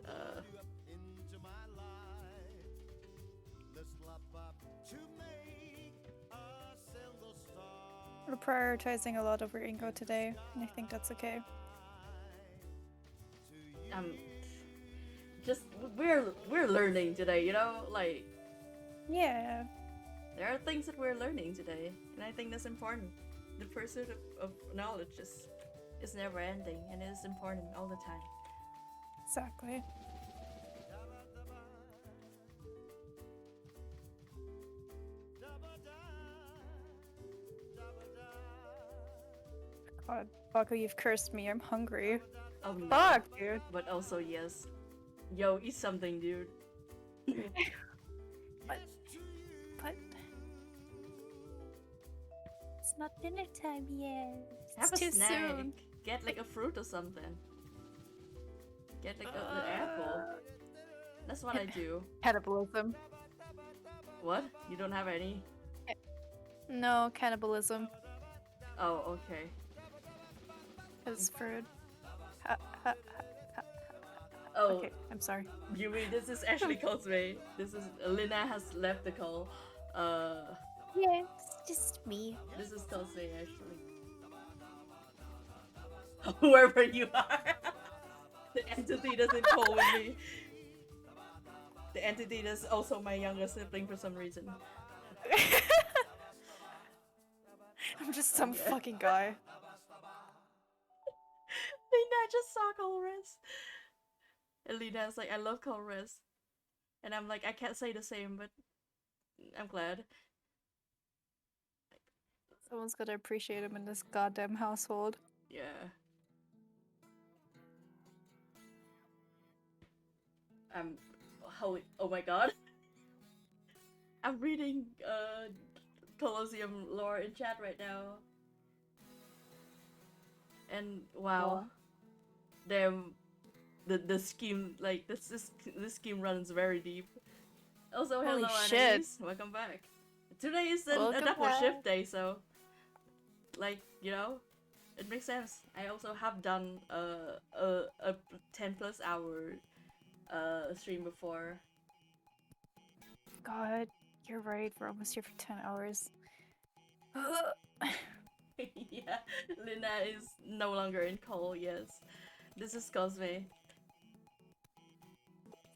We're prioritizing a lot over Ingo today, and I think that's okay. Just we're learning today, you know, like. Yeah. There are things that we're learning today, and I think that's important. The pursuit of knowledge is never ending, and it is important all the time. Exactly. God, Baku, you've cursed me. I'm hungry. Oh no. Fuck, dude. But also, yes. Yo, eat something, dude. But it's not dinner time yet. Have It's a too snack. soon. Get like a fruit or something. Get like an apple. That's what I do. Cannibalism. What? You don't have any? No, cannibalism. Oh, okay. It's fruit. Oh, okay, I'm sorry. Yumi, this is Ashley Cosme. This is Lina has left the call. Yes, just me. This is Cosme, actually. Whoever you are. The entity doesn't call with me. The entity is also my younger sibling for some reason. I'm just some fucking guy. Lina just saw Colores. And Lina's like, I love Colores. And I'm like, I can't say the same, but I'm glad. Someone's gotta appreciate him in this goddamn household. Yeah. I'm oh my god. I'm reading Colosseum lore in chat right now. And wow. Damn, the scheme, like this scheme runs very deep. Also, Holy hello shit. enemies, welcome back. Today is a Welcome double back. shift day, so like, you know, it makes sense. I also have done a 10 plus hour stream before. God, you're right. We're almost here for 10 hours. Yeah, Lina is no longer in call, yes. This is Cosme.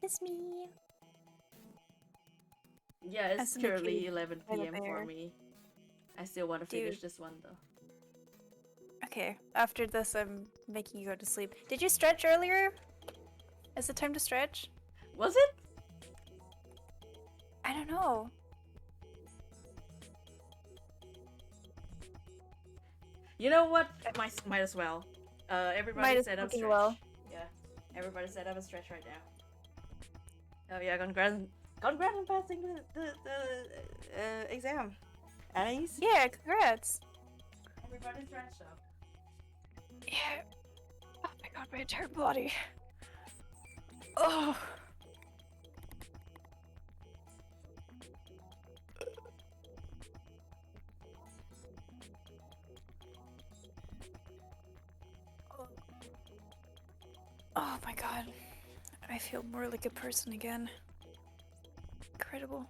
It's me. Yeah, it's As Nikki, currently 11 by the p.m. for bear. me. I still want to finish Dude. this one though. Okay, after this, I'm making you go to sleep. Did you stretch earlier? Is it time to stretch? Was it? I don't know. You know what? Might as well. Everybody Might as set up fucking stretch. well. Yeah, everybody set up a stretch right now. Oh yeah, congrats on passing the exam. Anais? Yeah, congrats. Everybody stretch though. Yeah. Oh my god, my entire body. Oh. Oh my god. I feel more like a person again. Incredible.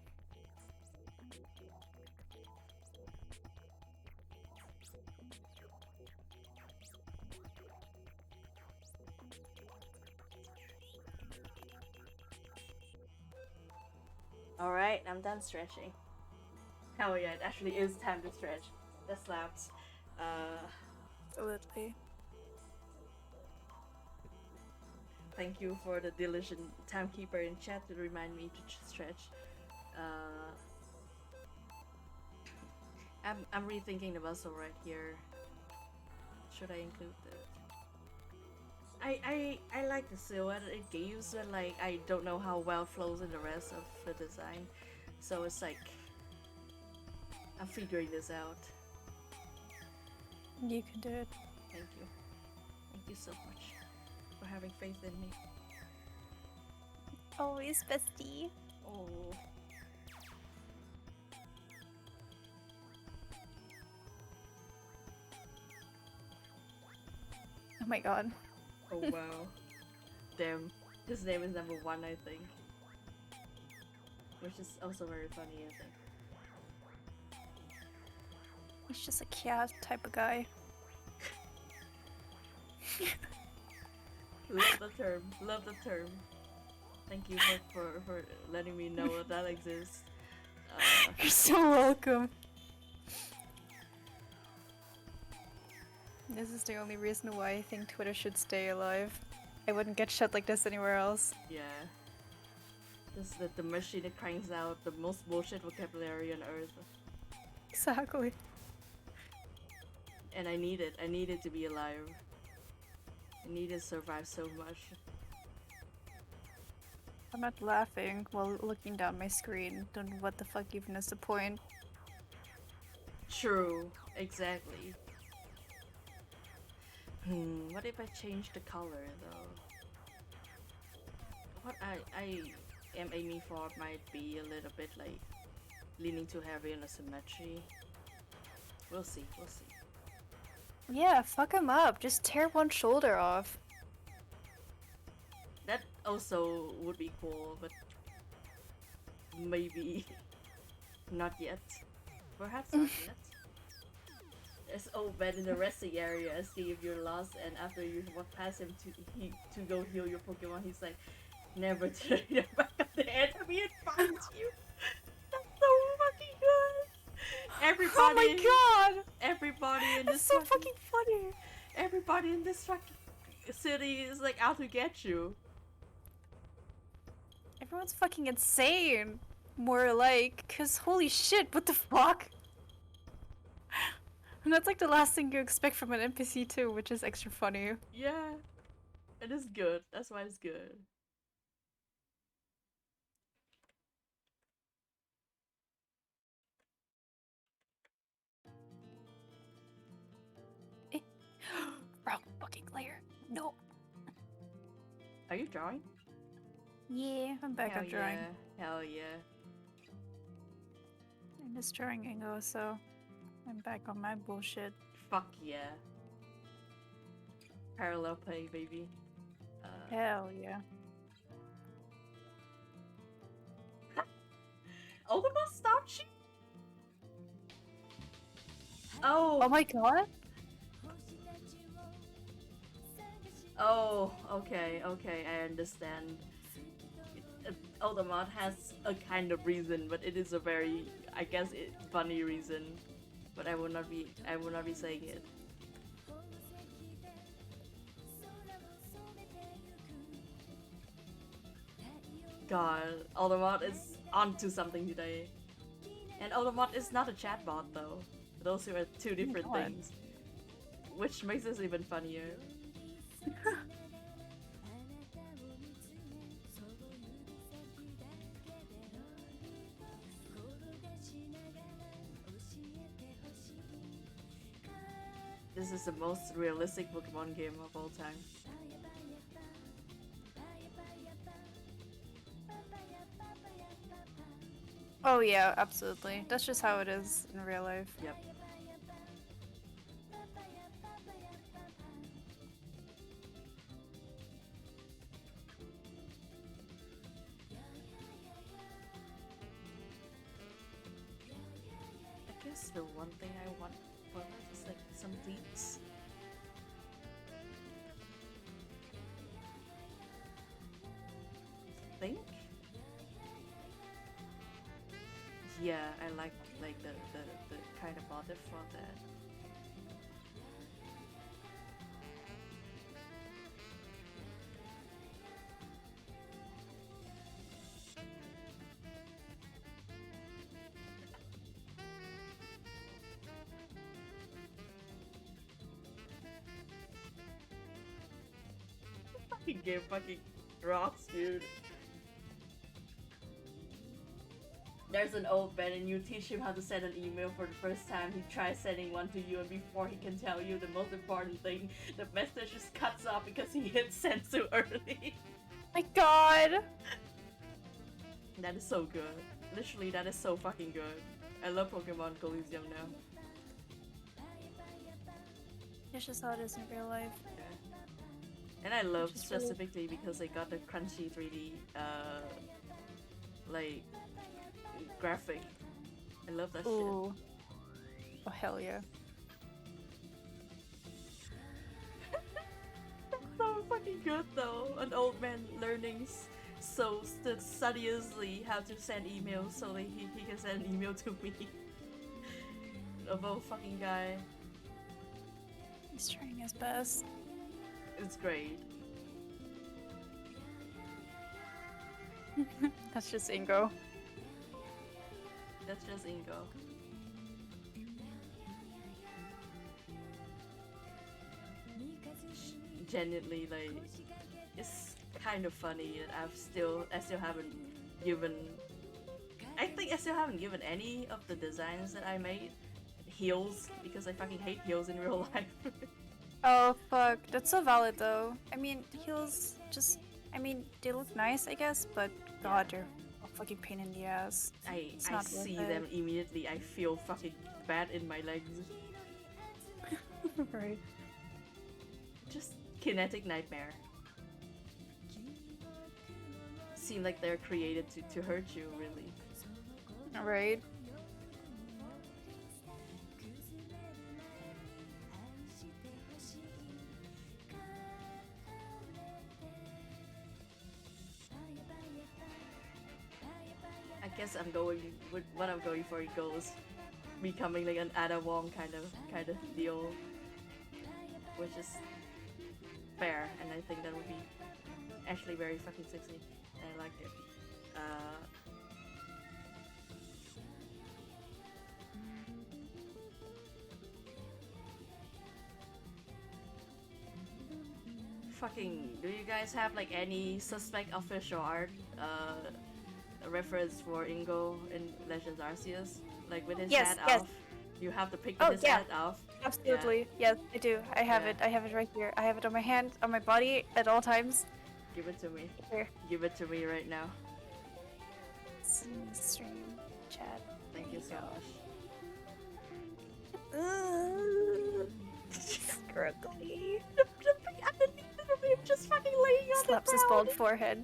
Alright, I'm done stretching. Hell yeah, it actually is time to stretch. That slaps. Absolutely. Thank you for the diligent timekeeper in chat to remind me to stretch. I'm rethinking the muscle right here. Should I include the? I like the silhouette it gives, but like I don't know how well it flows in the rest of the design. So it's like I'm figuring this out. You can do it. Thank you. Thank you so much for having faith in me. Always bestie. Oh. Oh my god. Oh wow. Damn. His name is number 1, I think. Which is also very funny, I think. He's just a cat type of guy. Love the term. Love the term. Thank you for letting me know that exists. You're so welcome. This is the only reason why I think Twitter should stay alive. I wouldn't get shit like this anywhere else. Yeah. This is the machine that cranks out the most bullshit vocabulary on earth. Exactly. And I need it. I need it to be alive. I need it to survive so much. I'm not laughing while looking down my screen. Then what the fuck even is the point? True. Exactly. What if I change the color though? What I am aiming for might be a little bit like leaning too heavy on the symmetry. We'll see, we'll see. Yeah, fuck him up. Just tear one shoulder off. That also would be cool, but maybe not yet. Perhaps not yet. It's bad in the resting area. See if you're lost, and after you walk past him to go heal your Pokemon, he's like, never turn your back on the enemy and finds you. That's so fucking good. Everybody. Oh my god! Everybody in That's this so fucking funny. Everybody in this fucking city is like out to get you. Everyone's fucking insane. More like, cause holy shit, what the fuck? And that's like the last thing you expect from an NPC too, which is extra funny. Yeah. It is good. That's why it's good. No. Are you drawing? Yeah, I'm back Hell on drawing. yeah. Hell yeah. I'm just drawing Ingo, so I'm back on my bullshit. Fuck yeah. Parallel play, baby. Hell yeah. Ultima stopped you? Oh. Oh my god. Oh, okay, I understand. Ultimate has a kind of reason, but it is a very, I guess, funny reason. But I will not be saying it. God, Ultimate is onto something today. And Ultimate is not a chatbot though. Those are two different things. Which makes this even funnier. This is the most realistic Pokemon game of all time. Oh yeah, absolutely. That's just how it is in real life. Yep. I guess the one thing I want for life is like some leads. Think? Yeah, I like the kind of motive for that. Fucking game fucking rocks, dude. There's an old man and you teach him how to send an email for the first time. He tries sending one to you and before he can tell you the most important thing, the message just cuts off because he hit send too early. My god! That is so good. Literally, that is so fucking good. I love Pokemon Coliseum now. It's just how it is in real life. Yeah. And I love specifically because they got the crunchy 3D, like, graphic. I love that Ooh. Oh hell yeah. That's so fucking good though. An old man learning so studiously how to send emails so that he can send an email to me. Of old fucking guy. He's trying his best. It's great. That's just Ingo. That's just Ingo. Genuinely, like, it's kind of funny that I still haven't given. I think I still haven't given any of the designs that I made heels because I fucking hate heels in real life. Oh fuck, that's so valid though. I mean, heels just, I mean, they look nice I guess, but god, they're a fucking pain in the ass. I not worth see it. them immediately. I feel fucking bad in my legs. Right. Just kinetic nightmare. Seem like they're created to hurt you, really. Right. I guess I'm going with what I'm going for. It goes becoming like an Ada Wong kind of deal, which is fair, and I think that would be actually very fucking sexy, and I liked it. Fucking, do you guys have like any suspect official art reference for Ingo in Legends Arceus? Like with his hat off? You have the pick Oh, his yeah. head off. Absolutely. Yes, I do. I have Yeah. it. I have it right here. I have it on my hand, on my body at all times. Give it to me. Here. Give it to me right now. Stream chat. Thank you so much. Scruggly. I'm just fucking laying on Slaps the his ground. bald forehead.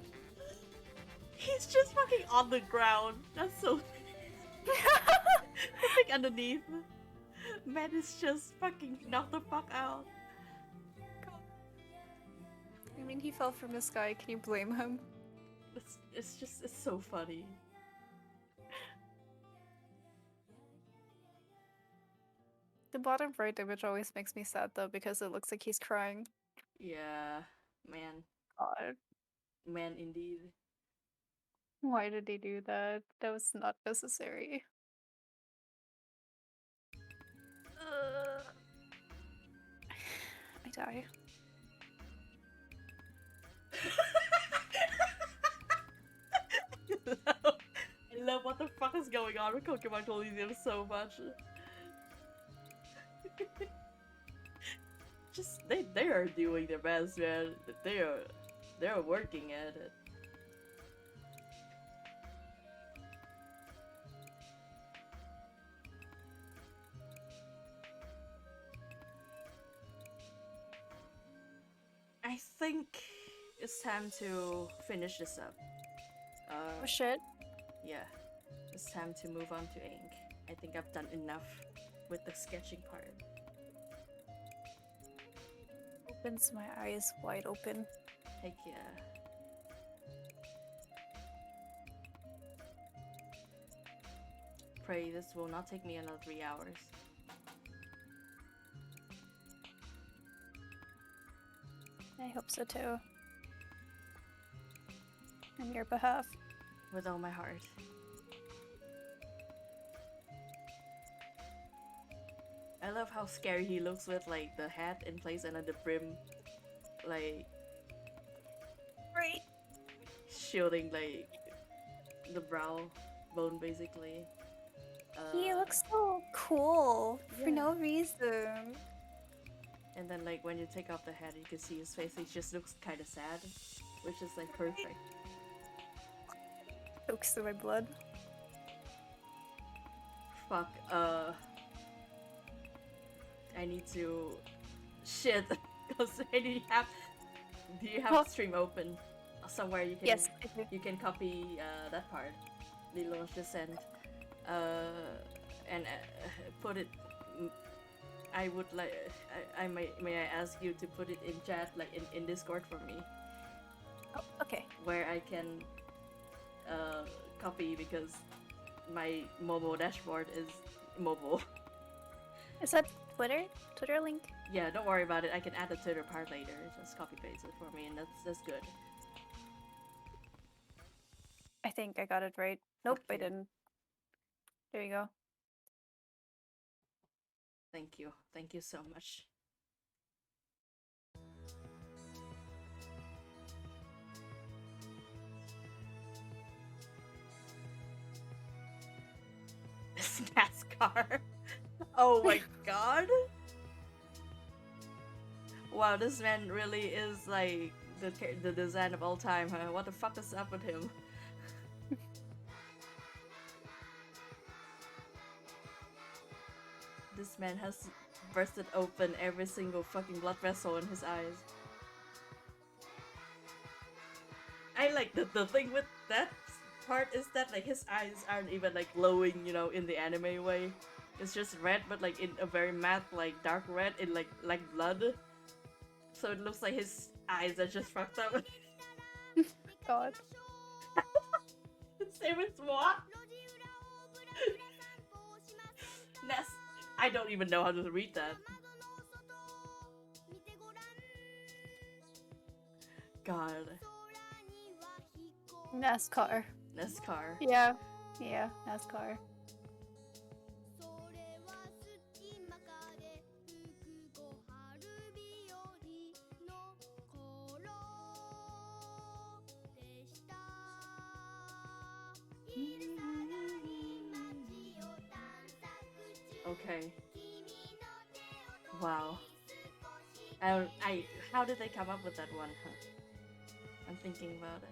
He's just fucking on the ground. That's so. Like underneath. Man is just fucking knocked the fuck out. I mean, he fell from the sky. Can you blame him? It's so funny. The bottom right image always makes me sad though because it looks like he's crying. Yeah, man. God. Man, indeed. Why did he do that? That was not necessary. I die. I love what the fuck is going on with Pokemon Coliseum so much. Just they are doing their best, man. They're working at it. I think it's time to finish this up. Oh shit. Yeah, it's time to move on to ink. I think I've done enough with the sketching part. Opens my eyes wide open. Heck yeah. Pray this will not take me another 3 hours. I hope so too. On your behalf. With all my heart. I love how scary he looks with like the hat in place and then the brim like right shielding like the brow bone basically. He looks so cool for Yeah. no reason. And then like when you take off the hat you can see his face, he just looks kinda sad. Which is like perfect. Chokes through my blood. Fuck, I need to shit because do you have stream open somewhere you can Yes, I do. you can copy that part Lilo just sent and put it. I would like I may I ask you to put it in chat like in Discord for me. Oh, okay. Where I can copy because my mobile dashboard is mobile. Is that Twitter? Twitter link? Yeah, don't worry about it. I can add the Twitter part later. Just copy paste it for me, and that's good. I think I got it right. Nope, I Okay. didn't. There you go. Thank you. Thank you so much. It's NASCAR. Oh my god. Wow, this man really is like the design of all time, huh? What the fuck is up with him? This man has bursted open every single fucking blood vessel in his eyes. I like the thing with that part is that like his eyes aren't even like glowing, you know, in the anime way. It's just red, but like in a very matte, like dark red, in like blood. So it looks like his eyes are just fucked up. God. Same as what? Ness. I don't even know how to read that. God. NASCAR. NASCAR. Yeah. Yeah, NASCAR. Okay. Wow. How did they come up with that one? Huh? I'm thinking about it.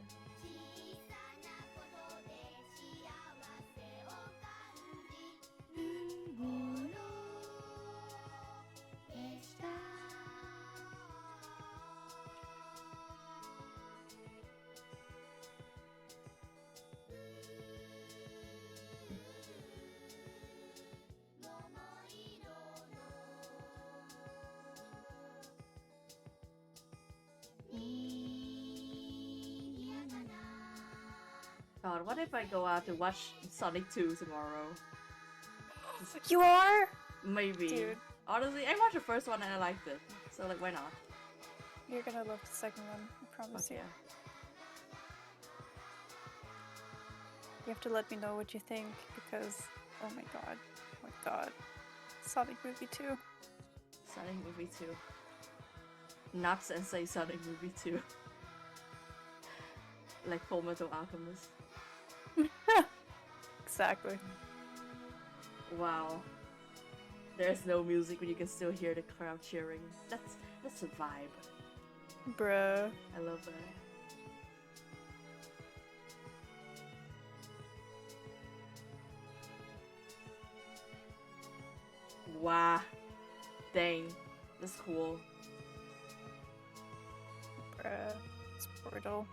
God, what if I go out to watch Sonic 2 tomorrow? You are? Maybe. Dude. Honestly, I watched the first one and I liked it. So, like, why not? You're gonna love the second one, I promise you. You have to let me know what you think, because, oh my god. Sonic movie 2. Sonic movie 2. Not Sensei Sonic movie 2. Like Fullmetal Alchemist. Exactly. Wow. There's no music, but you can still hear the crowd cheering. That's a vibe. Bruh. I love that. Wow. Dang. That's cool. Bruh. It's brutal.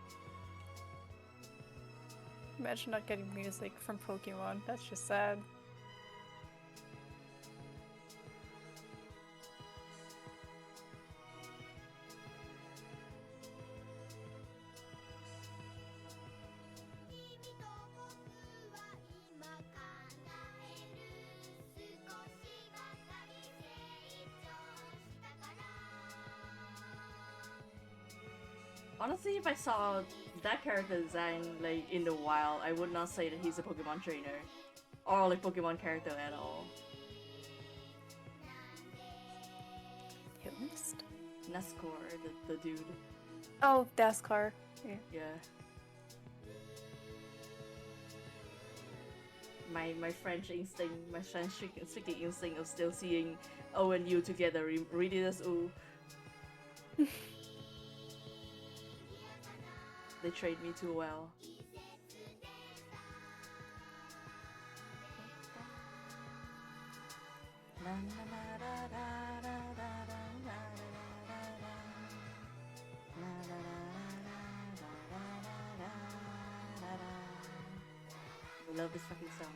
Imagine not getting music from Pokemon. That's just sad. Honestly, if I saw that character design like in the wild, I would not say that he's a Pokemon trainer or like Pokemon character at all. Who missed? Nescor, the dude. Oh, Daskar. Yeah. My French instinct, my French speaking instinct of still seeing O and U together, read it as U. They trade me too well. I love this fucking song.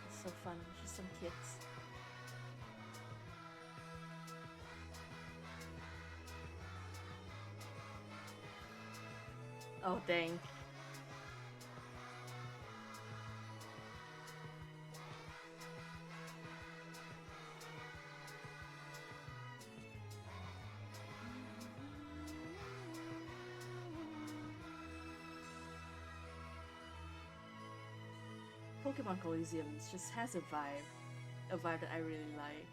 It's so fun. It's just some kids. Oh, dang. Pokemon Coliseums just has a vibe that I really like.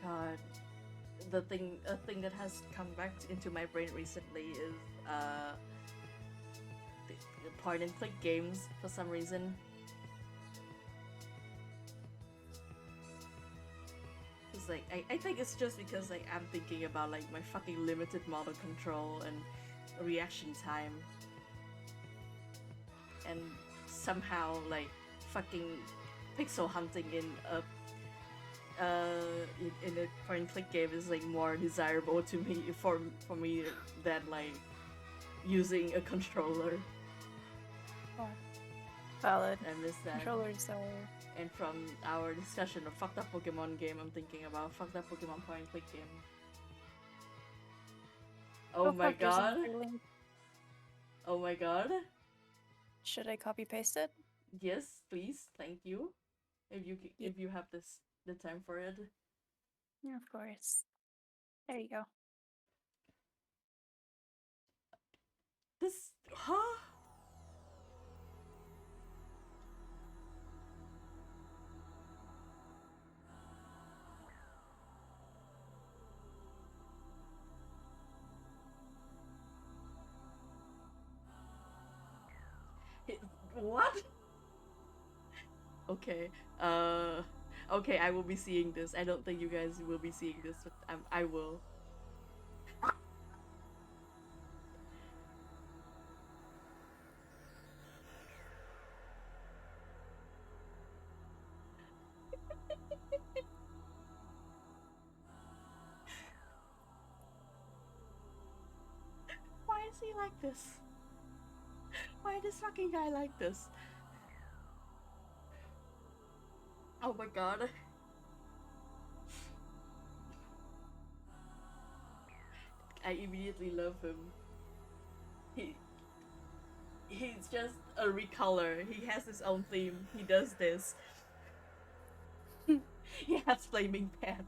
God, a thing that has come back into my brain recently is the point and click games for some reason. It's like I think it's just because like I'm thinking about like my fucking limited model control and reaction time, and somehow like fucking pixel hunting in a point and click game is like more desirable to me for me than like using a controller. Oh. Valid. I miss that. Controllers are... And from our discussion of fucked up Pokemon game, I'm thinking about fucked up Pokemon point and click game. Oh my god. Oh my god. Should I copy paste it? Yes, please. Thank you. If you have the time for it. Yeah, of course. There you go. This, huh? What? Okay. Okay, I will be seeing this. I don't think you guys will be seeing this, but I will. Why is he like this? Why is this fucking guy like this? Oh my god. I immediately love him. He's just a recolor. He has his own theme. He does this. He has flaming pan.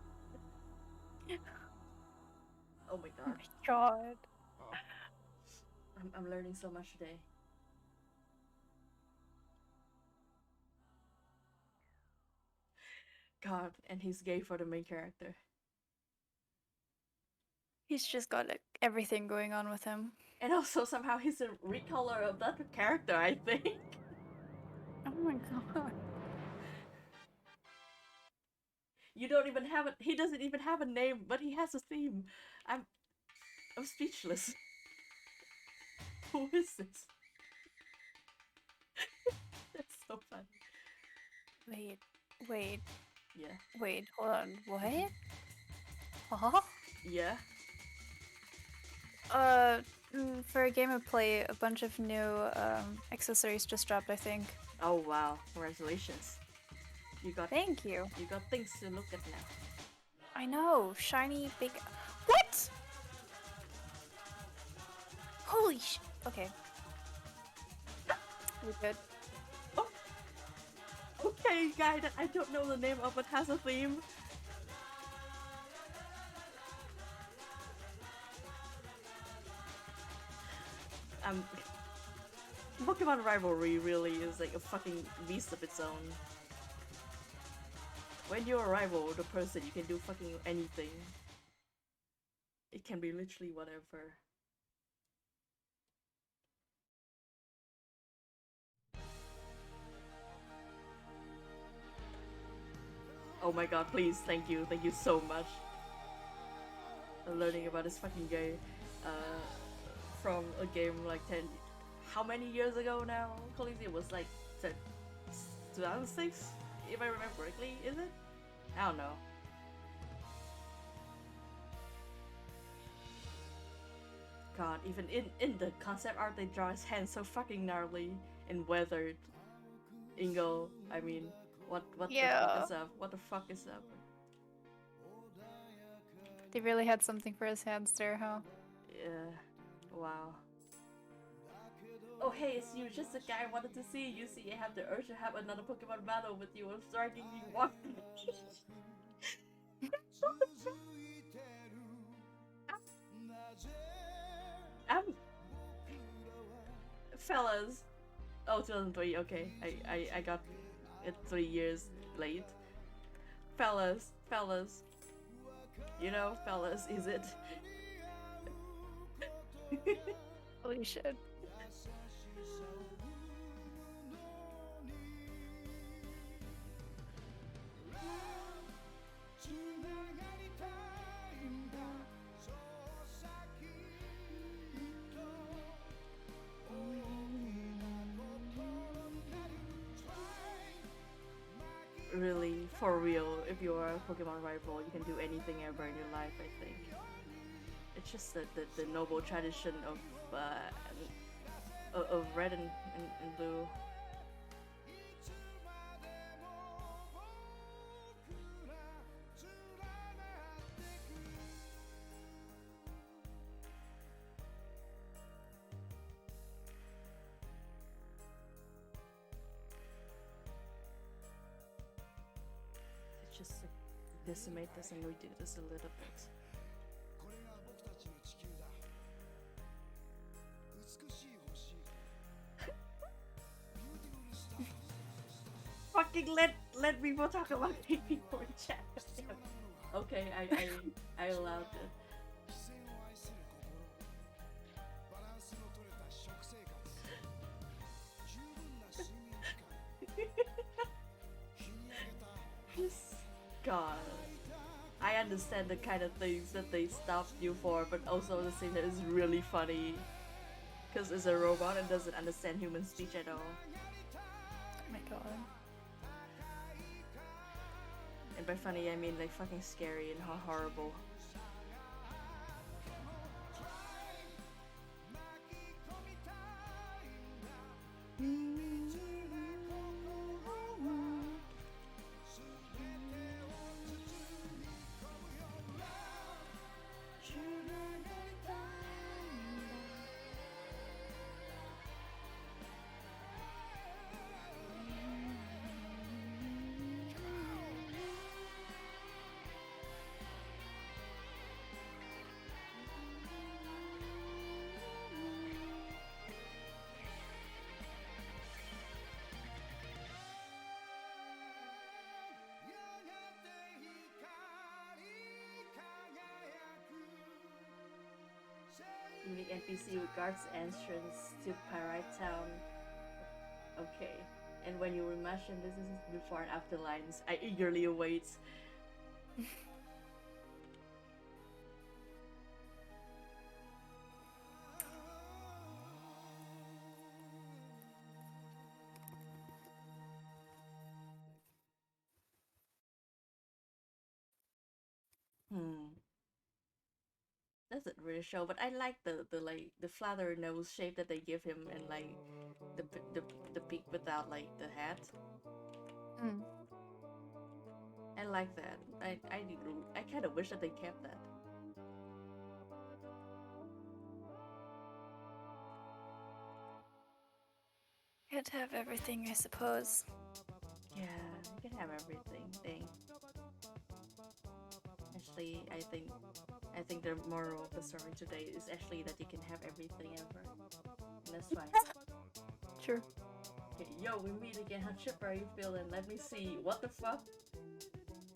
Oh my god. Oh my god. I'm learning so much today. God, and he's gay for the main character. He's just got like everything going on with him. And also somehow he's a recolor of that character, I think. Oh my god. You don't even have it. He doesn't even have a name, but he has a theme. I'm speechless. Who is this? That's so funny. Wait. Yeah. Wait, hold on. What? Huh? Yeah. For a game of play, a bunch of new accessories just dropped, I think. Oh wow! Congratulations. You got. Thank you. You got things to look at now. I know. Shiny big. What? Holy sh. Okay. We good. Oh. Okay, guy that I don't know the name of but has a theme. Pokemon rivalry really is like a fucking beast of its own. When you're a rival with a person, you can do fucking anything. It can be literally whatever. Oh my god, please, thank you so much. I'm learning about this fucking guy from a game like 10. How many years ago now? Coliseum was like 2006, if I remember correctly, is it? I don't know. God, even in the concept art they draw his hands so fucking gnarly and weathered. Ingo, I mean, what Yeah. the fuck is up? What the fuck is up? They really had something for his hands there, huh? Yeah. Wow. Oh hey, it's you, just the guy I wanted to see. You see, I have the urge to have another Pokemon battle with you. I'm striking you one. Fellas. Oh, 2003, okay. I got it 3 years late. Fellas. You know, fellas, is it? Holy shit. Really, for real, if you are a Pokemon rival, you can do anything ever in your life, I think. It's just the noble tradition of red and blue. Just like, decimate this and redo this a little bit. Fucking let people talk about people in chat. Okay, I allowed it. God. I understand the kind of things that they stopped you for, but also the scene that is really funny. Because it's a robot and doesn't understand human speech at all. Oh my god. And by funny, I mean like fucking scary and horrible. Unique NPC with guards entrance to Pyrite Town. Okay. And when you imagine this is before and after lines, I eagerly await. Doesn't really show, but I like the like the flatter nose shape that they give him, and like the peak without like the hat. I like that. I kind of wish that they kept that. Can't have everything, I suppose. Yeah, you can have everything. Dang. Actually, I think the moral of the story today is actually that you can have everything ever, and that's fine. True. Okay, yo, we meet again. How chipper are you feeling? Let me see. What the fuck?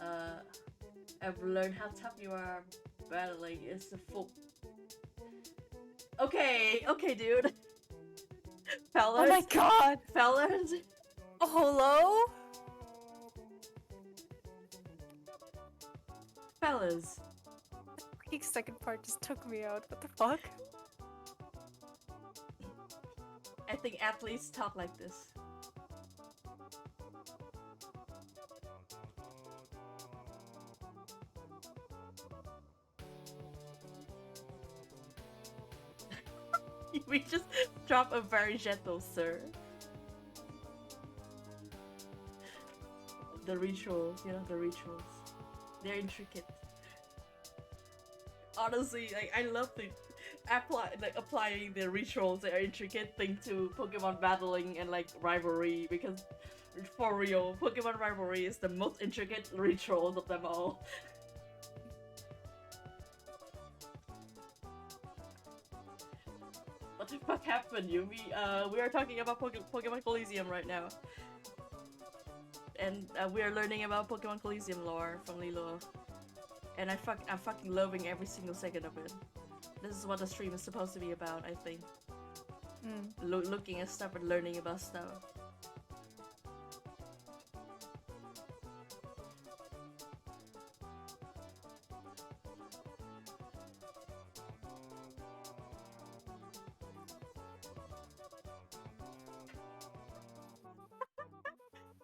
I've learned how tough you are. Battling is the full. Okay, dude. Fellas. Oh my god! Fellas. Oh, hello? Fellas. The second part just took me out. What the fuck? I think athletes talk like this. We just drop a very gentle sir. The rituals, you know, the rituals. They're intricate. Honestly, like I love the applying the rituals that are intricate thing to Pokemon battling and like rivalry, because for real, Pokemon rivalry is the most intricate rituals of them all. What the fuck happened, Yumi? We are talking about Pokemon Coliseum right now. And we are learning about Pokemon Coliseum lore from Lilo. And I'm fucking loving every single second of it. This is what the stream is supposed to be about, I think. Looking at stuff and learning about stuff.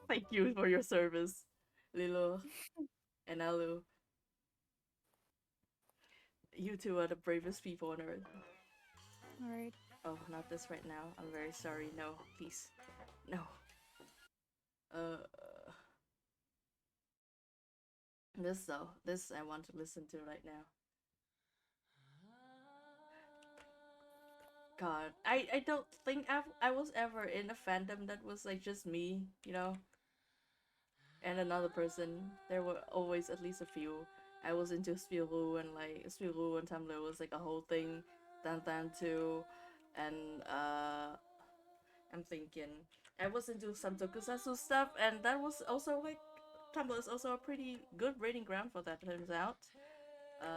Thank you for your service, Lilo and Alu. You two are the bravest people on earth. Alright. Oh, not this right now. I'm very sorry. No, please. No. This though. This I want to listen to right now. God, I don't think I was ever in a fandom that was like just me, you know? And another person. There were always at least a few. I was into Spiru, and like Spiru and Tumblr was like a whole thing. Dan too. And I'm thinking I was into some tokusatsu stuff, and that was also like Tumblr is also a pretty good breeding ground for that, turns out.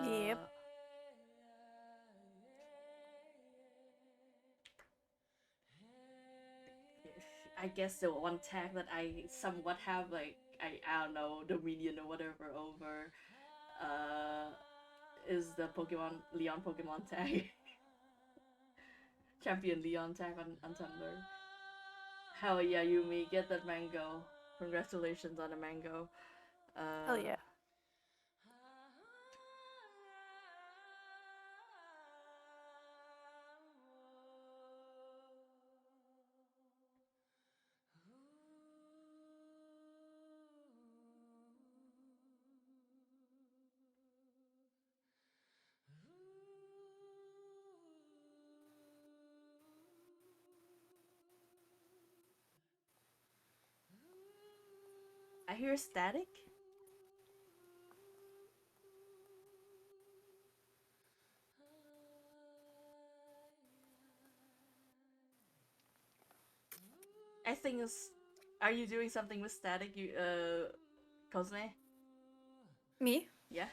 Yep. I guess the one tag that I somewhat have like I don't know, Dominion or whatever over is the Pokemon Leon Pokemon tag. Champion Leon tag on Tumblr. Hell yeah, Yumi, get that mango. Congratulations on the mango. Hell yeah. I hear static. I think it's. Are you doing something with static, you Cosme? Me? Yeah.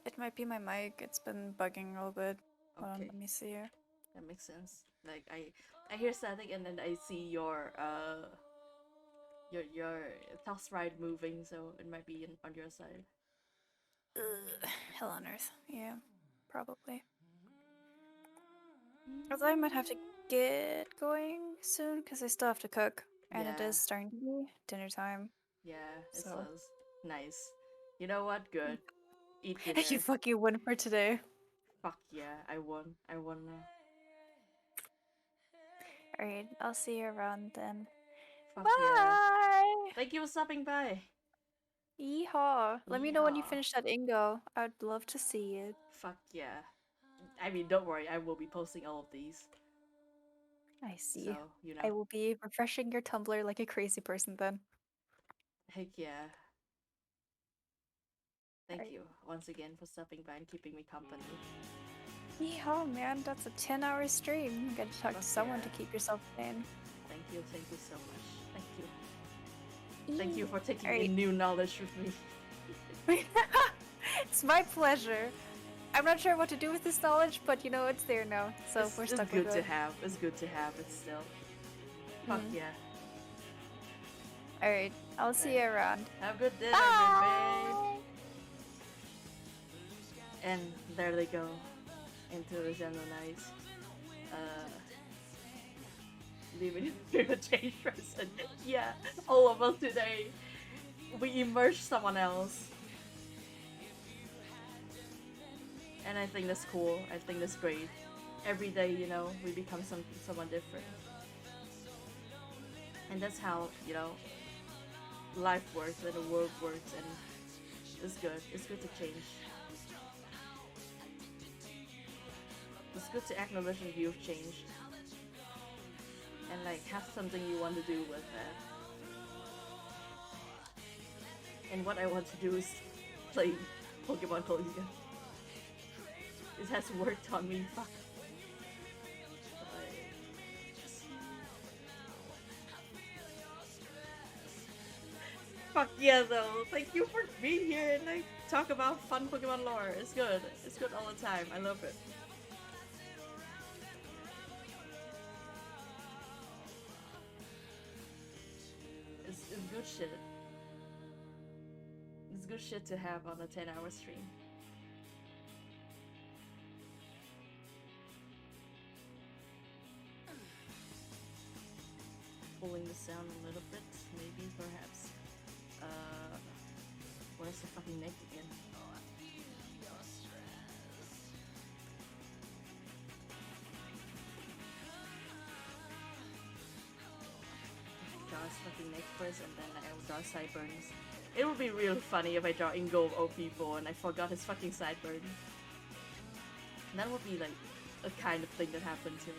It might be my mic. It's been bugging a little bit. Hold on, Okay. let me see here. That makes sense. Like I hear static and then I see your toss ride moving, so it might be on your side. Hell on earth. Yeah, probably. Although I might have to get going soon because I still have to cook, and it Yeah. is starting to be dinner time. Yeah, it So. says. Nice. You know what? Good. Eat dinner. You fucking won for today. Fuck yeah, I won. I won now. Alright, I'll see you around then. Fuck Bye! Yeah. Thank you for stopping by. Yeehaw! Let me know when you Yeehaw. finish that Ingo. I'd love to see it. Fuck yeah. I mean, don't worry, I will be posting all of these. I see. So, you know. I will be refreshing your Tumblr like a crazy person then. Heck yeah. Thank you once again for stopping by and keeping me company. Yeehaw, man, that's a 10-hour stream. You gotta talk to someone to keep yourself sane. Thank you so much. Thank you. Thank you for taking Alright. in new knowledge with me. It's my pleasure. I'm not sure what to do with this knowledge, but you know, it's there now. So we're stuck with it. It's good to have. It's good to have it still. Fuck yeah. Alright, I'll see you around. Have a good dinner, Bye! baby. And there they go. Into the general night. Leaving it to change person. Yeah, all of us today. We immerse someone else. And I think that's cool. I think that's great. Every day, you know, we become someone different. And that's how, you know, life works and the world works, and it's good. It's good to change. It's good to acknowledge that you've changed. And like have something you want to do with that. And what I want to do is play Pokemon Collegium. It has worked on me, fuck. Fuck yeah though, thank you for being here and like talk about fun Pokemon lore. It's good all the time, I love it. It's good shit. It's good shit to have on a 10-hour stream. Pulling the sound a little bit, maybe, perhaps. Where's the fucking neck again? Draw his fucking neck first, and then I will draw sideburns. It would be real funny if I draw Ingo of people and I forgot his fucking sideburn. That would be like a kind of thing that happened to me.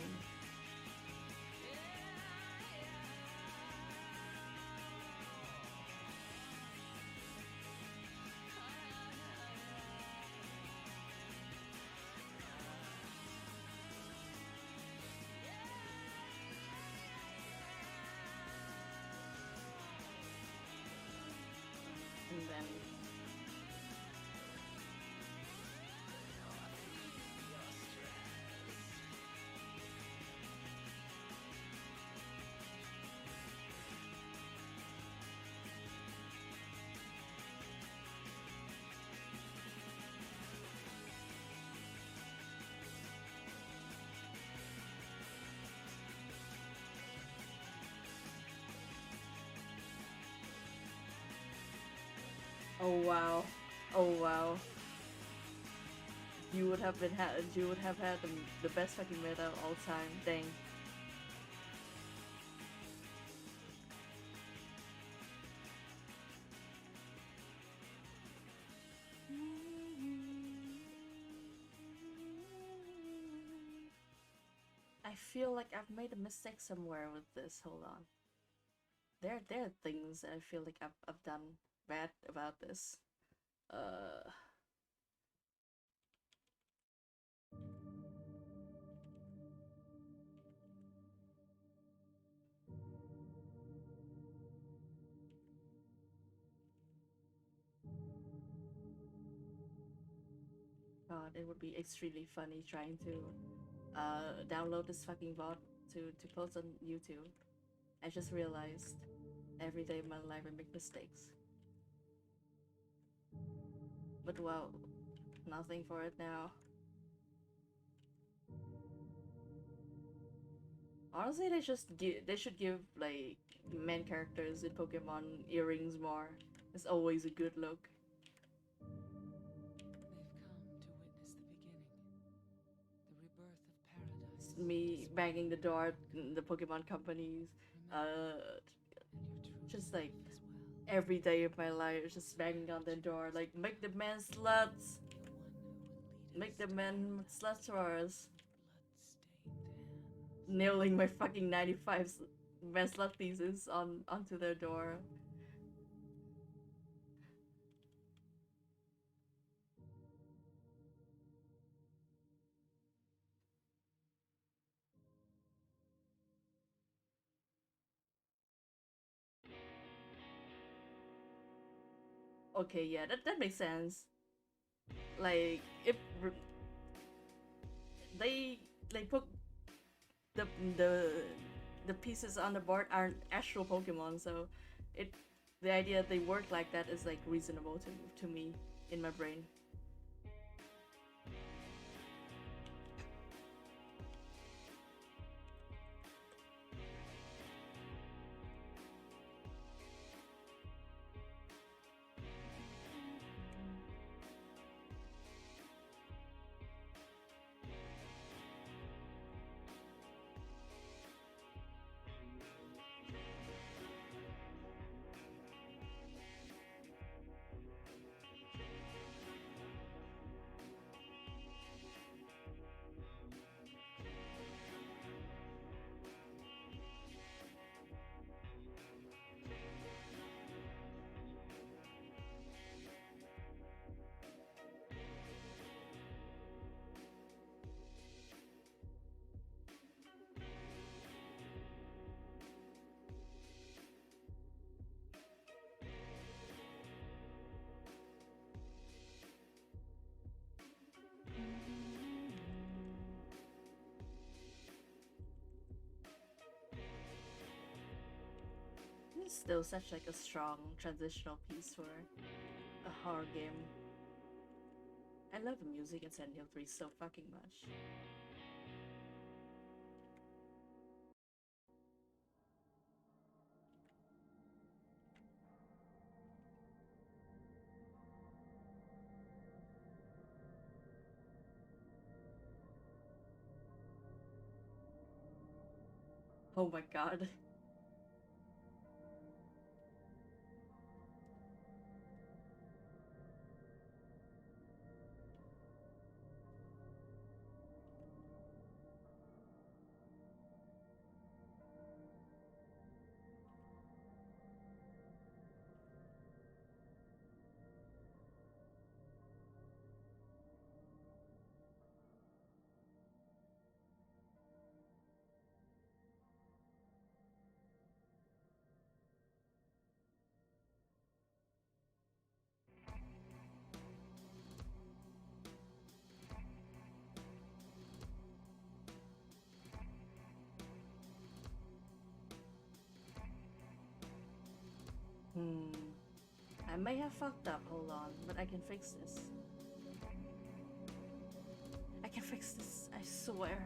And then Oh wow. Oh wow. You would have had the best fucking meta of all time. Dang. I feel like I've made a mistake somewhere with this. Hold on. There are things that I feel like I've done bad about this. God, it would be extremely funny trying to download this fucking bot to post on YouTube. I just realized every day of my life I make mistakes. But well, nothing for it now. Honestly, they should give like main characters in Pokemon earrings more. It's always a good look. It's me banging the door at the Pokemon companies. Just like every day of my life, just banging on the door, like make the men sluts, make the men sluts for us. Nailing my fucking 95 men slut thesis onto their door. Okay, yeah, that makes sense. Like if they put the the the pieces on the board aren't actual Pokemon, so the idea they work like that is like reasonable to me in my brain. It's still such like a strong transitional piece for a horror game. I love the music in Silent Hill 3 so fucking much. Oh my god. I may have fucked up, hold on, but I can fix this. I can fix this, I swear.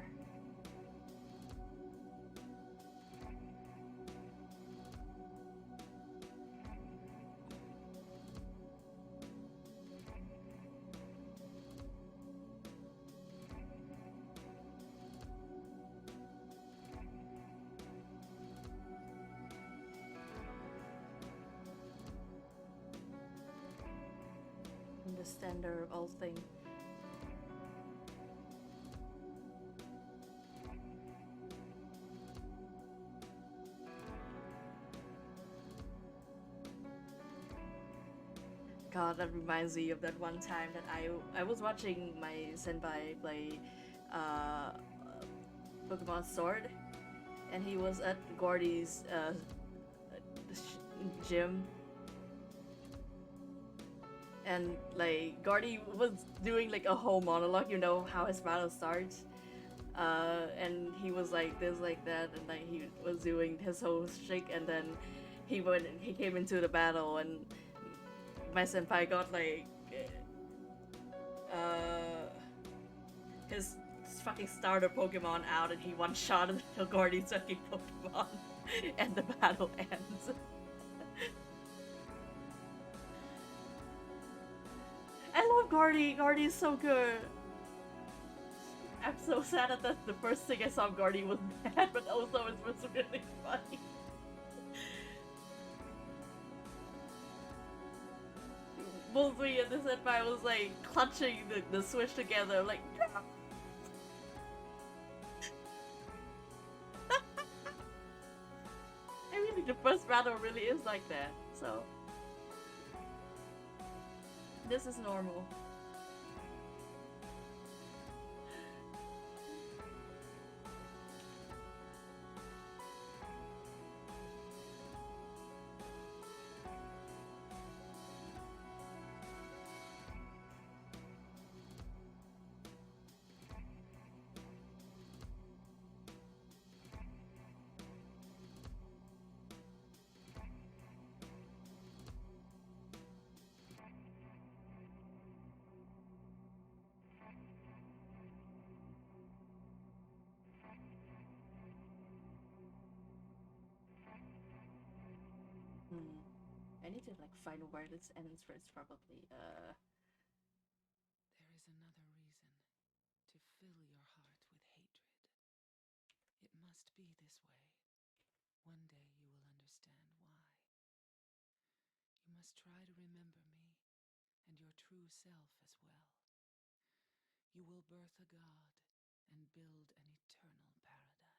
standard of all thing. God, that reminds me of that one time that I was watching my senpai play Pokemon Sword, and he was at Gordy's gym, and like Gordy was doing like a whole monologue, you know how his battle starts, and he was like this, like that, and like he was doing his whole shtick, and then he came into the battle, and my senpai got like his fucking starter Pokemon out, and he one-shotted the Gordy's fucking Pokemon, and the battle ends. I love Gordy. Gordy is so good. I'm so sad that that's the first thing I saw of Gordy was bad, but also it was really funny. Bullseye and the senpai was like clutching the Switch together, like, yeah. I mean, like, the first battle really is like that, so this is normal. I need to like find where this ends first, probably. There is another reason to fill your heart with hatred. It must be this way. One day you will understand why. You must try to remember me and your true self as well. You will birth a god and build an eternal paradise.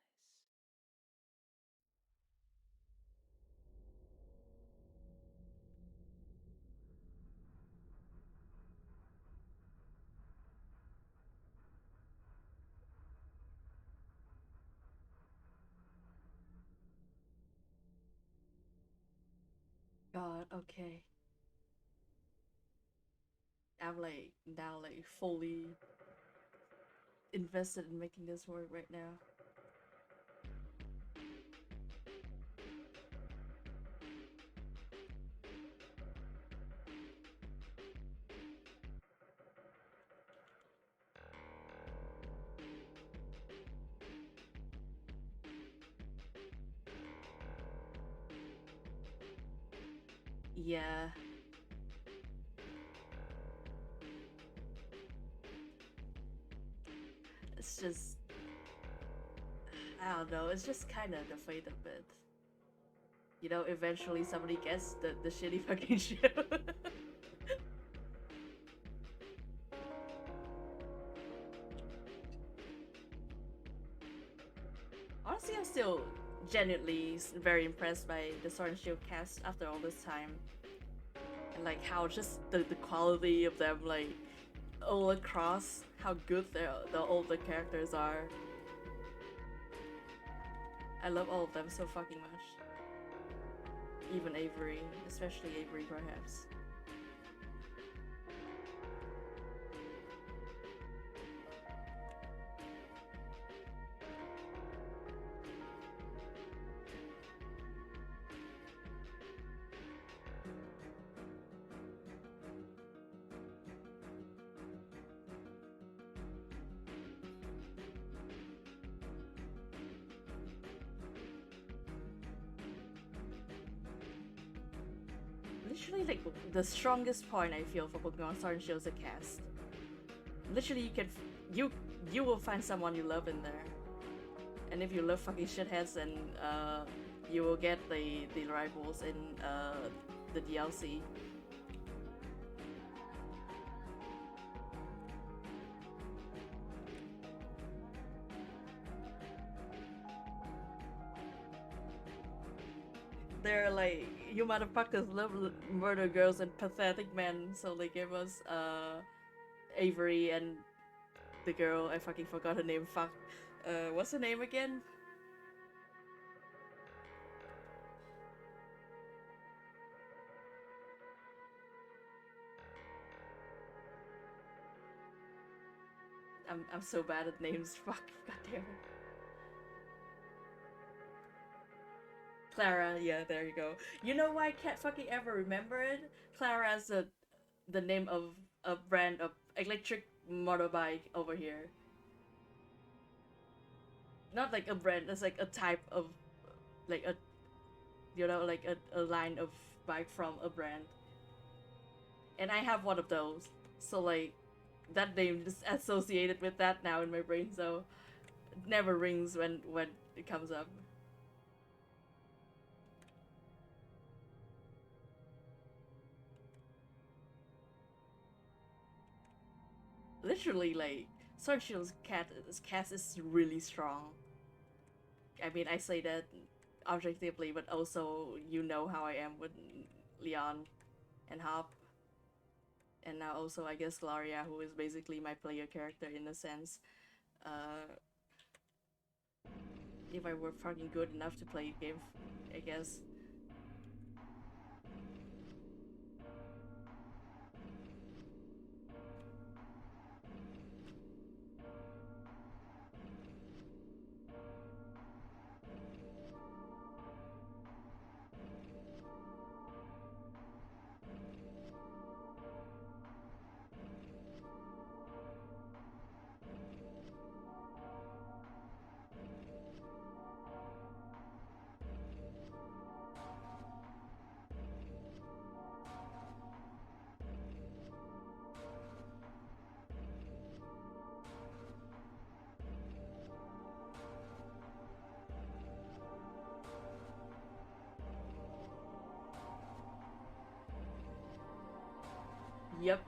God, okay. I'm like now like fully invested in making this work right now. Yeah. It's just, I don't know, it's just kind of the fate of it. You know, eventually somebody gets the shitty fucking show. Honestly, I'm still genuinely very impressed by the Sword and Shield cast after all this time. And like how just the quality of them, like all across, how good all the characters are. I love all of them so fucking much. Even Avery, especially Avery perhaps. Literally, like, the strongest point I feel for Pokemon Sword and Shield is the cast. Literally, you will find someone you love in there. And if you love fucking shitheads, then you will get the rivals in the DLC. they're like, you motherfuckers love murder girls and pathetic men, so they gave us Avery and the girl, I fucking forgot her name, fuck. What's her name again? I'm so bad at names, fuck, goddamn it. Clara, yeah, there you go. You know why I can't fucking ever remember it? Clara's the name of a brand of electric motorbike over here. Not like a brand, it's like a type of, like a, you know, like a line of bike from a brand. And I have one of those. So like, that name is associated with that now in my brain, so it never rings when it comes up. Literally, like, Sword Shield's cast is really strong. I mean, I say that objectively, but also you know how I am with Leon and Hop. And now also, I guess, Gloria, who is basically my player character in a sense. If I were fucking good enough to play a game, I guess. Yep.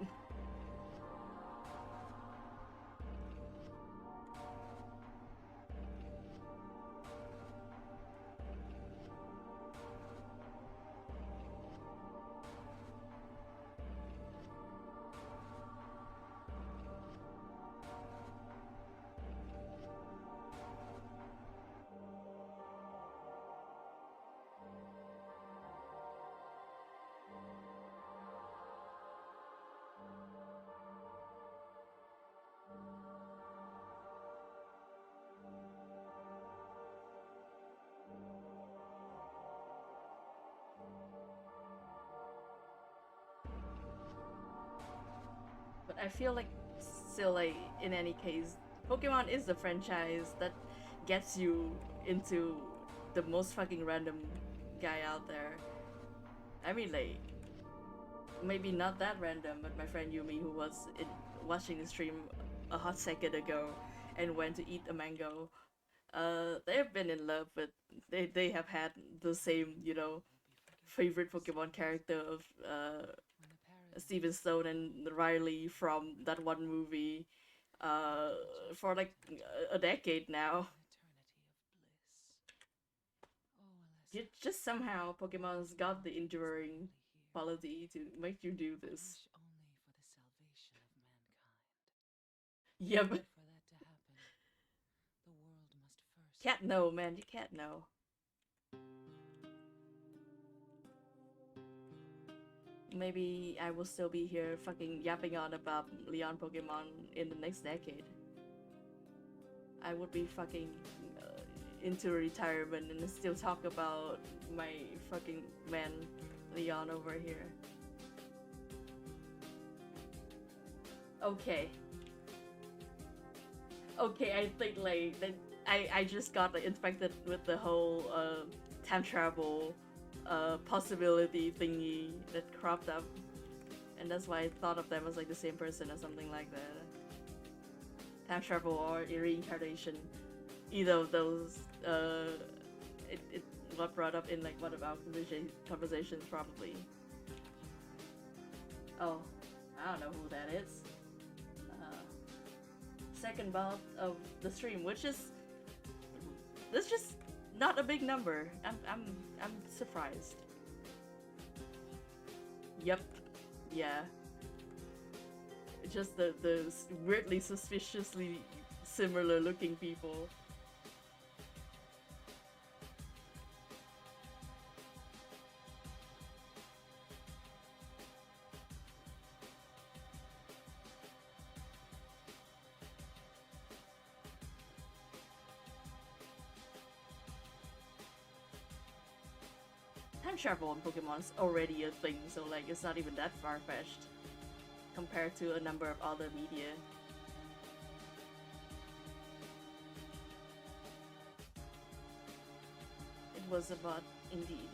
But I feel like still, like, in any case, Pokemon is the franchise that gets you into the most fucking random guy out there. I mean, like, maybe not that random, but my friend Yumi, who was watching the stream a hot second ago and went to eat a mango, they've been in love with, they have had the same, you know, favorite Pokemon character of Steven Stone and Riley from that one movie for like a decade now. Just somehow Pokemon's got the enduring quality to make you do this. Yep. Can't know, man. You can't know. Maybe I will still be here fucking yapping on about Leon Pokemon in the next decade. I would be fucking into retirement and still talk about my fucking man Leon over here. Okay. Okay, I think like that I just got like infected with the whole time travel possibility thingy that cropped up, and that's why I thought of them as like the same person or something like that. Time travel or reincarnation, either of those. It got brought up in like one of our conversations probably. Oh, I don't know who that is. Second bout of the stream, which is, let's just not a big number. I'm surprised. Yep. Yeah. Just the weirdly suspiciously similar looking people. Time travel in Pokemon is already a thing, so like it's not even that far-fetched compared to a number of other media. It was a bot, indeed.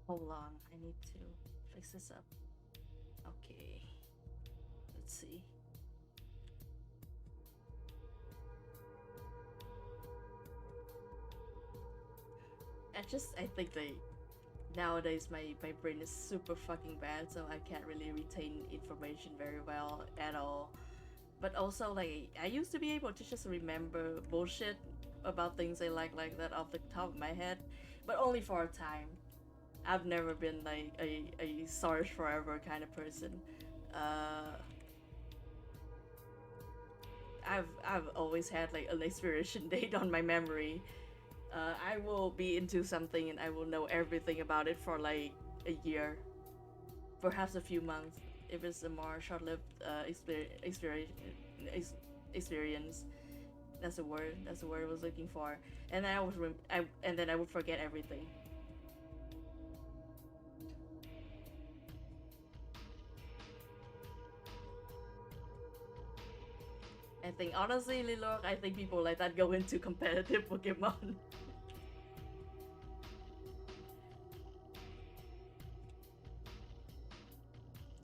Hold on, I need to fix this up. Okay. Let's see. I think like nowadays my brain is super fucking bad, so I can't really retain information very well at all. But also like I used to be able to just remember bullshit about things I like that off the top of my head, but only for a time. I've never been like a search forever kind of person. Uh, I've always had like an expiration date on my memory. I will be into something and I will know everything about it for like a year, perhaps a few months if it's a more short-lived experience. That's the word. That's the word I was looking for. And then and then I would forget everything. I think honestly, Lilok, I think people like that go into competitive Pokemon.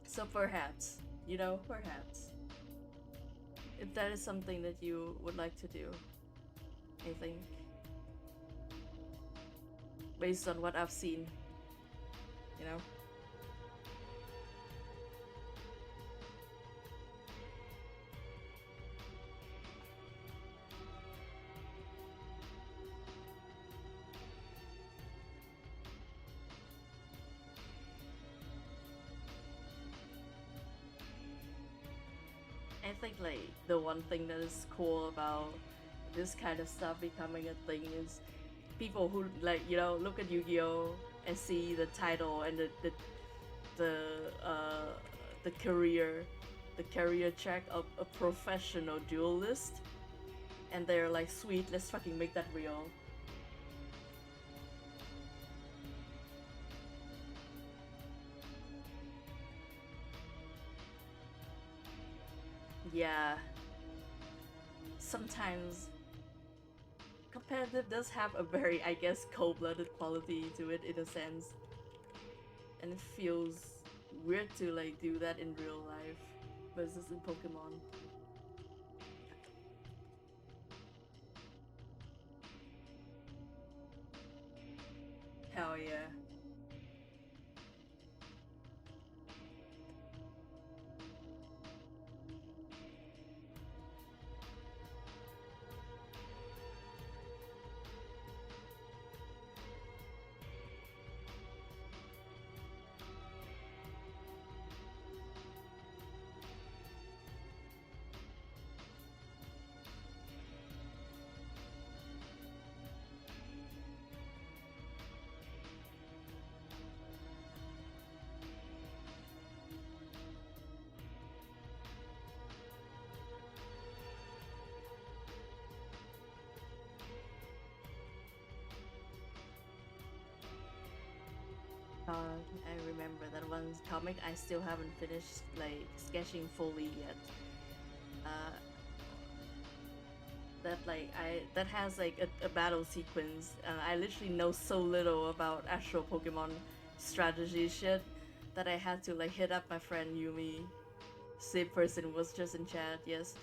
So perhaps, perhaps, if that is something that you would like to do, I think, based on what I've seen, you know. I think like the one thing that is cool about this kind of stuff becoming a thing is people who like look at Yu-Gi-Oh and see the title and the uh the career check of a professional duelist, and they're like, sweet, let's fucking make that real. Yeah, sometimes competitive does have a very, I guess, cold-blooded quality to it in a sense, and it feels weird to like do that in real life versus in Pokemon. Hell yeah. I remember that one comic I still haven't finished like sketching fully yet. That has like a battle sequence, and I literally know so little about actual Pokemon strategy shit that I had to like hit up my friend Yumi, same person who was just in chat, yes,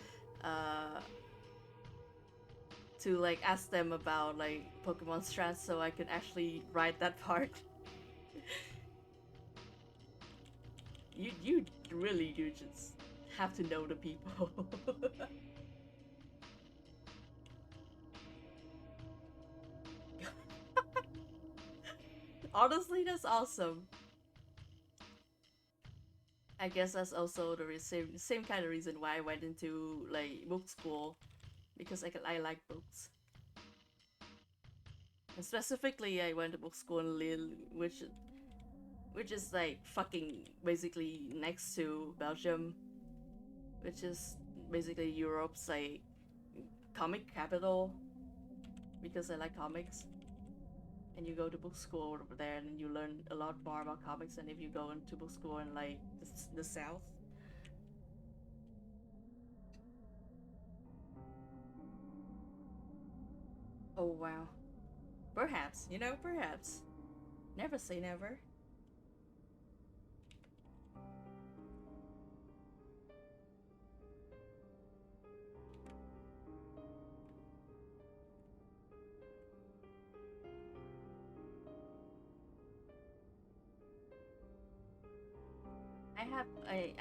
to like ask them about like Pokemon strats so I could actually write that part. You really do just have to know the people. Honestly, that's awesome. I guess that's also the same kind of reason why I went into like book school, because I like books. And specifically, I went to book school in Lille, which is like fucking basically next to Belgium, which is basically Europe's like comic capital, because I like comics. And you go to book school over there and you learn a lot more about comics than if you go into book school in like the south. Oh wow. Perhaps, perhaps. Never say never.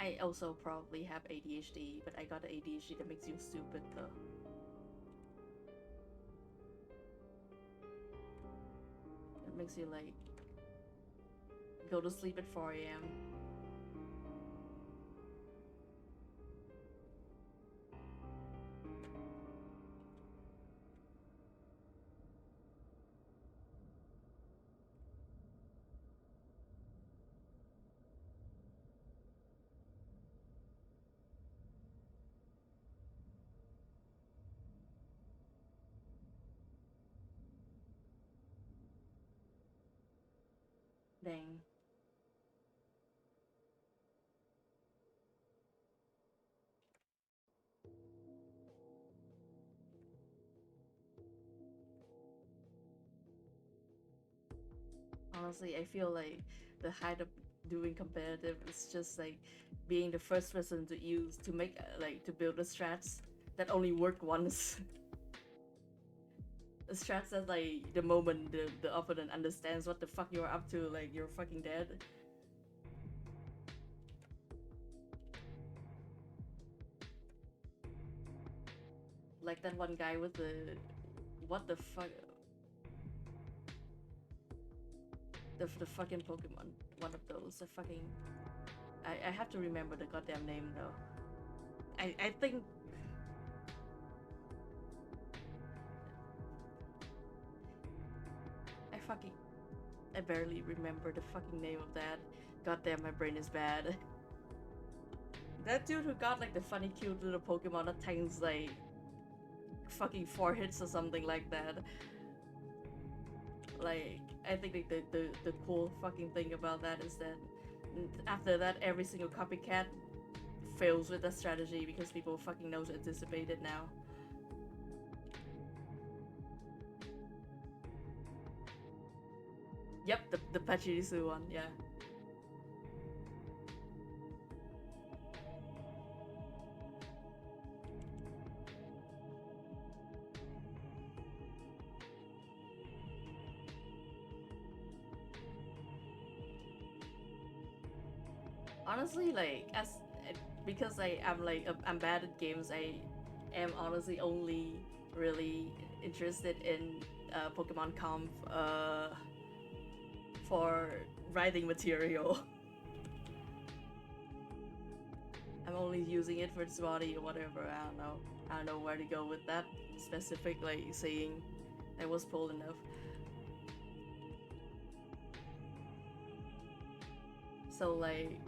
I also probably have ADHD, but I got the ADHD that makes you stupid though. It makes you like go to sleep at 4 a.m. Dang. Honestly, I feel like the height of doing competitive is just like being the first person to use to make like to build the strats that only work once. The strats that like the moment the opponent understands what the fuck you're up to, like you're fucking dead. Like that one guy with the what the fuck, the fucking Pokemon, one of those, the fucking I have to remember the goddamn name though. I think I barely remember the fucking name of that. Goddamn, my brain is bad. That dude who got like the funny cute little Pokemon that tanks like fucking 4 hits or something like that. Like, I think like the cool fucking thing about that is that after that every single copycat fails with that strategy because people fucking know to anticipate it now. Yep, the Pachirisu one, yeah. Honestly, like because I'm bad at games, I am honestly only really interested in Pokemon Comp for writing material. I'm only using it for its body or whatever. I don't know where to go with that specific like saying I was pulled enough. So like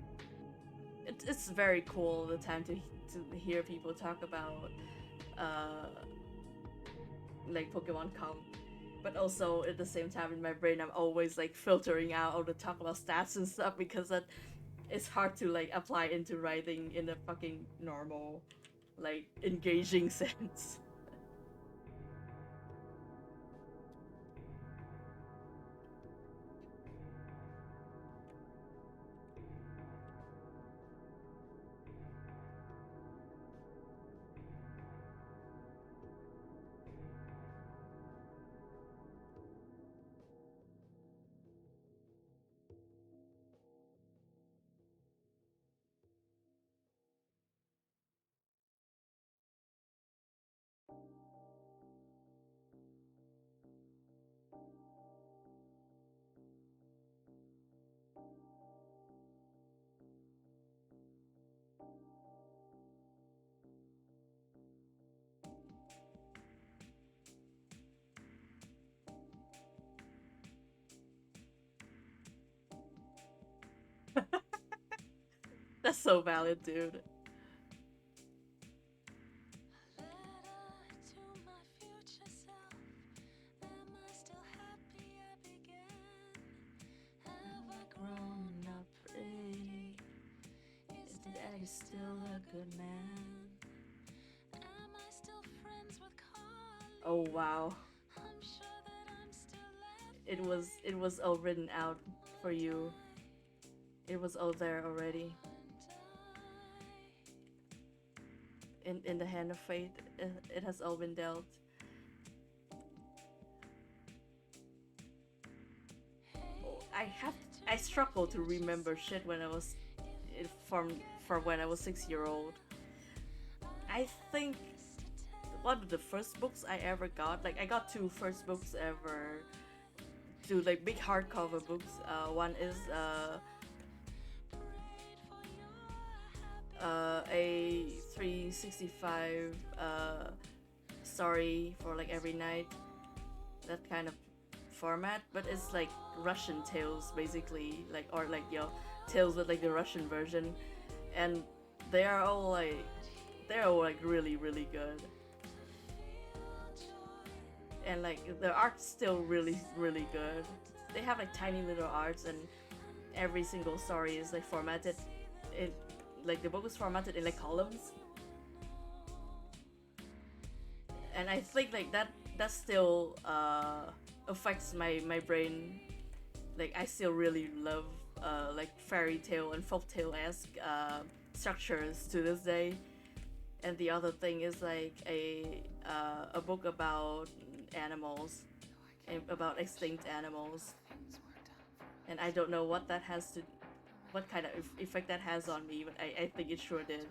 it's very cool the time to hear people talk about like Pokemon Comp, But also at the same time in my brain, I'm always like filtering out all the talk about stats and stuff because that it's hard to like apply into writing in a fucking normal, like engaging sense. That's so valid, dude. Grown up, is Daddy still a good man? Am I still friends with Carly? Oh wow. I'm sure that I'm still left. It was all written out for you. It was all there already. In the hand of fate, it has all been dealt. I struggle to remember shit when I was from when I was 6 year old. I think one of the first books I ever got, like I got two first books ever, two like big hardcover books. One is a 365 story for like every night, that kind of format, but it's like Russian tales basically, like or like tales with like the Russian version, and they are all like really really good, and like the art's still really really good. They have like tiny little arts, and every single story is like formatted in like the book is formatted in like columns, and I think like that still affects my brain. Like I still really love like fairy tale and folktale-esque structures to this day. And the other thing is like a book about animals, about extinct animals, and I don't know what that has to, what kind of effect that has on me, but I think it sure did.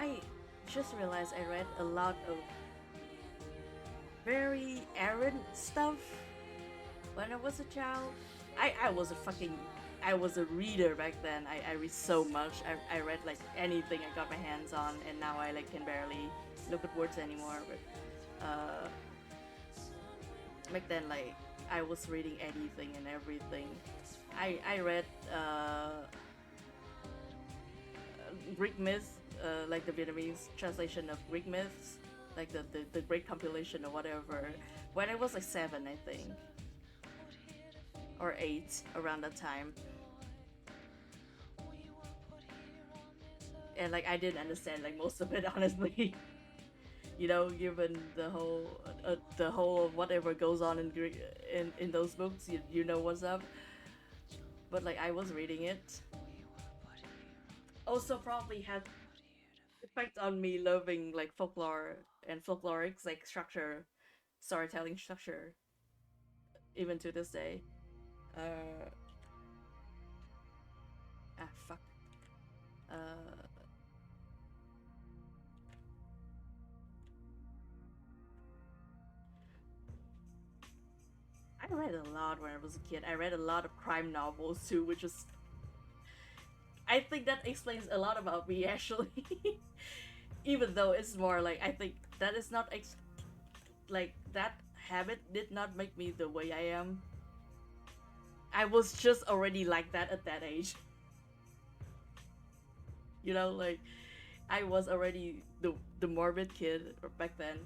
I just realized I read a lot of very errant stuff when I was a child. I was a fucking, I was a reader back then. I read so much. I read like anything I got my hands on, and now I like can barely look at words anymore. But back then, like I was reading anything and everything. I read Greek myths, like the Vietnamese translation of Greek myths, like the great compilation or whatever, when I was like 7, I think, or 8, around that time. And like I didn't understand like most of it, honestly. You know, given the whole of whatever goes on in Greek, in those books, you know what's up. But like I was reading it. Also probably had effect on me loving like folklore and folkloric like structure, storytelling structure, even to this day. Fuck. I read a lot when I was a kid. I read a lot of crime novels too, which is I think that explains a lot about me actually. Even though it's more like I think that is not like that habit did not make me the way I am. I was just already like that at that age. You know, like I was already the morbid kid back then.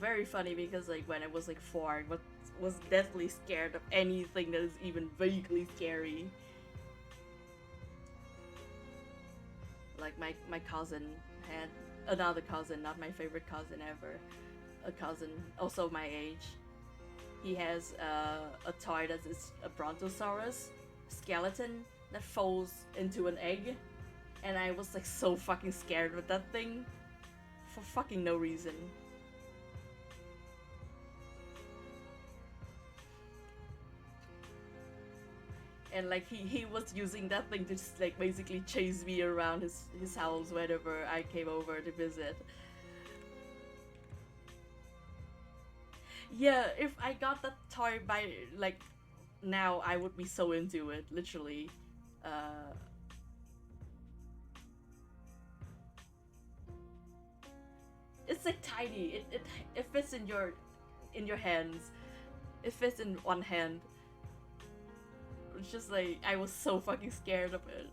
Very funny because like when I was like 4, I was deathly scared of anything that is even vaguely scary. Like my cousin had another cousin, not my favorite cousin ever, a cousin also my age. He has a toy that is a brontosaurus skeleton that folds into an egg, and I was like so fucking scared with that thing for fucking no reason. And like he was using that thing to just like basically chase me around his house whenever I came over to visit. Yeah, if I got that toy by like now, I would be so into it, literally. Uh, it's like tiny. It fits in your hands. It fits in one hand. It's just like I was so fucking scared of it.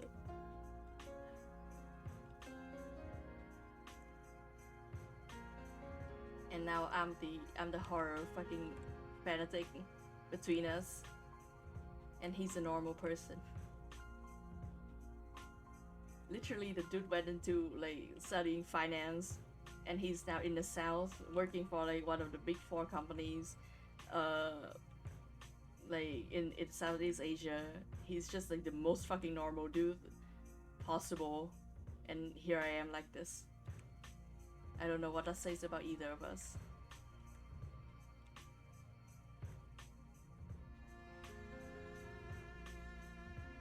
And now I'm the horror fucking fanatic between us, and he's a normal person. Literally, the dude went into like studying finance, and he's now in the south working for like one of the big 4 companies, like in Southeast Asia. He's just like the most fucking normal dude possible, and here I am like this. I don't know what that says about either of us.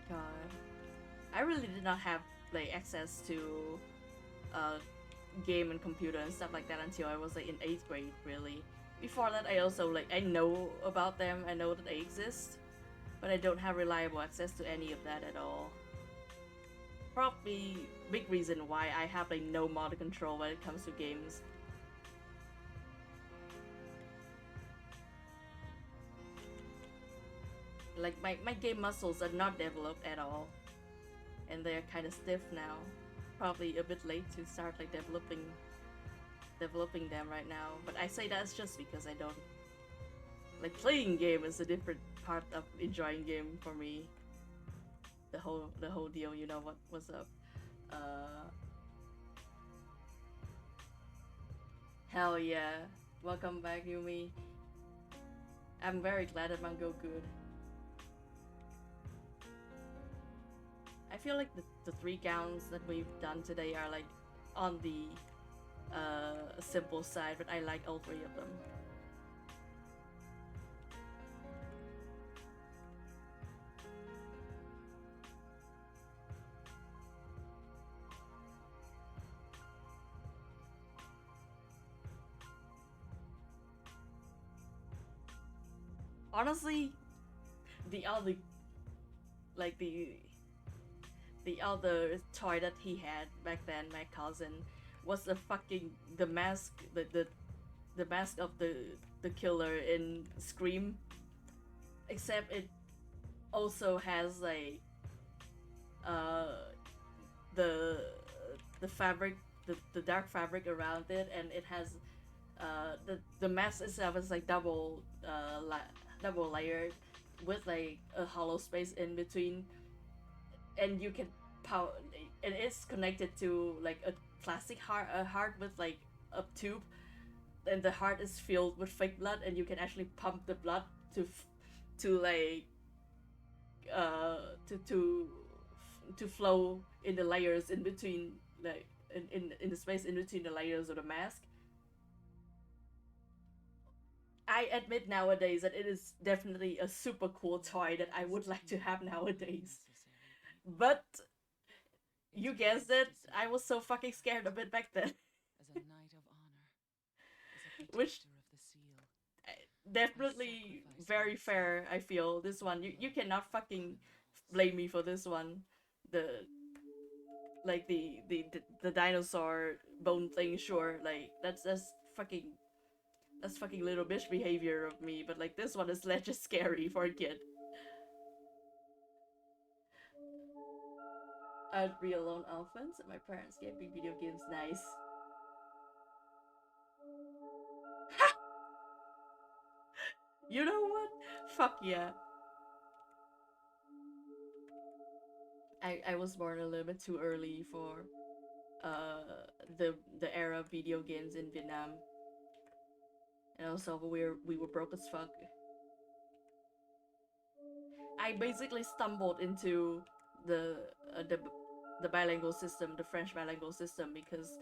God, I really did not have like access to game and computer and stuff like that until I was like in 8th grade, really. Before that, I also like I know about them, I know that they exist, but I don't have reliable access to any of that at all. Probably big reason why I have like no motor control when it comes to games. Like my game muscles are not developed at all, and they're kind of stiff now. Probably a bit late to start like developing them right now, but I say that's just because I don't like playing game is a different part of enjoying game for me. The whole deal, you know what's up. Hell yeah. Welcome back, Yumi. I'm very glad that Mango good. I feel like the 3 gowns that we've done today are like on the simple side, but I like all 3 of them. Honestly, the other like the other toy that he had back then, my cousin, was the mask, the mask of the killer in Scream. Except it also has like the fabric, the dark fabric around it, and it has the mask itself is like double layered with like a hollow space in between, and you can power, and it's connected to like a plastic heart with like a tube, and the heart is filled with fake blood, and you can actually pump the blood to like uh to to to flow in the layers in between, like in the space in between the layers of the mask. I admit nowadays that it is definitely a super cool toy that I would like to have nowadays. But you guessed it, I was so fucking scared of it back then. Which definitely very fair, I feel. This one, you cannot fucking blame me for this one. the dinosaur bone thing, sure, like that's fucking little bitch behavior of me, but like this one is less just scary for a kid. I'd be alone orphans and my parents gave me video games. Nice. You know what? Fuck yeah. I was born a little bit too early for the era of video games in Vietnam. And also we were broke as fuck. I basically stumbled into the bilingual system, the French bilingual system, because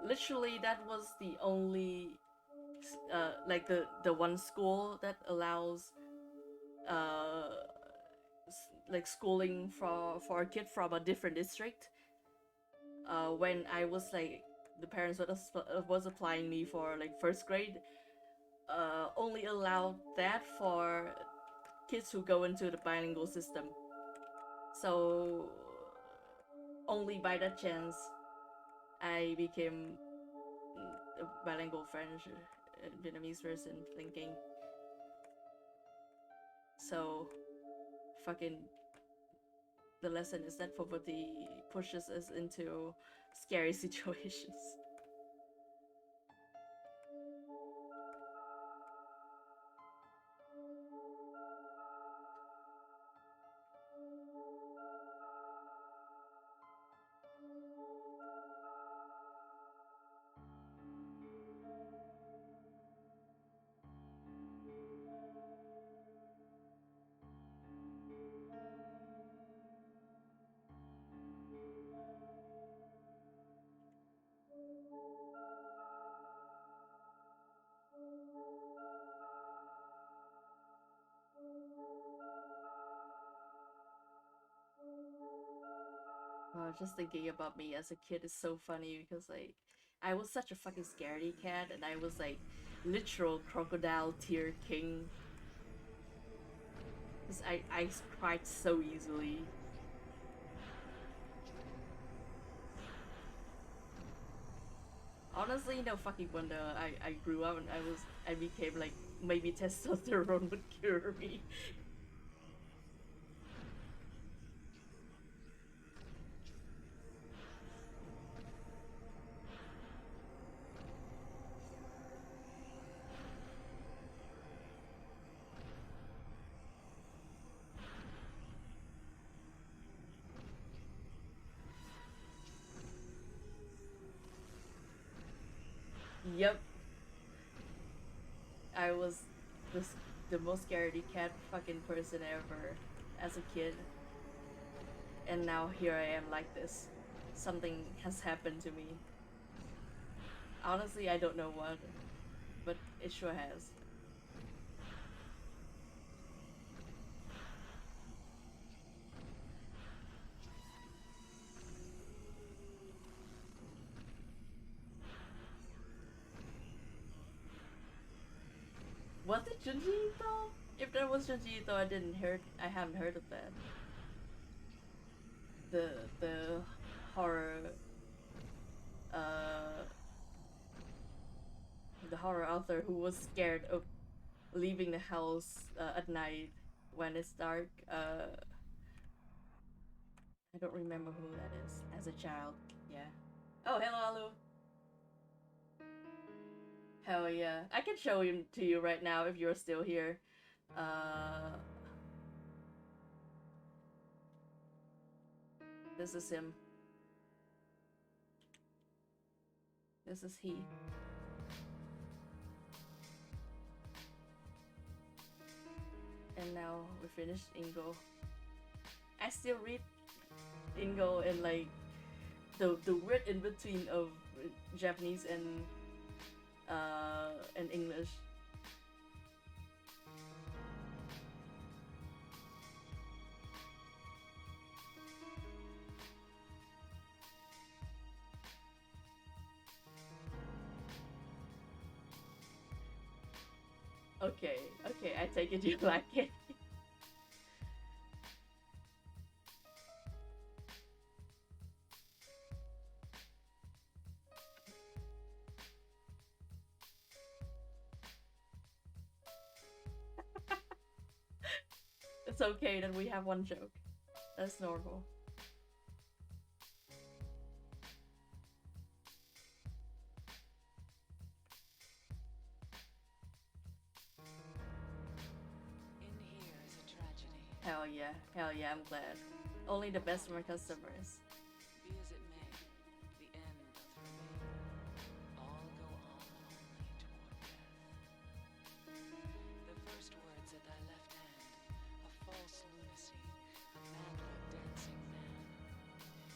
literally that was the only like the one school that allows like schooling for a kid from a different district. When I was like, the parents was applying me for like first grade, only allowed that for kids who go into the bilingual system. So only by that chance I became a bilingual French and Vietnamese person thinking. So fucking the lesson is that poverty pushes us into scary situations. Just thinking about me as a kid is so funny because like I was such a fucking scaredy cat and I was like literal crocodile tear king. Cause I cried so easily. Honestly, no fucking wonder I grew up and I became like maybe testosterone would cure me. Yep. I was the most scaredy cat fucking person ever as a kid. And now here I am like this. Something has happened to me. Honestly, I don't know what, but it sure has. Was it Junji Ito? If that was Junji Ito, I haven't heard of that. The horror uh the horror author who was scared of leaving the house at night when it's dark. I don't remember who that is as a child. Yeah. Oh, hello, Alu. Hell yeah. I can show him to you right now if you're still here. This is him. This is he. And now we finished Ingo. I still read Ingo in like the weird in between of Japanese and English. Okay, I take it you like it. it's okay that we have one joke. That's normal. In here is a tragedy. Hell yeah, I'm glad. Only the best for my customers. Be as it may, the end doth remain. All go on only toward death. The first words at thy left hand, a false lunacy, a mad-lib dancing man.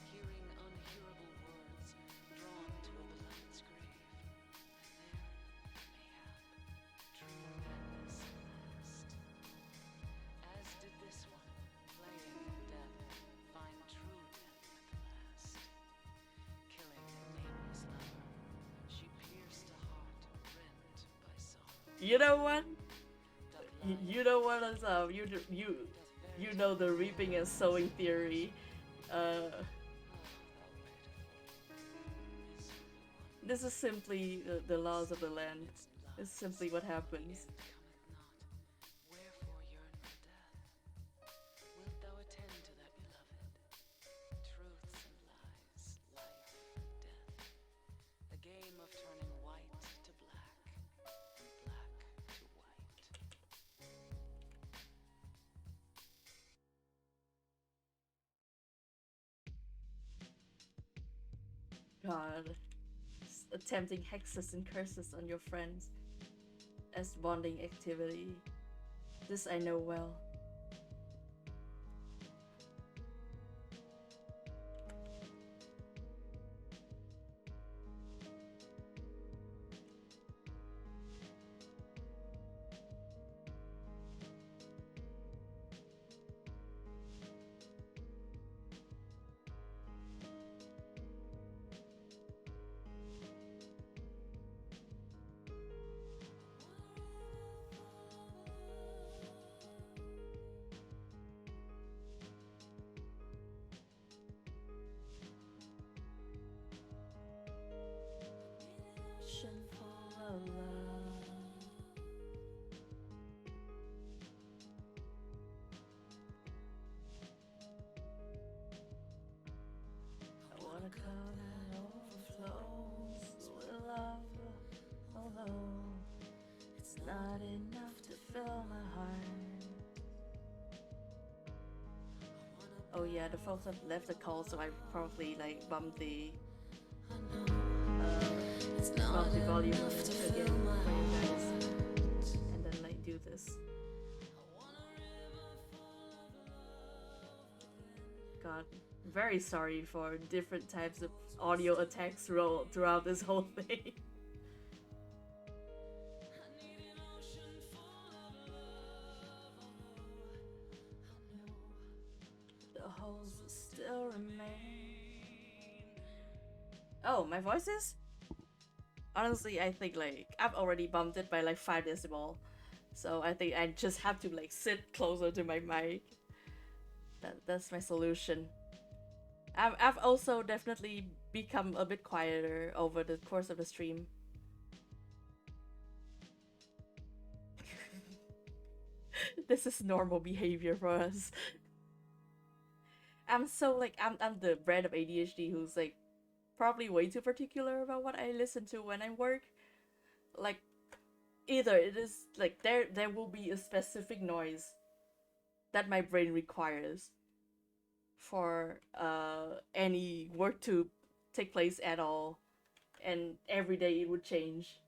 Hearing unhearable words, drawn to a beloved's grave. There, mayhap, true madness last. As did this one, playing in death, find true death at the last. Killing a nameless lover, she pierced a heart rent by sorrow. You know what? You know what is up? You know the reaping and sowing theory. This is simply the laws of the land. It's simply what happens. Wherefore yearn for death? Wilt thou attend to that beloved? Truths and lies, life, death. The game of turning white to black, and black to white. God. Attempting hexes and curses on your friends as bonding activity. This I know well. Ocean full of love. I wanna call that overflows with love, although it's not enough to fill my heart. Oh yeah, the folks have left the call, so I probably like bumped the volume again for you guys, and then like do this. God, very sorry for different types of audio attacks throughout this whole thing. The holes still remain. Oh, my voice is? Honestly, I think like I've already bumped it by like 5 decibel, so I think I just have to like sit closer to my mic. That's my solution. I've also definitely become a bit quieter over the course of the stream. This is normal behavior for us. I'm so like I'm the brand of ADHD who's like probably way too particular about what I listen to when I work. Like, either it is like there will be a specific noise that my brain requires for any work to take place at all, and every day it would change.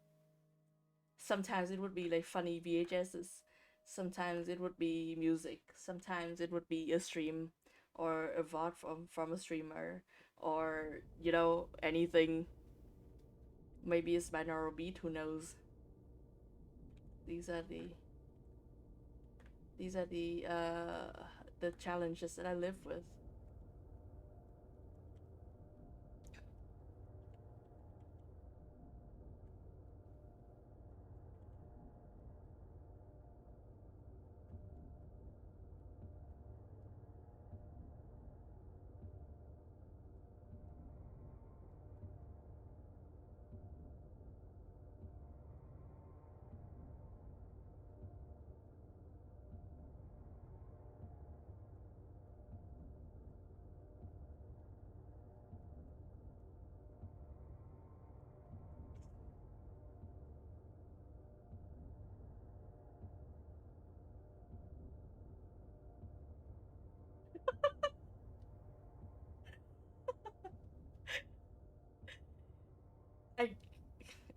Sometimes it would be like funny VHSs, sometimes it would be music, sometimes it would be a stream or a VOD from a streamer, or you know, anything. Maybe it's binaural beat, who knows. These are the challenges that I live with.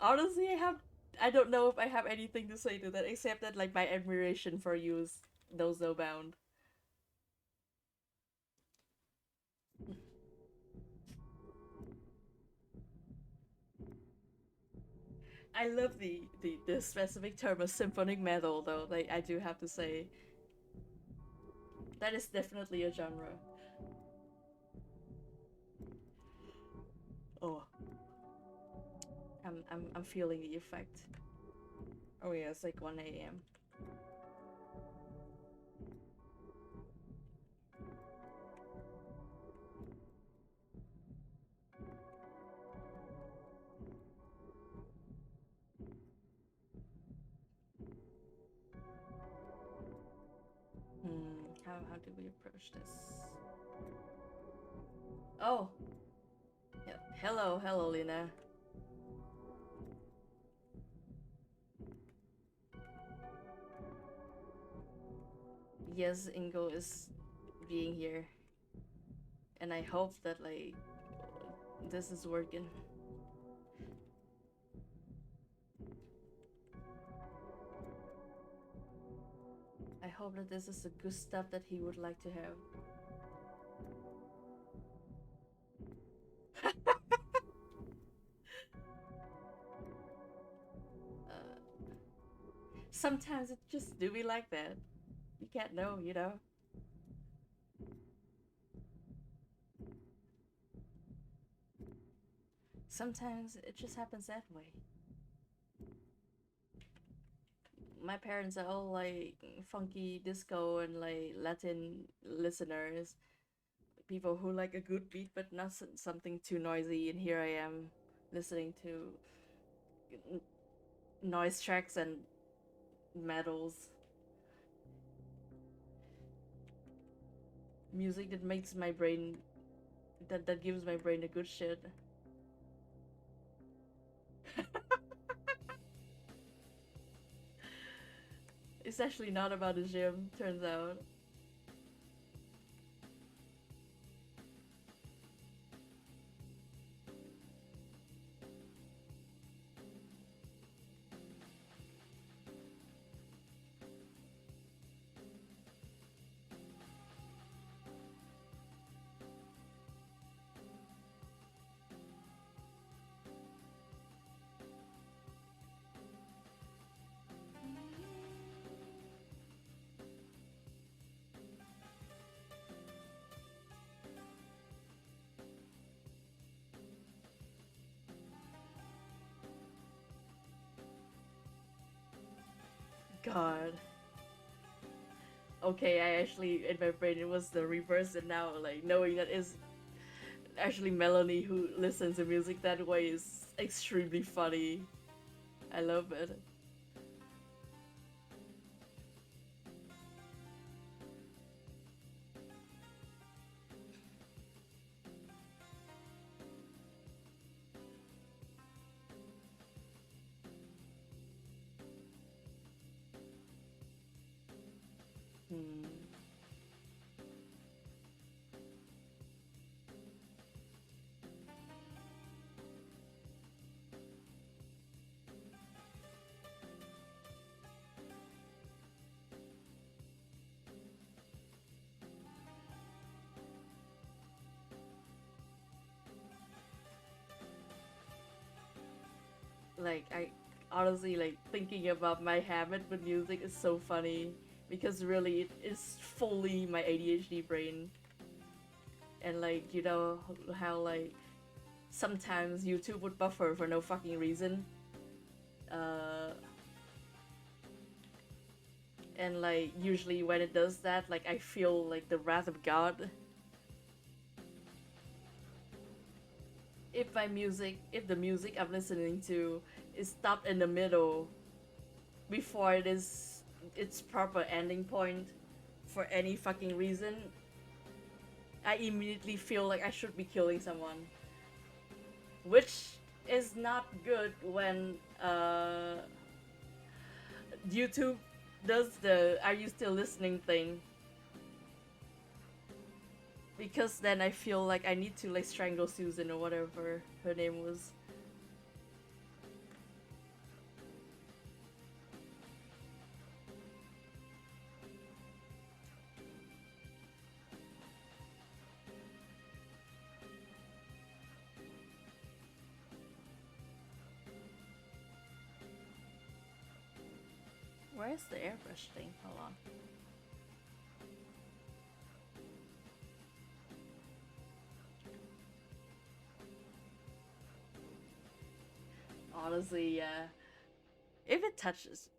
Honestly, I don't know if I have anything to say to that except that like my admiration for you is knows no bound. I love the specific term of symphonic metal though, like I do have to say. That is definitely a genre. Oh. I'm feeling the effect. Oh yeah, it's like 1 a.m. How do we approach this? Oh. Hello, Lina. Yes, Ingo is being here. And I hope that like this is working. I hope that this is the good stuff that he would like to have. Sometimes it just do be like that. You can't know, you know? Sometimes it just happens that way. My parents are all like funky disco and like Latin listeners. People who like a good beat but not something too noisy, and here I am listening to noise tracks and metals. Music that makes my brain that gives my brain a good shit. It's actually not about the gym, turns out. God. Okay, I actually, in my brain, it was the reverse, and now, like, knowing that is actually Melanie who listens to music that way is extremely funny. I love it. Hmm. Like, I honestly, like, thinking about my habit with music is so funny because really it is fully my ADHD brain. And like, you know how like sometimes YouTube would buffer for no fucking reason. And like usually when it does that, like I feel like the wrath of God. If the music I'm listening to is stopped in the middle before it is its proper ending point for any fucking reason, I immediately feel like I should be killing someone. Which is not good when YouTube does the "Are you still listening?" thing. Because then I feel like I need to like strangle Susan or whatever her name was. Where's the airbrush thing? Hold on. Honestly, yeah. If it touches,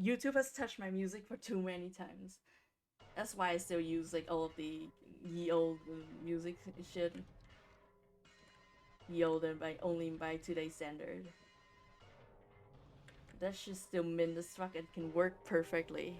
YouTube has touched my music for too many times. That's why I still use like all of the ye old music shit. Ye old and by only by today's standard. That shit still mint as fuck and can work perfectly.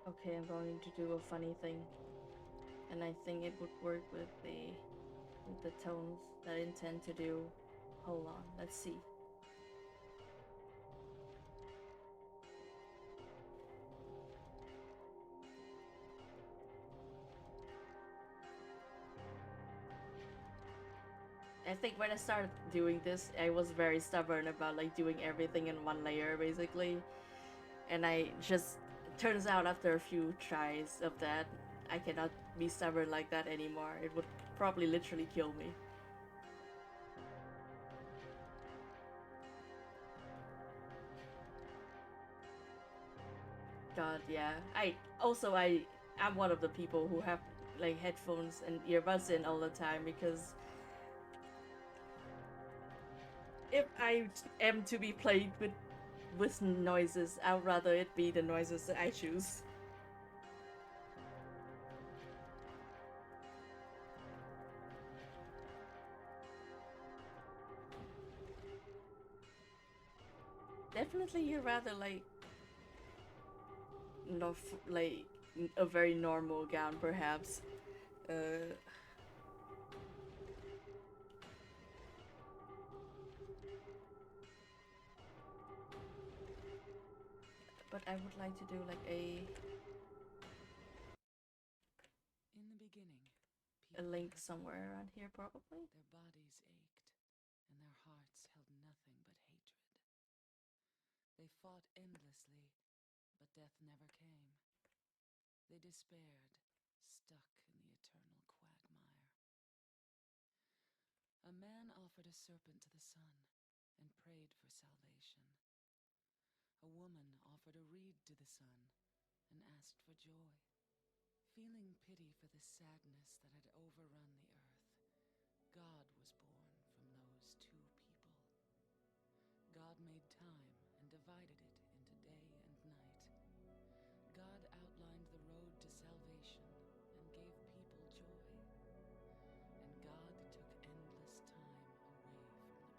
Okay, I'm going to do a funny thing. And I think it would work with the tones that I intend to do. Hold on, let's see. I think when I started doing this, I was very stubborn about like doing everything in one layer basically. And I just, turns out after a few tries of that, I cannot be stubborn like that anymore. It would probably literally kill me. God, yeah. I'm one of the people who have like headphones and earbuds in all the time because if I am to be played with noises, I'd rather it be the noises that I choose. Definitely, you'd rather like not like a very normal gown, perhaps. But I would like to do like a link somewhere around here, probably. Their bodies ached, and their hearts held nothing but hatred. They fought endlessly, but death never came. They despaired, stuck in the eternal quagmire. A man offered a serpent to the sun and prayed for salvation. A woman offered a reed to the sun and asked for joy. Feeling pity for the sadness that had overrun the earth, God was born from those two people. God made time and divided it into day and night. God outlined the road to salvation and gave people joy. And God took endless time away from the people.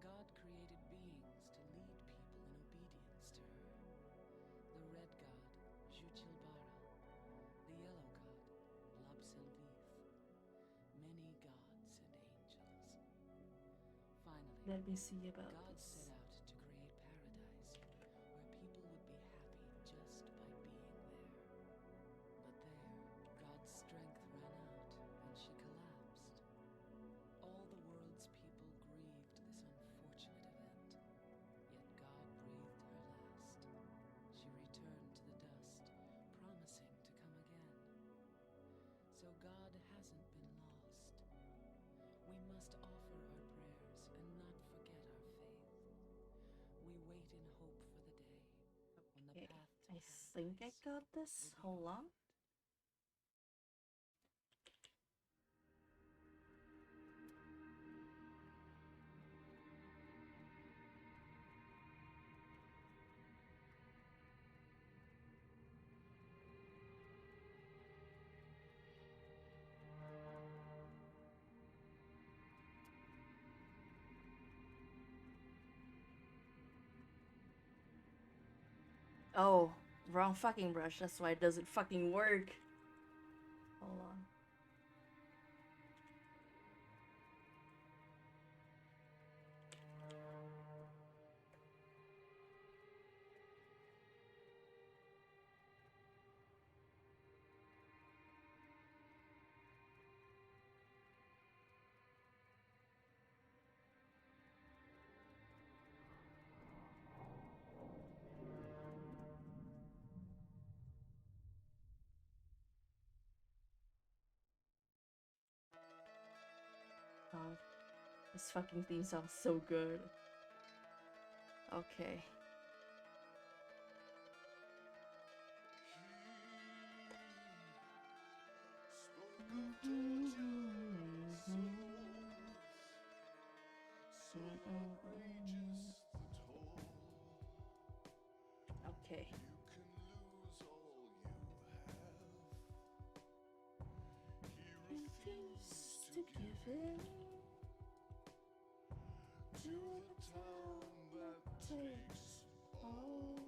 God created beings to lead people in obedience to her. The red god, Juchilbara, the yellow god, Labselvith, many gods and angels. Finally, Let me see about God this. set out to create paradise, where people would be happy just by being there. But there, God's strength ran out, and she collapsed. All the world's people grieved this unfortunate event, yet God breathed her last. She returned to the dust, promising to come again. So God hasn't been lost. We must offer our prayers and not forget our faith. We wait in hope for the day when the Okay, path to I think I got this. Hold on. Oh, wrong fucking brush. That's why it doesn't fucking work. Hold on. god. This fucking theme sounds so good. Okay. Okay. Refuse to give in to the town that takes all.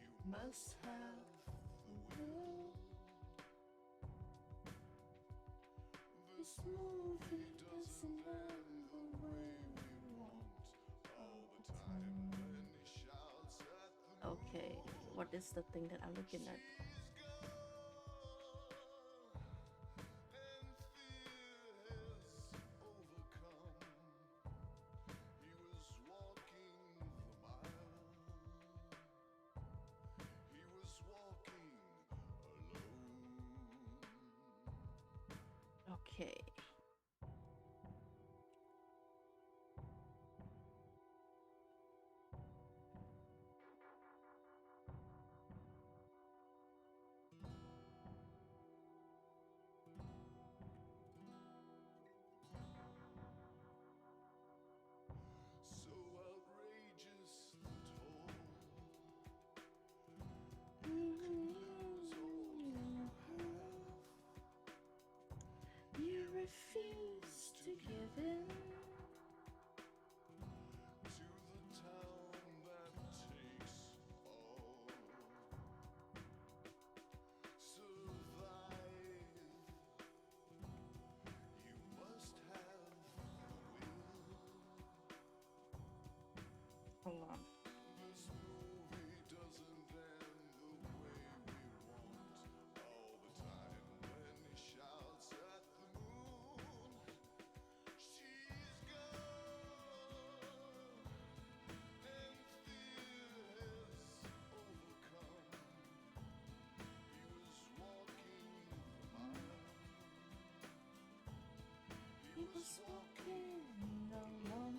You must have the will. This movie doesn't end the way we want all the time. Okay, what is the thing that I'm looking at? Okay. You refuse to give in to the town that takes all. Survive. You must have the will. Hold on. This movie doesn't end the way we want all the time. When he shouts at the moon, she's gone, and fear has overcome. He was walking the mile. He was walking alone.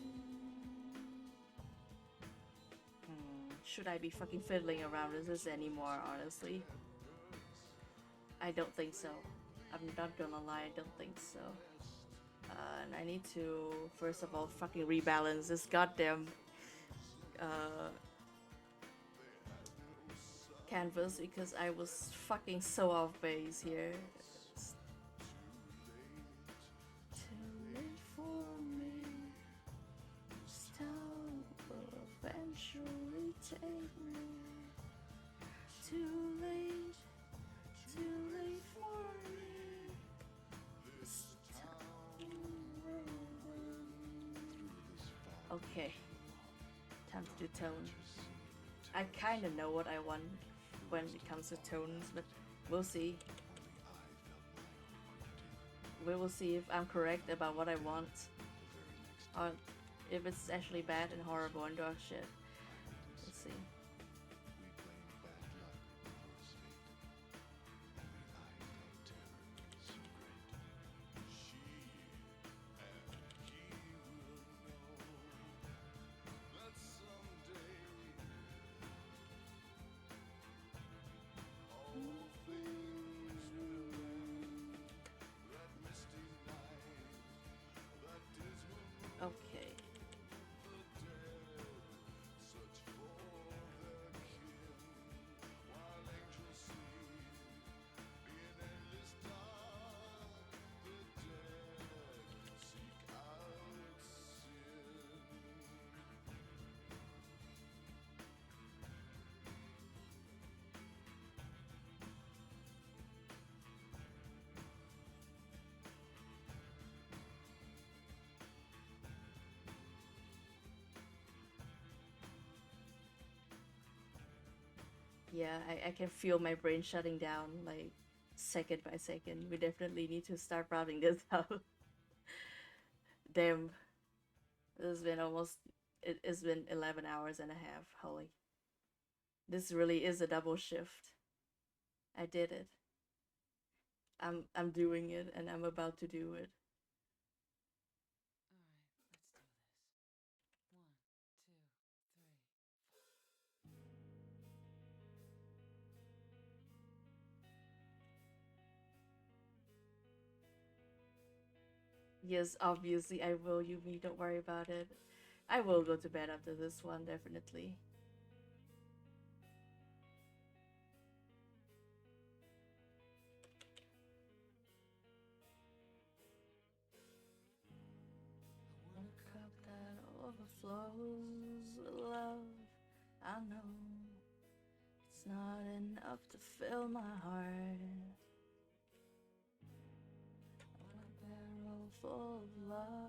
Should I be fucking fiddling around with this anymore, honestly? I don't think so. I'm not gonna lie, I don't think so. And I need to, first of all, fucking rebalance this goddamn canvas because I was fucking so off base here. It's too late for me. This town will eventually take me. Too late for me. This town will okay, time to do tone. I kind of know what I want when it comes to tones, but we'll see. We will see if I'm correct about what I want, or if it's actually bad and horrible and dog shit. Let's see. Okay. Yeah, I can feel my brain shutting down like second by second. We definitely need to start routing this out. Damn. It's been it's been 11 hours and a half. Holy. This really is a double shift. I did it. I'm doing it, and I'm about to do it. Yes, obviously I will, Yumi. Don't worry about it. I will go to bed after this one, definitely. A cup that overflows with love. I know it's not enough to fill my heart. A barrel full of love.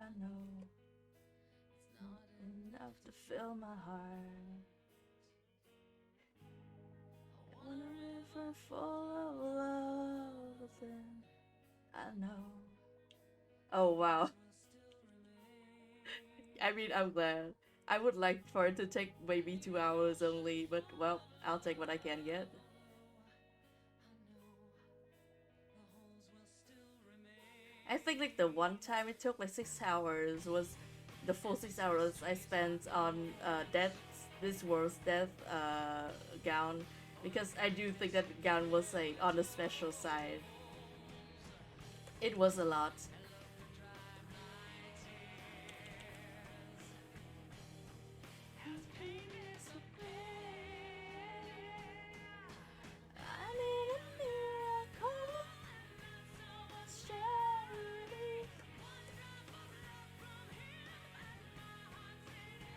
I know it's not enough to fill my heart. I want a river full of love within. I know. Oh wow. I mean, I'm glad. I would like for it to take maybe 2 hours only, but well, I'll take what I can get. I think like the one time it took like 6 hours was the full 6 hours I spent on this world's death gown, because I do think that gown was like on the special side. It was a lot.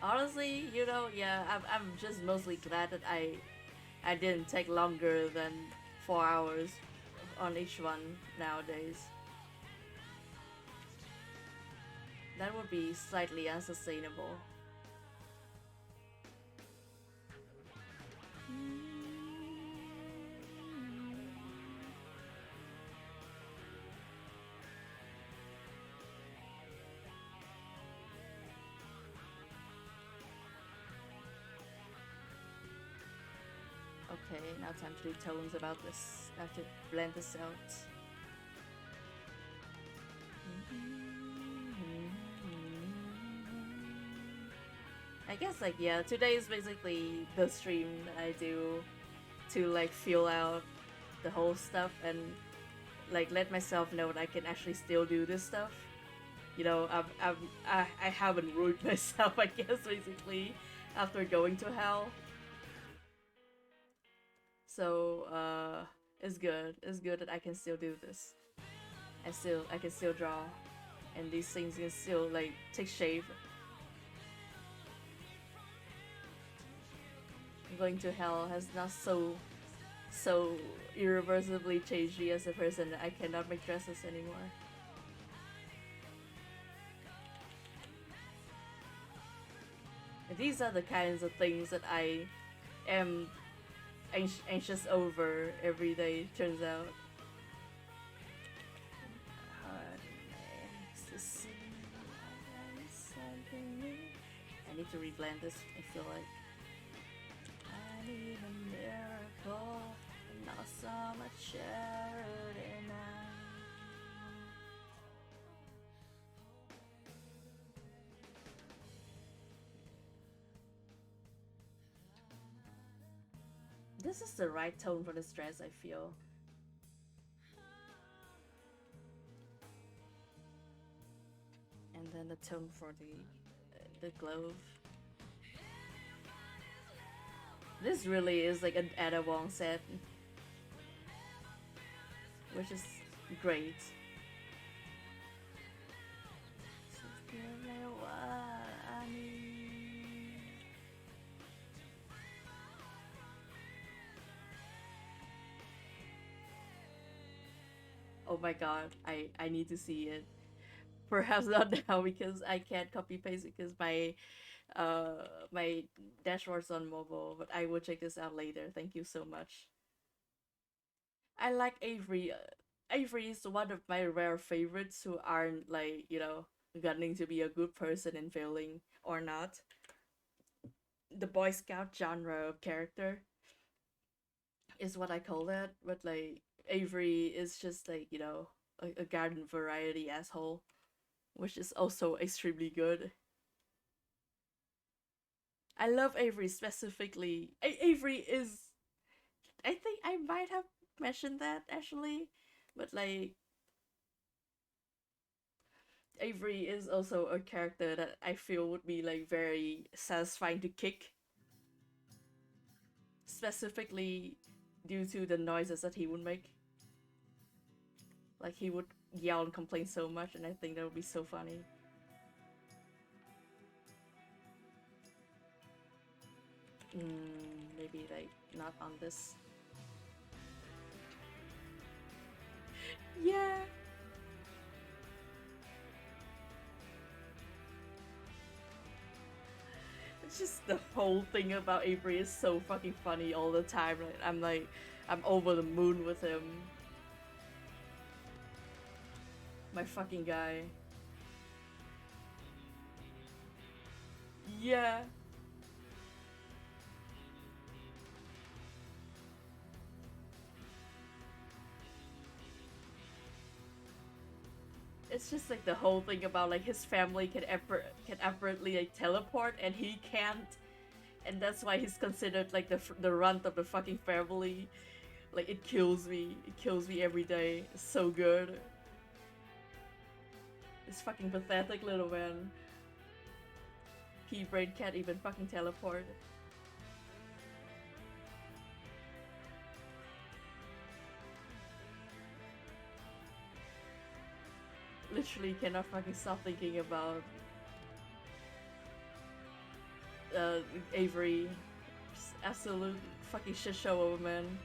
Honestly, yeah, I'm just mostly glad that I didn't take longer than 4 hours on each one nowadays. That would be slightly unsustainable. Okay, now time to do tones about this. I have to blend this out. I guess like yeah, today is basically the stream that I do to like feel out the whole stuff and like let myself know that I can actually still do this stuff. I haven't ruined myself, I guess, basically after going to hell. So it's good. It's good that I can still do this. I can still draw, and these things can still like take shape. Going to hell has not so irreversibly changed me as a person that I cannot make dresses anymore. And these are the kinds of things that I am anxious over every day, turns out. I need to reblend this, I feel like. I need a miracle, not so much charity now. This is the right tone for this dress, I feel. And then the tone for the glove. This really is like an Ada Wong set, which is great. Oh my god, I need to see it. Perhaps not now because I can't copy paste because my dashboard's on mobile, but I will check this out later. Thank you so much. I like Avery. Avery is one of my rare favorites who aren't like, gunning to be a good person and failing or not. The Boy Scout genre of character. is what I call that, but like Avery is just like, you know, a garden variety asshole, which is also extremely good. I love Avery specifically. Avery is, I think I might have mentioned that actually, but like Avery is also a character that I feel would be like very satisfying to kick, specifically due to the noises that he would make. Like he would yell and complain so much, and I think that would be so funny. Maybe like not on this. Yeah. It's just the whole thing about Avery is so fucking funny all the time. Like, I'm over the moon with him. My fucking guy. Yeah. It's just like the whole thing about like his family can effortlessly like teleport and he can't, and that's why he's considered like the runt of the fucking family. Like it kills me. It kills me every day. It's so good. This fucking pathetic little man. P-Brain can't even fucking teleport. Literally cannot fucking stop thinking about Avery. Just absolute fucking shit show of a man.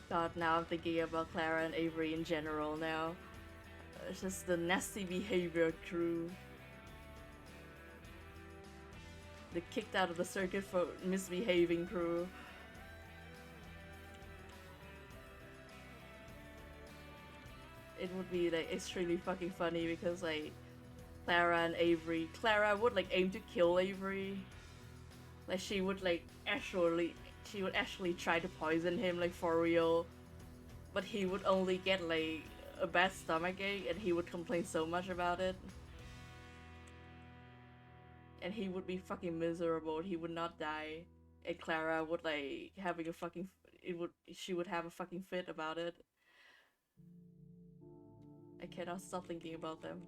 God, now I'm thinking about Clara and Avery in general now. It's just the nasty behavior crew. The kicked out of the circuit for misbehaving crew. It would be like extremely fucking funny because like Clara and Avery, Clara would like aim to kill Avery. Like she would actually try to poison him like for real. But he would only get like a bad stomachache and he would complain so much about it. And he would be fucking miserable. He would not die. And Clara would like having a fucking she would have a fucking fit about it. I cannot stop thinking about them.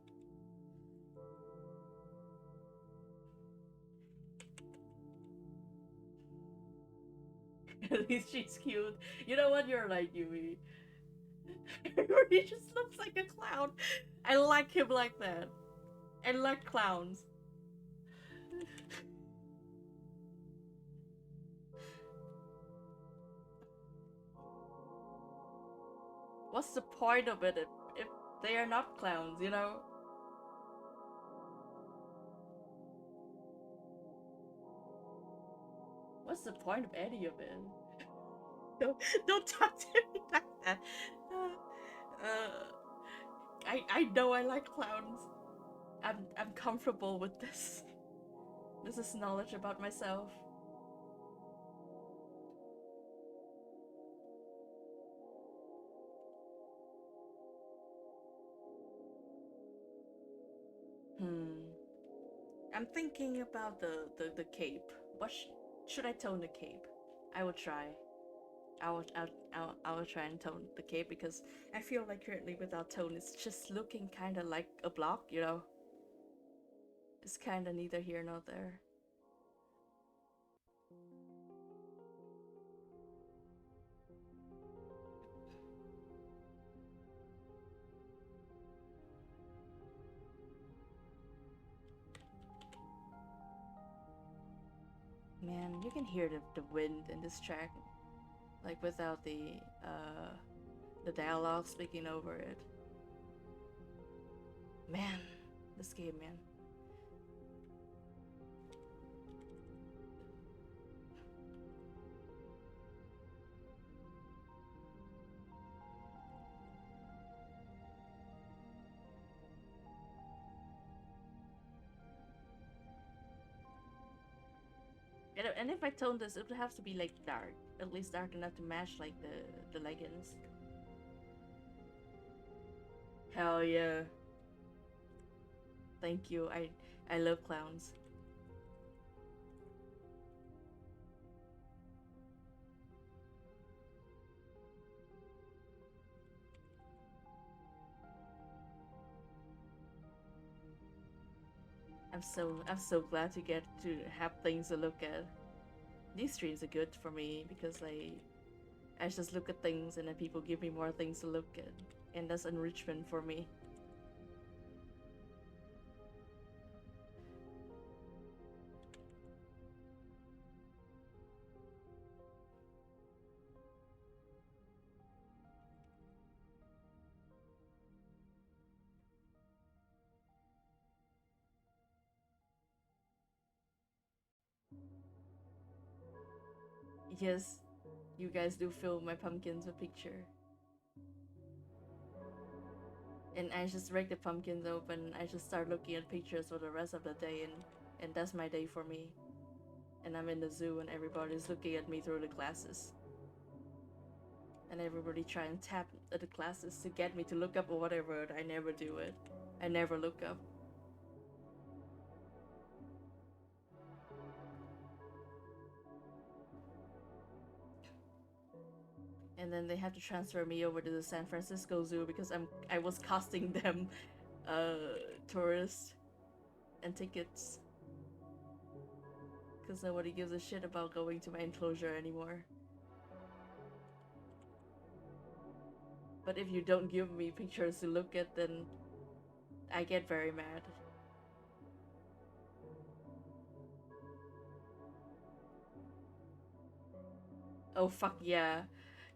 At least she's cute. You know what? You're like Yumi. He just looks like a clown. I like him like that. I like clowns. What's the point of it if they are not clowns, you know? What's the point of any of it? Don't talk to me like that. I know I like clowns. I'm comfortable with this. This is knowledge about myself. I'm thinking about the cape. What should I tone the cape? I will try. I will try and tone the cape because I feel like currently without tone it's just looking kind of like a block, you know. It's kind of neither here nor there. Man, you can hear the wind in this track, like without the dialogue speaking over it. Man, this game, man. And if I tone this, it would have to be like dark, at least dark enough to match like the leggings. Hell yeah. Thank you. I love clowns. I'm so glad to get to have things to look at. These streams are good for me because I just look at things and then people give me more things to look at, and that's enrichment for me. Yes, you guys do fill my pumpkins with picture. And I just break the pumpkins open, I just start looking at pictures for the rest of the day, and that's my day for me. And I'm in the zoo and everybody's looking at me through the glasses. And everybody try and tap at the glasses to get me to look up or whatever, I never do it. I never look up. And then they have to transfer me over to the San Francisco Zoo because I was costing them tourists and tickets. Because nobody gives a shit about going to my enclosure anymore. But if you don't give me pictures to look at, then I get very mad. Oh fuck yeah.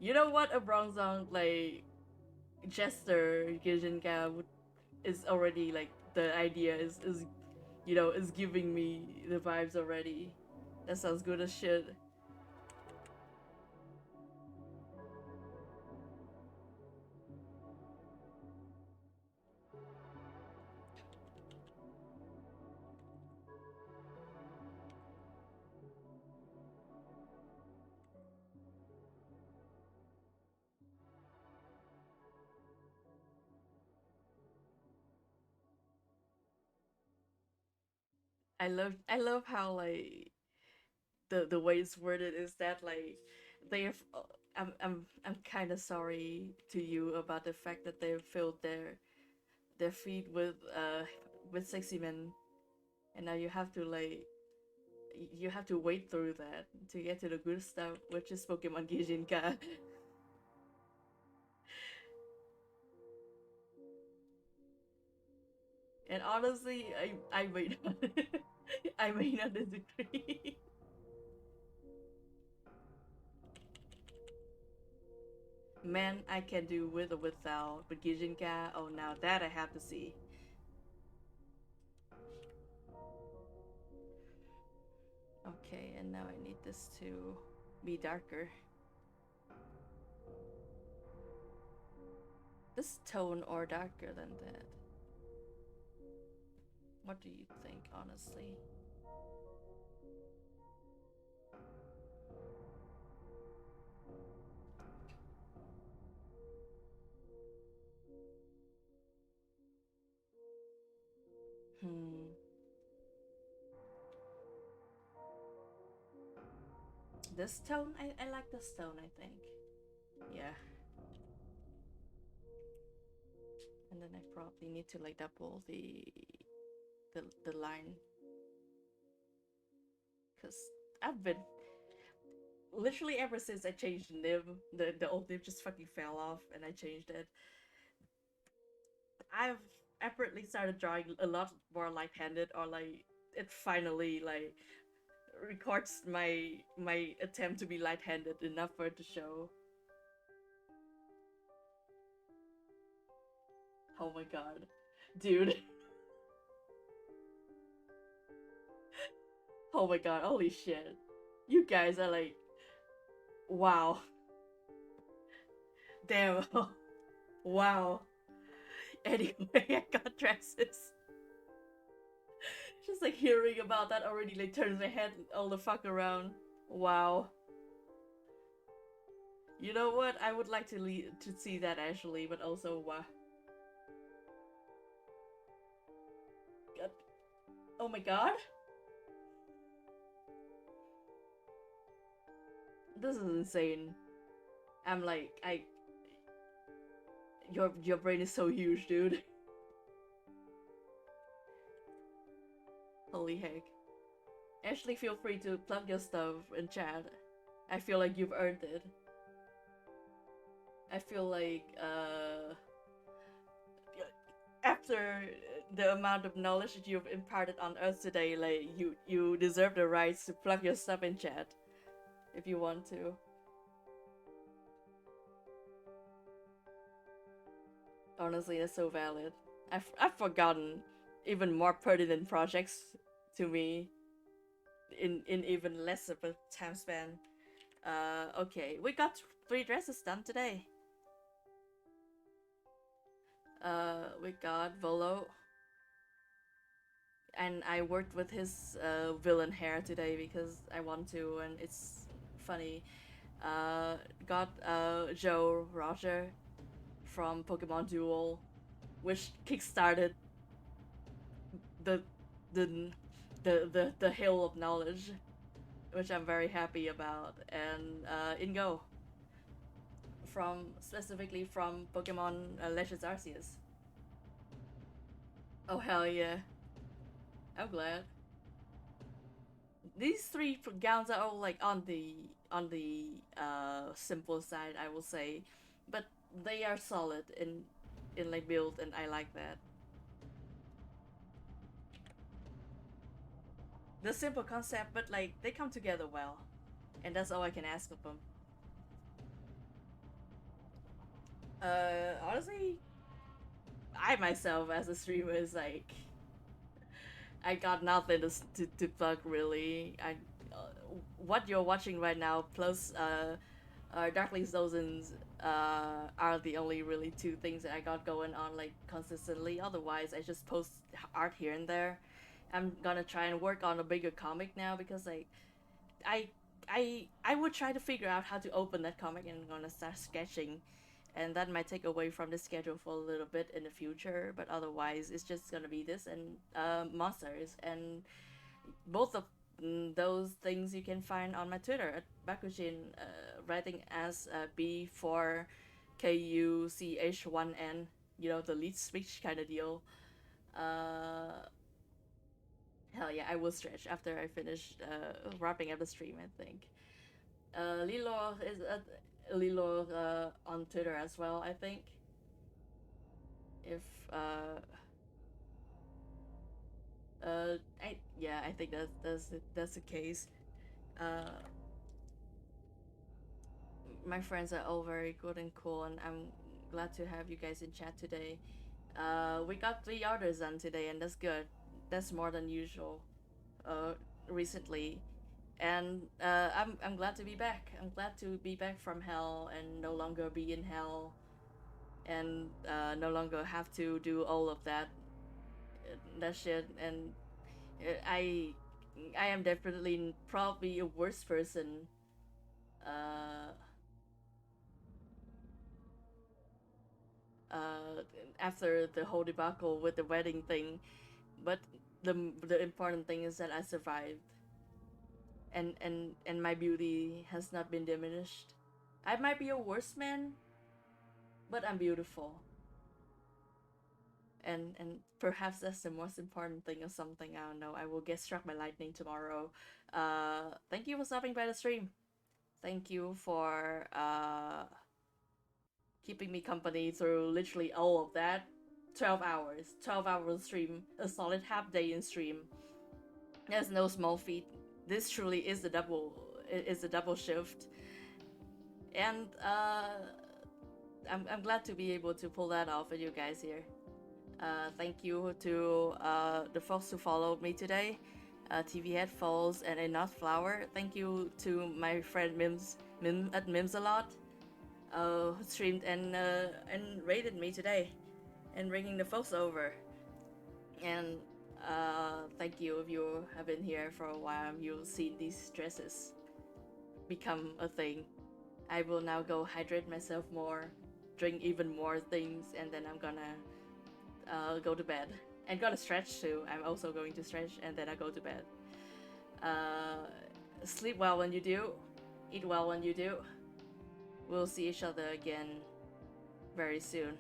You know what a Bronzong like Jester Gijinka is already like the idea is you know is giving me the vibes already. That sounds good as shit. I love how like the way it's worded is that like they've I'm kind of sorry to you about the fact that they've filled their feet with sexy men, and now you have to like you have to wade through that to get to the good stuff, which is Pokemon Gijinka. And honestly, I may not I may not disagree. Man, I can do with or without, but Gijinka, oh now that I have to see. Okay, and now I need this to be darker. This tone or darker than that. What do you think, honestly? This tone? I like this tone, I think. Yeah. And then I probably need to like double the line. Cause I've been literally ever since I changed the nib, the old nib just fucking fell off and I changed it. I've apparently started drawing a lot more light-handed, or like it finally like records my attempt to be light-handed enough for it to show. Oh my god. Dude. Oh my god, holy shit. You guys are like, wow. Damn. Wow. Anyway, I got dresses. Just like hearing about that already like turns my head all the fuck around. Wow. You know what? I would like to see that actually, but also wow. God. Oh my god. This is insane. I'm like, your brain is so huge, dude. Holy heck. Actually, feel free to plug your stuff in chat. I feel like you've earned it. I feel like, after the amount of knowledge that you've imparted on us today, like, you deserve the right to plug your stuff in chat. If you want to. Honestly, that's so valid. I've forgotten even more pertinent projects to me in even less of a time span. Okay, we got 3 dresses done today. We got Volo, and I worked with his villain hair today because I want to, and it's funny. Got Joe Roger from Pokemon Duel, which kickstarted the the hill of knowledge, which I'm very happy about. And Ingo from specifically from Pokemon Legends Arceus. Oh hell yeah! I'm glad. These 3 gowns are all like on the simple side, I will say, but they are solid in like build, and I like that. The simple concept, but like they come together well, and that's all I can ask of them. Honestly, I myself as a streamer is like, I got nothing to plug really. What you're watching right now plus Darkling's Dozens are the only really 2 things that I got going on like consistently. Otherwise, I just post art here and there. I'm gonna try and work on a bigger comic now because like I would try to figure out how to open that comic, and I'm gonna start sketching, and that might take away from the schedule for a little bit in the future. But otherwise, it's just gonna be this and monsters, and both of those things you can find on my Twitter at Bakushin, writing as B4KUCH1N, you know, the lead speech kind of deal. Hell yeah, I will stretch after I finish wrapping up the stream, I think. Lilo is Lilo on Twitter as well, I think. If I think that's the case. My friends are all very good and cool, and I'm glad to have you guys in chat today. We got 3 orders done today, and that's good. That's more than usual. Recently, and I'm glad to be back. I'm glad to be back from hell and no longer be in hell, and no longer have to do all of that shit. And I I am definitely probably a worse person uh, after the whole debacle with the wedding thing, but the important thing is that I survived, and my beauty has not been diminished. I might be a worse man, but I'm beautiful. And perhaps that's the most important thing or something. I don't know. I will get struck by lightning tomorrow. Thank you for stopping by the stream. Thank you for keeping me company through literally all of that. 12 hours. 12 hours stream. A solid half day in stream. That's no small feat. This truly is a double shift. And I'm glad to be able to pull that off with you guys here. Thank you to the folks who followed me today, TV Headphones and A Not Flower. Thank you to my friend Mim at Mims a lot, who streamed and rated me today, and bringing the folks over. And thank you if you have been here for a while. You'll see these dresses become a thing. I will now go hydrate myself more, drink even more things, and then I'm gonna go to bed. And gonna stretch too. I'm also going to stretch and then I go to bed. Sleep well when you do. Eat well when you do. We'll see each other again very soon.